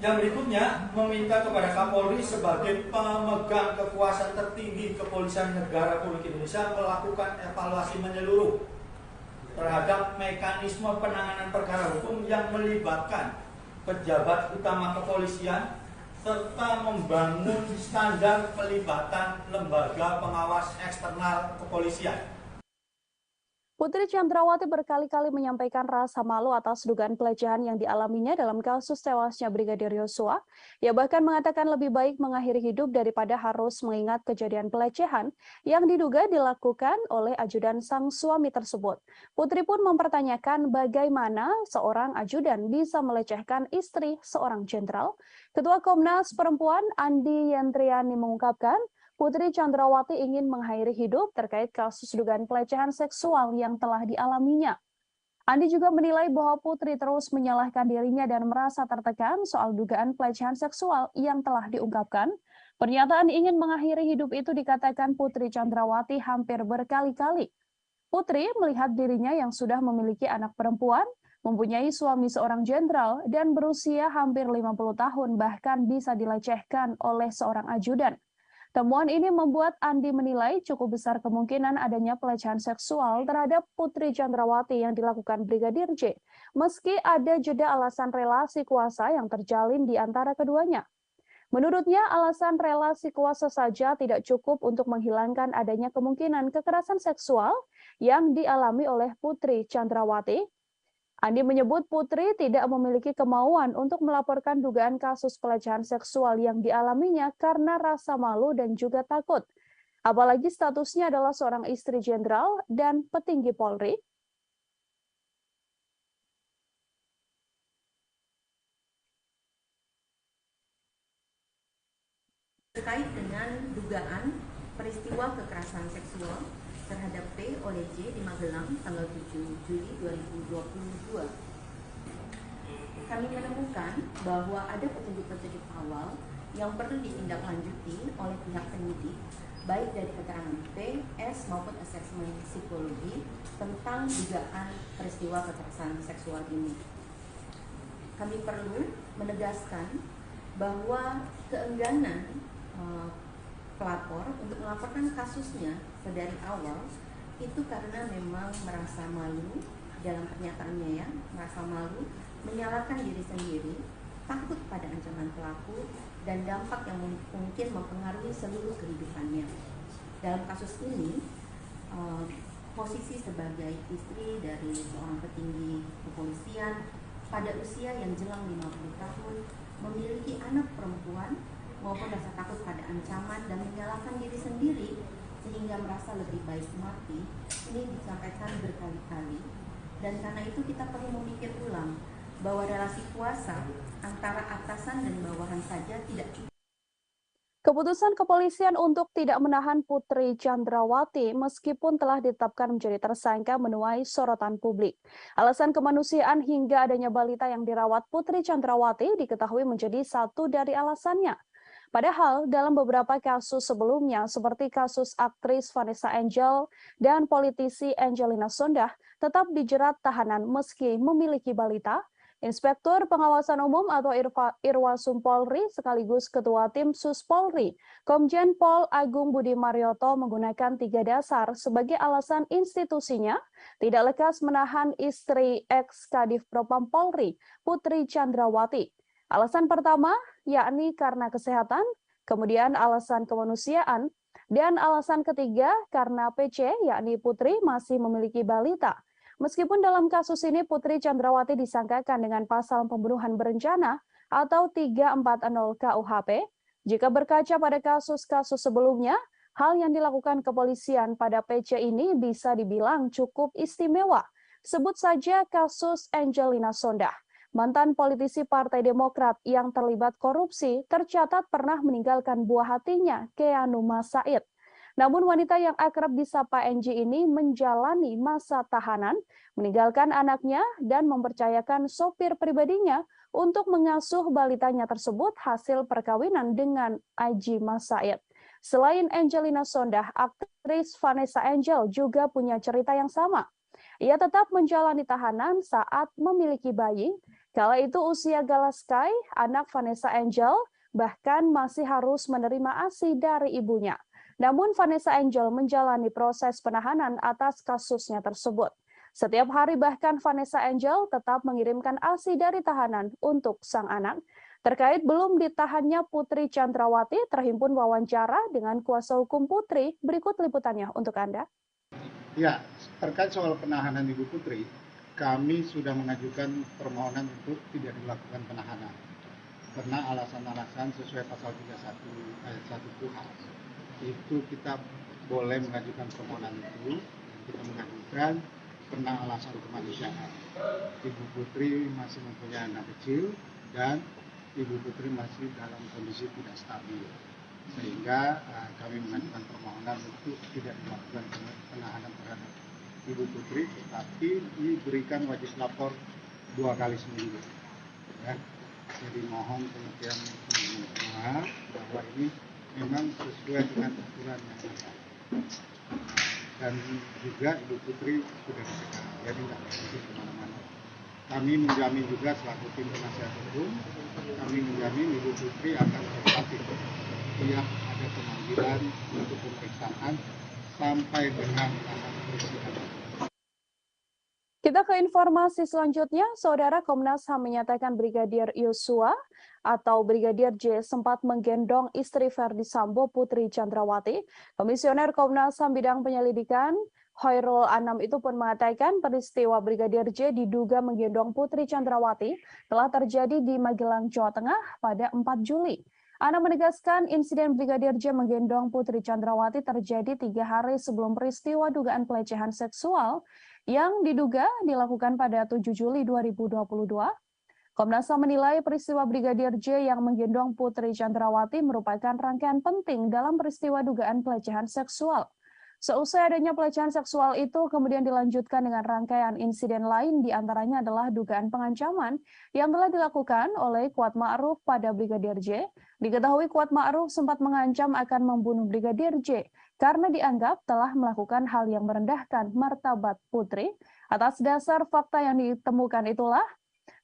Yang berikutnya, meminta kepada Kapolri sebagai pemegang kekuasaan tertinggi Kepolisian Negara Republik Indonesia melakukan evaluasi menyeluruh terhadap mekanisme penanganan perkara hukum yang melibatkan pejabat utama kepolisian serta membangun standar pelibatan lembaga pengawas eksternal kepolisian. Putri Chandrawati berkali-kali menyampaikan rasa malu atas dugaan pelecehan yang dialaminya dalam kasus tewasnya Brigadir Yosua. Ia bahkan mengatakan lebih baik mengakhiri hidup daripada harus mengingat kejadian pelecehan yang diduga dilakukan oleh ajudan sang suami tersebut. Putri pun mempertanyakan bagaimana seorang ajudan bisa melecehkan istri seorang jenderal. Ketua Komnas Perempuan Andi Yentriani mengungkapkan, Putri Chandrawati ingin mengakhiri hidup terkait kasus dugaan pelecehan seksual yang telah dialaminya. Andi juga menilai bahwa Putri terus menyalahkan dirinya dan merasa tertekan soal dugaan pelecehan seksual yang telah diungkapkan. Pernyataan ingin mengakhiri hidup itu dikatakan Putri Chandrawati hampir berkali-kali. Putri melihat dirinya yang sudah memiliki anak perempuan, mempunyai suami seorang jenderal, dan berusia hampir 50 tahun bahkan bisa dilecehkan oleh seorang ajudan. Temuan ini membuat Andi menilai cukup besar kemungkinan adanya pelecehan seksual terhadap Putri Chandrawati yang dilakukan Brigadir J, meski ada jeda alasan relasi kuasa yang terjalin di antara keduanya. Menurutnya, alasan relasi kuasa saja tidak cukup untuk menghilangkan adanya kemungkinan kekerasan seksual yang dialami oleh Putri Chandrawati. Andi menyebut Putri tidak memiliki kemauan untuk melaporkan dugaan kasus pelecehan seksual yang dialaminya karena rasa malu dan juga takut. Apalagi statusnya adalah seorang istri jenderal dan petinggi Polri. Terkait dengan dugaan peristiwa kekerasan seksual terhadap P oleh J di Magelang tanggal 7 Juli 2022. Kami menemukan bahwa ada petunjuk-petunjuk awal yang perlu ditindaklanjuti oleh pihak penyidik, baik dari keterangan P, S maupun asesmen psikologi tentang dugaan peristiwa kekerasan seksual ini. Kami perlu menegaskan bahwa keengganan pelapor untuk melaporkan kasusnya sedari awal itu karena memang merasa malu dalam pernyataannya ya, merasa malu, menyalahkan diri sendiri, takut pada ancaman pelaku dan dampak yang mungkin mempengaruhi seluruh kehidupannya. Dalam kasus ini, posisi sebagai istri dari seorang petinggi kepolisian pada usia yang jelang 50 tahun, memiliki anak perempuan maupun rasa takut pada ancaman dan menyalahkan diri sendiri sehingga merasa lebih baik mati, ini disampaikan berkali-kali. Dan karena itu kita perlu memikir ulang bahwa relasi kuasa antara atasan dan bawahan saja tidak cukup. Keputusan kepolisian untuk tidak menahan Putri Chandrawati meskipun telah ditetapkan menjadi tersangka menuai sorotan publik. Alasan kemanusiaan hingga adanya balita yang dirawat Putri Chandrawati diketahui menjadi satu dari alasannya. Padahal dalam beberapa kasus sebelumnya seperti kasus aktris Vanessa Angel dan politisi Angelina Sondakh tetap dijerat tahanan meski memiliki balita. Inspektur Pengawasan Umum atau Irwasum Polri sekaligus Ketua Tim Sus Polri, Komjen Pol Agung Budi Marioto menggunakan 3 dasar sebagai alasan institusinya tidak lekas menahan istri ex-Kadif Propam Polri, Putri Chandrawati. Alasan pertama, yakni karena kesehatan, kemudian alasan kemanusiaan, dan alasan ketiga karena PC, yakni Putri masih memiliki balita. Meskipun dalam kasus ini Putri Chandrawati disangkakan dengan pasal pembunuhan berencana atau 340 KUHP, jika berkaca pada kasus-kasus sebelumnya, hal yang dilakukan kepolisian pada PC ini bisa dibilang cukup istimewa. Sebut saja kasus Angelina Sondakh. Mantan politisi Partai Demokrat yang terlibat korupsi tercatat pernah meninggalkan buah hatinya, Keanu Masaid. Namun wanita yang akrab disapa NG ini menjalani masa tahanan, meninggalkan anaknya dan mempercayakan sopir pribadinya untuk mengasuh balitanya tersebut hasil perkawinan dengan Aji Masaid. Selain Angelina Sondakh, aktris Vanessa Angel juga punya cerita yang sama. Ia tetap menjalani tahanan saat memiliki bayi. Kala itu usia Galaskai, anak Vanessa Angel, bahkan masih harus menerima ASI dari ibunya. Namun Vanessa Angel menjalani proses penahanan atas kasusnya tersebut. Setiap hari bahkan Vanessa Angel tetap mengirimkan ASI dari tahanan untuk sang anak. Terkait belum ditahannya Putri Chandrawati, terhimpun wawancara dengan kuasa hukum Putri. Berikut liputannya untuk Anda. Ya, terkait soal penahanan Ibu Putri, kami sudah mengajukan permohonan untuk tidak dilakukan penahanan. Karena alasan-alasan sesuai pasal 31 ayat 1 KUHP. Itu kita boleh mengajukan permohonan itu, kita mengajukan karena alasan kemanusiaan. Ibu Putri masih mempunyai anak kecil dan Ibu Putri masih dalam kondisi tidak stabil, sehingga kami mengajukan permohonan untuk tidak dilakukan penahanan terhadap Ibu Putri, tetapi diberikan wajib lapor 2 kali seminggu. Ya. Jadi mohon kemudian semua bahwa ini memang sesuai dengan aturan yang ada. Dan juga Ibu Putri sudah dicegah, jadi tidak pergi kemana-mana. Kami menjamin juga selaku tim penasihat hukum, kami menjamin Ibu Putri akan kooperatif setiap ada pemanggilan untuk pemeriksaan sampai dengan tahapan persidangan. Kita ke informasi selanjutnya, Saudara. Komnas HAM menyatakan Brigadir Yosua atau Brigadir J sempat menggendong istri Ferdi Sambo, Putri Chandrawati. Komisioner Komnas HAM bidang penyelidikan Khairul Anam itu pun mengatakan peristiwa Brigadir J diduga menggendong Putri Chandrawati telah terjadi di Magelang, Jawa Tengah pada 4 Juli. Anam menegaskan insiden Brigadir J menggendong Putri Chandrawati terjadi 3 hari sebelum peristiwa dugaan pelecehan seksual yang diduga dilakukan pada 7 Juli 2022. Komnas HAM menilai peristiwa Brigadir J yang menggendong Putri Chandrawati merupakan rangkaian penting dalam peristiwa dugaan pelecehan seksual. Seusai adanya pelecehan seksual itu kemudian dilanjutkan dengan rangkaian insiden lain, diantaranya adalah dugaan pengancaman yang telah dilakukan oleh Kuat Ma'ruf pada Brigadir J. Diketahui Kuat Ma'ruf sempat mengancam akan membunuh Brigadir J karena dianggap telah melakukan hal yang merendahkan martabat Putri. Atas dasar fakta yang ditemukan itulah,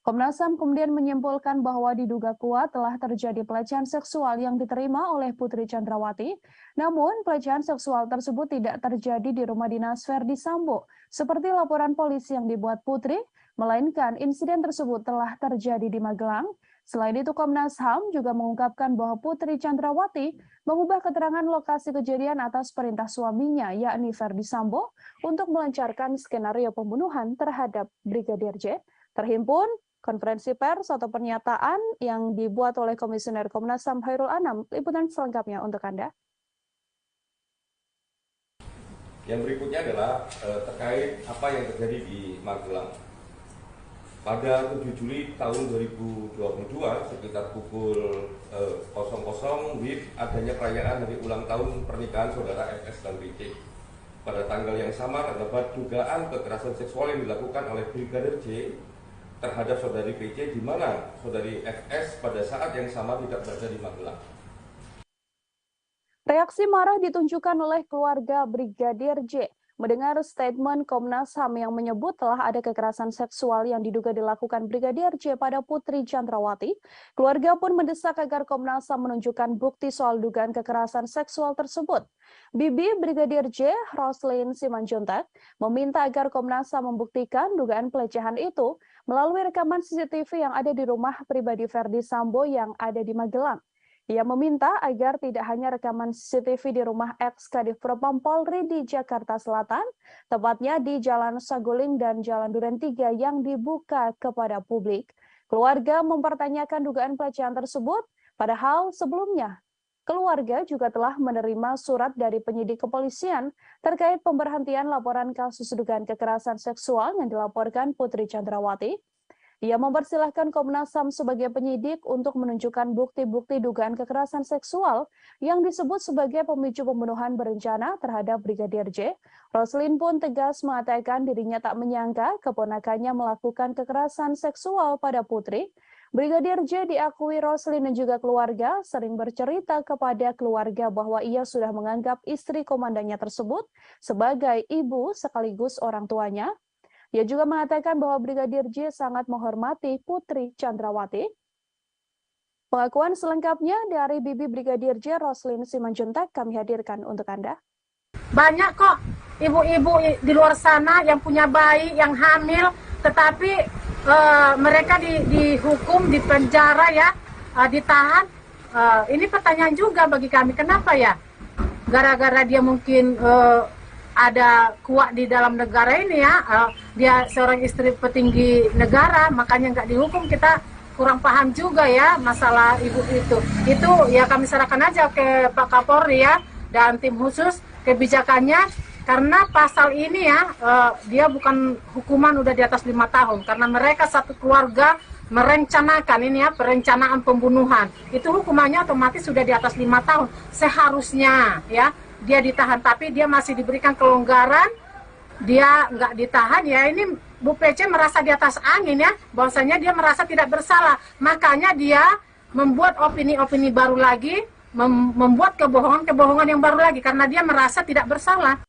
Komnas HAM kemudian menyimpulkan bahwa diduga kuat telah terjadi pelecehan seksual yang diterima oleh Putri Chandrawati. Namun, pelecehan seksual tersebut tidak terjadi di rumah dinas Ferdi Sambo, seperti laporan polisi yang dibuat Putri, melainkan insiden tersebut telah terjadi di Magelang. Selain itu, Komnas HAM juga mengungkapkan bahwa Putri Chandrawati mengubah keterangan lokasi kejadian atas perintah suaminya, yakni Ferdi Sambo, untuk melancarkan skenario pembunuhan terhadap Brigadir J. Terhimpun konferensi pers atau pernyataan yang dibuat oleh Komisioner Komnas HAM Khairul Anam. Liputan selengkapnya untuk Anda. Yang berikutnya adalah terkait apa yang terjadi di Magelang. Pada 7 Juli tahun 2022 sekitar pukul 00 WIB adanya perayaan hari ulang tahun pernikahan saudara FS dan BC. Pada tanggal yang sama terdapat dugaan kekerasan seksual yang dilakukan oleh Brigadir J terhadap saudari PC, di mana saudari FS pada saat yang sama tidak berada di Magelang. Reaksi marah ditunjukkan oleh keluarga Brigadir J mendengar statement Komnas HAM yang menyebut telah ada kekerasan seksual yang diduga dilakukan Brigadir J pada Putri Chandrawati. Keluarga pun mendesak agar Komnas HAM menunjukkan bukti soal dugaan kekerasan seksual tersebut. Bibi Brigadir J, Roslin Simanjuntak, meminta agar Komnas HAM membuktikan dugaan pelecehan itu melalui rekaman CCTV yang ada di rumah pribadi Ferdi Sambo yang ada di Magelang. Ia meminta agar tidak hanya rekaman CCTV di rumah ex-Kadif Propam Polri di Jakarta Selatan, tepatnya di Jalan Saguling dan Jalan Duren 3 yang dibuka kepada publik. Keluarga mempertanyakan dugaan pelecehan tersebut, padahal sebelumnya keluarga juga telah menerima surat dari penyidik kepolisian terkait pemberhentian laporan kasus dugaan kekerasan seksual yang dilaporkan Putri Chandrawati. Ia mempersilahkan Komnas HAM sebagai penyidik untuk menunjukkan bukti-bukti dugaan kekerasan seksual yang disebut sebagai pemicu pembunuhan berencana terhadap Brigadir J. Roslin pun tegas mengatakan dirinya tak menyangka keponakannya melakukan kekerasan seksual pada Putri. Brigadir J diakui Roslin dan juga keluarga sering bercerita kepada keluarga bahwa ia sudah menganggap istri komandannya tersebut sebagai ibu sekaligus orang tuanya. Ia juga mengatakan bahwa Brigadir J sangat menghormati Putri Chandrawati. Pengakuan selengkapnya dari Bibi Brigadir J, Roslin Simanjuntak, kami hadirkan untuk Anda. Banyak kok ibu-ibu di luar sana yang punya bayi, yang hamil, tetapi mereka dihukum, dipenjara ya, ditahan. Ini pertanyaan juga bagi kami, kenapa ya? Gara-gara dia mungkin ada kuat di dalam negara ini ya, dia seorang istri petinggi negara, makanya nggak dihukum. Kita kurang paham juga ya masalah ibu itu. Itu ya kami serahkan aja ke Pak Kapolri ya dan tim khusus kebijakannya, karena pasal ini ya dia bukan hukuman udah di atas 5 tahun karena mereka satu keluarga merencanakan ini ya, perencanaan pembunuhan. Itu hukumannya otomatis sudah di atas 5 tahun. Seharusnya ya dia ditahan, tapi dia masih diberikan kelonggaran, dia nggak ditahan ya. Ini Bu PC merasa di atas angin ya, bahwasanya dia merasa tidak bersalah, makanya dia membuat opini-opini baru lagi, membuat kebohongan-kebohongan yang baru lagi karena dia merasa tidak bersalah.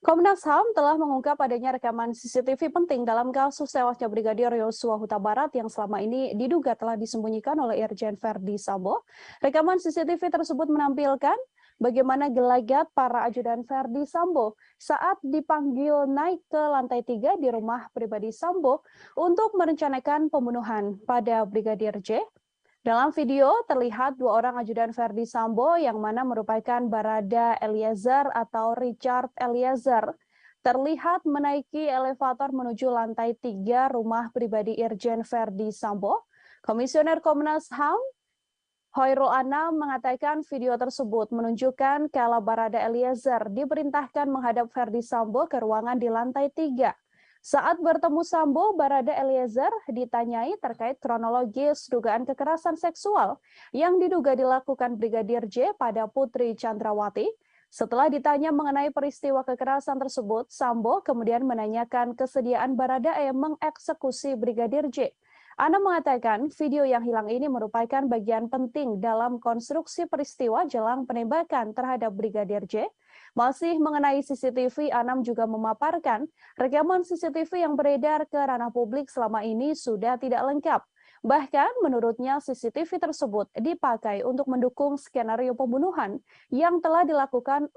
Komnas HAM telah mengungkap adanya rekaman CCTV penting dalam kasus tewasnya Brigadir Yosua Huta Barat yang selama ini diduga telah disembunyikan oleh Irjen Verdi Sambo. Rekaman CCTV tersebut menampilkan bagaimana gelagat para ajudan Verdi Sambo saat dipanggil naik ke lantai 3 di rumah pribadi Sambo untuk merencanakan pembunuhan pada Brigadir J. Dalam video terlihat 2 orang ajudan Verdi Sambo yang mana merupakan Barada Eliezer atau Richard Eliezer terlihat menaiki elevator menuju lantai 3 rumah pribadi Irjen Verdi Sambo. Komisioner Komnas HAM Hoirul Anam mengatakan video tersebut menunjukkan kala Barada Eliezer diperintahkan menghadap Verdi Sambo ke ruangan di lantai 3. Saat bertemu Sambo, Barada Eliezer ditanyai terkait kronologis dugaan kekerasan seksual yang diduga dilakukan Brigadir J pada Putri Chandrawati. Setelah ditanya mengenai peristiwa kekerasan tersebut, Sambo kemudian menanyakan kesediaan Baradae mengeksekusi Brigadir J. Anam mengatakan video yang hilang ini merupakan bagian penting dalam konstruksi peristiwa jelang penembakan terhadap Brigadir J. Masih mengenai CCTV, Anam juga memaparkan rekaman CCTV yang beredar ke ranah publik selama ini sudah tidak lengkap. Bahkan menurutnya CCTV tersebut dipakai untuk mendukung skenario pembunuhan yang telah dilakukan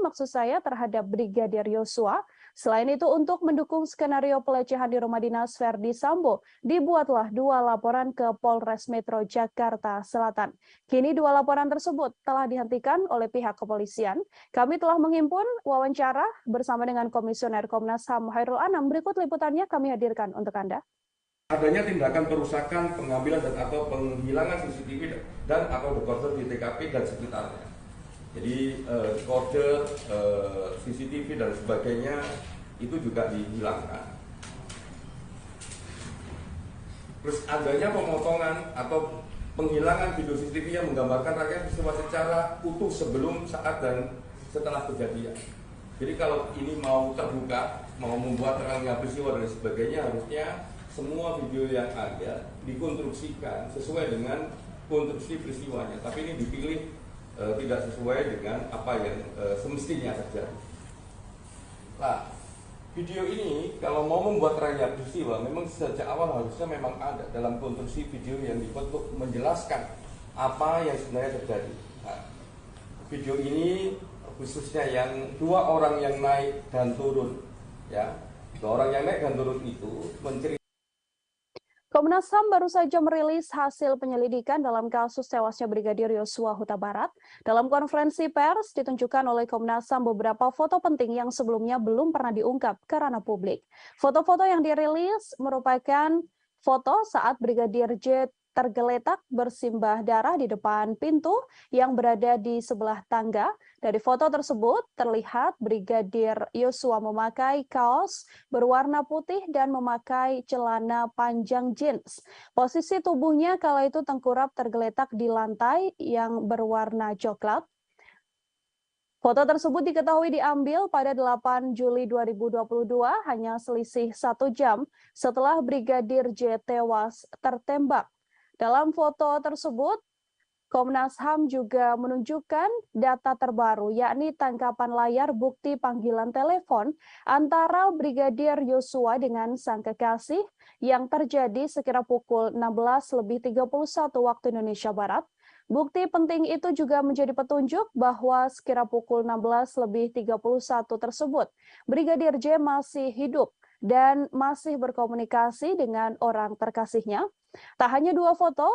maksud saya terhadap Brigadir Yosua. Selain itu untuk mendukung skenario pelecehan di rumah dinas Verdi Sambo, dibuatlah 2 laporan ke Polres Metro Jakarta Selatan. Kini 2 laporan tersebut telah dihentikan oleh pihak kepolisian. Kami telah menghimpun wawancara bersama dengan Komisioner Komnas HAM Hoirul Anam. Berikut liputannya kami hadirkan untuk Anda. Adanya tindakan perusakan, pengambilan dan atau penghilangan CCTV dan atau dekoder di TKP dan sekitarnya. Jadi dekoder, CCTV dan sebagainya itu juga dihilangkan. Terus adanya pemotongan atau penghilangan video CCTV yang menggambarkan rangkaian peristiwa secara utuh sebelum, saat dan setelah kejadian. Jadi kalau ini mau terbuka, mau membuat terangnya peristiwa dan sebagainya, harusnya semua video yang ada dikonstruksikan sesuai dengan konstruksi peristiwanya. Tapi ini dipilih tidak sesuai dengan apa yang semestinya terjadi. Nah, video ini kalau mau membuat terangnya peristiwa, memang sejak awal harusnya memang ada dalam konstruksi video yang dibuat untuk menjelaskan apa yang sebenarnya terjadi. Nah, video ini khususnya yang 2 orang yang naik dan turun, ya, 2 orang yang naik dan turun itu menceritakan. Komnas HAM baru saja merilis hasil penyelidikan dalam kasus tewasnya Brigadir Yosua Huta Barat. Dalam konferensi pers ditunjukkan oleh Komnas HAM beberapa foto penting yang sebelumnya belum pernah diungkap ke ranah publik. Foto-foto yang dirilis merupakan foto saat Brigadir J tergeletak bersimbah darah di depan pintu yang berada di sebelah tangga. Dari foto tersebut terlihat Brigadir Yosua memakai kaos berwarna putih dan memakai celana panjang jeans. Posisi tubuhnya kala itu tengkurap tergeletak di lantai yang berwarna coklat. Foto tersebut diketahui diambil pada 8 Juli 2022, hanya selisih 1 jam setelah Brigadir J tewas tertembak. Dalam foto tersebut, Komnas HAM juga menunjukkan data terbaru, yakni tangkapan layar bukti panggilan telepon antara Brigadir Yosua dengan sang kekasih yang terjadi sekira pukul 16.31 waktu Indonesia Barat. Bukti penting itu juga menjadi petunjuk bahwa sekira pukul 16.31 tersebut, Brigadir J masih hidup dan masih berkomunikasi dengan orang terkasihnya. Tak hanya 2 foto,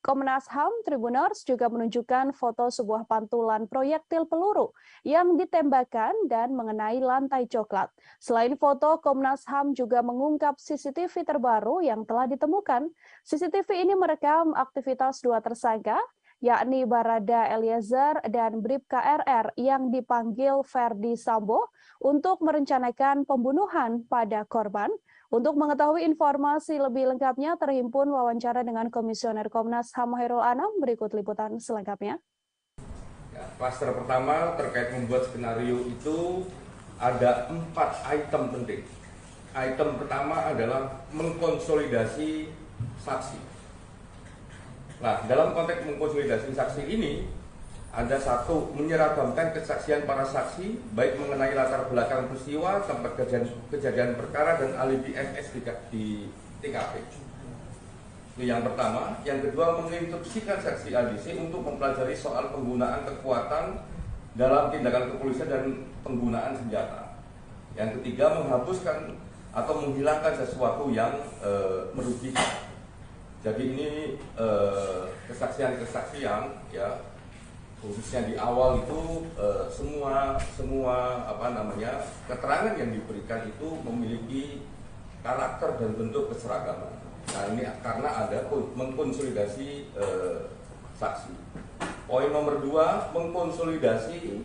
Komnas HAM Tribuners juga menunjukkan foto sebuah pantulan proyektil peluru yang ditembakkan dan mengenai lantai coklat. Selain foto, Komnas HAM juga mengungkap CCTV terbaru yang telah ditemukan. CCTV ini merekam aktivitas 2 tersangka, yakni Barada Eliezer dan Bribka RR yang dipanggil Ferdi Sambo untuk merencanakan pembunuhan pada korban. Untuk mengetahui informasi lebih lengkapnya, terhimpun wawancara dengan Komisioner Komnas HAM Hairul Anam. Berikut liputan selengkapnya. Ya, klaster pertama terkait membuat skenario itu ada 4 item penting. Item pertama adalah mengkonsolidasi saksi. Nah, dalam konteks mengkonsolidasi saksi ini, ada 1, menyeragamkan kesaksian para saksi, baik mengenai latar belakang peristiwa, tempat kejadian perkara, dan alibi FS di TKP. Itu yang pertama. Yang kedua, menginstruksikan saksi ADC untuk mempelajari soal penggunaan kekuatan dalam tindakan kepolisian dan penggunaan senjata. Yang ketiga, menghapuskan atau menghilangkan sesuatu yang merugikan. Jadi ini kesaksian-kesaksian, ya, khususnya di awal itu semua keterangan yang diberikan itu memiliki karakter dan bentuk keseragaman. Nah, ini karena ada mengkonsolidasi saksi. Poin nomor 2, mengkonsolidasi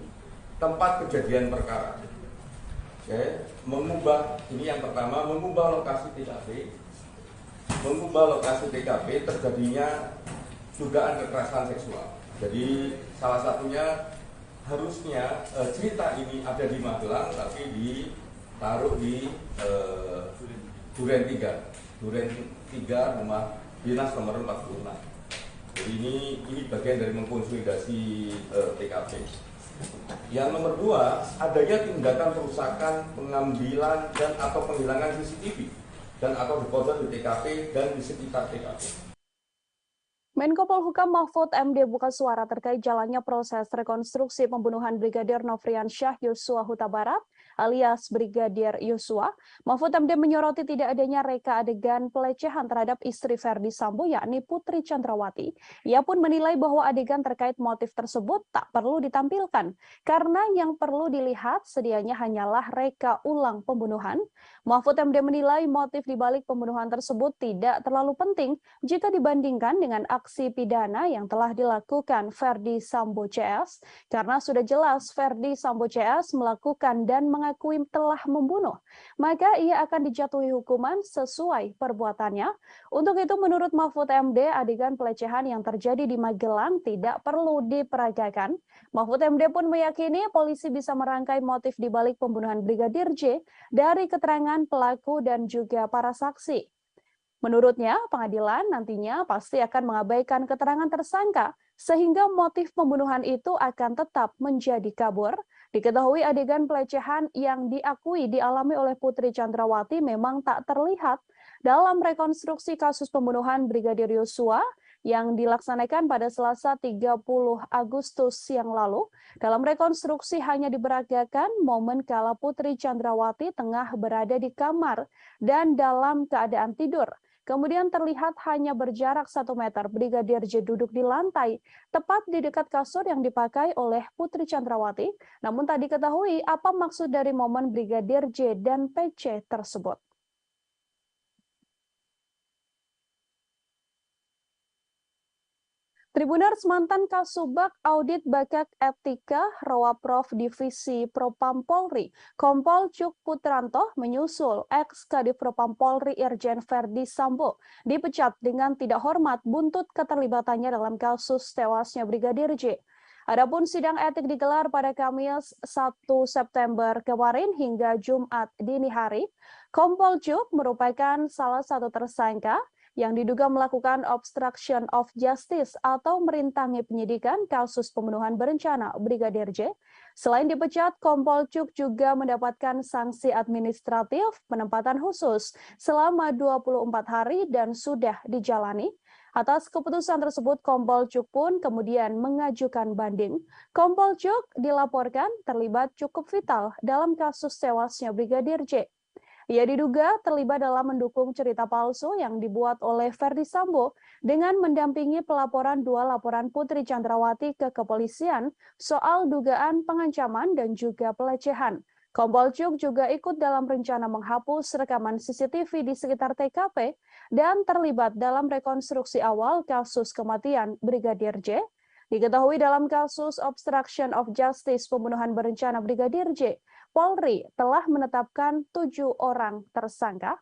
tempat kejadian perkara. Oke, ini yang pertama, mengubah lokasi TKP. Mengubah lokasi TKP terjadinya dugaan kekerasan seksual. Jadi salah satunya harusnya cerita ini ada di Magelang, tapi ditaruh di Duren 3 rumah dinas nomor 46. Jadi ini bagian dari mengkonsolidasi TKP. Yang nomor 2, adanya tindakan perusakan, pengambilan dan atau penghilangan CCTV dan atau dekoder di TKP dan di sekitar TKP. Menko Polhukam Mahfud MD buka suara terkait jalannya proses rekonstruksi pembunuhan Brigadir Nofriansyah Yosua Huta Barat alias Brigadir Yosua. Mahfud MD menyoroti tidak adanya reka adegan pelecehan terhadap istri Ferdi Sambo yakni Putri Chandrawati. Ia pun menilai bahwa adegan terkait motif tersebut tak perlu ditampilkan karena yang perlu dilihat sedianya hanyalah reka ulang pembunuhan. Mahfud MD menilai motif dibalik pembunuhan tersebut tidak terlalu penting jika dibandingkan dengan aksi pidana yang telah dilakukan Ferdi Sambo CS karena sudah jelas Ferdi Sambo CS melakukan dan mengakui telah membunuh, maka ia akan dijatuhi hukuman sesuai perbuatannya. Untuk itu menurut Mahfud MD, adegan pelecehan yang terjadi di Magelang tidak perlu diperagakan. Mahfud MD pun meyakini polisi bisa merangkai motif dibalik pembunuhan Brigadir J dari keterangan pelaku dan juga para saksi. Menurutnya, pengadilan nantinya pasti akan mengabaikan keterangan tersangka sehingga motif pembunuhan itu akan tetap menjadi kabur. Diketahui adegan pelecehan yang diakui dialami oleh Putri Chandrawati memang tak terlihat dalam rekonstruksi kasus pembunuhan Brigadir Yosua yang dilaksanakan pada Selasa 30 Agustus yang lalu. Dalam rekonstruksi hanya diperagakan momen kala Putri Chandrawati tengah berada di kamar dan dalam keadaan tidur. Kemudian terlihat hanya berjarak 1 meter Brigadir J duduk di lantai, tepat di dekat kasur yang dipakai oleh Putri Chandrawati. Namun tak diketahui apa maksud dari momen Brigadir J dan PC tersebut. Tribuners, mantan Kasubag Audit Bakat Etika Rawaprov Divisi Propam Polri, Kompol Cuk Putranto menyusul ex-Kadif Propam Polri Irjen Ferdi Sambo dipecat dengan tidak hormat buntut keterlibatannya dalam kasus tewasnya Brigadir J. Adapun sidang etik digelar pada Kamis 1 September kemarin hingga Jumat dini hari. Kompol Cuk merupakan salah satu tersangka yang diduga melakukan obstruction of justice atau merintangi penyidikan kasus pembunuhan berencana Brigadir J. Selain dipecat, Kompol Cuk juga mendapatkan sanksi administratif penempatan khusus selama 24 hari dan sudah dijalani. Atas keputusan tersebut, Kompol Cuk pun kemudian mengajukan banding. Kompol Cuk dilaporkan terlibat cukup vital dalam kasus tewasnya Brigadir J. Ia diduga terlibat dalam mendukung cerita palsu yang dibuat oleh Ferdi Sambo dengan mendampingi pelaporan dua laporan Putri Chandrawati ke kepolisian soal dugaan pengancaman dan juga pelecehan. Kompol Cuk juga ikut dalam rencana menghapus rekaman CCTV di sekitar TKP dan terlibat dalam rekonstruksi awal kasus kematian Brigadir J. Diketahui dalam kasus obstruction of justice pembunuhan berencana Brigadir J, Polri telah menetapkan 7 orang tersangka.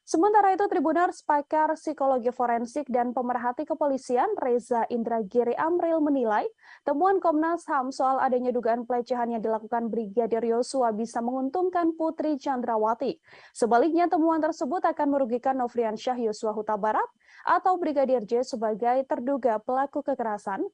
Sementara itu, Tribuners, pakar psikologi forensik dan pemerhati kepolisian Reza Indragiri Amril menilai temuan Komnas HAM soal adanya dugaan pelecehan yang dilakukan Brigadir Yosua bisa menguntungkan Putri Chandrawati. Sebaliknya, temuan tersebut akan merugikan Nofriansyah Yosua Huta Barat atau Brigadir J sebagai terduga pelaku kekerasan.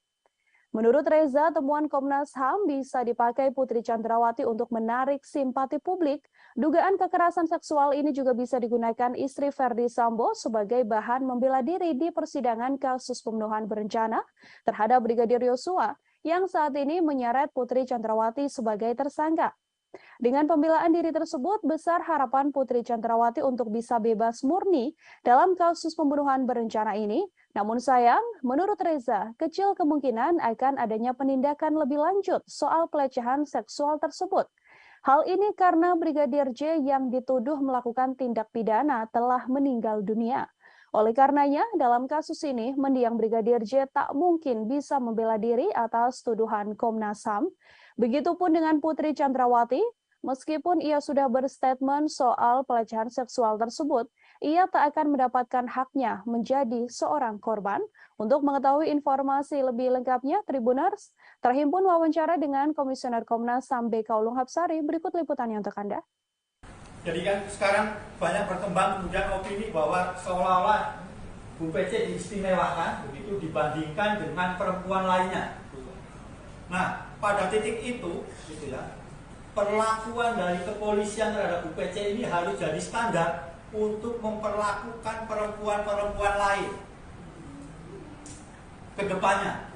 Menurut Reza, temuan Komnas HAM bisa dipakai Putri Chandrawati untuk menarik simpati publik. Dugaan kekerasan seksual ini juga bisa digunakan istri Ferdi Sambo sebagai bahan membela diri di persidangan kasus pembunuhan berencana terhadap Brigadir Yosua yang saat ini menyeret Putri Chandrawati sebagai tersangka. Dengan pembelaan diri tersebut, besar harapan Putri Chandrawati untuk bisa bebas murni dalam kasus pembunuhan berencana ini. Namun sayang, menurut Reza, kecil kemungkinan akan adanya penindakan lebih lanjut soal pelecehan seksual tersebut. Hal ini karena Brigadir J yang dituduh melakukan tindak pidana telah meninggal dunia. Oleh karenanya, dalam kasus ini, mendiang Brigadir J tak mungkin bisa membela diri atas tuduhan Komnas HAM. Begitupun dengan Putri Chandrawati, meskipun ia sudah berstatement soal pelecehan seksual tersebut, ia tak akan mendapatkan haknya menjadi seorang korban. Untuk mengetahui informasi lebih lengkapnya, Tribuners, terhimpun wawancara dengan Komisioner Komnas HAM BK Ulung Hapsari. Berikut liputannya untuk Anda. Jadi kan sekarang banyak berkembang kemudian opini bahwa seolah-olah Bu PC diistimewakan begitu dibandingkan dengan perempuan lainnya. Nah, pada titik itu, gitu ya, perlakuan dari kepolisian terhadap Bu PC ini harus jadi standar untuk memperlakukan perempuan-perempuan lain ke depannya.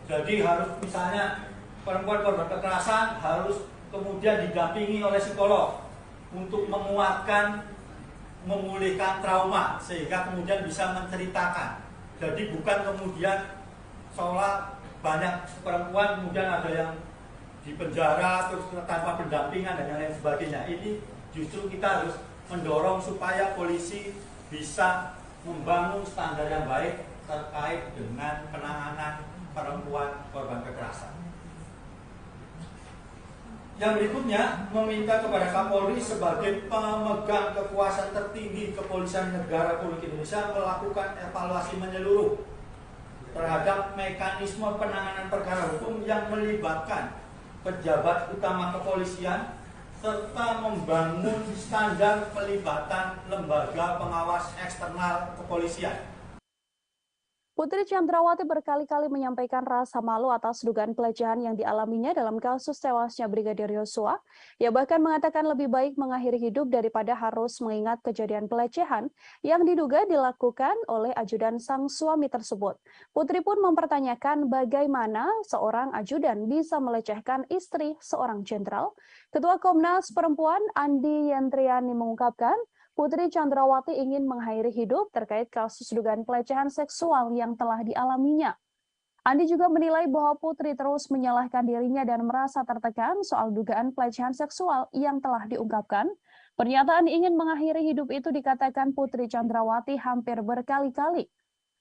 Jadi harus misalnya perempuan korban kekerasan harus kemudian didampingi oleh psikolog untuk menguatkan, memulihkan trauma sehingga kemudian bisa menceritakan. Jadi bukan kemudian seolah banyak perempuan kemudian ada yang di penjara terus tanpa pendampingan dan lain sebagainya. Ini justru kita harus mendorong supaya polisi bisa membangun standar yang baik terkait dengan penanganan perempuan korban kekerasan. Yang berikutnya, meminta kepada Kapolri sebagai pemegang kekuasaan tertinggi Kepolisian Negara Republik Indonesia melakukan evaluasi menyeluruh terhadap mekanisme penanganan perkara hukum yang melibatkan pejabat utama kepolisian serta membangun standar pelibatan lembaga pengawas eksternal kepolisian. Putri Chandrawati berkali-kali menyampaikan rasa malu atas dugaan pelecehan yang dialaminya dalam kasus tewasnya Brigadir Yosua. Ia bahkan mengatakan lebih baik mengakhiri hidup daripada harus mengingat kejadian pelecehan yang diduga dilakukan oleh ajudan sang suami tersebut. Putri pun mempertanyakan bagaimana seorang ajudan bisa melecehkan istri seorang jenderal. Ketua Komnas Perempuan Andi Yentriani mengungkapkan, Putri Chandrawati ingin mengakhiri hidup terkait kasus dugaan pelecehan seksual yang telah dialaminya. Andi juga menilai bahwa Putri terus menyalahkan dirinya dan merasa tertekan soal dugaan pelecehan seksual yang telah diungkapkan. Pernyataan ingin mengakhiri hidup itu dikatakan Putri Chandrawati hampir berkali-kali.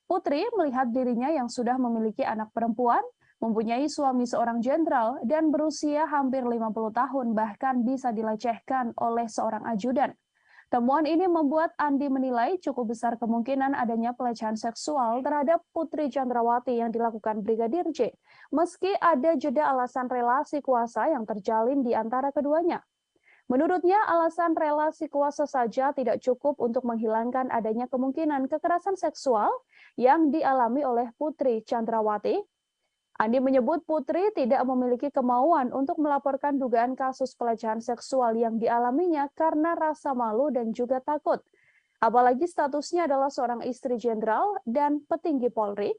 Putri melihat dirinya yang sudah memiliki anak perempuan, mempunyai suami seorang jenderal, dan berusia hampir 50 tahun bahkan bisa dilecehkan oleh seorang ajudan. Temuan ini membuat Andi menilai cukup besar kemungkinan adanya pelecehan seksual terhadap Putri Chandrawati yang dilakukan Brigadir J, meski ada jeda alasan relasi kuasa yang terjalin di antara keduanya. Menurutnya, alasan relasi kuasa saja tidak cukup untuk menghilangkan adanya kemungkinan kekerasan seksual yang dialami oleh Putri Chandrawati. Andi menyebut Putri tidak memiliki kemauan untuk melaporkan dugaan kasus pelecehan seksual yang dialaminya karena rasa malu dan juga takut. Apalagi statusnya adalah seorang istri jenderal dan petinggi Polri.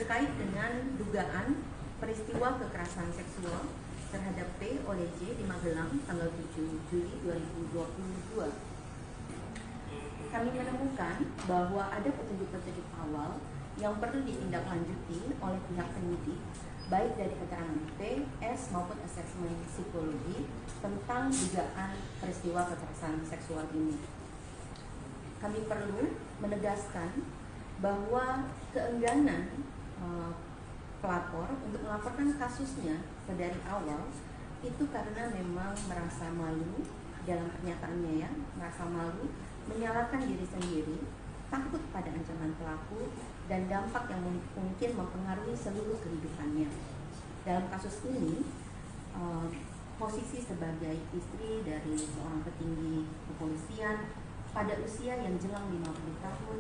terkait dengan dugaan peristiwa kekerasan seksual terhadap P oleh J di Magelang tanggal 7 Juli 2022. Kami menemukan bahwa ada petunjuk-petunjuk awal yang perlu ditindaklanjuti oleh pihak penyidik, baik dari keterangan P, S maupun asesmen psikologi tentang dugaan peristiwa kekerasan seksual ini. Kami perlu menegaskan bahwa keengganan pelapor untuk melaporkan kasusnya dari awal itu karena memang merasa malu dalam pernyataannya ya, merasa malu, menyalahkan diri sendiri, takut pada ancaman pelaku dan dampak yang mungkin mempengaruhi seluruh kehidupannya. Dalam kasus ini, posisi sebagai istri dari seorang petinggi kepolisian pada usia yang jelang 50 tahun,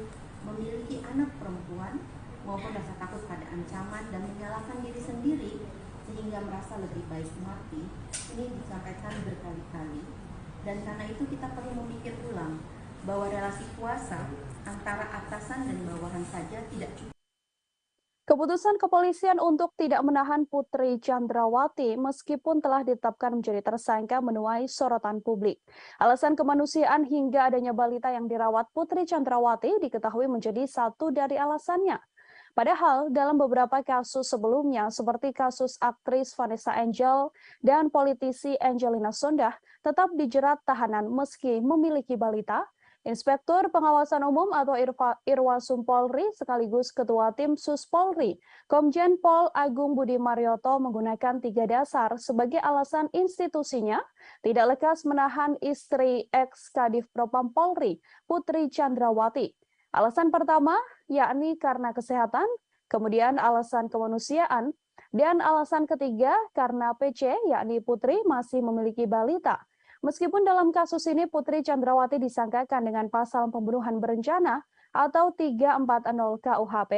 memiliki anak perempuan maupun rasa takut pada ancaman dan menyalahkan diri sendiri sehingga merasa lebih baik mati, ini disampaikan berkali-kali. Dan karena itu kita perlu memikir ulang bahwa relasi kuasa antara atasan dan bawahan saja tidak cukup. Keputusan kepolisian untuk tidak menahan Putri Chandrawati meskipun telah ditetapkan menjadi tersangka menuai sorotan publik. Alasan kemanusiaan hingga adanya balita yang dirawat Putri Chandrawati diketahui menjadi satu dari alasannya. Padahal dalam beberapa kasus sebelumnya seperti kasus aktris Vanessa Angel dan politisi Angelina Sondah tetap dijerat tahanan meski memiliki balita. Inspektur Pengawasan Umum atau Irwasum Polri sekaligus Ketua Tim Sus Polri, Komjen Pol Agung Budi Marioto menggunakan 3 dasar sebagai alasan institusinya tidak lekas menahan istri ex-Kadif Propam Polri, Putri Chandrawati. Alasan pertama yakni karena kesehatan, kemudian alasan kemanusiaan, dan alasan ketiga karena PC yakni Putri masih memiliki balita. Meskipun dalam kasus ini Putri Chandrawati disangkakan dengan pasal pembunuhan berencana atau 340 KUHP,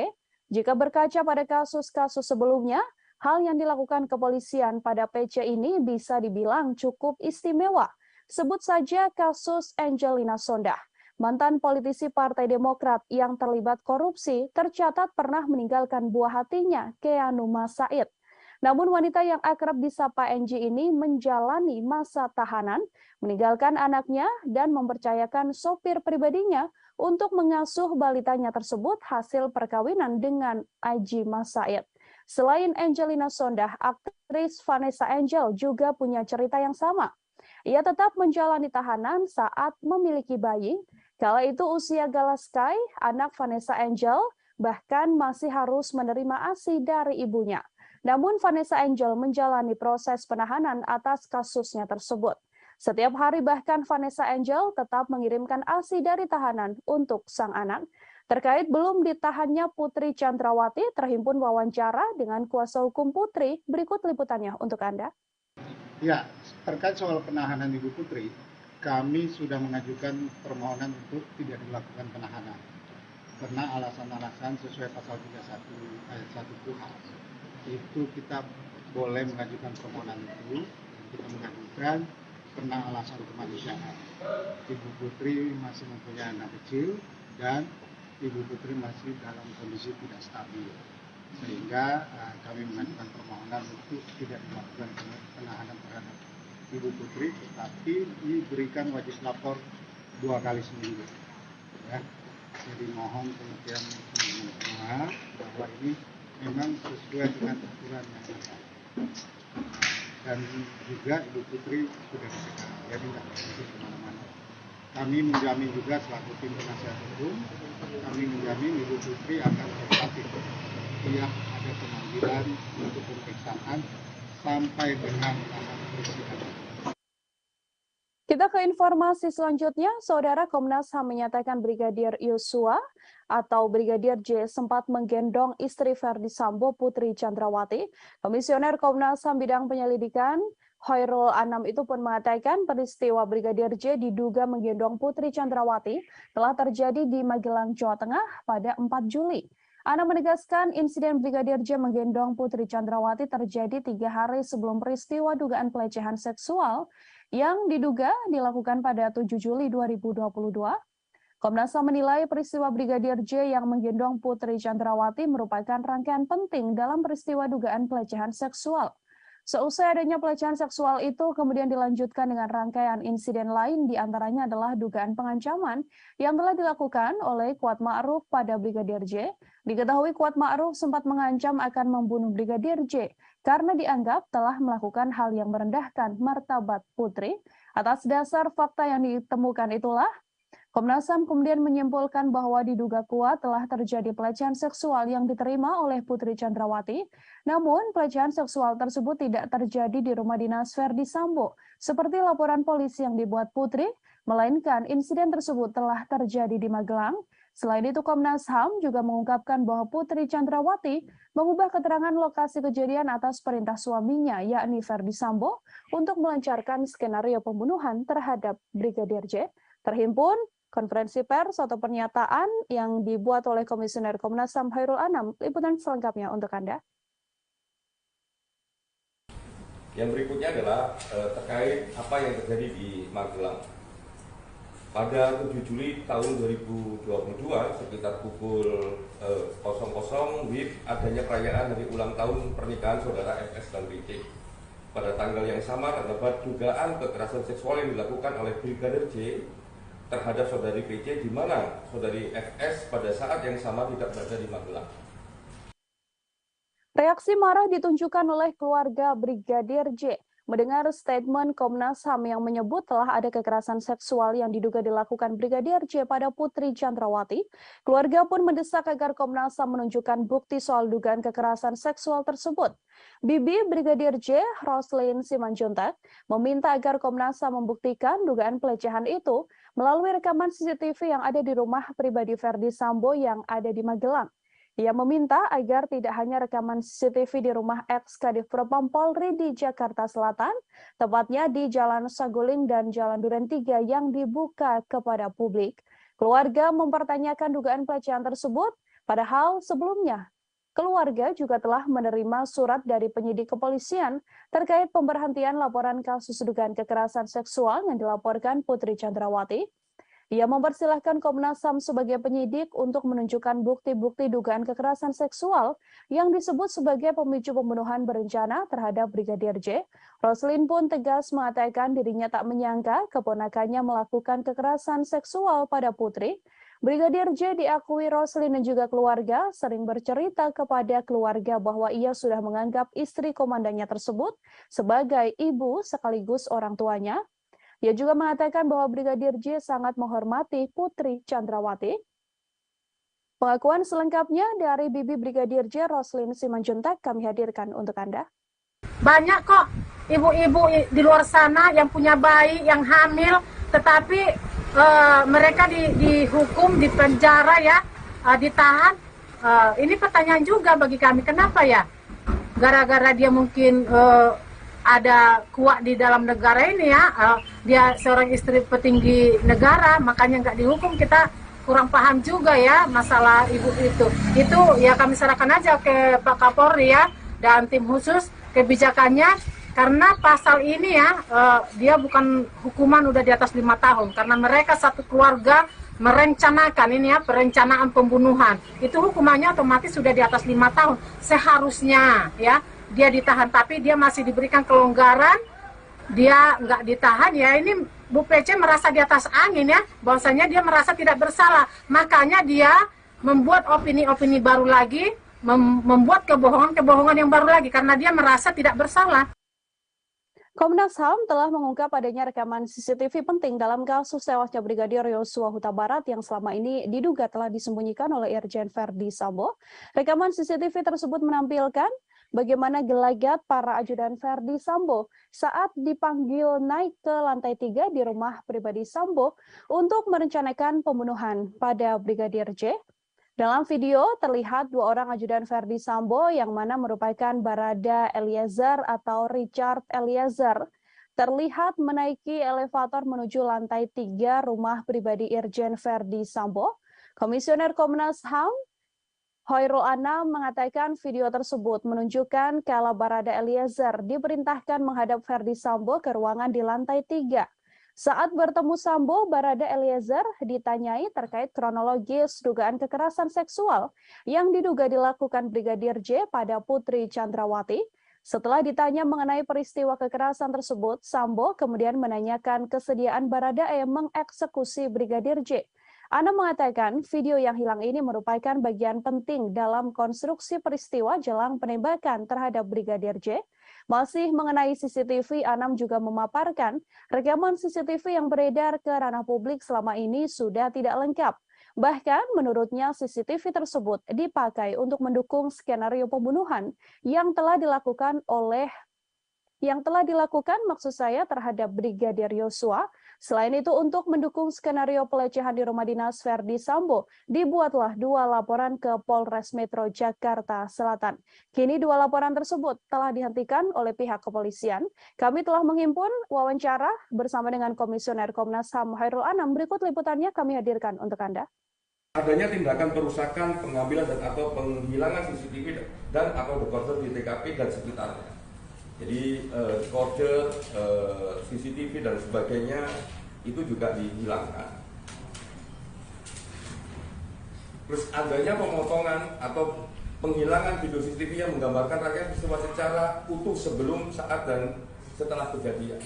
jika berkaca pada kasus-kasus sebelumnya, hal yang dilakukan kepolisian pada PC ini bisa dibilang cukup istimewa. Sebut saja kasus Angelina Sondah. Mantan politisi Partai Demokrat yang terlibat korupsi tercatat pernah meninggalkan buah hatinya, Keanuma Said. Namun wanita yang akrab disapa Angie ini menjalani masa tahanan, meninggalkan anaknya dan mempercayakan sopir pribadinya untuk mengasuh balitanya tersebut hasil perkawinan dengan Aji Mas Said. Selain Angelina Sondah, aktris Vanessa Angel juga punya cerita yang sama. Ia tetap menjalani tahanan saat memiliki bayi. Kala itu usia Galaskai, anak Vanessa Angel, bahkan masih harus menerima ASI dari ibunya. Namun Vanessa Angel menjalani proses penahanan atas kasusnya tersebut. Setiap hari bahkan Vanessa Angel tetap mengirimkan ASI dari tahanan untuk sang anak. Terkait belum ditahannya Putri Chandrawati, terhimpun wawancara dengan kuasa hukum Putri. Berikut liputannya untuk Anda. Ya, terkait soal penahanan Ibu Putri, kami sudah mengajukan permohonan untuk tidak dilakukan penahanan. Karena alasan-alasan sesuai pasal 31 ayat 1 KUHP. Itu kita boleh mengajukan permohonan itu, kita mengajukan karena alasan kemanusiaan. Ibu Putri masih mempunyai anak kecil dan Ibu Putri masih dalam kondisi tidak stabil, sehingga kami mengajukan permohonan untuk tidak dilakukan penahanan terhadap Ibu Putri, tetapi diberikan wajib lapor 2 kali seminggu. Ya. Jadi mohon kemudian semua bahwa ini memang sesuai dengan aturan yang ada. Dan juga Ibu Putri sudah dicegah, jadi tidak bisa kemana-mana. Kami menjamin juga selaku tim penasihat hukum, kami menjamin Ibu Putri akan kooperatif setiap ada pemanggilan untuk pemeriksaan sampai dengan tahapan persidangan. Kita ke informasi selanjutnya, Saudara. Komnas HAM menyatakan Brigadir Yosua atau Brigadir J sempat menggendong istri Verdi Sambo, Putri Chandrawati. Komisioner Komnas HAM bidang penyelidikan Hoirul Anam itu pun mengatakan peristiwa Brigadir J diduga menggendong Putri Chandrawati telah terjadi di Magelang, Jawa Tengah pada 4 Juli. Anam menegaskan insiden Brigadir J menggendong Putri Chandrawati terjadi 3 hari sebelum peristiwa dugaan pelecehan seksual yang diduga dilakukan pada 7 Juli 2022. Komnas HAM menilai peristiwa Brigadir J yang menggendong Putri Chandrawati merupakan rangkaian penting dalam peristiwa dugaan pelecehan seksual. Seusai adanya pelecehan seksual itu kemudian dilanjutkan dengan rangkaian insiden lain, diantaranya adalah dugaan pengancaman yang telah dilakukan oleh Kuat Ma'ruf pada Brigadir J. Diketahui Kuat Ma'ruf sempat mengancam akan membunuh Brigadir J karena dianggap telah melakukan hal yang merendahkan martabat Putri. Atas dasar fakta yang ditemukan itulah, Komnas HAM kemudian menyimpulkan bahwa diduga kuat telah terjadi pelecehan seksual yang diterima oleh Putri Chandrawati. Namun, pelecehan seksual tersebut tidak terjadi di rumah dinas Verdi Sambo, seperti laporan polisi yang dibuat Putri, melainkan insiden tersebut telah terjadi di Magelang. Selain itu, Komnas HAM juga mengungkapkan bahwa Putri Chandrawati mengubah keterangan lokasi kejadian atas perintah suaminya, yakni Verdi Sambo, untuk melancarkan skenario pembunuhan terhadap Brigadir J. Terhimpun konferensi pers atau pernyataan yang dibuat oleh Komisioner Komnas HAM Khairul Anam. Liputan selengkapnya untuk Anda. Yang berikutnya adalah terkait apa yang terjadi di Magelang. Pada 7 Juli tahun 2022 sekitar pukul 00 WIB adanya perayaan hari ulang tahun pernikahan saudara FS dan BC. Pada tanggal yang sama terdapat dugaan kekerasan seksual yang dilakukan oleh Brigadir J terhadap saudari PC, di mana saudari FS pada saat yang sama tidak berada di Magelang. Reaksi marah ditunjukkan oleh keluarga Brigadir J mendengar statement Komnas HAM yang menyebut telah ada kekerasan seksual yang diduga dilakukan Brigadir J pada Putri Chandrawati. Keluarga pun mendesak agar Komnas HAM menunjukkan bukti soal dugaan kekerasan seksual tersebut. Bibi Brigadir J, Roslyn Simanjuntak, meminta agar Komnas HAM membuktikan dugaan pelecehan itu melalui rekaman CCTV yang ada di rumah pribadi Verdi Sambo yang ada di Magelang. Ia meminta agar tidak hanya rekaman CCTV di rumah ex-Kadif Propam Polri di Jakarta Selatan, tepatnya di Jalan Saguling dan Jalan Duren 3 yang dibuka kepada publik. Keluarga mempertanyakan dugaan pelecehan tersebut, padahal sebelumnya keluarga juga telah menerima surat dari penyidik kepolisian terkait pemberhentian laporan kasus dugaan kekerasan seksual yang dilaporkan Putri Chandrawati. Ia mempersilahkan Komnas HAM sebagai penyidik untuk menunjukkan bukti-bukti dugaan kekerasan seksual yang disebut sebagai pemicu pembunuhan berencana terhadap Brigadir J. Roslyn pun tegas mengatakan dirinya tak menyangka keponakannya melakukan kekerasan seksual pada Putri. Brigadir J diakui Roslyn dan juga keluarga sering bercerita kepada keluarga bahwa ia sudah menganggap istri komandannya tersebut sebagai ibu sekaligus orang tuanya. Ia juga mengatakan bahwa Brigadir J sangat menghormati Putri Chandrawati. Pengakuan selengkapnya dari Bibi Brigadir J, Roslyn Simanjuntak, kami hadirkan untuk Anda. Banyak kok ibu-ibu di luar sana yang punya bayi, yang hamil, tetapi mereka dihukum, dipenjara ya, ditahan. Ini pertanyaan juga bagi kami, kenapa ya? Gara-gara dia mungkin ada kuat di dalam negara ini ya, dia seorang istri petinggi negara, makanya nggak dihukum. Kita kurang paham juga ya masalah ibu itu. Itu ya kami serahkan aja ke Pak Kapolri ya dan tim khusus kebijakannya, karena pasal ini ya dia bukan hukuman udah di atas 5 tahun, karena mereka satu keluarga merencanakan ini ya, perencanaan pembunuhan. Itu hukumannya otomatis sudah di atas 5 tahun seharusnya ya. Dia ditahan, tapi dia masih diberikan kelonggaran, dia nggak ditahan ya. Ini Bu PC merasa di atas angin ya, bahwasanya dia merasa tidak bersalah, makanya dia membuat opini-opini baru lagi, membuat kebohongan-kebohongan yang baru lagi, karena dia merasa tidak bersalah. Komnas HAM telah mengungkap adanya rekaman CCTV penting dalam kasus tewasnya Brigadir Yosua Huta Barat yang selama ini diduga telah disembunyikan oleh Irjen Verdi Sambo. Rekaman CCTV tersebut menampilkan bagaimana gelagat para ajudan Verdi Sambo saat dipanggil naik ke lantai 3 di rumah pribadi Sambo untuk merencanakan pembunuhan pada Brigadir J. Dalam video terlihat 2 orang ajudan Verdi Sambo yang mana merupakan Barada Eliezer atau Richard Eliezer terlihat menaiki elevator menuju lantai 3 rumah pribadi Irjen Verdi Sambo. Komisioner Komnas HAM Khairul Anam mengatakan video tersebut menunjukkan kalau Barada Eliezer diperintahkan menghadap Verdi Sambo ke ruangan di lantai 3. Saat bertemu Sambo, Barada Eliezer ditanyai terkait kronologis dugaan kekerasan seksual yang diduga dilakukan Brigadir J pada Putri Chandrawati. Setelah ditanya mengenai peristiwa kekerasan tersebut, Sambo kemudian menanyakan kesediaan Baradae mengeksekusi Brigadir J. Anam mengatakan video yang hilang ini merupakan bagian penting dalam konstruksi peristiwa jelang penembakan terhadap Brigadir J. Masih mengenai CCTV, Anam juga memaparkan rekaman CCTV yang beredar ke ranah publik selama ini sudah tidak lengkap. Bahkan menurutnya CCTV tersebut dipakai untuk mendukung skenario pembunuhan yang telah dilakukan maksud saya terhadap Brigadir Yosua. Selain itu untuk mendukung skenario pelecehan di rumah dinas Verdi Sambo, dibuatlah 2 laporan ke Polres Metro Jakarta Selatan. Kini 2 laporan tersebut telah dihentikan oleh pihak kepolisian. Kami telah menghimpun wawancara bersama dengan Komisioner Komnas HAM Hairul Anam. Berikut liputannya kami hadirkan untuk Anda. Adanya tindakan perusakan, pengambilan dan atau penghilangan CCTV dan atau dekoder di TKP dan sekitarnya. Jadi kode CCTV dan sebagainya itu juga dihilangkan. Terus adanya pemotongan atau penghilangan video CCTV yang menggambarkan rangkaian peristiwa secara utuh sebelum, saat, dan setelah kejadian.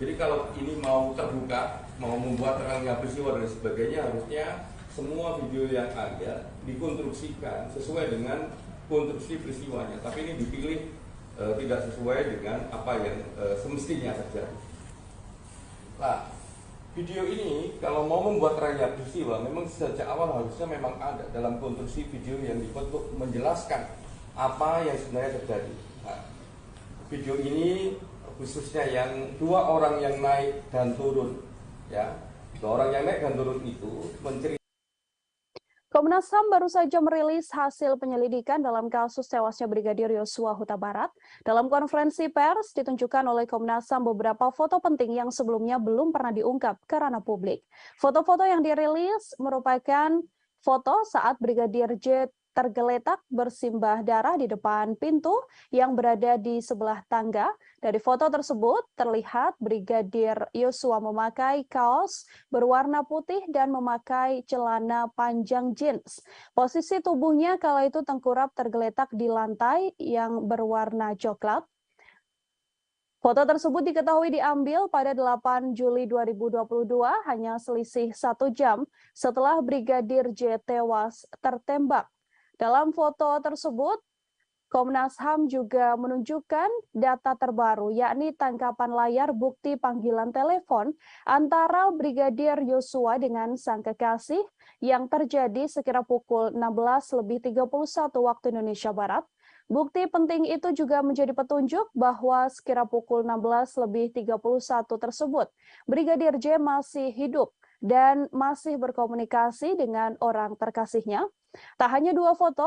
Jadi kalau ini mau terbuka, mau membuat terangnya peristiwa dan sebagainya, harusnya semua video yang ada dikonstruksikan sesuai dengan konstruksi peristiwanya. Tapi ini dipilih tidak sesuai dengan apa yang semestinya terjadi. Nah, video ini kalau mau membuat terangnya peristiwa, memang sejak awal harusnya memang ada dalam konstruksi video yang dibentuk menjelaskan apa yang sebenarnya terjadi. Nah, video ini khususnya yang 2 orang yang naik dan turun, ya, 2 orang yang naik dan turun itu menceritakan. Komnas HAM baru saja merilis hasil penyelidikan dalam kasus tewasnya Brigadir Yosua Huta Barat. Dalam konferensi pers ditunjukkan oleh Komnas HAM beberapa foto penting yang sebelumnya belum pernah diungkap ke ranah publik. Foto-foto yang dirilis merupakan foto saat Brigadir J tergeletak bersimbah darah di depan pintu yang berada di sebelah tangga. Dari foto tersebut terlihat Brigadir Yosua memakai kaos berwarna putih dan memakai celana panjang jeans. Posisi tubuhnya kala itu tengkurap tergeletak di lantai yang berwarna coklat. Foto tersebut diketahui diambil pada 8 Juli 2022, hanya selisih 1 jam setelah Brigadir J tewas tertembak. Dalam foto tersebut, Komnas HAM juga menunjukkan data terbaru, yakni tangkapan layar bukti panggilan telepon antara Brigadir Yosua dengan sang kekasih yang terjadi sekira pukul 16.31 waktu Indonesia Barat. Bukti penting itu juga menjadi petunjuk bahwa sekira pukul 16.31 tersebut, Brigadir J masih hidup dan masih berkomunikasi dengan orang terkasihnya. Tak hanya 2 foto,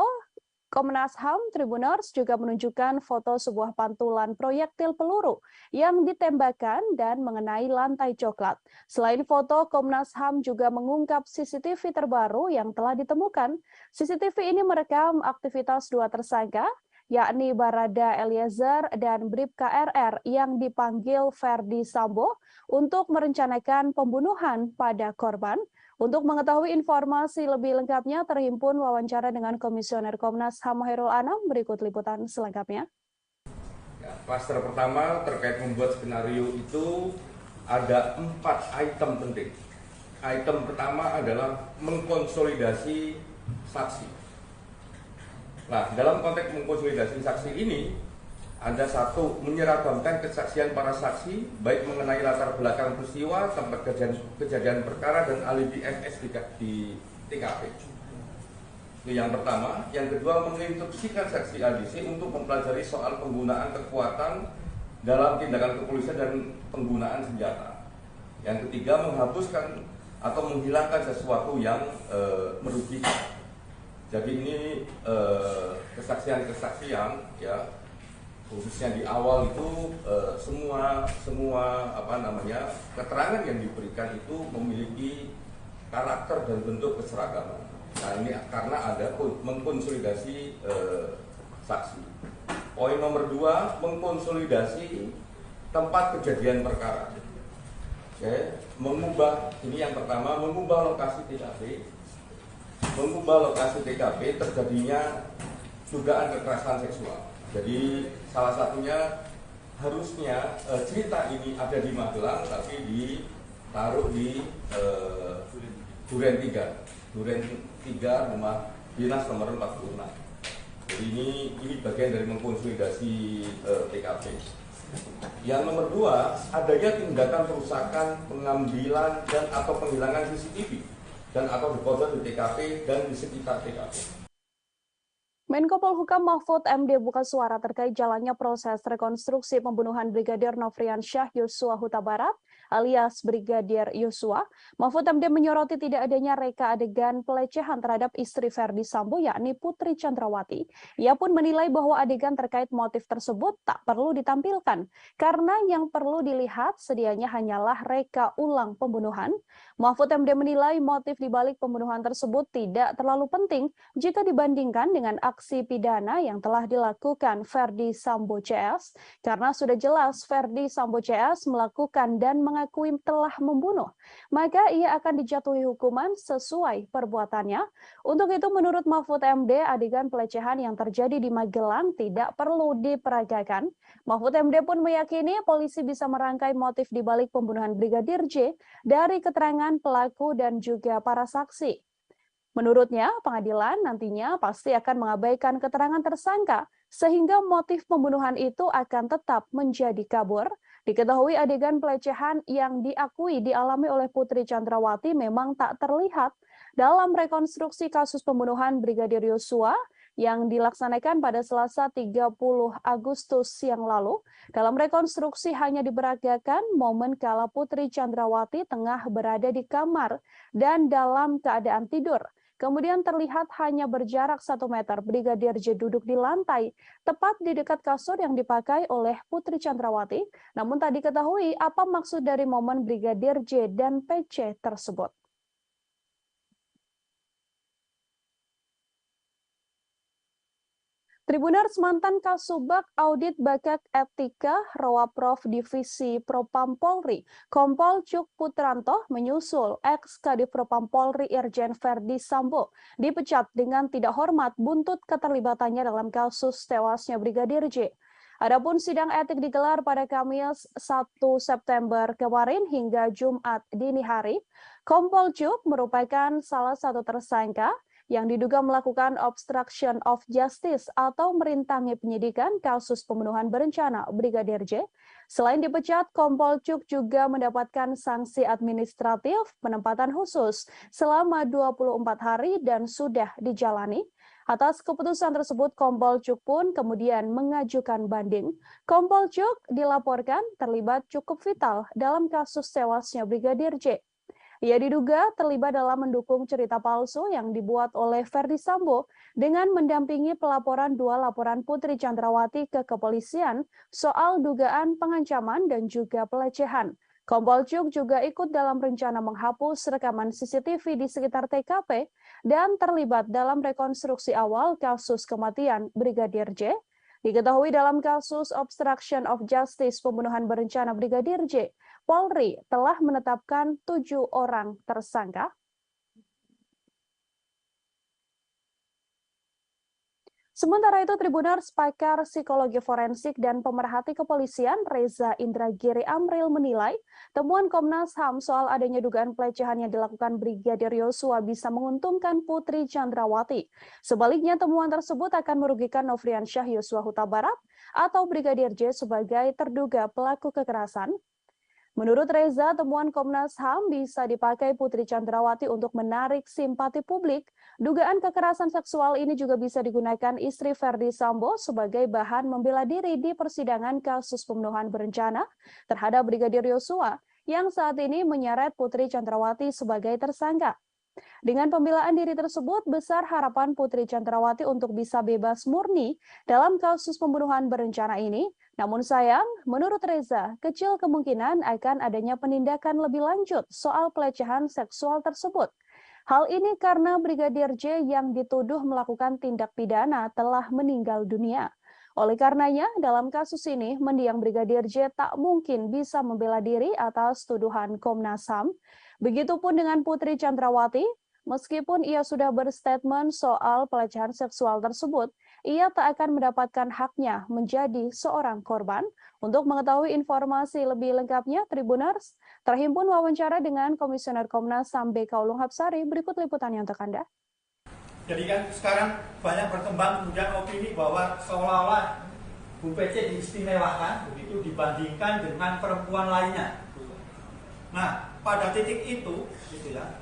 Komnas HAM Tribuners juga menunjukkan foto sebuah pantulan proyektil peluru yang ditembakkan dan mengenai lantai coklat. Selain foto, Komnas HAM juga mengungkap CCTV terbaru yang telah ditemukan. CCTV ini merekam aktivitas 2 tersangka, yakni Barada Eliezer dan Bribka RR yang dipanggil Verdi Sambo untuk merencanakan pembunuhan pada korban. Untuk mengetahui informasi lebih lengkapnya, terhimpun wawancara dengan Komisioner Komnas HAM Hairul Anam. Berikut liputan selengkapnya. Ya, klaster pertama terkait membuat skenario itu ada 4 item penting. Item pertama adalah mengkonsolidasi saksi. Nah, dalam konteks mengkonsolidasi saksi ini, ada 1, menyeragamkan kesaksian para saksi, baik mengenai latar belakang peristiwa, tempat kejadian perkara, dan alibi MS di TKP. Itu yang pertama. Yang kedua, menginstruksikan saksi ADC untuk mempelajari soal penggunaan kekuatan dalam tindakan kepolisian dan penggunaan senjata. Yang ketiga, menghapuskan atau menghilangkan sesuatu yang merugikan. Jadi ini kesaksian-kesaksian, ya, khususnya di awal itu semua keterangan yang diberikan itu memiliki karakter dan bentuk keseragaman. Nah, ini karena ada mengkonsolidasi saksi. Poin nomor 2, mengkonsolidasi tempat kejadian perkara. mengubah, ini yang pertama, mengubah lokasi TKP terjadinya dugaan kekerasan seksual. Jadi salah satunya harusnya cerita ini ada di Magelang tapi ditaruh di Duren 3 rumah dinas nomor 46. Jadi ini bagian dari mengkonsolidasi TKP. Yang nomor 2, adanya tindakan perusakan, pengambilan dan atau penghilangan CCTV dan atau dekoder di TKP dan di sekitar TKP. Menko Polhukam Mahfud MD buka suara terkait jalannya proses rekonstruksi pembunuhan Brigadir Nofriansyah Yosua Huta Barat alias Brigadir Yosua. Mahfud MD menyoroti tidak adanya reka adegan pelecehan terhadap istri Verdi Sambo yakni Putri Chandrawati. Ia pun menilai bahwa adegan terkait motif tersebut tak perlu ditampilkan karena yang perlu dilihat sedianya hanyalah reka ulang pembunuhan. Mahfud MD menilai motif dibalik pembunuhan tersebut tidak terlalu penting jika dibandingkan dengan aksi pidana yang telah dilakukan Verdi Sambo CS karena sudah jelas Verdi Sambo CS melakukan dan mengakui telah membunuh, maka ia akan dijatuhi hukuman sesuai perbuatannya. Untuk itu menurut Mahfud MD, adegan pelecehan yang terjadi di Magelang tidak perlu diperagakan. Mahfud MD pun meyakini polisi bisa merangkai motif dibalik pembunuhan Brigadir J dari keterangan pelaku dan juga para saksi. Menurutnya, pengadilan nantinya pasti akan mengabaikan keterangan tersangka, sehingga motif pembunuhan itu akan tetap menjadi kabur. Diketahui adegan pelecehan yang diakui dialami oleh Putri Chandrawati memang tak terlihat dalam rekonstruksi kasus pembunuhan Brigadir Yosua yang dilaksanakan pada Selasa 30 Agustus yang lalu. Dalam rekonstruksi hanya diperagakan momen kala Putri Chandrawati tengah berada di kamar dan dalam keadaan tidur. Kemudian terlihat hanya berjarak 1 meter Brigadir J duduk di lantai, tepat di dekat kasur yang dipakai oleh Putri Chandrawati. Namun tak diketahui apa maksud dari momen Brigadir J dan PC tersebut. Tribuners, mantan Kasubag Audit Bakat Etika Rowaprov Divisi Propam Polri, Kompol Cuk Putranto menyusul ex-Kadif Propam Polri Irjen Verdi Sambo dipecat dengan tidak hormat buntut keterlibatannya dalam kasus tewasnya Brigadir J. Adapun sidang etik digelar pada Kamis 1 September kemarin hingga Jumat dini hari. Kompol Cuk merupakan salah satu tersangka yang diduga melakukan obstruction of justice atau merintangi penyidikan kasus pembunuhan berencana Brigadir J. Selain dipecat, Kompol Cuk juga mendapatkan sanksi administratif penempatan khusus selama 24 hari dan sudah dijalani. Atas keputusan tersebut, Kompol Cuk pun kemudian mengajukan banding. Kompol Cuk dilaporkan terlibat cukup vital dalam kasus tewasnya Brigadir J. Ia diduga terlibat dalam mendukung cerita palsu yang dibuat oleh Verdi Sambo dengan mendampingi pelaporan 2 laporan Putri Chandrawati ke kepolisian soal dugaan pengancaman dan juga pelecehan. Kompol Cuk juga ikut dalam rencana menghapus rekaman CCTV di sekitar TKP dan terlibat dalam rekonstruksi awal kasus kematian Brigadir J. Diketahui dalam kasus obstruction of justice pembunuhan berencana Brigadir J, Polri telah menetapkan 7 orang tersangka. Sementara itu, Tribuners, pakar psikologi forensik dan pemerhati kepolisian Reza Indragiri Amril menilai temuan Komnas HAM soal adanya dugaan pelecehan yang dilakukan Brigadir Yosua bisa menguntungkan Putri Chandrawati. Sebaliknya, temuan tersebut akan merugikan Nofriansyah Yosua Huta Barat atau Brigadir J sebagai terduga pelaku kekerasan. Menurut Reza, temuan Komnas HAM bisa dipakai Putri Chandrawati untuk menarik simpati publik. Dugaan kekerasan seksual ini juga bisa digunakan istri Verdi Sambo sebagai bahan membela diri di persidangan kasus pembunuhan berencana terhadap Brigadir Yosua yang saat ini menyeret Putri Chandrawati sebagai tersangka. Dengan pembelaan diri tersebut, besar harapan Putri Chandrawati untuk bisa bebas murni dalam kasus pembunuhan berencana ini. Namun sayang, menurut Reza, kecil kemungkinan akan adanya penindakan lebih lanjut soal pelecehan seksual tersebut. Hal ini karena Brigadir J yang dituduh melakukan tindak pidana telah meninggal dunia. Oleh karenanya, dalam kasus ini, mendiang Brigadir J tak mungkin bisa membela diri atas tuduhan Komnas HAM. Begitupun dengan Putri Chandrawati, meskipun ia sudah berstatement soal pelecehan seksual tersebut, ia tak akan mendapatkan haknya menjadi seorang korban. Untuk mengetahui informasi lebih lengkapnya, Tribuners terhimpun wawancara dengan Komisioner Komnas HAM BK Ulung Hapsari. Berikut liputannya untuk Anda. Jadi kan sekarang banyak berkembang kemudian opini bahwa seolah-olah Bu PC diistimewakan begitu dibandingkan dengan perempuan lainnya. Nah, pada titik itu, gitu ya,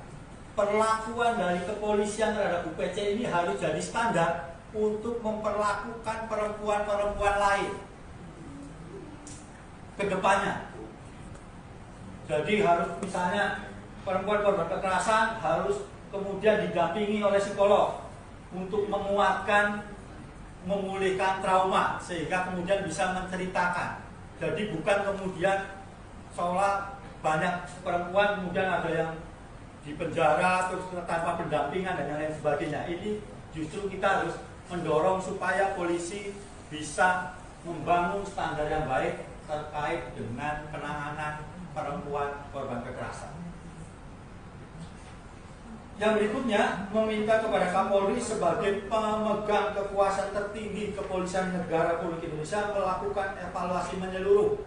perlakuan dari kepolisian terhadap Bu PC ini harus jadi standar untuk memperlakukan perempuan-perempuan lain ke depannya. Jadi harus misalnya perempuan korban kekerasan harus kemudian didampingi oleh psikolog untuk menguatkan, memulihkan trauma sehingga kemudian bisa menceritakan. Jadi bukan kemudian seolah banyak perempuan kemudian ada yang di penjara terus tanpa pendampingan dan lain sebagainya. Ini justru kita harus mendorong supaya polisi bisa membangun standar yang baik terkait dengan penanganan perempuan korban kekerasan. Yang berikutnya, meminta kepada Kapolri sebagai pemegang kekuasaan tertinggi Kepolisian Negara Republik Indonesia melakukan evaluasi menyeluruh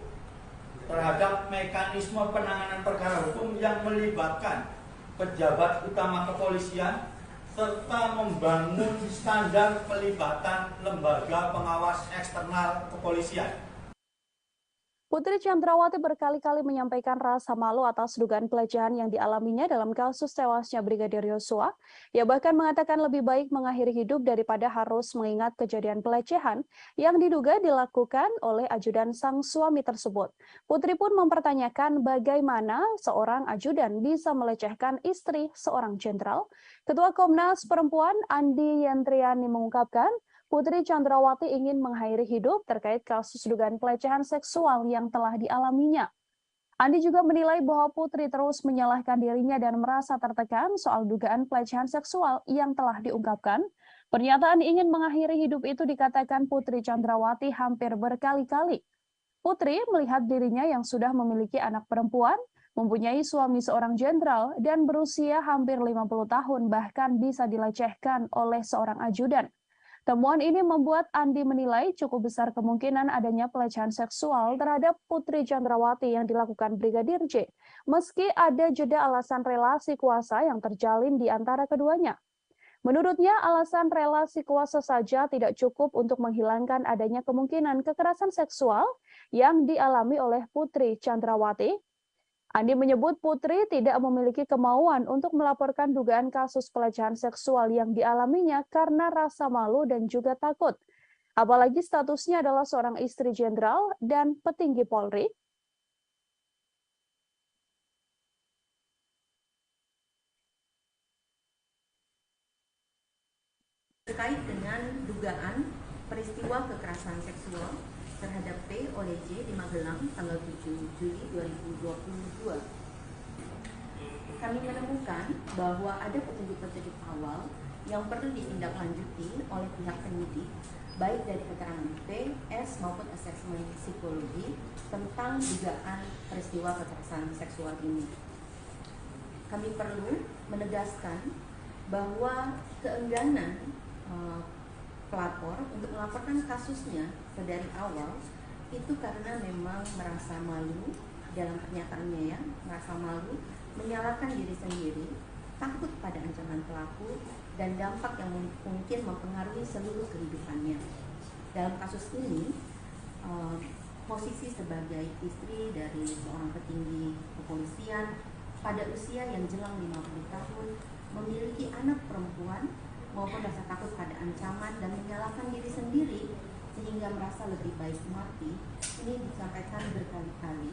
terhadap mekanisme penanganan perkara hukum yang melibatkan pejabat utama kepolisian serta membangun standar pelibatan lembaga pengawas eksternal kepolisian. Putri Chandrawati berkali-kali menyampaikan rasa malu atas dugaan pelecehan yang dialaminya dalam kasus tewasnya Brigadir Yosua. Ia bahkan mengatakan lebih baik mengakhiri hidup daripada harus mengingat kejadian pelecehan yang diduga dilakukan oleh ajudan sang suami tersebut. Putri pun mempertanyakan bagaimana seorang ajudan bisa melecehkan istri seorang jenderal. Ketua Komnas Perempuan Andi Yentriani mengungkapkan, Putri Chandrawati ingin mengakhiri hidup terkait kasus dugaan pelecehan seksual yang telah dialaminya. Andi juga menilai bahwa Putri terus menyalahkan dirinya dan merasa tertekan soal dugaan pelecehan seksual yang telah diungkapkan. Pernyataan ingin mengakhiri hidup itu dikatakan Putri Chandrawati hampir berkali-kali. Putri melihat dirinya yang sudah memiliki anak perempuan, mempunyai suami seorang jenderal, dan berusia hampir 50 tahun bahkan bisa dilecehkan oleh seorang ajudan. Temuan ini membuat Andi menilai cukup besar kemungkinan adanya pelecehan seksual terhadap Putri Chandrawati yang dilakukan Brigadir J, meski ada jeda alasan relasi kuasa yang terjalin di antara keduanya. Menurutnya, alasan relasi kuasa saja tidak cukup untuk menghilangkan adanya kemungkinan kekerasan seksual yang dialami oleh Putri Chandrawati. Andi menyebut Putri tidak memiliki kemauan untuk melaporkan dugaan kasus pelecehan seksual yang dialaminya karena rasa malu dan juga takut. Apalagi statusnya adalah seorang istri jenderal dan petinggi Polri. Terkait dengan dugaan peristiwa kekerasan seksual terhadap P oleh J di Magelang tanggal 7 Juli 2022. Kami menemukan bahwa ada petunjuk-petunjuk awal yang perlu ditindaklanjuti oleh pihak penyidik, baik dari keterangan P, S maupun asesmen psikologi tentang dugaan peristiwa kekerasan seksual ini. Kami perlu menegaskan bahwa keengganan pelapor untuk melaporkan kasusnya dari awal itu karena memang merasa malu dalam pernyataannya, ya, merasa malu, menyalahkan diri sendiri, takut pada ancaman pelaku dan dampak yang mungkin mempengaruhi seluruh kehidupannya. Dalam kasus ini, posisi sebagai istri dari seorang petinggi kepolisian pada usia yang jelang 50 tahun memiliki anak perempuan maupun rasa takut pada ancaman dan menyalahkan diri sendiri sehingga merasa lebih baik mati, ini disampaikan berkali-kali.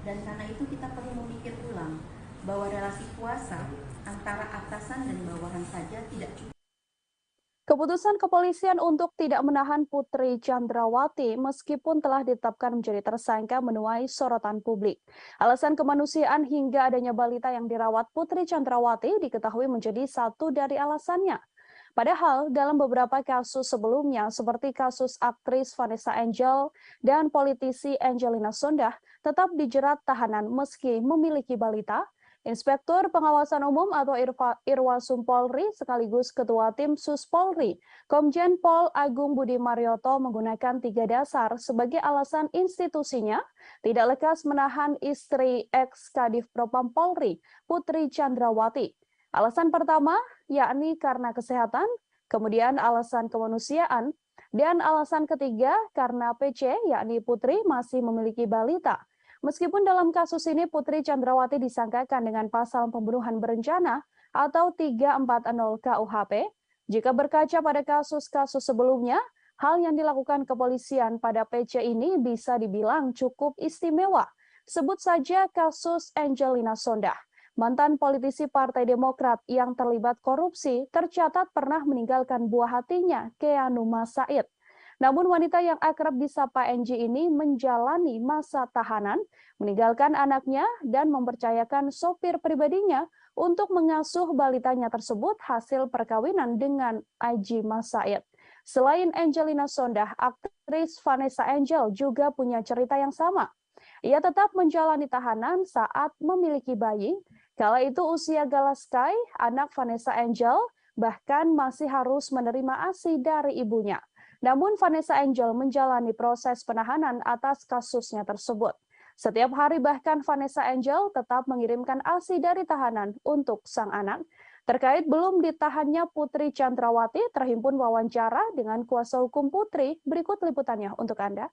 Dan karena itu kita perlu memikir ulang bahwa relasi kuasa antara atasan dan bawahan saja tidak cukup. Keputusan kepolisian untuk tidak menahan Putri Chandrawati meskipun telah ditetapkan menjadi tersangka menuai sorotan publik. Alasan kemanusiaan hingga adanya balita yang dirawat Putri Chandrawati diketahui menjadi satu dari alasannya. Padahal dalam beberapa kasus sebelumnya seperti kasus aktris Vanessa Angel dan politisi Angelina Sondakh tetap dijerat tahanan meski memiliki balita. Inspektur Pengawasan Umum atau Irwasum Polri sekaligus Ketua Tim Sus Polri, Komjen Pol Agung Budi Marioto menggunakan 3 dasar sebagai alasan institusinya tidak lekas menahan istri ex-Kadif Propam Polri, Putri Chandrawati. Alasan pertama yakni karena kesehatan, kemudian alasan kemanusiaan, dan alasan ketiga karena PC yakni Putri masih memiliki balita. Meskipun dalam kasus ini Putri Chandrawati disangkakan dengan pasal pembunuhan berencana atau 340 KUHP, jika berkaca pada kasus-kasus sebelumnya, hal yang dilakukan kepolisian pada PC ini bisa dibilang cukup istimewa. Sebut saja kasus Angelina Sondakh. Mantan politisi Partai Demokrat yang terlibat korupsi tercatat pernah meninggalkan buah hatinya, Keanu Said. Namun wanita yang akrab disapa Angie ini menjalani masa tahanan, meninggalkan anaknya dan mempercayakan sopir pribadinya untuk mengasuh balitanya tersebut hasil perkawinan dengan Aji Said. Selain Angelina Sondakh, aktris Vanessa Angel juga punya cerita yang sama. Ia tetap menjalani tahanan saat memiliki bayi. Kala itu usia Galaskai, anak Vanessa Angel, bahkan masih harus menerima ASI dari ibunya. Namun Vanessa Angel menjalani proses penahanan atas kasusnya tersebut. Setiap hari bahkan Vanessa Angel tetap mengirimkan ASI dari tahanan untuk sang anak. Terkait belum ditahannya Putri Chandrawati, terhimpun wawancara dengan kuasa hukum Putri. Berikut liputannya untuk Anda.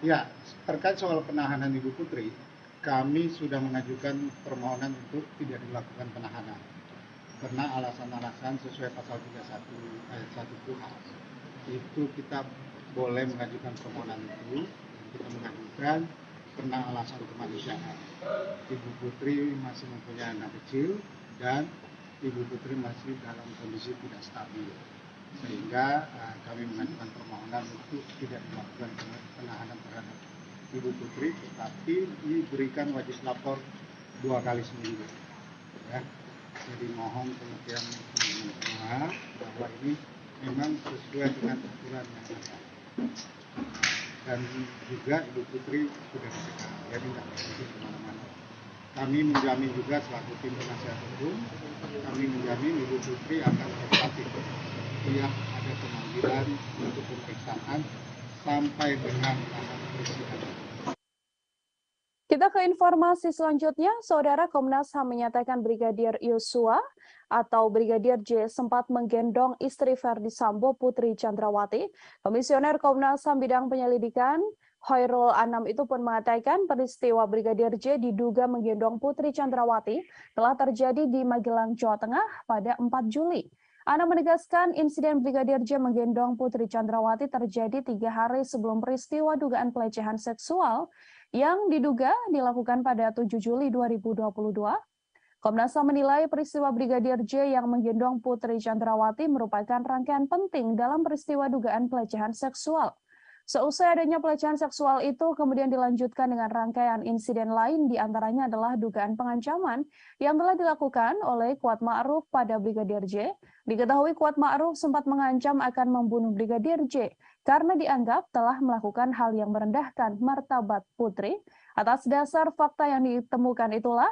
Ya, terkait soal penahanan Ibu Putri, kami sudah mengajukan permohonan untuk tidak dilakukan penahanan. Karena alasan-alasan sesuai pasal 31 ayat 1 KUHP. Itu kita boleh mengajukan permohonan itu, kita mengajukan karena alasan kemanusiaan. Ibu Putri masih mempunyai anak kecil dan Ibu Putri masih dalam kondisi tidak stabil, sehingga kami mengajukan permohonan untuk tidak dilakukan penahanan terhadap Ibu Putri, tetapi diberikan wajib lapor 2 kali seminggu. Ya. Jadi mohon pengertian semua bahwa ini memang sesuai dengan aturan yang ada. Dan juga Ibu Putri sudah dicegah, jadi tidak pergi kemana-mana. Kami menjamin juga selaku tim penasihat hukum, kami menjamin Ibu Putri akan kooperatif setiap ada pemanggilan untuk pemeriksaan sampai dengan tahap persidangan. Kita ke informasi selanjutnya, Saudara. Komnas HAM menyatakan Brigadir Yosua atau Brigadir J sempat menggendong istri Verdi Sambo, Putri Chandrawati. Komisioner Komnas HAM bidang penyelidikan Khairul Anam itu pun mengatakan peristiwa Brigadir J diduga menggendong Putri Chandrawati telah terjadi di Magelang, Jawa Tengah pada 4 Juli. Anam menegaskan insiden Brigadir J menggendong Putri Chandrawati terjadi 3 hari sebelum peristiwa dugaan pelecehan seksual yang diduga dilakukan pada 7 Juli 2022. Komnas HAM menilai peristiwa Brigadir J yang menggendong Putri Chandrawati merupakan rangkaian penting dalam peristiwa dugaan pelecehan seksual. Seusai adanya pelecehan seksual itu kemudian dilanjutkan dengan rangkaian insiden lain, diantaranya adalah dugaan pengancaman yang telah dilakukan oleh Kuat Ma'ruf pada Brigadir J. Diketahui Kuat Ma'ruf sempat mengancam akan membunuh Brigadir J karena dianggap telah melakukan hal yang merendahkan martabat Putri. Atas dasar fakta yang ditemukan itulah,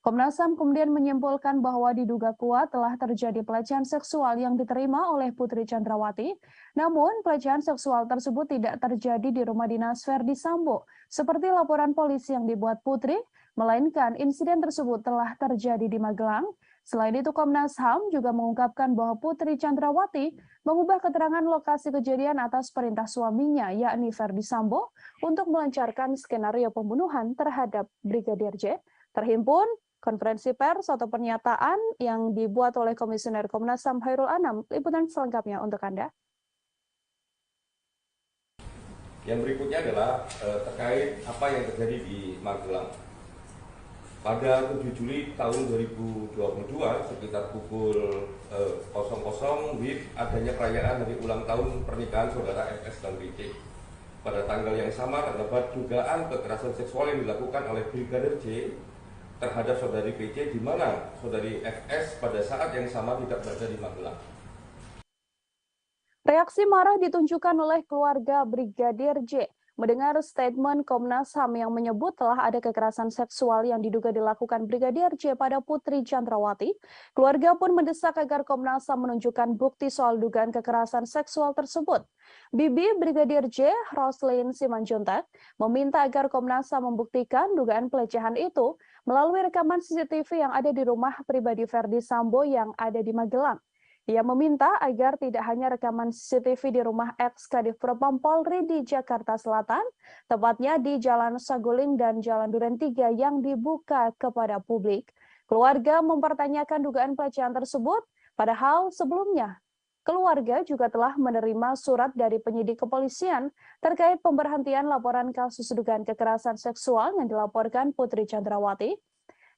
Komnas HAM kemudian menyimpulkan bahwa diduga kuat telah terjadi pelecehan seksual yang diterima oleh Putri Chandrawati. Namun, pelecehan seksual tersebut tidak terjadi di rumah dinas Verdi Sambo, seperti laporan polisi yang dibuat Putri, melainkan insiden tersebut telah terjadi di Magelang. Selain itu, Komnas HAM juga mengungkapkan bahwa Putri Chandrawati mengubah keterangan lokasi kejadian atas perintah suaminya, yakni Verdi Sambo, untuk melancarkan skenario pembunuhan terhadap Brigadir J. Terhimpun konferensi pers atau pernyataan yang dibuat oleh Komisioner Komnas HAM Khairul Anam. Liputan selengkapnya untuk Anda. Yang berikutnya adalah terkait apa yang terjadi di Magelang. Pada 7 Juli tahun 2022 sekitar pukul 00 WIB adanya perayaan hari ulang tahun pernikahan saudara FS dan PC. Pada tanggal yang sama terdapat dugaan kekerasan seksual yang dilakukan oleh Brigadir J terhadap saudari PC, di mana saudari FS pada saat yang sama tidak berada di Magelang. Reaksi marah ditunjukkan oleh keluarga Brigadir J mendengar statement Komnas HAM yang menyebut telah ada kekerasan seksual yang diduga dilakukan Brigadir J pada Putri Chandrawati. Keluarga pun mendesak agar Komnas HAM menunjukkan bukti soal dugaan kekerasan seksual tersebut. Bibi Brigadir J, Roslyn Simanjuntak, meminta agar Komnas HAM membuktikan dugaan pelecehan itu melalui rekaman CCTV yang ada di rumah pribadi Verdi Sambo yang ada di Magelang. Ia meminta agar tidak hanya rekaman CCTV di rumah ex-Kadif Propam Polri di Jakarta Selatan, tepatnya di Jalan Saguling dan Jalan Duren 3 yang dibuka kepada publik. Keluarga mempertanyakan dugaan pelecehan tersebut, padahal sebelumnya keluarga juga telah menerima surat dari penyidik kepolisian terkait pemberhentian laporan kasus dugaan kekerasan seksual yang dilaporkan Putri Chandrawati.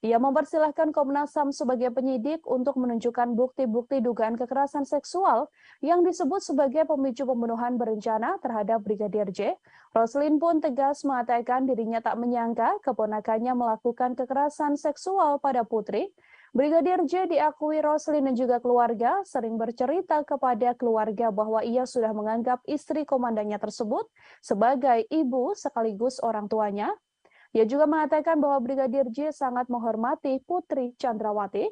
Ia mempersilahkan Komnas HAM sebagai penyidik untuk menunjukkan bukti-bukti dugaan kekerasan seksual yang disebut sebagai pemicu pembunuhan berencana terhadap Brigadir J. Roslyn pun tegas mengatakan dirinya tak menyangka keponakannya melakukan kekerasan seksual pada Putri. Brigadir J diakui Roslyn dan juga keluarga sering bercerita kepada keluarga bahwa ia sudah menganggap istri komandannya tersebut sebagai ibu sekaligus orang tuanya. Ia juga mengatakan bahwa Brigadir J sangat menghormati Putri Chandrawati.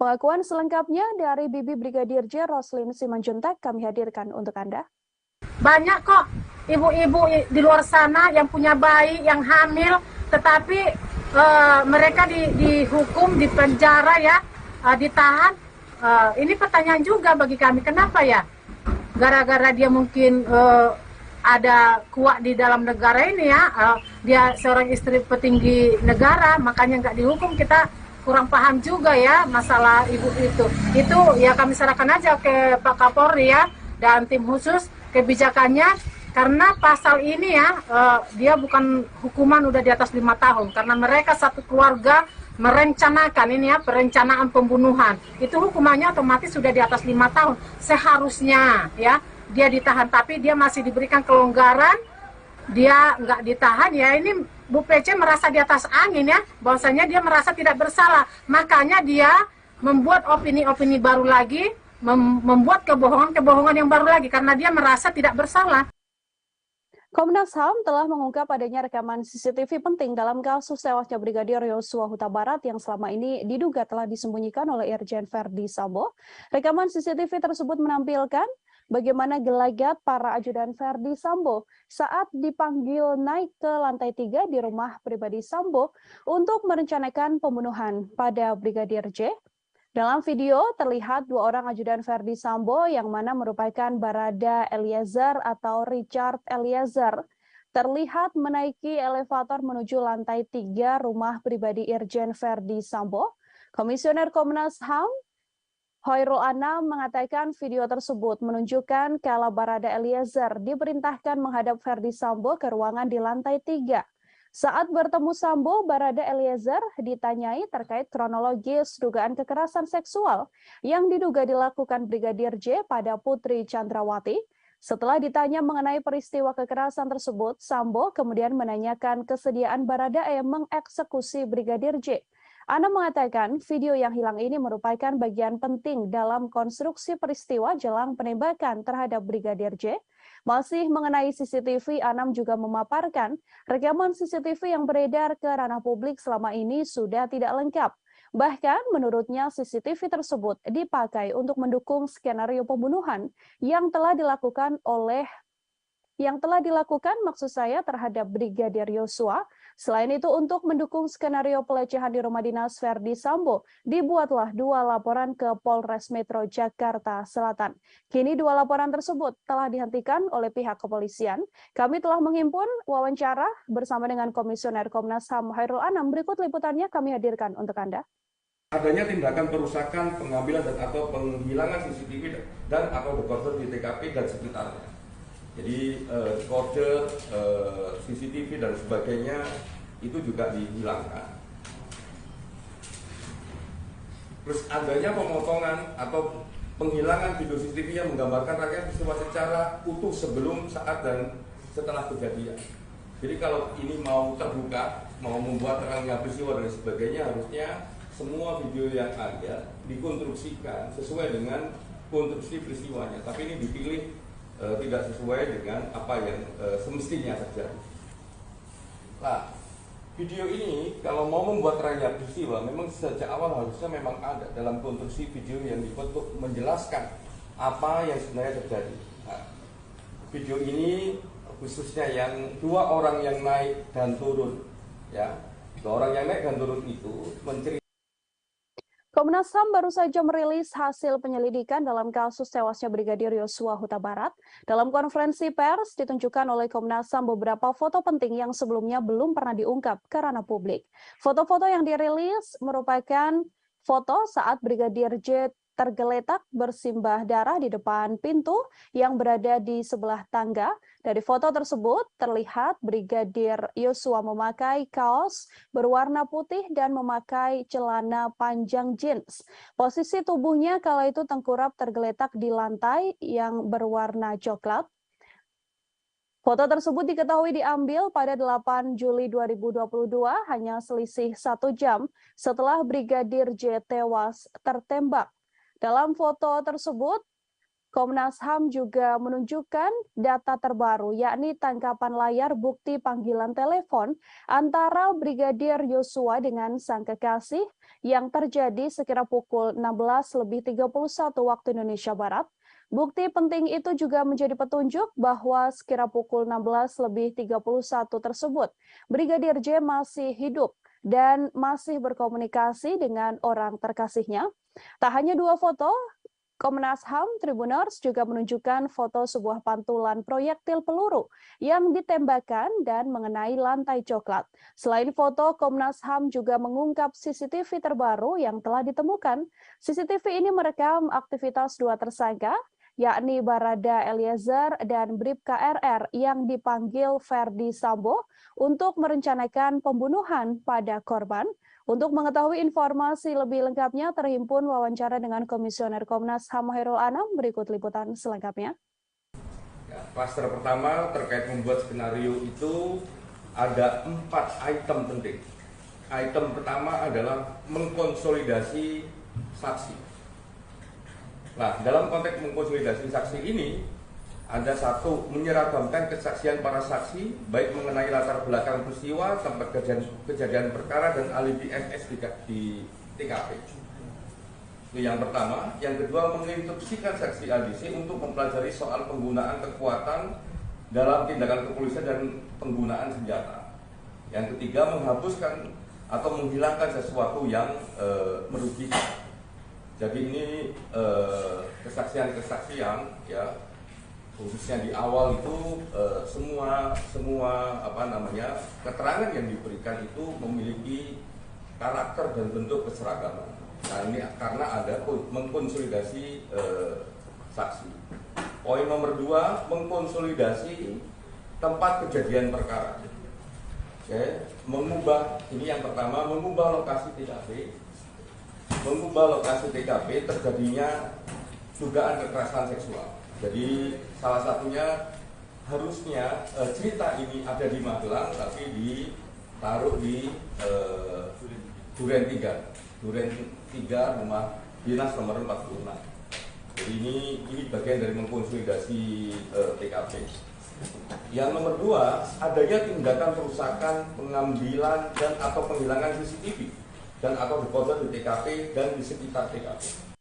Pengakuan selengkapnya dari Bibi Brigadir J, Roslyn Simanjuntak, kami hadirkan untuk Anda. Banyak kok ibu-ibu di luar sana yang punya bayi, yang hamil, tetapi mereka dihukum, dipenjara ya, ditahan. Ini pertanyaan juga bagi kami, kenapa ya? Gara-gara dia mungkin ada kuat di dalam negara ini ya, dia seorang istri petinggi negara, makanya nggak dihukum. Kita kurang paham juga ya masalah ibu itu. Itu ya kami serahkan aja ke Pak Kapolri ya dan tim khusus kebijakannya, karena pasal ini ya dia bukan hukuman udah di atas 5 tahun, karena mereka satu keluarga merencanakan ini ya, perencanaan pembunuhan. Itu hukumannya otomatis sudah di atas 5 tahun seharusnya ya. Dia ditahan, tapi dia masih diberikan kelonggaran, dia nggak ditahan ya. Ini Bu PC merasa di atas angin ya, bahwasanya dia merasa tidak bersalah, makanya dia membuat opini-opini baru lagi, membuat kebohongan-kebohongan yang baru lagi, karena dia merasa tidak bersalah. Komnas HAM telah mengungkap adanya rekaman CCTV penting dalam kasus tewasnya Brigadir Yosua Huta Barat yang selama ini diduga telah disembunyikan oleh Irjen Verdi Sambo. Rekaman CCTV tersebut menampilkan bagaimana gelagat para ajudan Verdi Sambo saat dipanggil naik ke lantai 3 di rumah pribadi Sambo untuk merencanakan pembunuhan pada Brigadir J. Dalam video terlihat 2 orang ajudan Verdi Sambo yang mana merupakan Barada Eliezer atau Richard Eliezer terlihat menaiki elevator menuju lantai 3 rumah pribadi Irjen Verdi Sambo. Komisioner Komnas HAM Hoirul Anam mengatakan video tersebut menunjukkan kala Barada Eliezer diperintahkan menghadap Verdi Sambo ke ruangan di lantai 3. Saat bertemu Sambo, Barada Eliezer ditanyai terkait kronologis dugaan kekerasan seksual yang diduga dilakukan Brigadir J pada Putri Chandrawati. Setelah ditanya mengenai peristiwa kekerasan tersebut, Sambo kemudian menanyakan kesediaan Barada mengeksekusi Brigadir J. Anam mengatakan video yang hilang ini merupakan bagian penting dalam konstruksi peristiwa jelang penembakan terhadap Brigadir J. Masih mengenai CCTV, Anam juga memaparkan rekaman CCTV yang beredar ke ranah publik selama ini sudah tidak lengkap. Bahkan menurutnya CCTV tersebut dipakai untuk mendukung skenario pembunuhan yang telah dilakukan maksud saya terhadap Brigadir Yosua. Selain itu untuk mendukung skenario pelecehan di rumah dinas Verdi Sambo, dibuatlah 2 laporan ke Polres Metro Jakarta Selatan. Kini 2 laporan tersebut telah dihentikan oleh pihak kepolisian. Kami telah menghimpun wawancara bersama dengan Komisioner Komnas HAM Hoirul Anam. Berikut liputannya kami hadirkan untuk Anda. Adanya tindakan perusakan, pengambilan dan atau penghilangan CCTV dan atau dekoder di TKP dan sekitarnya. Jadi dekoder, CCTV dan sebagainya itu juga dihilangkan. Terus adanya pemotongan atau penghilangan video CCTV yang menggambarkan rangkaian peristiwa secara utuh sebelum, saat dan setelah kejadian. Jadi kalau ini mau terbuka, mau membuat rangkaian peristiwa dan sebagainya, harusnya semua video yang ada dikonstruksikan sesuai dengan konstruksi peristiwanya, tapi ini dipilih tidak sesuai dengan apa yang semestinya terjadi. Nah, video ini kalau mau membuat terangnya peristiwa, memang sejak awal harusnya memang ada dalam konstruksi video yang dibuat untuk menjelaskan apa yang sebenarnya terjadi. Nah, video ini khususnya yang dua orang yang naik dan turun, ya, dua orang yang naik dan turun itu menceritakan. Komnas HAM baru saja merilis hasil penyelidikan dalam kasus tewasnya Brigadir Yosua Huta Barat. Dalam konferensi pers ditunjukkan oleh Komnas HAM beberapa foto penting yang sebelumnya belum pernah diungkap ke ranah publik. Foto-foto yang dirilis merupakan foto saat Brigadir J tergeletak bersimbah darah di depan pintu yang berada di sebelah tangga. Dari foto tersebut terlihat Brigadir Yosua memakai kaos berwarna putih dan memakai celana panjang jeans. Posisi tubuhnya kala itu tengkurap tergeletak di lantai yang berwarna coklat. Foto tersebut diketahui diambil pada 8 Juli 2022, hanya selisih 1 jam setelah Brigadir J tewas tertembak. Dalam foto tersebut, Komnas HAM juga menunjukkan data terbaru, yakni tangkapan layar bukti panggilan telepon antara Brigadir Yosua dengan sang kekasih yang terjadi sekira pukul 16.31 waktu Indonesia Barat. Bukti penting itu juga menjadi petunjuk bahwa sekira pukul 16.31 tersebut, Brigadir J masih hidup dan masih berkomunikasi dengan orang terkasihnya. Tak hanya dua foto, Komnas HAM Tribuners juga menunjukkan foto sebuah pantulan proyektil peluru yang ditembakkan dan mengenai lantai coklat. Selain foto, Komnas HAM juga mengungkap CCTV terbaru yang telah ditemukan. CCTV ini merekam aktivitas dua tersangka, yakni Barada Eliezer dan Bribka RR yang dipanggil Ferdi Sambo untuk merencanakan pembunuhan pada korban. Untuk mengetahui informasi lebih lengkapnya, terhimpun wawancara dengan Komisioner Komnas HAM Hairul Anam. Berikut liputan selengkapnya. Ya, klaster pertama terkait membuat skenario itu ada 4 item penting. Item pertama adalah mengkonsolidasi saksi. Nah, dalam konteks mengkonsolidasi saksi ini, ada satu, menyeragamkan kesaksian para saksi, baik mengenai latar belakang peristiwa, tempat kejadian perkara, dan alibi FS di TKP. Itu yang pertama. Yang kedua, menginstruksikan saksi ADC untuk mempelajari soal penggunaan kekuatan dalam tindakan kepolisian dan penggunaan senjata. Yang ketiga, menghapuskan atau menghilangkan sesuatu yang merugikan. Jadi ini kesaksian-kesaksian, ya, khususnya di awal itu semua keterangan yang diberikan itu memiliki karakter dan bentuk keseragaman. Nah, ini karena ada mengkonsolidasi saksi. Poin nomor 2, mengkonsolidasi tempat kejadian perkara. Oke, ini yang pertama, mengubah lokasi TKP. Mengubah lokasi TKP terjadinya dugaan kekerasan seksual. Jadi salah satunya harusnya cerita ini ada di Magelang, tapi ditaruh di Duren 3 rumah dinas nomor 46. Jadi ini bagian dari mengkonsolidasi TKP. Yang nomor 2, adanya tindakan perusakan, pengambilan dan atau penghilangan CCTV dan atau dekoder di TKP dan di sekitar TKP.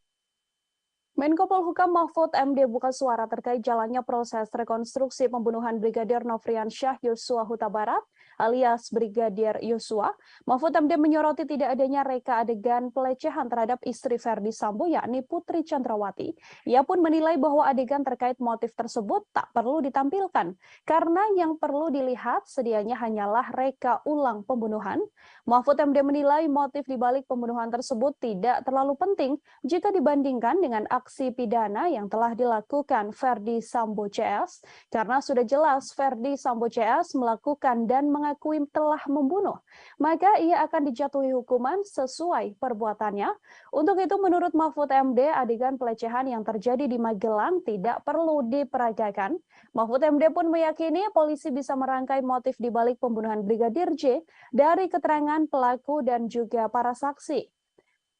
Menko Polhukam Mahfud MD buka suara terkait jalannya proses rekonstruksi pembunuhan Brigadir Nofriansyah Yosua Huta Barat alias Brigadir Yosua. Mahfud MD menyoroti tidak adanya reka adegan pelecehan terhadap istri Ferdi Sambo, yakni Putri Chandrawati. Ia pun menilai bahwa adegan terkait motif tersebut tak perlu ditampilkan karena yang perlu dilihat sedianya hanyalah reka ulang pembunuhan. Mahfud MD menilai motif dibalik pembunuhan tersebut tidak terlalu penting jika dibandingkan dengan aksi pidana yang telah dilakukan Ferdi Sambo CS, karena sudah jelas Ferdi Sambo CS melakukan dan mengakui telah membunuh, maka ia akan dijatuhi hukuman sesuai perbuatannya. Untuk itu menurut Mahfud MD, adegan pelecehan yang terjadi di Magelang tidak perlu diperagakan. Mahfud MD pun meyakini polisi bisa merangkai motif dibalik pembunuhan Brigadir J dari keterangan pelaku dan juga para saksi.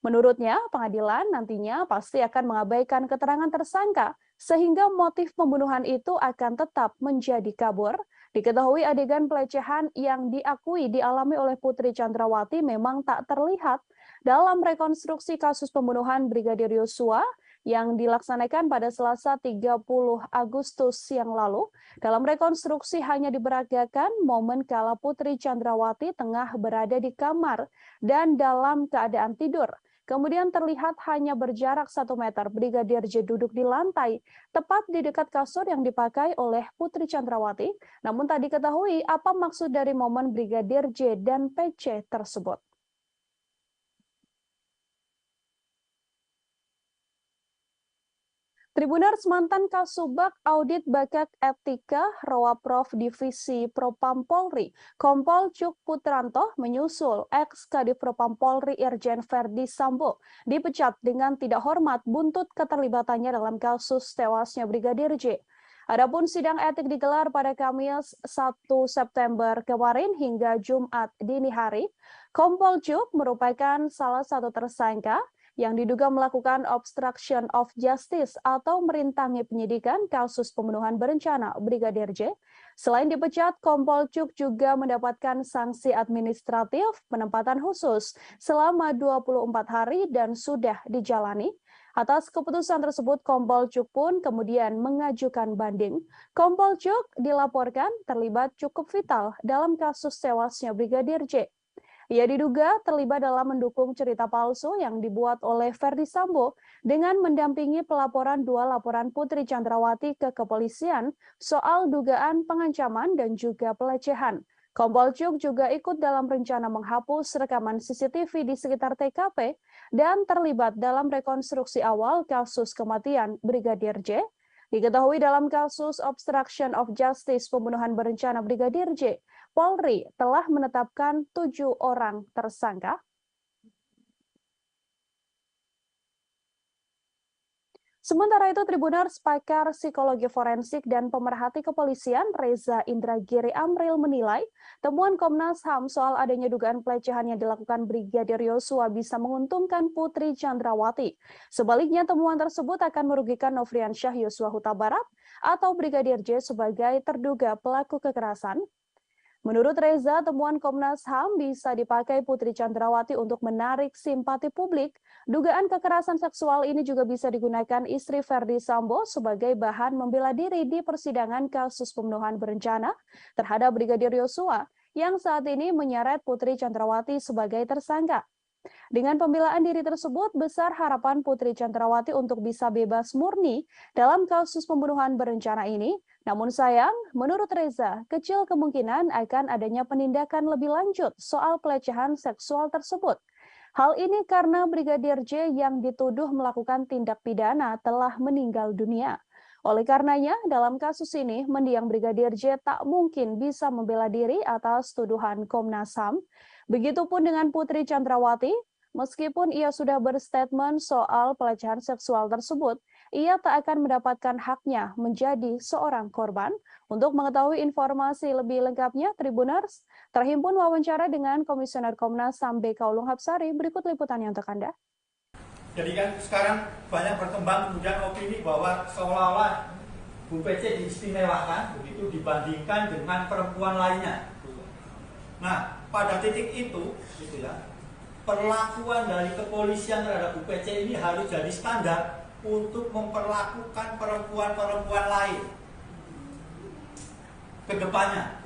Menurutnya, pengadilan nantinya pasti akan mengabaikan keterangan tersangka sehingga motif pembunuhan itu akan tetap menjadi kabur. Diketahui adegan pelecehan yang diakui dialami oleh Putri Chandrawati memang tak terlihat dalam rekonstruksi kasus pembunuhan Brigadir Yosua yang dilaksanakan pada Selasa 30 Agustus yang lalu. Dalam rekonstruksi hanya diperagakan momen kala Putri Chandrawati tengah berada di kamar dan dalam keadaan tidur. Kemudian terlihat hanya berjarak 1 meter Brigadir J duduk di lantai, tepat di dekat kasur yang dipakai oleh Putri Chandrawati. Namun tak diketahui apa maksud dari momen Brigadir J dan PC tersebut. Tribuners, mantan Kasubag Audit Bakat Etika Rowaprov Divisi Propam Polri, Kompol Cuk Putranto menyusul ex-Kadif Propam Polri Irjen Verdi Sambo dipecat dengan tidak hormat buntut keterlibatannya dalam kasus tewasnya Brigadir J. Adapun sidang etik digelar pada Kamis 1 September kemarin hingga Jumat dini hari. Kompol Cuk merupakan salah satu tersangka yang diduga melakukan obstruction of justice atau merintangi penyidikan kasus pembunuhan berencana Brigadir J. Selain dipecat, Kompol Cuk juga mendapatkan sanksi administratif penempatan khusus selama 24 hari dan sudah dijalani. Atas keputusan tersebut, Kompol Cuk pun kemudian mengajukan banding. Kompol Cuk dilaporkan terlibat cukup vital dalam kasus tewasnya Brigadir J. Ia diduga terlibat dalam mendukung cerita palsu yang dibuat oleh Verdi Sambo dengan mendampingi pelaporan 2 laporan Putri Chandrawati ke kepolisian soal dugaan pengancaman dan juga pelecehan. Kompol Cuk juga ikut dalam rencana menghapus rekaman CCTV di sekitar TKP dan terlibat dalam rekonstruksi awal kasus kematian Brigadir J. Diketahui dalam kasus obstruction of justice pembunuhan berencana Brigadir J, Polri telah menetapkan 7 orang tersangka. Sementara itu, Tribuners, pakar psikologi forensik dan pemerhati kepolisian Reza Indragiri Amril menilai temuan Komnas HAM soal adanya dugaan pelecehan yang dilakukan Brigadir Yosua bisa menguntungkan Putri Chandrawati. Sebaliknya, temuan tersebut akan merugikan Nofriansyah Yosua Huta Barat atau Brigadir J sebagai terduga pelaku kekerasan. Menurut Reza, temuan Komnas HAM bisa dipakai Putri Chandrawati untuk menarik simpati publik. Dugaan kekerasan seksual ini juga bisa digunakan istri Verdi Sambo sebagai bahan membela diri di persidangan kasus pembunuhan berencana terhadap Brigadir Yosua yang saat ini menyeret Putri Chandrawati sebagai tersangka. Dengan pembelaan diri tersebut, besar harapan Putri Chandrawati untuk bisa bebas murni dalam kasus pembunuhan berencana ini. Namun sayang, menurut Reza, kecil kemungkinan akan adanya penindakan lebih lanjut soal pelecehan seksual tersebut. Hal ini karena Brigadir J yang dituduh melakukan tindak pidana telah meninggal dunia. Oleh karenanya, dalam kasus ini, mendiang Brigadir J tak mungkin bisa membela diri atas tuduhan Komnas HAM. Begitupun dengan Putri Chandrawati, meskipun ia sudah berstatement soal pelecehan seksual tersebut, ia tak akan mendapatkan haknya menjadi seorang korban. Untuk mengetahui informasi lebih lengkapnya, Tribuners, terhimpun wawancara dengan Komisioner Komnas HAM BK Ulung Hapsari. Berikut liputannya untuk Anda. Jadi kan sekarang banyak berkembang kemudian opini bahwa seolah-olah Bu PC diistimewakan begitu dibandingkan dengan perempuan lainnya. Nah, pada titik itu, gitu ya, perlakuan dari kepolisian terhadap Bu PC ini harus jadi standar untuk memperlakukan perempuan-perempuan lain ke depannya.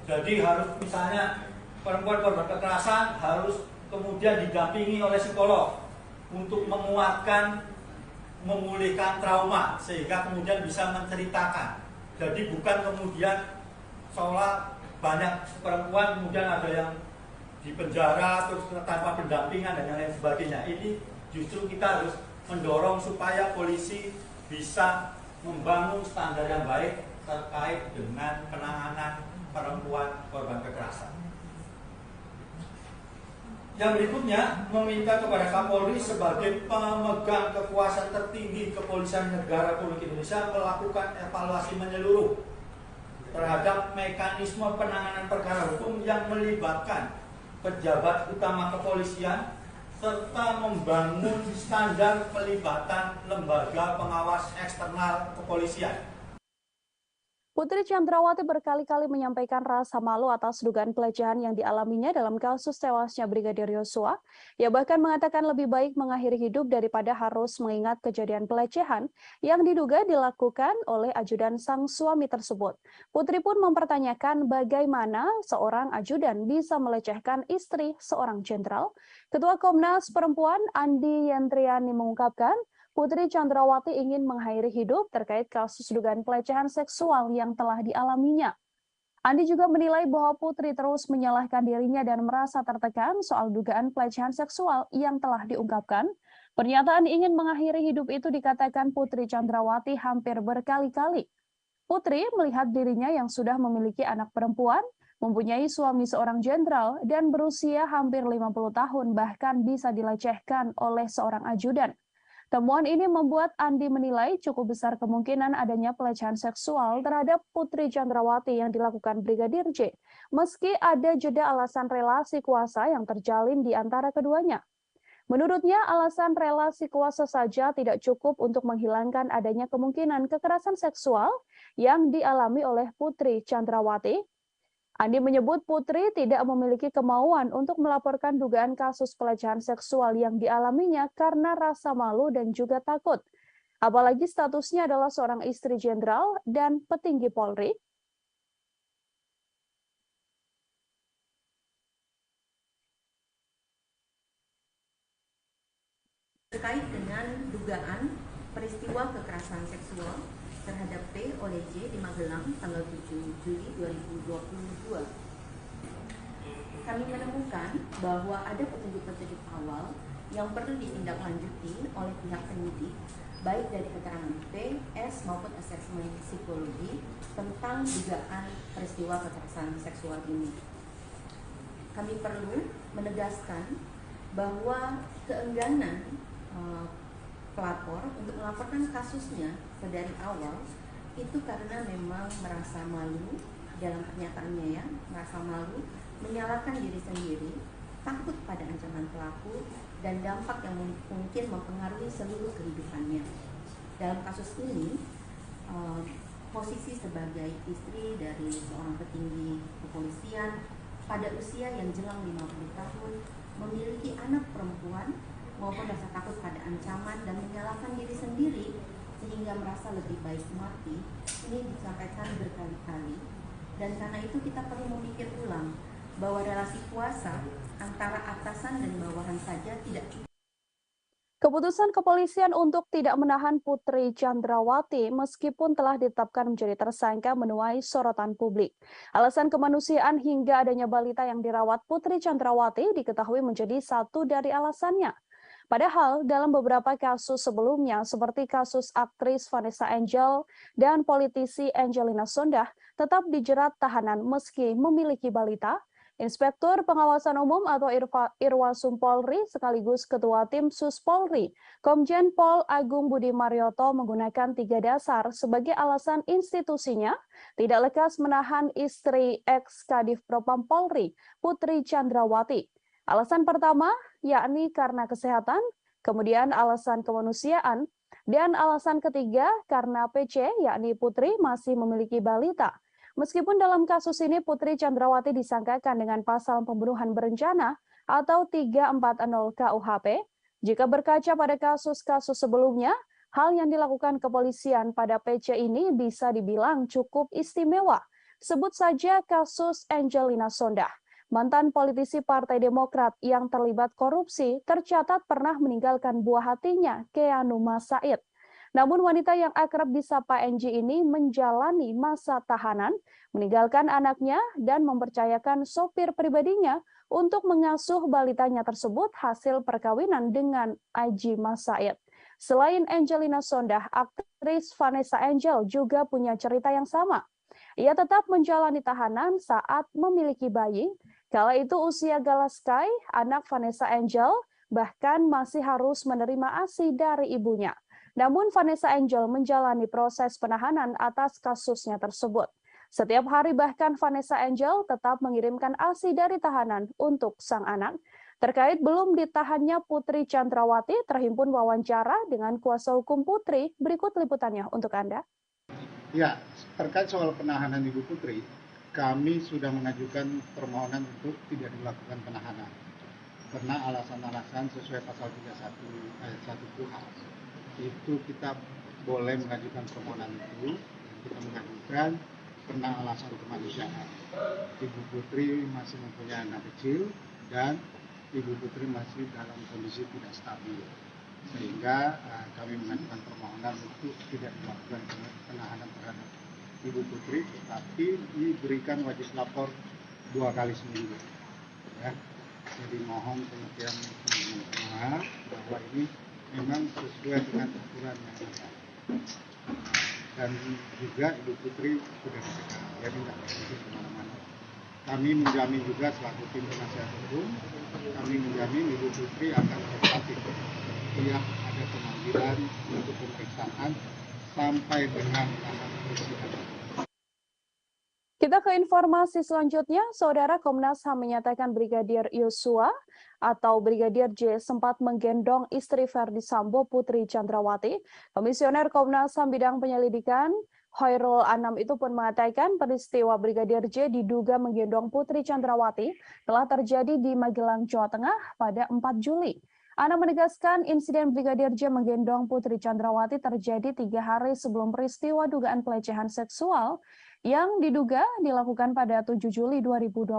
Jadi harus misalnya perempuan korban kekerasan harus kemudian didampingi oleh psikolog untuk menguatkan, memulihkan trauma sehingga kemudian bisa menceritakan. Jadi bukan kemudian seolah banyak perempuan kemudian ada yang di penjara terus tanpa pendampingan dan lain sebagainya. Ini justru kita harus mendorong supaya polisi bisa membangun standar yang baik terkait dengan penanganan perempuan korban kekerasan. Yang berikutnya, meminta kepada Kapolri sebagai pemegang kekuasaan tertinggi Kepolisian Negara Republik Indonesia melakukan evaluasi menyeluruh terhadap mekanisme penanganan perkara hukum yang melibatkan pejabat utama kepolisian serta membangun standar pelibatan lembaga pengawas eksternal kepolisian. Putri Chandrawati berkali-kali menyampaikan rasa malu atas dugaan pelecehan yang dialaminya dalam kasus tewasnya Brigadir Yosua. Ia bahkan mengatakan lebih baik mengakhiri hidup daripada harus mengingat kejadian pelecehan yang diduga dilakukan oleh ajudan sang suami tersebut. Putri pun mempertanyakan bagaimana seorang ajudan bisa melecehkan istri seorang jenderal. Ketua Komnas Perempuan Andi Yentriani mengungkapkan, Putri Chandrawati ingin mengakhiri hidup terkait kasus dugaan pelecehan seksual yang telah dialaminya. Andi juga menilai bahwa Putri terus menyalahkan dirinya dan merasa tertekan soal dugaan pelecehan seksual yang telah diungkapkan. Pernyataan ingin mengakhiri hidup itu dikatakan Putri Chandrawati hampir berkali-kali. Putri melihat dirinya yang sudah memiliki anak perempuan, mempunyai suami seorang jenderal, dan berusia hampir 50 tahun bahkan bisa dilecehkan oleh seorang ajudan. Temuan ini membuat Andi menilai cukup besar kemungkinan adanya pelecehan seksual terhadap Putri Chandrawati yang dilakukan Brigadir J, meski ada jeda alasan relasi kuasa yang terjalin di antara keduanya. Menurutnya, alasan relasi kuasa saja tidak cukup untuk menghilangkan adanya kemungkinan kekerasan seksual yang dialami oleh Putri Chandrawati. Andi menyebut Putri tidak memiliki kemauan untuk melaporkan dugaan kasus pelecehan seksual yang dialaminya karena rasa malu dan juga takut. Apalagi statusnya adalah seorang istri jenderal dan petinggi Polri. Terkait dengan dugaan peristiwa kekerasan seksual terhadap P oleh J di Magelang tanggal 7 Juli 2022. Kami menemukan bahwa ada petunjuk-petunjuk awal yang perlu ditindaklanjuti oleh pihak penyidik, baik dari keterangan P, S maupun asesmen psikologi tentang dugaan peristiwa kekerasan seksual ini. Kami perlu menegaskan bahwa keengganan pelapor untuk melaporkan kasusnya dari awal itu karena memang merasa malu dalam pernyataannya ya, merasa malu, menyalahkan diri sendiri, takut pada ancaman pelaku dan dampak yang mungkin mempengaruhi seluruh kehidupannya. Dalam kasus ini, posisi sebagai istri dari seorang petinggi kepolisian pada usia yang jelang 50 tahun, memiliki anak perempuan maupun rasa takut pada ancaman dan menyalahkan diri sendiri sehingga merasa lebih baik mati, ini disampaikan berkali-kali. Dan karena itu kita perlu memikir ulang bahwa relasi kuasa antara atasan dan bawahan saja tidak cukup. Keputusan kepolisian untuk tidak menahan Putri Chandrawati meskipun telah ditetapkan menjadi tersangka menuai sorotan publik. Alasan kemanusiaan hingga adanya balita yang dirawat Putri Chandrawati diketahui menjadi satu dari alasannya. Padahal dalam beberapa kasus sebelumnya seperti kasus aktris Vanessa Angel dan politisi Angelina Sondakh tetap dijerat tahanan meski memiliki balita. Inspektur Pengawasan Umum atau Irwasum Polri sekaligus Ketua Tim Sus Polri, Komjen Pol Agung Budi Marioto menggunakan 3 dasar sebagai alasan institusinya tidak lekas menahan istri ex-Kadif Propam Polri, Putri Chandrawati. Alasan pertama yakni karena kesehatan, kemudian alasan kemanusiaan, dan alasan ketiga karena PC yakni Putri masih memiliki balita. Meskipun dalam kasus ini Putri Chandrawati disangkakan dengan pasal pembunuhan berencana atau 340 KUHP, jika berkaca pada kasus-kasus sebelumnya, hal yang dilakukan kepolisian pada PC ini bisa dibilang cukup istimewa. Sebut saja kasus Angelina Sondakh. Mantan politisi Partai Demokrat yang terlibat korupsi tercatat pernah meninggalkan buah hatinya, Keanuma Said. Namun wanita yang akrab disapa Angie ini menjalani masa tahanan, meninggalkan anaknya dan mempercayakan sopir pribadinya untuk mengasuh balitanya tersebut hasil perkawinan dengan Aji Mas Said. Selain Angelina Sondakh, aktris Vanessa Angel juga punya cerita yang sama. Ia tetap menjalani tahanan saat memiliki bayi. Kala itu usia Galaskai, anak Vanessa Angel, bahkan masih harus menerima ASI dari ibunya. Namun Vanessa Angel menjalani proses penahanan atas kasusnya tersebut. Setiap hari bahkan Vanessa Angel tetap mengirimkan ASI dari tahanan untuk sang anak. Terkait belum ditahannya Putri Chandrawati, terhimpun wawancara dengan kuasa hukum Putri. Berikut liputannya untuk Anda. Ya, terkait soal penahanan Ibu Putri, kami sudah mengajukan permohonan untuk tidak dilakukan penahanan. Karena alasan-alasan sesuai pasal 31 ayat 1 KUHP. Itu kita boleh mengajukan permohonan itu, kita mengajukan karena alasan kemanusiaan. Ibu Putri masih mempunyai anak kecil dan Ibu Putri masih dalam kondisi tidak stabil, sehingga kami mengajukan permohonan untuk tidak dilakukan penahanan terhadap Ibu Putri, tetapi diberikan wajib lapor 2 kali seminggu. Ya. Jadi mohon pengertian semua bahwa ini memang sesuai dengan aturan yang ada. Dan juga Ibu Putri sudah dicegah, jadi tidak pergi kemana-mana. Kami menjamin juga selaku tim penasihat hukum, kami menjamin Ibu Putri akan kooperatif setiap ada pemanggilan untuk pemeriksaan sampai dengan tahapan persidangan. Kita ke informasi selanjutnya, Saudara. Komnas HAM menyatakan Brigadir Yosua atau Brigadir J sempat menggendong istri Verdi Sambo, Putri Chandrawati. Komisioner Komnas HAM bidang penyelidikan Khairul Anam itu pun mengatakan peristiwa Brigadir J diduga menggendong Putri Chandrawati telah terjadi di Magelang, Jawa Tengah pada 4 Juli. Anam menegaskan insiden Brigadir J menggendong Putri Chandrawati terjadi 3 hari sebelum peristiwa dugaan pelecehan seksual yang diduga dilakukan pada 7 Juli 2022.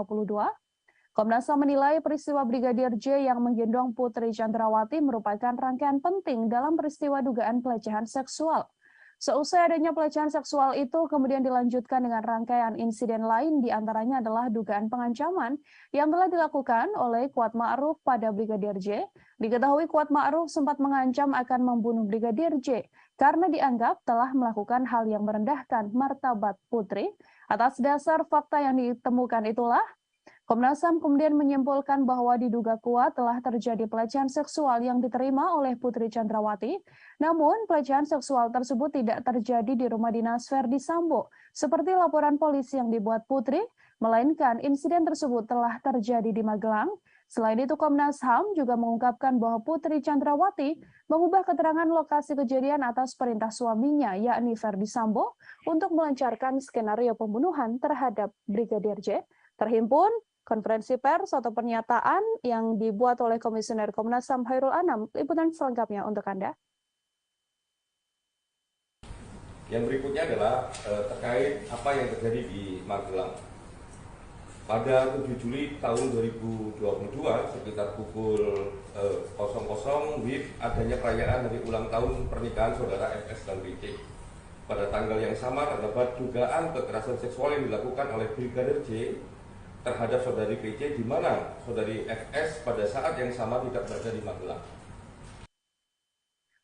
Komnas HAM menilai peristiwa Brigadir J yang menggendong Putri Chandrawati merupakan rangkaian penting dalam peristiwa dugaan pelecehan seksual. Seusai adanya pelecehan seksual itu kemudian dilanjutkan dengan rangkaian insiden lain, diantaranya adalah dugaan pengancaman yang telah dilakukan oleh Kuat Ma'ruf pada Brigadir J. Diketahui Kuat Ma'ruf sempat mengancam akan membunuh Brigadir J karena dianggap telah melakukan hal yang merendahkan martabat Putri. Atas dasar fakta yang ditemukan itulah, Komnas HAM kemudian menyimpulkan bahwa diduga kuat telah terjadi pelecehan seksual yang diterima oleh Putri Chandrawati. Namun, pelecehan seksual tersebut tidak terjadi di rumah dinas Verdi Sambo, seperti laporan polisi yang dibuat Putri, melainkan insiden tersebut telah terjadi di Magelang. Selain itu, Komnas HAM juga mengungkapkan bahwa Putri Chandrawati mengubah keterangan lokasi kejadian atas perintah suaminya, yakni Verdi Sambo, untuk melancarkan skenario pembunuhan terhadap Brigadir J. Terhimpun konferensi pers atau pernyataan yang dibuat oleh Komisioner Komnas HAM Khairul Anam. Liputan selengkapnya untuk Anda. Yang berikutnya adalah terkait apa yang terjadi di Magelang. Pada 7 Juli tahun 2022 sekitar pukul 00 WIB adanya perayaan hari ulang tahun pernikahan saudara FS dan BC. Pada tanggal yang sama terdapat dugaan kekerasan seksual yang dilakukan oleh Brigadir J terhadap saudari PC, di mana saudari FS pada saat yang sama tidak berada di Magelang.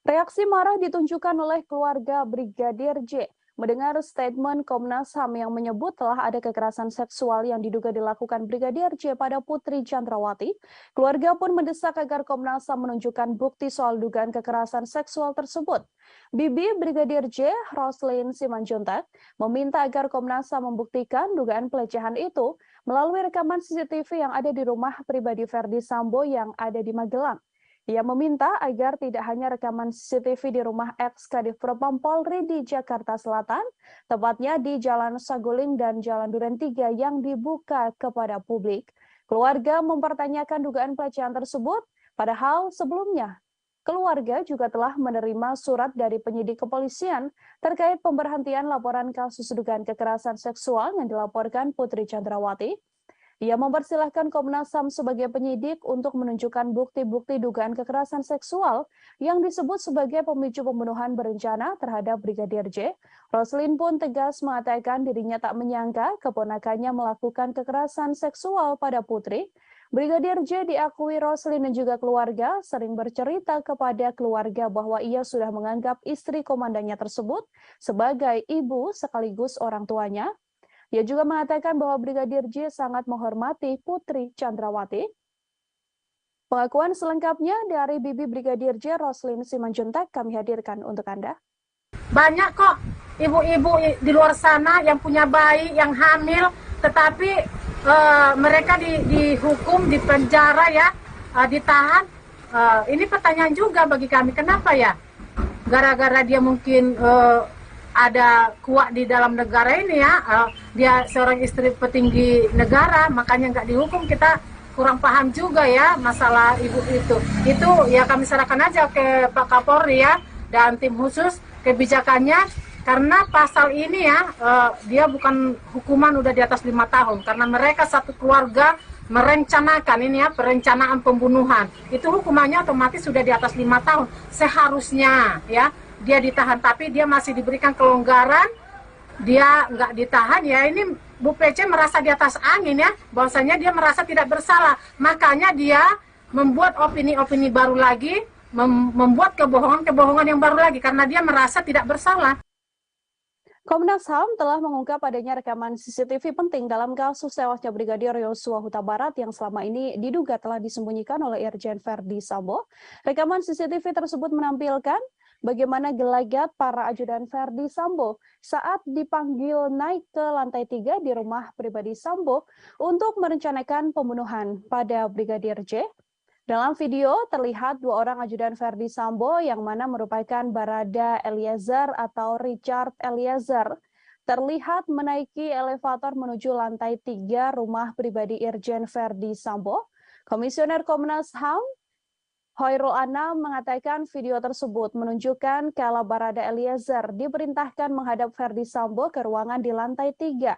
Reaksi marah ditunjukkan oleh keluarga Brigadir J mendengar statement Komnas HAM yang menyebut telah ada kekerasan seksual yang diduga dilakukan Brigadir J pada Putri Chandrawati. Keluarga pun mendesak agar Komnas HAM menunjukkan bukti soal dugaan kekerasan seksual tersebut. Bibi Brigadir J, Roslin Simanjuntak, meminta agar Komnas HAM membuktikan dugaan pelecehan itu melalui rekaman CCTV yang ada di rumah pribadi Verdi Sambo yang ada di Magelang. Ia meminta agar tidak hanya rekaman CCTV di rumah ex-Kadif Propam Polri di Jakarta Selatan, tepatnya di Jalan Saguling dan Jalan Duren 3 yang dibuka kepada publik. Keluarga mempertanyakan dugaan pelecehan tersebut, padahal sebelumnya keluarga juga telah menerima surat dari penyidik kepolisian terkait pemberhentian laporan kasus dugaan kekerasan seksual yang dilaporkan Putri Chandrawati. Ia mempersilahkan Komnas HAM sebagai penyidik untuk menunjukkan bukti-bukti dugaan kekerasan seksual yang disebut sebagai pemicu pembunuhan berencana terhadap Brigadir J. Roslin pun tegas mengatakan dirinya tak menyangka keponakannya melakukan kekerasan seksual pada Putri. Brigadir J diakui Roslin dan juga keluarga sering bercerita kepada keluarga bahwa ia sudah menganggap istri komandannya tersebut sebagai ibu sekaligus orang tuanya. Ia juga mengatakan bahwa Brigadir J sangat menghormati Putri Chandrawati. Pengakuan selengkapnya dari Bibi Brigadir J, Roslin Simanjuntak, kami hadirkan untuk Anda. Banyak kok ibu-ibu di luar sana yang punya bayi, yang hamil, tetapi mereka dihukum, dipenjara ya, ditahan. Ini pertanyaan juga bagi kami, kenapa ya? Gara-gara dia mungkin ada kuat di dalam negara ini ya, dia seorang istri petinggi negara, makanya nggak dihukum. Kita kurang paham juga ya masalah ibu itu. Itu ya kami serahkan aja ke Pak Kapolri ya dan tim khusus kebijakannya, karena pasal ini ya dia bukan hukuman udah di atas 5 tahun, karena mereka satu keluarga merencanakan ini ya, perencanaan pembunuhan. Itu hukumannya otomatis sudah di atas 5 tahun. Seharusnya ya dia ditahan, tapi dia masih diberikan kelonggaran, dia nggak ditahan ya. Ini Bu PC merasa di atas angin ya, bahwasanya dia merasa tidak bersalah. Makanya dia membuat opini-opini baru lagi, membuat kebohongan-kebohongan yang baru lagi, karena dia merasa tidak bersalah. Komnas HAM telah mengungkap adanya rekaman CCTV penting dalam kasus tewasnya Brigadir Yosua Huta Barat yang selama ini diduga telah disembunyikan oleh Irjen Verdi Sambo. Rekaman CCTV tersebut menampilkan bagaimana gelagat para ajudan Verdi Sambo saat dipanggil naik ke lantai 3 di rumah pribadi Sambo untuk merencanakan pembunuhan pada Brigadir J. Dalam video terlihat 2 orang ajudan Verdi Sambo yang mana merupakan Barada Eliezer atau Richard Eliezer terlihat menaiki elevator menuju lantai 3 rumah pribadi Irjen Verdi Sambo. Komisioner Komnas HAM Hoirul Anam mengatakan video tersebut menunjukkan kalau Barada Eliezer diperintahkan menghadap Verdi Sambo ke ruangan di lantai 3.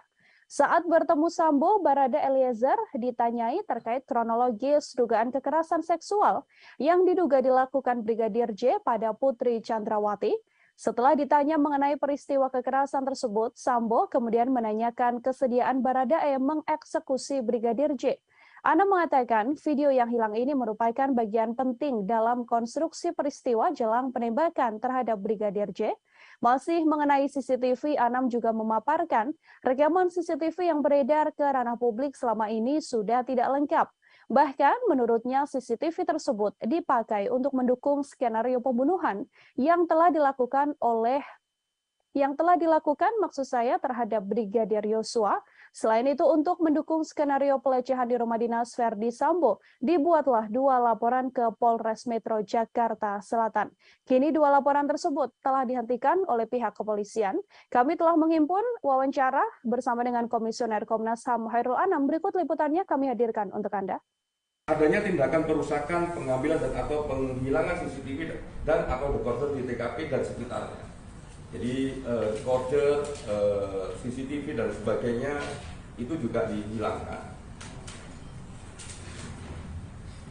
Saat bertemu Sambo, Barada Eliezer ditanyai terkait kronologis dugaan kekerasan seksual yang diduga dilakukan Brigadir J pada Putri Chandrawati. Setelah ditanya mengenai peristiwa kekerasan tersebut, Sambo kemudian menanyakan kesediaan Baradae mengeksekusi Brigadir J. Anam mengatakan video yang hilang ini merupakan bagian penting dalam konstruksi peristiwa jelang penembakan terhadap Brigadir J. Masih mengenai CCTV, Anam juga memaparkan rekaman CCTV yang beredar ke ranah publik selama ini sudah tidak lengkap. Bahkan menurutnya CCTV tersebut dipakai untuk mendukung skenario pembunuhan yang telah dilakukan maksud saya terhadap Brigadir Yosua. Selain itu, untuk mendukung skenario pelecehan di rumah dinas Verdi Sambo, dibuatlah 2 laporan ke Polres Metro Jakarta Selatan. Kini 2 laporan tersebut telah dihentikan oleh pihak kepolisian. Kami telah menghimpun wawancara bersama dengan Komisioner Komnas HAM Hoirul Anam. Berikut liputannya kami hadirkan untuk Anda. Adanya tindakan perusakan, pengambilan dan atau penghilangan CCTV dan atau dekoder di TKP dan sekitarnya. Jadi kode CCTV dan sebagainya itu juga dihilangkan.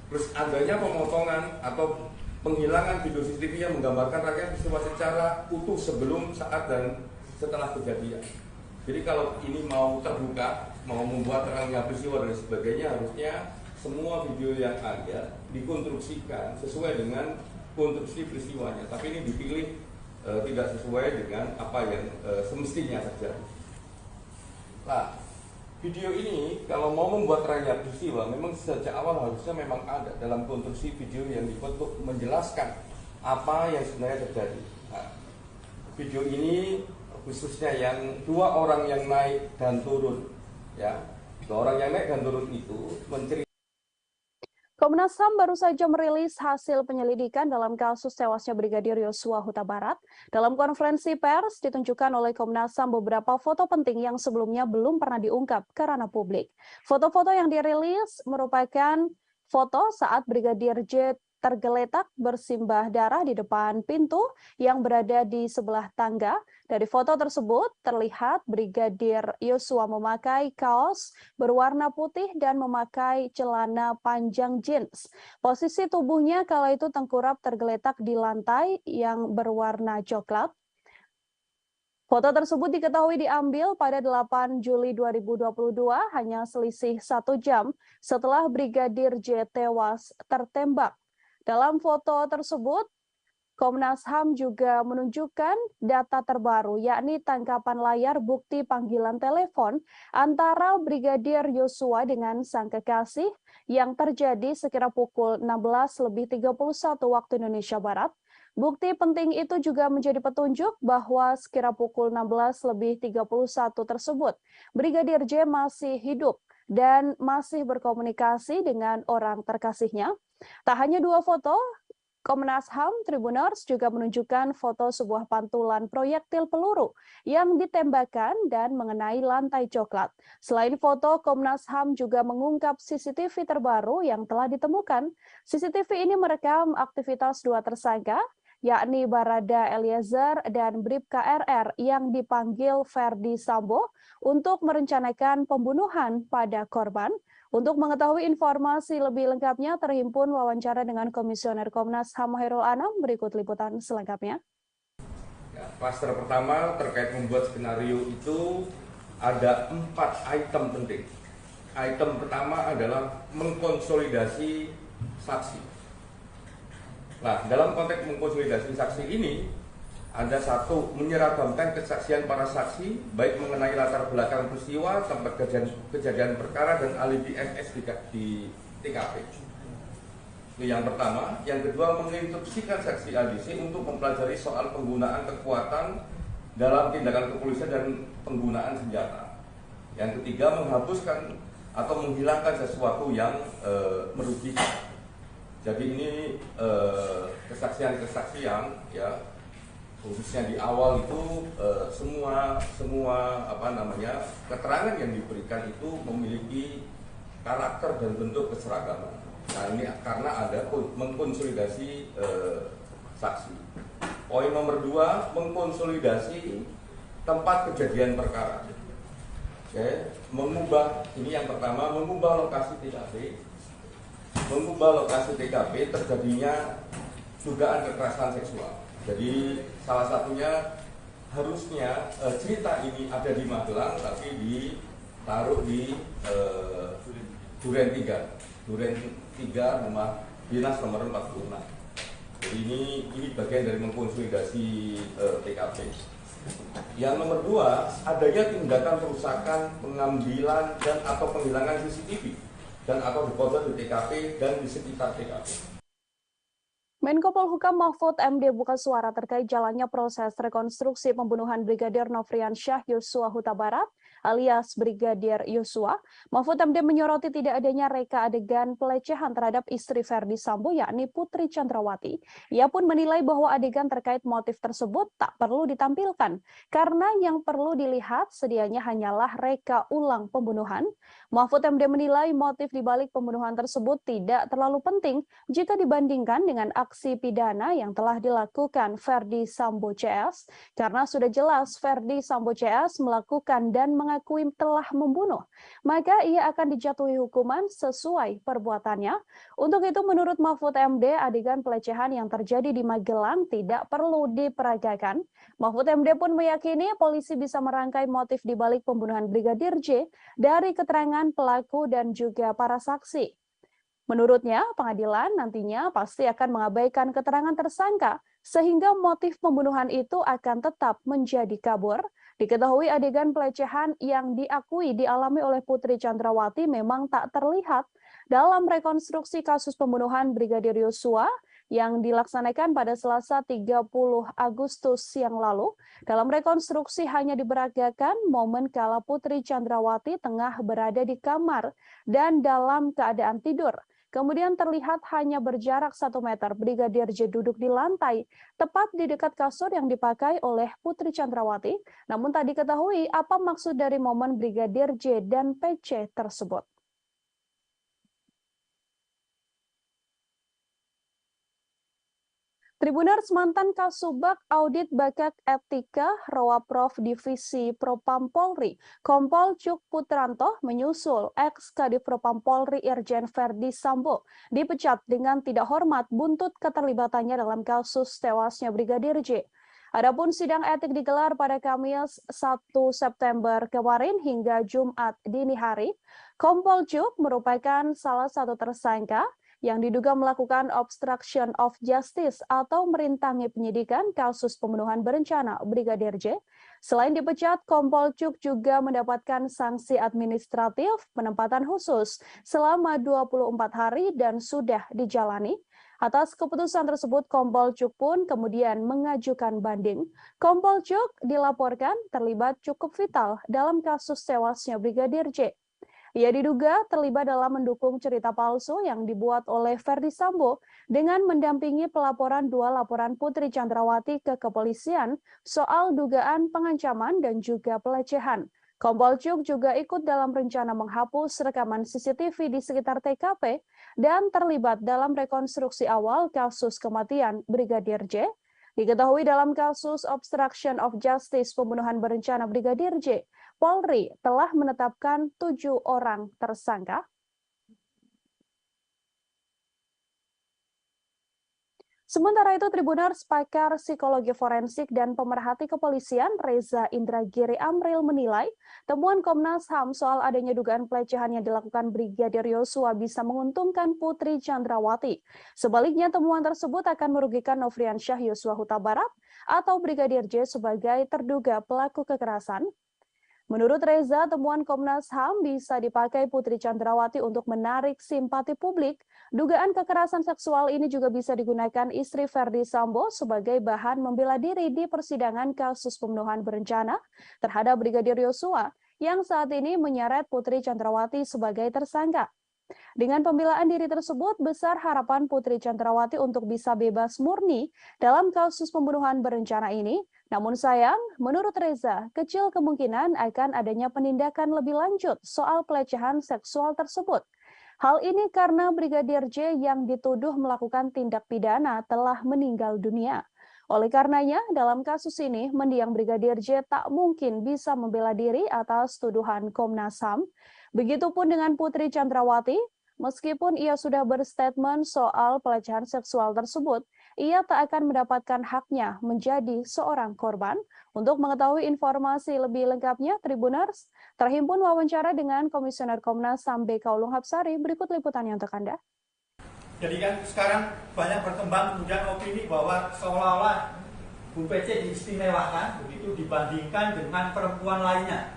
Terus adanya pemotongan atau penghilangan video CCTV yang menggambarkan rangkaian peristiwa secara utuh sebelum, saat, dan setelah kejadian. Jadi kalau ini mau terbuka, mau membuat terangnya peristiwa dan sebagainya, harusnya semua video yang ada dikonstruksikan sesuai dengan konstruksi peristiwanya. Tapi ini dipilih tidak sesuai dengan apa yang semestinya terjadi. Nah, video ini kalau mau membuat terangnya peristiwa, memang sejak awal harusnya memang ada dalam konstruksi video yang dibuat untuk menjelaskan apa yang sebenarnya terjadi. Nah, video ini khususnya yang 2 orang yang naik dan turun, ya, 2 orang yang naik dan turun itu menceritakan. Komnas HAM baru saja merilis hasil penyelidikan dalam kasus tewasnya Brigadir Yosua Huta Barat. Dalam konferensi pers ditunjukkan oleh Komnas HAM beberapa foto penting yang sebelumnya belum pernah diungkap ke ranah publik. Foto-foto yang dirilis merupakan foto saat Brigadir J tergeletak bersimbah darah di depan pintu yang berada di sebelah tangga. Dari foto tersebut terlihat Brigadir Yosua memakai kaos berwarna putih dan memakai celana panjang jeans. Posisi tubuhnya kala itu tengkurap tergeletak di lantai yang berwarna coklat. Foto tersebut diketahui diambil pada 8 Juli 2022, hanya selisih 1 jam setelah Brigadir J tewas tertembak. Dalam foto tersebut, Komnas HAM juga menunjukkan data terbaru, yakni tangkapan layar bukti panggilan telepon antara Brigadir Yosua dengan sang kekasih yang terjadi sekira pukul 16.31 waktu Indonesia Barat. Bukti penting itu juga menjadi petunjuk bahwa sekira pukul 16.31 tersebut, Brigadir J masih hidup dan masih berkomunikasi dengan orang terkasihnya. Tak hanya 2 foto, Komnas HAM Tribuners juga menunjukkan foto sebuah pantulan proyektil peluru yang ditembakkan dan mengenai lantai coklat. Selain foto, Komnas HAM juga mengungkap CCTV terbaru yang telah ditemukan. CCTV ini merekam aktivitas 2 tersangka, yakni Barada Eliezer dan Bribka RR yang dipanggil Ferdi Sambo untuk merencanakan pembunuhan pada korban. Untuk mengetahui informasi lebih lengkapnya, terhimpun wawancara dengan Komisioner Komnas HAM Hairul Anam. Berikut liputan selengkapnya. Ya, klaster pertama terkait membuat skenario itu ada 4 item penting. Item pertama adalah mengkonsolidasi saksi. Nah, dalam konteks mengkonsolidasi saksi ini, ada 1, menyeragamkan kesaksian para saksi, baik mengenai latar belakang peristiwa, tempat kejadian perkara, dan alibi MS di TKP. Itu yang pertama. Yang kedua, menginstruksikan saksi ADC untuk mempelajari soal penggunaan kekuatan dalam tindakan kepolisian dan penggunaan senjata. Yang ketiga, menghapuskan atau menghilangkan sesuatu yang merugikan. Jadi ini kesaksian-kesaksian, ya, khususnya di awal itu semua keterangan yang diberikan itu memiliki karakter dan bentuk keseragaman. Nah, ini karena ada mengkonsolidasi saksi. Poin nomor 2, mengkonsolidasi tempat kejadian perkara. Oke, ini yang pertama, mengubah lokasi TKP. Mengubah lokasi TKP terjadinya dugaan kekerasan seksual. Jadi salah satunya harusnya cerita ini ada di Magelang, tapi ditaruh di Duren 3 rumah dinas nomor 46. Jadi ini bagian dari mengkonsolidasi TKP. Yang nomor 2, adanya tindakan perusakan, pengambilan dan atau penghilangan CCTV dan atau dekoder di TKP dan di sekitar TKP. Menko Polhukam Mahfud MD buka suara terkait jalannya proses rekonstruksi pembunuhan Brigadir Nofriansyah Yosua Huta Barat alias Brigadir Yosua. Mahfud MD menyoroti tidak adanya reka adegan pelecehan terhadap istri Ferdi Sambo yakni Putri Chandrawati. Ia pun menilai bahwa adegan terkait motif tersebut tak perlu ditampilkan karena yang perlu dilihat sedianya hanyalah reka ulang pembunuhan. Mahfud MD menilai motif dibalik pembunuhan tersebut tidak terlalu penting jika dibandingkan dengan aksi pidana yang telah dilakukan Ferdi Sambo CS, karena sudah jelas Ferdi Sambo CS melakukan dan mengakui telah membunuh, maka ia akan dijatuhi hukuman sesuai perbuatannya. Untuk itu menurut Mahfud MD, adegan pelecehan yang terjadi di Magelang tidak perlu diperagakan. Mahfud MD pun meyakini polisi bisa merangkai motif dibalik pembunuhan Brigadir J dari keterangan pelaku dan juga para saksi. Menurutnya, pengadilan nantinya pasti akan mengabaikan keterangan tersangka, sehingga motif pembunuhan itu akan tetap menjadi kabur. Diketahui adegan pelecehan yang diakui dialami oleh Putri Chandrawati memang tak terlihat dalam rekonstruksi kasus pembunuhan Brigadir Yosua yang dilaksanakan pada Selasa 30 Agustus yang lalu. Dalam rekonstruksi hanya diperagakan momen kala Putri Chandrawati tengah berada di kamar dan dalam keadaan tidur. Kemudian terlihat hanya berjarak 1 meter Brigadir J duduk di lantai, tepat di dekat kasur yang dipakai oleh Putri Chandrawati. Namun tak diketahui apa maksud dari momen Brigadir J dan PC tersebut. Tribuners, mantan Kasubag Audit Bakat Etika Rowaprov Divisi Propam Polri, Kompol Cuk Putranto menyusul ex-Kadif Propam Polri Irjen Ferdi Sambo dipecat dengan tidak hormat buntut keterlibatannya dalam kasus tewasnya Brigadir J. Adapun sidang etik digelar pada Kamis 1 September kemarin hingga Jumat dini hari. Kompol Cuk merupakan salah satu tersangka yang diduga melakukan obstruction of justice atau merintangi penyidikan kasus pembunuhan berencana Brigadir J. Selain dipecat, Kompol Cuk juga mendapatkan sanksi administratif penempatan khusus selama 24 hari dan sudah dijalani. Atas keputusan tersebut, Kompol Cuk pun kemudian mengajukan banding. Kompol Cuk dilaporkan terlibat cukup vital dalam kasus tewasnya Brigadir J. Ia diduga terlibat dalam mendukung cerita palsu yang dibuat oleh Ferdi Sambo dengan mendampingi pelaporan dua laporan Putri Chandrawati ke kepolisian soal dugaan pengancaman dan juga pelecehan. Kompol Cuk juga ikut dalam rencana menghapus rekaman CCTV di sekitar TKP dan terlibat dalam rekonstruksi awal kasus kematian Brigadir J. Diketahui dalam kasus obstruction of justice pembunuhan berencana Brigadir J, Polri telah menetapkan 7 orang tersangka. Sementara itu, Tribuners, pakar psikologi forensik dan pemerhati kepolisian Reza Indragiri Amril menilai temuan Komnas HAM soal adanya dugaan pelecehan yang dilakukan Brigadir Yosua bisa menguntungkan Putri Chandrawati. Sebaliknya, temuan tersebut akan merugikan Nofriansyah Yosua Huta Barat atau Brigadir J sebagai terduga pelaku kekerasan. Menurut Reza, temuan Komnas HAM bisa dipakai Putri Chandrawati untuk menarik simpati publik. Dugaan kekerasan seksual ini juga bisa digunakan istri Ferdi Sambo sebagai bahan membela diri di persidangan kasus pembunuhan berencana terhadap Brigadir Yosua yang saat ini menyeret Putri Chandrawati sebagai tersangka. Dengan pembelaan diri tersebut, besar harapan Putri Chandrawati untuk bisa bebas murni dalam kasus pembunuhan berencana ini. Namun sayang, menurut Reza, kecil kemungkinan akan adanya penindakan lebih lanjut soal pelecehan seksual tersebut. Hal ini karena Brigadir J yang dituduh melakukan tindak pidana telah meninggal dunia. Oleh karenanya, dalam kasus ini, mendiang Brigadir J tak mungkin bisa membela diri atas tuduhan Komnas HAM. Begitupun dengan Putri Chandrawati, meskipun ia sudah berstatement soal pelecehan seksual tersebut, ia tak akan mendapatkan haknya menjadi seorang korban. Untuk mengetahui informasi lebih lengkapnya, Tribuners, terhimpun wawancara dengan Komisioner Komnas HAM BK Ulung Hapsari, berikut liputannya untuk Anda. Jadi kan sekarang banyak berkembang kemudian opini bahwa seolah-olah Bu PC diistimewakan begitu dibandingkan dengan perempuan lainnya.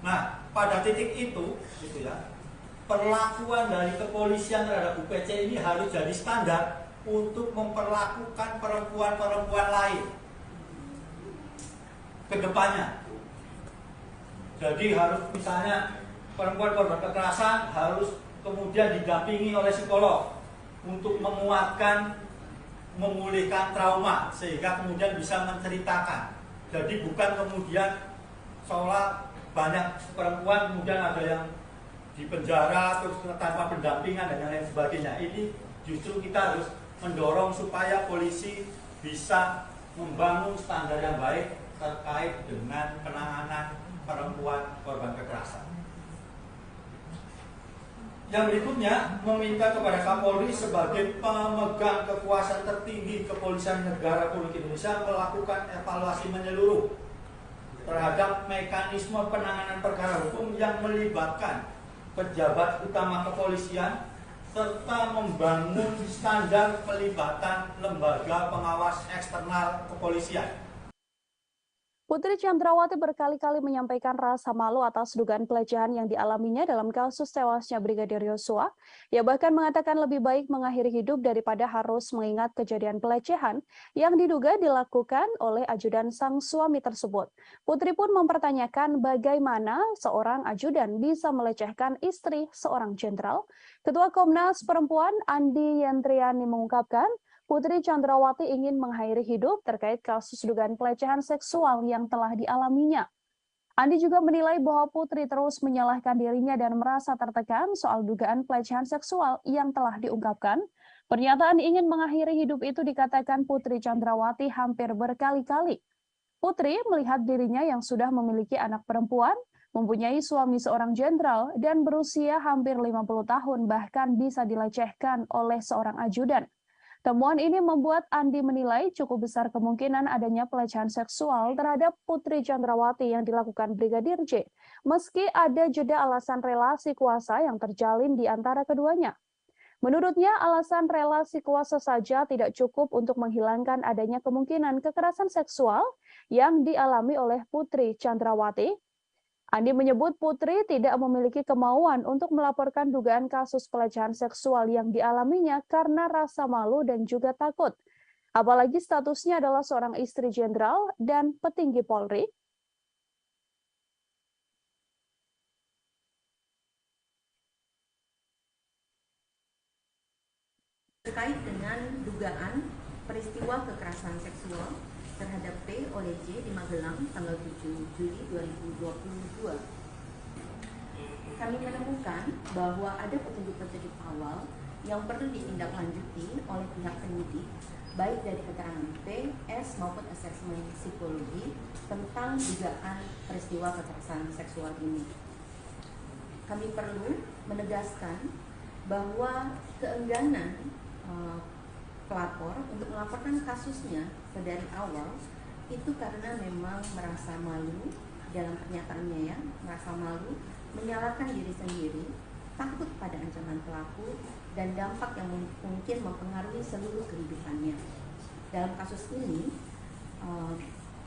Nah, pada titik itu, gitu ya, perlakuan dari kepolisian terhadap Bu PC ini harus jadi standar untuk memperlakukan perempuan-perempuan lain ke depannya. Jadi harus misalnya perempuan korban kekerasan harus kemudian didampingi oleh psikolog untuk menguatkan, memulihkan trauma sehingga kemudian bisa menceritakan. Jadi bukan kemudian seolah banyak perempuan kemudian ada yang di penjara terus tanpa pendampingan dan lain sebagainya. Ini justru kita harus mendorong supaya polisi bisa membangun standar yang baik terkait dengan penanganan perempuan korban kekerasan. Yang berikutnya, meminta kepada Kapolri sebagai pemegang kekuasaan tertinggi Kepolisian Negara Republik Indonesia melakukan evaluasi menyeluruh terhadap mekanisme penanganan perkara hukum yang melibatkan pejabat utama kepolisian serta membangun standar pelibatan lembaga pengawas eksternal kepolisian. Putri Chandrawati berkali-kali menyampaikan rasa malu atas dugaan pelecehan yang dialaminya dalam kasus tewasnya Brigadir Yosua. Ia bahkan mengatakan lebih baik mengakhiri hidup daripada harus mengingat kejadian pelecehan yang diduga dilakukan oleh ajudan sang suami tersebut. Putri pun mempertanyakan bagaimana seorang ajudan bisa melecehkan istri seorang jenderal. Ketua Komnas Perempuan Andi Yentriani mengungkapkan, Putri Chandrawati ingin mengakhiri hidup terkait kasus dugaan pelecehan seksual yang telah dialaminya. Andi juga menilai bahwa Putri terus menyalahkan dirinya dan merasa tertekan soal dugaan pelecehan seksual yang telah diungkapkan. Pernyataan ingin mengakhiri hidup itu dikatakan Putri Chandrawati hampir berkali-kali. Putri melihat dirinya yang sudah memiliki anak perempuan, mempunyai suami seorang jenderal, dan berusia hampir 50 tahun bahkan bisa dilecehkan oleh seorang ajudan. Temuan ini membuat Andi menilai cukup besar kemungkinan adanya pelecehan seksual terhadap Putri Chandrawati yang dilakukan Brigadir J, meski ada jeda alasan relasi kuasa yang terjalin di antara keduanya. Menurutnya, alasan relasi kuasa saja tidak cukup untuk menghilangkan adanya kemungkinan kekerasan seksual yang dialami oleh Putri Chandrawati. Andi menyebut Putri tidak memiliki kemauan untuk melaporkan dugaan kasus pelecehan seksual yang dialaminya karena rasa malu dan juga takut. Apalagi statusnya adalah seorang istri jenderal dan petinggi Polri. terkait dengan dugaan peristiwa kekerasan seksual terhadap P oleh J di Magelang tanggal 7 Juli 2022. Kami menemukan bahwa ada petunjuk-petunjuk awal yang perlu ditindaklanjuti oleh pihak penyidik, baik dari keterangan P, S maupun asesmen psikologi tentang dugaan peristiwa kekerasan seksual ini. Kami perlu menegaskan bahwa keengganan pelapor untuk melaporkan kasusnya dari awal itu karena memang merasa malu dalam pernyataannya, ya, merasa malu, menyalahkan diri sendiri, takut pada ancaman pelaku, dan dampak yang mungkin mempengaruhi seluruh kehidupannya. Dalam kasus ini,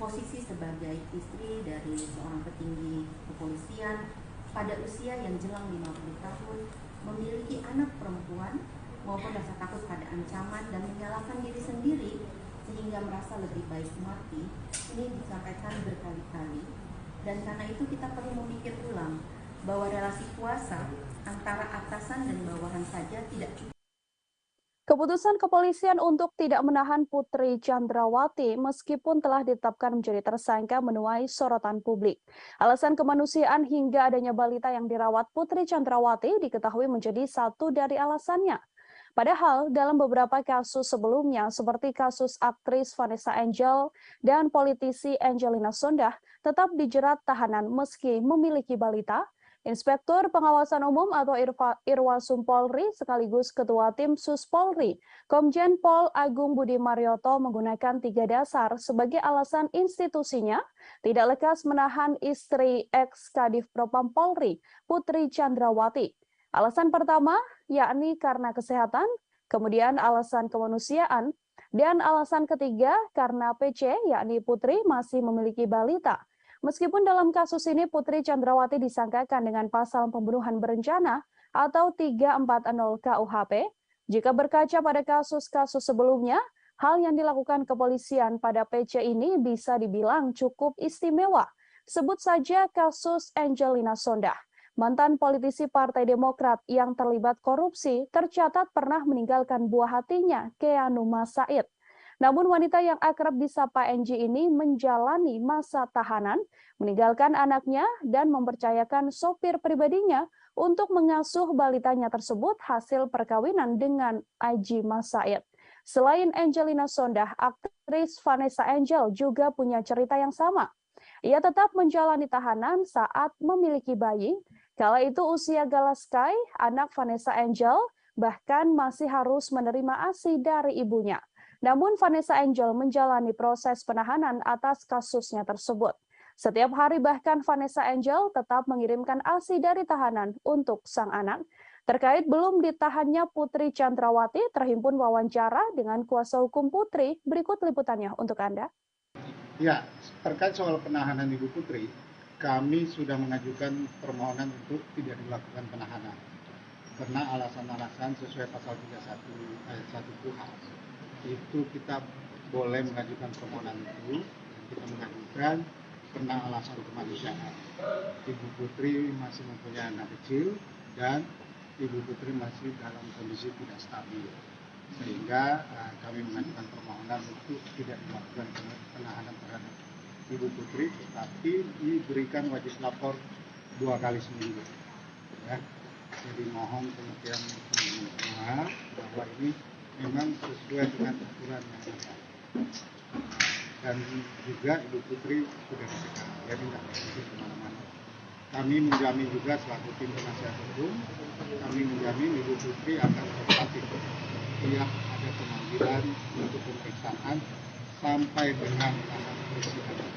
posisi sebagai istri dari seorang petinggi kepolisian pada usia yang jelang 50 tahun, memiliki anak perempuan, maupun rasa takut pada ancaman dan menyalahkan diri sendiri sehingga merasa lebih baik mati, ini disampaikan berkali-kali. Dan karena itu kita perlu memikir ulang bahwa relasi kuasa antara atasan dan bawahan saja tidak cukup. Keputusan kepolisian untuk tidak menahan Putri Chandrawati meskipun telah ditetapkan menjadi tersangka menuai sorotan publik. Alasan kemanusiaan hingga adanya balita yang dirawat Putri Chandrawati diketahui menjadi satu dari alasannya. Padahal dalam beberapa kasus sebelumnya seperti kasus aktris Vanessa Angel dan politisi Angelina Sondakh tetap dijerat tahanan meski memiliki balita. Inspektur Pengawasan Umum atau Irwasum Polri sekaligus Ketua Tim Sus Polri, Komjen Pol Agung Budi Marioto menggunakan 3 dasar sebagai alasan institusinya tidak lekas menahan istri ex-Kadif Propam Polri, Putri Chandrawati. Alasan pertama yakni karena kesehatan, kemudian alasan kemanusiaan, dan alasan ketiga karena PC yakni Putri masih memiliki balita. Meskipun dalam kasus ini Putri Chandrawati disangkakan dengan pasal pembunuhan berencana atau 340 KUHP, jika berkaca pada kasus-kasus sebelumnya, hal yang dilakukan kepolisian pada PC ini bisa dibilang cukup istimewa. Sebut saja kasus Angelina Sondakh, mantan politisi Partai Demokrat yang terlibat korupsi tercatat pernah meninggalkan buah hatinya, Keanu Said. Namun wanita yang akrab disapa Angie ini menjalani masa tahanan, meninggalkan anaknya dan mempercayakan sopir pribadinya untuk mengasuh balitanya tersebut hasil perkawinan dengan Aji Said. Selain Angelina Sondakh, aktris Vanessa Angel juga punya cerita yang sama. Ia tetap menjalani tahanan saat memiliki bayi, kala itu usia Galaskai, anak Vanessa Angel, bahkan masih harus menerima ASI dari ibunya. Namun Vanessa Angel menjalani proses penahanan atas kasusnya tersebut. Setiap hari bahkan Vanessa Angel tetap mengirimkan ASI dari tahanan untuk sang anak. Terkait belum ditahannya Putri Chandrawati, terhimpun wawancara dengan kuasa hukum Putri. Berikut liputannya untuk Anda. Ya, terkait soal penahanan Ibu Putri, kami sudah mengajukan permohonan untuk tidak dilakukan penahanan. Karena alasan-alasan sesuai pasal 31 ayat 1 KUHP. Itu kita boleh mengajukan permohonan itu, kita mengajukan karena alasan kemanusiaan. Ibu Putri masih mempunyai anak kecil dan Ibu Putri masih dalam kondisi tidak stabil, sehingga kami mengajukan permohonan untuk tidak dilakukan penahanan terhadap Ibu Putri, tetapi diberikan wajib lapor 2 kali seminggu. Ya. Jadi mohon pengertian semua bahwa ini memang sesuai dengan aturan yang ada. Dan juga Ibu Putri sudah dicegah, jadi tidak pergi kemana-mana. Kami menjamin juga selaku tim penasihat hukum, kami menjamin Ibu Putri akan kooperatif. Setiap ada pemanggilan untuk pemeriksaan sampai dengan tahap persidangan.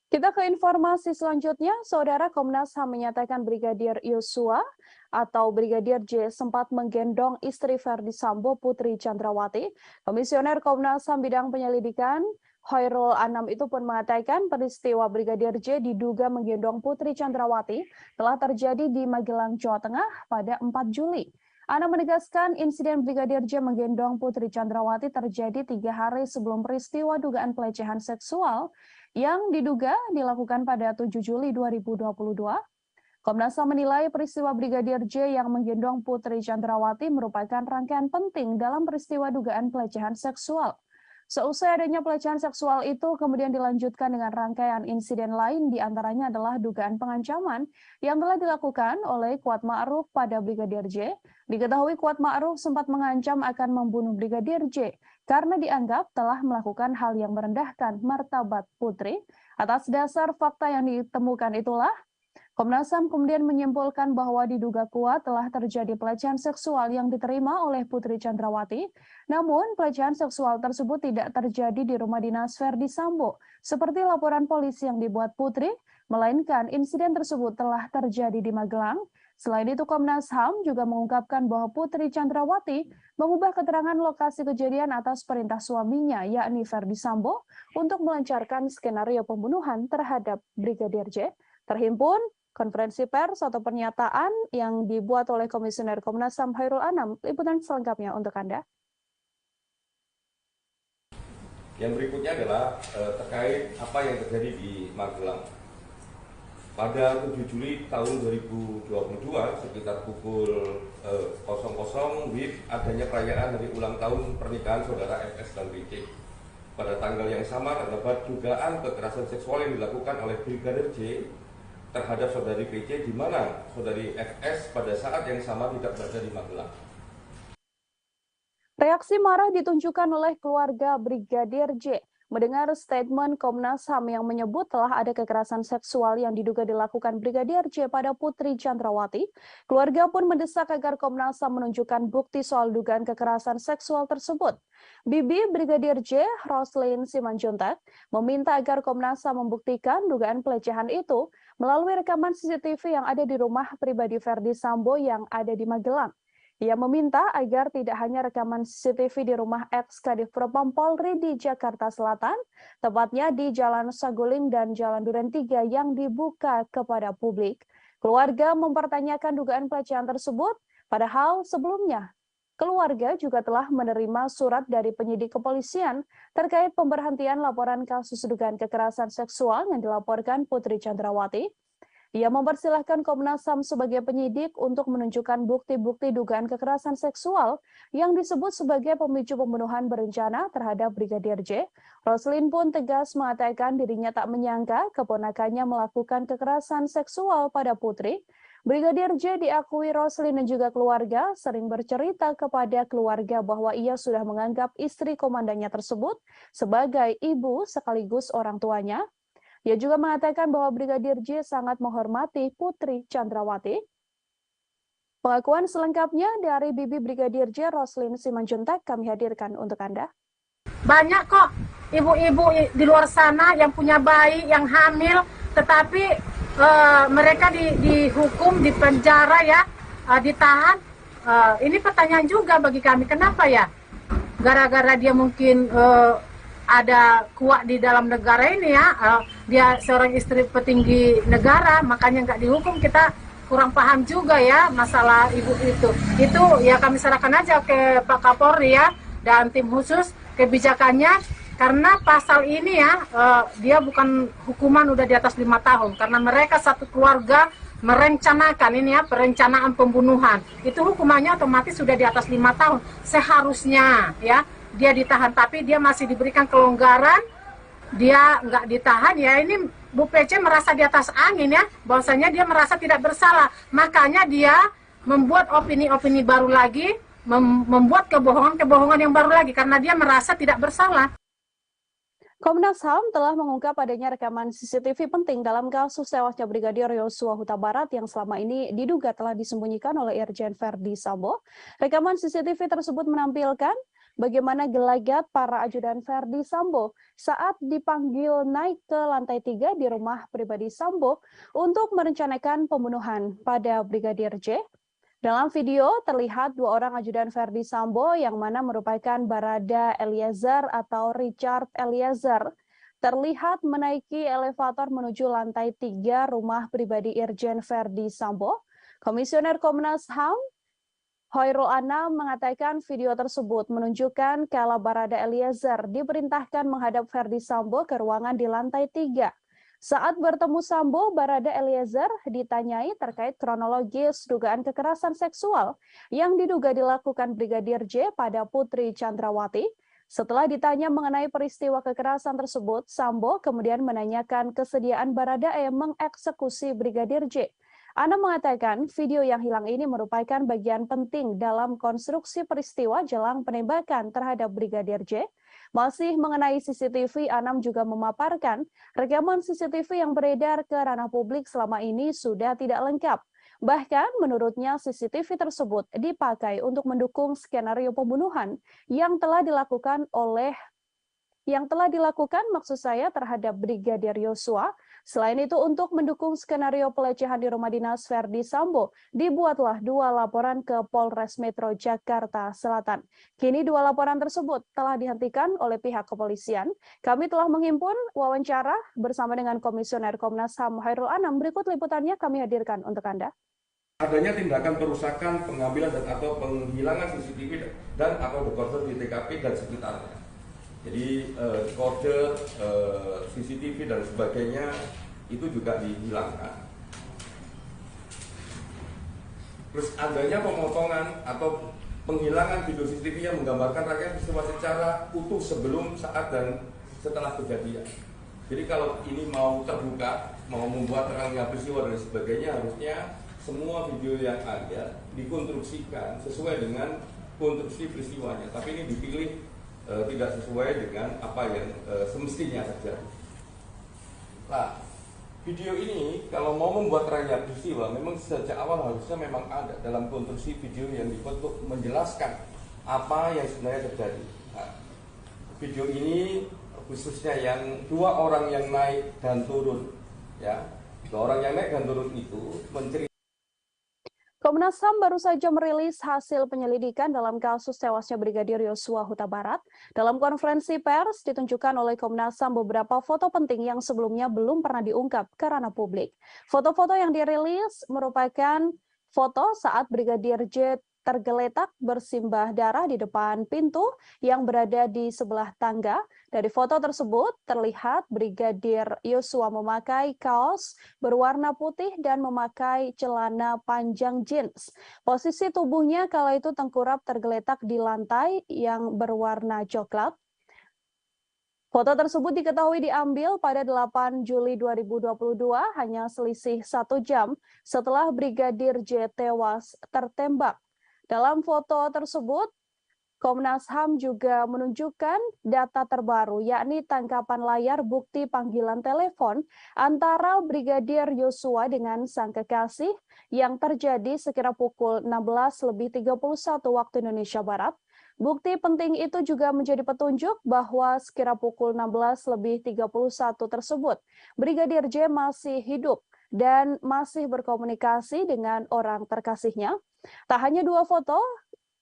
Kita ke informasi selanjutnya, Saudara. Komnas HAM menyatakan Brigadir Yosua atau Brigadir J sempat menggendong istri Verdi Sambo, Putri Chandrawati. Komisioner Komnas HAM bidang penyelidikan Hoirul Anam itu pun mengatakan peristiwa Brigadir J diduga menggendong Putri Chandrawati telah terjadi di Magelang, Jawa Tengah pada 4 Juli. Anam menegaskan insiden Brigadir J menggendong Putri Chandrawati terjadi 3 hari sebelum peristiwa dugaan pelecehan seksual yang diduga dilakukan pada 7 Juli 2022. Komnas HAM menilai peristiwa Brigadir J yang menggendong Putri Chandrawati merupakan rangkaian penting dalam peristiwa dugaan pelecehan seksual. Seusai adanya pelecehan seksual itu kemudian dilanjutkan dengan rangkaian insiden lain, diantaranya adalah dugaan pengancaman yang telah dilakukan oleh Kuat Ma'ruf pada Brigadir J. Diketahui Kuat Ma'ruf sempat mengancam akan membunuh Brigadir J karena dianggap telah melakukan hal yang merendahkan martabat Putri. Atas dasar fakta yang ditemukan itulah, Komnas HAM kemudian menyimpulkan bahwa diduga kuat telah terjadi pelecehan seksual yang diterima oleh Putri Chandrawati. Namun, pelecehan seksual tersebut tidak terjadi di rumah dinas Verdi Sambo, seperti laporan polisi yang dibuat Putri, melainkan insiden tersebut telah terjadi di Magelang. Selain itu, Komnas HAM juga mengungkapkan bahwa Putri Chandrawati mengubah keterangan lokasi kejadian atas perintah suaminya, yakni Verdi Sambo, untuk melancarkan skenario pembunuhan terhadap Brigadir J. Terhimpun konferensi pers atau pernyataan yang dibuat oleh Komisioner Komnas HAM Khairul Anam. Liputan selengkapnya untuk Anda. Yang berikutnya adalah terkait apa yang terjadi di Magelang. Pada 7 Juli tahun 2022 sekitar pukul 00 WIB adanya perayaan hari ulang tahun pernikahan saudara FS dan BC. Pada tanggal yang sama terdapat dugaan kekerasan seksual yang dilakukan oleh Brigadir J terhadap saudari PC, di mana saudari FS pada saat yang sama tidak berada di Magelang. Reaksi marah ditunjukkan oleh keluarga Brigadir J mendengar statement Komnas HAM yang menyebut telah ada kekerasan seksual yang diduga dilakukan Brigadir J pada Putri Chandrawati. Keluarga pun mendesak agar Komnas HAM menunjukkan bukti soal dugaan kekerasan seksual tersebut. Bibi Brigadir J, Roslin Simanjuntak, meminta agar Komnas HAM membuktikan dugaan pelecehan itu melalui rekaman CCTV yang ada di rumah pribadi Verdi Sambo yang ada di Magelang. Ia meminta agar tidak hanya rekaman CCTV di rumah ex-Kadif Propam Polri di Jakarta Selatan, tepatnya di Jalan Saguling dan Jalan Duren 3 yang dibuka kepada publik. Keluarga mempertanyakan dugaan pelecehan tersebut, padahal sebelumnya keluarga juga telah menerima surat dari penyidik kepolisian terkait pemberhentian laporan kasus dugaan kekerasan seksual yang dilaporkan Putri Chandrawati. Ia mempersilahkan Komnas HAM sebagai penyidik untuk menunjukkan bukti-bukti dugaan kekerasan seksual yang disebut sebagai pemicu pembunuhan berencana terhadap Brigadir J. Roslin pun tegas mengatakan dirinya tak menyangka keponakannya melakukan kekerasan seksual pada Putri. Brigadir J diakui Roslin dan juga keluarga sering bercerita kepada keluarga bahwa ia sudah menganggap istri komandannya tersebut sebagai ibu sekaligus orang tuanya. Ia juga mengatakan bahwa Brigadir J sangat menghormati Putri Chandrawati. Pengakuan selengkapnya dari Bibi Brigadir J, Roslin Simanjuntak, kami hadirkan untuk Anda. Banyak kok ibu-ibu di luar sana yang punya bayi, yang hamil, tetapi mereka dihukum, dipenjara ya, ditahan. Ini pertanyaan juga bagi kami, kenapa ya? Gara-gara dia mungkin ada kuat di dalam negara ini ya, dia seorang istri petinggi negara, makanya nggak dihukum. Kita kurang paham juga ya masalah ibu itu. Itu ya kami serahkan aja ke Pak Kapolri ya dan tim khusus kebijakannya, karena pasal ini ya dia bukan hukuman udah di atas 5 tahun, karena mereka satu keluarga merencanakan ini ya, perencanaan pembunuhan. Itu hukumannya otomatis sudah di atas 5 tahun seharusnya ya. Dia ditahan, tapi dia masih diberikan kelonggaran, dia nggak ditahan ya. Ini Bu PC merasa di atas angin ya, bahwasanya dia merasa tidak bersalah, makanya dia membuat opini-opini baru lagi, membuat kebohongan-kebohongan yang baru lagi, karena dia merasa tidak bersalah. Komnas HAM telah mengungkap adanya rekaman CCTV penting dalam kasus tewasnya Brigadir Yosua Huta Barat yang selama ini diduga telah disembunyikan oleh Irjen Verdi Sambo. Rekaman CCTV tersebut menampilkan bagaimana gelagat para ajudan Verdi Sambo saat dipanggil naik ke lantai 3 di rumah pribadi Sambo untuk merencanakan pembunuhan pada Brigadir J. Dalam video terlihat 2 orang ajudan Verdi Sambo yang mana merupakan Barada Eliezer atau Richard Eliezer terlihat menaiki elevator menuju lantai 3 rumah pribadi Irjen Verdi Sambo. Komisioner Komnas HAM Khairul Anam mengatakan video tersebut menunjukkan kala Barada Eliezer diperintahkan menghadap Verdi Sambo ke ruangan di lantai 3. Saat bertemu Sambo, Barada Eliezer ditanyai terkait kronologis dugaan kekerasan seksual yang diduga dilakukan Brigadir J pada Putri Chandrawati. Setelah ditanya mengenai peristiwa kekerasan tersebut, Sambo kemudian menanyakan kesediaan Baradae mengeksekusi Brigadir J. Anam mengatakan video yang hilang ini merupakan bagian penting dalam konstruksi peristiwa jelang penembakan terhadap Brigadir J. Masih mengenai CCTV, Anam juga memaparkan rekaman CCTV yang beredar ke ranah publik selama ini sudah tidak lengkap. Bahkan menurutnya CCTV tersebut dipakai untuk mendukung skenario pembunuhan yang telah dilakukan maksud saya terhadap Brigadir Yosua. Selain itu untuk mendukung skenario pelecehan di rumah dinas Verdi Sambo, dibuatlah 2 laporan ke Polres Metro Jakarta Selatan. Kini 2 laporan tersebut telah dihentikan oleh pihak kepolisian. Kami telah menghimpun wawancara bersama dengan Komisioner Komnas HAM Hairul Anam. Berikut liputannya kami hadirkan untuk Anda. Adanya tindakan perusakan, pengambilan dan atau penghilangan CCTV dan atau dekoder di TKP dan sekitarnya. Jadi kode CCTV dan sebagainya itu juga dihilangkan. Terus adanya pemotongan atau penghilangan video CCTV yang menggambarkan rangkaian peristiwa secara utuh sebelum, saat dan setelah kejadian. Jadi kalau ini mau terbuka, mau membuat terangnya peristiwa dan sebagainya, harusnya semua video yang ada dikonstruksikan sesuai dengan konstruksi peristiwanya. Tapi ini dipilih tidak sesuai dengan apa yang semestinya terjadi. Nah, video ini kalau mau membuat terangnya peristiwa, memang sejak awal harusnya memang ada dalam konstruksi video yang dibuat untuk menjelaskan apa yang sebenarnya terjadi. Nah, video ini khususnya yang 2 orang yang naik dan turun, ya, 2 orang yang naik dan turun itu menceritakan. Komnas HAM baru saja merilis hasil penyelidikan dalam kasus tewasnya Brigadir Yosua Huta Barat. Dalam konferensi pers ditunjukkan oleh Komnas HAM beberapa foto penting yang sebelumnya belum pernah diungkap ke ranah publik. Foto-foto yang dirilis merupakan foto saat Brigadir J tergeletak bersimbah darah di depan pintu yang berada di sebelah tangga. Dari foto tersebut terlihat Brigadir Yosua memakai kaos berwarna putih dan memakai celana panjang jeans. Posisi tubuhnya kala itu tengkurap tergeletak di lantai yang berwarna coklat. Foto tersebut diketahui diambil pada 8 Juli 2022, hanya selisih 1 jam setelah Brigadir J tewas tertembak. Dalam foto tersebut, Komnas HAM juga menunjukkan data terbaru, yakni tangkapan layar bukti panggilan telepon antara Brigadir Yosua dengan sang kekasih yang terjadi sekira pukul 16.31 waktu Indonesia Barat. Bukti penting itu juga menjadi petunjuk bahwa sekira pukul 16.31 tersebut, Brigadir J masih hidup dan masih berkomunikasi dengan orang terkasihnya. Tak hanya 2 foto,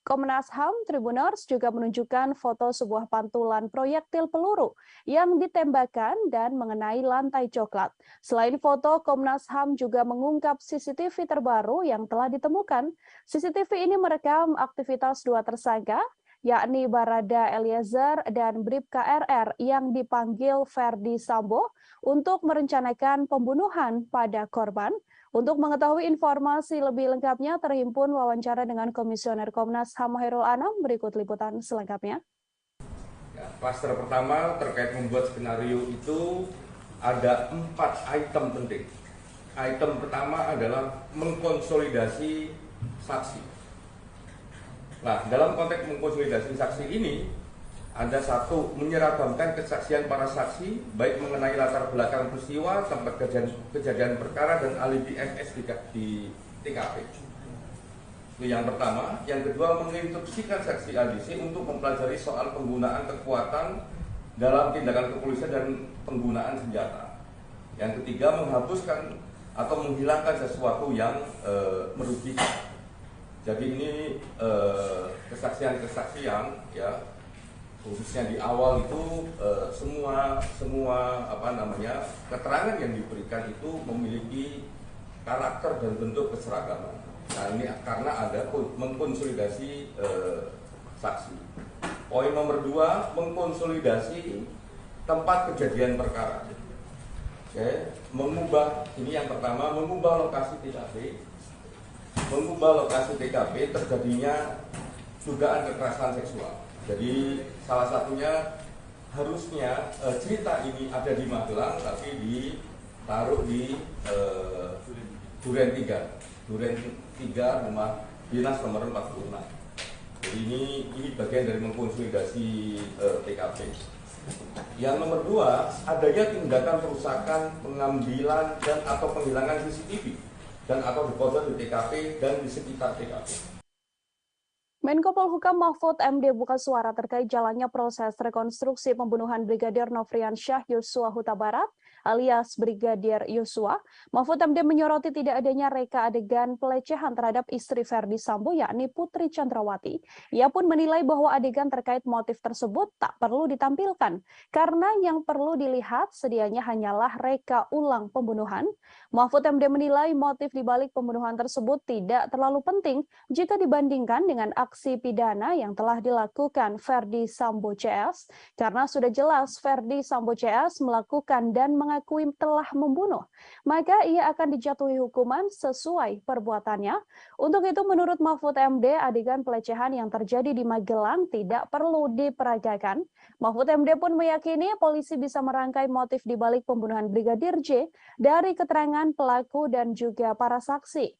Komnas HAM Tribuners juga menunjukkan foto sebuah pantulan proyektil peluru yang ditembakkan dan mengenai lantai coklat. Selain foto, Komnas HAM juga mengungkap CCTV terbaru yang telah ditemukan. CCTV ini merekam aktivitas 2 tersangka, yakni Barada Eliezer dan Bribka RR yang dipanggil Verdi Sambo untuk merencanakan pembunuhan pada korban. Untuk mengetahui informasi lebih lengkapnya, terhimpun wawancara dengan Komisioner Komnas HAM Hairul Anam. Berikut liputan selengkapnya. Ya, klaster pertama terkait membuat skenario itu ada 4 item penting. Item pertama adalah mengkonsolidasi saksi. Nah, dalam konteks mengkonsolidasi saksi ini, ada 1, menyeragamkan kesaksian para saksi, baik mengenai latar belakang peristiwa, tempat kejadian perkara, dan alibi FS di TKP. Itu yang pertama. Yang kedua, menginstruksikan saksi ADC untuk mempelajari soal penggunaan kekuatan dalam tindakan kepolisian dan penggunaan senjata. Yang ketiga, menghapuskan atau menghilangkan sesuatu yang merugikan. Jadi ini kesaksian-kesaksian, ya, khususnya di awal itu semua keterangan yang diberikan itu memiliki karakter dan bentuk keseragaman. Nah, ini karena ada mengkonsolidasi saksi. Poin nomor 2, mengkonsolidasi tempat kejadian perkara. mengubah, ini yang pertama, mengubah lokasi TKP terjadinya dugaan kekerasan seksual. Jadi salah satunya harusnya cerita ini ada di Magelang tapi ditaruh di Duren 3 rumah dinas nomor 46. Jadi ini bagian dari mengkonsolidasi TKP. Yang nomor 2, adanya tindakan perusakan, pengambilan dan atau penghilangan CCTV dan atau dekoder di TKP dan di sekitar TKP. Menko Polhukam Mahfud MD buka suara terkait jalannya proses rekonstruksi pembunuhan Brigadir Nofriansyah Yosua Huta Barat alias Brigadir Yosua. Mahfud MD menyoroti tidak adanya reka adegan pelecehan terhadap istri Verdi Sambo yakni Putri Chandrawati. Ia pun menilai bahwa adegan terkait motif tersebut tak perlu ditampilkan karena yang perlu dilihat sedianya hanyalah reka ulang pembunuhan. Mahfud MD menilai motif dibalik pembunuhan tersebut tidak terlalu penting jika dibandingkan dengan aksi pidana yang telah dilakukan Verdi Sambo CS karena sudah jelas Verdi Sambo CS melakukan dan mengakui telah membunuh, maka ia akan dijatuhi hukuman sesuai perbuatannya. Untuk itu menurut Mahfud MD, adegan pelecehan yang terjadi di Magelang tidak perlu diperagakan. Mahfud MD pun meyakini polisi bisa merangkai motif dibalik pembunuhan Brigadir J dari keterangan pelaku dan juga para saksi.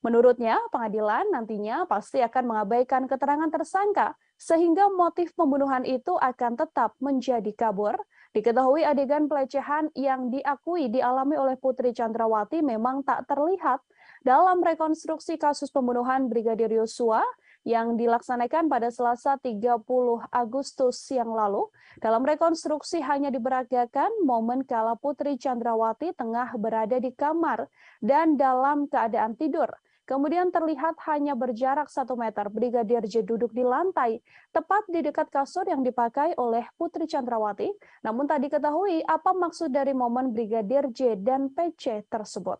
Menurutnya, pengadilan nantinya pasti akan mengabaikan keterangan tersangka sehingga motif pembunuhan itu akan tetap menjadi kabur. Diketahui adegan pelecehan yang diakui dialami oleh Putri Chandrawati memang tak terlihat dalam rekonstruksi kasus pembunuhan Brigadir Yosua yang dilaksanakan pada Selasa 30 Agustus yang lalu. Dalam rekonstruksi hanya diperagakan momen kala Putri Chandrawati tengah berada di kamar dan dalam keadaan tidur. Kemudian terlihat hanya berjarak 1 meter Brigadir J duduk di lantai, tepat di dekat kasur yang dipakai oleh Putri Chandrawati. Namun tak diketahui apa maksud dari momen Brigadir J dan PC tersebut.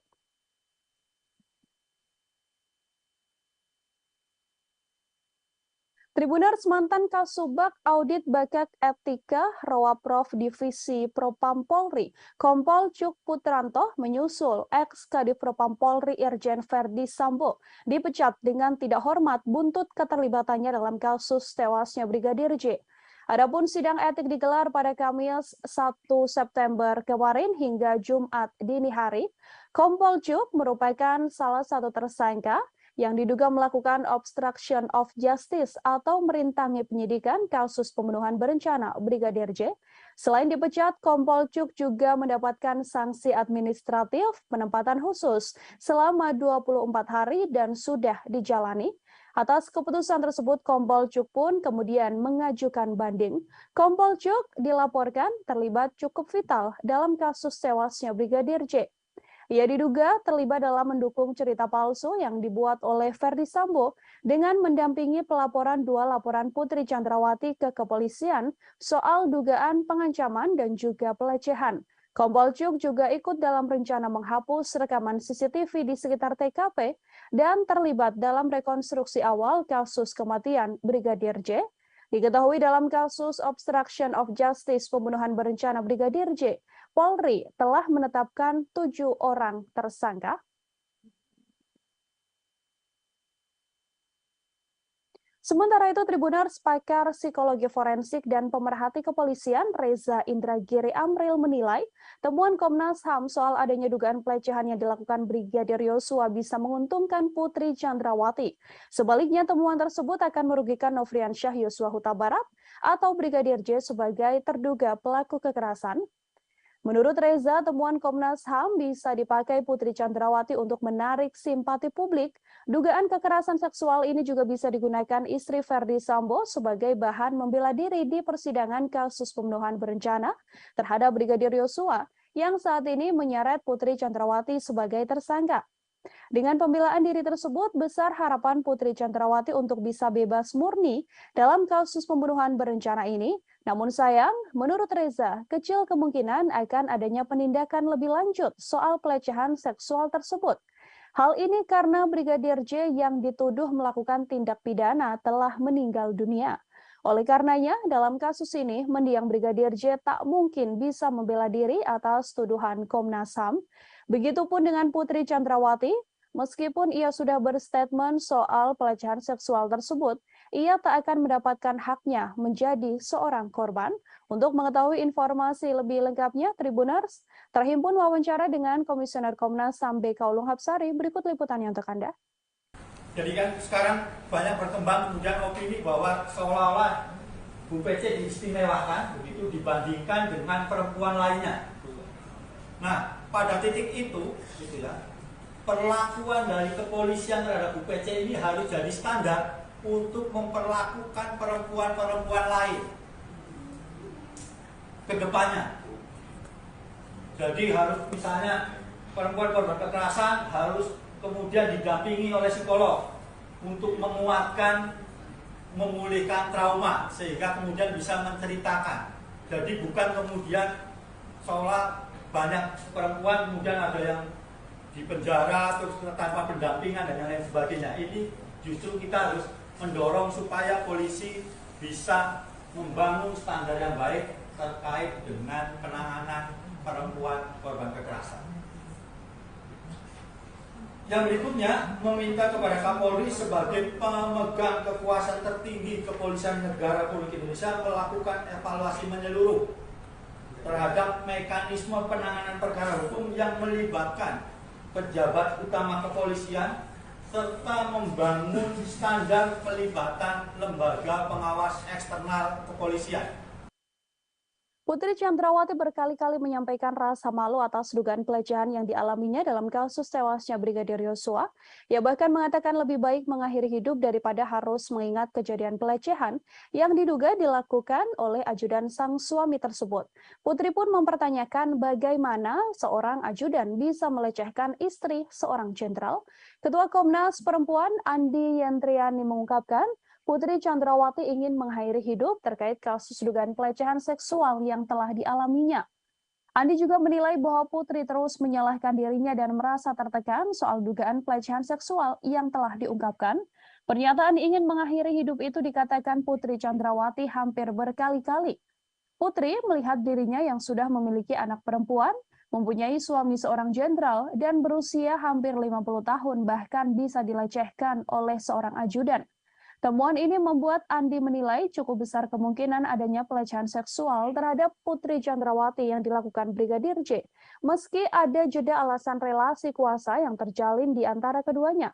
Tribuners, mantan Kasubag Audit Bakat Etika Rawaprov Divisi Propam Polri, Kompol Cuk Putranto menyusul ex-Kadif Propam Polri Irjen Verdi Sambo dipecat dengan tidak hormat buntut keterlibatannya dalam kasus tewasnya Brigadir J. Adapun sidang etik digelar pada Kamis 1 September kemarin hingga Jumat dini hari. Kompol Cuk merupakan salah satu tersangka yang diduga melakukan obstruction of justice atau merintangi penyidikan kasus pembunuhan berencana Brigadir J. Selain dipecat, Kompol Cuk juga mendapatkan sanksi administratif penempatan khusus selama 24 hari dan sudah dijalani. Atas keputusan tersebut, Kompol Cuk pun kemudian mengajukan banding. Kompol Cuk dilaporkan terlibat cukup vital dalam kasus tewasnya Brigadir J. Ia diduga terlibat dalam mendukung cerita palsu yang dibuat oleh Verdi Sambo dengan mendampingi pelaporan 2 laporan Putri Chandrawati ke kepolisian soal dugaan pengancaman dan juga pelecehan. Kompol Cuk juga ikut dalam rencana menghapus rekaman CCTV di sekitar TKP dan terlibat dalam rekonstruksi awal kasus kematian Brigadir J. Diketahui dalam kasus obstruction of justice pembunuhan berencana Brigadir J, Polri telah menetapkan 7 orang tersangka. Sementara itu, Tribuners, pakar psikologi forensik dan pemerhati kepolisian Reza Indragiri Amril menilai temuan Komnas HAM soal adanya dugaan pelecehan yang dilakukan Brigadir Yosua bisa menguntungkan Putri Chandrawati. Sebaliknya, temuan tersebut akan merugikan Nofriansyah Yosua Huta Barat atau Brigadir J sebagai terduga pelaku kekerasan. Menurut Reza, temuan Komnas HAM bisa dipakai Putri Chandrawati untuk menarik simpati publik. Dugaan kekerasan seksual ini juga bisa digunakan istri Verdi Sambo sebagai bahan membela diri di persidangan kasus pembunuhan berencana terhadap Brigadir Yosua yang saat ini menyeret Putri Chandrawati sebagai tersangka. Dengan pembelaan diri tersebut, besar harapan Putri Chandrawati untuk bisa bebas murni dalam kasus pembunuhan berencana ini. Namun sayang, menurut Reza, kecil kemungkinan akan adanya penindakan lebih lanjut soal pelecehan seksual tersebut. Hal ini karena Brigadir J yang dituduh melakukan tindak pidana telah meninggal dunia. Oleh karenanya, dalam kasus ini, mendiang Brigadir J tak mungkin bisa membela diri atas tuduhan Komnas HAM. Begitupun dengan Putri Chandrawati, meskipun ia sudah berstatement soal pelecehan seksual tersebut, ia tak akan mendapatkan haknya menjadi seorang korban. Untuk mengetahui informasi lebih lengkapnya, Tribuners, terhimpun wawancara dengan Komisioner Komnas HAM BK Ulung Hapsari, berikut liputannya untuk Anda. Jadi kan sekarang banyak berkembang kemudian opini bahwa seolah-olah Bu PC diistimewakan begitu dibandingkan dengan perempuan lainnya. Nah, pada titik itu, gitu ya, perlakuan dari kepolisian terhadap Bu PC ini harus jadi standar untuk memperlakukan perempuan-perempuan lain ke depannya. Jadi harus misalnya perempuan korban kekerasan harus kemudian didampingi oleh psikolog untuk menguatkan, memulihkan trauma sehingga kemudian bisa menceritakan. Jadi bukan kemudian seolah banyak perempuan kemudian ada yang di penjara terus tanpa pendampingan dan lain sebagainya. Ini justru kita harus mendorong supaya polisi bisa membangun standar yang baik terkait dengan penanganan perempuan korban kekerasan. Yang berikutnya, meminta kepada Kapolri sebagai pemegang kekuasaan tertinggi Kepolisian Negara Republik Indonesia melakukan evaluasi menyeluruh terhadap mekanisme penanganan perkara hukum yang melibatkan pejabat utama kepolisian serta membangun standar pelibatan lembaga pengawas eksternal kepolisian. Putri Chandrawati berkali-kali menyampaikan rasa malu atas dugaan pelecehan yang dialaminya dalam kasus tewasnya Brigadir Yosua. Ia bahkan mengatakan lebih baik mengakhiri hidup daripada harus mengingat kejadian pelecehan yang diduga dilakukan oleh ajudan sang suami tersebut. Putri pun mempertanyakan bagaimana seorang ajudan bisa melecehkan istri seorang jenderal. Ketua Komnas Perempuan Andi Yentriani mengungkapkan, Putri Chandrawati ingin mengakhiri hidup terkait kasus dugaan pelecehan seksual yang telah dialaminya. Andi juga menilai bahwa Putri terus menyalahkan dirinya dan merasa tertekan soal dugaan pelecehan seksual yang telah diungkapkan. Pernyataan ingin mengakhiri hidup itu dikatakan Putri Chandrawati hampir berkali-kali. Putri melihat dirinya yang sudah memiliki anak perempuan, mempunyai suami seorang jenderal, dan berusia hampir 50 tahun bahkan bisa dilecehkan oleh seorang ajudan. Temuan ini membuat Andi menilai cukup besar kemungkinan adanya pelecehan seksual terhadap Putri Chandrawati yang dilakukan Brigadir J, meski ada jeda alasan relasi kuasa yang terjalin di antara keduanya.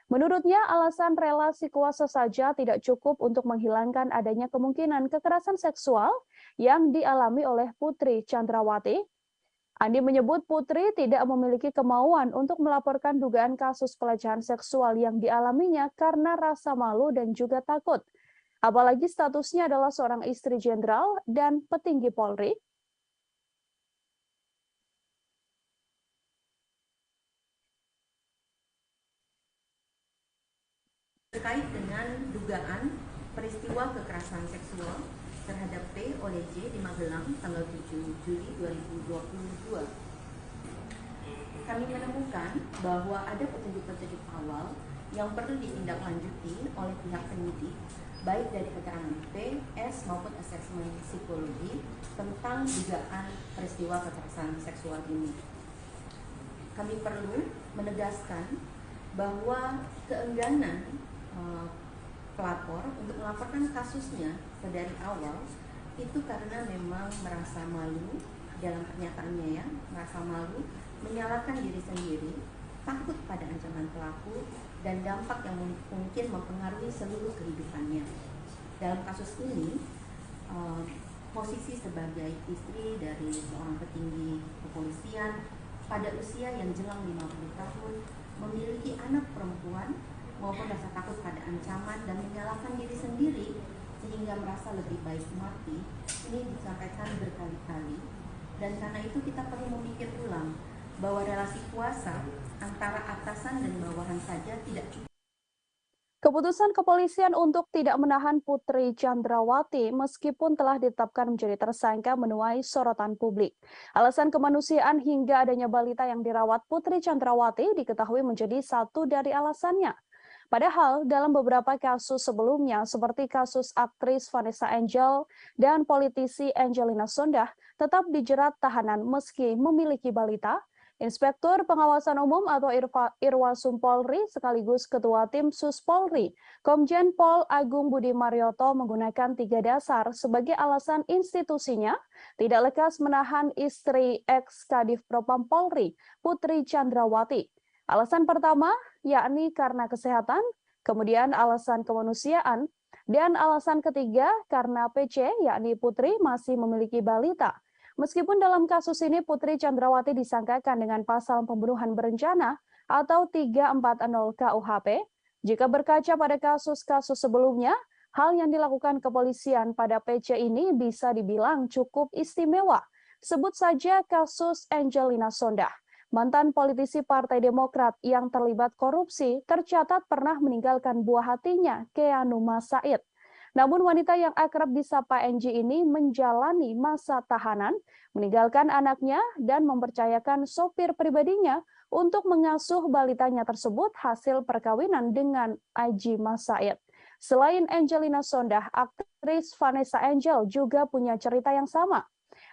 Menurutnya, alasan relasi kuasa saja tidak cukup untuk menghilangkan adanya kemungkinan kekerasan seksual yang dialami oleh Putri Chandrawati. Andi menyebut Putri tidak memiliki kemauan untuk melaporkan dugaan kasus pelecehan seksual yang dialaminya karena rasa malu dan juga takut. Apalagi statusnya adalah seorang istri jenderal dan petinggi Polri. Terkait dengan dugaan peristiwa kekerasan seksual terhadap P oleh J di Magelang tanggal 7 Juli 2022. Kami menemukan bahwa ada petunjuk-petunjuk awal yang perlu ditindaklanjuti oleh pihak penyidik, baik dari keterangan P, S maupun asesmen psikologi tentang dugaan peristiwa kekerasan seksual ini. Kami perlu menegaskan bahwa keengganan pelapor untuk melaporkan kasusnya dari awal itu karena memang merasa malu dalam pernyataannya, ya, merasa malu, menyalahkan diri sendiri, takut pada ancaman pelaku dan dampak yang mungkin mempengaruhi seluruh kehidupannya. Dalam kasus ini, posisi sebagai istri dari seorang petinggi kepolisian pada usia yang jelang 50 tahun, memiliki anak perempuan maupun rasa takut pada ancaman dan menyalahkan diri sendiri sehingga merasa lebih baik mati, ini disampaikan berkali-kali. Dan karena itu kita perlu memikir ulang bahwa relasi kuasa antara atasan dan bawahan saja tidak cukup. Keputusan kepolisian untuk tidak menahan Putri Chandrawati meskipun telah ditetapkan menjadi tersangka menuai sorotan publik. Alasan kemanusiaan hingga adanya balita yang dirawat Putri Chandrawati diketahui menjadi satu dari alasannya. Padahal dalam beberapa kasus sebelumnya seperti kasus aktris Vanessa Angel dan politisi Angelina Sondakh tetap dijerat tahanan meski memiliki balita. Inspektur Pengawasan Umum atau Irwasum Polri sekaligus Ketua Tim Sus Polri, Komjen Pol Agung Budi Marioto menggunakan 3 dasar sebagai alasan institusinya tidak lekas menahan istri ex-Kadif Propam Polri, Putri Chandrawati. Alasan pertama yakni karena kesehatan, kemudian alasan kemanusiaan, dan alasan ketiga karena PC yakni Putri masih memiliki balita. Meskipun dalam kasus ini Putri Chandrawati disangkakan dengan pasal pembunuhan berencana atau 340 KUHP, jika berkaca pada kasus-kasus sebelumnya, hal yang dilakukan kepolisian pada PC ini bisa dibilang cukup istimewa. Sebut saja kasus Angelina Sondakh. Mantan politisi Partai Demokrat yang terlibat korupsi tercatat pernah meninggalkan buah hatinya, Keanu Masaid. Namun wanita yang akrab disapa NG ini menjalani masa tahanan, meninggalkan anaknya dan mempercayakan sopir pribadinya untuk mengasuh balitanya tersebut hasil perkawinan dengan Aji Masaid. Selain Angelina Sondakh, aktris Vanessa Angel juga punya cerita yang sama.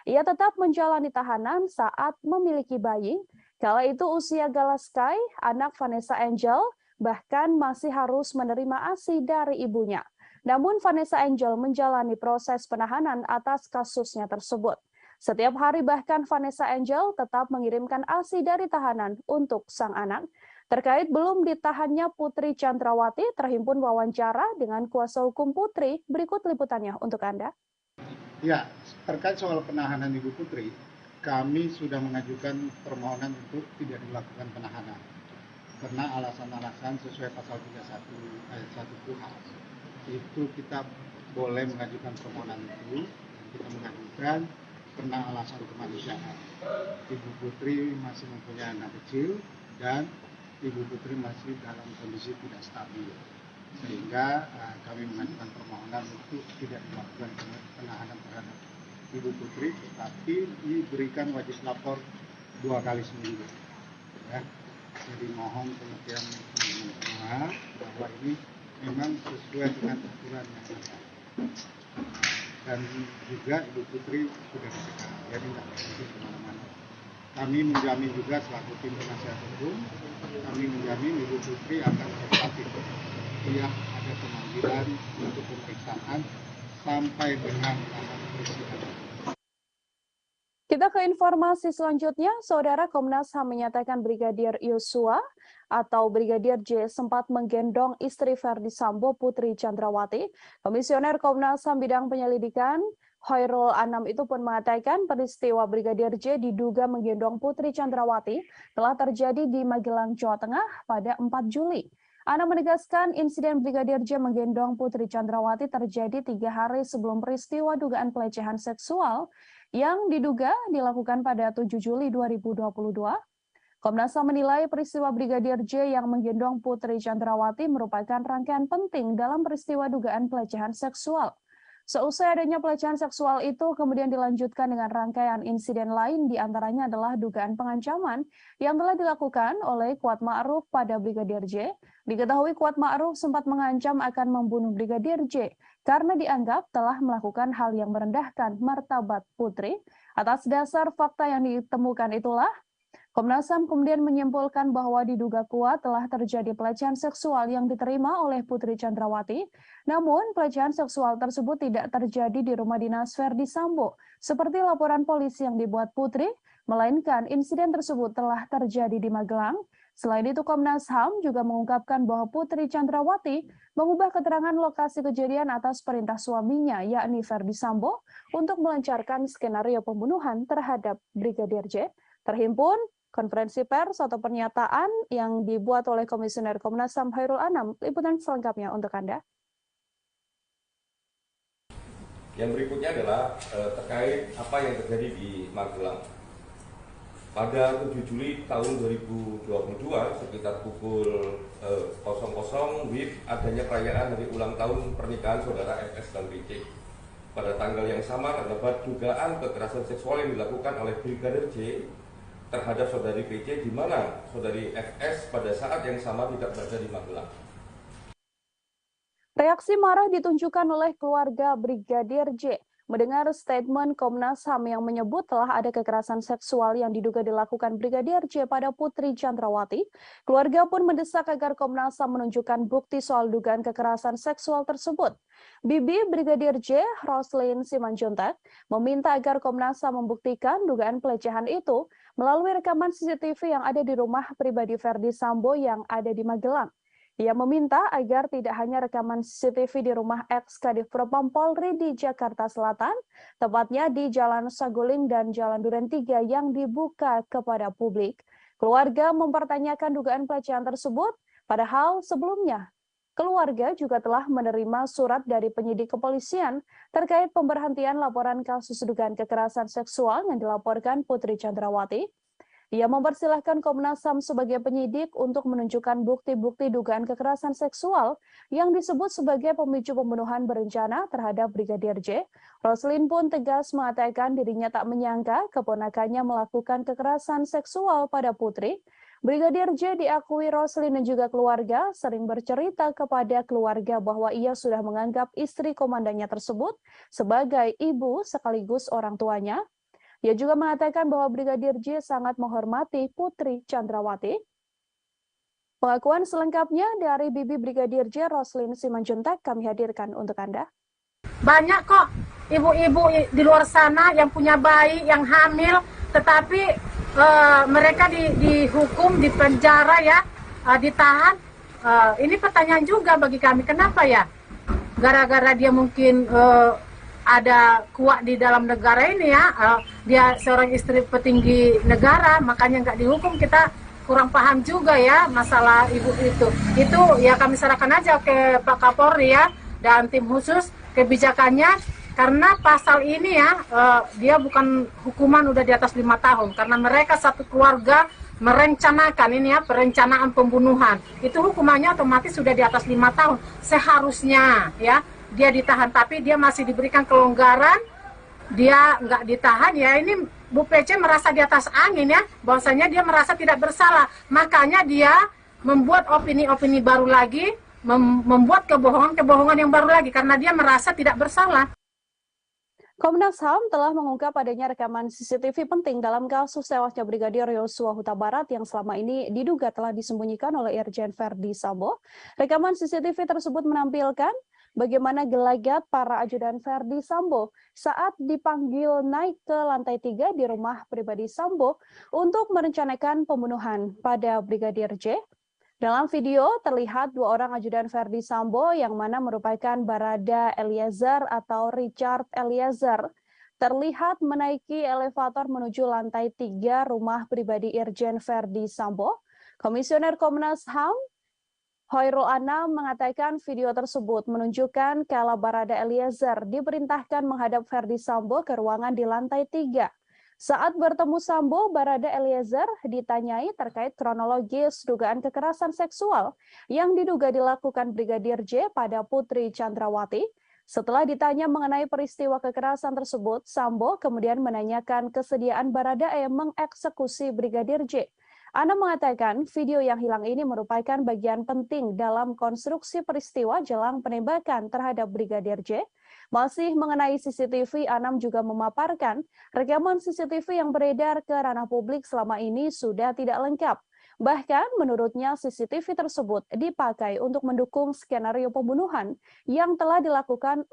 Ia tetap menjalani tahanan saat memiliki bayi. Kala itu usia Galaskai, anak Vanessa Angel, bahkan masih harus menerima ASI dari ibunya. Namun Vanessa Angel menjalani proses penahanan atas kasusnya tersebut. Setiap hari bahkan Vanessa Angel tetap mengirimkan ASI dari tahanan untuk sang anak. Terkait belum ditahannya Putri Chandrawati, terhimpun wawancara dengan kuasa hukum Putri. Berikut liputannya untuk Anda. Ya, terkait soal penahanan Ibu Putri, kami sudah mengajukan permohonan untuk tidak dilakukan penahanan. Karena alasan-alasan sesuai pasal 31 ayat 1 KUHP. Itu kita boleh mengajukan permohonan itu, kita mengajukan karena alasan kemanusiaan. Ibu Putri masih mempunyai anak kecil dan Ibu Putri masih dalam kondisi tidak stabil, sehingga kami mengajukan permohonan untuk tidak dilakukan penahanan terhadap Ibu Putri, tetapi diberikan wajib lapor 2 kali seminggu. Ya. Jadi mohon pengertian teman-teman bahwa ini memang sesuai dengan aturan yang ada. Dan juga Ibu Putri sudah dicegah, jadi tidak perlu kemana-mana. Kami menjamin juga selaku tim penasihat hukum, kami menjamin Ibu Putri akan terpaksa setiap ada pemanggilan untuk pemeriksaan sampai dengan tahap persidangan. Kita ke informasi selanjutnya, Saudara. Komnas HAM menyatakan Brigadir Yosua atau Brigadir J sempat menggendong istri Verdi Sambo, Putri Chandrawati. Komisioner Komnas HAM bidang penyelidikan Khairul Anam itu pun mengatakan peristiwa Brigadir J diduga menggendong Putri Chandrawati telah terjadi di Magelang, Jawa Tengah pada 4 Juli. Anam menegaskan insiden Brigadir J menggendong Putri Chandrawati terjadi 3 hari sebelum peristiwa dugaan pelecehan seksual yang diduga dilakukan pada 7 Juli 2022. Komnas HAM menilai peristiwa Brigadir J yang menggendong Putri Chandrawati merupakan rangkaian penting dalam peristiwa dugaan pelecehan seksual. Seusai adanya pelecehan seksual itu kemudian dilanjutkan dengan rangkaian insiden lain, diantaranya adalah dugaan pengancaman yang telah dilakukan oleh Kuat Ma'ruf pada Brigadir J. Diketahui Kuat Ma'ruf sempat mengancam akan membunuh Brigadir J karena dianggap telah melakukan hal yang merendahkan martabat Putri. Atas dasar fakta yang ditemukan itulah, Komnas HAM kemudian menyimpulkan bahwa diduga kuat telah terjadi pelecehan seksual yang diterima oleh Putri Chandrawati. Namun, pelecehan seksual tersebut tidak terjadi di rumah dinas Verdi Sambo, seperti laporan polisi yang dibuat Putri, melainkan insiden tersebut telah terjadi di Magelang. Selain itu, Komnas HAM juga mengungkapkan bahwa Putri Chandrawati mengubah keterangan lokasi kejadian atas perintah suaminya, yakni Verdi Sambo, untuk melancarkan skenario pembunuhan terhadap Brigadir J. Terhimpun konferensi pers atau pernyataan yang dibuat oleh Komisioner Komnas HAM Khairul Anam. Liputan selengkapnya untuk Anda. Yang berikutnya adalah terkait apa yang terjadi di Magelang. Pada 7 Juli tahun 2022 sekitar pukul 00 WIB adanya perayaan hari ulang tahun pernikahan saudara FS dan PC. Pada tanggal yang sama terdapat dugaan kekerasan seksual yang dilakukan oleh Brigadir J terhadap saudari PC, di mana saudari FS pada saat yang sama tidak berada di Magelang. Reaksi marah ditunjukkan oleh keluarga Brigadir J mendengar statement Komnas HAM yang menyebut telah ada kekerasan seksual yang diduga dilakukan Brigadir J pada Putri Chandrawati. Keluarga pun mendesak agar Komnas HAM menunjukkan bukti soal dugaan kekerasan seksual tersebut. Bibi Brigadir J, Roslin Simanjuntak, meminta agar Komnas HAM membuktikan dugaan pelecehan itu melalui rekaman CCTV yang ada di rumah pribadi Verdi Sambo yang ada di Magelang. Ia meminta agar tidak hanya rekaman CCTV di rumah ex-Kadif Propam Polri di Jakarta Selatan, tepatnya di Jalan Saguling dan Jalan Duren 3 yang dibuka kepada publik. Keluarga mempertanyakan dugaan pelecehan tersebut, padahal sebelumnya keluarga juga telah menerima surat dari penyidik kepolisian terkait pemberhentian laporan kasus dugaan kekerasan seksual yang dilaporkan Putri Chandrawati. Ia mempersilahkan Komnas HAM sebagai penyidik untuk menunjukkan bukti-bukti dugaan kekerasan seksual yang disebut sebagai pemicu pembunuhan berencana terhadap Brigadir J. Roslin pun tegas mengatakan dirinya tak menyangka keponakannya melakukan kekerasan seksual pada Putri. Brigadir J diakui Roslin dan juga keluarga sering bercerita kepada keluarga bahwa ia sudah menganggap istri komandannya tersebut sebagai ibu sekaligus orang tuanya. Ia juga mengatakan bahwa Brigadir J sangat menghormati Putri Chandrawati. Pengakuan selengkapnya dari Bibi Brigadir J, Roslin Simanjuntak, kami hadirkan untuk Anda. Banyak kok ibu-ibu di luar sana yang punya bayi, yang hamil, tetapi mereka dihukum, dipenjara ya, ditahan. Ini pertanyaan juga bagi kami, kenapa ya? Gara-gara dia mungkin ada kuat di dalam negara ini ya, dia seorang istri petinggi negara, makanya nggak dihukum. Kita kurang paham juga ya masalah ibu itu. Itu ya kami serahkan aja ke Pak Kapolri ya dan tim khusus kebijakannya, karena pasal ini ya dia bukan hukuman udah di atas 5 tahun, karena mereka satu keluarga merencanakan ini ya, perencanaan pembunuhan. Itu hukumannya otomatis sudah di atas 5 tahun seharusnya ya. Dia ditahan, tapi dia masih diberikan kelonggaran, dia nggak ditahan ya. Ini Bu PC merasa di atas angin ya, bahwasanya dia merasa tidak bersalah, makanya dia membuat opini-opini baru lagi, membuat kebohongan-kebohongan yang baru lagi, karena dia merasa tidak bersalah. Komnas HAM telah mengungkap adanya rekaman CCTV penting dalam kasus tewasnya Brigadir Yosua Huta Barat yang selama ini diduga telah disembunyikan oleh Irjen Verdi Sambo. Rekaman CCTV tersebut menampilkan bagaimana gelagat para ajudan Verdi Sambo saat dipanggil naik ke lantai 3 di rumah pribadi Sambo untuk merencanakan pembunuhan pada Brigadir J. Dalam video terlihat 2 orang ajudan Verdi Sambo yang mana merupakan Barada Eliezer atau Richard Eliezer terlihat menaiki elevator menuju lantai 3 rumah pribadi Irjen Verdi Sambo. Komisioner Komnas HAM Hoirul Anam mengatakan video tersebut menunjukkan kala Barada Eliezer diperintahkan menghadap Verdi Sambo ke ruangan di lantai 3. Saat bertemu Sambo, Barada Eliezer ditanyai terkait kronologis dugaan kekerasan seksual yang diduga dilakukan Brigadir J pada Putri Chandrawati. Setelah ditanya mengenai peristiwa kekerasan tersebut, Sambo kemudian menanyakan kesediaan Barada E mengeksekusi Brigadir J. Anam mengatakan video yang hilang ini merupakan bagian penting dalam konstruksi peristiwa jelang penembakan terhadap Brigadir J. Masih mengenai CCTV, Anam juga memaparkan rekaman CCTV yang beredar ke ranah publik selama ini sudah tidak lengkap. Bahkan menurutnya CCTV tersebut dipakai untuk mendukung skenario pembunuhan yang telah dilakukan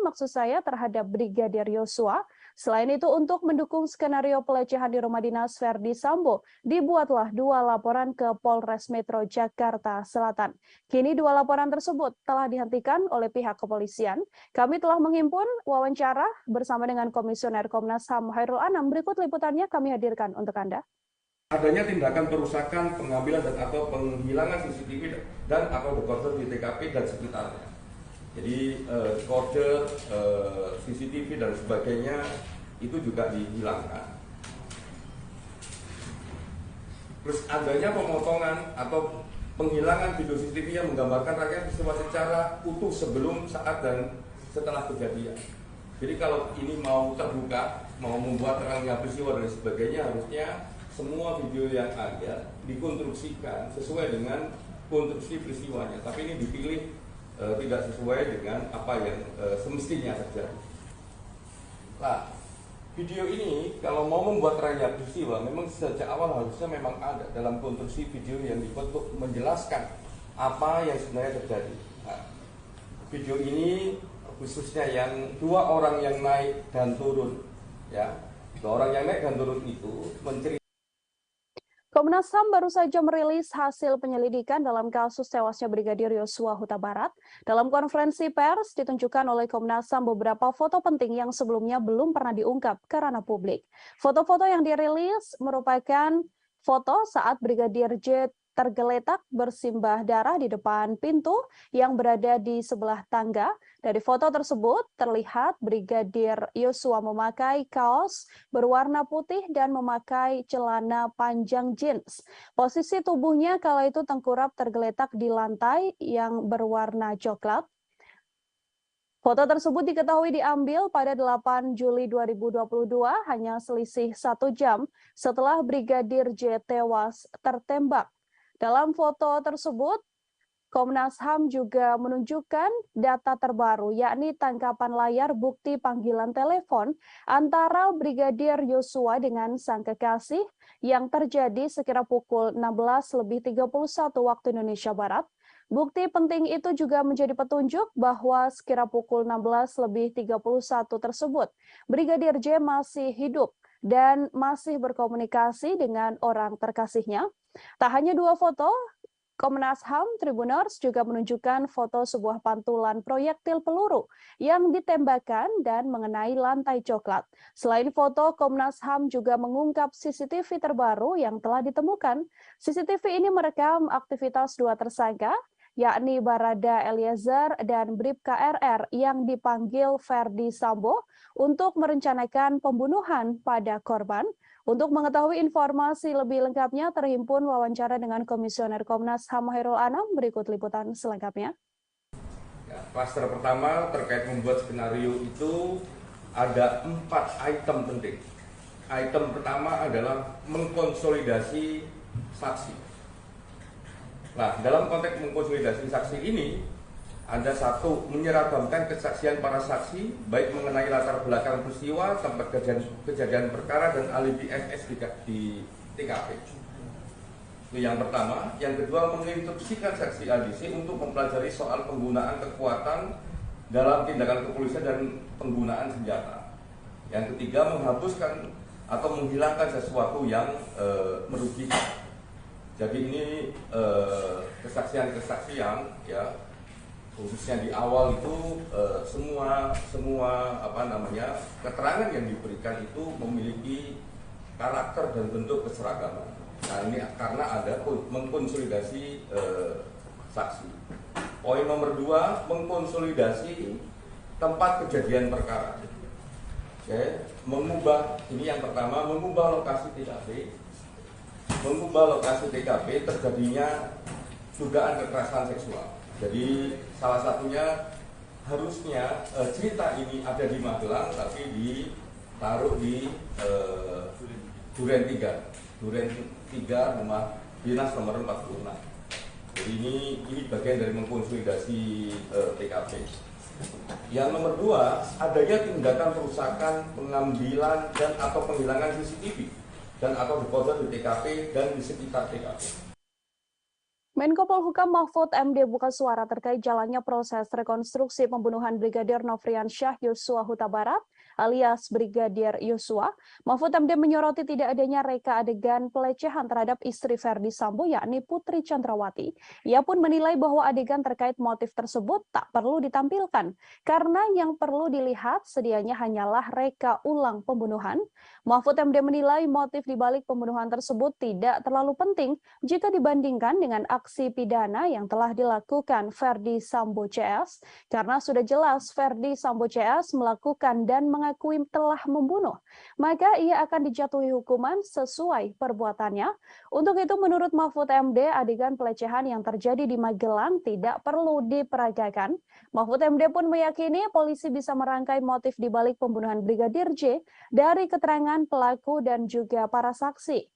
maksud saya terhadap Brigadir Yosua. Selain itu, untuk mendukung skenario pelecehan di rumah dinas Verdi Sambo, dibuatlah 2 laporan ke Polres Metro Jakarta Selatan. Kini 2 laporan tersebut telah dihentikan oleh pihak kepolisian. Kami telah menghimpun wawancara bersama dengan Komisioner Komnas HAM Hoirul Anam. Berikut liputannya kami hadirkan untuk Anda. Adanya tindakan perusakan, pengambilan dan atau penghilangan CCTV dan atau dekoder di TKP dan sekitarnya. Jadi dekoder, CCTV dan sebagainya itu juga dihilangkan. Terus adanya pemotongan atau penghilangan video CCTV yang menggambarkan rangkaian peristiwa secara utuh sebelum, saat dan setelah kejadian. Jadi kalau ini mau terbuka, mau membuat terangnya peristiwa dan sebagainya, harusnya semua video yang ada dikonstruksikan sesuai dengan konstruksi peristiwanya, tapi ini dipilih tidak sesuai dengan apa yang semestinya terjadi. Nah, video ini kalau mau membuat terangnya peristiwa, memang sejak awal harusnya memang ada dalam konstruksi video yang dibuat untuk menjelaskan apa yang sebenarnya terjadi. Nah, video ini khususnya yang dua orang yang naik dan turun, ya, dua orang yang naik dan turun itu menceritakan. Komnas HAM baru saja merilis hasil penyelidikan dalam kasus tewasnya Brigadir Yosua Huta Barat. Dalam konferensi pers ditunjukkan oleh Komnas HAM beberapa foto penting yang sebelumnya belum pernah diungkap ke ranah publik. Foto-foto yang dirilis merupakan foto saat Brigadir J tergeletak bersimbah darah di depan pintu yang berada di sebelah tangga. Dari foto tersebut terlihat Brigadir Yosua memakai kaos berwarna putih dan memakai celana panjang jeans. Posisi tubuhnya kala itu tengkurap tergeletak di lantai yang berwarna coklat. Foto tersebut diketahui diambil pada 8 Juli 2022, hanya selisih 1 jam setelah Brigadir J tewas tertembak. Dalam foto tersebut, Komnas HAM juga menunjukkan data terbaru, yakni tangkapan layar bukti panggilan telepon antara Brigadir Yosua dengan sang kekasih yang terjadi sekira pukul 16.31 waktu Indonesia Barat. Bukti penting itu juga menjadi petunjuk bahwa sekira pukul 16.31 tersebut, Brigadir J masih hidup dan masih berkomunikasi dengan orang terkasihnya. Tak hanya dua foto, Komnas HAM Tribuners juga menunjukkan foto sebuah pantulan proyektil peluru yang ditembakkan dan mengenai lantai coklat. Selain foto, Komnas HAM juga mengungkap CCTV terbaru yang telah ditemukan. CCTV ini merekam aktivitas dua tersangka, yakni Barada Eliezer dan Bribka RR yang dipanggil Ferdi Sambo untuk merencanakan pembunuhan pada korban. Untuk mengetahui informasi lebih lengkapnya, terhimpun wawancara dengan Komisioner Komnas HAM Hairul Anam. Berikut liputan selengkapnya. Ya, klaster pertama terkait membuat skenario itu ada 4 item penting. Item pertama adalah mengkonsolidasi saksi. Nah, dalam konteks mengkonsolidasi saksi ini, ada satu, menyeragamkan kesaksian para saksi, baik mengenai latar belakang peristiwa, tempat kejadian perkara, dan alibi FS di TKP. Itu yang pertama. Yang kedua, menginstruksikan saksi ADC untuk mempelajari soal penggunaan kekuatan dalam tindakan kepolisian dan penggunaan senjata. Yang ketiga, menghapuskan atau menghilangkan sesuatu yang merugikan. Jadi ini kesaksian-kesaksian, ya, khususnya di awal itu semua keterangan yang diberikan itu memiliki karakter dan bentuk keseragaman. Nah, ini karena ada mengkonsolidasi saksi. Poin nomor 2, mengkonsolidasi tempat kejadian perkara. Oke, ini yang pertama, mengubah lokasi TKP. Mengubah lokasi TKP terjadinya dugaan kekerasan seksual. Jadi salah satunya harusnya cerita ini ada di Magelang, tapi ditaruh di Duren 3 rumah dinas nomor 46. Jadi ini bagian dari mengkonsolidasi TKP. Yang nomor 2, adanya tindakan perusakan, pengambilan dan atau penghilangan CCTV dan atau dekoder di TKP dan di sekitar TKP. Menko Polhukam Mahfud MD buka suara terkait jalannya proses rekonstruksi pembunuhan Brigadir Nofriansyah Yosua Huta Barat alias Brigadir Yosua. Mahfud MD menyoroti tidak adanya reka adegan pelecehan terhadap istri Ferdi Sambo, yakni Putri Chandrawati. Ia pun menilai bahwa adegan terkait motif tersebut tak perlu ditampilkan, karena yang perlu dilihat sedianya hanyalah reka ulang pembunuhan. Mahfud MD menilai motif dibalik pembunuhan tersebut tidak terlalu penting jika dibandingkan dengan aksi pidana yang telah dilakukan Ferdi Sambo CS, karena sudah jelas Ferdi Sambo CS melakukan dan mengakui telah membunuh, maka ia akan dijatuhi hukuman sesuai perbuatannya. Untuk itu menurut Mahfud MD, adegan pelecehan yang terjadi di Magelang tidak perlu diperagakan. Mahfud MD pun meyakini polisi bisa merangkai motif dibalik pembunuhan Brigadir J dari keterangan pelaku dan juga para saksi.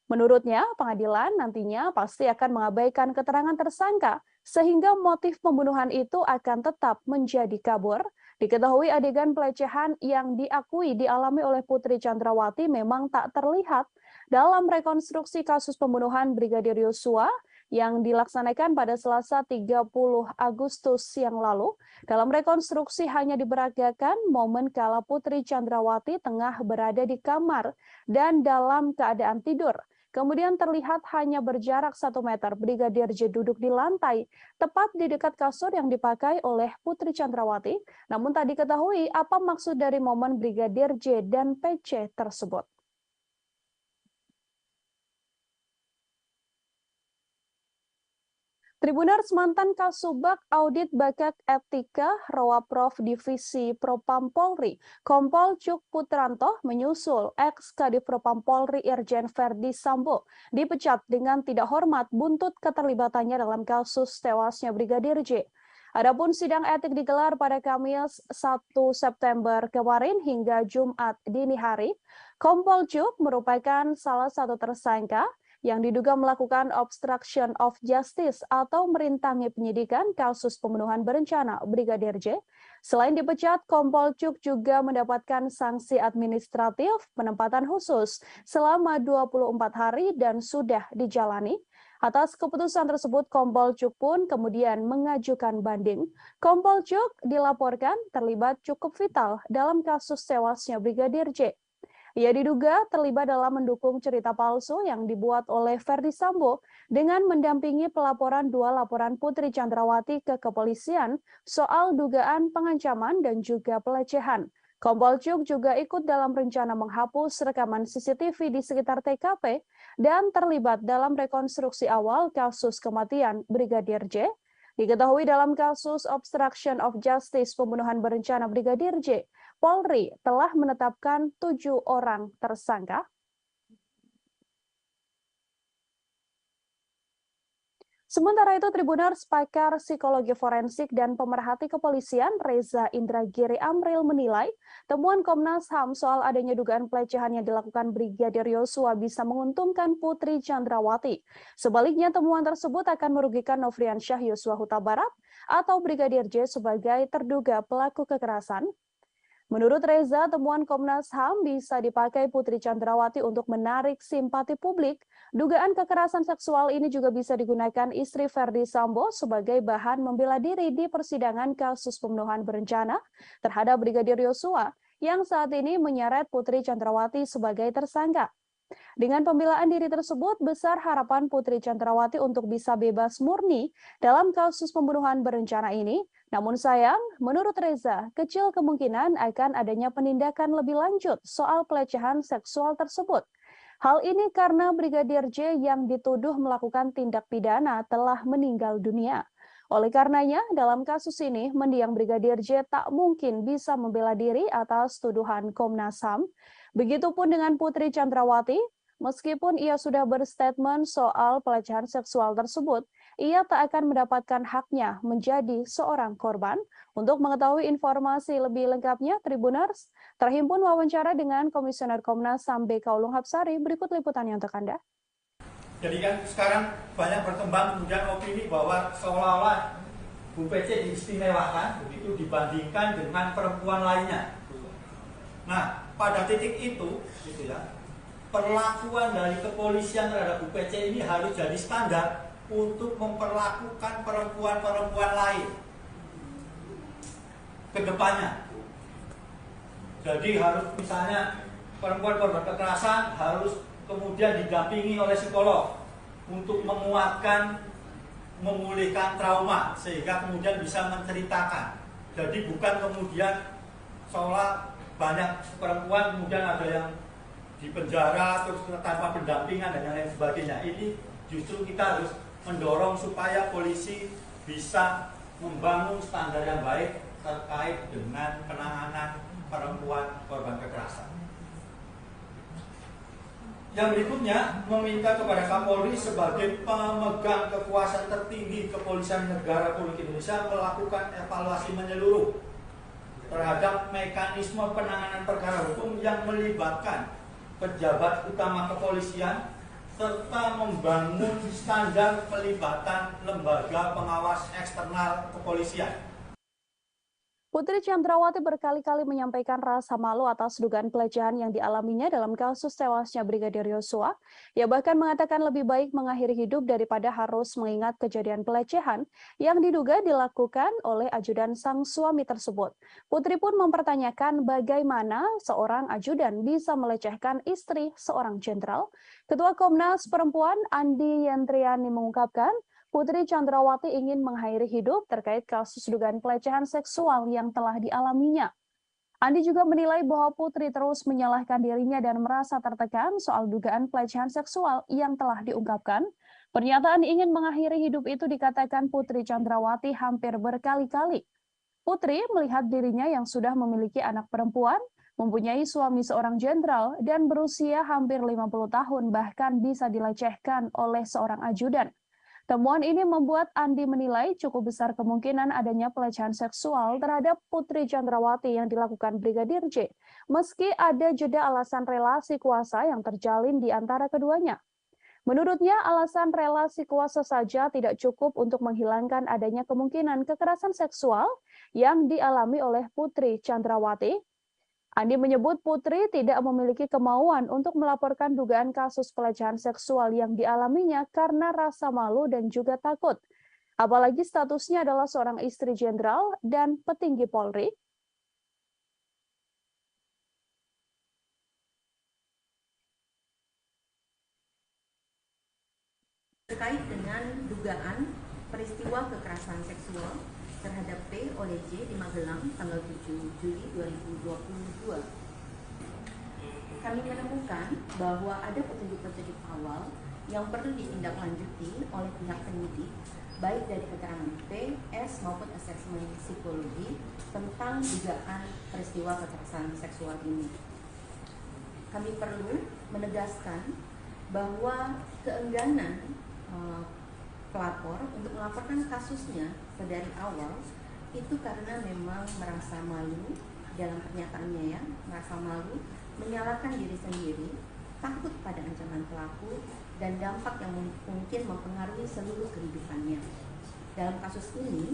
Menurutnya, pengadilan nantinya pasti akan mengabaikan keterangan tersangka sehingga motif pembunuhan itu akan tetap menjadi kabur. Diketahui adegan pelecehan yang diakui dialami oleh Putri Chandrawati memang tak terlihat dalam rekonstruksi kasus pembunuhan Brigadir Yosua yang dilaksanakan pada Selasa 30 Agustus yang lalu. Dalam rekonstruksi hanya diperagakan momen kala Putri Chandrawati tengah berada di kamar dan dalam keadaan tidur. Kemudian terlihat hanya berjarak 1 meter Brigadir J duduk di lantai, tepat di dekat kasur yang dipakai oleh Putri Chandrawati. Namun tak diketahui apa maksud dari momen Brigadir J dan PC tersebut. Tribuners, mantan Kasubag Audit Bakat Etika Rowaprof Divisi Propam Polri, Kompol Cuk Putranto menyusul ex-Kadif Propam Polri Irjen Verdi Sambo dipecat dengan tidak hormat buntut keterlibatannya dalam kasus tewasnya Brigadir J. Adapun sidang etik digelar pada Kamis 1 September kemarin hingga Jumat dini hari. Kompol Cuk merupakan salah satu tersangka yang diduga melakukan obstruction of justice atau merintangi penyidikan kasus pembunuhan berencana Brigadir J. Selain dipecat, Kompol Cuk juga mendapatkan sanksi administratif penempatan khusus selama 24 hari dan sudah dijalani. Atas keputusan tersebut, Kompol Cuk pun kemudian mengajukan banding. Kompol Cuk dilaporkan terlibat cukup vital dalam kasus tewasnya Brigadir J. Ia diduga terlibat dalam mendukung cerita palsu yang dibuat oleh Verdi Sambo dengan mendampingi pelaporan 2 laporan Putri Chandrawati ke kepolisian soal dugaan pengancaman dan juga pelecehan. Kompol Cuk juga ikut dalam rencana menghapus rekaman CCTV di sekitar TKP dan terlibat dalam rekonstruksi awal kasus kematian Brigadir J. Diketahui dalam kasus obstruction of justice pembunuhan berencana Brigadir J, Polri telah menetapkan 7 orang tersangka. Sementara itu, Tribuners, pakar psikologi forensik dan pemerhati kepolisian Reza Indragiri Amril menilai temuan Komnas HAM soal adanya dugaan pelecehan yang dilakukan Brigadir Yosua bisa menguntungkan Putri Chandrawati. Sebaliknya, temuan tersebut akan merugikan Nofriansyah Yosua Huta Barat atau Brigadir J sebagai terduga pelaku kekerasan. Menurut Reza, temuan Komnas HAM bisa dipakai Putri Chandrawati untuk menarik simpati publik. Dugaan kekerasan seksual ini juga bisa digunakan istri Verdi Sambo sebagai bahan membela diri di persidangan kasus pembunuhan berencana terhadap Brigadir Yosua yang saat ini menyeret Putri Chandrawati sebagai tersangka. Dengan pembelaan diri tersebut, besar harapan Putri Chandrawati untuk bisa bebas murni dalam kasus pembunuhan berencana ini. Namun sayang, menurut Reza, kecil kemungkinan akan adanya penindakan lebih lanjut soal pelecehan seksual tersebut. Hal ini karena Brigadir J yang dituduh melakukan tindak pidana telah meninggal dunia. Oleh karenanya, dalam kasus ini, mendiang Brigadir J tak mungkin bisa membela diri atas tuduhan Komnas HAM. Begitupun dengan Putri Chandrawati, meskipun ia sudah berstatement soal pelecehan seksual tersebut, ia tak akan mendapatkan haknya menjadi seorang korban. Untuk mengetahui informasi lebih lengkapnya, Tribuners, terhimpun wawancara dengan Komisioner Komnas HAM BK Ulung Hapsari, berikut liputannya untuk Anda. Jadi kan sekarang banyak berkembang kemudian opini bahwa seolah-olah Bu PC diistimewakan begitu dibandingkan dengan perempuan lainnya. Nah, pada titik itu, gitu ya, perlakuan dari kepolisian terhadap Bu PC ini harus jadi standar untuk memperlakukan perempuan-perempuan lain ke depannya. Jadi harus misalnya perempuan korban kekerasan harus kemudian didampingi oleh psikolog untuk menguatkan, memulihkan trauma sehingga kemudian bisa menceritakan. Jadi bukan kemudian seolah banyak perempuan kemudian ada yang di penjara terus tanpa pendampingan dan lain sebagainya. Ini justru kita harus mendorong supaya polisi bisa membangun standar yang baik terkait dengan penanganan perempuan korban kekerasan. Yang berikutnya, meminta kepada Kapolri sebagai pemegang kekuasaan tertinggi Kepolisian Negara Republik Indonesia melakukan evaluasi menyeluruh terhadap mekanisme penanganan perkara hukum yang melibatkan pejabat utama kepolisian serta membangun standar pelibatan lembaga pengawas eksternal kepolisian. Putri Chandrawati berkali-kali menyampaikan rasa malu atas dugaan pelecehan yang dialaminya dalam kasus tewasnya Brigadir Yosua. Ia bahkan mengatakan lebih baik mengakhiri hidup daripada harus mengingat kejadian pelecehan yang diduga dilakukan oleh ajudan sang suami tersebut. Putri pun mempertanyakan bagaimana seorang ajudan bisa melecehkan istri seorang jenderal. Ketua Komnas Perempuan Andi Yentriani mengungkapkan, Putri Chandrawati ingin mengakhiri hidup terkait kasus dugaan pelecehan seksual yang telah dialaminya. Andi juga menilai bahwa Putri terus menyalahkan dirinya dan merasa tertekan soal dugaan pelecehan seksual yang telah diungkapkan. Pernyataan ingin mengakhiri hidup itu dikatakan Putri Chandrawati hampir berkali-kali. Putri melihat dirinya yang sudah memiliki anak perempuan, mempunyai suami seorang jenderal, dan berusia hampir 50 tahun bahkan bisa dilecehkan oleh seorang ajudan. Temuan ini membuat Andi menilai cukup besar kemungkinan adanya pelecehan seksual terhadap Putri Chandrawati yang dilakukan Brigadir J, meski ada jeda alasan relasi kuasa yang terjalin di antara keduanya. Menurutnya, alasan relasi kuasa saja tidak cukup untuk menghilangkan adanya kemungkinan kekerasan seksual yang dialami oleh Putri Chandrawati. Andi menyebut Putri tidak memiliki kemauan untuk melaporkan dugaan kasus pelecehan seksual yang dialaminya karena rasa malu dan juga takut. Apalagi statusnya adalah seorang istri jenderal dan petinggi Polri. Terkait dengan dugaan peristiwa kekerasan seksual terhadap P oleh J di Magelang tanggal 7 Juli 2022. Kami menemukan bahwa ada petunjuk-petunjuk awal yang perlu ditindaklanjuti oleh pihak penyidik, baik dari keterangan P, S maupun asesmen psikologi tentang dugaan peristiwa kekerasan seksual ini. Kami perlu menegaskan bahwa keengganan pelapor untuk melaporkan kasusnya dari awal itu karena memang merasa malu dalam pernyataannya, ya, merasa malu, menyalahkan diri sendiri, takut pada ancaman pelaku dan dampak yang mungkin mempengaruhi seluruh kehidupannya. Dalam kasus ini,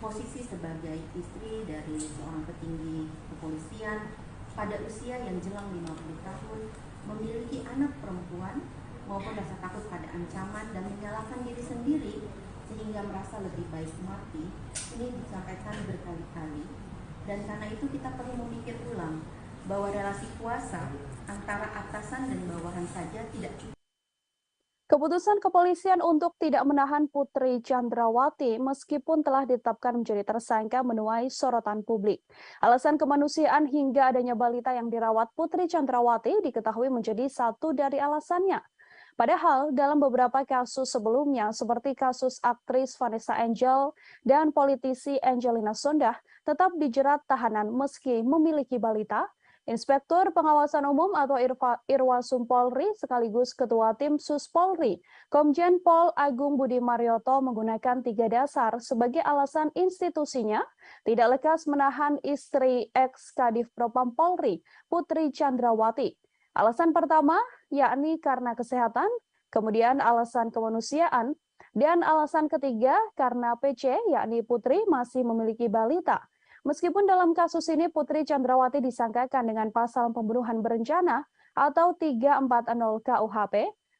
posisi sebagai istri dari seorang petinggi kepolisian pada usia yang jelang 50 tahun, memiliki anak perempuan maupun rasa takut pada ancaman dan menyalahkan diri sendiri sehingga merasa lebih baik mati, ini disampaikan berkali-kali. Dan karena itu kita perlu memikir ulang bahwa relasi kuasa antara atasan dan bawahan saja tidak cukup. Keputusan kepolisian untuk tidak menahan Putri Chandrawati meskipun telah ditetapkan menjadi tersangka menuai sorotan publik. Alasan kemanusiaan hingga adanya balita yang dirawat Putri Chandrawati diketahui menjadi satu dari alasannya. Padahal dalam beberapa kasus sebelumnya seperti kasus aktris Vanessa Angel dan politisi Angelina Sondakh tetap dijerat tahanan meski memiliki balita. Inspektur Pengawasan Umum atau Irwasum Polri sekaligus Ketua Tim Sus Polri, Komjen Pol Agung Budi Marioto menggunakan 3 dasar sebagai alasan institusinya tidak lekas menahan istri ex-Kadif Propam Polri, Putri Chandrawati. Alasan pertama, yakni karena kesehatan, kemudian alasan kemanusiaan, dan alasan ketiga karena PC, yakni Putri masih memiliki balita. Meskipun dalam kasus ini Putri Chandrawati disangkakan dengan pasal pembunuhan berencana atau 340 KUHP,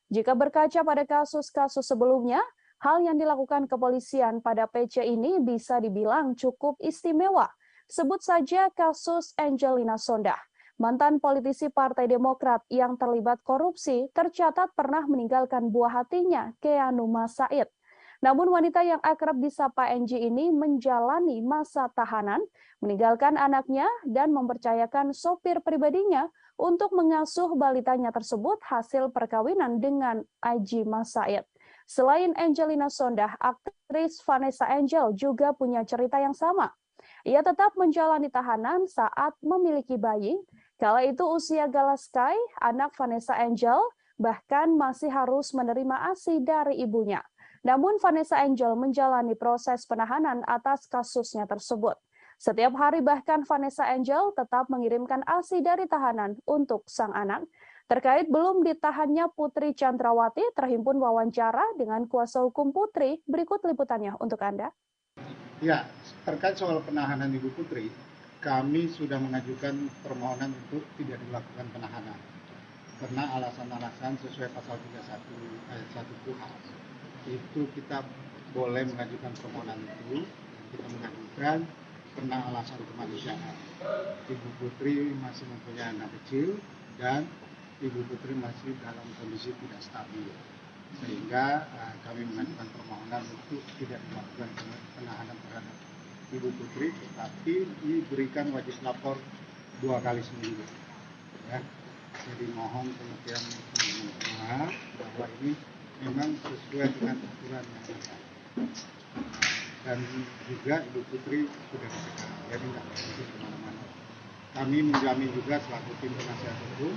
jika berkaca pada kasus-kasus sebelumnya, hal yang dilakukan kepolisian pada PC ini bisa dibilang cukup istimewa. Sebut saja kasus Angelina Sondakh. Mantan politisi Partai Demokrat yang terlibat korupsi tercatat pernah meninggalkan buah hatinya, Keanu Masaid. Namun wanita yang akrab disapa NG ini menjalani masa tahanan, meninggalkan anaknya dan mempercayakan sopir pribadinya untuk mengasuh balitanya tersebut hasil perkawinan dengan Aji Masaid. Selain Angelina Sondakh, aktris Vanessa Angel juga punya cerita yang sama. Ia tetap menjalani tahanan saat memiliki bayi. Kala itu usia Galaskai, anak Vanessa Angel, bahkan masih harus menerima ASI dari ibunya. Namun Vanessa Angel menjalani proses penahanan atas kasusnya tersebut. Setiap hari bahkan Vanessa Angel tetap mengirimkan ASI dari tahanan untuk sang anak. Terkait belum ditahannya Putri Chandrawati, terhimpun wawancara dengan kuasa hukum Putri. Berikut liputannya untuk Anda. Ya, terkait soal penahanan Ibu Putri, kami sudah mengajukan permohonan untuk tidak dilakukan penahanan. Karena alasan-alasan sesuai pasal 31 ayat 1 KUHP. Itu kita boleh mengajukan permohonan itu, kita mengajukan karena alasan kemanusiaan. Ibu Putri masih mempunyai anak kecil dan Ibu Putri masih dalam kondisi tidak stabil, sehingga kami mengajukan permohonan untuk tidak dilakukan penahanan terhadap Ibu Putri, tetapi diberikan wajib lapor 2 kali seminggu. Ya. Jadi mohon kemudian teman-teman bahwa ini memang sesuai dengan aturan yang ada. Dan juga Ibu Putri sudah dicegah, jadi tidak perlu kemana-mana. Kami menjamin juga selaku tim penasihat hukum,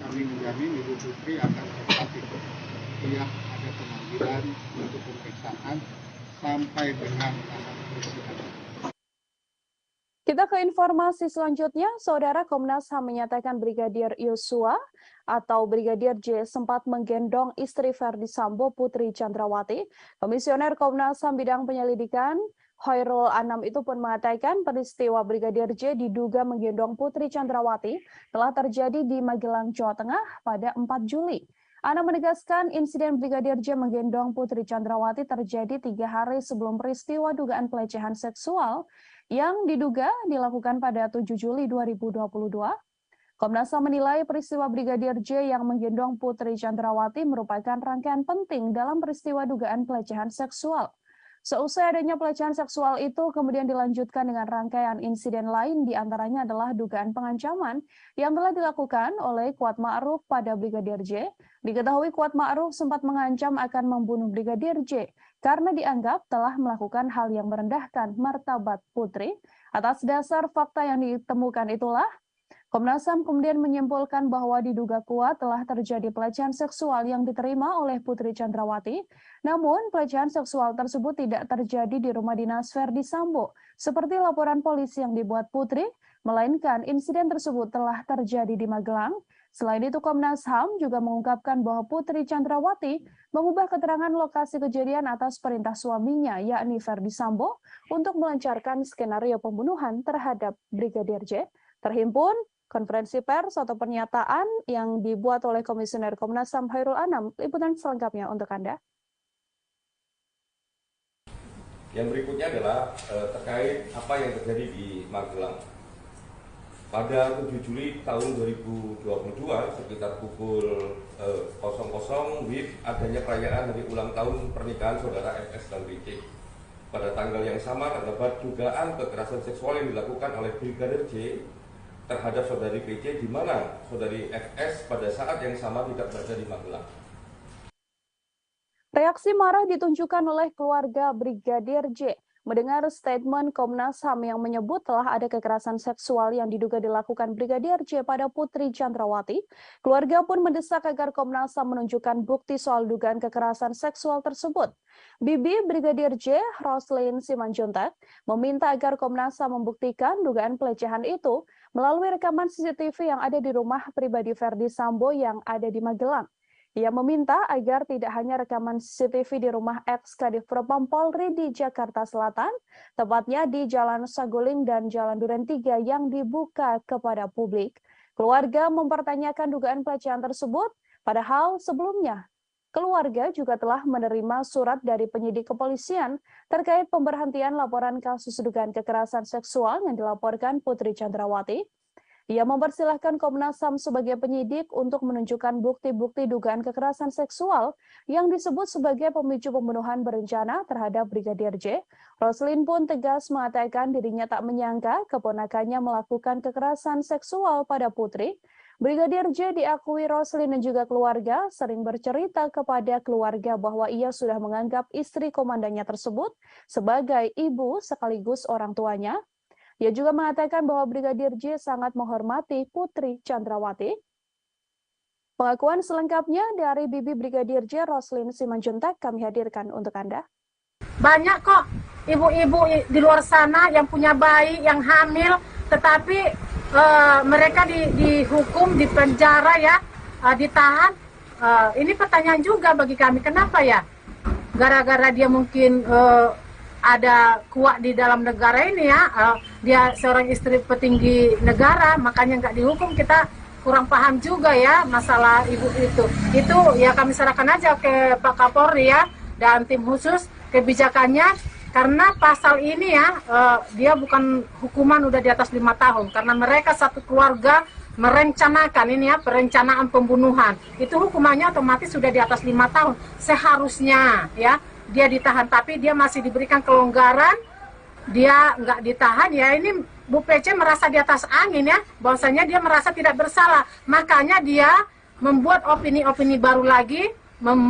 kami menjamin Ibu Putri akan tetap setiap ada pemanggilan untuk pemeriksaan sampai dengan tahap persidangan. Kita ke informasi selanjutnya, Saudara. Komnas HAM menyatakan Brigadir Yosua atau Brigadir J sempat menggendong istri Ferdi Sambo, Putri Chandrawati. Komisioner Komnas HAM bidang penyelidikan Khairul Anam itu pun mengatakan peristiwa Brigadir J diduga menggendong Putri Chandrawati telah terjadi di Magelang, Jawa Tengah pada 4 Juli. Anam menegaskan insiden Brigadir J menggendong Putri Chandrawati terjadi 3 hari sebelum peristiwa dugaan pelecehan seksual yang diduga dilakukan pada 7 Juli 2022. Komnas HAM menilai peristiwa Brigadir J yang menggendong Putri Chandrawati merupakan rangkaian penting dalam peristiwa dugaan pelecehan seksual. Seusai adanya pelecehan seksual itu kemudian dilanjutkan dengan rangkaian insiden lain, diantaranya adalah dugaan pengancaman yang telah dilakukan oleh Kuat Ma'ruf pada Brigadir J. Diketahui Kuat Ma'ruf sempat mengancam akan membunuh Brigadir J karena dianggap telah melakukan hal yang merendahkan martabat Putri. Atas dasar fakta yang ditemukan itulah, Komnas HAM kemudian menyimpulkan bahwa diduga kuat telah terjadi pelecehan seksual yang diterima oleh Putri Chandrawati. Namun, pelecehan seksual tersebut tidak terjadi di rumah dinas Ferdi Sambo, seperti laporan polisi yang dibuat Putri, melainkan insiden tersebut telah terjadi di Magelang. Selain itu, Komnas HAM juga mengungkapkan bahwa Putri Chandrawati mengubah keterangan lokasi kejadian atas perintah suaminya, yakni Ferdi Sambo, untuk melancarkan skenario pembunuhan terhadap Brigadir J. Terhimpun konferensi pers atau pernyataan yang dibuat oleh Komisioner Komnas HAM Khairul Anam. Liputan selengkapnya untuk Anda. Yang berikutnya adalah terkait apa yang terjadi di Magelang. Pada 7 Juli tahun 2022 sekitar pukul 00 WIB adanya perayaan hari ulang tahun pernikahan saudara FS dan BC. Pada tanggal yang sama terdapat dugaan kekerasan seksual yang dilakukan oleh Brigadir J terhadap saudari PC, di mana saudari FS pada saat yang sama tidak berada di Magelang. Reaksi marah ditunjukkan oleh keluarga Brigadir J mendengar statement Komnas HAM yang menyebut telah ada kekerasan seksual yang diduga dilakukan Brigadir J pada Putri Chandrawati. Keluarga pun mendesak agar Komnas HAM menunjukkan bukti soal dugaan kekerasan seksual tersebut. Bibi Brigadir J, Roslin Simanjuntak, meminta agar Komnas HAM membuktikan dugaan pelecehan itu melalui rekaman CCTV yang ada di rumah pribadi Ferdi Sambo yang ada di Magelang. Ia meminta agar tidak hanya rekaman CCTV di rumah ex-Kadif Propam Polri di Jakarta Selatan, tepatnya di Jalan Saguling dan Jalan Duren 3 yang dibuka kepada publik. Keluarga mempertanyakan dugaan pelecehan tersebut, padahal sebelumnya keluarga juga telah menerima surat dari penyidik kepolisian terkait pemberhentian laporan kasus dugaan kekerasan seksual yang dilaporkan Putri Chandrawati. Ia mempersilahkan Komnas HAM sebagai penyidik untuk menunjukkan bukti-bukti dugaan kekerasan seksual yang disebut sebagai pemicu pembunuhan berencana terhadap Brigadir J. Roslin pun tegas mengatakan dirinya tak menyangka keponakannya melakukan kekerasan seksual pada Putri. Brigadir J diakui Roslin dan juga keluarga sering bercerita kepada keluarga bahwa ia sudah menganggap istri komandannya tersebut sebagai ibu sekaligus orang tuanya. Ia juga mengatakan bahwa Brigadir J sangat menghormati Putri Chandrawati. Pengakuan selengkapnya dari Bibi Brigadir J, Roslin Simanjuntak, kami hadirkan untuk Anda. Banyak kok ibu-ibu di luar sana yang punya bayi, yang hamil, tetapi mereka dihukum, dipenjara ya, ditahan. Ini pertanyaan juga bagi kami, kenapa ya? Gara-gara dia mungkin ada kuat di dalam negara ini ya, dia seorang istri petinggi negara, makanya nggak dihukum. Kita kurang paham juga ya masalah ibu itu. Itu ya kami serahkan aja ke Pak Kapolri ya dan tim khusus kebijakannya, karena pasal ini ya dia bukan hukuman udah di atas 5 tahun, karena mereka satu keluarga merencanakan ini ya, perencanaan pembunuhan. Itu hukumannya otomatis sudah di atas 5 tahun. Seharusnya ya dia ditahan, tapi dia masih diberikan kelonggaran, dia nggak ditahan ya. Ini Bu PC merasa di atas angin ya, bahwasanya dia merasa tidak bersalah, makanya dia membuat opini-opini baru lagi,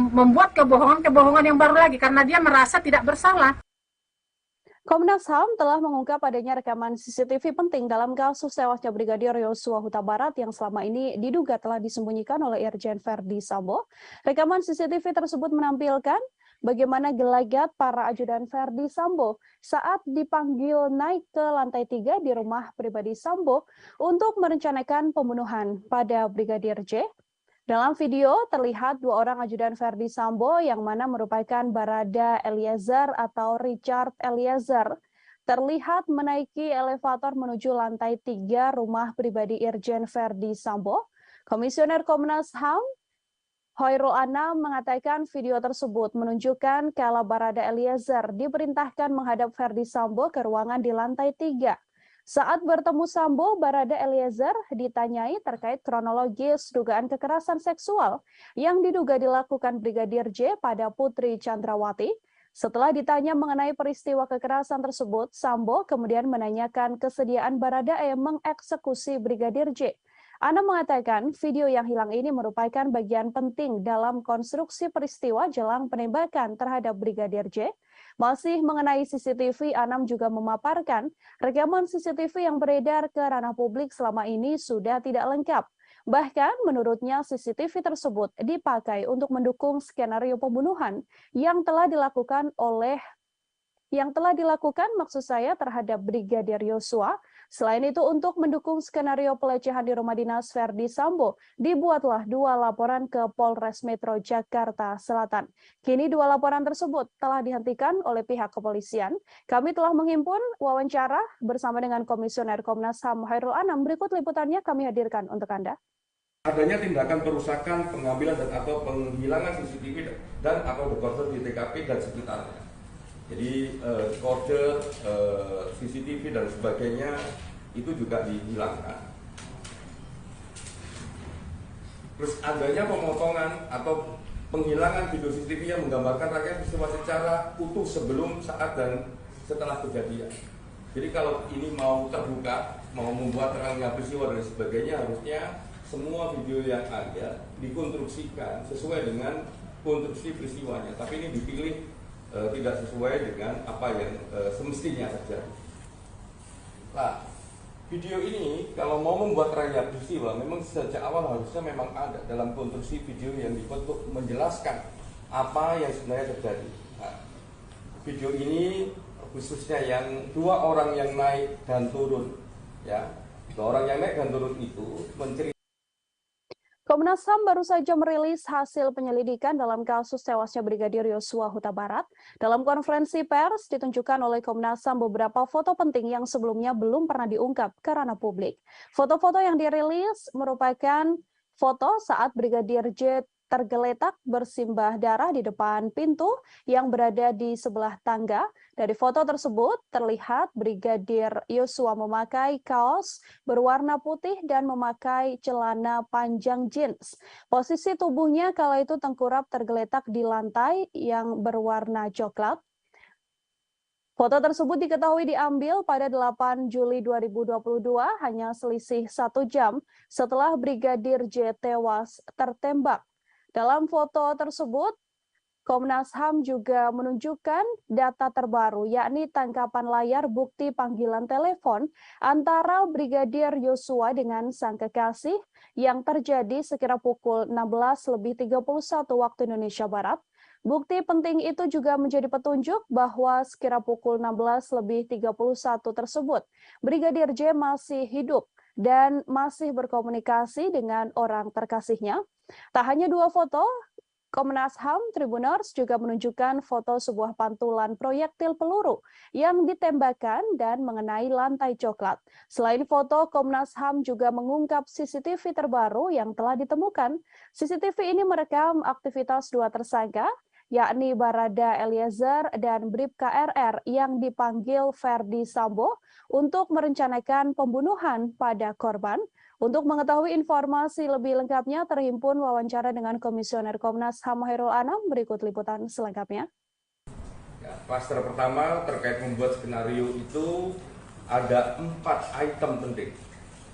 membuat kebohongan-kebohongan yang baru lagi, karena dia merasa tidak bersalah. Komnas HAM telah mengungkap adanya rekaman CCTV penting dalam kasus tewasnya Brigadir Yosua Huta Barat yang selama ini diduga telah disembunyikan oleh Irjen Verdi Sambo. Rekaman CCTV tersebut menampilkan bagaimana gelagat para ajudan Verdi Sambo saat dipanggil naik ke lantai 3 di rumah pribadi Sambo untuk merencanakan pembunuhan pada Brigadir J. Dalam video terlihat 2 orang ajudan Verdi Sambo yang mana merupakan Barada Eliezer atau Richard Eliezer terlihat menaiki elevator menuju lantai 3 rumah pribadi Irjen Verdi Sambo. Komisioner Komnas HAM Hoirul Anam mengatakan video tersebut menunjukkan kala Barada Eliezer diperintahkan menghadap Verdi Sambo ke ruangan di lantai 3. Saat bertemu Sambo, Barada Eliezer ditanyai terkait kronologis dugaan kekerasan seksual yang diduga dilakukan Brigadir J pada Putri Chandrawati. Setelah ditanya mengenai peristiwa kekerasan tersebut, Sambo kemudian menanyakan kesediaan Barada E mengeksekusi Brigadir J. Anam mengatakan video yang hilang ini merupakan bagian penting dalam konstruksi peristiwa jelang penembakan terhadap Brigadir J. Masih mengenai CCTV, Anam juga memaparkan rekaman CCTV yang beredar ke ranah publik selama ini sudah tidak lengkap. Bahkan menurutnya CCTV tersebut dipakai untuk mendukung skenario pembunuhan yang telah dilakukan maksud saya terhadap Brigadir Yosua. Selain itu, untuk mendukung skenario pelecehan di rumah dinas Verdi Sambo, dibuatlah 2 laporan ke Polres Metro Jakarta Selatan. Kini 2 laporan tersebut telah dihentikan oleh pihak kepolisian. Kami telah menghimpun wawancara bersama dengan Komisioner Komnas HAM Hoirul Anam. Berikut liputannya kami hadirkan untuk Anda. Adanya tindakan perusakan, pengambilan dan atau penghilangan CCTV dan atau dekoder di TKP dan sekitarnya. Jadi dekoder, CCTV dan sebagainya itu juga dihilangkan. Terus adanya pemotongan atau penghilangan video CCTV yang menggambarkan rangkaian peristiwa secara utuh sebelum, saat dan setelah kejadian. Jadi kalau ini mau terbuka, mau membuat terangnya peristiwa dan sebagainya, harusnya semua video yang ada dikonstruksikan sesuai dengan konstruksi peristiwanya. Tapi ini dipilih tidak sesuai dengan apa yang semestinya terjadi. Nah, video ini kalau mau membuat terangnya peristiwa, memang sejak awal harusnya memang ada dalam konstruksi video yang dibuat untuk menjelaskan apa yang sebenarnya terjadi. Nah, video ini khususnya yang 2 orang yang naik dan turun, ya, 2 orang yang naik dan turun itu menceritakan. Komnas HAM baru saja merilis hasil penyelidikan dalam kasus tewasnya Brigadir Yosua Huta Barat. Dalam konferensi pers ditunjukkan oleh Komnas HAM beberapa foto penting yang sebelumnya belum pernah diungkap ke ranah publik. Foto-foto yang dirilis merupakan foto saat Brigadir J tergeletak bersimbah darah di depan pintu yang berada di sebelah tangga. Dari foto tersebut terlihat Brigadir Yosua memakai kaos berwarna putih dan memakai celana panjang jeans. Posisi tubuhnya kala itu tengkurap tergeletak di lantai yang berwarna coklat. Foto tersebut diketahui diambil pada 8 Juli 2022, hanya selisih 1 jam setelah Brigadir J tewas tertembak. Dalam foto tersebut, Komnas HAM juga menunjukkan data terbaru, yakni tangkapan layar bukti panggilan telepon antara Brigadir Yosua dengan sang kekasih yang terjadi sekira pukul 16.31 waktu Indonesia Barat. Bukti penting itu juga menjadi petunjuk bahwa sekira pukul 16.31 tersebut, Brigadir J masih hidup dan masih berkomunikasi dengan orang terkasihnya. Tak hanya 2 foto, Komnas HAM Tribuners juga menunjukkan foto sebuah pantulan proyektil peluru yang ditembakkan dan mengenai lantai coklat. Selain foto, Komnas HAM juga mengungkap CCTV terbaru yang telah ditemukan. CCTV ini merekam aktivitas 2 tersangka, yakni Barada Eliezer dan Bribka RR yang dipanggil Ferdi Sambo untuk merencanakan pembunuhan pada korban. Untuk mengetahui informasi lebih lengkapnya, terhimpun wawancara dengan Komisioner Komnas HAM Hairul Anam. Berikut liputan selengkapnya. Ya, klaster pertama terkait membuat skenario itu ada 4 item penting.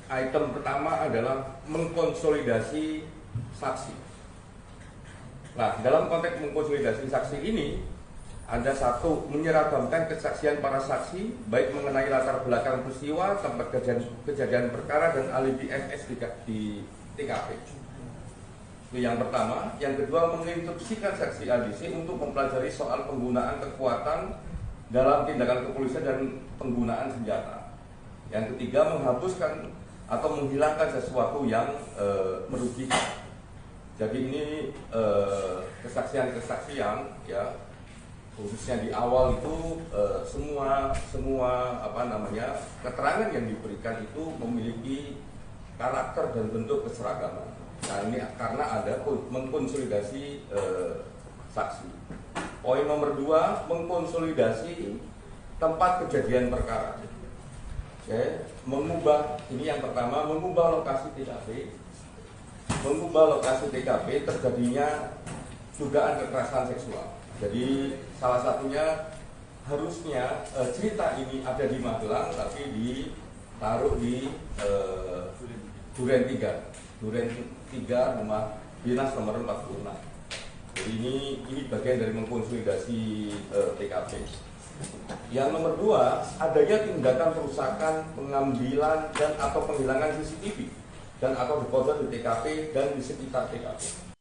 Item pertama adalah mengkonsolidasi saksi. Nah, dalam konteks mengkonsolidasi saksi ini, ada 1, menyeragamkan kesaksian para saksi, baik mengenai latar belakang peristiwa, tempat kejadian perkara, dan alibi FS di TKP. Itu yang pertama. Yang kedua, menginstruksikan saksi ADC untuk mempelajari soal penggunaan kekuatan dalam tindakan kepolisian dan penggunaan senjata. Yang ketiga, menghapuskan atau menghilangkan sesuatu yang merugikan. Jadi ini kesaksian-kesaksian, ya, khususnya di awal itu semua keterangan yang diberikan itu memiliki karakter dan bentuk keseragaman. Nah, ini karena ada mengkonsolidasi saksi. Poin nomor 2, mengkonsolidasi tempat kejadian perkara. Oke, ini yang pertama, mengubah lokasi TKP. Mengubah lokasi TKP terjadinya dugaan kekerasan seksual. Jadi salah satunya harusnya cerita ini ada di Magelang, tapi ditaruh di Duren 3 rumah dinas nomor 46. Jadi ini bagian dari mengkonsolidasi TKP. Yang nomor 2, adanya tindakan perusakan, pengambilan dan atau penghilangan CCTV dan atau dekoder di TKP dan di sekitar TKP.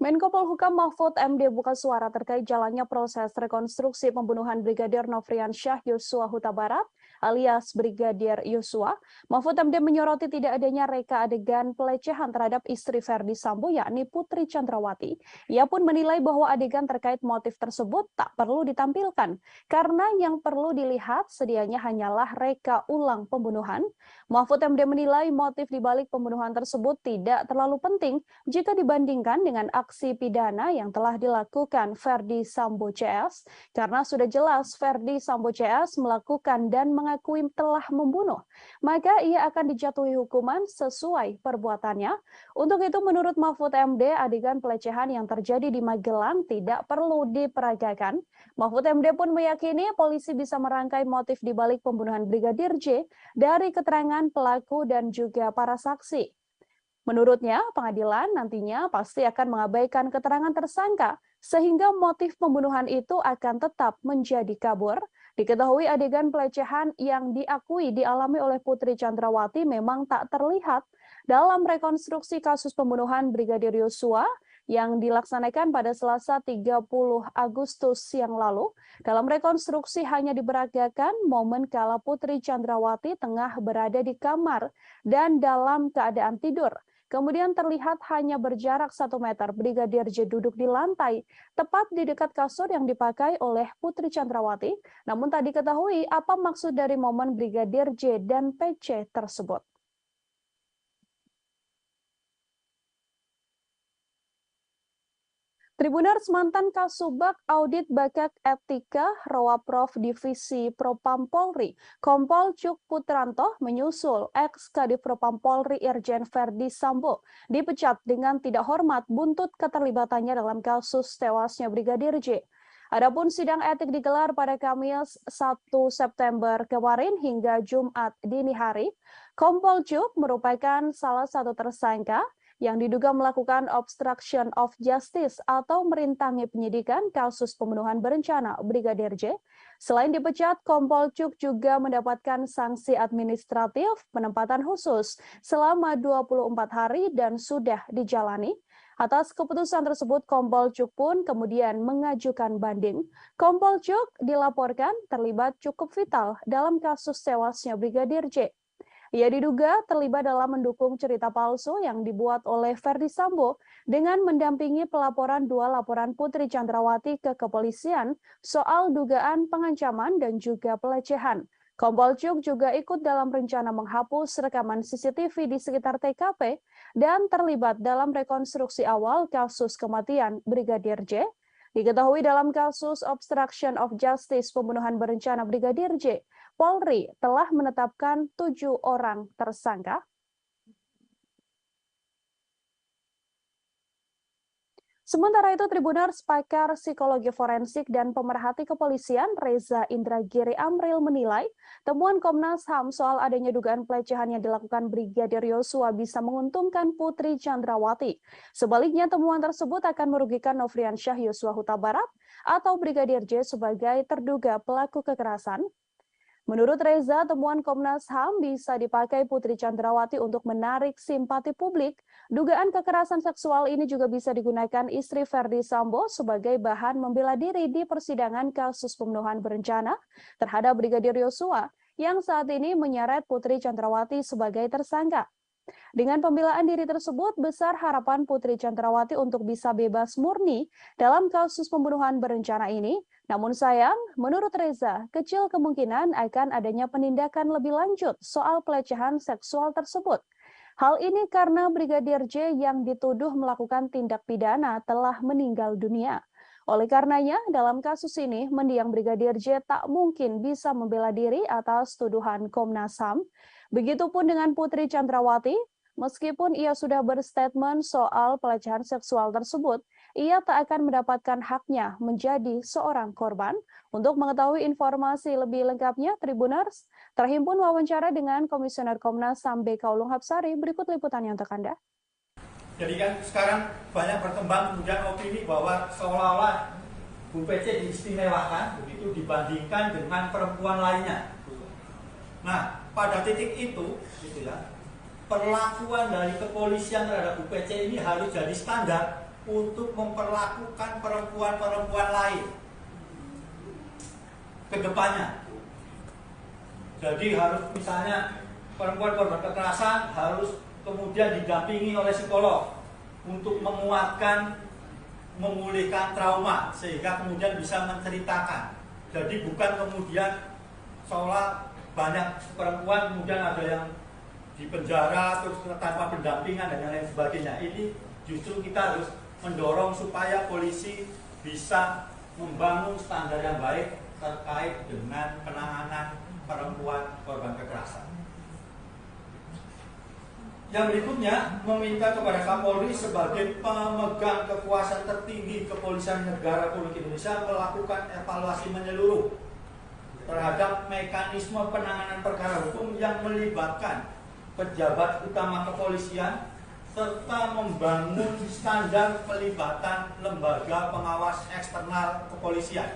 Menko Polhukam Mahfud MD buka suara terkait jalannya proses rekonstruksi pembunuhan Brigadir Nofriansyah Yosua Huta Barat alias Brigadir Yosua. Mahfud MD menyoroti tidak adanya reka adegan pelecehan terhadap istri Ferdi Sambo yakni Putri Chandrawati. Ia pun menilai bahwa adegan terkait motif tersebut tak perlu ditampilkan karena yang perlu dilihat sedianya hanyalah reka ulang pembunuhan. Mahfud MD menilai motif dibalik pembunuhan tersebut tidak terlalu penting jika dibandingkan dengan aksi pidana yang telah dilakukan Ferdi Sambo CS karena sudah jelas Ferdi Sambo CS melakukan dan mengakui telah membunuh, maka ia akan dijatuhi hukuman sesuai perbuatannya. Untuk itu menurut Mahfud MD, adegan pelecehan yang terjadi di Magelang tidak perlu diperagakan. Mahfud MD pun meyakini polisi bisa merangkai motif dibalik pembunuhan Brigadir J dari keterangan pelaku dan juga para saksi. Menurutnya, pengadilan nantinya pasti akan mengabaikan keterangan tersangka, sehingga motif pembunuhan itu akan tetap menjadi kabur. Diketahui adegan pelecehan yang diakui dialami oleh Putri Chandrawati memang tak terlihat dalam rekonstruksi kasus pembunuhan Brigadir Yosua yang dilaksanakan pada Selasa 30 Agustus yang lalu. Dalam rekonstruksi hanya diperagakan momen kala Putri Chandrawati tengah berada di kamar dan dalam keadaan tidur. Kemudian terlihat hanya berjarak 1 meter Brigadir J duduk di lantai, tepat di dekat kasur yang dipakai oleh Putri Chandrawati. Namun tak diketahui apa maksud dari momen Brigadir J dan PC tersebut. Tribuners, mantan Kasubag Audit Bakat Etika Rowaprov Divisi Propam Polri, Kompol Cuk Putranto menyusul ex-Kadif Propam Polri Irjen Ferdi Sambo dipecat dengan tidak hormat buntut keterlibatannya dalam kasus tewasnya Brigadir J. Adapun sidang etik digelar pada Kamis 1 September kemarin hingga Jumat dini hari. Kompol Cuk merupakan salah satu tersangka yang diduga melakukan obstruction of justice atau merintangi penyidikan kasus pembunuhan berencana Brigadir J. Selain dipecat, Kompol Cuk juga mendapatkan sanksi administratif penempatan khusus selama 24 hari dan sudah dijalani. Atas keputusan tersebut, Kompol Cuk pun kemudian mengajukan banding. Kompol Cuk dilaporkan terlibat cukup vital dalam kasus tewasnya Brigadir J. Ia diduga terlibat dalam mendukung cerita palsu yang dibuat oleh Ferdi Sambo dengan mendampingi pelaporan dua laporan Putri Chandrawati ke kepolisian soal dugaan pengancaman dan juga pelecehan. Kompol Cuk juga ikut dalam rencana menghapus rekaman CCTV di sekitar TKP dan terlibat dalam rekonstruksi awal kasus kematian Brigadir J. Diketahui dalam kasus obstruction of justice pembunuhan berencana Brigadir J, Polri telah menetapkan 7 orang tersangka. Sementara itu, Tribuners, pakar psikologi forensik dan pemerhati kepolisian Reza Indragiri Amril menilai temuan Komnas HAM soal adanya dugaan pelecehan yang dilakukan Brigadir Yosua bisa menguntungkan Putri Chandrawati. Sebaliknya, temuan tersebut akan merugikan Nofriansyah Yosua Huta Barat atau Brigadir J sebagai terduga pelaku kekerasan. Menurut Reza, temuan Komnas HAM bisa dipakai Putri Chandrawati untuk menarik simpati publik. Dugaan kekerasan seksual ini juga bisa digunakan istri Ferdi Sambo sebagai bahan membela diri di persidangan kasus pembunuhan berencana terhadap Brigadir Yosua yang saat ini menyeret Putri Chandrawati sebagai tersangka. Dengan pembelaan diri tersebut, besar harapan Putri Chandrawati untuk bisa bebas murni dalam kasus pembunuhan berencana ini. Namun sayang, menurut Reza, kecil kemungkinan akan adanya penindakan lebih lanjut soal pelecehan seksual tersebut. Hal ini karena Brigadir J yang dituduh melakukan tindak pidana telah meninggal dunia. Oleh karenanya, dalam kasus ini, mendiang Brigadir J tak mungkin bisa membela diri atas tuduhan Komnas HAM. Begitupun dengan Putri Chandrawati, meskipun ia sudah berstatement soal pelecehan seksual tersebut, ia tak akan mendapatkan haknya menjadi seorang korban. Untuk mengetahui informasi lebih lengkapnya, Tribuners, terhimpun wawancara dengan Komisioner Komnas HAM BK Ulung Hapsari, berikut liputannya untuk Anda. Jadi kan sekarang banyak berkembang kemudian opini bahwa seolah-olah Bu PC diistimewakan begitu dibandingkan dengan perempuan lainnya. Nah, pada titik itu, gitu ya, perlakuan dari kepolisian terhadap Bu PC ini harus jadi standar untuk memperlakukan perempuan-perempuan lain ke depannya. Jadi harus misalnya perempuan korban kekerasan harus kemudian didampingi oleh psikolog untuk menguatkan, memulihkan trauma sehingga kemudian bisa menceritakan. Jadi bukan kemudian seolah banyak perempuan kemudian ada yang di penjara terus tanpa pendampingan dan lain sebagainya. Ini justru kita harus mendorong supaya polisi bisa membangun standar yang baik terkait dengan penanganan perempuan korban kekerasan. Yang berikutnya, meminta kepada Kapolri sebagai pemegang kekuasaan tertinggi Kepolisian Negara Republik Indonesia melakukan evaluasi menyeluruh terhadap mekanisme penanganan perkara hukum yang melibatkan pejabat utama kepolisian serta membangun standar pelibatan lembaga pengawas eksternal kepolisian.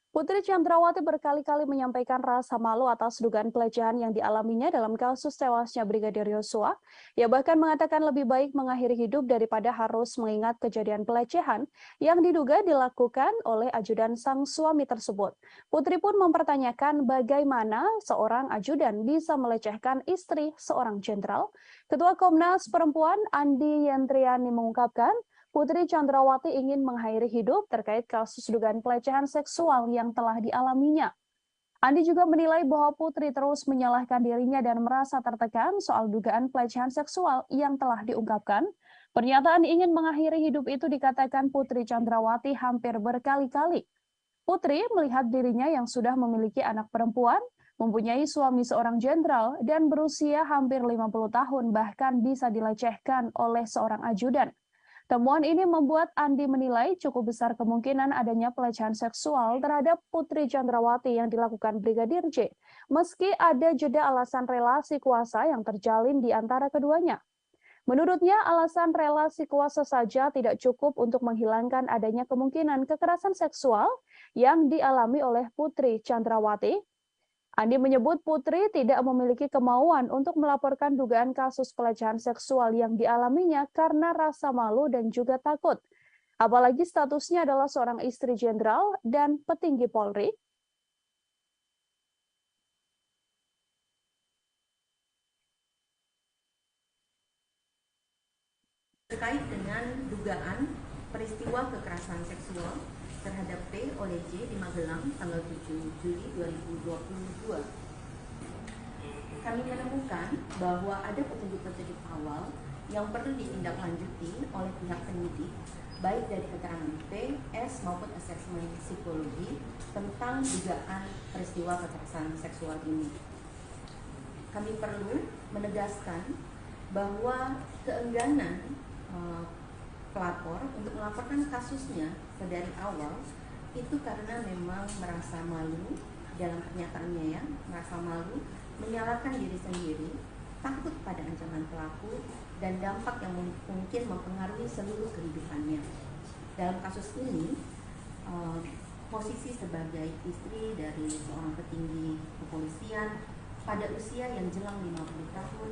Putri Chandrawati berkali-kali menyampaikan rasa malu atas dugaan pelecehan yang dialaminya dalam kasus tewasnya Brigadir Yosua. Ia bahkan mengatakan lebih baik mengakhiri hidup daripada harus mengingat kejadian pelecehan yang diduga dilakukan oleh ajudan sang suami tersebut. Putri pun mempertanyakan bagaimana seorang ajudan bisa melecehkan istri seorang jenderal. Ketua Komnas Perempuan Andi Yentriani mengungkapkan, Putri Chandrawati ingin mengakhiri hidup terkait kasus dugaan pelecehan seksual yang telah dialaminya. Andi juga menilai bahwa Putri terus menyalahkan dirinya dan merasa tertekan soal dugaan pelecehan seksual yang telah diungkapkan. Pernyataan ingin mengakhiri hidup itu dikatakan Putri Chandrawati hampir berkali-kali. Putri melihat dirinya yang sudah memiliki anak perempuan, mempunyai suami seorang jenderal, dan berusia hampir 50 tahun bahkan bisa dilecehkan oleh seorang ajudan. Temuan ini membuat Andi menilai cukup besar kemungkinan adanya pelecehan seksual terhadap Putri Chandrawati yang dilakukan Brigadir J, meski ada jeda alasan relasi kuasa yang terjalin di antara keduanya. Menurutnya, alasan relasi kuasa saja tidak cukup untuk menghilangkan adanya kemungkinan kekerasan seksual yang dialami oleh Putri Chandrawati. Andi menyebut Putri tidak memiliki kemauan untuk melaporkan dugaan kasus pelecehan seksual yang dialaminya karena rasa malu dan juga takut. Apalagi statusnya adalah seorang istri jenderal dan petinggi Polri. terkait dengan dugaan peristiwa kekerasan seksual terhadap P oleh J di Magelang tanggal 7 Juli 2022. Kami menemukan bahwa ada petunjuk-petunjuk awal yang perlu ditindaklanjuti oleh pihak penyidik, baik dari keterangan P, S maupun asesmen psikologi tentang dugaan peristiwa kekerasan seksual ini. Kami perlu menegaskan bahwa keengganan pelapor untuk melaporkan kasusnya dari awal itu karena memang merasa malu dalam pernyataannya ya, merasa malu, menyalahkan diri sendiri, takut pada ancaman pelaku dan dampak yang mungkin mempengaruhi seluruh kehidupannya. Dalam kasus ini, posisi sebagai istri dari seorang petinggi kepolisian pada usia yang jelang 50 tahun,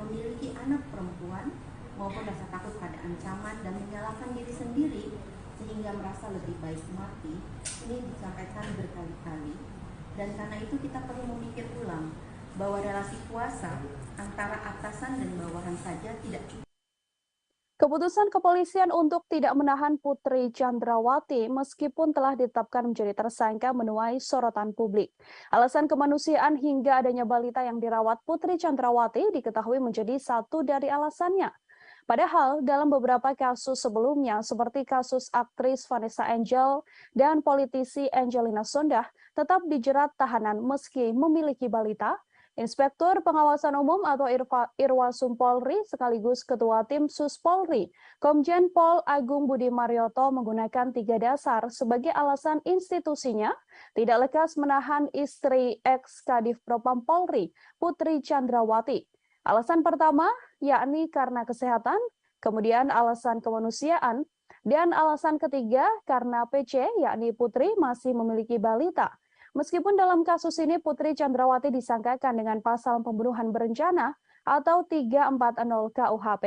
memiliki anak perempuan maupun rasa takut pada ancaman dan menyalahkan diri sendiri sehingga merasa lebih baik mati, ini disampaikan berkali-kali. Dan karena itu kita perlu memikir ulang bahwa relasi kuasa antara atasan dan bawahan saja tidak cukup. Keputusan kepolisian untuk tidak menahan Putri Chandrawati meskipun telah ditetapkan menjadi tersangka menuai sorotan publik. Alasan kemanusiaan hingga adanya balita yang dirawat Putri Chandrawati diketahui menjadi satu dari alasannya. Padahal dalam beberapa kasus sebelumnya seperti kasus aktris Vanessa Angel dan politisi Angelina Sondah tetap dijerat tahanan meski memiliki balita. Inspektur Pengawasan Umum atau Irwasum Polri sekaligus Ketua Tim Sus Polri, Komjen Pol Agung Budi Marioto menggunakan 3 dasar sebagai alasan institusinya tidak lekas menahan istri ex-Kadif Propam Polri, Putri Chandrawati. Alasan pertama yakni karena kesehatan, kemudian alasan kemanusiaan, dan alasan ketiga karena PC yakni Putri masih memiliki balita. Meskipun dalam kasus ini Putri Chandrawati disangkakan dengan pasal pembunuhan berencana atau 340 KUHP,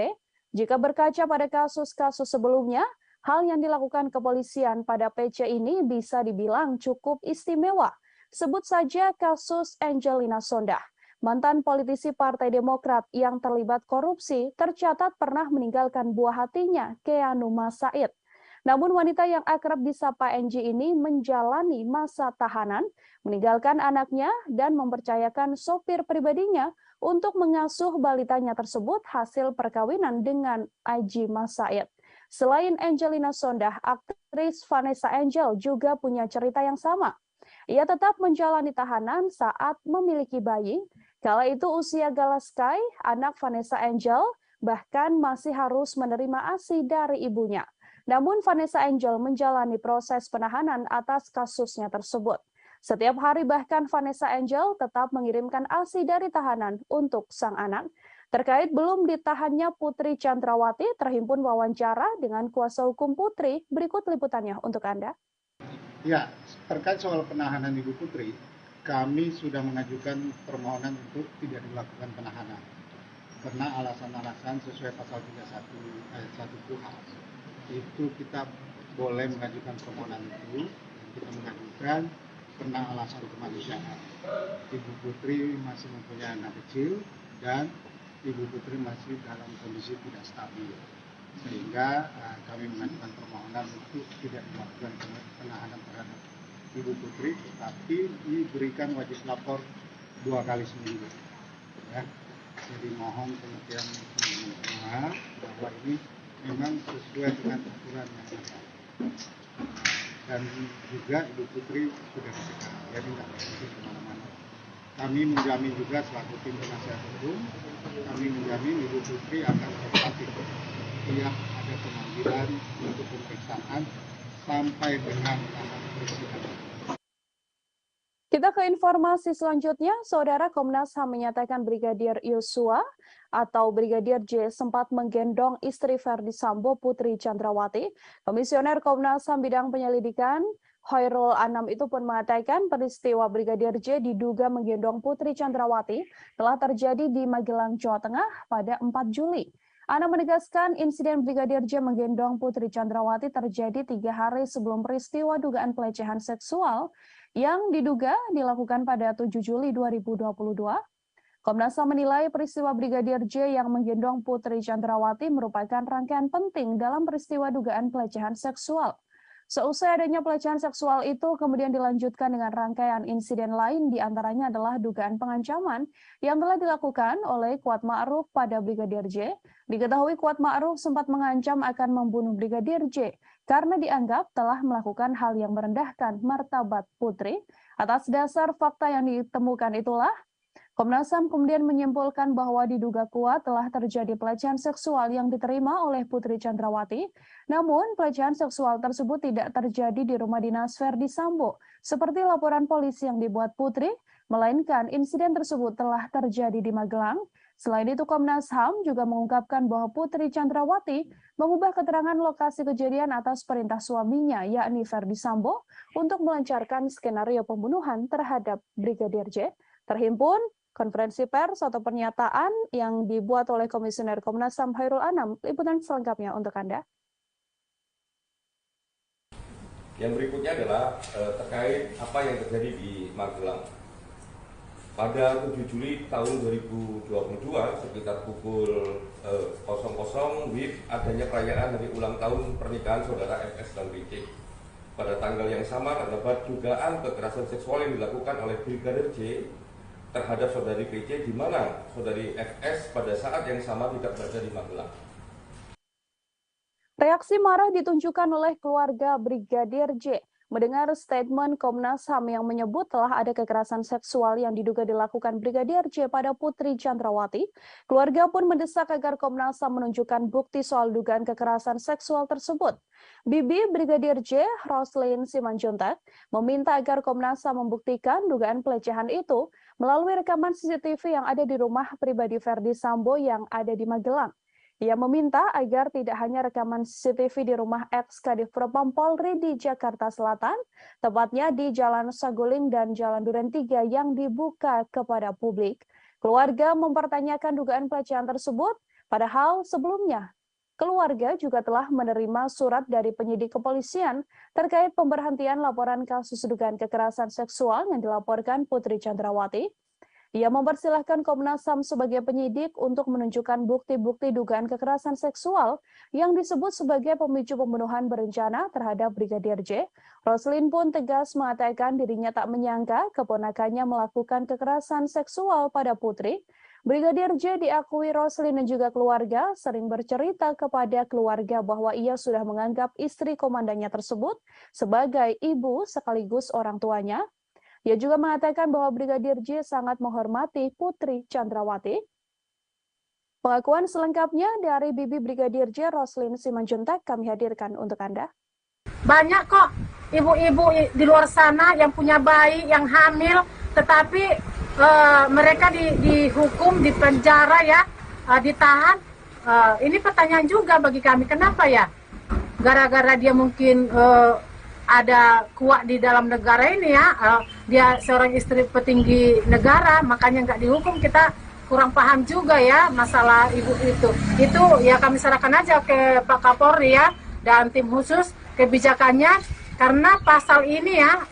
jika berkaca pada kasus-kasus sebelumnya, hal yang dilakukan kepolisian pada PC ini bisa dibilang cukup istimewa. Sebut saja kasus Angelina Sondah. Mantan politisi Partai Demokrat yang terlibat korupsi tercatat pernah meninggalkan buah hatinya, Keanuma Said. Namun wanita yang akrab disapa Angie ini menjalani masa tahanan, meninggalkan anaknya dan mempercayakan sopir pribadinya untuk mengasuh balitanya tersebut hasil perkawinan dengan Aji Mas Said. Selain Angelina Sondah, aktris Vanessa Angel juga punya cerita yang sama. Ia tetap menjalani tahanan saat memiliki bayi. Kala itu usia Galaskai, anak Vanessa Angel, bahkan masih harus menerima ASI dari ibunya. Namun Vanessa Angel menjalani proses penahanan atas kasusnya tersebut. Setiap hari bahkan Vanessa Angel tetap mengirimkan ASI dari tahanan untuk sang anak. Terkait belum ditahannya Putri Chandrawati, terhimpun wawancara dengan kuasa hukum Putri. Berikut liputannya untuk Anda. Ya, terkait soal penahanan Ibu Putri, kami sudah mengajukan permohonan untuk tidak dilakukan penahanan. Karena alasan-alasan sesuai pasal 31 ayat 1 KUHP. Itu kita boleh mengajukan permohonan itu, kita mengajukan karena alasan kemanusiaan. Ibu Putri masih mempunyai anak kecil dan Ibu Putri masih dalam kondisi tidak stabil, sehingga kami mengajukan permohonan untuk tidak dilakukan penahanan terhadap Ibu Putri, tetapi diberikan wajib lapor 2 kali seminggu. Ya. Jadi mohon kemudian bahwa ini memang sesuai dengan aturan yang ada. Dan juga Ibu Putri sudah dicegah, jadi tidak pergi kemana-mana. Kami menjamin juga selaku tim penasihat hukum, kami menjamin Ibu Putri akan kooperatif setiap ada pemanggilan untuk pemeriksaan sampai dengan tahapan persidangan. Kita ke informasi selanjutnya, Saudara. Komnas HAM menyatakan Brigadir Yosua atau Brigadir J sempat menggendong istri Verdi Sambo, Putri Chandrawati. Komisioner Komnas HAM bidang penyelidikan Hoirul Anam itu pun mengatakan peristiwa Brigadir J diduga menggendong Putri Chandrawati telah terjadi di Magelang, Jawa Tengah pada 4 Juli. Anam menegaskan insiden Brigadir J menggendong Putri Chandrawati terjadi 3 hari sebelum peristiwa dugaan pelecehan seksual yang diduga dilakukan pada 7 Juli 2022. Komnas HAM menilai peristiwa Brigadir J yang menggendong Putri Chandrawati merupakan rangkaian penting dalam peristiwa dugaan pelecehan seksual. Seusai adanya pelecehan seksual itu kemudian dilanjutkan dengan rangkaian insiden lain, diantaranya adalah dugaan pengancaman yang telah dilakukan oleh Kuat Ma'ruf pada Brigadir J. Diketahui Kuat Ma'ruf sempat mengancam akan membunuh Brigadir J karena dianggap telah melakukan hal yang merendahkan martabat Putri. Atas dasar fakta yang ditemukan itulah, Komnas HAM kemudian menyimpulkan bahwa diduga kuat telah terjadi pelecehan seksual yang diterima oleh Putri Chandrawati. Namun, pelecehan seksual tersebut tidak terjadi di rumah dinas Verdi Sambo, seperti laporan polisi yang dibuat Putri, melainkan insiden tersebut telah terjadi di Magelang. Selain itu, Komnas HAM juga mengungkapkan bahwa Putri Chandrawati mengubah keterangan lokasi kejadian atas perintah suaminya, yakni Verdi Sambo, untuk melancarkan skenario pembunuhan terhadap Brigadir J. Terhimpun konferensi pers atau pernyataan yang dibuat oleh Komisioner Komnas HAM Khairul Anam. Liputan selengkapnya untuk Anda. Yang berikutnya adalah terkait apa yang terjadi di Magelang. Pada 7 Juli tahun 2022 sekitar pukul 00 WIB adanya perayaan hari ulang tahun pernikahan saudara FS dan BC. Pada tanggal yang sama terdapat dugaan kekerasan seksual yang dilakukan oleh Brigadir J terhadap saudari PC, di mana saudari FS pada saat yang sama tidak berada di Magelang. Reaksi marah ditunjukkan oleh keluarga Brigadir J mendengar statement Komnas HAM yang menyebut telah ada kekerasan seksual yang diduga dilakukan Brigadir J pada Putri Chandrawati. Keluarga pun mendesak agar Komnas HAM menunjukkan bukti soal dugaan kekerasan seksual tersebut. Bibi Brigadir J, Roslyn Simanjuntak, meminta agar Komnas HAM membuktikan dugaan pelecehan itu melalui rekaman CCTV yang ada di rumah pribadi Verdi Sambo yang ada di Magelang. Ia meminta agar tidak hanya rekaman CCTV di rumah ex-Kadif Propam Polri di Jakarta Selatan, tepatnya di Jalan Saguling dan Jalan Duren 3 yang dibuka kepada publik. Keluarga mempertanyakan dugaan pelecehan tersebut, padahal sebelumnya keluarga juga telah menerima surat dari penyidik kepolisian terkait pemberhentian laporan kasus dugaan kekerasan seksual yang dilaporkan Putri Chandrawati. Ia mempersilahkan Komnas HAM sebagai penyidik untuk menunjukkan bukti-bukti dugaan kekerasan seksual yang disebut sebagai pemicu pembunuhan berencana terhadap Brigadir J. Roslyn pun tegas mengatakan dirinya tak menyangka keponakannya melakukan kekerasan seksual pada Putri. Brigadir J diakui Roslyn dan juga keluarga sering bercerita kepada keluarga bahwa ia sudah menganggap istri komandannya tersebut sebagai ibu sekaligus orang tuanya. Ia juga mengatakan bahwa Brigadir J sangat menghormati Putri Chandrawati. Pengakuan selengkapnya dari Bibi Brigadir J, Roslyn Simanjuntak, kami hadirkan untuk Anda. Banyak kok ibu-ibu di luar sana yang punya bayi, yang hamil, tetapi mereka dihukum, dipenjara ya, ditahan. Ini pertanyaan juga bagi kami, kenapa ya? Gara-gara dia mungkin ada kuat di dalam negara ini ya, dia seorang istri petinggi negara, makanya nggak dihukum. Kita kurang paham juga ya masalah ibu itu. Itu ya kami serahkan aja ke Pak Kapolri ya dan tim khusus kebijakannya, karena pasal ini ya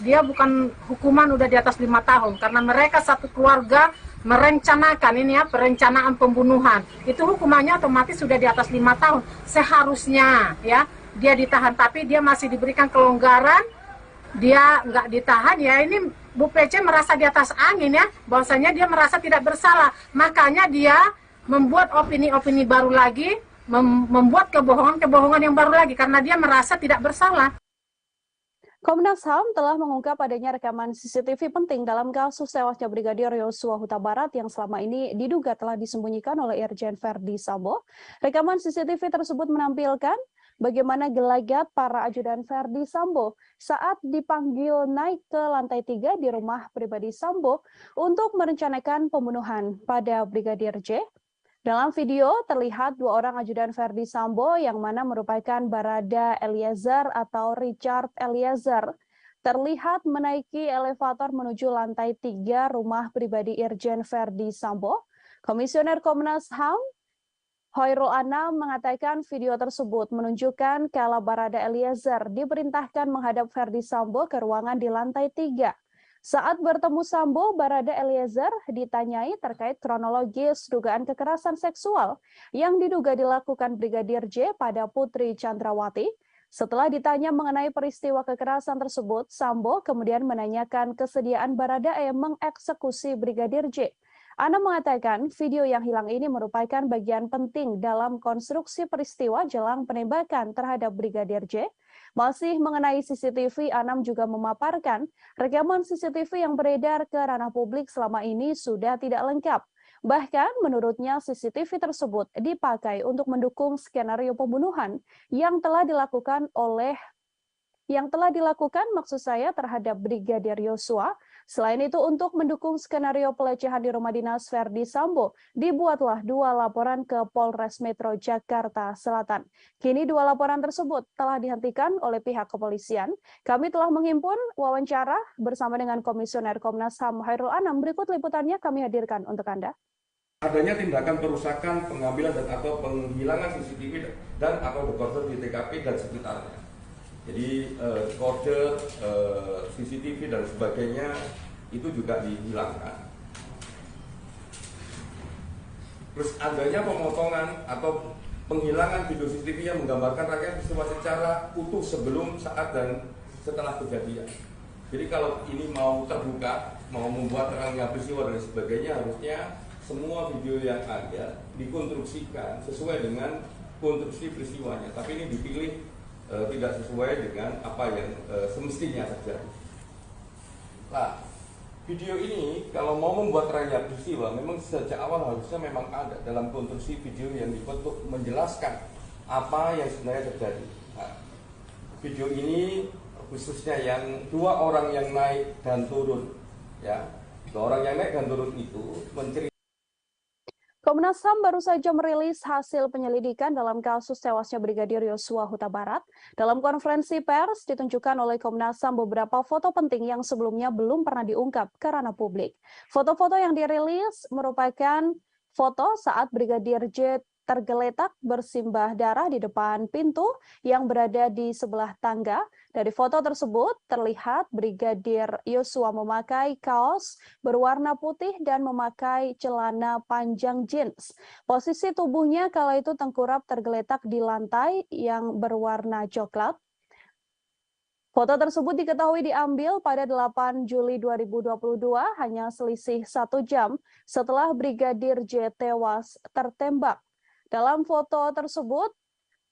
dia bukan hukuman udah di atas 5 tahun, karena mereka satu keluarga merencanakan ini ya, perencanaan pembunuhan. Itu hukumannya otomatis sudah di atas 5 tahun seharusnya ya. Dia ditahan, tapi dia masih diberikan kelonggaran, dia nggak ditahan ya. Ini Bu PC merasa di atas angin ya, bahwasanya dia merasa tidak bersalah, makanya dia membuat opini-opini baru lagi, membuat kebohongan-kebohongan yang baru lagi, karena dia merasa tidak bersalah. Komnas HAM telah mengungkap adanya rekaman CCTV penting dalam kasus tewasnya Brigadir Yosua Huta Barat yang selama ini diduga telah disembunyikan oleh Irjen Verdi Sambo. Rekaman CCTV tersebut menampilkan bagaimana gelagat para ajudan Verdi Sambo saat dipanggil naik ke lantai 3 di rumah pribadi Sambo untuk merencanakan pembunuhan pada Brigadir J. Dalam video terlihat 2 orang ajudan Verdi Sambo yang mana merupakan Barada Eliezer atau Richard Eliezer terlihat menaiki elevator menuju lantai 3 rumah pribadi Irjen Verdi Sambo. Komisioner Komnas HAM Khairul Anam mengatakan video tersebut menunjukkan kala Barada Eliezer diperintahkan menghadap Verdi Sambo ke ruangan di lantai 3. Saat bertemu Sambo, Barada Eliezer ditanyai terkait kronologis dugaan kekerasan seksual yang diduga dilakukan Brigadir J pada Putri Chandrawati. Setelah ditanya mengenai peristiwa kekerasan tersebut, Sambo kemudian menanyakan kesediaan Baradae mengeksekusi Brigadir J. Anam mengatakan video yang hilang ini merupakan bagian penting dalam konstruksi peristiwa jelang penembakan terhadap Brigadir J. Masih mengenai CCTV, Anam juga memaparkan rekaman CCTV yang beredar ke ranah publik selama ini sudah tidak lengkap. Bahkan menurutnya CCTV tersebut dipakai untuk mendukung skenario pembunuhan yang telah dilakukan maksud saya terhadap Brigadir Yosua. Selain itu, untuk mendukung skenario pelecehan di rumah dinas Verdi Sambo, dibuatlah 2 laporan ke Polres Metro Jakarta Selatan. Kini 2 laporan tersebut telah dihentikan oleh pihak kepolisian. Kami telah menghimpun wawancara bersama dengan Komisioner Komnas HAM Hairul Anam. Berikut liputannya kami hadirkan untuk Anda. Adanya tindakan perusakan, pengambilan dan atau penghilangan CCTV dan atau dekoder di TKP dan sekitarnya. Jadi kode CCTV dan sebagainya itu juga dihilangkan. Terus adanya pemotongan atau penghilangan video CCTV yang menggambarkan rangkaian peristiwa secara utuh sebelum, saat, dan setelah kejadian. Jadi kalau ini mau terbuka, mau membuat rangkaian peristiwa dan sebagainya, harusnya semua video yang ada dikonstruksikan sesuai dengan konstruksi peristiwanya. Tapi ini dipilih tidak sesuai dengan apa yang semestinya terjadi. Nah, video ini kalau mau membuat rangkaian peristiwa, memang sejak awal harusnya memang ada dalam konstruksi video yang dibuat untuk menjelaskan apa yang sebenarnya terjadi. Nah, video ini khususnya yang 2 orang yang naik dan turun, ya, 2 orang yang naik dan turun itu menceritakan. Komnas HAM baru saja merilis hasil penyelidikan dalam kasus tewasnya Brigadir Yosua Huta Barat. Dalam konferensi pers ditunjukkan oleh Komnas HAM beberapa foto penting yang sebelumnya belum pernah diungkap ke ranah publik. Foto-foto yang dirilis merupakan foto saat Brigadir J tergeletak bersimbah darah di depan pintu yang berada di sebelah tangga. Dari foto tersebut terlihat Brigadir Yosua memakai kaos berwarna putih dan memakai celana panjang jeans. Posisi tubuhnya kala itu tengkurap tergeletak di lantai yang berwarna coklat. Foto tersebut diketahui diambil pada 8 Juli 2022, hanya selisih 1 jam setelah Brigadir J tewas tertembak. Dalam foto tersebut,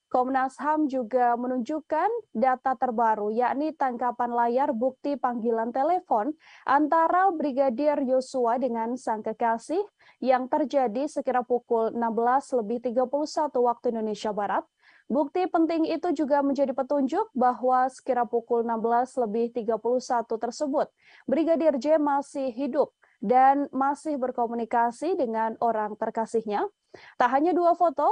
Komnas HAM juga menunjukkan data terbaru, yakni tangkapan layar bukti panggilan telepon antara Brigadir Yosua dengan sang kekasih yang terjadi sekira pukul 16.31 waktu Indonesia Barat. Bukti penting itu juga menjadi petunjuk bahwa sekira pukul 16.31 tersebut, Brigadir J masih hidup dan masih berkomunikasi dengan orang terkasihnya. Tak hanya 2 foto,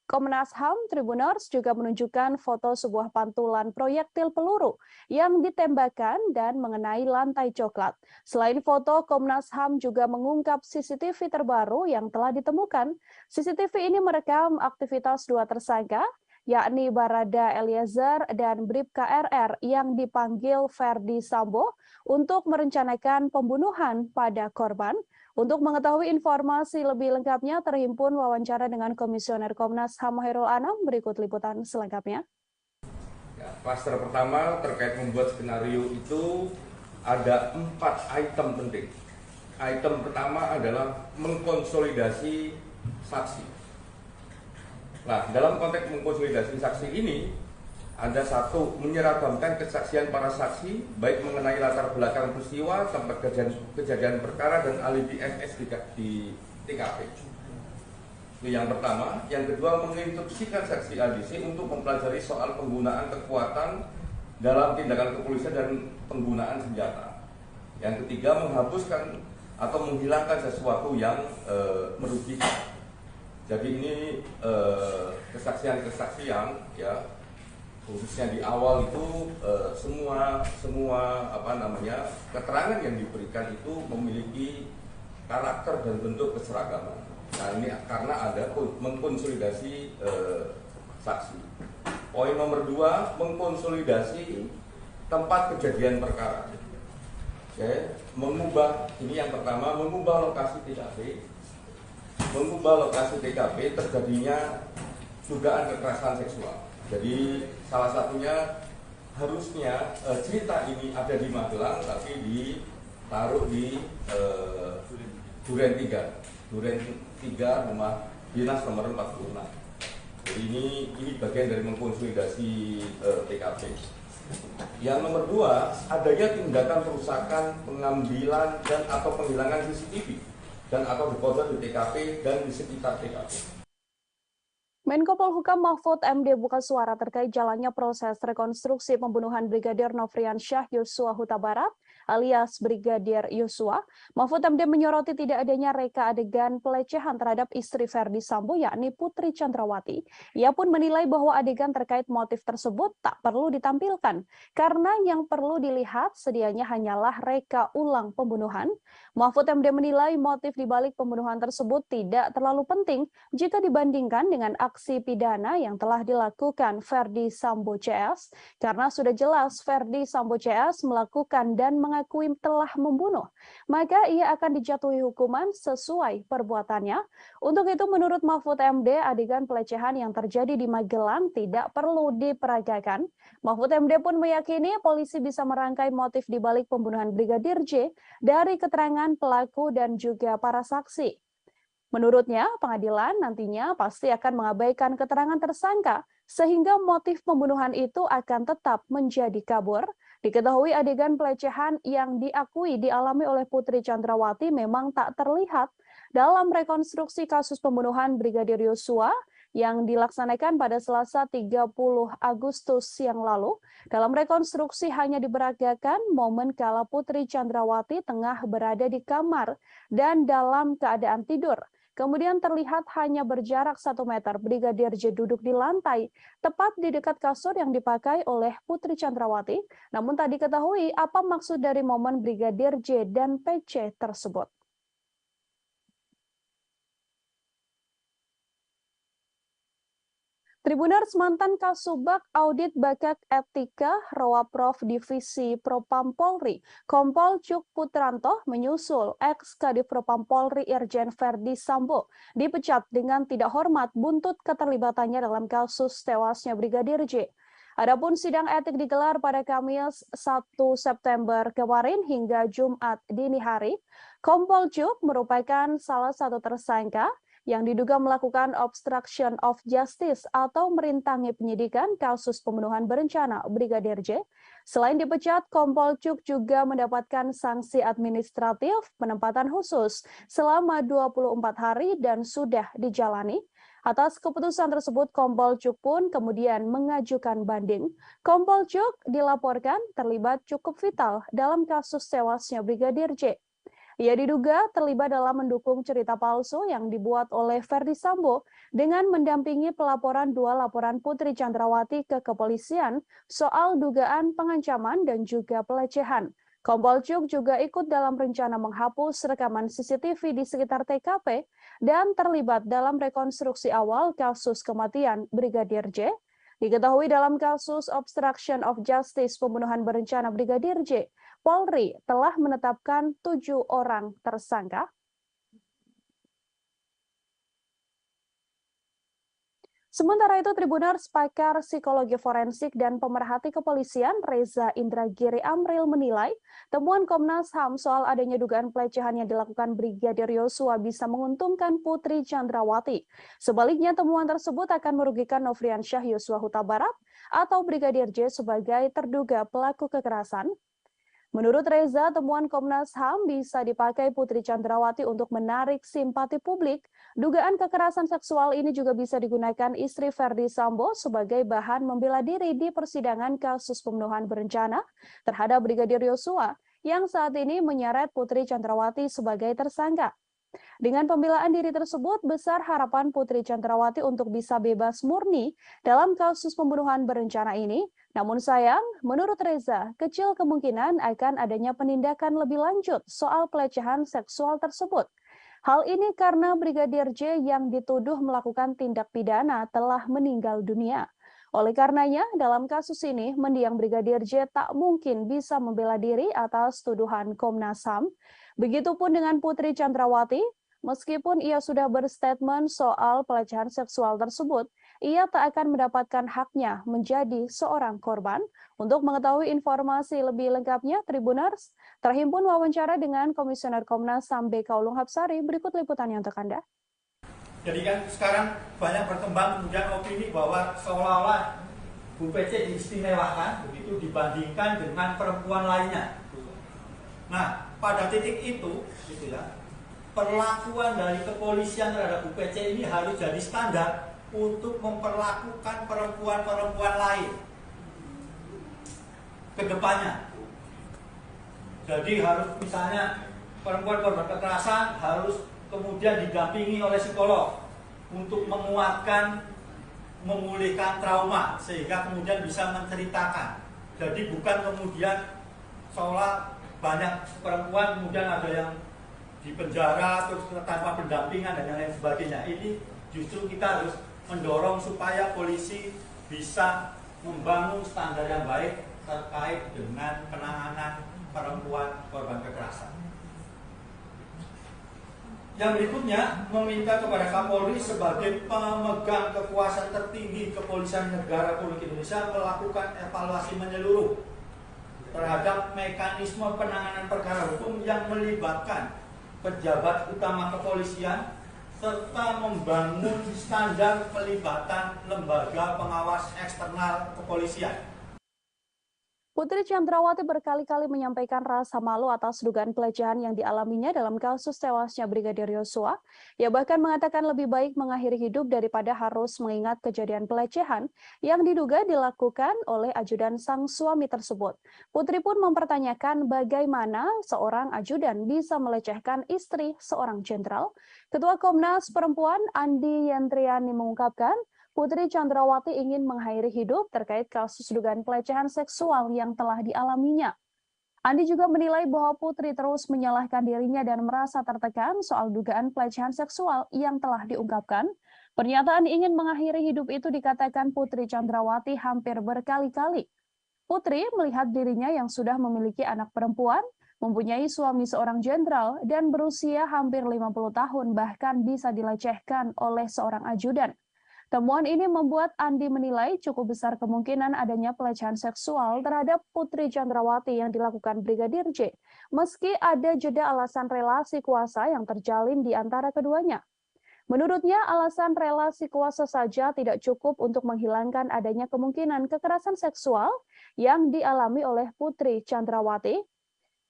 Komnas HAM Tribuners juga menunjukkan foto sebuah pantulan proyektil peluru yang ditembakkan dan mengenai lantai coklat. Selain foto, Komnas HAM juga mengungkap CCTV terbaru yang telah ditemukan. CCTV ini merekam aktivitas 2 tersangka, yakni Barada Eliezer dan Bribka RR yang dipanggil Verdi Sambo untuk merencanakan pembunuhan pada korban. Untuk mengetahui informasi lebih lengkapnya, terhimpun wawancara dengan Komisioner Komnas HAM Hairul Anam. Berikut liputan selengkapnya. Ya, klaster pertama terkait membuat skenario itu ada 4 item penting. Item pertama adalah mengkonsolidasi saksi. Nah, dalam konteks mengkonsolidasi saksi ini, ada 1, menyeragamkan kesaksian para saksi, baik mengenai latar belakang peristiwa, tempat kejadian perkara, dan alibi FS di TKP. Itu yang pertama. Yang kedua, menginstruksikan saksi ADC untuk mempelajari soal penggunaan kekuatan dalam tindakan kepolisian dan penggunaan senjata. Yang ketiga, menghapuskan atau menghilangkan sesuatu yang merugikan. Jadi ini kesaksian-kesaksian, ya, khususnya di awal itu semua keterangan yang diberikan itu memiliki karakter dan bentuk keseragaman. Nah, ini karena ada mengkonsolidasi saksi. Poin nomor 2, mengkonsolidasi tempat kejadian perkara. Oke, mengubah, ini yang pertama, mengubah lokasi TKP. Mengubah lokasi TKP terjadinya dugaan kekerasan seksual. Jadi salah satunya harusnya cerita ini ada di Magelang tapi ditaruh di Duren 3 rumah dinas nomor 46. Jadi ini bagian dari mengkonsolidasi TKP. Yang nomor 2, adanya tindakan perusakan, pengambilan dan atau penghilangan CCTV dan atau dekoder di TKP dan di sekitar TKP. Menko Polhukam Mahfud MD buka suara terkait jalannya proses rekonstruksi pembunuhan Brigadir Nofriansyah Yosua Huta Barat alias Brigadir Yosua. Mahfud MD menyoroti tidak adanya reka adegan pelecehan terhadap istri Verdi Sambo yakni Putri Chandrawati. Ia pun menilai bahwa adegan terkait motif tersebut tak perlu ditampilkan karena yang perlu dilihat sedianya hanyalah reka ulang pembunuhan. Mahfud MD menilai motif dibalik pembunuhan tersebut tidak terlalu penting jika dibandingkan dengan aksi pidana yang telah dilakukan Verdi Sambo CS karena sudah jelas Verdi Sambo CS melakukan dan mengakui telah membunuh, maka ia akan dijatuhi hukuman sesuai perbuatannya. Untuk itu menurut Mahfud MD, adegan pelecehan yang terjadi di Magelang tidak perlu diperagakan. Mahfud MD pun meyakini polisi bisa merangkai motif dibalik pembunuhan Brigadir J dari keterangan pelaku dan juga para saksi. Menurutnya, pengadilan nantinya pasti akan mengabaikan keterangan tersangka, sehingga motif pembunuhan itu akan tetap menjadi kabur. Diketahui adegan pelecehan yang diakui dialami oleh Putri Chandrawati memang tak terlihat dalam rekonstruksi kasus pembunuhan Brigadir Yosua yang dilaksanakan pada Selasa 30 Agustus yang lalu. Dalam rekonstruksi hanya diperagakan momen kala Putri Chandrawati tengah berada di kamar dan dalam keadaan tidur. Kemudian terlihat hanya berjarak 1 meter Brigadir J duduk di lantai, tepat di dekat kasur yang dipakai oleh Putri Chandrawati. Namun tak diketahui apa maksud dari momen Brigadir J dan PC tersebut. Tribuners, mantan Kasubag Audit Bakak Etika Rowaprov Divisi Propam Polri, Kompol Cuk Putranto menyusul ex-Kadif Propam Polri Irjen Verdi Sambo dipecat dengan tidak hormat buntut keterlibatannya dalam kasus tewasnya Brigadir J. Adapun sidang etik digelar pada Kamis 1 September kemarin hingga Jumat dini hari. Kompol Cuk merupakan salah satu tersangka yang diduga melakukan obstruction of justice atau merintangi penyidikan kasus pembunuhan berencana Brigadir J. Selain dipecat, Kompol Cuk juga mendapatkan sanksi administratif penempatan khusus selama 24 hari dan sudah dijalani. Atas keputusan tersebut, Kompol Cuk pun kemudian mengajukan banding. Kompol Cuk dilaporkan terlibat cukup vital dalam kasus tewasnya Brigadir J. Ia diduga terlibat dalam mendukung cerita palsu yang dibuat oleh Verdi Sambo dengan mendampingi pelaporan 2 laporan Putri Chandrawati ke kepolisian soal dugaan pengancaman dan juga pelecehan. Kompol Cuk juga ikut dalam rencana menghapus rekaman CCTV di sekitar TKP dan terlibat dalam rekonstruksi awal kasus kematian Brigadir J. Diketahui dalam kasus obstruction of justice pembunuhan berencana Brigadir J, Polri telah menetapkan 7 orang tersangka. Sementara itu, Tribuners, pakar psikologi forensik dan pemerhati kepolisian Reza Indragiri Amril menilai temuan Komnas HAM soal adanya dugaan pelecehan yang dilakukan Brigadir Yosua bisa menguntungkan Putri Chandrawati. Sebaliknya, temuan tersebut akan merugikan Nofriansyah Yosua Huta Barat atau Brigadir J sebagai terduga pelaku kekerasan. Menurut Reza, temuan Komnas HAM bisa dipakai Putri Chandrawati untuk menarik simpati publik. Dugaan kekerasan seksual ini juga bisa digunakan istri Verdi Sambo sebagai bahan membela diri di persidangan kasus pembunuhan berencana terhadap Brigadir Yosua yang saat ini menyeret Putri Chandrawati sebagai tersangka. Dengan pembelaan diri tersebut, besar harapan Putri Chandrawati untuk bisa bebas murni dalam kasus pembunuhan berencana ini. Namun sayang, menurut Reza, kecil kemungkinan akan adanya penindakan lebih lanjut soal pelecehan seksual tersebut. Hal ini karena Brigadir J yang dituduh melakukan tindak pidana telah meninggal dunia. Oleh karenanya, dalam kasus ini, mendiang Brigadir J tak mungkin bisa membela diri atas tuduhan Komnas HAM. Begitupun dengan Putri Chandrawati, meskipun ia sudah berstatement soal pelecehan seksual tersebut, ia tak akan mendapatkan haknya menjadi seorang korban. Untuk mengetahui informasi lebih lengkapnya, Tribuners terhimpun wawancara dengan Komisioner Komnas HAM BK Ulung Hapsari. Berikut liputannya untuk Anda. Jadi kan sekarang banyak berkembang kemudian opini bahwa seolah-olah Bu PC diistimewakan begitu dibandingkan dengan perempuan lainnya. Nah, pada titik itu, gitu ya, perlakuan dari kepolisian terhadap Bu PC ini harus jadi standar untuk memperlakukan perempuan-perempuan lain ke depannya. Jadi harus misalnya perempuan korban kekerasan harus kemudian didampingi oleh psikolog untuk menguatkan, memulihkan trauma sehingga kemudian bisa menceritakan. Jadi bukan kemudian seolah banyak perempuan kemudian ada yang di penjara terus tanpa pendampingan dan lain sebagainya. Ini justru kita harus mendorong supaya polisi bisa membangun standar yang baik terkait dengan penanganan perempuan korban kekerasan. Yang berikutnya, meminta kepada Kapolri sebagai pemegang kekuasaan tertinggi Kepolisian Negara Republik Indonesia melakukan evaluasi menyeluruh terhadap mekanisme penanganan perkara hukum yang melibatkan pejabat utama kepolisian serta membangun standar pelibatan lembaga pengawas eksternal kepolisian. Putri Chandrawati berkali-kali menyampaikan rasa malu atas dugaan pelecehan yang dialaminya dalam kasus tewasnya Brigadir Yosua. Ia bahkan mengatakan lebih baik mengakhiri hidup daripada harus mengingat kejadian pelecehan yang diduga dilakukan oleh ajudan sang suami tersebut. Putri pun mempertanyakan bagaimana seorang ajudan bisa melecehkan istri seorang jenderal. Ketua Komnas Perempuan Andi Yentriani mengungkapkan, Putri Chandrawati ingin mengakhiri hidup terkait kasus dugaan pelecehan seksual yang telah dialaminya. Andi juga menilai bahwa Putri terus menyalahkan dirinya dan merasa tertekan soal dugaan pelecehan seksual yang telah diungkapkan. Pernyataan ingin mengakhiri hidup itu dikatakan Putri Chandrawati hampir berkali-kali. Putri melihat dirinya yang sudah memiliki anak perempuan, mempunyai suami seorang jenderal, dan berusia hampir 50 tahun bahkan bisa dilecehkan oleh seorang ajudan. Temuan ini membuat Andi menilai cukup besar kemungkinan adanya pelecehan seksual terhadap Putri Chandrawati yang dilakukan Brigadir J, meski ada jeda alasan relasi kuasa yang terjalin di antara keduanya. Menurutnya, alasan relasi kuasa saja tidak cukup untuk menghilangkan adanya kemungkinan kekerasan seksual yang dialami oleh Putri Chandrawati.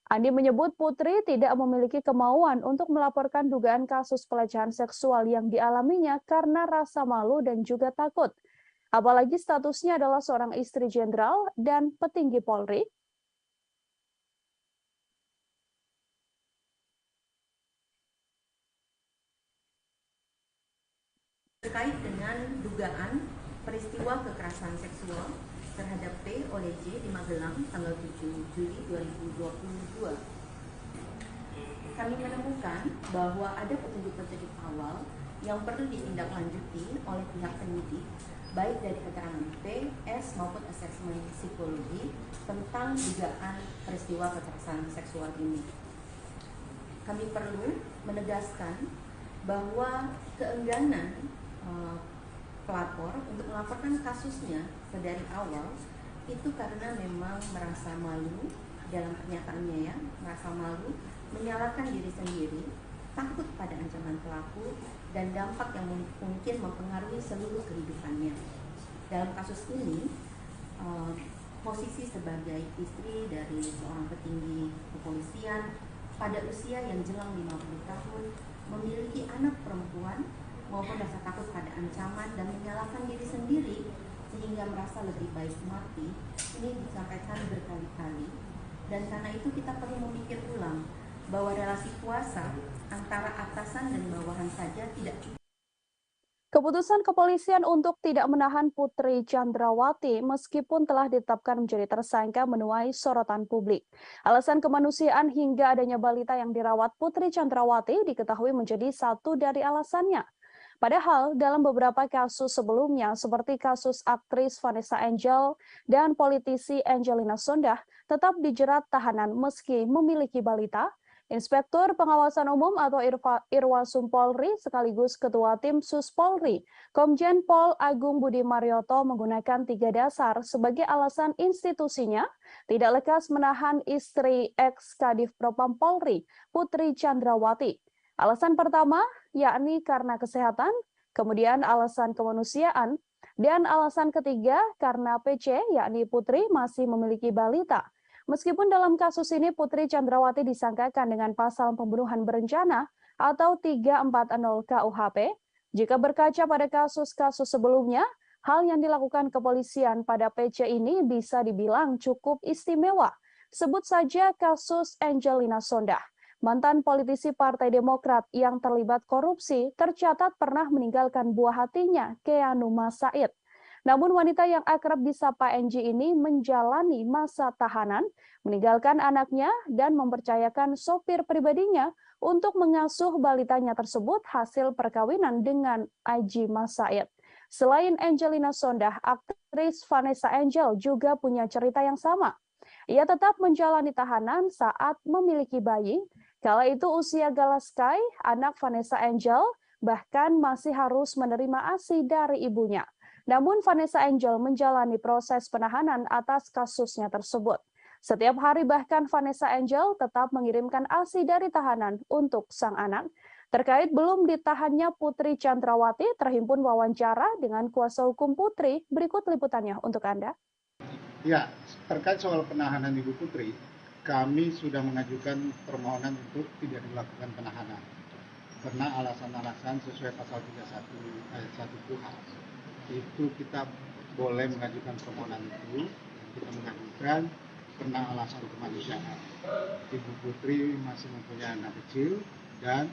Andi menyebut Putri tidak memiliki kemauan untuk melaporkan dugaan kasus pelecehan seksual yang dialaminya karena rasa malu dan juga takut. Apalagi statusnya adalah seorang istri jenderal dan petinggi Polri. Terkait dengan dugaan peristiwa kekerasan seksual terhadap P oleh J di Magelang tanggal 7 Juli 2022. Kami menemukan bahwa ada petunjuk-petunjuk awal yang perlu ditindaklanjuti oleh pihak penyidik, baik dari keterangan P, S maupun asesmen psikologi tentang dugaan peristiwa kekerasan seksual ini. Kami perlu menegaskan bahwa keengganan pelapor untuk melaporkan kasusnya dari awal itu karena memang merasa malu dalam pernyataannya ya, merasa malu, menyalahkan diri sendiri, takut pada ancaman pelaku dan dampak yang mungkin mempengaruhi seluruh kehidupannya. Dalam kasus ini, posisi sebagai istri dari seorang petinggi kepolisian pada usia yang jelang 50 tahun, memiliki anak perempuan maupun rasa takut pada ancaman dan menyalahkan diri sendiri sehingga merasa lebih baik mati, ini disampaikan berkali-kali. Dan karena itu kita perlu memikir ulang bahwa relasi kuasa antara atasan dan bawahan saja tidak cukup. Keputusan kepolisian untuk tidak menahan Putri Chandrawati meskipun telah ditetapkan menjadi tersangka menuai sorotan publik. Alasan kemanusiaan hingga adanya balita yang dirawat Putri Chandrawati diketahui menjadi satu dari alasannya. Padahal dalam beberapa kasus sebelumnya seperti kasus aktris Vanessa Angel dan politisi Angelina Sondakh tetap dijerat tahanan meski memiliki balita. Inspektur Pengawasan Umum atau Irwasum Polri sekaligus Ketua Tim Sus Polri, Komjen Pol Agung Budi Marioto menggunakan 3 dasar sebagai alasan institusinya tidak lekas menahan istri ex-Kadif Propam Polri, Putri Chandrawati. Alasan pertama yakni karena kesehatan, kemudian alasan kemanusiaan, dan alasan ketiga karena PC yakni Putri masih memiliki balita. Meskipun dalam kasus ini Putri Chandrawati disangkakan dengan pasal pembunuhan berencana atau 340 KUHP, jika berkaca pada kasus-kasus sebelumnya, hal yang dilakukan kepolisian pada PC ini bisa dibilang cukup istimewa. Sebut saja kasus Angelina Sondakh. Mantan politisi Partai Demokrat yang terlibat korupsi tercatat pernah meninggalkan buah hatinya, Keanu Said. Namun wanita yang akrab disapa Angie ini menjalani masa tahanan, meninggalkan anaknya dan mempercayakan sopir pribadinya untuk mengasuh balitanya tersebut hasil perkawinan dengan Aji Said. Selain Angelina Sondakh, aktris Vanessa Angel juga punya cerita yang sama. Ia tetap menjalani tahanan saat memiliki bayi. Kala itu usia Galaskai, anak Vanessa Angel, bahkan masih harus menerima ASI dari ibunya. Namun Vanessa Angel menjalani proses penahanan atas kasusnya tersebut. Setiap hari bahkan Vanessa Angel tetap mengirimkan ASI dari tahanan untuk sang anak. Terkait belum ditahannya Putri Chandrawati, terhimpun wawancara dengan kuasa hukum Putri. Berikut liputannya untuk Anda. Ya, terkait soal penahanan Ibu Putri, kami sudah mengajukan permohonan untuk tidak dilakukan penahanan. Karena alasan-alasan sesuai pasal 31 ayat 1 KUHP. Itu kita boleh mengajukan permohonan itu, kita mengajukan karena alasan kemanusiaan. Ibu Putri masih mempunyai anak kecil dan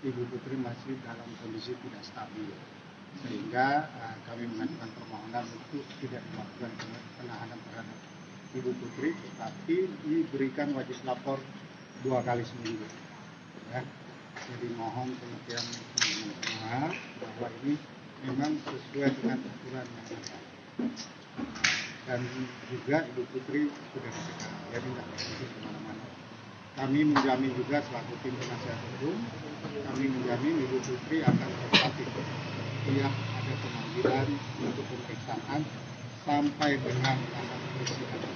Ibu Putri masih dalam kondisi tidak stabil, sehingga kami mengajukan permohonan untuk tidak dilakukan penahanan terhadap Ibu Putri, tetapi diberikan wajib lapor 2 kali seminggu. Ya. Jadi mohon pengertian semua bahwa ini memang sesuai dengan aturan yang ada. Dan juga Ibu Putri sudah dicegah, jadi tidak pergi kemana-mana. Kami menjamin juga selaku tim penasihat hukum, kami menjamin Ibu Putri akan kooperatif. Tiap ada pemanggilan untuk pemeriksaan sampai dengan tanggal persidangan.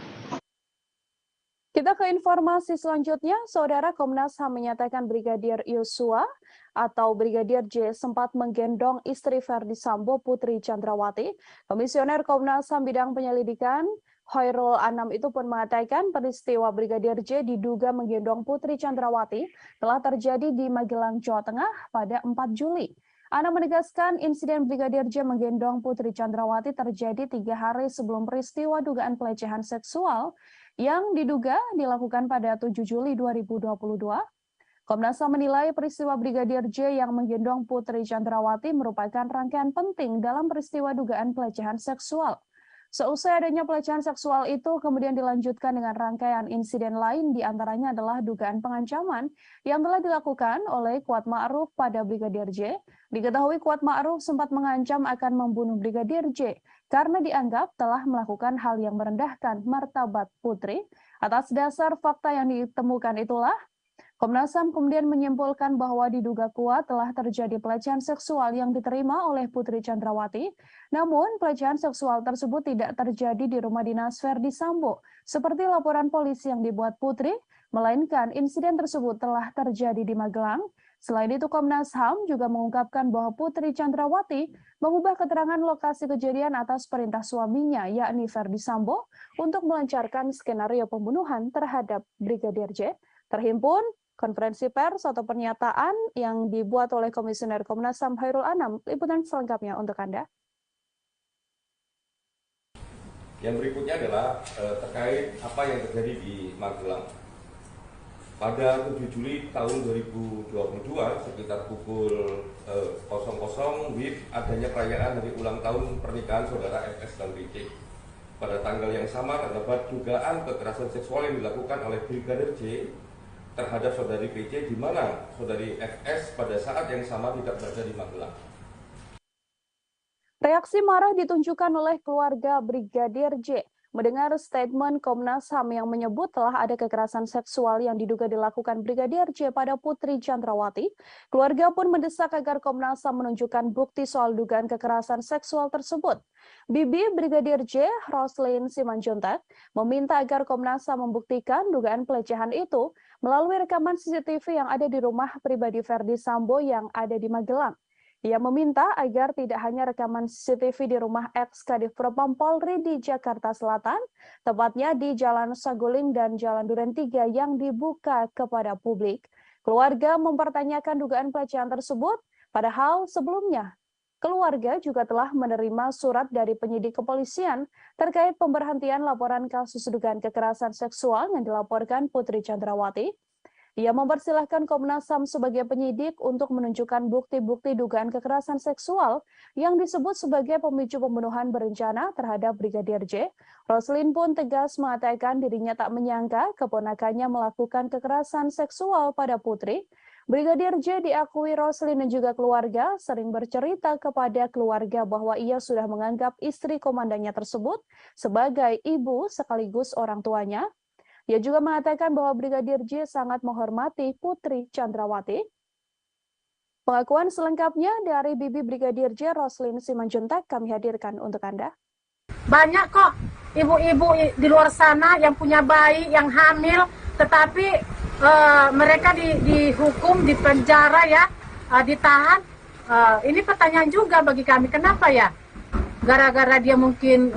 Kita ke informasi selanjutnya, Saudara. Komnas HAM menyatakan Brigadir Yosua atau Brigadir J sempat menggendong istri Verdi Sambo, Putri Chandrawati. Komisioner Komnas HAM bidang penyelidikan Khairul Anam itu pun mengatakan peristiwa Brigadir J diduga menggendong Putri Chandrawati telah terjadi di Magelang, Jawa Tengah pada 4 Juli. Anam menegaskan insiden Brigadir J menggendong Putri Chandrawati terjadi 3 hari sebelum peristiwa dugaan pelecehan seksual yang diduga dilakukan pada 7 Juli 2022. Komnas HAM menilai peristiwa Brigadir J yang menggendong Putri Chandrawati merupakan rangkaian penting dalam peristiwa dugaan pelecehan seksual. Seusai adanya pelecehan seksual itu kemudian dilanjutkan dengan rangkaian insiden lain, diantaranya adalah dugaan pengancaman yang telah dilakukan oleh Kuat Ma'ruf pada Brigadir J. Diketahui Kuat Ma'ruf sempat mengancam akan membunuh Brigadir J karena dianggap telah melakukan hal yang merendahkan martabat Putri. Atas dasar fakta yang ditemukan itulah, Komnas HAM kemudian menyimpulkan bahwa diduga kuat telah terjadi pelecehan seksual yang diterima oleh Putri Chandrawati. Namun, pelecehan seksual tersebut tidak terjadi di rumah dinas Verdi Sambo, seperti laporan polisi yang dibuat Putri, melainkan insiden tersebut telah terjadi di Magelang. Selain itu, Komnas HAM juga mengungkapkan bahwa Putri Chandrawati mengubah keterangan lokasi kejadian atas perintah suaminya, yakni Verdi Sambo, untuk melancarkan skenario pembunuhan terhadap Brigadir J. Terhimpun konferensi pers atau pernyataan yang dibuat oleh Komisioner Komnas HAM Khairul Anam. Liputan selengkapnya untuk Anda. Yang berikutnya adalah terkait apa yang terjadi di Magelang. Pada 7 Juli tahun 2022 sekitar pukul 00 WIB adanya perayaan hari ulang tahun pernikahan saudara FS dan BC. Pada tanggal yang sama terdapat dugaan kekerasan seksual yang dilakukan oleh Brigadir J terhadap saudari PC, di mana saudari FS pada saat yang sama tidak berada di Magelang. Reaksi marah ditunjukkan oleh keluarga Brigadir J mendengar statement Komnas HAM yang menyebut telah ada kekerasan seksual yang diduga dilakukan Brigadir J pada Putri Chandrawati. Keluarga pun mendesak agar Komnas HAM menunjukkan bukti soal dugaan kekerasan seksual tersebut. Bibi Brigadir J, Roslyn Simanjuntak, meminta agar Komnas HAM membuktikan dugaan pelecehan itu melalui rekaman CCTV yang ada di rumah pribadi Verdi Sambo yang ada di Magelang. Ia meminta agar tidak hanya rekaman CCTV di rumah ex-Kadif Propam Polri di Jakarta Selatan, tepatnya di Jalan Saguling dan Jalan Duren 3 yang dibuka kepada publik. Keluarga mempertanyakan dugaan pelecehan tersebut, padahal sebelumnya keluarga juga telah menerima surat dari penyidik kepolisian terkait pemberhentian laporan kasus dugaan kekerasan seksual yang dilaporkan Putri Chandrawati. Ia mempersilahkan Komnas HAM sebagai penyidik untuk menunjukkan bukti-bukti dugaan kekerasan seksual yang disebut sebagai pemicu pembunuhan berencana terhadap Brigadir J. Roslyn pun tegas mengatakan dirinya tak menyangka keponakannya melakukan kekerasan seksual pada Putri. Brigadir J diakui Roslyn dan juga keluarga sering bercerita kepada keluarga bahwa ia sudah menganggap istri komandannya tersebut sebagai ibu sekaligus orang tuanya. Ia juga mengatakan bahwa Brigadir J sangat menghormati Putri Chandrawati. Pengakuan selengkapnya dari Bibi Brigadir J, Roslyn Simanjuntak, kami hadirkan untuk Anda. Banyak kok ibu-ibu di luar sana yang punya bayi, yang hamil, tetapi mereka dihukum, dipenjara ya, ditahan. Ini pertanyaan juga bagi kami, kenapa ya? Gara-gara dia mungkin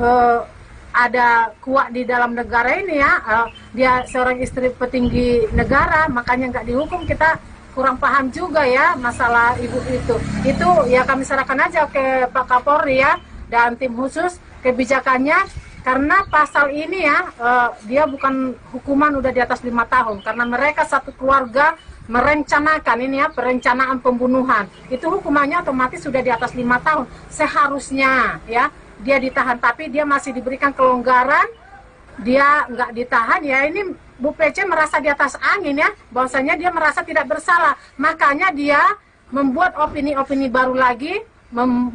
ada kuat di dalam negara ini ya, dia seorang istri petinggi negara, makanya nggak dihukum. Kita kurang paham juga ya masalah ibu itu. Itu ya kami serahkan aja ke Pak Kapolri ya dan tim khusus kebijakannya, karena pasal ini ya dia bukan hukuman udah di atas 5 tahun, karena mereka satu keluarga merencanakan ini ya, perencanaan pembunuhan. Itu hukumannya otomatis sudah di atas 5 tahun seharusnya ya. Dia ditahan, tapi dia masih diberikan kelonggaran, dia nggak ditahan ya. Ini Bu PC merasa di atas angin ya, bahwasanya dia merasa tidak bersalah, makanya dia membuat opini-opini baru lagi,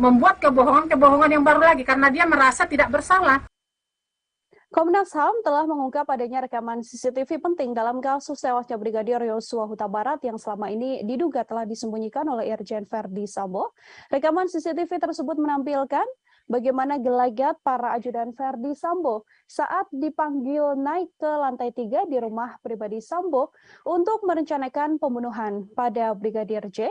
membuat kebohongan-kebohongan yang baru lagi, karena dia merasa tidak bersalah. Komnas HAM telah mengungkap adanya rekaman CCTV penting dalam kasus tewasnya Brigadir Yosua Huta Barat yang selama ini diduga telah disembunyikan oleh Irjen Verdi Sambo. Rekaman CCTV tersebut menampilkan bagaimana gelagat para ajudan Verdi Sambo saat dipanggil naik ke lantai 3 di rumah pribadi Sambo untuk merencanakan pembunuhan pada Brigadir J.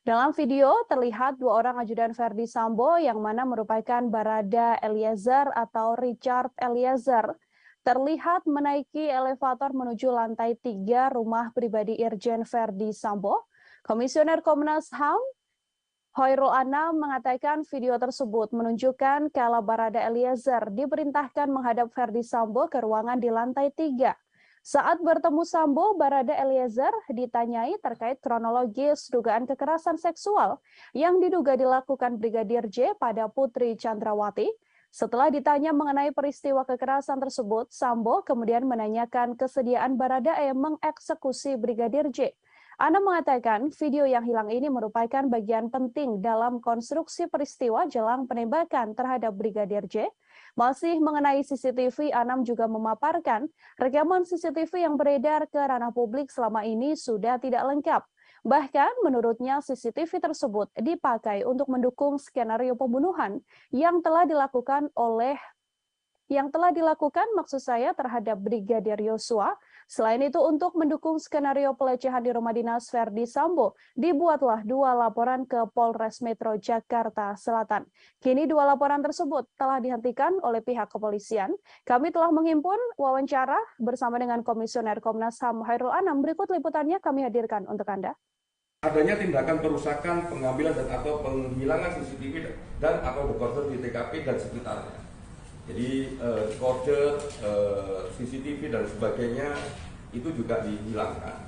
Dalam video terlihat 2 orang ajudan Verdi Sambo yang mana merupakan Barada Eliezer atau Richard Eliezer terlihat menaiki elevator menuju lantai 3 rumah pribadi Irjen Verdi Sambo. Komisioner Komnas HAM Hoirul Anam mengatakan video tersebut menunjukkan kalau Barada Eliezer diperintahkan menghadap Verdi Sambo ke ruangan di lantai 3. Saat bertemu Sambo, Barada Eliezer ditanyai terkait kronologis dugaan kekerasan seksual yang diduga dilakukan Brigadir J pada Putri Chandrawati. Setelah ditanya mengenai peristiwa kekerasan tersebut, Sambo kemudian menanyakan kesediaan Baradae mengeksekusi Brigadir J. Anam mengatakan video yang hilang ini merupakan bagian penting dalam konstruksi peristiwa jelang penembakan terhadap Brigadir J. Masih mengenai CCTV, Anam juga memaparkan rekaman CCTV yang beredar ke ranah publik selama ini sudah tidak lengkap. Bahkan menurutnya CCTV tersebut dipakai untuk mendukung skenario pembunuhan yang telah dilakukan maksud saya terhadap Brigadir Yosua. Selain itu, untuk mendukung skenario pelecehan di rumah dinas Verdi Sambo, dibuatlah 2 laporan ke Polres Metro Jakarta Selatan. Kini 2 laporan tersebut telah dihentikan oleh pihak kepolisian. Kami telah menghimpun wawancara bersama dengan Komisioner Komnas HAM Hoirul Anam. Berikut liputannya kami hadirkan untuk Anda. Adanya tindakan perusakan, pengambilan dan atau penghilangan CCTV dan atau dekoder di TKP dan sekitarnya. Jadi kode CCTV dan sebagainya itu juga dihilangkan.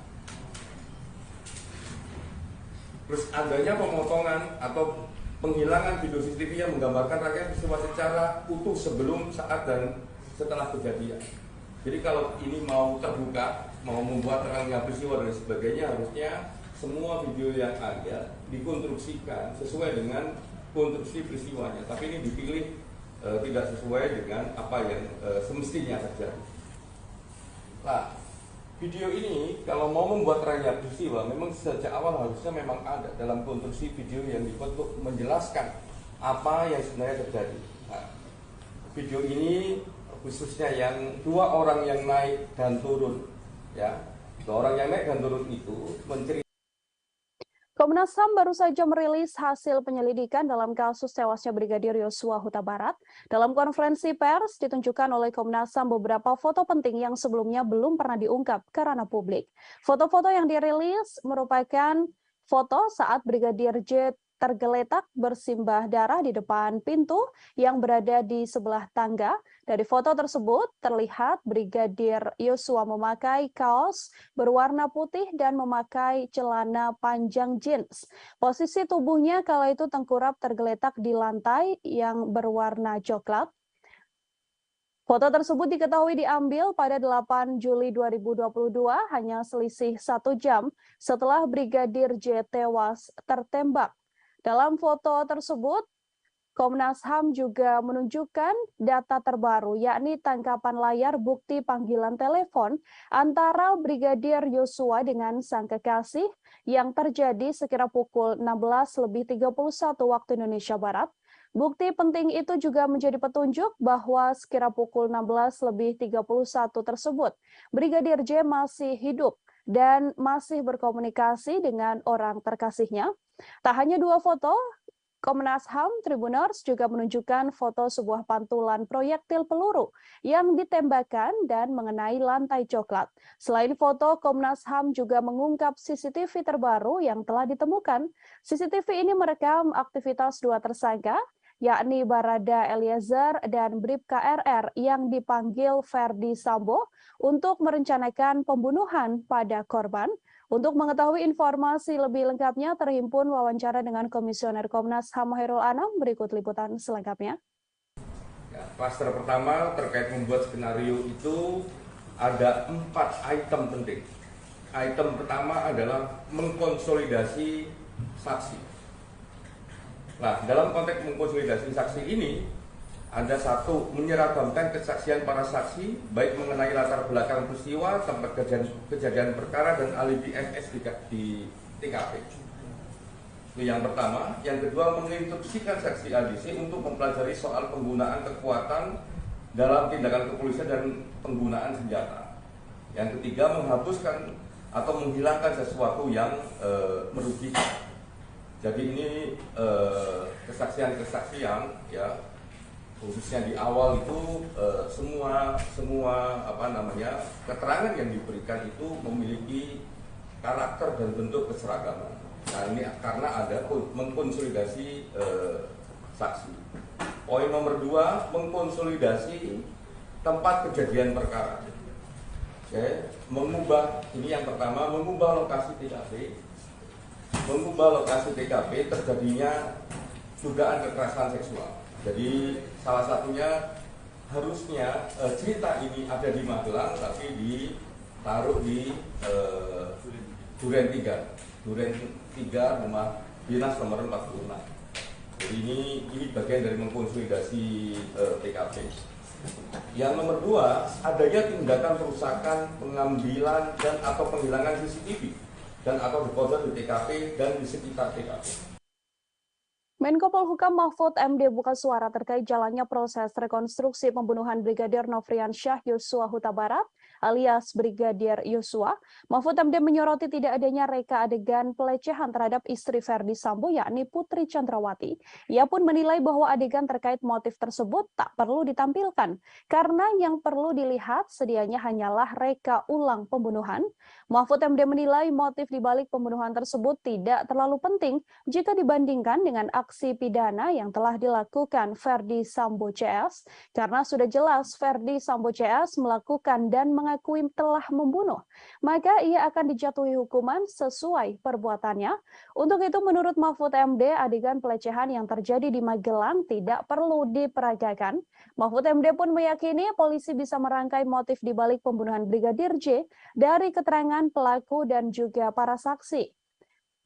Terus adanya pemotongan atau penghilangan video CCTV yang menggambarkan rangkaian peristiwa secara utuh sebelum, saat, dan setelah kejadian. Jadi kalau ini mau terbuka, mau membuat rangkaian peristiwa dan sebagainya, harusnya semua video yang ada dikonstruksikan sesuai dengan konstruksi peristiwanya, tapi ini dipilih tidak sesuai dengan apa yang semestinya terjadi. Nah, video ini kalau mau membuat rangkaian peristiwa memang sejak awal harusnya memang ada dalam konstruksi video yang dibuat untuk menjelaskan apa yang sebenarnya terjadi. Nah, video ini khususnya yang 2 orang yang naik dan turun, ya, 2 orang yang naik dan turun itu menceritakan. Komnas HAM baru saja merilis hasil penyelidikan dalam kasus tewasnya Brigadir Yosua Huta Barat. Dalam konferensi pers ditunjukkan oleh Komnas HAM beberapa foto penting yang sebelumnya belum pernah diungkap ke ranah publik. Foto-foto yang dirilis merupakan foto saat Brigadir J tergeletak bersimbah darah di depan pintu yang berada di sebelah tangga. Dari foto tersebut terlihat Brigadir Yosua memakai kaos berwarna putih dan memakai celana panjang jeans. Posisi tubuhnya kala itu tengkurap tergeletak di lantai yang berwarna coklat. Foto tersebut diketahui diambil pada 8 Juli 2022, hanya selisih 1 jam setelah Brigadir J tewas tertembak. Dalam foto tersebut, Komnas HAM juga menunjukkan data terbaru, yakni tangkapan layar bukti panggilan telepon antara Brigadir Yosua dengan sang kekasih yang terjadi sekira pukul 16.31 waktu Indonesia Barat. Bukti penting itu juga menjadi petunjuk bahwa sekira pukul 16.31 tersebut, Brigadir J masih hidup dan masih berkomunikasi dengan orang terkasihnya. Tak hanya 2 foto, Komnas HAM Tribuners juga menunjukkan foto sebuah pantulan proyektil peluru yang ditembakkan dan mengenai lantai coklat. Selain foto, Komnas HAM juga mengungkap CCTV terbaru yang telah ditemukan. CCTV ini merekam aktivitas 2 tersangka, yakni Barada Eliezer dan Bribka RR yang dipanggil Ferdi Sambo untuk merencanakan pembunuhan pada korban. Untuk mengetahui informasi lebih lengkapnya, terhimpun wawancara dengan Komisioner Komnas HAM Hairul Anam. Berikut liputan selengkapnya. Ya, klaster pertama terkait membuat skenario itu ada 4 item penting. Item pertama adalah mengkonsolidasi saksi. Nah, dalam konteks mengkonsolidasi saksi ini, ada 1, menyeragamkan kesaksian para saksi, baik mengenai latar belakang peristiwa, tempat kejadian perkara, dan alibi MS di TKP. Itu yang pertama. Yang kedua, menginstruksikan saksi ADC untuk mempelajari soal penggunaan kekuatan dalam tindakan kepolisian dan penggunaan senjata. Yang ketiga, menghapuskan atau menghilangkan sesuatu yang merugikan. Jadi ini kesaksian-kesaksian, ya, khususnya di awal itu semua keterangan yang diberikan itu memiliki karakter dan bentuk keseragaman. Nah, ini karena ada mengkonsolidasi saksi. Poin nomor 2, mengkonsolidasi tempat kejadian perkara. Oke, ini yang pertama, mengubah lokasi TKP. Mengubah lokasi TKP terjadinya dugaan kekerasan seksual. Jadi salah satunya harusnya cerita ini ada di Magelang, tapi ditaruh di Duren 3 rumah dinas nomor 46. Jadi ini bagian dari mengkonsolidasi TKP. Yang nomor 2, adanya tindakan perusakan, pengambilan dan atau penghilangan CCTV dan atau dekoder di TKP dan di sekitar TKP. Menko Polhukam Mahfud MD buka suara terkait jalannya proses rekonstruksi pembunuhan Brigadir Nofriansyah Yosua Huta Barat alias Brigadir Yosua. Mahfud MD menyoroti tidak adanya reka adegan pelecehan terhadap istri Ferdi Sambo yakni Putri Chandrawati. Ia pun menilai bahwa adegan terkait motif tersebut tak perlu ditampilkan karena yang perlu dilihat sedianya hanyalah reka ulang pembunuhan. Mahfud MD menilai motif dibalik pembunuhan tersebut tidak terlalu penting jika dibandingkan dengan aksi pidana yang telah dilakukan Ferdi Sambo CS karena sudah jelas Ferdi Sambo CS melakukan dan mengakui telah membunuh, maka ia akan dijatuhi hukuman sesuai perbuatannya. Untuk itu menurut Mahfud MD, adegan pelecehan yang terjadi di Magelang tidak perlu diperagakan. Mahfud MD pun meyakini polisi bisa merangkai motif dibalik pembunuhan Brigadir J dari keterangan pelaku dan juga para saksi.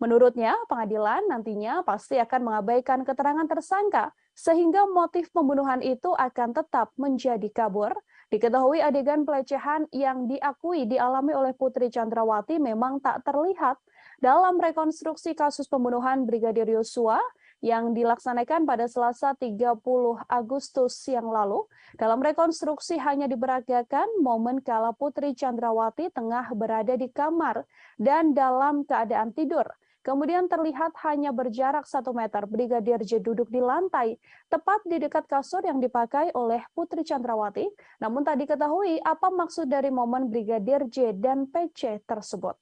Menurutnya, pengadilan nantinya pasti akan mengabaikan keterangan tersangka sehingga motif pembunuhan itu akan tetap menjadi kabur. Diketahui adegan pelecehan yang diakui dialami oleh Putri Chandrawati memang tak terlihat dalam rekonstruksi kasus pembunuhan Brigadir Yosua yang dilaksanakan pada Selasa 30 Agustus yang lalu. Dalam rekonstruksi hanya diperagakan momen kala Putri Chandrawati tengah berada di kamar dan dalam keadaan tidur. Kemudian terlihat hanya berjarak 1 meter Brigadir J duduk di lantai, tepat di dekat kasur yang dipakai oleh Putri Chandrawati. Namun tak diketahui apa maksud dari momen Brigadir J dan PC tersebut.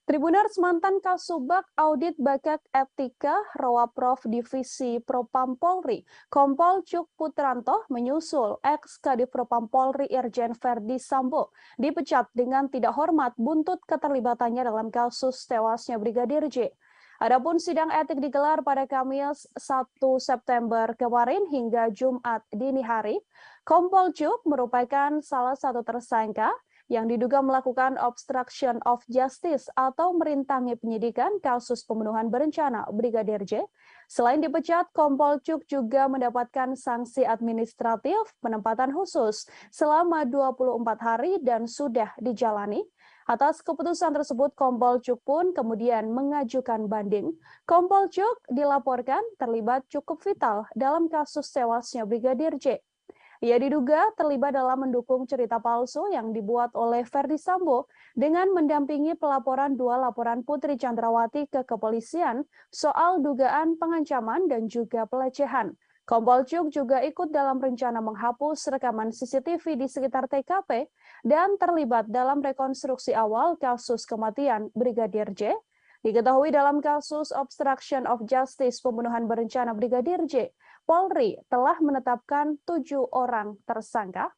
Tribuners, mantan Kasubag Audit Bakat Etika Rowaprov Divisi Propam Polri, Kompol Cuk Putranto menyusul ex-Kadif Propam Polri Irjen Verdi Sambo dipecat dengan tidak hormat buntut keterlibatannya dalam kasus tewasnya Brigadir J. Adapun sidang etik digelar pada Kamis 1 September kemarin hingga Jumat dini hari. Kompol Cuk merupakan salah satu tersangka yang diduga melakukan obstruction of justice atau merintangi penyidikan kasus pembunuhan berencana Brigadir J. Selain dipecat, Kompol Cuk juga mendapatkan sanksi administratif penempatan khusus selama 24 hari dan sudah dijalani. Atas keputusan tersebut, Kompol Cuk pun kemudian mengajukan banding. Kompol Cuk dilaporkan terlibat cukup vital dalam kasus tewasnya Brigadir J. Ia diduga terlibat dalam mendukung cerita palsu yang dibuat oleh Verdi Sambo dengan mendampingi pelaporan 2 laporan Putri Chandrawati ke kepolisian soal dugaan pengancaman dan juga pelecehan. Kompol Cuk juga ikut dalam rencana menghapus rekaman CCTV di sekitar TKP dan terlibat dalam rekonstruksi awal kasus kematian Brigadir J. Diketahui dalam kasus obstruction of justice pembunuhan berencana Brigadir J, Polri telah menetapkan 7 orang tersangka.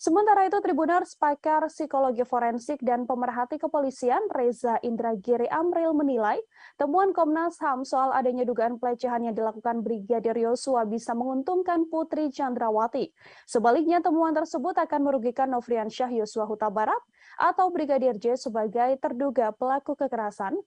Sementara itu, Tribuners, pakar psikologi forensik dan pemerhati kepolisian Reza Indragiri Amril menilai temuan Komnas HAM soal adanya dugaan pelecehan yang dilakukan Brigadir Yosua bisa menguntungkan Putri Chandrawati. Sebaliknya, temuan tersebut akan merugikan Nofriansyah Yosua Huta Barat atau Brigadir J sebagai terduga pelaku kekerasan.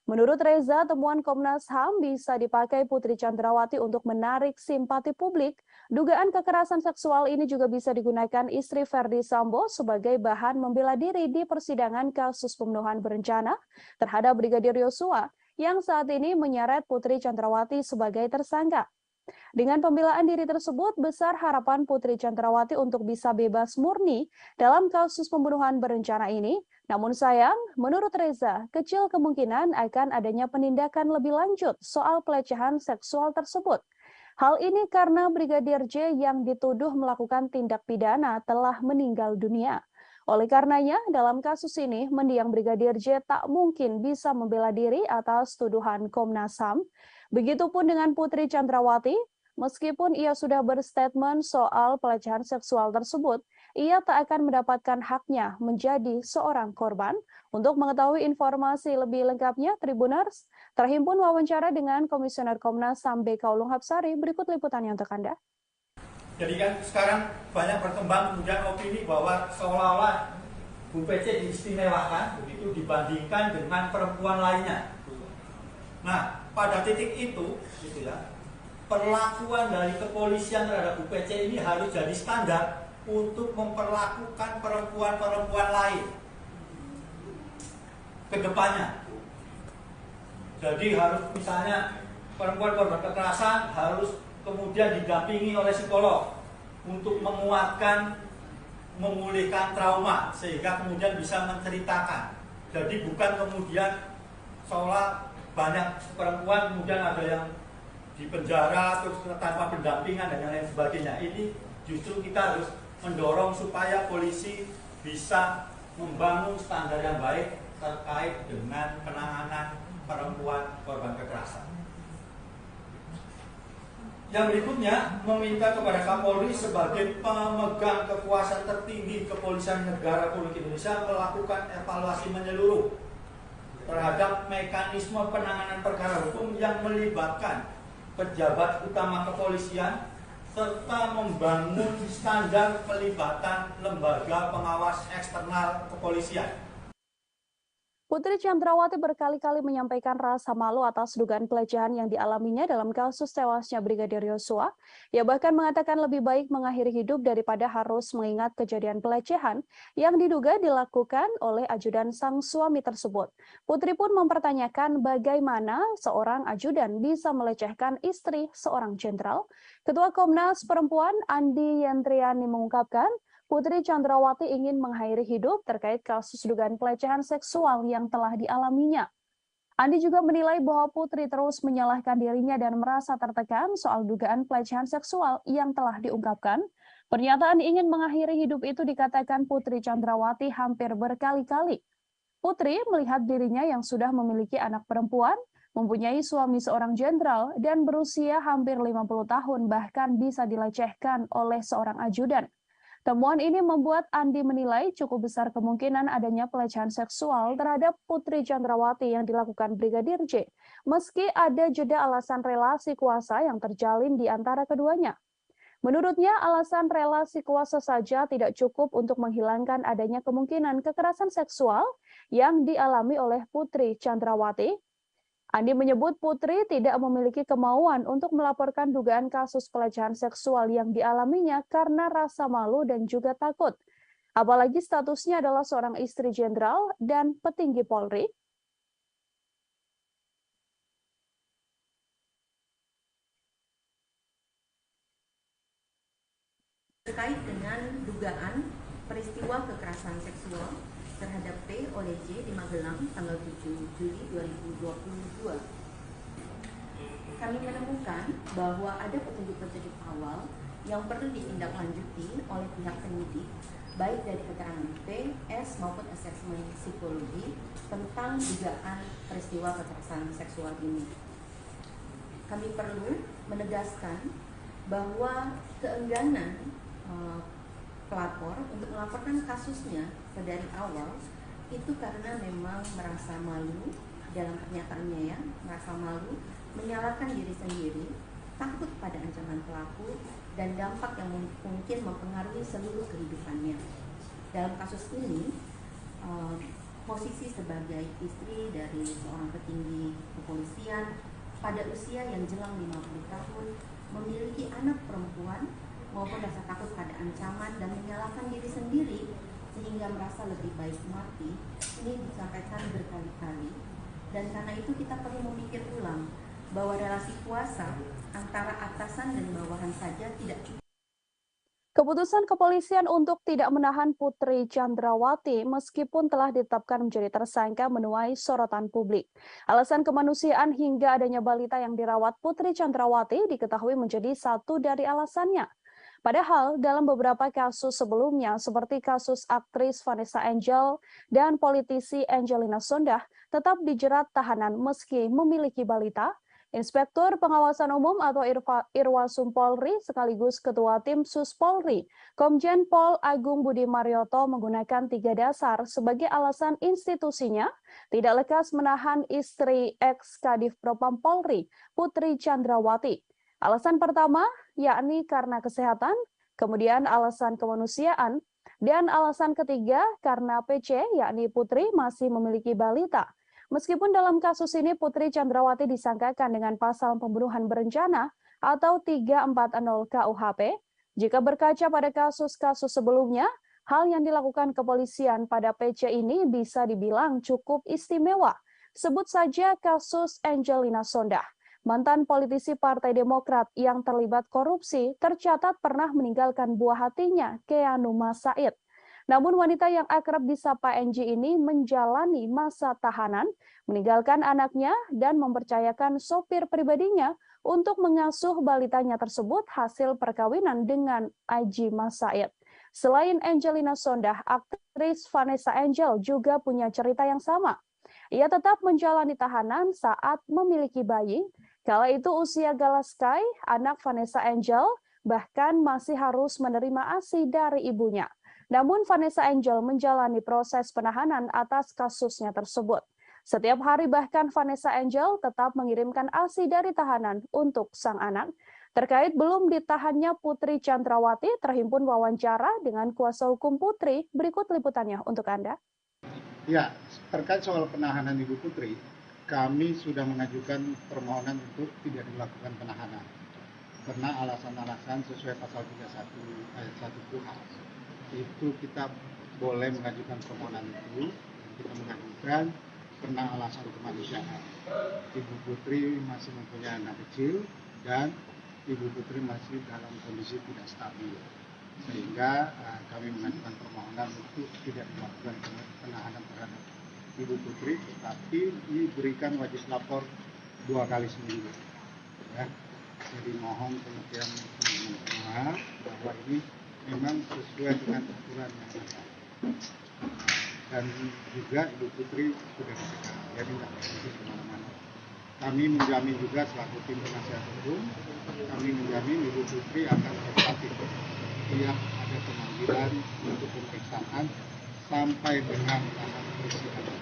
Menurut Reza, temuan Komnas HAM bisa dipakai Putri Chandrawati untuk menarik simpati publik. Dugaan kekerasan seksual ini juga bisa digunakan istri Verdi Sambo sebagai bahan membela diri di persidangan kasus pembunuhan berencana terhadap Brigadir Yosua yang saat ini menyeret Putri Chandrawati sebagai tersangka. Dengan pembelaan diri tersebut, besar harapan Putri Chandrawati untuk bisa bebas murni dalam kasus pembunuhan berencana ini. Namun sayang, menurut Reza, kecil kemungkinan akan adanya penindakan lebih lanjut soal pelecehan seksual tersebut. Hal ini karena Brigadir J yang dituduh melakukan tindak pidana telah meninggal dunia. Oleh karenanya, dalam kasus ini, mendiang Brigadir J tak mungkin bisa membela diri atas tuduhan Komnas HAM. Begitupun dengan Putri Chandrawati, meskipun ia sudah berstatement soal pelecehan seksual tersebut, ia tak akan mendapatkan haknya menjadi seorang korban. Untuk mengetahui informasi lebih lengkapnya, Tribuners, terhimpun wawancara dengan Komisioner Komnas HAM BK Ulung Hapsari, berikut liputannya untuk Anda. Jadi kan sekarang banyak berkembang kemudian opini bahwa seolah-olah Bu PC diistimewakan begitu dibandingkan dengan perempuan lainnya. Nah, pada titik itu, gitu ya, perlakuan dari kepolisian terhadap Bu PC ini harus jadi standar untuk memperlakukan perempuan-perempuan lain ke depannya. Jadi harus misalnya perempuan korban kekerasan harus kemudian didampingi oleh psikolog untuk menguatkan, memulihkan trauma sehingga kemudian bisa menceritakan. Jadi bukan kemudian seolah banyak perempuan kemudian ada yang di penjara terus tanpa pendampingan dan lain sebagainya. Ini justru kita harus mendorong supaya polisi bisa membangun standar yang baik terkait dengan penanganan perempuan korban kekerasan. Yang berikutnya, meminta kepada Kapolri sebagai pemegang kekuasaan tertinggi Kepolisian Negara Republik Indonesia melakukan evaluasi menyeluruh terhadap mekanisme penanganan perkara hukum yang melibatkan pejabat utama kepolisian serta membangun standar pelibatan lembaga pengawas eksternal kepolisian. Putri Chandrawati berkali-kali menyampaikan rasa malu atas dugaan pelecehan yang dialaminya dalam kasus tewasnya Brigadir Yosua. Ia bahkan mengatakan lebih baik mengakhiri hidup daripada harus mengingat kejadian pelecehan yang diduga dilakukan oleh ajudan sang suami tersebut. Putri pun mempertanyakan bagaimana seorang ajudan bisa melecehkan istri seorang jenderal. Ketua Komnas Perempuan Andi Yentriani mengungkapkan, Putri Chandrawati ingin mengakhiri hidup terkait kasus dugaan pelecehan seksual yang telah dialaminya. Andi juga menilai bahwa Putri terus menyalahkan dirinya dan merasa tertekan soal dugaan pelecehan seksual yang telah diungkapkan. Pernyataan ingin mengakhiri hidup itu dikatakan Putri Chandrawati hampir berkali-kali. Putri melihat dirinya yang sudah memiliki anak perempuan, mempunyai suami seorang jenderal, dan berusia hampir 50 tahun bahkan bisa dilecehkan oleh seorang ajudan. Temuan ini membuat Andi menilai cukup besar kemungkinan adanya pelecehan seksual terhadap Putri Chandrawati yang dilakukan Brigadir J, meski ada jeda alasan relasi kuasa yang terjalin di antara keduanya. Menurutnya, alasan relasi kuasa saja tidak cukup untuk menghilangkan adanya kemungkinan kekerasan seksual yang dialami oleh Putri Chandrawati. Andi menyebut Putri tidak memiliki kemauan untuk melaporkan dugaan kasus pelecehan seksual yang dialaminya karena rasa malu dan juga takut. Apalagi statusnya adalah seorang istri jenderal dan petinggi Polri. Terkait dengan dugaan peristiwa kekerasan seksual terhadap P oleh J di Magelang tanggal 7 Juli 2022. Kami menemukan bahwa ada petunjuk-petunjuk awal yang perlu ditindaklanjuti oleh pihak penyidik, baik dari keterangan P, S maupun asesmen psikologi tentang dugaan peristiwa kekerasan seksual ini. Kami perlu menegaskan bahwa keengganan pelapor untuk melaporkan kasusnya dari awal itu karena memang merasa malu dalam pernyataannya ya, merasa malu, menyalahkan diri sendiri, takut pada ancaman pelaku dan dampak yang mungkin mempengaruhi seluruh kehidupannya. Dalam kasus ini, posisi sebagai istri dari seorang petinggi kepolisian pada usia yang jelang 50 tahun memiliki anak perempuan maupun rasa takut pada ancaman dan menyalahkan diri sendiri sehingga merasa lebih baik mati, ini disampaikan berkali-kali. Dan karena itu kita perlu memikir ulang bahwa relasi kuasa antara atasan dan bawahan saja tidak cukup. Keputusan kepolisian untuk tidak menahan Putri Chandrawati meskipun telah ditetapkan menjadi tersangka menuai sorotan publik. Alasan kemanusiaan hingga adanya balita yang dirawat Putri Chandrawati diketahui menjadi satu dari alasannya. Padahal dalam beberapa kasus sebelumnya seperti kasus aktris Vanessa Angel dan politisi Angelina Sondakh tetap dijerat tahanan meski memiliki balita. Inspektur Pengawasan Umum atau Irwasum Polri sekaligus Ketua Tim Sus Polri, Komjen Pol Agung Budi Marioto menggunakan 3 dasar sebagai alasan institusinya tidak lekas menahan istri ex-Kadif Propam Polri, Putri Chandrawati. Alasan pertama, yakni karena kesehatan, kemudian alasan kemanusiaan, dan alasan ketiga karena PC, yakni Putri masih memiliki balita. Meskipun dalam kasus ini Putri Chandrawati disangkakan dengan pasal pembunuhan berencana atau 340 KUHP, jika berkaca pada kasus-kasus sebelumnya, hal yang dilakukan kepolisian pada PC ini bisa dibilang cukup istimewa. Sebut saja kasus Angelina Sondakh. Mantan politisi Partai Demokrat yang terlibat korupsi tercatat pernah meninggalkan buah hatinya, Keanu Said. Namun wanita yang akrab disapa Angie ini menjalani masa tahanan, meninggalkan anaknya dan mempercayakan sopir pribadinya untuk mengasuh balitanya tersebut hasil perkawinan dengan Aji Said. Selain Angelina Sondakh, aktris Vanessa Angel juga punya cerita yang sama. Ia tetap menjalani tahanan saat memiliki bayi. Kala itu usia Galaskai, anak Vanessa Angel, bahkan masih harus menerima ASI dari ibunya. Namun Vanessa Angel menjalani proses penahanan atas kasusnya tersebut. Setiap hari bahkan Vanessa Angel tetap mengirimkan ASI dari tahanan untuk sang anak. Terkait belum ditahannya Putri Chandrawati, terhimpun wawancara dengan kuasa hukum Putri. Berikut liputannya untuk Anda. Ya, terkait soal penahanan Ibu Putri, kami sudah mengajukan permohonan untuk tidak dilakukan penahanan. Karena alasan-alasan sesuai pasal 31 ayat 1 KUHP itu kita boleh mengajukan permohonan itu. Kita mengajukan karena alasan kemanusiaan. Ibu Putri masih mempunyai anak kecil dan Ibu Putri masih dalam kondisi tidak stabil. Sehingga kami mengajukan permohonan untuk tidak dilakukan penahanan terhadap Ibu Putri, tetapi diberikan wajib lapor 2 kali seminggu. Ya. Jadi mohon pengertian semua bahwa ini memang sesuai dengan aturan yang ada. Dan juga Ibu Putri sudah dicegah, jadi tidak pergi kemana-mana. Kami menjamin juga selaku tim penasihat hukum, kami menjamin Ibu Putri akan kooperatif setiap ada pemanggilan untuk pemeriksaan sampai dengan tahap persidangan.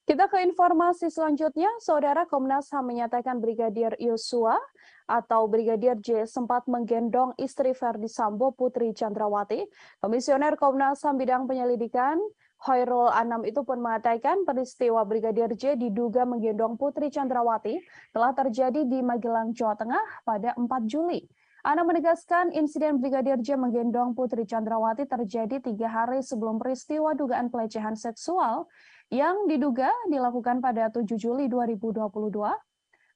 Kita ke informasi selanjutnya, Saudara. Komnas HAM menyatakan Brigadir Yosua atau Brigadir J sempat menggendong istri Ferdi Sambo, Putri Chandrawati. Komisioner Komnas HAM bidang penyelidikan Khairul Anam itu pun mengatakan peristiwa Brigadir J diduga menggendong Putri Chandrawati telah terjadi di Magelang, Jawa Tengah pada 4 Juli. Anam menegaskan insiden Brigadir J menggendong Putri Chandrawati terjadi 3 hari sebelum peristiwa dugaan pelecehan seksual yang diduga dilakukan pada 7 Juli 2022.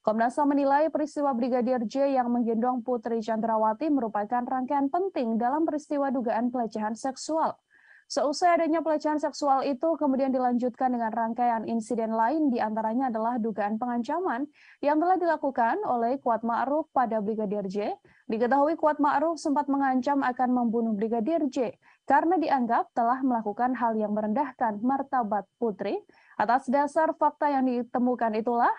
Komnas HAM menilai peristiwa Brigadir J yang menggendong Putri Chandrawati merupakan rangkaian penting dalam peristiwa dugaan pelecehan seksual. Seusai adanya pelecehan seksual itu kemudian dilanjutkan dengan rangkaian insiden lain, diantaranya adalah dugaan pengancaman yang telah dilakukan oleh Kuat Ma'ruf pada Brigadir J. Diketahui Kuat Ma'ruf sempat mengancam akan membunuh Brigadir J karena dianggap telah melakukan hal yang merendahkan martabat Putri. Atas dasar fakta yang ditemukan itulah,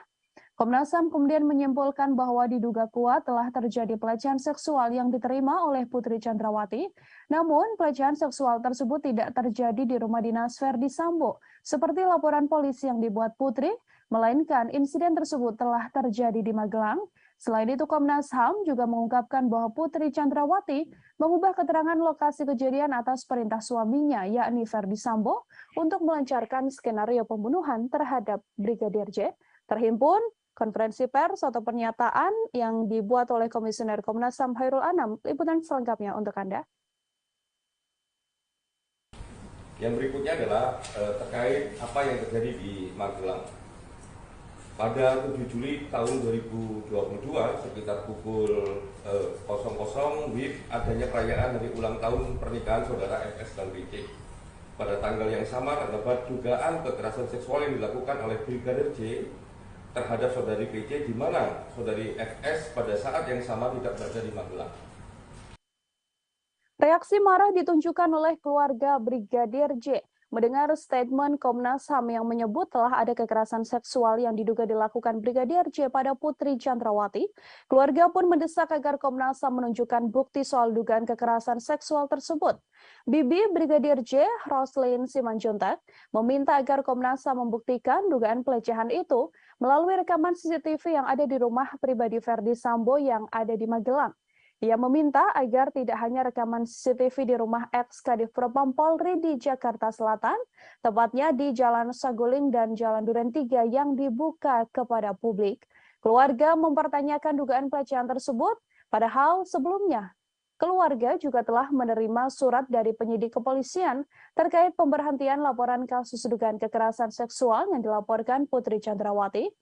Komnas HAM kemudian menyimpulkan bahwa diduga kuat telah terjadi pelecehan seksual yang diterima oleh Putri Chandrawati. Namun, pelecehan seksual tersebut tidak terjadi di rumah dinas Ferdi Sambo, seperti laporan polisi yang dibuat Putri, melainkan insiden tersebut telah terjadi di Magelang. Selain itu, Komnas HAM juga mengungkapkan bahwa Putri Chandrawati mengubah keterangan lokasi kejadian atas perintah suaminya, yakni Ferdi Sambo, untuk melancarkan skenario pembunuhan terhadap Brigadir J. Terhimpun konferensi pers atau pernyataan yang dibuat oleh Komisioner Komnas HAM Khairul Anam. Liputan selengkapnya untuk Anda. Yang berikutnya adalah terkait apa yang terjadi di Magelang. Pada 7 Juli tahun 2022 sekitar pukul 00 WIB adanya perayaan hari ulang tahun pernikahan saudara FS dan BC. Pada tanggal yang sama terdapat dugaan kekerasan seksual yang dilakukan oleh Brigadir J terhadap saudari PC, di mana saudari FS pada saat yang sama tidak berada di Magelang. Reaksi marah ditunjukkan oleh keluarga Brigadir J mendengar statement Komnas HAM yang menyebut telah ada kekerasan seksual yang diduga dilakukan Brigadir J pada Putri Chandrawati. Keluarga pun mendesak agar Komnas HAM menunjukkan bukti soal dugaan kekerasan seksual tersebut. Bibi Brigadir J, Roslin Simanjuntak, meminta agar Komnas HAM membuktikan dugaan pelecehan itu melalui rekaman CCTV yang ada di rumah pribadi Ferdi Sambo yang ada di Magelang. Ia meminta agar tidak hanya rekaman CCTV di rumah ex-Kadif Propam Polri di Jakarta Selatan, tepatnya di Jalan Saguling dan Jalan Duren 3 yang dibuka kepada publik. Keluarga mempertanyakan dugaan pelecehan tersebut, padahal sebelumnya keluarga juga telah menerima surat dari penyidik kepolisian terkait pemberhentian laporan kasus dugaan kekerasan seksual yang dilaporkan Putri Chandrawati.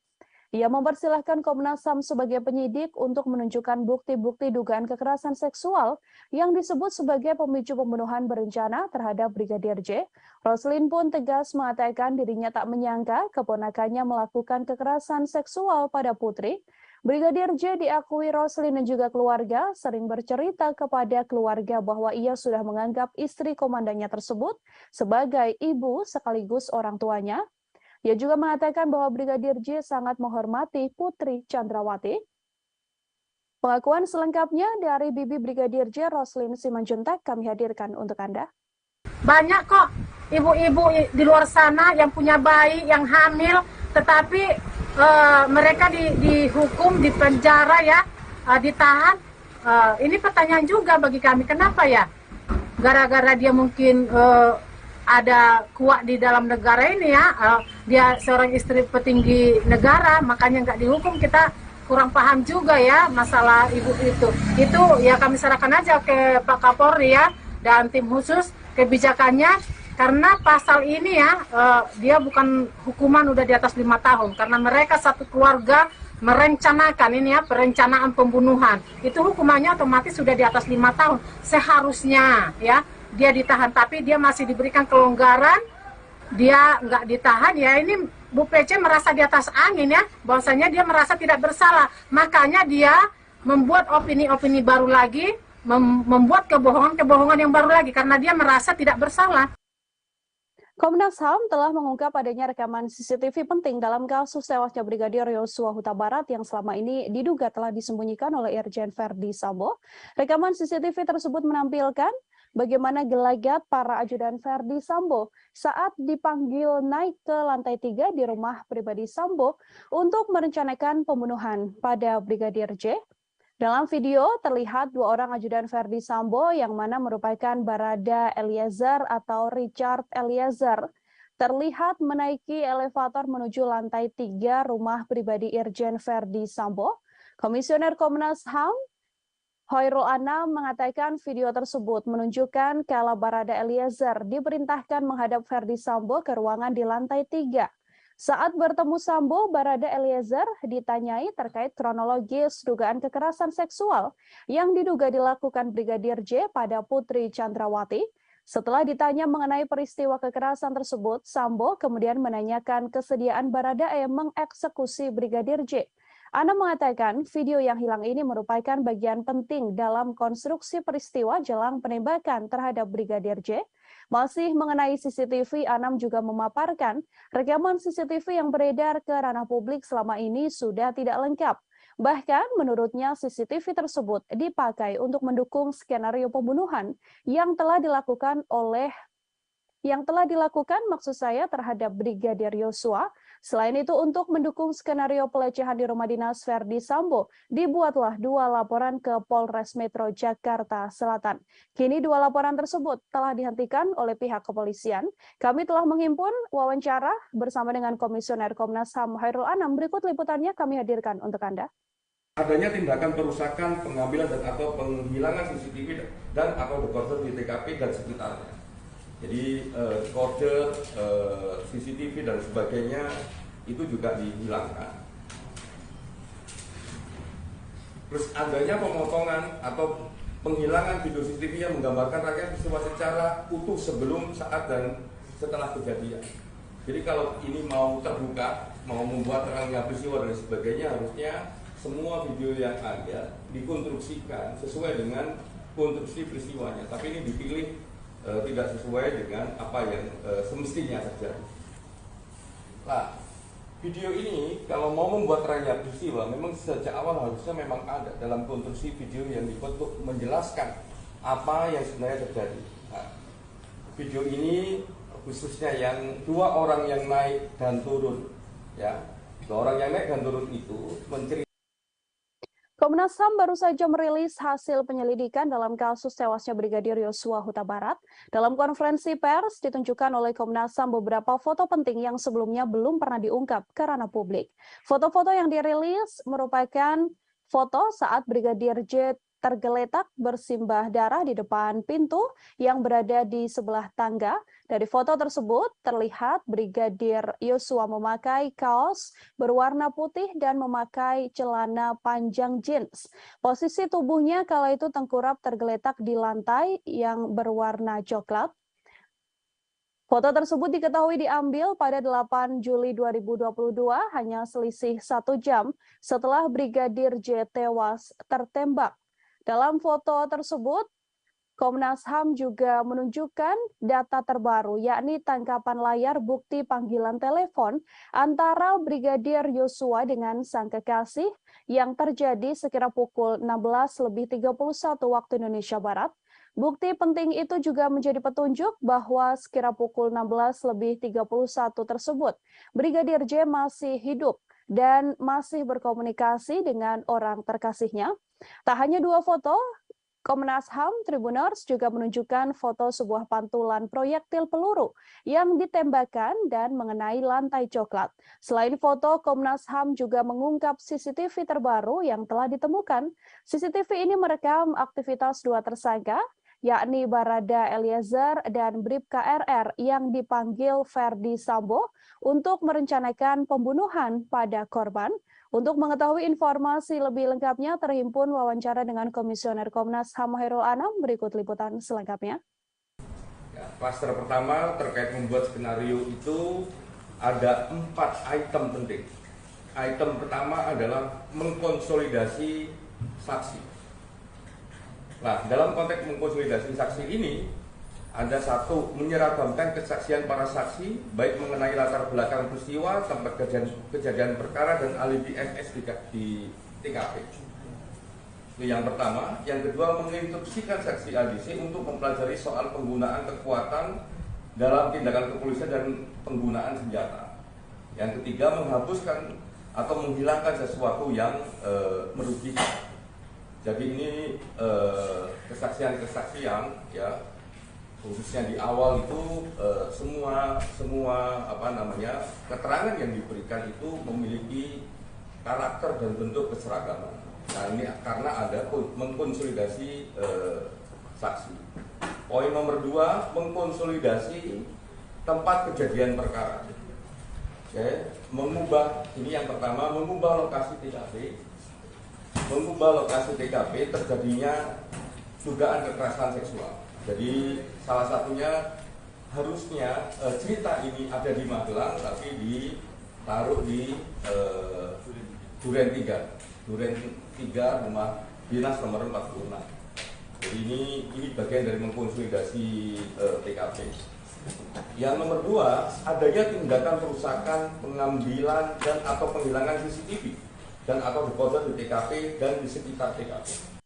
Ia mempersilahkan Komnas HAM sebagai penyidik untuk menunjukkan bukti-bukti dugaan kekerasan seksual yang disebut sebagai pemicu pembunuhan berencana terhadap Brigadir J. Roslin pun tegas mengatakan dirinya tak menyangka keponakannya melakukan kekerasan seksual pada Putri. Brigadir J diakui Roslin dan juga keluarga sering bercerita kepada keluarga bahwa ia sudah menganggap istri komandannya tersebut sebagai ibu sekaligus orang tuanya. Ia juga mengatakan bahwa Brigadir J sangat menghormati Putri Chandrawati. Pengakuan selengkapnya dari Bibi Brigadir J, Roslin Simanjuntak, kami hadirkan untuk Anda. Banyak kok ibu-ibu di luar sana yang punya bayi, yang hamil, tetapi mereka dihukum, dipenjara ya, ditahan. Ini pertanyaan juga bagi kami, kenapa ya? Gara-gara dia mungkin ada kuat di dalam negara ini ya, dia seorang istri petinggi negara, makanya nggak dihukum. Kita kurang paham juga ya masalah ibu itu. Itu ya kami serahkan aja ke Pak Kapolri ya dan tim khusus kebijakannya, karena pasal ini ya dia bukan hukuman udah di atas 5 tahun karena mereka satu keluarga merencanakan ini ya, perencanaan pembunuhan. Itu hukumannya otomatis sudah di atas 5 tahun. Seharusnya ya dia ditahan, tapi dia masih diberikan kelonggaran, dia nggak ditahan ya. Ini Bu PC merasa di atas angin ya, bahwasanya dia merasa tidak bersalah. Makanya dia membuat opini-opini baru lagi, membuat kebohongan-kebohongan yang baru lagi karena dia merasa tidak bersalah. Komnas HAM telah mengungkap adanya rekaman CCTV penting dalam kasus tewasnya Brigadir Yosua Huta Barat yang selama ini diduga telah disembunyikan oleh Irjen Verdi Sambo. Rekaman CCTV tersebut menampilkan bagaimana gelagat para ajudan Verdi Sambo saat dipanggil naik ke lantai 3 di rumah pribadi Sambo untuk merencanakan pembunuhan pada Brigadir J. Dalam video terlihat 2 orang ajudan Verdi Sambo yang mana merupakan Barada Eliezer atau Richard Eliezer terlihat menaiki elevator menuju lantai 3 rumah pribadi Irjen Verdi Sambo. Komisioner Komnas HAM Hoirul Anam mengatakan video tersebut menunjukkan kala Barada Eliezer diperintahkan menghadap Verdi Sambo ke ruangan di lantai 3. Saat bertemu Sambo, Barada Eliezer ditanyai terkait kronologis dugaan kekerasan seksual yang diduga dilakukan Brigadir J pada Putri Chandrawati. Setelah ditanya mengenai peristiwa kekerasan tersebut, Sambo kemudian menanyakan kesediaan Barada E mengeksekusi Brigadir J. Anam mengatakan video yang hilang ini merupakan bagian penting dalam konstruksi peristiwa jelang penembakan terhadap Brigadir J. Masih mengenai CCTV, Anam juga memaparkan rekaman CCTV yang beredar ke ranah publik selama ini sudah tidak lengkap. Bahkan menurutnya CCTV tersebut dipakai untuk mendukung skenario pembunuhan yang telah dilakukan maksud saya terhadap Brigadir Yosua. Selain itu untuk mendukung skenario pelecehan di rumah dinas Verdi Sambo, dibuatlah 2 laporan ke Polres Metro Jakarta Selatan. Kini 2 laporan tersebut telah dihentikan oleh pihak kepolisian. Kami telah menghimpun wawancara bersama dengan Komisioner Komnas HAM Hoirul Anam. Berikut liputannya kami hadirkan untuk Anda. Adanya tindakan perusakan, pengambilan dan atau penghilangan CCTV dan atau dekoder di TKP dan sekitarnya. Jadi kode CCTV dan sebagainya itu juga dihilangkan. Terus adanya pemotongan atau penghilangan video CCTV yang menggambarkan rangkaian peristiwa secara utuh sebelum, saat dan setelah kejadian. Jadi kalau ini mau terbuka, mau membuat terangnya peristiwa dan sebagainya, harusnya semua video yang ada dikonstruksikan sesuai dengan konstruksi peristiwanya. Tapi ini dipilih tidak sesuai dengan apa yang semestinya terjadi. Nah, video ini kalau mau membuat terangnya peristiwa, memang sejak awal harusnya memang ada dalam konstruksi video yang dibuat untuk menjelaskan apa yang sebenarnya terjadi. Nah, video ini khususnya yang 2 orang yang naik dan turun, ya, 2 orang yang naik dan turun itu menceritakan. Komnas HAM baru saja merilis hasil penyelidikan dalam kasus tewasnya Brigadir Yosua Huta Barat. Dalam konferensi pers ditunjukkan oleh Komnas HAM beberapa foto penting yang sebelumnya belum pernah diungkap ke ranah publik. Foto-foto yang dirilis merupakan foto saat Brigadir J tergeletak bersimbah darah di depan pintu yang berada di sebelah tangga. Dari foto tersebut terlihat Brigadir Yosua memakai kaos berwarna putih dan memakai celana panjang jeans. Posisi tubuhnya kala itu tengkurap tergeletak di lantai yang berwarna coklat. Foto tersebut diketahui diambil pada 8 Juli 2022, hanya selisih 1 jam setelah Brigadir J tewas tertembak. Dalam foto tersebut, Komnas HAM juga menunjukkan data terbaru, yakni tangkapan layar bukti panggilan telepon antara Brigadir Yosua dengan sang kekasih yang terjadi sekira pukul 16.31 waktu Indonesia Barat. Bukti penting itu juga menjadi petunjuk bahwa sekira pukul 16.31 tersebut, Brigadir J masih hidup. dan masih berkomunikasi dengan orang terkasihnya. Tak hanya 2 foto, Komnas HAM Tribuners juga menunjukkan foto sebuah pantulan proyektil peluru yang ditembakkan dan mengenai lantai coklat. Selain foto, Komnas HAM juga mengungkap CCTV terbaru yang telah ditemukan. CCTV ini merekam aktivitas 2 tersangka, yakni Barada Eliezer dan Bribka RR yang dipanggil Verdi Sambo untuk merencanakan pembunuhan pada korban. Untuk mengetahui informasi lebih lengkapnya, terhimpun wawancara dengan Komisioner Komnas HAM Hairul Anam. Berikut liputan selengkapnya. Ya, klaster pertama terkait membuat skenario itu ada 4 item penting. Item pertama adalah mengkonsolidasi saksi. Nah, dalam konteks mengkonsolidasi saksi ini, ada 1, menyeragamkan kesaksian para saksi, baik mengenai latar belakang peristiwa, tempat kejadian perkara, dan alibi FS di TKP. Itu yang pertama. Yang kedua, menginstruksikan saksi ADC untuk mempelajari soal penggunaan kekuatan dalam tindakan kepolisian dan penggunaan senjata. Yang ketiga, menghapuskan atau menghilangkan sesuatu yang merugikan. Jadi ini kesaksian-kesaksian, ya, khususnya di awal itu semua keterangan yang diberikan itu memiliki karakter dan bentuk keseragaman. Nah, ini karena ada mengkonsolidasi saksi. Poin nomor 2, mengkonsolidasi tempat kejadian perkara. Oke, ini yang pertama, mengubah lokasi TKP. Mengubah lokasi TKP terjadinya dugaan kekerasan seksual. Jadi salah satunya harusnya cerita ini ada di Magelang, tapi ditaruh di Duren 3 rumah dinas nomor 46. Jadi ini bagian dari mengkonsolidasi TKP. Yang nomor 2, adanya tindakan perusakan, pengambilan dan atau penghilangan CCTV dan atau dekoder di TKP dan di sekitar TKP.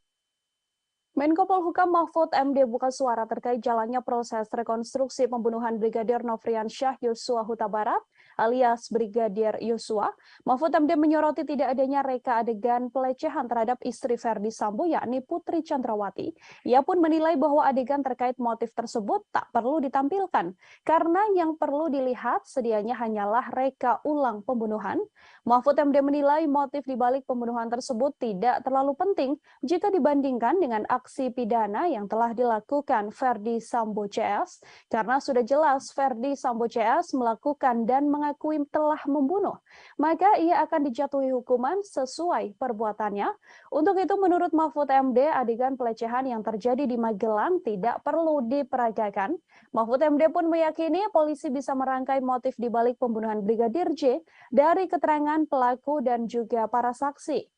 Menko Polhukam Mahfud MD buka suara terkait jalannya proses rekonstruksi pembunuhan Brigadir Nofriansyah Yosua Huta Barat alias Brigadir Yosua. Mahfud MD menyoroti tidak adanya reka adegan pelecehan terhadap istri Verdi Sambo yakni Putri Chandrawati. Ia pun menilai bahwa adegan terkait motif tersebut tak perlu ditampilkan karena yang perlu dilihat sedianya hanyalah reka ulang pembunuhan. Mahfud MD menilai motif dibalik pembunuhan tersebut tidak terlalu penting jika dibandingkan dengan aksi pidana yang telah dilakukan Verdi Sambo CS karena sudah jelas Verdi Sambo CS melakukan dan mengakui telah membunuh, maka ia akan dijatuhi hukuman sesuai perbuatannya. Untuk itu menurut Mahfud MD, adegan pelecehan yang terjadi di Magelang tidak perlu diperagakan. Mahfud MD pun meyakini polisi bisa merangkai motif dibalik pembunuhan Brigadir J dari keterangan pelaku dan juga para saksi.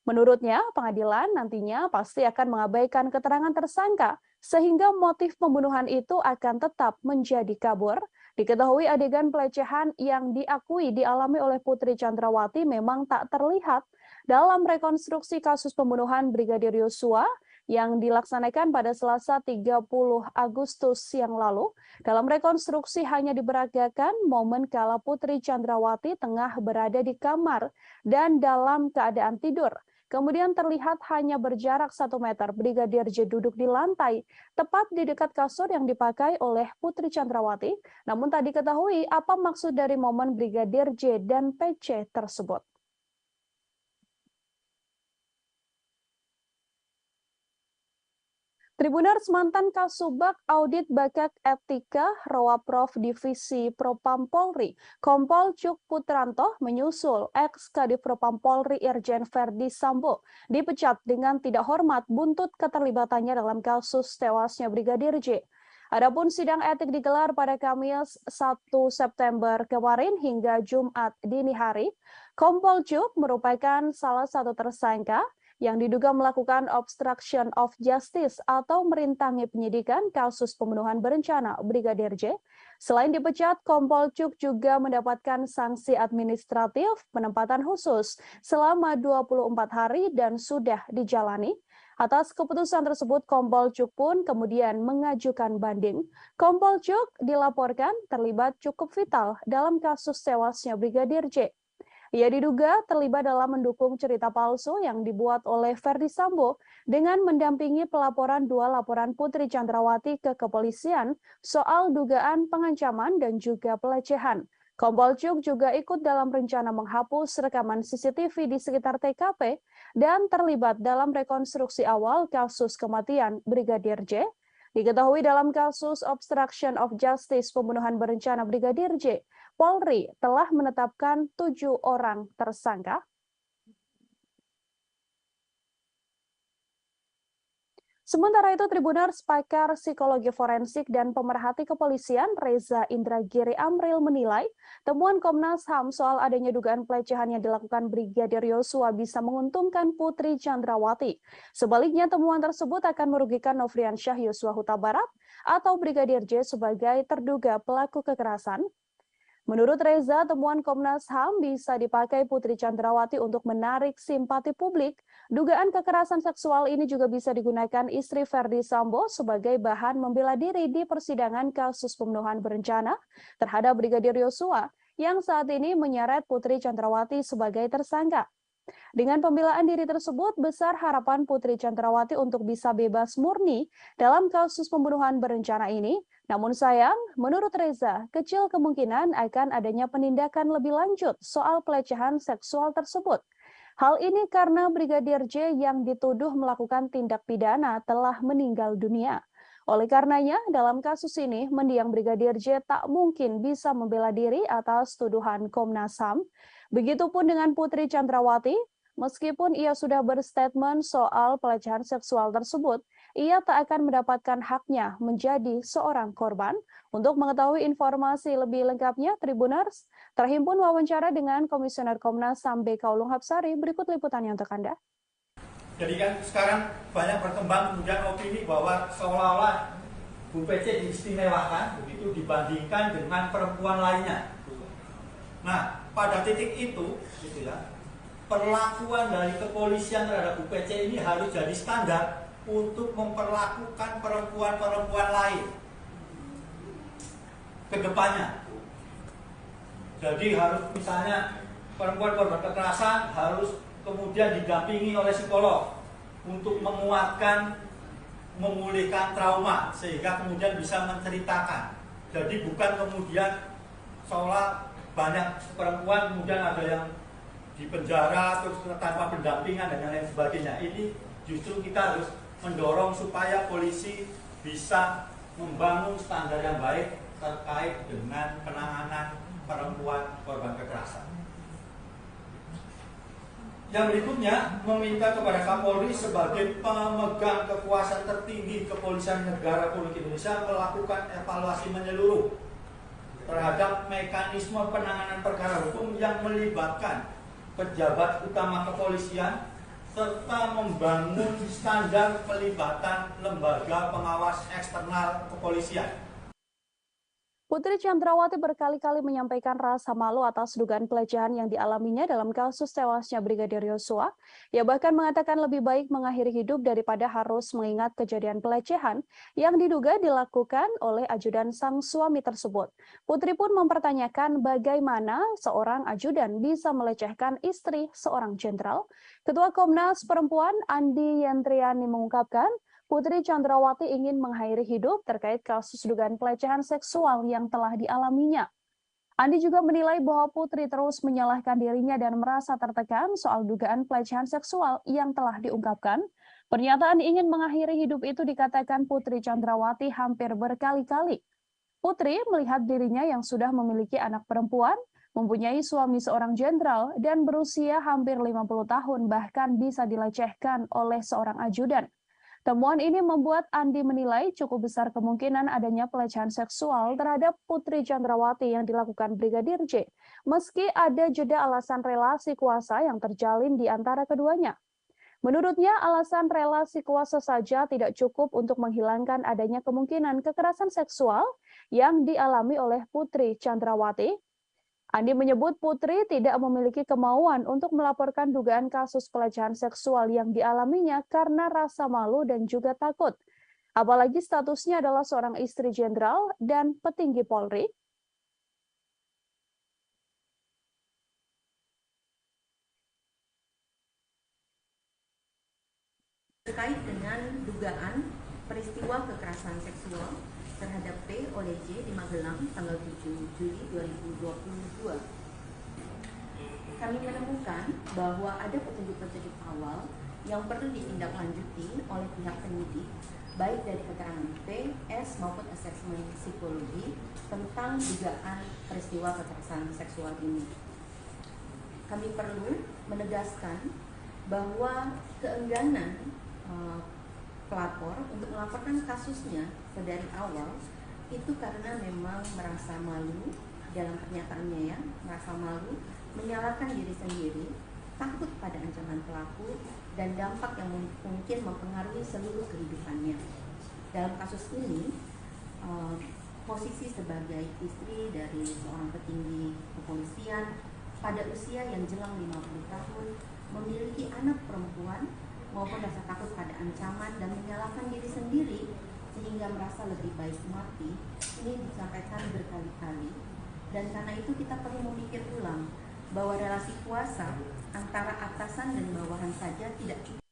Menurutnya, pengadilan nantinya pasti akan mengabaikan keterangan tersangka sehingga motif pembunuhan itu akan tetap menjadi kabur. Diketahui adegan pelecehan yang diakui dialami oleh Putri Chandrawati memang tak terlihat dalam rekonstruksi kasus pembunuhan Brigadir Yosua yang dilaksanakan pada Selasa 30 Agustus yang lalu. Dalam rekonstruksi hanya diperagakan momen kala Putri Chandrawati tengah berada di kamar dan dalam keadaan tidur. Kemudian terlihat hanya berjarak 1 meter Brigadir J duduk di lantai, tepat di dekat kasur yang dipakai oleh Putri Chandrawati. Namun tak diketahui apa maksud dari momen Brigadir J dan PC tersebut. Tribuners, mantan Kasubag Audit Bakat Etika Rowaprof Divisi Propam Polri, Kompol Cuk Putranto menyusul ex-Kadif Propam Polri Irjen Verdi Sambo dipecat dengan tidak hormat buntut keterlibatannya dalam kasus tewasnya Brigadir J. Adapun sidang etik digelar pada Kamis 1 September kemarin hingga Jumat dini hari. Kompol Cuk merupakan salah satu tersangka yang diduga melakukan obstruction of justice atau merintangi penyidikan kasus pembunuhan berencana Brigadir J. Selain dipecat, Kompol Cuk juga mendapatkan sanksi administratif penempatan khusus selama 24 hari dan sudah dijalani. Atas keputusan tersebut, Kompol Cuk pun kemudian mengajukan banding. Kompol Cuk dilaporkan terlibat cukup vital dalam kasus tewasnya Brigadir J. Ia diduga terlibat dalam mendukung cerita palsu yang dibuat oleh Ferdi Sambo dengan mendampingi pelaporan dua laporan Putri Chandrawati ke kepolisian soal dugaan pengancaman dan juga pelecehan. Kompol Cuk juga ikut dalam rencana menghapus rekaman CCTV di sekitar TKP dan terlibat dalam rekonstruksi awal kasus kematian Brigadir J. Diketahui dalam kasus obstruction of justice pembunuhan berencana Brigadir J, Polri telah menetapkan 7 orang tersangka. Sementara itu, Tribuners, pakar psikologi forensik dan pemerhati kepolisian Reza Indragiri Amril menilai temuan Komnas HAM soal adanya dugaan pelecehan yang dilakukan Brigadir Yosua bisa menguntungkan Putri Chandrawati. Sebaliknya, temuan tersebut akan merugikan Nofriansyah Yosua Huta Barat atau Brigadir J sebagai terduga pelaku kekerasan. Menurut Reza, temuan Komnas HAM bisa dipakai Putri Chandrawati untuk menarik simpati publik. Dugaan kekerasan seksual ini juga bisa digunakan istri Ferdi Sambo sebagai bahan membela diri di persidangan kasus pembunuhan berencana terhadap Brigadir Yosua yang saat ini menyeret Putri Chandrawati sebagai tersangka. Dengan pembelaan diri tersebut, besar harapan Putri Chandrawati untuk bisa bebas murni dalam kasus pembunuhan berencana ini. Namun sayang, menurut Reza, kecil kemungkinan akan adanya penindakan lebih lanjut soal pelecehan seksual tersebut. Hal ini karena Brigadir J yang dituduh melakukan tindak pidana telah meninggal dunia. Oleh karenanya, dalam kasus ini, mendiang Brigadir J tak mungkin bisa membela diri atas tuduhan Komnas HAM. Begitupun dengan Putri Chandrawati, meskipun ia sudah berstatement soal pelecehan seksual tersebut, ia tak akan mendapatkan haknya menjadi seorang korban. Untuk mengetahui informasi lebih lengkapnya, Tribuners, terhimpun wawancara dengan Komisioner Komnas HAM BK Ulung Hapsari, berikut liputannya untuk Anda. Jadi kan sekarang banyak berkembang kemudian opini bahwa seolah-olah Bu PC diistimewakan begitu dibandingkan dengan perempuan lainnya. Nah, pada titik itu, gitu ya, perlakuan dari kepolisian terhadap Bu PC ini harus jadi standar untuk memperlakukan perempuan-perempuan lain ke depannya. Jadi harus misalnya perempuan korban kekerasan harus kemudian didampingi oleh psikolog untuk menguatkan, memulihkan trauma sehingga kemudian bisa menceritakan. Jadi bukan kemudian seolah banyak perempuan kemudian ada yang di penjara terus tanpa pendampingan dan lain sebagainya. Ini justru kita harus mendorong supaya polisi bisa membangun standar yang baik terkait dengan penanganan perempuan korban kekerasan. Yang berikutnya, meminta kepada Kapolri sebagai pemegang kekuasaan tertinggi Kepolisian Negara Republik Indonesia melakukan evaluasi menyeluruh terhadap mekanisme penanganan perkara hukum yang melibatkan pejabat utama kepolisian serta membangun standar pelibatan lembaga pengawas eksternal kepolisian. Putri Chandrawati berkali-kali menyampaikan rasa malu atas dugaan pelecehan yang dialaminya dalam kasus tewasnya Brigadir Yosua. Ia bahkan mengatakan lebih baik mengakhiri hidup daripada harus mengingat kejadian pelecehan yang diduga dilakukan oleh ajudan sang suami tersebut. Putri pun mempertanyakan bagaimana seorang ajudan bisa melecehkan istri seorang jenderal. Ketua Komnas Perempuan Andi Yentriani mengungkapkan, Putri Chandrawati ingin mengakhiri hidup terkait kasus dugaan pelecehan seksual yang telah dialaminya. Andi juga menilai bahwa Putri terus menyalahkan dirinya dan merasa tertekan soal dugaan pelecehan seksual yang telah diungkapkan. Pernyataan ingin mengakhiri hidup itu dikatakan Putri Chandrawati hampir berkali-kali. Putri melihat dirinya yang sudah memiliki anak perempuan, mempunyai suami seorang jenderal, dan berusia hampir 50 tahun bahkan bisa dilecehkan oleh seorang ajudan. Temuan ini membuat Andi menilai cukup besar kemungkinan adanya pelecehan seksual terhadap Putri Chandrawati yang dilakukan Brigadir J, meski ada jeda alasan relasi kuasa yang terjalin di antara keduanya. Menurutnya, alasan relasi kuasa saja tidak cukup untuk menghilangkan adanya kemungkinan kekerasan seksual yang dialami oleh Putri Chandrawati. Andi menyebut Putri tidak memiliki kemauan untuk melaporkan dugaan kasus pelecehan seksual yang dialaminya karena rasa malu dan juga takut. Apalagi statusnya adalah seorang istri jenderal dan petinggi Polri. terkait dengan dugaan peristiwa kekerasan seksual terhadap P oleh J di Magelang tanggal 7 Juli 2022. Kami menemukan bahwa ada petunjuk-petunjuk awal yang perlu ditindaklanjuti oleh pihak penyidik, baik dari keterangan P, S maupun asesmen psikologi tentang dugaan peristiwa kekerasan seksual ini. Kami perlu menegaskan bahwa keengganan pelapor untuk melaporkan kasusnya dari awal itu karena memang merasa malu dalam pernyataannya, ya, merasa malu, menyalahkan diri sendiri, takut pada ancaman pelaku dan dampak yang mungkin mempengaruhi seluruh kehidupannya. Dalam kasus ini, posisi sebagai istri dari seorang petinggi kepolisian pada usia yang jelang 50 tahun, memiliki anak perempuan maupun rasa takut pada ancaman dan menyalahkan diri sendiri sehingga merasa lebih baik mati, ini disampaikan berkali-kali. Dan karena itu kita perlu memikir ulang bahwa relasi kuasa antara atasan dan bawahan saja tidak cukup.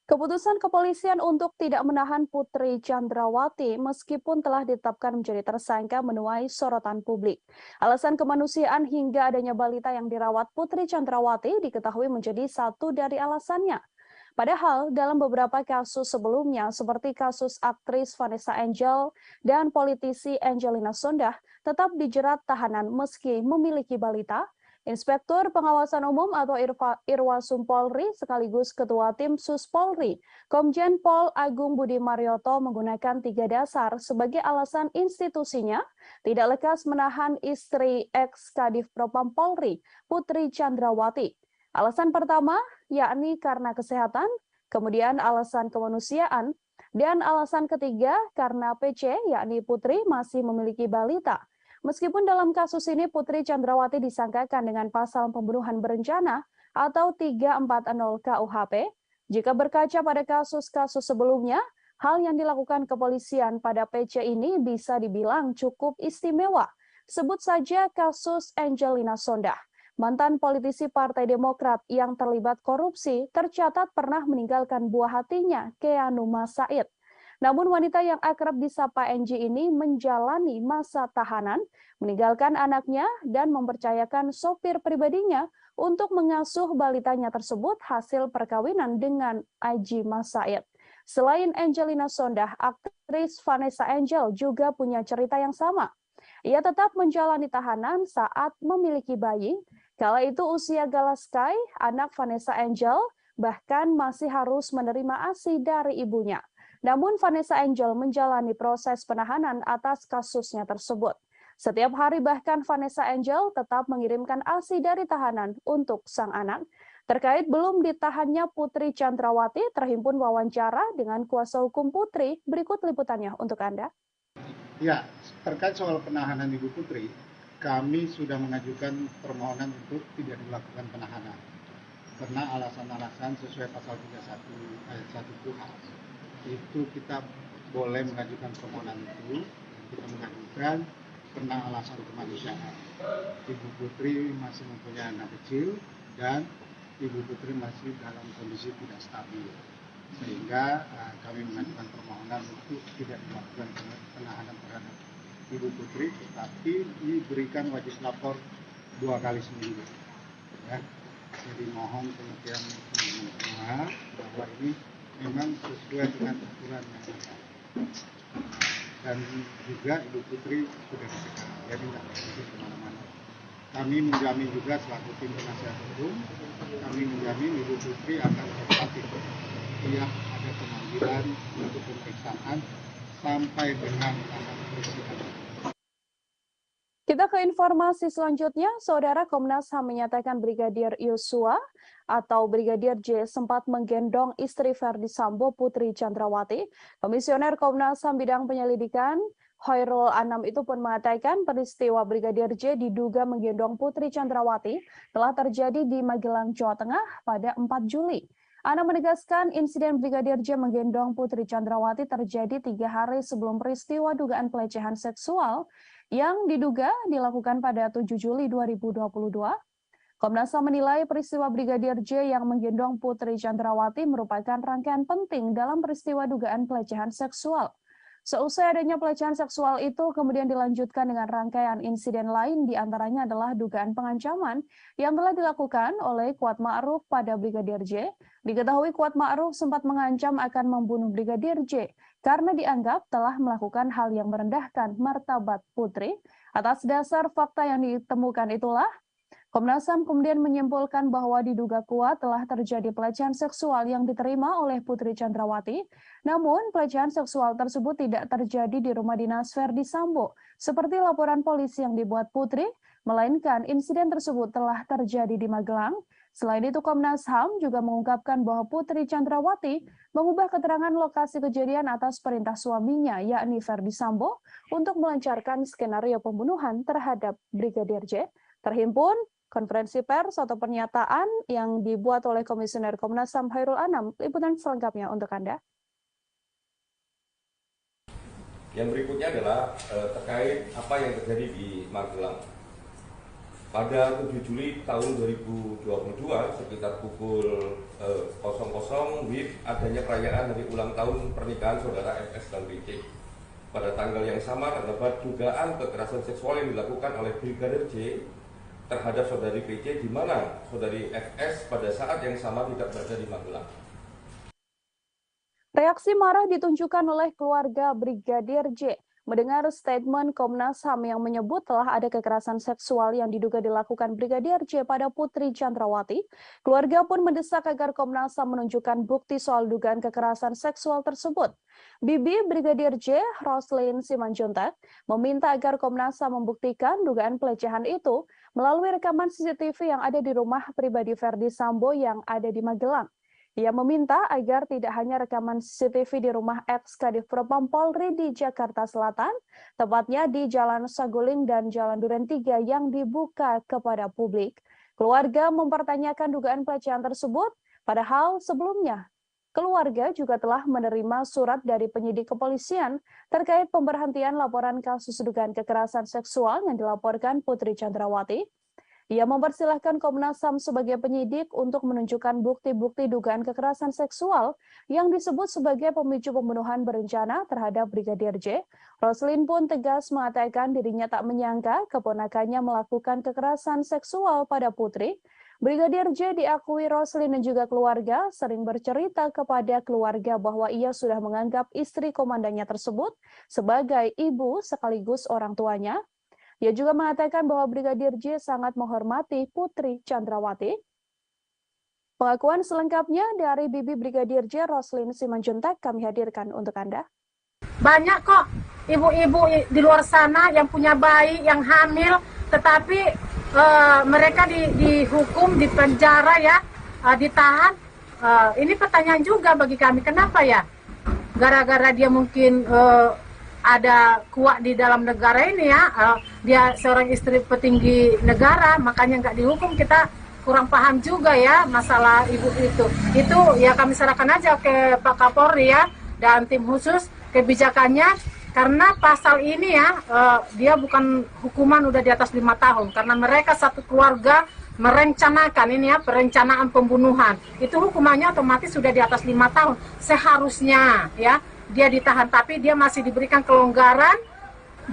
Keputusan kepolisian untuk tidak menahan Putri Chandrawati meskipun telah ditetapkan menjadi tersangka menuai sorotan publik. Alasan kemanusiaan hingga adanya balita yang dirawat Putri Chandrawati diketahui menjadi satu dari alasannya. Padahal dalam beberapa kasus sebelumnya seperti kasus aktris Vanessa Angel dan politisi Angelina Sondakh tetap dijerat tahanan meski memiliki balita. Inspektur Pengawasan Umum atau Irwasum Polri sekaligus Ketua Tim Sus Polri, Komjen Pol Agung Budi Marioto menggunakan 3 dasar sebagai alasan institusinya tidak lekas menahan istri ex-Kadif Propam Polri, Putri Chandrawati. Alasan pertama yakni karena kesehatan, kemudian alasan kemanusiaan, dan alasan ketiga karena PC yakni Putri masih memiliki balita. Meskipun dalam kasus ini Putri Chandrawati disangkakan dengan pasal pembunuhan berencana atau 340 KUHP, jika berkaca pada kasus-kasus sebelumnya, hal yang dilakukan kepolisian pada PC ini bisa dibilang cukup istimewa. Sebut saja kasus Angelina Sondakh. Mantan politisi Partai Demokrat yang terlibat korupsi tercatat pernah meninggalkan buah hatinya, Keanu Masaid. Namun wanita yang akrab disapa NG ini menjalani masa tahanan, meninggalkan anaknya dan mempercayakan sopir pribadinya untuk mengasuh balitanya tersebut hasil perkawinan dengan Aji Masaid. Selain Angelina Sondakh, aktris Vanessa Angel juga punya cerita yang sama. Ia tetap menjalani tahanan saat memiliki bayi. Kala itu usia Galaskai, anak Vanessa Angel, bahkan masih harus menerima ASI dari ibunya. Namun Vanessa Angel menjalani proses penahanan atas kasusnya tersebut. Setiap hari bahkan Vanessa Angel tetap mengirimkan ASI dari tahanan untuk sang anak. Terkait belum ditahannya Putri Chandrawati, terhimpun wawancara dengan kuasa hukum Putri. Berikut liputannya untuk Anda. Ya, terkait soal penahanan Ibu Putri, kami sudah mengajukan permohonan untuk tidak dilakukan penahanan. Karena alasan-alasan sesuai pasal 31 ayat 1 KUHP. Itu kita boleh mengajukan permohonan itu, kita mengajukan karena alasan kemanusiaan. Ibu Putri masih mempunyai anak kecil dan Ibu Putri masih dalam kondisi tidak stabil, sehingga kami mengajukan permohonan untuk tidak dilakukan penahanan terhadap Ibu Putri, tetapi diberikan wajib lapor 2 kali seminggu. Ya. Jadi mohon pengertian teman-teman semua bahwa ini memang sesuai dengan aturan yang ada. Dan juga Ibu Putri sudah dicegah, jadi tidak pergi kemana-mana. Kami menjamin juga selaku tim penasihat hukum, kami menjamin Ibu Putri akan kooperatif setiap ada pemanggilan untuk pemeriksaan sampai dengan tahapan persidangan. Kita ke informasi selanjutnya, Saudara. Komnas HAM menyatakan Brigadir Yosua atau Brigadir J sempat menggendong istri Verdi Sambo, Putri Chandrawati. Komisioner Komnas HAM bidang penyelidikan Hoirul Anam itu pun mengatakan peristiwa Brigadir J diduga menggendong Putri Chandrawati telah terjadi di Magelang, Jawa Tengah pada 4 Juli. Anam menegaskan insiden Brigadir J menggendong Putri Chandrawati terjadi 3 hari sebelum peristiwa dugaan pelecehan seksual yang diduga dilakukan pada 7 Juli 2022. Komnas HAM menilai peristiwa Brigadir J yang menggendong Putri Chandrawati merupakan rangkaian penting dalam peristiwa dugaan pelecehan seksual. Seusai adanya pelecehan seksual itu kemudian dilanjutkan dengan rangkaian insiden lain, diantaranya adalah dugaan pengancaman yang telah dilakukan oleh Kuat Ma'ruf pada Brigadir J. Diketahui Kuat Ma'ruf sempat mengancam akan membunuh Brigadir J karena dianggap telah melakukan hal yang merendahkan martabat Putri. Atas dasar fakta yang ditemukan itulah, Komnas HAM kemudian menyimpulkan bahwa diduga kuat telah terjadi pelecehan seksual yang diterima oleh Putri Chandrawati. Namun, pelecehan seksual tersebut tidak terjadi di rumah dinas Verdi Sambo, seperti laporan polisi yang dibuat Putri, melainkan insiden tersebut telah terjadi di Magelang. Selain itu, Komnas HAM juga mengungkapkan bahwa Putri Chandrawati mengubah keterangan lokasi kejadian atas perintah suaminya, yakni Verdi Sambo, untuk melancarkan skenario pembunuhan terhadap Brigadir J. Terhimpun konferensi pers atau pernyataan yang dibuat oleh Komisioner Komnas HAM Khairul Anam. Liputan selengkapnya untuk Anda. Yang berikutnya adalah terkait apa yang terjadi di Magelang. Pada 7 Juli tahun 2022 sekitar pukul 00 WIB adanya perayaan hari ulang tahun pernikahan saudara FS dan BC. Pada tanggal yang sama terdapat dugaan kekerasan seksual yang dilakukan oleh Brigadir J terhadap saudari PC, di mana saudari FS pada saat yang sama tidak berada di Magelang. Reaksi marah ditunjukkan oleh keluarga Brigadir J mendengar statement Komnas HAM yang menyebut telah ada kekerasan seksual yang diduga dilakukan Brigadir J pada Putri Chandrawati. Keluarga pun mendesak agar Komnas HAM menunjukkan bukti soal dugaan kekerasan seksual tersebut. Bibi Brigadir J, Roslin Simanjuntak, meminta agar Komnas HAM membuktikan dugaan pelecehan itu melalui rekaman CCTV yang ada di rumah pribadi Verdi Sambo yang ada di Magelang. Ia meminta agar tidak hanya rekaman CCTV di rumah ex-Kadif Propam Polri di Jakarta Selatan, tepatnya di Jalan Saguling dan Jalan Duren 3 yang dibuka kepada publik. Keluarga mempertanyakan dugaan pelecehan tersebut, padahal sebelumnya keluarga juga telah menerima surat dari penyidik kepolisian terkait pemberhentian laporan kasus dugaan kekerasan seksual yang dilaporkan Putri Chandrawati. Ia mempersilahkan Komnas HAM sebagai penyidik untuk menunjukkan bukti-bukti dugaan kekerasan seksual yang disebut sebagai pemicu pembunuhan berencana terhadap Brigadir J. Roslin pun tegas mengatakan dirinya tak menyangka keponakannya melakukan kekerasan seksual pada Putri. Brigadir J diakui Roslin dan juga keluarga sering bercerita kepada keluarga bahwa ia sudah menganggap istri komandannya tersebut sebagai ibu sekaligus orang tuanya. Ia juga mengatakan bahwa Brigadir J sangat menghormati Putri Chandrawati. Pengakuan selengkapnya dari Bibi Brigadir J, Roslin Simanjuntak, kami hadirkan untuk Anda. Banyak kok ibu-ibu di luar sana yang punya bayi, yang hamil, tetapi mereka dihukum, dipenjara ya, ditahan. Ini pertanyaan juga bagi kami, kenapa ya? Gara-gara dia mungkin ada kuat di dalam negara ini ya, dia seorang istri petinggi negara, makanya nggak dihukum. Kita kurang paham juga ya masalah ibu itu. Itu ya kami serahkan aja ke Pak Kapolri ya dan tim khusus kebijakannya, karena pasal ini ya dia bukan hukuman udah di atas 5 tahun, karena mereka satu keluarga merencanakan ini ya, perencanaan pembunuhan. Itu hukumannya otomatis sudah di atas 5 tahun seharusnya ya. Dia ditahan, tapi dia masih diberikan kelonggaran,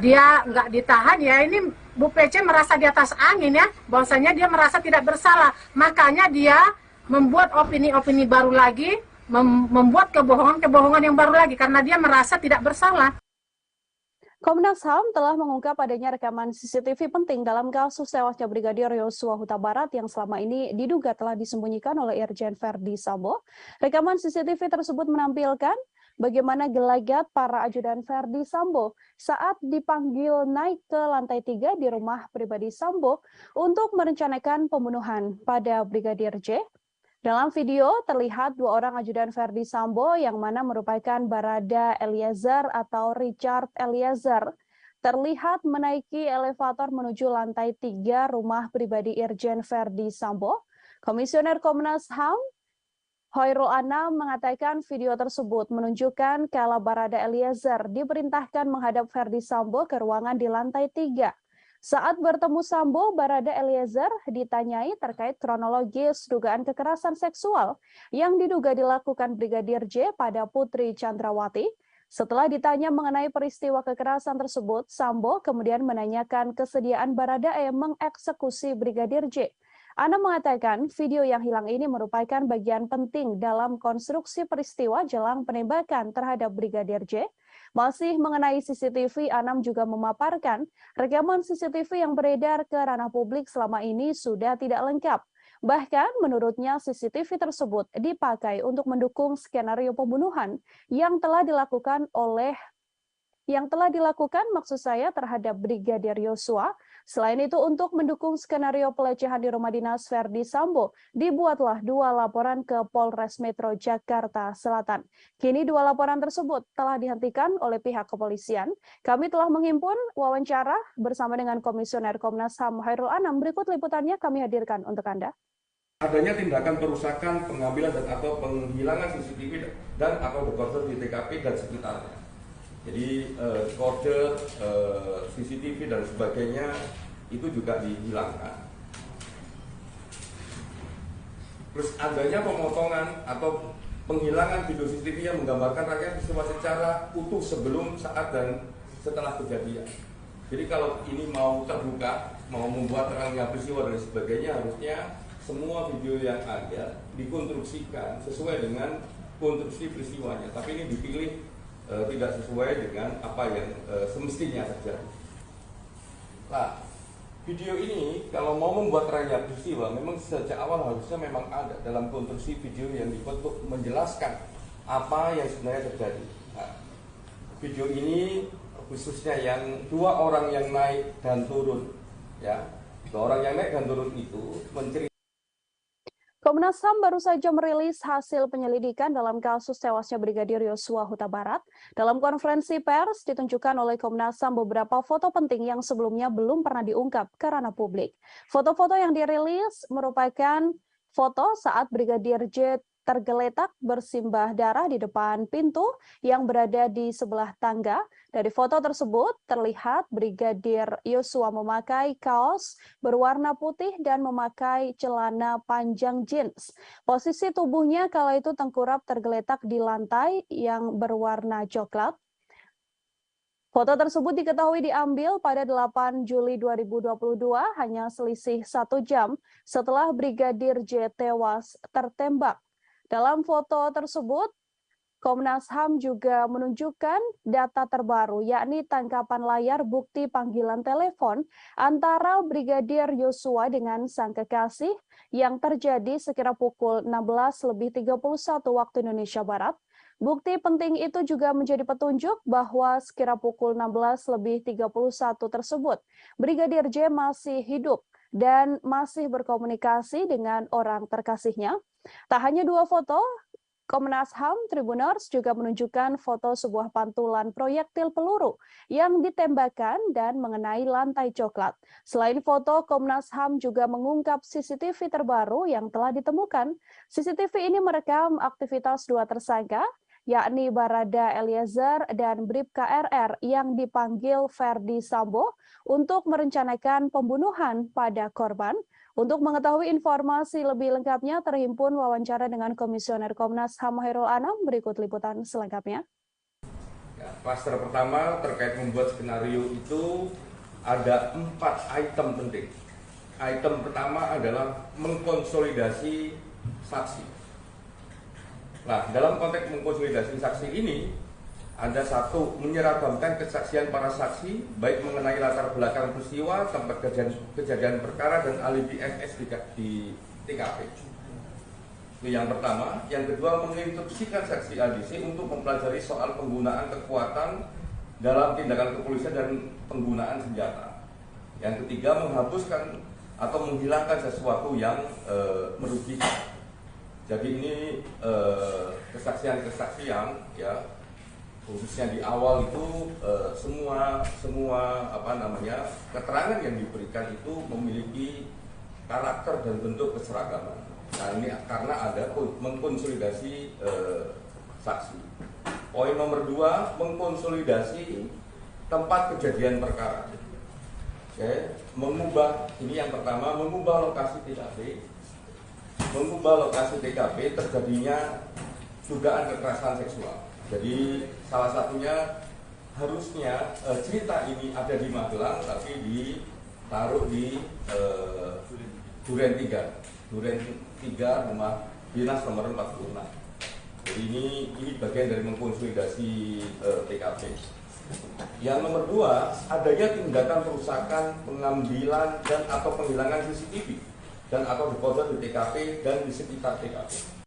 dia nggak ditahan ya. Ini Bu PC merasa di atas angin ya, bahwasanya dia merasa tidak bersalah, makanya dia membuat opini-opini baru lagi, membuat kebohongan-kebohongan yang baru lagi, karena dia merasa tidak bersalah. Komnas HAM telah mengungkap adanya rekaman CCTV penting dalam kasus tewasnya Brigadir Yosua Huta Barat yang selama ini diduga telah disembunyikan oleh Irjen Verdi Sambo. Rekaman CCTV tersebut menampilkan bagaimana gelagat para ajudan Verdi Sambo saat dipanggil naik ke lantai 3 di rumah pribadi Sambo untuk merencanakan pembunuhan pada Brigadir J. Dalam video terlihat 2 orang ajudan Verdi Sambo yang mana merupakan Barada Eliezer atau Richard Eliezer terlihat menaiki elevator menuju lantai 3 rumah pribadi Irjen Verdi Sambo. Komisioner Komnas HAM Khairul Anam mengatakan video tersebut menunjukkan kala Barada Eliezer diperintahkan menghadap Verdi Sambo ke ruangan di lantai 3. Saat bertemu Sambo, Barada Eliezer ditanyai terkait kronologis dugaan kekerasan seksual yang diduga dilakukan Brigadir J pada Putri Chandrawati. Setelah ditanya mengenai peristiwa kekerasan tersebut, Sambo kemudian menanyakan kesediaan Baradae mengeksekusi Brigadir J. Anam mengatakan video yang hilang ini merupakan bagian penting dalam konstruksi peristiwa jelang penembakan terhadap Brigadir J. Masih mengenai CCTV, Anam juga memaparkan rekaman CCTV yang beredar ke ranah publik selama ini sudah tidak lengkap. Bahkan menurutnya CCTV tersebut dipakai untuk mendukung skenario pembunuhan yang telah dilakukan maksud saya terhadap Brigadir Yosua. Selain itu, untuk mendukung skenario pelecehan di rumah dinas Verdi Sambo, dibuatlah 2 laporan ke Polres Metro Jakarta Selatan. Kini 2 laporan tersebut telah dihentikan oleh pihak kepolisian. Kami telah menghimpun wawancara bersama dengan Komisioner Komnas HAM Hairul Anam. Berikut liputannya kami hadirkan untuk Anda. Adanya tindakan perusakan, pengambilan dan atau penghilangan CCTV dan atau dekoder di TKP dan sekitarnya. Jadi kode CCTV dan sebagainya itu juga dihilangkan. Terus adanya pemotongan atau penghilangan video CCTV yang menggambarkan rangkaian peristiwa secara utuh sebelum, saat, dan setelah kejadian. Jadi kalau ini mau terbuka, mau membuat terangnya peristiwa dan sebagainya, harusnya semua video yang ada dikonstruksikan sesuai dengan konstruksi peristiwanya. Tapi ini dipilih tidak sesuai dengan apa yang semestinya terjadi. Nah, video ini kalau mau membuat terangnya peristiwa, memang sejak awal harusnya memang ada dalam konstruksi video yang dibuat untuk menjelaskan apa yang sebenarnya terjadi. Nah, video ini khususnya yang 2 orang yang naik dan turun, ya, 2 orang yang naik dan turun itu menceritakan. Komnas HAM baru saja merilis hasil penyelidikan dalam kasus tewasnya Brigadir Yosua Huta Barat. Dalam konferensi pers ditunjukkan oleh Komnas HAM beberapa foto penting yang sebelumnya belum pernah diungkap ke ranah publik. Foto-foto yang dirilis merupakan foto saat Brigadir J tergeletak bersimbah darah di depan pintu yang berada di sebelah tangga. Dari foto tersebut terlihat Brigadir Yosua memakai kaos berwarna putih dan memakai celana panjang jeans. Posisi tubuhnya kala itu tengkurap tergeletak di lantai yang berwarna coklat. Foto tersebut diketahui diambil pada 8 Juli 2022, hanya selisih 1 jam setelah Brigadir J tewas tertembak. Dalam foto tersebut, Komnas HAM juga menunjukkan data terbaru, yakni tangkapan layar bukti panggilan telepon antara Brigadir Yosua dengan sang kekasih yang terjadi sekira pukul 16.31 waktu Indonesia Barat. Bukti penting itu juga menjadi petunjuk bahwa sekira pukul 16.31 tersebut, Brigadir J masih hidup dan masih berkomunikasi dengan orang terkasihnya. Tak hanya 2 foto, Komnas HAM Tribuners juga menunjukkan foto sebuah pantulan proyektil peluru yang ditembakkan dan mengenai lantai coklat. Selain foto, Komnas HAM juga mengungkap CCTV terbaru yang telah ditemukan. CCTV ini merekam aktivitas 2 tersangka, yakni Barada Eliezer dan Bribka RR yang dipanggil Verdi Sambo untuk merencanakan pembunuhan pada korban. Untuk mengetahui informasi lebih lengkapnya, terhimpun wawancara dengan Komisioner Komnas HAM Hairul Anam. Berikut liputan selengkapnya. Ya, klaster pertama terkait membuat skenario itu ada 4 item penting. Item pertama adalah mengkonsolidasi saksi. Nah, dalam konteks mengkonsolidasi saksi ini, ada 1, menyeragamkan kesaksian para saksi, baik mengenai latar belakang peristiwa, tempat kejadian perkara, dan alibi FS di TKP. Itu yang pertama. Yang kedua, menginstruksikan saksi ADC untuk mempelajari soal penggunaan kekuatan dalam tindakan kepolisian dan penggunaan senjata. Yang ketiga, menghapuskan atau menghilangkan sesuatu yang merugikan. Jadi ini kesaksian-kesaksian, ya, khususnya di awal itu semua keterangan yang diberikan itu memiliki karakter dan bentuk keseragaman. Nah, ini karena ada mengkonsolidasi saksi. Poin nomor 2, mengkonsolidasi tempat kejadian perkara. mengubah, ini yang pertama, mengubah lokasi TKP terjadinya dugaan kekerasan seksual. Jadi salah satunya harusnya cerita ini ada di Magelang tapi ditaruh di Duren 3 rumah dinas nomor 46. Jadi ini bagian dari mengkonsolidasi TKP. Yang nomor 2, adanya tindakan perusakan, pengambilan dan atau penghilangan CCTV dan atau dekoder di TKP dan di sekitar TKP.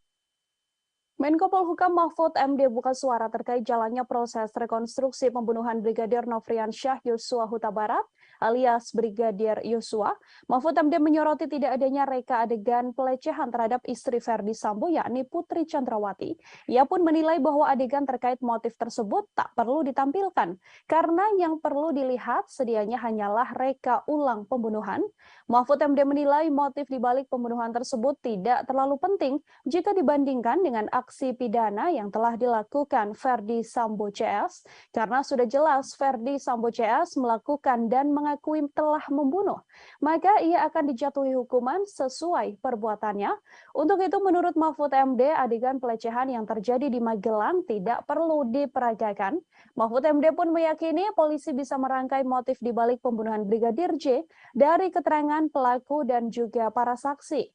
Menko Polhukam Mahfud MD buka suara terkait jalannya proses rekonstruksi pembunuhan Brigadir Nofriansyah Yosua Huta Barat alias Brigadir Yosua. Mahfud MD menyoroti tidak adanya reka adegan pelecehan terhadap istri Verdi Sambo yakni Putri Chandrawati. Ia pun menilai bahwa adegan terkait motif tersebut tak perlu ditampilkan karena yang perlu dilihat sedianya hanyalah reka ulang pembunuhan. Mahfud MD menilai motif dibalik pembunuhan tersebut tidak terlalu penting jika dibandingkan dengan aksi pidana yang telah dilakukan Verdi Sambo CS karena sudah jelas Verdi Sambo CS melakukan dan mengakui telah membunuh, maka ia akan dijatuhi hukuman sesuai perbuatannya. Untuk itu menurut Mahfud MD, adegan pelecehan yang terjadi di Magelang tidak perlu diperagakan. Mahfud MD pun meyakini polisi bisa merangkai motif dibalik pembunuhan Brigadir J dari keterangan pelaku dan juga para saksi.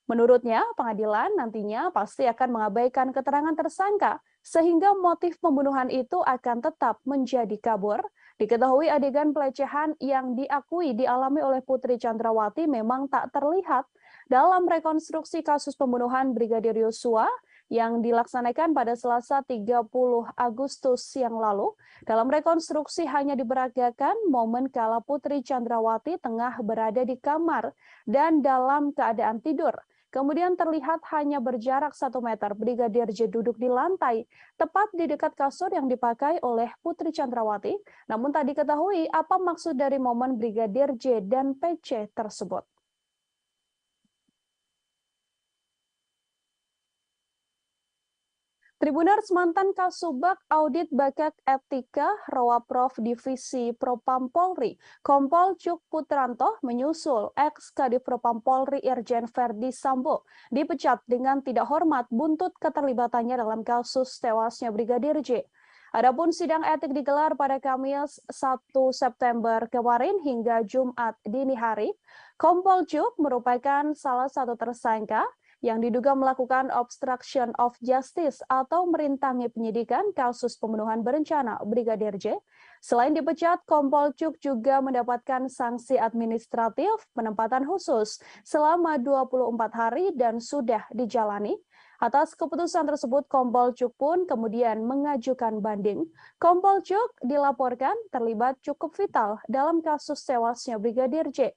Menurutnya, pengadilan nantinya pasti akan mengabaikan keterangan tersangka, sehingga motif pembunuhan itu akan tetap menjadi kabur. Diketahui adegan pelecehan yang diakui dialami oleh Putri Chandrawati memang tak terlihat dalam rekonstruksi kasus pembunuhan Brigadir Yosua yang dilaksanakan pada Selasa 30 Agustus yang lalu. Dalam rekonstruksi hanya diperagakan momen kala Putri Chandrawati tengah berada di kamar dan dalam keadaan tidur. Kemudian terlihat hanya berjarak 1 meter Brigadir J duduk di lantai, tepat di dekat kasur yang dipakai oleh Putri Chandrawati. Namun tak diketahui apa maksud dari momen Brigadir J dan PC tersebut. Tribuners, mantan Kasubag Audit Bakak Etika Rawaprov Divisi Propam Polri, Kompol Cuk Putranto menyusul ex-Kadif Propam Polri Irjen Verdi Sambo dipecat dengan tidak hormat buntut keterlibatannya dalam kasus tewasnya Brigadir J. Adapun sidang etik digelar pada Kamis 1 September kemarin hingga Jumat dini hari. Kompol Cuk merupakan salah satu tersangka yang diduga melakukan obstruction of justice atau merintangi penyidikan kasus pembunuhan berencana Brigadir J. Selain dipecat, Kompol Cuk juga mendapatkan sanksi administratif penempatan khusus selama 24 hari dan sudah dijalani. Atas keputusan tersebut, Kompol Cuk pun kemudian mengajukan banding. Kompol Cuk dilaporkan terlibat cukup vital dalam kasus tewasnya Brigadir J.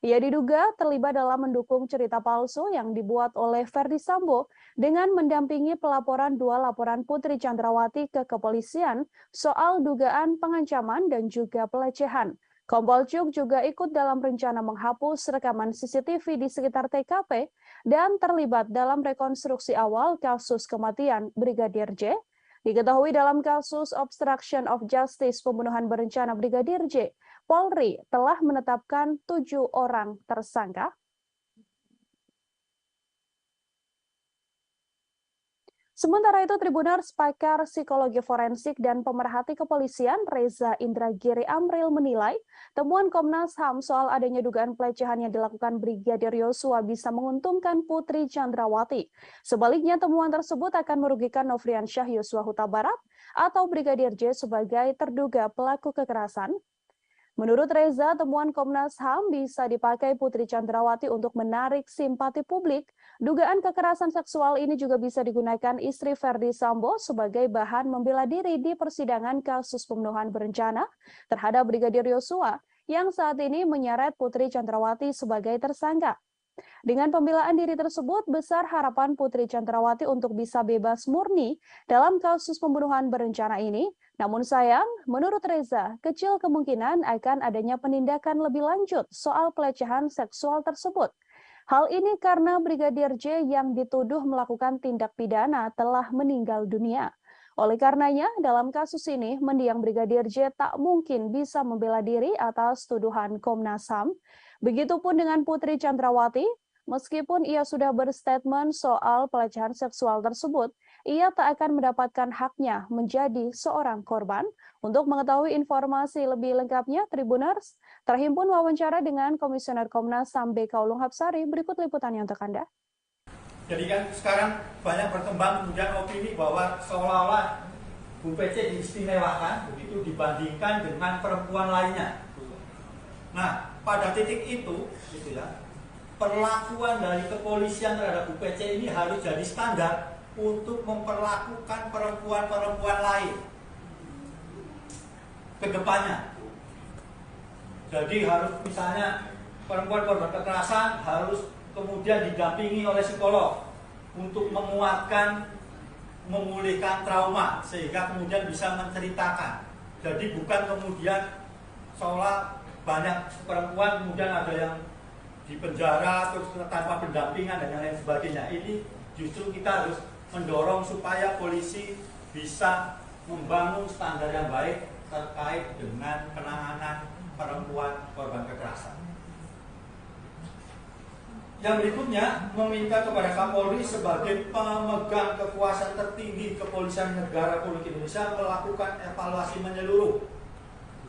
Ia diduga terlibat dalam mendukung cerita palsu yang dibuat oleh Verdi Sambo dengan mendampingi pelaporan 2 laporan Putri Chandrawati ke kepolisian soal dugaan pengancaman dan juga pelecehan. Kompol Cuk juga ikut dalam rencana menghapus rekaman CCTV di sekitar TKP dan terlibat dalam rekonstruksi awal kasus kematian Brigadir J. Diketahui dalam kasus obstruction of justice pembunuhan berencana Brigadir J, Polri telah menetapkan 7 orang tersangka. Sementara itu, Tribuners, pakar psikologi forensik dan pemerhati kepolisian Reza Indragiri Amril menilai temuan Komnas HAM soal adanya dugaan pelecehan yang dilakukan Brigadir Yosua bisa menguntungkan Putri Chandrawati. Sebaliknya, temuan tersebut akan merugikan Nofriansyah Yosua Huta Barat atau Brigadir J sebagai terduga pelaku kekerasan. Menurut Reza, temuan Komnas HAM bisa dipakai Putri Chandrawati untuk menarik simpati publik. Dugaan kekerasan seksual ini juga bisa digunakan istri Verdi Sambo sebagai bahan membela diri di persidangan kasus pembunuhan berencana terhadap Brigadir Yosua yang saat ini menyeret Putri Chandrawati sebagai tersangka. Dengan pembelaan diri tersebut, besar harapan Putri Chandrawati untuk bisa bebas murni dalam kasus pembunuhan berencana ini. Namun sayang, menurut Reza, kecil kemungkinan akan adanya penindakan lebih lanjut soal pelecehan seksual tersebut. Hal ini karena Brigadir J yang dituduh melakukan tindak pidana telah meninggal dunia. Oleh karenanya, dalam kasus ini, mendiang Brigadir J tak mungkin bisa membela diri atas tuduhan Komnas HAM. Begitupun dengan Putri Chandrawati, meskipun ia sudah berstatement soal pelecehan seksual tersebut, ia tak akan mendapatkan haknya menjadi seorang korban. Untuk mengetahui informasi lebih lengkapnya, Tribuners terhimpun wawancara dengan Komisioner Komnas HAM BK Ulung Hapsari. Berikut liputannya untuk Anda. Jadi kan sekarang banyak berkembang kemudian opini bahwa seolah-olah Bu PC diistimewakan begitu dibandingkan dengan perempuan lainnya. Nah, pada titik itu, gitu ya, perlakuan dari kepolisian terhadap Bu PC ini harus jadi standar untuk memperlakukan perempuan-perempuan lain ke depannya. Jadi harus misalnya perempuan korban kekerasan harus kemudian didampingi oleh psikolog untuk menguatkan, memulihkan trauma sehingga kemudian bisa menceritakan. Jadi bukan kemudian seolah banyak perempuan kemudian ada yang di penjara terus tanpa pendampingan dan lain sebagainya. Ini justru kita harus mendorong supaya polisi bisa membangun standar yang baik terkait dengan penanganan perempuan korban kekerasan. Yang berikutnya, meminta kepada Kapolri sebagai pemegang kekuasaan tertinggi Kepolisian Negara Republik Indonesia melakukan evaluasi menyeluruh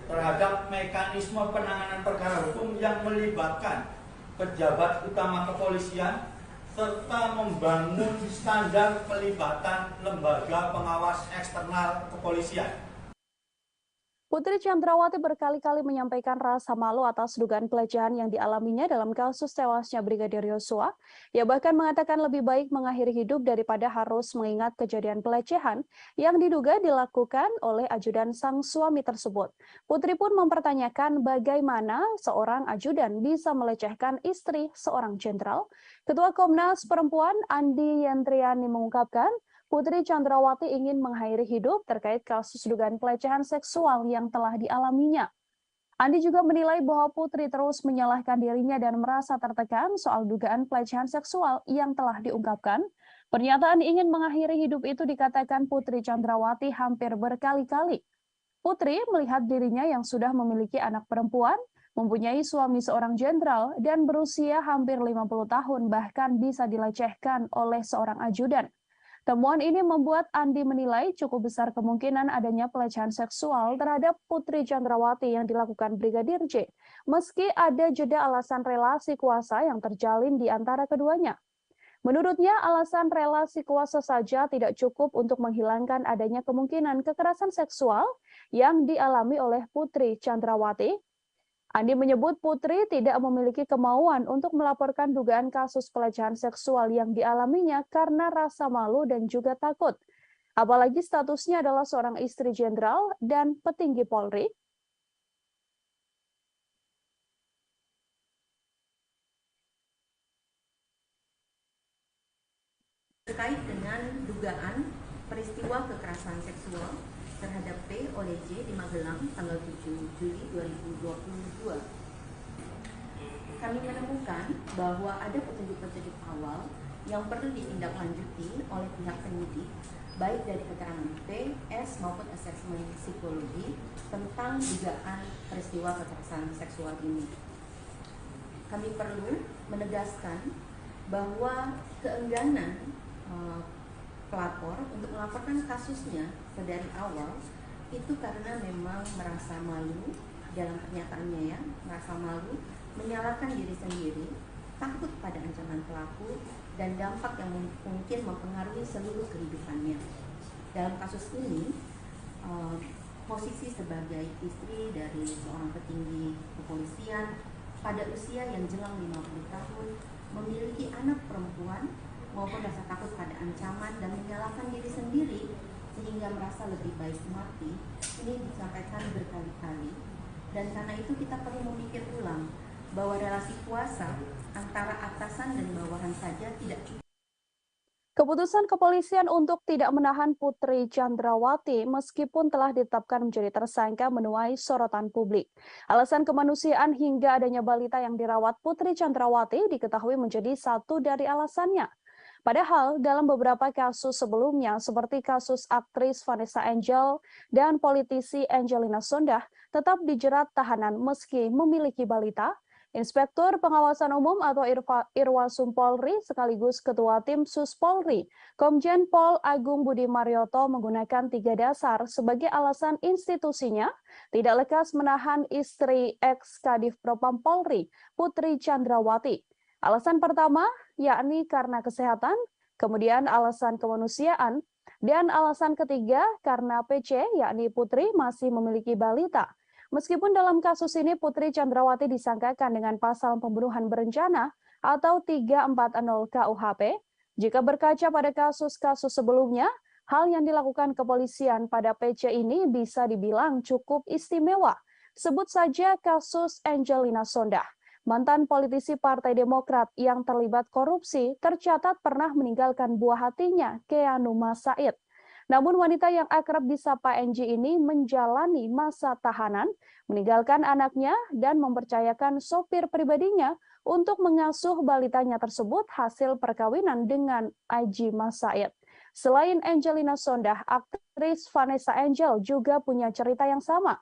terhadap mekanisme penanganan perkara hukum yang melibatkan pejabat utama kepolisian serta membangun standar pelibatan lembaga pengawas eksternal kepolisian. Putri Chandrawati berkali-kali menyampaikan rasa malu atas dugaan pelecehan yang dialaminya dalam kasus tewasnya Brigadir Yosua. Ia bahkan mengatakan lebih baik mengakhiri hidup daripada harus mengingat kejadian pelecehan yang diduga dilakukan oleh ajudan sang suami tersebut. Putri pun mempertanyakan bagaimana seorang ajudan bisa melecehkan istri seorang jenderal. Ketua Komnas Perempuan Andi Yentriani mengungkapkan, Putri Chandrawati ingin mengakhiri hidup terkait kasus dugaan pelecehan seksual yang telah dialaminya. Andi juga menilai bahwa Putri terus menyalahkan dirinya dan merasa tertekan soal dugaan pelecehan seksual yang telah diungkapkan. Pernyataan ingin mengakhiri hidup itu dikatakan Putri Chandrawati hampir berkali-kali. Putri melihat dirinya yang sudah memiliki anak perempuan, mempunyai suami seorang jenderal, dan berusia hampir 50 tahun bahkan bisa dilecehkan oleh seorang ajudan. Temuan ini membuat Andi menilai cukup besar kemungkinan adanya pelecehan seksual terhadap Putri Chandrawati yang dilakukan Brigadir J, meski ada jeda alasan relasi kuasa yang terjalin di antara keduanya. Menurutnya, alasan relasi kuasa saja tidak cukup untuk menghilangkan adanya kemungkinan kekerasan seksual yang dialami oleh Putri Chandrawati. Andi menyebut Putri tidak memiliki kemauan untuk melaporkan dugaan kasus pelecehan seksual yang dialaminya karena rasa malu dan juga takut. Apalagi statusnya adalah seorang istri jenderal dan petinggi Polri. Terkait dengan dugaan peristiwa kekerasan seksual terhadap P oleh J di Magelang tanggal 7 Juli 2022. Kami menemukan bahwa ada petunjuk-petunjuk awal yang perlu ditindaklanjuti oleh pihak penyidik, baik dari keterangan P, S maupun asesmen psikologi tentang dugaan peristiwa kekerasan seksual ini. Kami perlu menegaskan bahwa keengganan pelapor untuk melaporkan kasusnya dari awal itu karena memang merasa malu dalam pernyataannya ya, merasa malu, menyalahkan diri sendiri, takut pada ancaman pelaku dan dampak yang mungkin mempengaruhi seluruh kehidupannya. Dalam kasus ini, posisi sebagai istri dari seorang petinggi kepolisian pada usia yang jelang 50 tahun memiliki anak perempuan maupun rasa takut pada ancaman dan menyalahkan diri sendiri sehingga merasa lebih baik mati, ini disampaikan berkali-kali. Dan karena itu kita perlu memikir ulang bahwa relasi kuasa antara atasan dan bawahan saja tidak cukup. Keputusan kepolisian untuk tidak menahan Putri Chandrawati meskipun telah ditetapkan menjadi tersangka menuai sorotan publik. Alasan kemanusiaan hingga adanya balita yang dirawat Putri Chandrawati diketahui menjadi satu dari alasannya. Padahal dalam beberapa kasus sebelumnya seperti kasus aktris Vanessa Angel dan politisi Angelina Sondakh tetap dijerat tahanan meski memiliki balita. Inspektur Pengawasan Umum atau Irwasum Polri sekaligus Ketua Tim Sus Polri, Komjen Pol Agung Budi Marioto menggunakan 3 dasar sebagai alasan institusinya tidak lekas menahan istri ex-Kadif Propam Polri, Putri Chandrawati. Alasan pertama yakni karena kesehatan, kemudian alasan kemanusiaan, dan alasan ketiga karena PC yakni Putri masih memiliki balita. Meskipun dalam kasus ini Putri Chandrawati disangkakan dengan pasal pembunuhan berencana atau 340 KUHP, jika berkaca pada kasus-kasus sebelumnya, hal yang dilakukan kepolisian pada PC ini bisa dibilang cukup istimewa. Sebut saja kasus Angelina Sondakh. Mantan politisi Partai Demokrat yang terlibat korupsi tercatat pernah meninggalkan buah hatinya, Keanu Said. Namun wanita yang akrab disapa Angie ini menjalani masa tahanan, meninggalkan anaknya dan mempercayakan sopir pribadinya untuk mengasuh balitanya tersebut hasil perkawinan dengan Aji Said. Selain Angelina Sondakh, aktris Vanessa Angel juga punya cerita yang sama.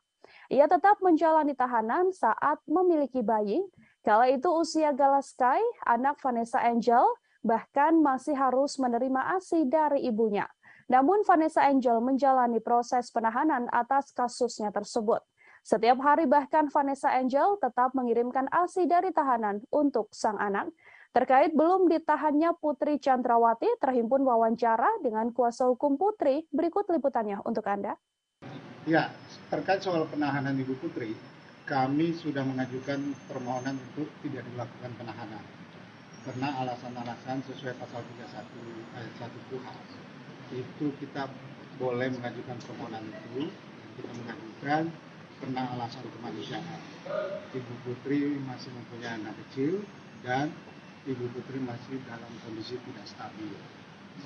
Ia tetap menjalani tahanan saat memiliki bayi. Kala itu usia Galaskai, anak Vanessa Angel, bahkan masih harus menerima ASI dari ibunya. Namun Vanessa Angel menjalani proses penahanan atas kasusnya tersebut. Setiap hari bahkan Vanessa Angel tetap mengirimkan ASI dari tahanan untuk sang anak. Terkait belum ditahannya Putri Chandrawati, terhimpun wawancara dengan kuasa hukum Putri. Berikut liputannya untuk Anda. Ya, terkait soal penahanan Ibu Putri, kami sudah mengajukan permohonan untuk tidak dilakukan penahanan. Karena alasan-alasan sesuai pasal 31 ayat 1 KUHP. Itu kita boleh mengajukan permohonan itu, kita mengajukan karena alasan kemanusiaan. Ibu Putri masih mempunyai anak kecil dan Ibu Putri masih dalam kondisi tidak stabil,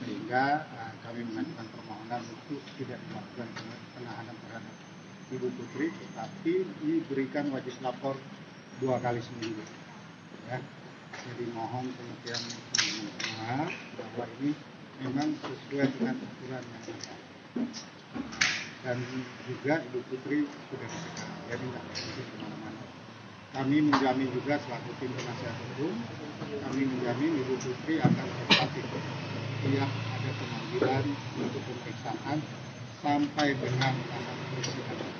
sehingga kami mengajukan permohonan untuk tidak dilakukan penahanan terhadap Ibu Putri, tetapi diberikan wajib lapor 2 kali seminggu. Ya. Jadi mohon pengertian semua bahwa ini memang sesuai dengan aturan yang ada. Dan juga Ibu Putri sudah dicegah, jadi tidak bisa kemana-mana. Kami menjamin juga selaku tim penasihat hukum, kami menjamin Ibu Putri akan kooperatif. Tiap ada pemanggilan untuk pemeriksaan sampai dengan tahap persidangan.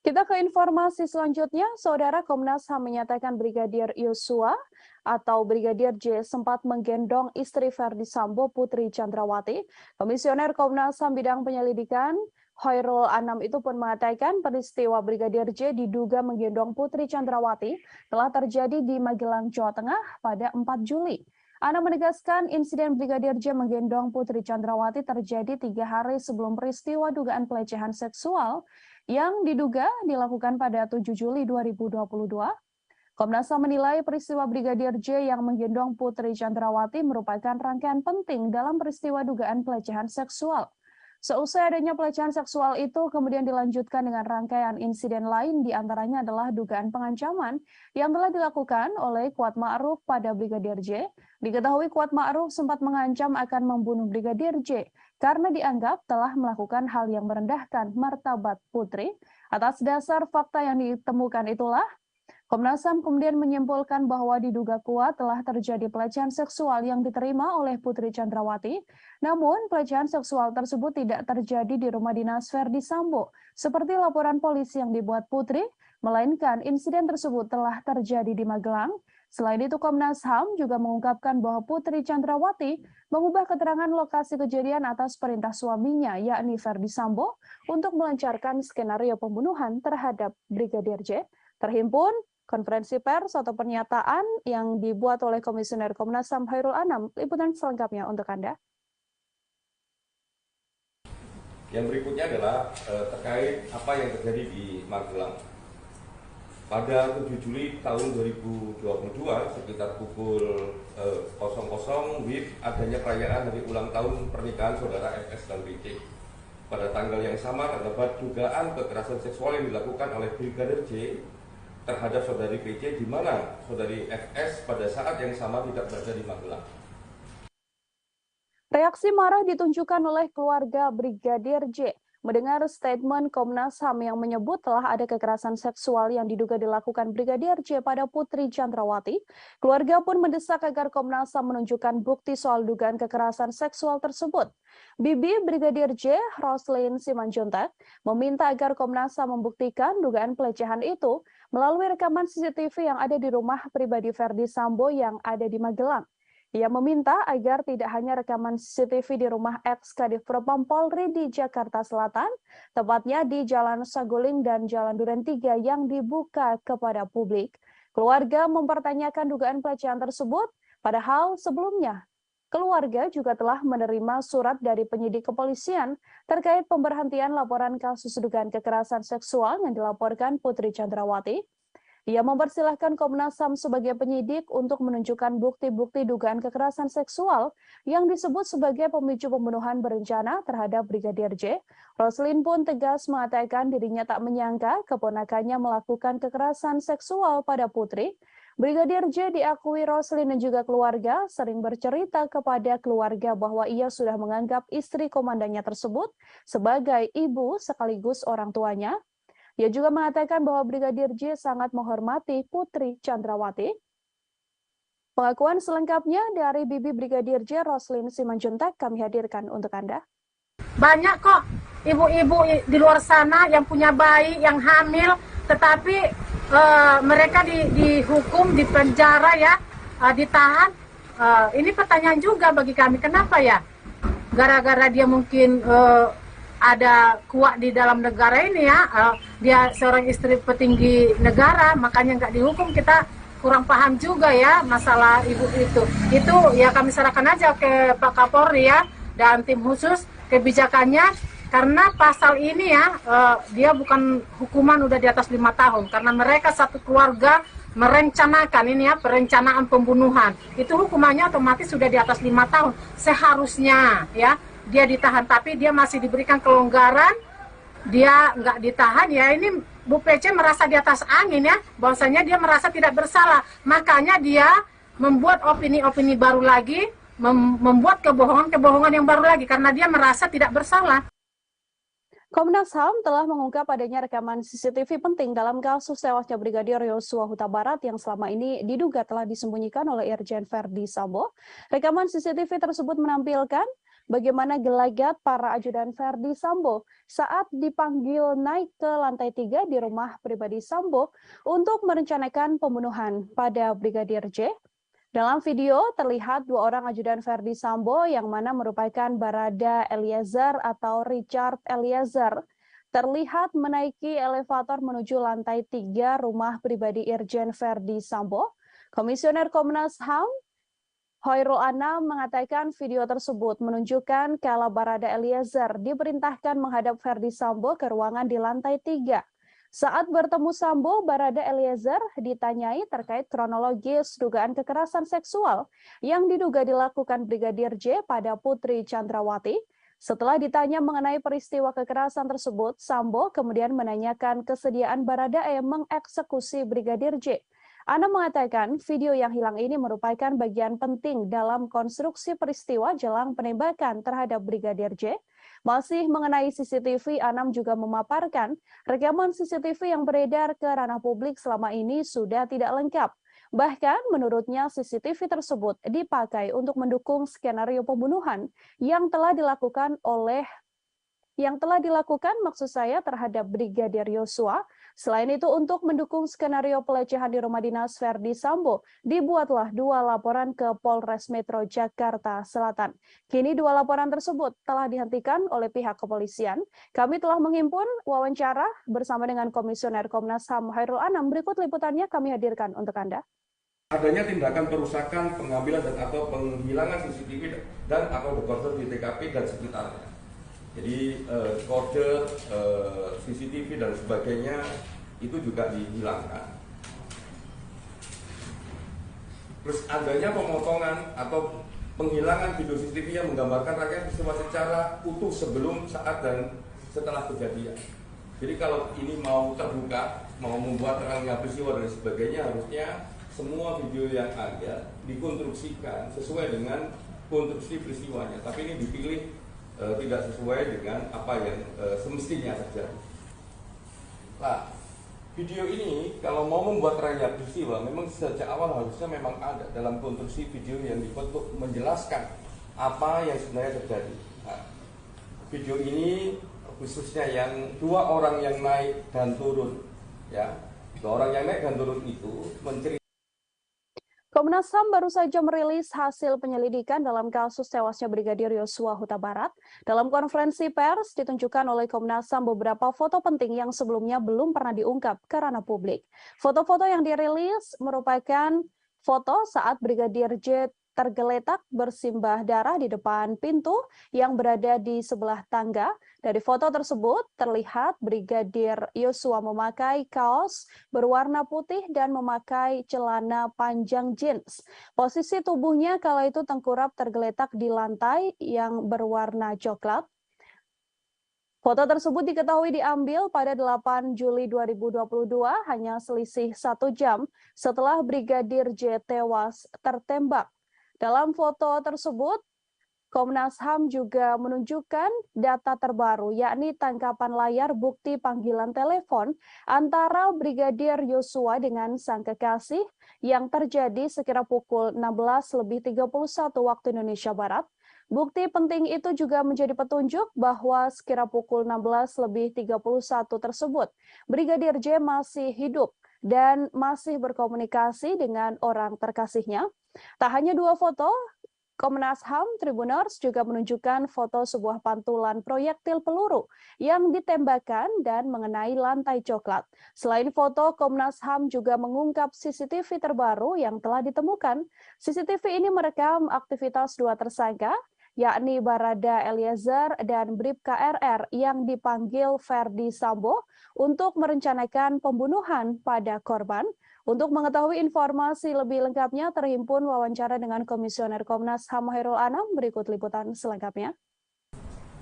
Kita ke informasi selanjutnya, Saudara. Komnas HAM menyatakan Brigadir Yosua atau Brigadir J sempat menggendong istri Verdi Sambo, Putri Chandrawati. Komisioner Komnas HAM bidang penyelidikan Khairul Anam itu pun mengatakan peristiwa Brigadir J diduga menggendong Putri Chandrawati telah terjadi di Magelang, Jawa Tengah pada 4 Juli. Anam menegaskan insiden Brigadir J menggendong Putri Chandrawati terjadi 3 hari sebelum peristiwa dugaan pelecehan seksual yang diduga dilakukan pada 7 Juli 2022. Komnas HAM menilai peristiwa Brigadir J yang menggendong Putri Chandrawati merupakan rangkaian penting dalam peristiwa dugaan pelecehan seksual. Seusai adanya pelecehan seksual itu kemudian dilanjutkan dengan rangkaian insiden lain, diantaranya adalah dugaan pengancaman yang telah dilakukan oleh Kuat Ma'ruf pada Brigadir J. Diketahui Kuat Ma'ruf sempat mengancam akan membunuh Brigadir J karena dianggap telah melakukan hal yang merendahkan martabat Putri. Atas dasar fakta yang ditemukan itulah, Komnas HAM kemudian menyimpulkan bahwa diduga kuat telah terjadi pelecehan seksual yang diterima oleh Putri Chandrawati. Namun, pelecehan seksual tersebut tidak terjadi di rumah dinas Verdi Sambo, seperti laporan polisi yang dibuat Putri, melainkan insiden tersebut telah terjadi di Magelang. Selain itu, Komnas HAM juga mengungkapkan bahwa Putri Chandrawati mengubah keterangan lokasi kejadian atas perintah suaminya, yakni Verdi Sambo, untuk melancarkan skenario pembunuhan terhadap Brigadir J. Terhimpun konferensi pers atau pernyataan yang dibuat oleh Komisioner Komnas HAM Khairul Anam. Liputan selengkapnya untuk Anda. Yang berikutnya adalah terkait apa yang terjadi di Magelang. Pada 7 Juli tahun 2022 sekitar pukul 00 WIB adanya perayaan hari ulang tahun pernikahan saudara FS dan BC. Pada tanggal yang sama terdapat dugaan kekerasan seksual yang dilakukan oleh Brigadir J terhadap saudari PC, di mana saudari FS pada saat yang sama tidak berada di Magelang. Reaksi marah ditunjukkan oleh keluarga Brigadir J mendengar statement Komnas HAM yang menyebut telah ada kekerasan seksual yang diduga dilakukan Brigadir J pada Putri Chandrawati. Keluarga pun mendesak agar Komnas HAM menunjukkan bukti soal dugaan kekerasan seksual tersebut. Bibi Brigadir J, Roslyn Simanjuntak, meminta agar Komnas HAM membuktikan dugaan pelecehan itu melalui rekaman CCTV yang ada di rumah pribadi Verdi Sambo yang ada di Magelang. Ia meminta agar tidak hanya rekaman CCTV di rumah ex-Kadif Propam Polri di Jakarta Selatan, tepatnya di Jalan Saguling dan Jalan Duren 3 yang dibuka kepada publik. Keluarga mempertanyakan dugaan pelecehan tersebut, padahal sebelumnya keluarga juga telah menerima surat dari penyidik kepolisian terkait pemberhentian laporan kasus dugaan kekerasan seksual yang dilaporkan Putri Chandrawati. Ia mempersilahkan Komnas HAM sebagai penyidik untuk menunjukkan bukti-bukti dugaan kekerasan seksual yang disebut sebagai pemicu pembunuhan berencana terhadap Brigadir J. Roslyn pun tegas mengatakan dirinya tak menyangka keponakannya melakukan kekerasan seksual pada Putri. Brigadir J diakui Roslyn dan juga keluarga sering bercerita kepada keluarga bahwa ia sudah menganggap istri komandannya tersebut sebagai ibu sekaligus orang tuanya. Ia juga mengatakan bahwa Brigadir J sangat menghormati Putri Chandrawati. Pengakuan selengkapnya dari Bibi Brigadir J, Roslyn Simanjuntak, kami hadirkan untuk Anda. Banyak kok ibu-ibu di luar sana yang punya bayi, yang hamil, tetapi mereka dihukum, dipenjara ya, ditahan. Ini pertanyaan juga bagi kami, kenapa ya? Gara-gara dia mungkin ada kuat di dalam negara ini ya, dia seorang istri petinggi negara, makanya nggak dihukum. Kita kurang paham juga ya masalah ibu itu. Itu ya kami serahkan aja ke Pak Kapolri ya dan tim khusus kebijakannya, karena pasal ini ya dia bukan hukuman udah di atas 5 tahun, karena mereka satu keluarga merencanakan ini ya, perencanaan pembunuhan. Itu hukumannya otomatis sudah di atas 5 tahun seharusnya ya. Dia ditahan, tapi dia masih diberikan kelonggaran, dia nggak ditahan ya. Ini Bu PC merasa di atas angin ya, bahwasanya dia merasa tidak bersalah, makanya dia membuat opini-opini baru lagi, membuat kebohongan-kebohongan yang baru lagi, karena dia merasa tidak bersalah. Komnas HAM telah mengungkap adanya rekaman CCTV penting dalam kasus tewasnya Brigadir Yosua Huta Barat yang selama ini diduga telah disembunyikan oleh Irjen Verdi Sambo. Rekaman CCTV tersebut menampilkan bagaimana gelagat para ajudan Verdi Sambo saat dipanggil naik ke lantai 3 di rumah pribadi Sambo untuk merencanakan pembunuhan pada Brigadir J. Dalam video terlihat 2 orang ajudan Verdi Sambo yang mana merupakan Barada Eliezer atau Richard Eliezer terlihat menaiki elevator menuju lantai 3 rumah pribadi Irjen Verdi Sambo. Komisioner Komnas HAM Hoirul Anam mengatakan video tersebut menunjukkan kalau Barada Eliezer diperintahkan menghadap Verdi Sambo ke ruangan di lantai 3. Saat bertemu Sambo, Barada Eliezer ditanyai terkait kronologis dugaan kekerasan seksual yang diduga dilakukan Brigadir J pada Putri Chandrawati. Setelah ditanya mengenai peristiwa kekerasan tersebut, Sambo kemudian menanyakan kesediaan Baradae mengeksekusi Brigadir J. Anam mengatakan video yang hilang ini merupakan bagian penting dalam konstruksi peristiwa jelang penembakan terhadap Brigadir J. Masih mengenai CCTV, Anam juga memaparkan rekaman CCTV yang beredar ke ranah publik selama ini sudah tidak lengkap. Bahkan menurutnya CCTV tersebut dipakai untuk mendukung skenario pembunuhan yang telah dilakukan maksud saya terhadap Brigadir Yosua. Selain itu, untuk mendukung skenario pelecehan di rumah dinas Verdi Sambo, dibuatlah 2 laporan ke Polres Metro Jakarta Selatan. Kini 2 laporan tersebut telah dihentikan oleh pihak kepolisian. Kami telah menghimpun wawancara bersama dengan Komisioner Komnas HAM Hoirul Anam. Berikut liputannya kami hadirkan untuk Anda. Adanya tindakan perusakan, pengambilan dan atau penghilangan CCTV dan atau dekoder di TKP dan sekitarnya. Jadi kode CCTV dan sebagainya itu juga dihilangkan. Terus adanya pemotongan atau penghilangan video CCTV yang menggambarkan rangkaian peristiwa secara utuh sebelum, saat, dan setelah kejadian. Jadi kalau ini mau terbuka, mau membuat terangnya peristiwa dan sebagainya, harusnya semua video yang ada dikonstruksikan sesuai dengan konstruksi peristiwanya, tapi ini dipilih tidak sesuai dengan apa yang semestinya terjadi. Nah, video ini kalau mau membuat terangnya peristiwa, memang sejak awal harusnya memang ada dalam konstruksi video yang dibuat untuk menjelaskan apa yang sebenarnya terjadi. Nah, video ini khususnya yang 2 orang yang naik dan turun, ya, 2 orang yang naik dan turun itu menceritakan. Komnas HAM baru saja merilis hasil penyelidikan dalam kasus tewasnya Brigadir Yosua Huta Barat. Dalam konferensi pers ditunjukkan oleh Komnas HAM beberapa foto penting yang sebelumnya belum pernah diungkap ke ranah publik. Foto-foto yang dirilis merupakan foto saat Brigadir J tergeletak bersimbah darah di depan pintu yang berada di sebelah tangga. Dari foto tersebut terlihat Brigadir Yosua memakai kaos berwarna putih dan memakai celana panjang jeans. Posisi tubuhnya kala itu tengkurap tergeletak di lantai yang berwarna coklat. Foto tersebut diketahui diambil pada 8 Juli 2022, hanya selisih 1 jam setelah Brigadir J tewas tertembak. Dalam foto tersebut, Komnas HAM juga menunjukkan data terbaru, yakni tangkapan layar bukti panggilan telepon antara Brigadir Yosua dengan sang kekasih yang terjadi sekira pukul 16.31 waktu Indonesia Barat. Bukti penting itu juga menjadi petunjuk bahwa sekira pukul 16.31 tersebut, Brigadir J masih hidup dan masih berkomunikasi dengan orang terkasihnya. Tak hanya 2 foto, Komnas HAM Tribuners juga menunjukkan foto sebuah pantulan proyektil peluru yang ditembakkan dan mengenai lantai coklat. Selain foto, Komnas HAM juga mengungkap CCTV terbaru yang telah ditemukan. CCTV ini merekam aktivitas 2 tersangka, yakni Barada Eliezer dan Bribka RR yang dipanggil Ferdi Sambo untuk merencanakan pembunuhan pada korban. Untuk mengetahui informasi lebih lengkapnya, terhimpun wawancara dengan Komisioner Komnas HAM Hairul Anam. Berikut liputan selengkapnya.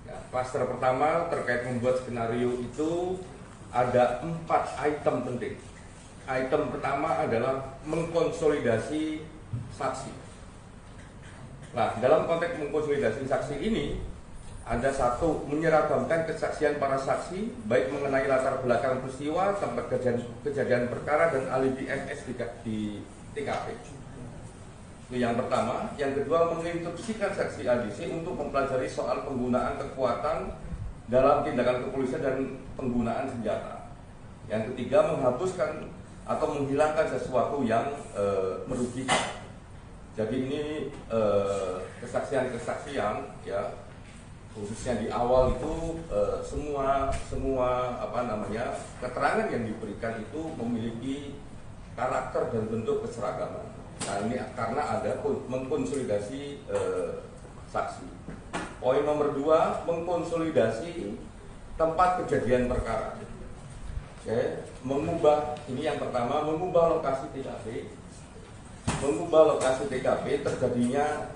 Ya, klaster pertama terkait membuat skenario itu ada 4 item penting. Item pertama adalah mengkonsolidasi saksi. Nah, dalam konteks mengkonsolidasi saksi ini, ada 1, menyeragamkan kesaksian para saksi, baik mengenai latar belakang peristiwa, tempat kejadian perkara, dan alibi MS di TKP. Itu yang pertama. Yang kedua, menginstruksikan saksi ADC untuk mempelajari soal penggunaan kekuatan dalam tindakan kepolisian dan penggunaan senjata. Yang ketiga, menghapuskan atau menghilangkan sesuatu yang merugikan. Jadi ini kesaksian-kesaksian, ya, khususnya di awal itu semua keterangan yang diberikan itu memiliki karakter dan bentuk keseragaman. Nah, ini karena ada mengkonsolidasi saksi. Poin nomor 2, mengkonsolidasi tempat kejadian perkara. Oke, ini yang pertama, mengubah lokasi TKP. Mengubah lokasi TKP terjadinya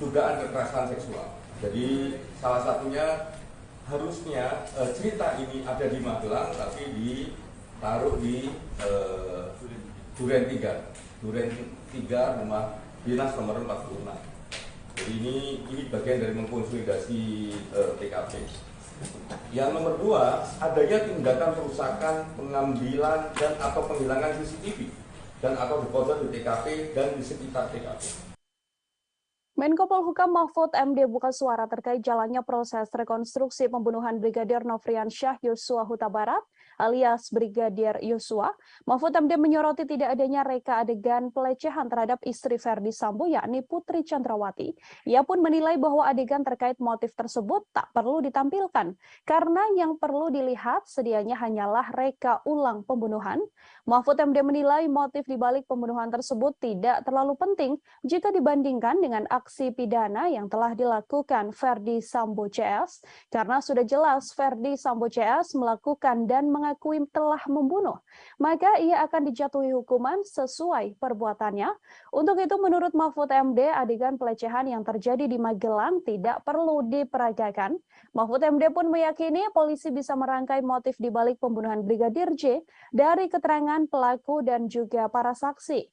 dugaan kekerasan seksual. Jadi salah satunya harusnya cerita ini ada di Magelang, tapi ditaruh di Duren 3 rumah dinas nomor 46. Jadi ini bagian dari mengkonsolidasi TKP. Yang nomor 2, adanya tindakan perusakan, pengambilan dan atau penghilangan CCTV dan atau dekoder di TKP dan di sekitar TKP. Menko Polhukam Mahfud MD buka suara terkait jalannya proses rekonstruksi pembunuhan Brigadir Nofriansyah Yosua Huta Barat alias Brigadir Yosua. Mahfud MD menyoroti tidak adanya reka adegan pelecehan terhadap istri Ferdi Sambo yakni Putri Chandrawati. Ia pun menilai bahwa adegan terkait motif tersebut tak perlu ditampilkan karena yang perlu dilihat sedianya hanyalah reka ulang pembunuhan. Mahfud MD menilai motif dibalik pembunuhan tersebut tidak terlalu penting jika dibandingkan dengan aksi pidana yang telah dilakukan Ferdi Sambo CS, karena sudah jelas Ferdi Sambo CS melakukan dan mengakui telah membunuh, maka ia akan dijatuhi hukuman sesuai perbuatannya. Untuk itu menurut Mahfud MD, adegan pelecehan yang terjadi di Magelang tidak perlu diperagakan. Mahfud MD pun meyakini polisi bisa merangkai motif dibalik pembunuhan Brigadir J dari keterangan pelaku dan juga para saksi.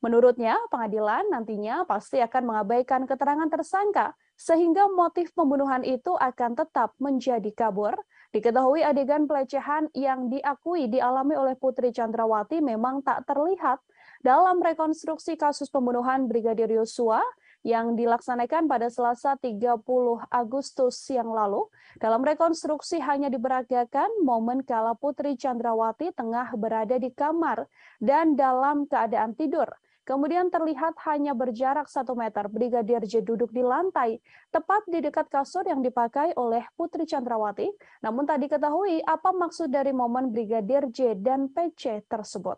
Menurutnya, pengadilan nantinya pasti akan mengabaikan keterangan tersangka sehingga motif pembunuhan itu akan tetap menjadi kabur. Diketahui adegan pelecehan yang diakui dialami oleh Putri Chandrawati memang tak terlihat dalam rekonstruksi kasus pembunuhan Brigadir Yosua yang dilaksanakan pada Selasa 30 Agustus yang lalu. Dalam rekonstruksi hanya diperagakan momen kala Putri Chandrawati tengah berada di kamar dan dalam keadaan tidur. Kemudian terlihat hanya berjarak 1 meter Brigadir J duduk di lantai, tepat di dekat kasur yang dipakai oleh Putri Chandrawati. Namun tak diketahui apa maksud dari momen Brigadir J dan PC tersebut.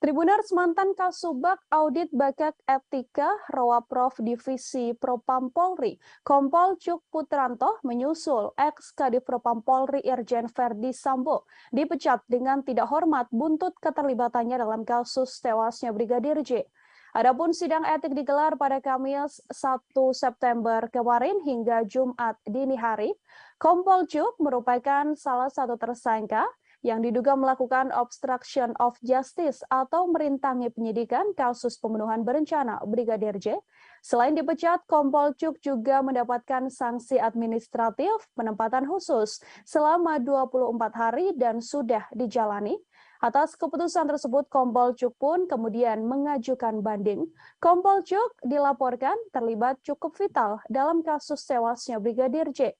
Tribuners, mantan Kasubag Audit Bakat Etika Rowaprov Divisi Propam Polri, Kompol Cuk Putranto menyusul ex-Kadif Propam Polri Irjen Verdi Sambo dipecat dengan tidak hormat buntut keterlibatannya dalam kasus tewasnya Brigadir J. Adapun sidang etik digelar pada Kamis 1 September kemarin hingga Jumat dini hari. Kompol Cuk merupakan salah satu tersangka yang diduga melakukan obstruction of justice atau merintangi penyidikan kasus pembunuhan berencana Brigadir J. Selain dipecat, Kompol Cuk juga mendapatkan sanksi administratif penempatan khusus selama 24 hari dan sudah dijalani. Atas keputusan tersebut, Kompol Cuk pun kemudian mengajukan banding. Kompol Cuk dilaporkan terlibat cukup vital dalam kasus tewasnya Brigadir J.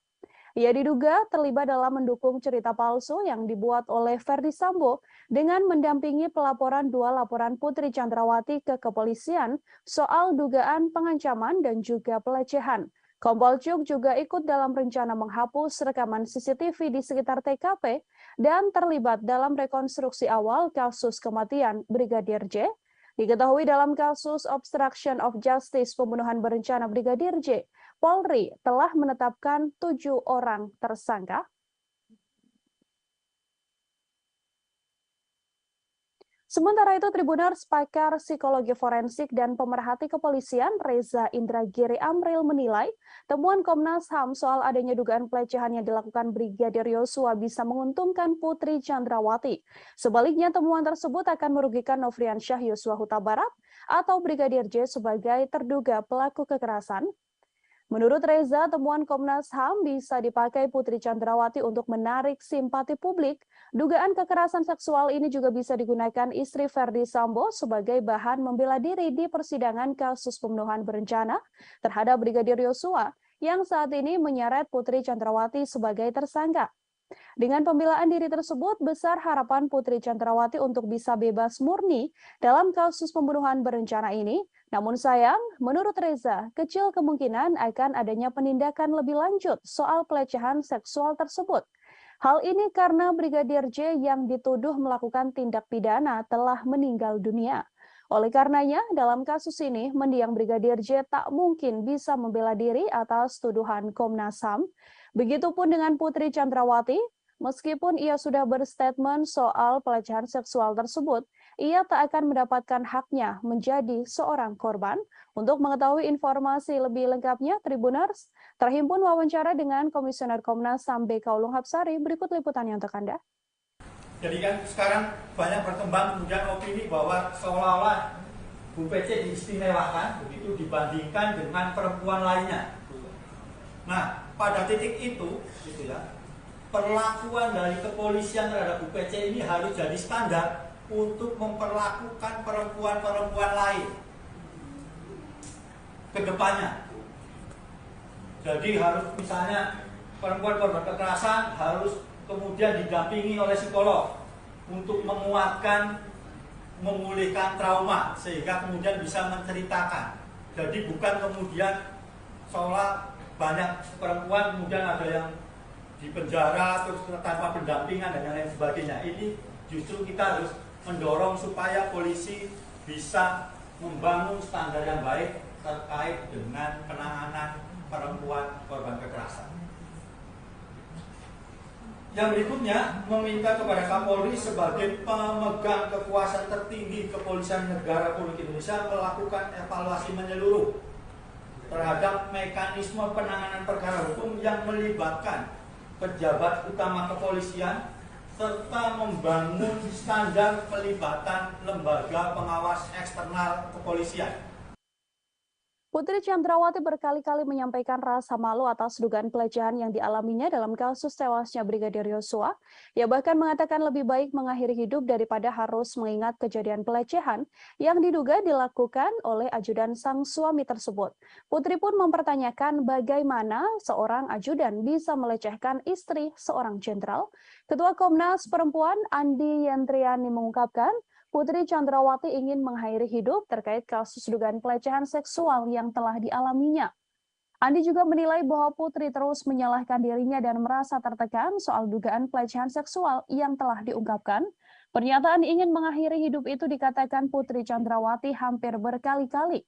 Ia diduga terlibat dalam mendukung cerita palsu yang dibuat oleh Verdi Sambo dengan mendampingi pelaporan 2 laporan Putri Chandrawati ke kepolisian soal dugaan pengancaman dan juga pelecehan. Kompol Cuk juga ikut dalam rencana menghapus rekaman CCTV di sekitar TKP dan terlibat dalam rekonstruksi awal kasus kematian Brigadir J. Diketahui dalam kasus obstruction of justice pembunuhan berencana Brigadir J, Polri telah menetapkan 7 orang tersangka. Sementara itu, Tribuners, pakar psikologi forensik dan pemerhati kepolisian Reza Indragiri Amril menilai temuan Komnas HAM soal adanya dugaan pelecehan yang dilakukan Brigadir Yosua bisa menguntungkan Putri Chandrawati. Sebaliknya, temuan tersebut akan merugikan Nofriansyah Yosua Huta Barat atau Brigadir J sebagai terduga pelaku kekerasan. Menurut Reza, temuan Komnas HAM bisa dipakai Putri Chandrawati untuk menarik simpati publik. Dugaan kekerasan seksual ini juga bisa digunakan istri Verdi Sambo sebagai bahan membela diri di persidangan kasus pembunuhan berencana terhadap Brigadir Yosua yang saat ini menyeret Putri Chandrawati sebagai tersangka. Dengan pembelaan diri tersebut, besar harapan Putri Chandrawati untuk bisa bebas murni dalam kasus pembunuhan berencana ini. Namun sayang, menurut Reza, kecil kemungkinan akan adanya penindakan lebih lanjut soal pelecehan seksual tersebut. Hal ini karena Brigadir J yang dituduh melakukan tindak pidana telah meninggal dunia. Oleh karenanya, dalam kasus ini, mendiang Brigadir J tak mungkin bisa membela diri atas tuduhan Komnas HAM. Begitupun dengan Putri Chandrawati, meskipun ia sudah berstatement soal pelecehan seksual tersebut, ia tak akan mendapatkan haknya menjadi seorang korban. Untuk mengetahui informasi lebih lengkapnya, Tribuners, terhimpun wawancara dengan Komisioner Komnas HAM BK Ulung Hapsari, berikut liputannya untuk Anda. Jadi kan sekarang banyak berkembang kemudian opini bahwa seolah-olah Bu PC diistimewakan begitu dibandingkan dengan perempuan lainnya. Nah, pada titik itu, gitu ya, perlakuan dari kepolisian terhadap Bu PC ini harus jadi standar untuk memperlakukan perempuan-perempuan lain ke depannya. Jadi harus misalnya perempuan korban kekerasan harus kemudian didampingi oleh psikolog untuk menguatkan, memulihkan trauma sehingga kemudian bisa menceritakan. Jadi bukan kemudian seolah banyak perempuan kemudian ada yang di penjara terus tanpa pendampingan dan lain sebagainya. Ini justru kita harus mendorong supaya polisi bisa membangun standar yang baik terkait dengan penanganan perempuan korban kekerasan. Yang berikutnya, meminta kepada Kapolri sebagai pemegang kekuasaan tertinggi Kepolisian Negara Republik Indonesia melakukan evaluasi menyeluruh terhadap mekanisme penanganan perkara hukum yang melibatkan pejabat utama kepolisian serta membangun standar pelibatan lembaga pengawas eksternal kepolisian. Putri Chandrawati berkali-kali menyampaikan rasa malu atas dugaan pelecehan yang dialaminya dalam kasus tewasnya Brigadir Yosua. Ia bahkan mengatakan lebih baik mengakhiri hidup daripada harus mengingat kejadian pelecehan yang diduga dilakukan oleh ajudan sang suami tersebut. Putri pun mempertanyakan bagaimana seorang ajudan bisa melecehkan istri seorang jenderal. Ketua Komnas Perempuan Andi Yentriani mengungkapkan, Putri Chandrawati ingin mengakhiri hidup terkait kasus dugaan pelecehan seksual yang telah dialaminya. Andi juga menilai bahwa Putri terus menyalahkan dirinya dan merasa tertekan soal dugaan pelecehan seksual yang telah diungkapkan. Pernyataan ingin mengakhiri hidup itu dikatakan Putri Chandrawati hampir berkali-kali.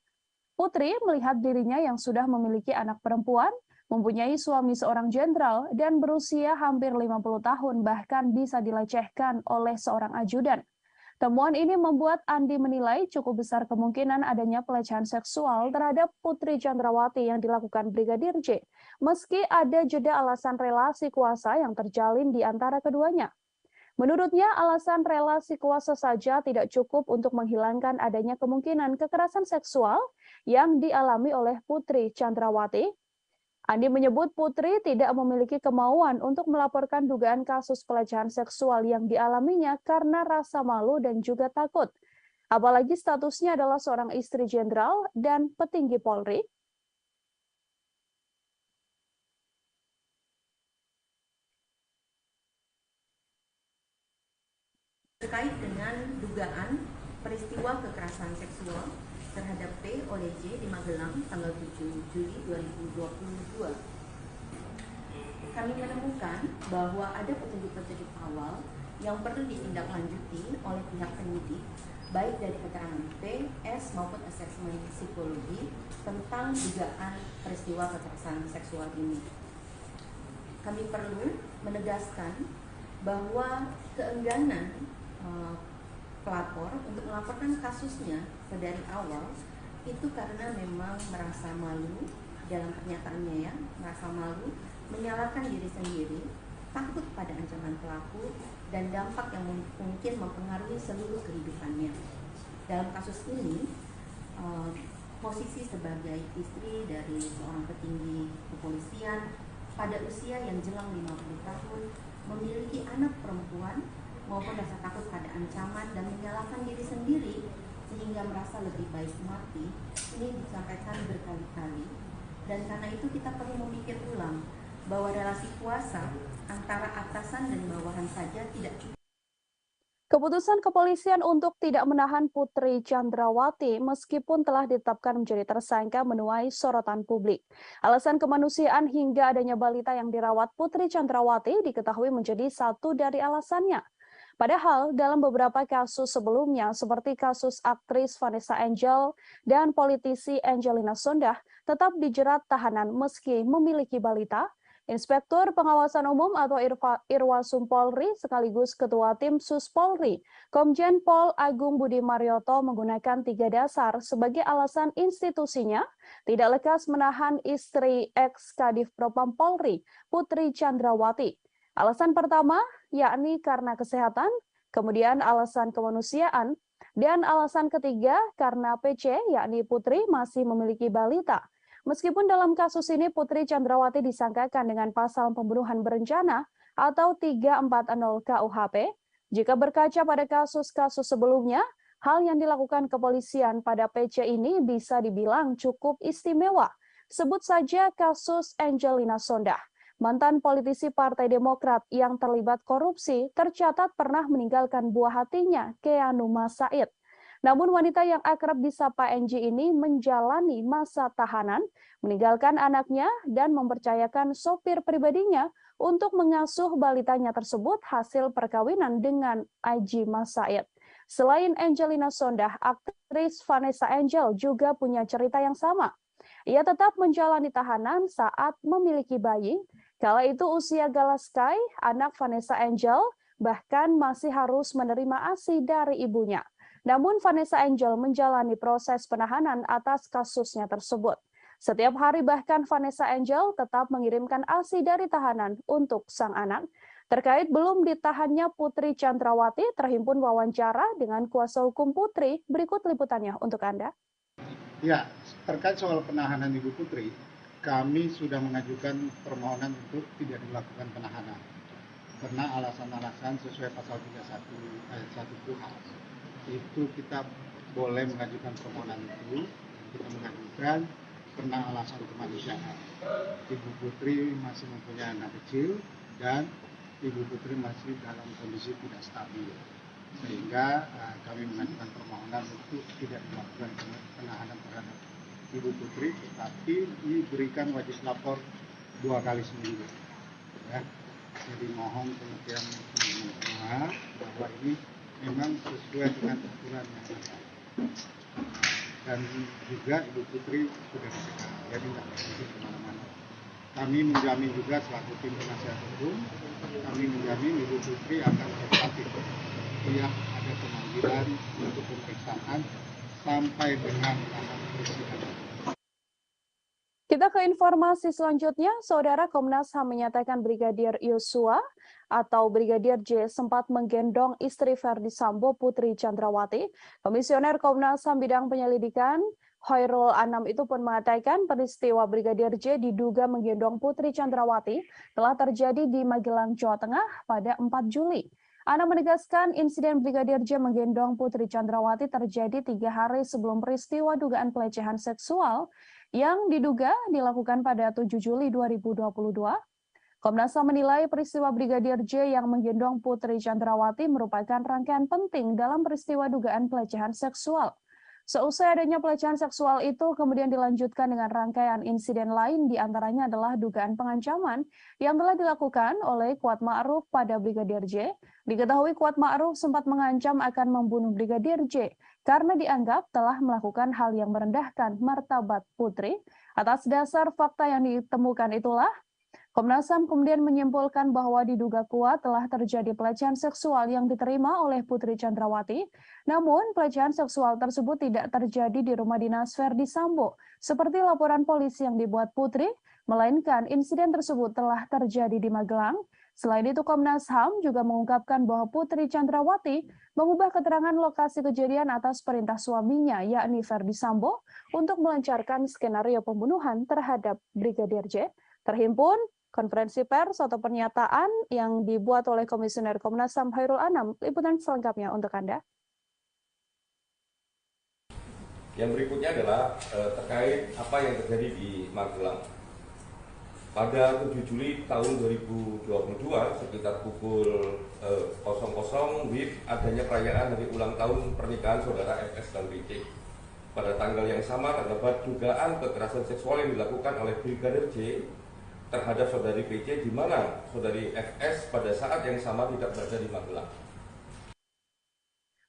Putri melihat dirinya yang sudah memiliki anak perempuan, mempunyai suami seorang jenderal, dan berusia hampir 50 tahun bahkan bisa dilecehkan oleh seorang ajudan. Temuan ini membuat Andi menilai cukup besar kemungkinan adanya pelecehan seksual terhadap Putri Chandrawati yang dilakukan Brigadir J, meski ada jeda alasan relasi kuasa yang terjalin di antara keduanya. Menurutnya, alasan relasi kuasa saja tidak cukup untuk menghilangkan adanya kemungkinan kekerasan seksual yang dialami oleh Putri Chandrawati. Andi menyebut Putri tidak memiliki kemauan untuk melaporkan dugaan kasus pelecehan seksual yang dialaminya karena rasa malu dan juga takut. Apalagi statusnya adalah seorang istri jenderal dan petinggi Polri. Terkait dengan dugaan peristiwa kekerasan seksual terhadap P oleh J di Magelang tanggal 7 Juli 2022. Kami menemukan bahwa ada petunjuk-petunjuk awal yang perlu ditindaklanjuti oleh pihak penyidik, baik dari keterangan P, S maupun asesmen psikologi tentang dugaan peristiwa kekerasan seksual ini. Kami perlu menegaskan bahwa keengganan pelapor untuk melaporkan kasusnya dari awal itu karena memang merasa malu dalam pernyataannya ya, merasa malu, menyalahkan diri sendiri, takut pada ancaman pelaku dan dampak yang mungkin mempengaruhi seluruh kehidupannya. Dalam kasus ini, posisi sebagai istri dari seorang petinggi kepolisian pada usia yang jelang 50 tahun, memiliki anak perempuan maupun rasa takut pada ancaman dan menyalahkan diri sendiri sehingga merasa lebih baik mati, ini disampaikan berkali-kali. Dan karena itu kita perlu memikir ulang bahwa relasi kuasa antara atasan dan bawahan saja tidak cukup. Keputusan kepolisian untuk tidak menahan Putri Chandrawati meskipun telah ditetapkan menjadi tersangka menuai sorotan publik. Alasan kemanusiaan hingga adanya balita yang dirawat Putri Chandrawati diketahui menjadi satu dari alasannya. Padahal dalam beberapa kasus sebelumnya seperti kasus aktris Vanessa Angel dan politisi Angelina Sondakh tetap dijerat tahanan meski memiliki balita. Inspektur Pengawasan Umum atau Irwasum Polri sekaligus Ketua Tim Sus Polri, Komjen Pol Agung Budi Marioto menggunakan 3 dasar sebagai alasan institusinya tidak lekas menahan istri ex-Kadif Propam Polri, Putri Chandrawati. Alasan pertama yakni karena kesehatan, kemudian alasan kemanusiaan, dan alasan ketiga karena PC yakni Putri masih memiliki balita. Meskipun dalam kasus ini Putri Chandrawati disangkakan dengan pasal pembunuhan berencana atau 340 KUHP, jika berkaca pada kasus-kasus sebelumnya, hal yang dilakukan kepolisian pada PC ini bisa dibilang cukup istimewa. Sebut saja kasus Angelina Sondakh. Mantan politisi Partai Demokrat yang terlibat korupsi tercatat pernah meninggalkan buah hatinya, Keanu Masaid. Namun wanita yang akrab disapa NG ini menjalani masa tahanan, meninggalkan anaknya dan mempercayakan sopir pribadinya untuk mengasuh balitanya tersebut hasil perkawinan dengan Aji Masaid. Selain Angelina Sondakh, aktris Vanessa Angel juga punya cerita yang sama. Ia tetap menjalani tahanan saat memiliki bayi. Kala itu usia Galaskai, anak Vanessa Angel, bahkan masih harus menerima ASI dari ibunya. Namun Vanessa Angel menjalani proses penahanan atas kasusnya tersebut. Setiap hari bahkan Vanessa Angel tetap mengirimkan ASI dari tahanan untuk sang anak. Terkait belum ditahannya Putri Chandrawati, terhimpun wawancara dengan kuasa hukum Putri. Berikut liputannya untuk Anda. Ya, terkait soal penahanan Ibu Putri, kami sudah mengajukan permohonan untuk tidak dilakukan penahanan. Karena alasan-alasan sesuai pasal 31 ayat 1 KUHP, itu kita boleh mengajukan permohonan itu. Kita mengajukan karena alasan kemanusiaan. Ibu Putri masih mempunyai anak kecil dan Ibu Putri masih dalam kondisi tidak stabil, sehingga kami mengajukan permohonan untuk tidak dilakukan penahanan terhadap Ibu Putri, tetapi diberikan wajib lapor 2 kali seminggu. Ya. Jadi mohon pengertian semua bahwa ini memang sesuai dengan aturan yang ada. Dan juga Ibu Putri sudah dicegah, jadi tidak bisa kemana-mana. Kami menjamin juga selaku tim penasihat hukum, kami menjamin Ibu Putri akan kooperatif setiap ada pemanggilan untuk pemeriksaan sampai dengan tahap persidangan. Kita ke informasi selanjutnya, Saudara. Komnas HAM menyatakan Brigadir Yosua atau Brigadir J sempat menggendong istri Verdi Sambo, Putri Chandrawati. Komisioner Komnas HAM bidang penyelidikan Khairul Anam itu pun mengatakan peristiwa Brigadir J diduga menggendong Putri Chandrawati telah terjadi di Magelang, Jawa Tengah pada 4 Juli. Anam menegaskan insiden Brigadir J menggendong Putri Chandrawati terjadi 3 hari sebelum peristiwa dugaan pelecehan seksual yang diduga dilakukan pada 7 Juli 2022. Komnas HAM menilai peristiwa Brigadir J yang menggendong Putri Chandrawati merupakan rangkaian penting dalam peristiwa dugaan pelecehan seksual. Seusai adanya pelecehan seksual itu kemudian dilanjutkan dengan rangkaian insiden lain, diantaranya adalah dugaan pengancaman yang telah dilakukan oleh Kuat Ma'ruf pada Brigadir J. Diketahui Kuat Ma'ruf sempat mengancam akan membunuh Brigadir J karena dianggap telah melakukan hal yang merendahkan martabat Putri. Atas dasar fakta yang ditemukan itulah, Komnas HAM kemudian menyimpulkan bahwa diduga kuat telah terjadi pelecehan seksual yang diterima oleh Putri Chandrawati. Namun, pelecehan seksual tersebut tidak terjadi di rumah dinas Verdi Sambo, seperti laporan polisi yang dibuat Putri, melainkan insiden tersebut telah terjadi di Magelang. Selain itu, Komnas HAM juga mengungkapkan bahwa Putri Chandrawati mengubah keterangan lokasi kejadian atas perintah suaminya, yakni Verdi Sambo, untuk melancarkan skenario pembunuhan terhadap Brigadir J. Terhimpun konferensi pers atau pernyataan yang dibuat oleh Komisioner Komnas HAM Khairul Anam. Liputan selengkapnya untuk Anda. Yang berikutnya adalah terkait apa yang terjadi di Magelang. Pada 7 Juli tahun 2022 sekitar pukul 00 WIB adanya perayaan hari ulang tahun pernikahan saudara FS dan BC. Pada tanggal yang sama terdapat dugaan kekerasan seksual yang dilakukan oleh Brigadir J terhadap saudari PC, di mana saudari FS pada saat yang sama tidak berada di Magelang.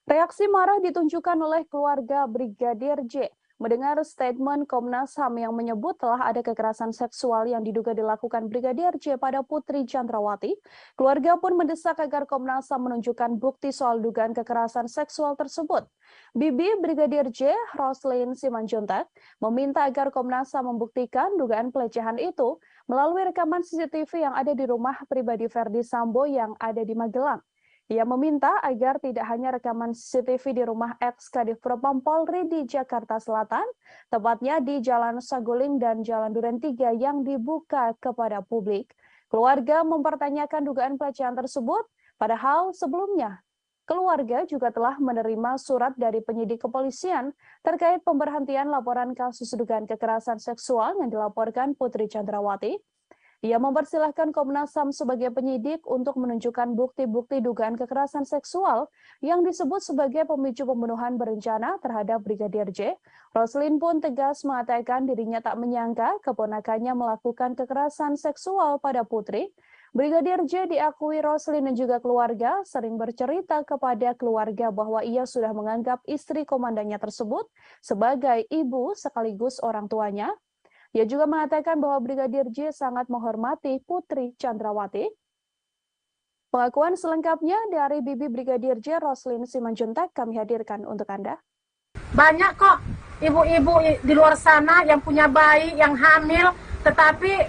Reaksi marah ditunjukkan oleh keluarga Brigadir J mendengar statement Komnas HAM yang menyebut telah ada kekerasan seksual yang diduga dilakukan Brigadir J pada Putri Chandrawati. Keluarga pun mendesak agar Komnas HAM menunjukkan bukti soal dugaan kekerasan seksual tersebut. Bibi Brigadir J, Roslin Simanjuntak, meminta agar Komnas HAM membuktikan dugaan pelecehan itu melalui rekaman CCTV yang ada di rumah pribadi Verdi Sambo yang ada di Magelang. Ia meminta agar tidak hanya rekaman CCTV di rumah ex-Kadif Propam Polri di Jakarta Selatan, tepatnya di Jalan Saguling dan Jalan Duren 3 yang dibuka kepada publik. Keluarga mempertanyakan dugaan pelecehan tersebut, padahal sebelumnya keluarga juga telah menerima surat dari penyidik kepolisian terkait pemberhentian laporan kasus dugaan kekerasan seksual yang dilaporkan Putri Chandrawati. Ia mempersilahkan Komnas HAM sebagai penyidik untuk menunjukkan bukti-bukti dugaan kekerasan seksual yang disebut sebagai pemicu pembunuhan berencana terhadap Brigadir J. Roslin pun tegas mengatakan dirinya tak menyangka keponakannya melakukan kekerasan seksual pada Putri. Brigadir J diakui Roslin dan juga keluarga sering bercerita kepada keluarga bahwa ia sudah menganggap istri komandannya tersebut sebagai ibu sekaligus orang tuanya. Ia juga mengatakan bahwa Brigadir J sangat menghormati Putri Chandrawati. Pengakuan selengkapnya dari Bibi Brigadir J, Roslin Simanjuntak, kami hadirkan untuk Anda. Banyak kok ibu-ibu di luar sana yang punya bayi, yang hamil, tetapi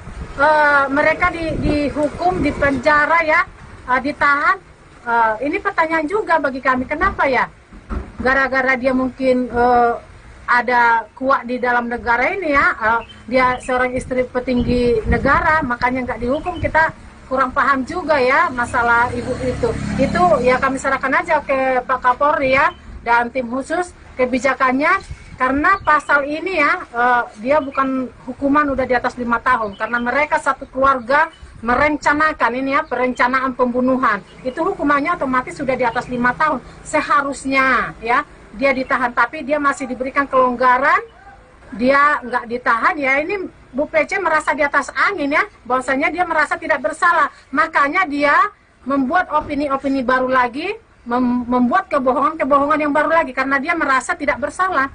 mereka dihukum, di penjara ya, ditahan. Ini pertanyaan juga bagi kami, kenapa ya? Gara-gara dia mungkin ada kuat di dalam negara ini ya, dia seorang istri petinggi negara, makanya nggak dihukum. Kita kurang paham juga ya masalah ibu itu. Itu ya kami serahkan aja ke Pak Kapolri ya dan tim khusus kebijakannya, karena pasal ini ya dia bukan hukuman udah di atas 5 tahun, karena mereka satu keluarga merencanakan ini ya, perencanaan pembunuhan. Itu hukumannya otomatis sudah di atas 5 tahun. Seharusnya ya dia ditahan, tapi dia masih diberikan kelonggaran, dia nggak ditahan ya. Ini Bu PC merasa di atas angin ya, bahwasanya dia merasa tidak bersalah. Makanya dia membuat opini-opini baru lagi, membuat kebohongan-kebohongan yang baru lagi, karena dia merasa tidak bersalah.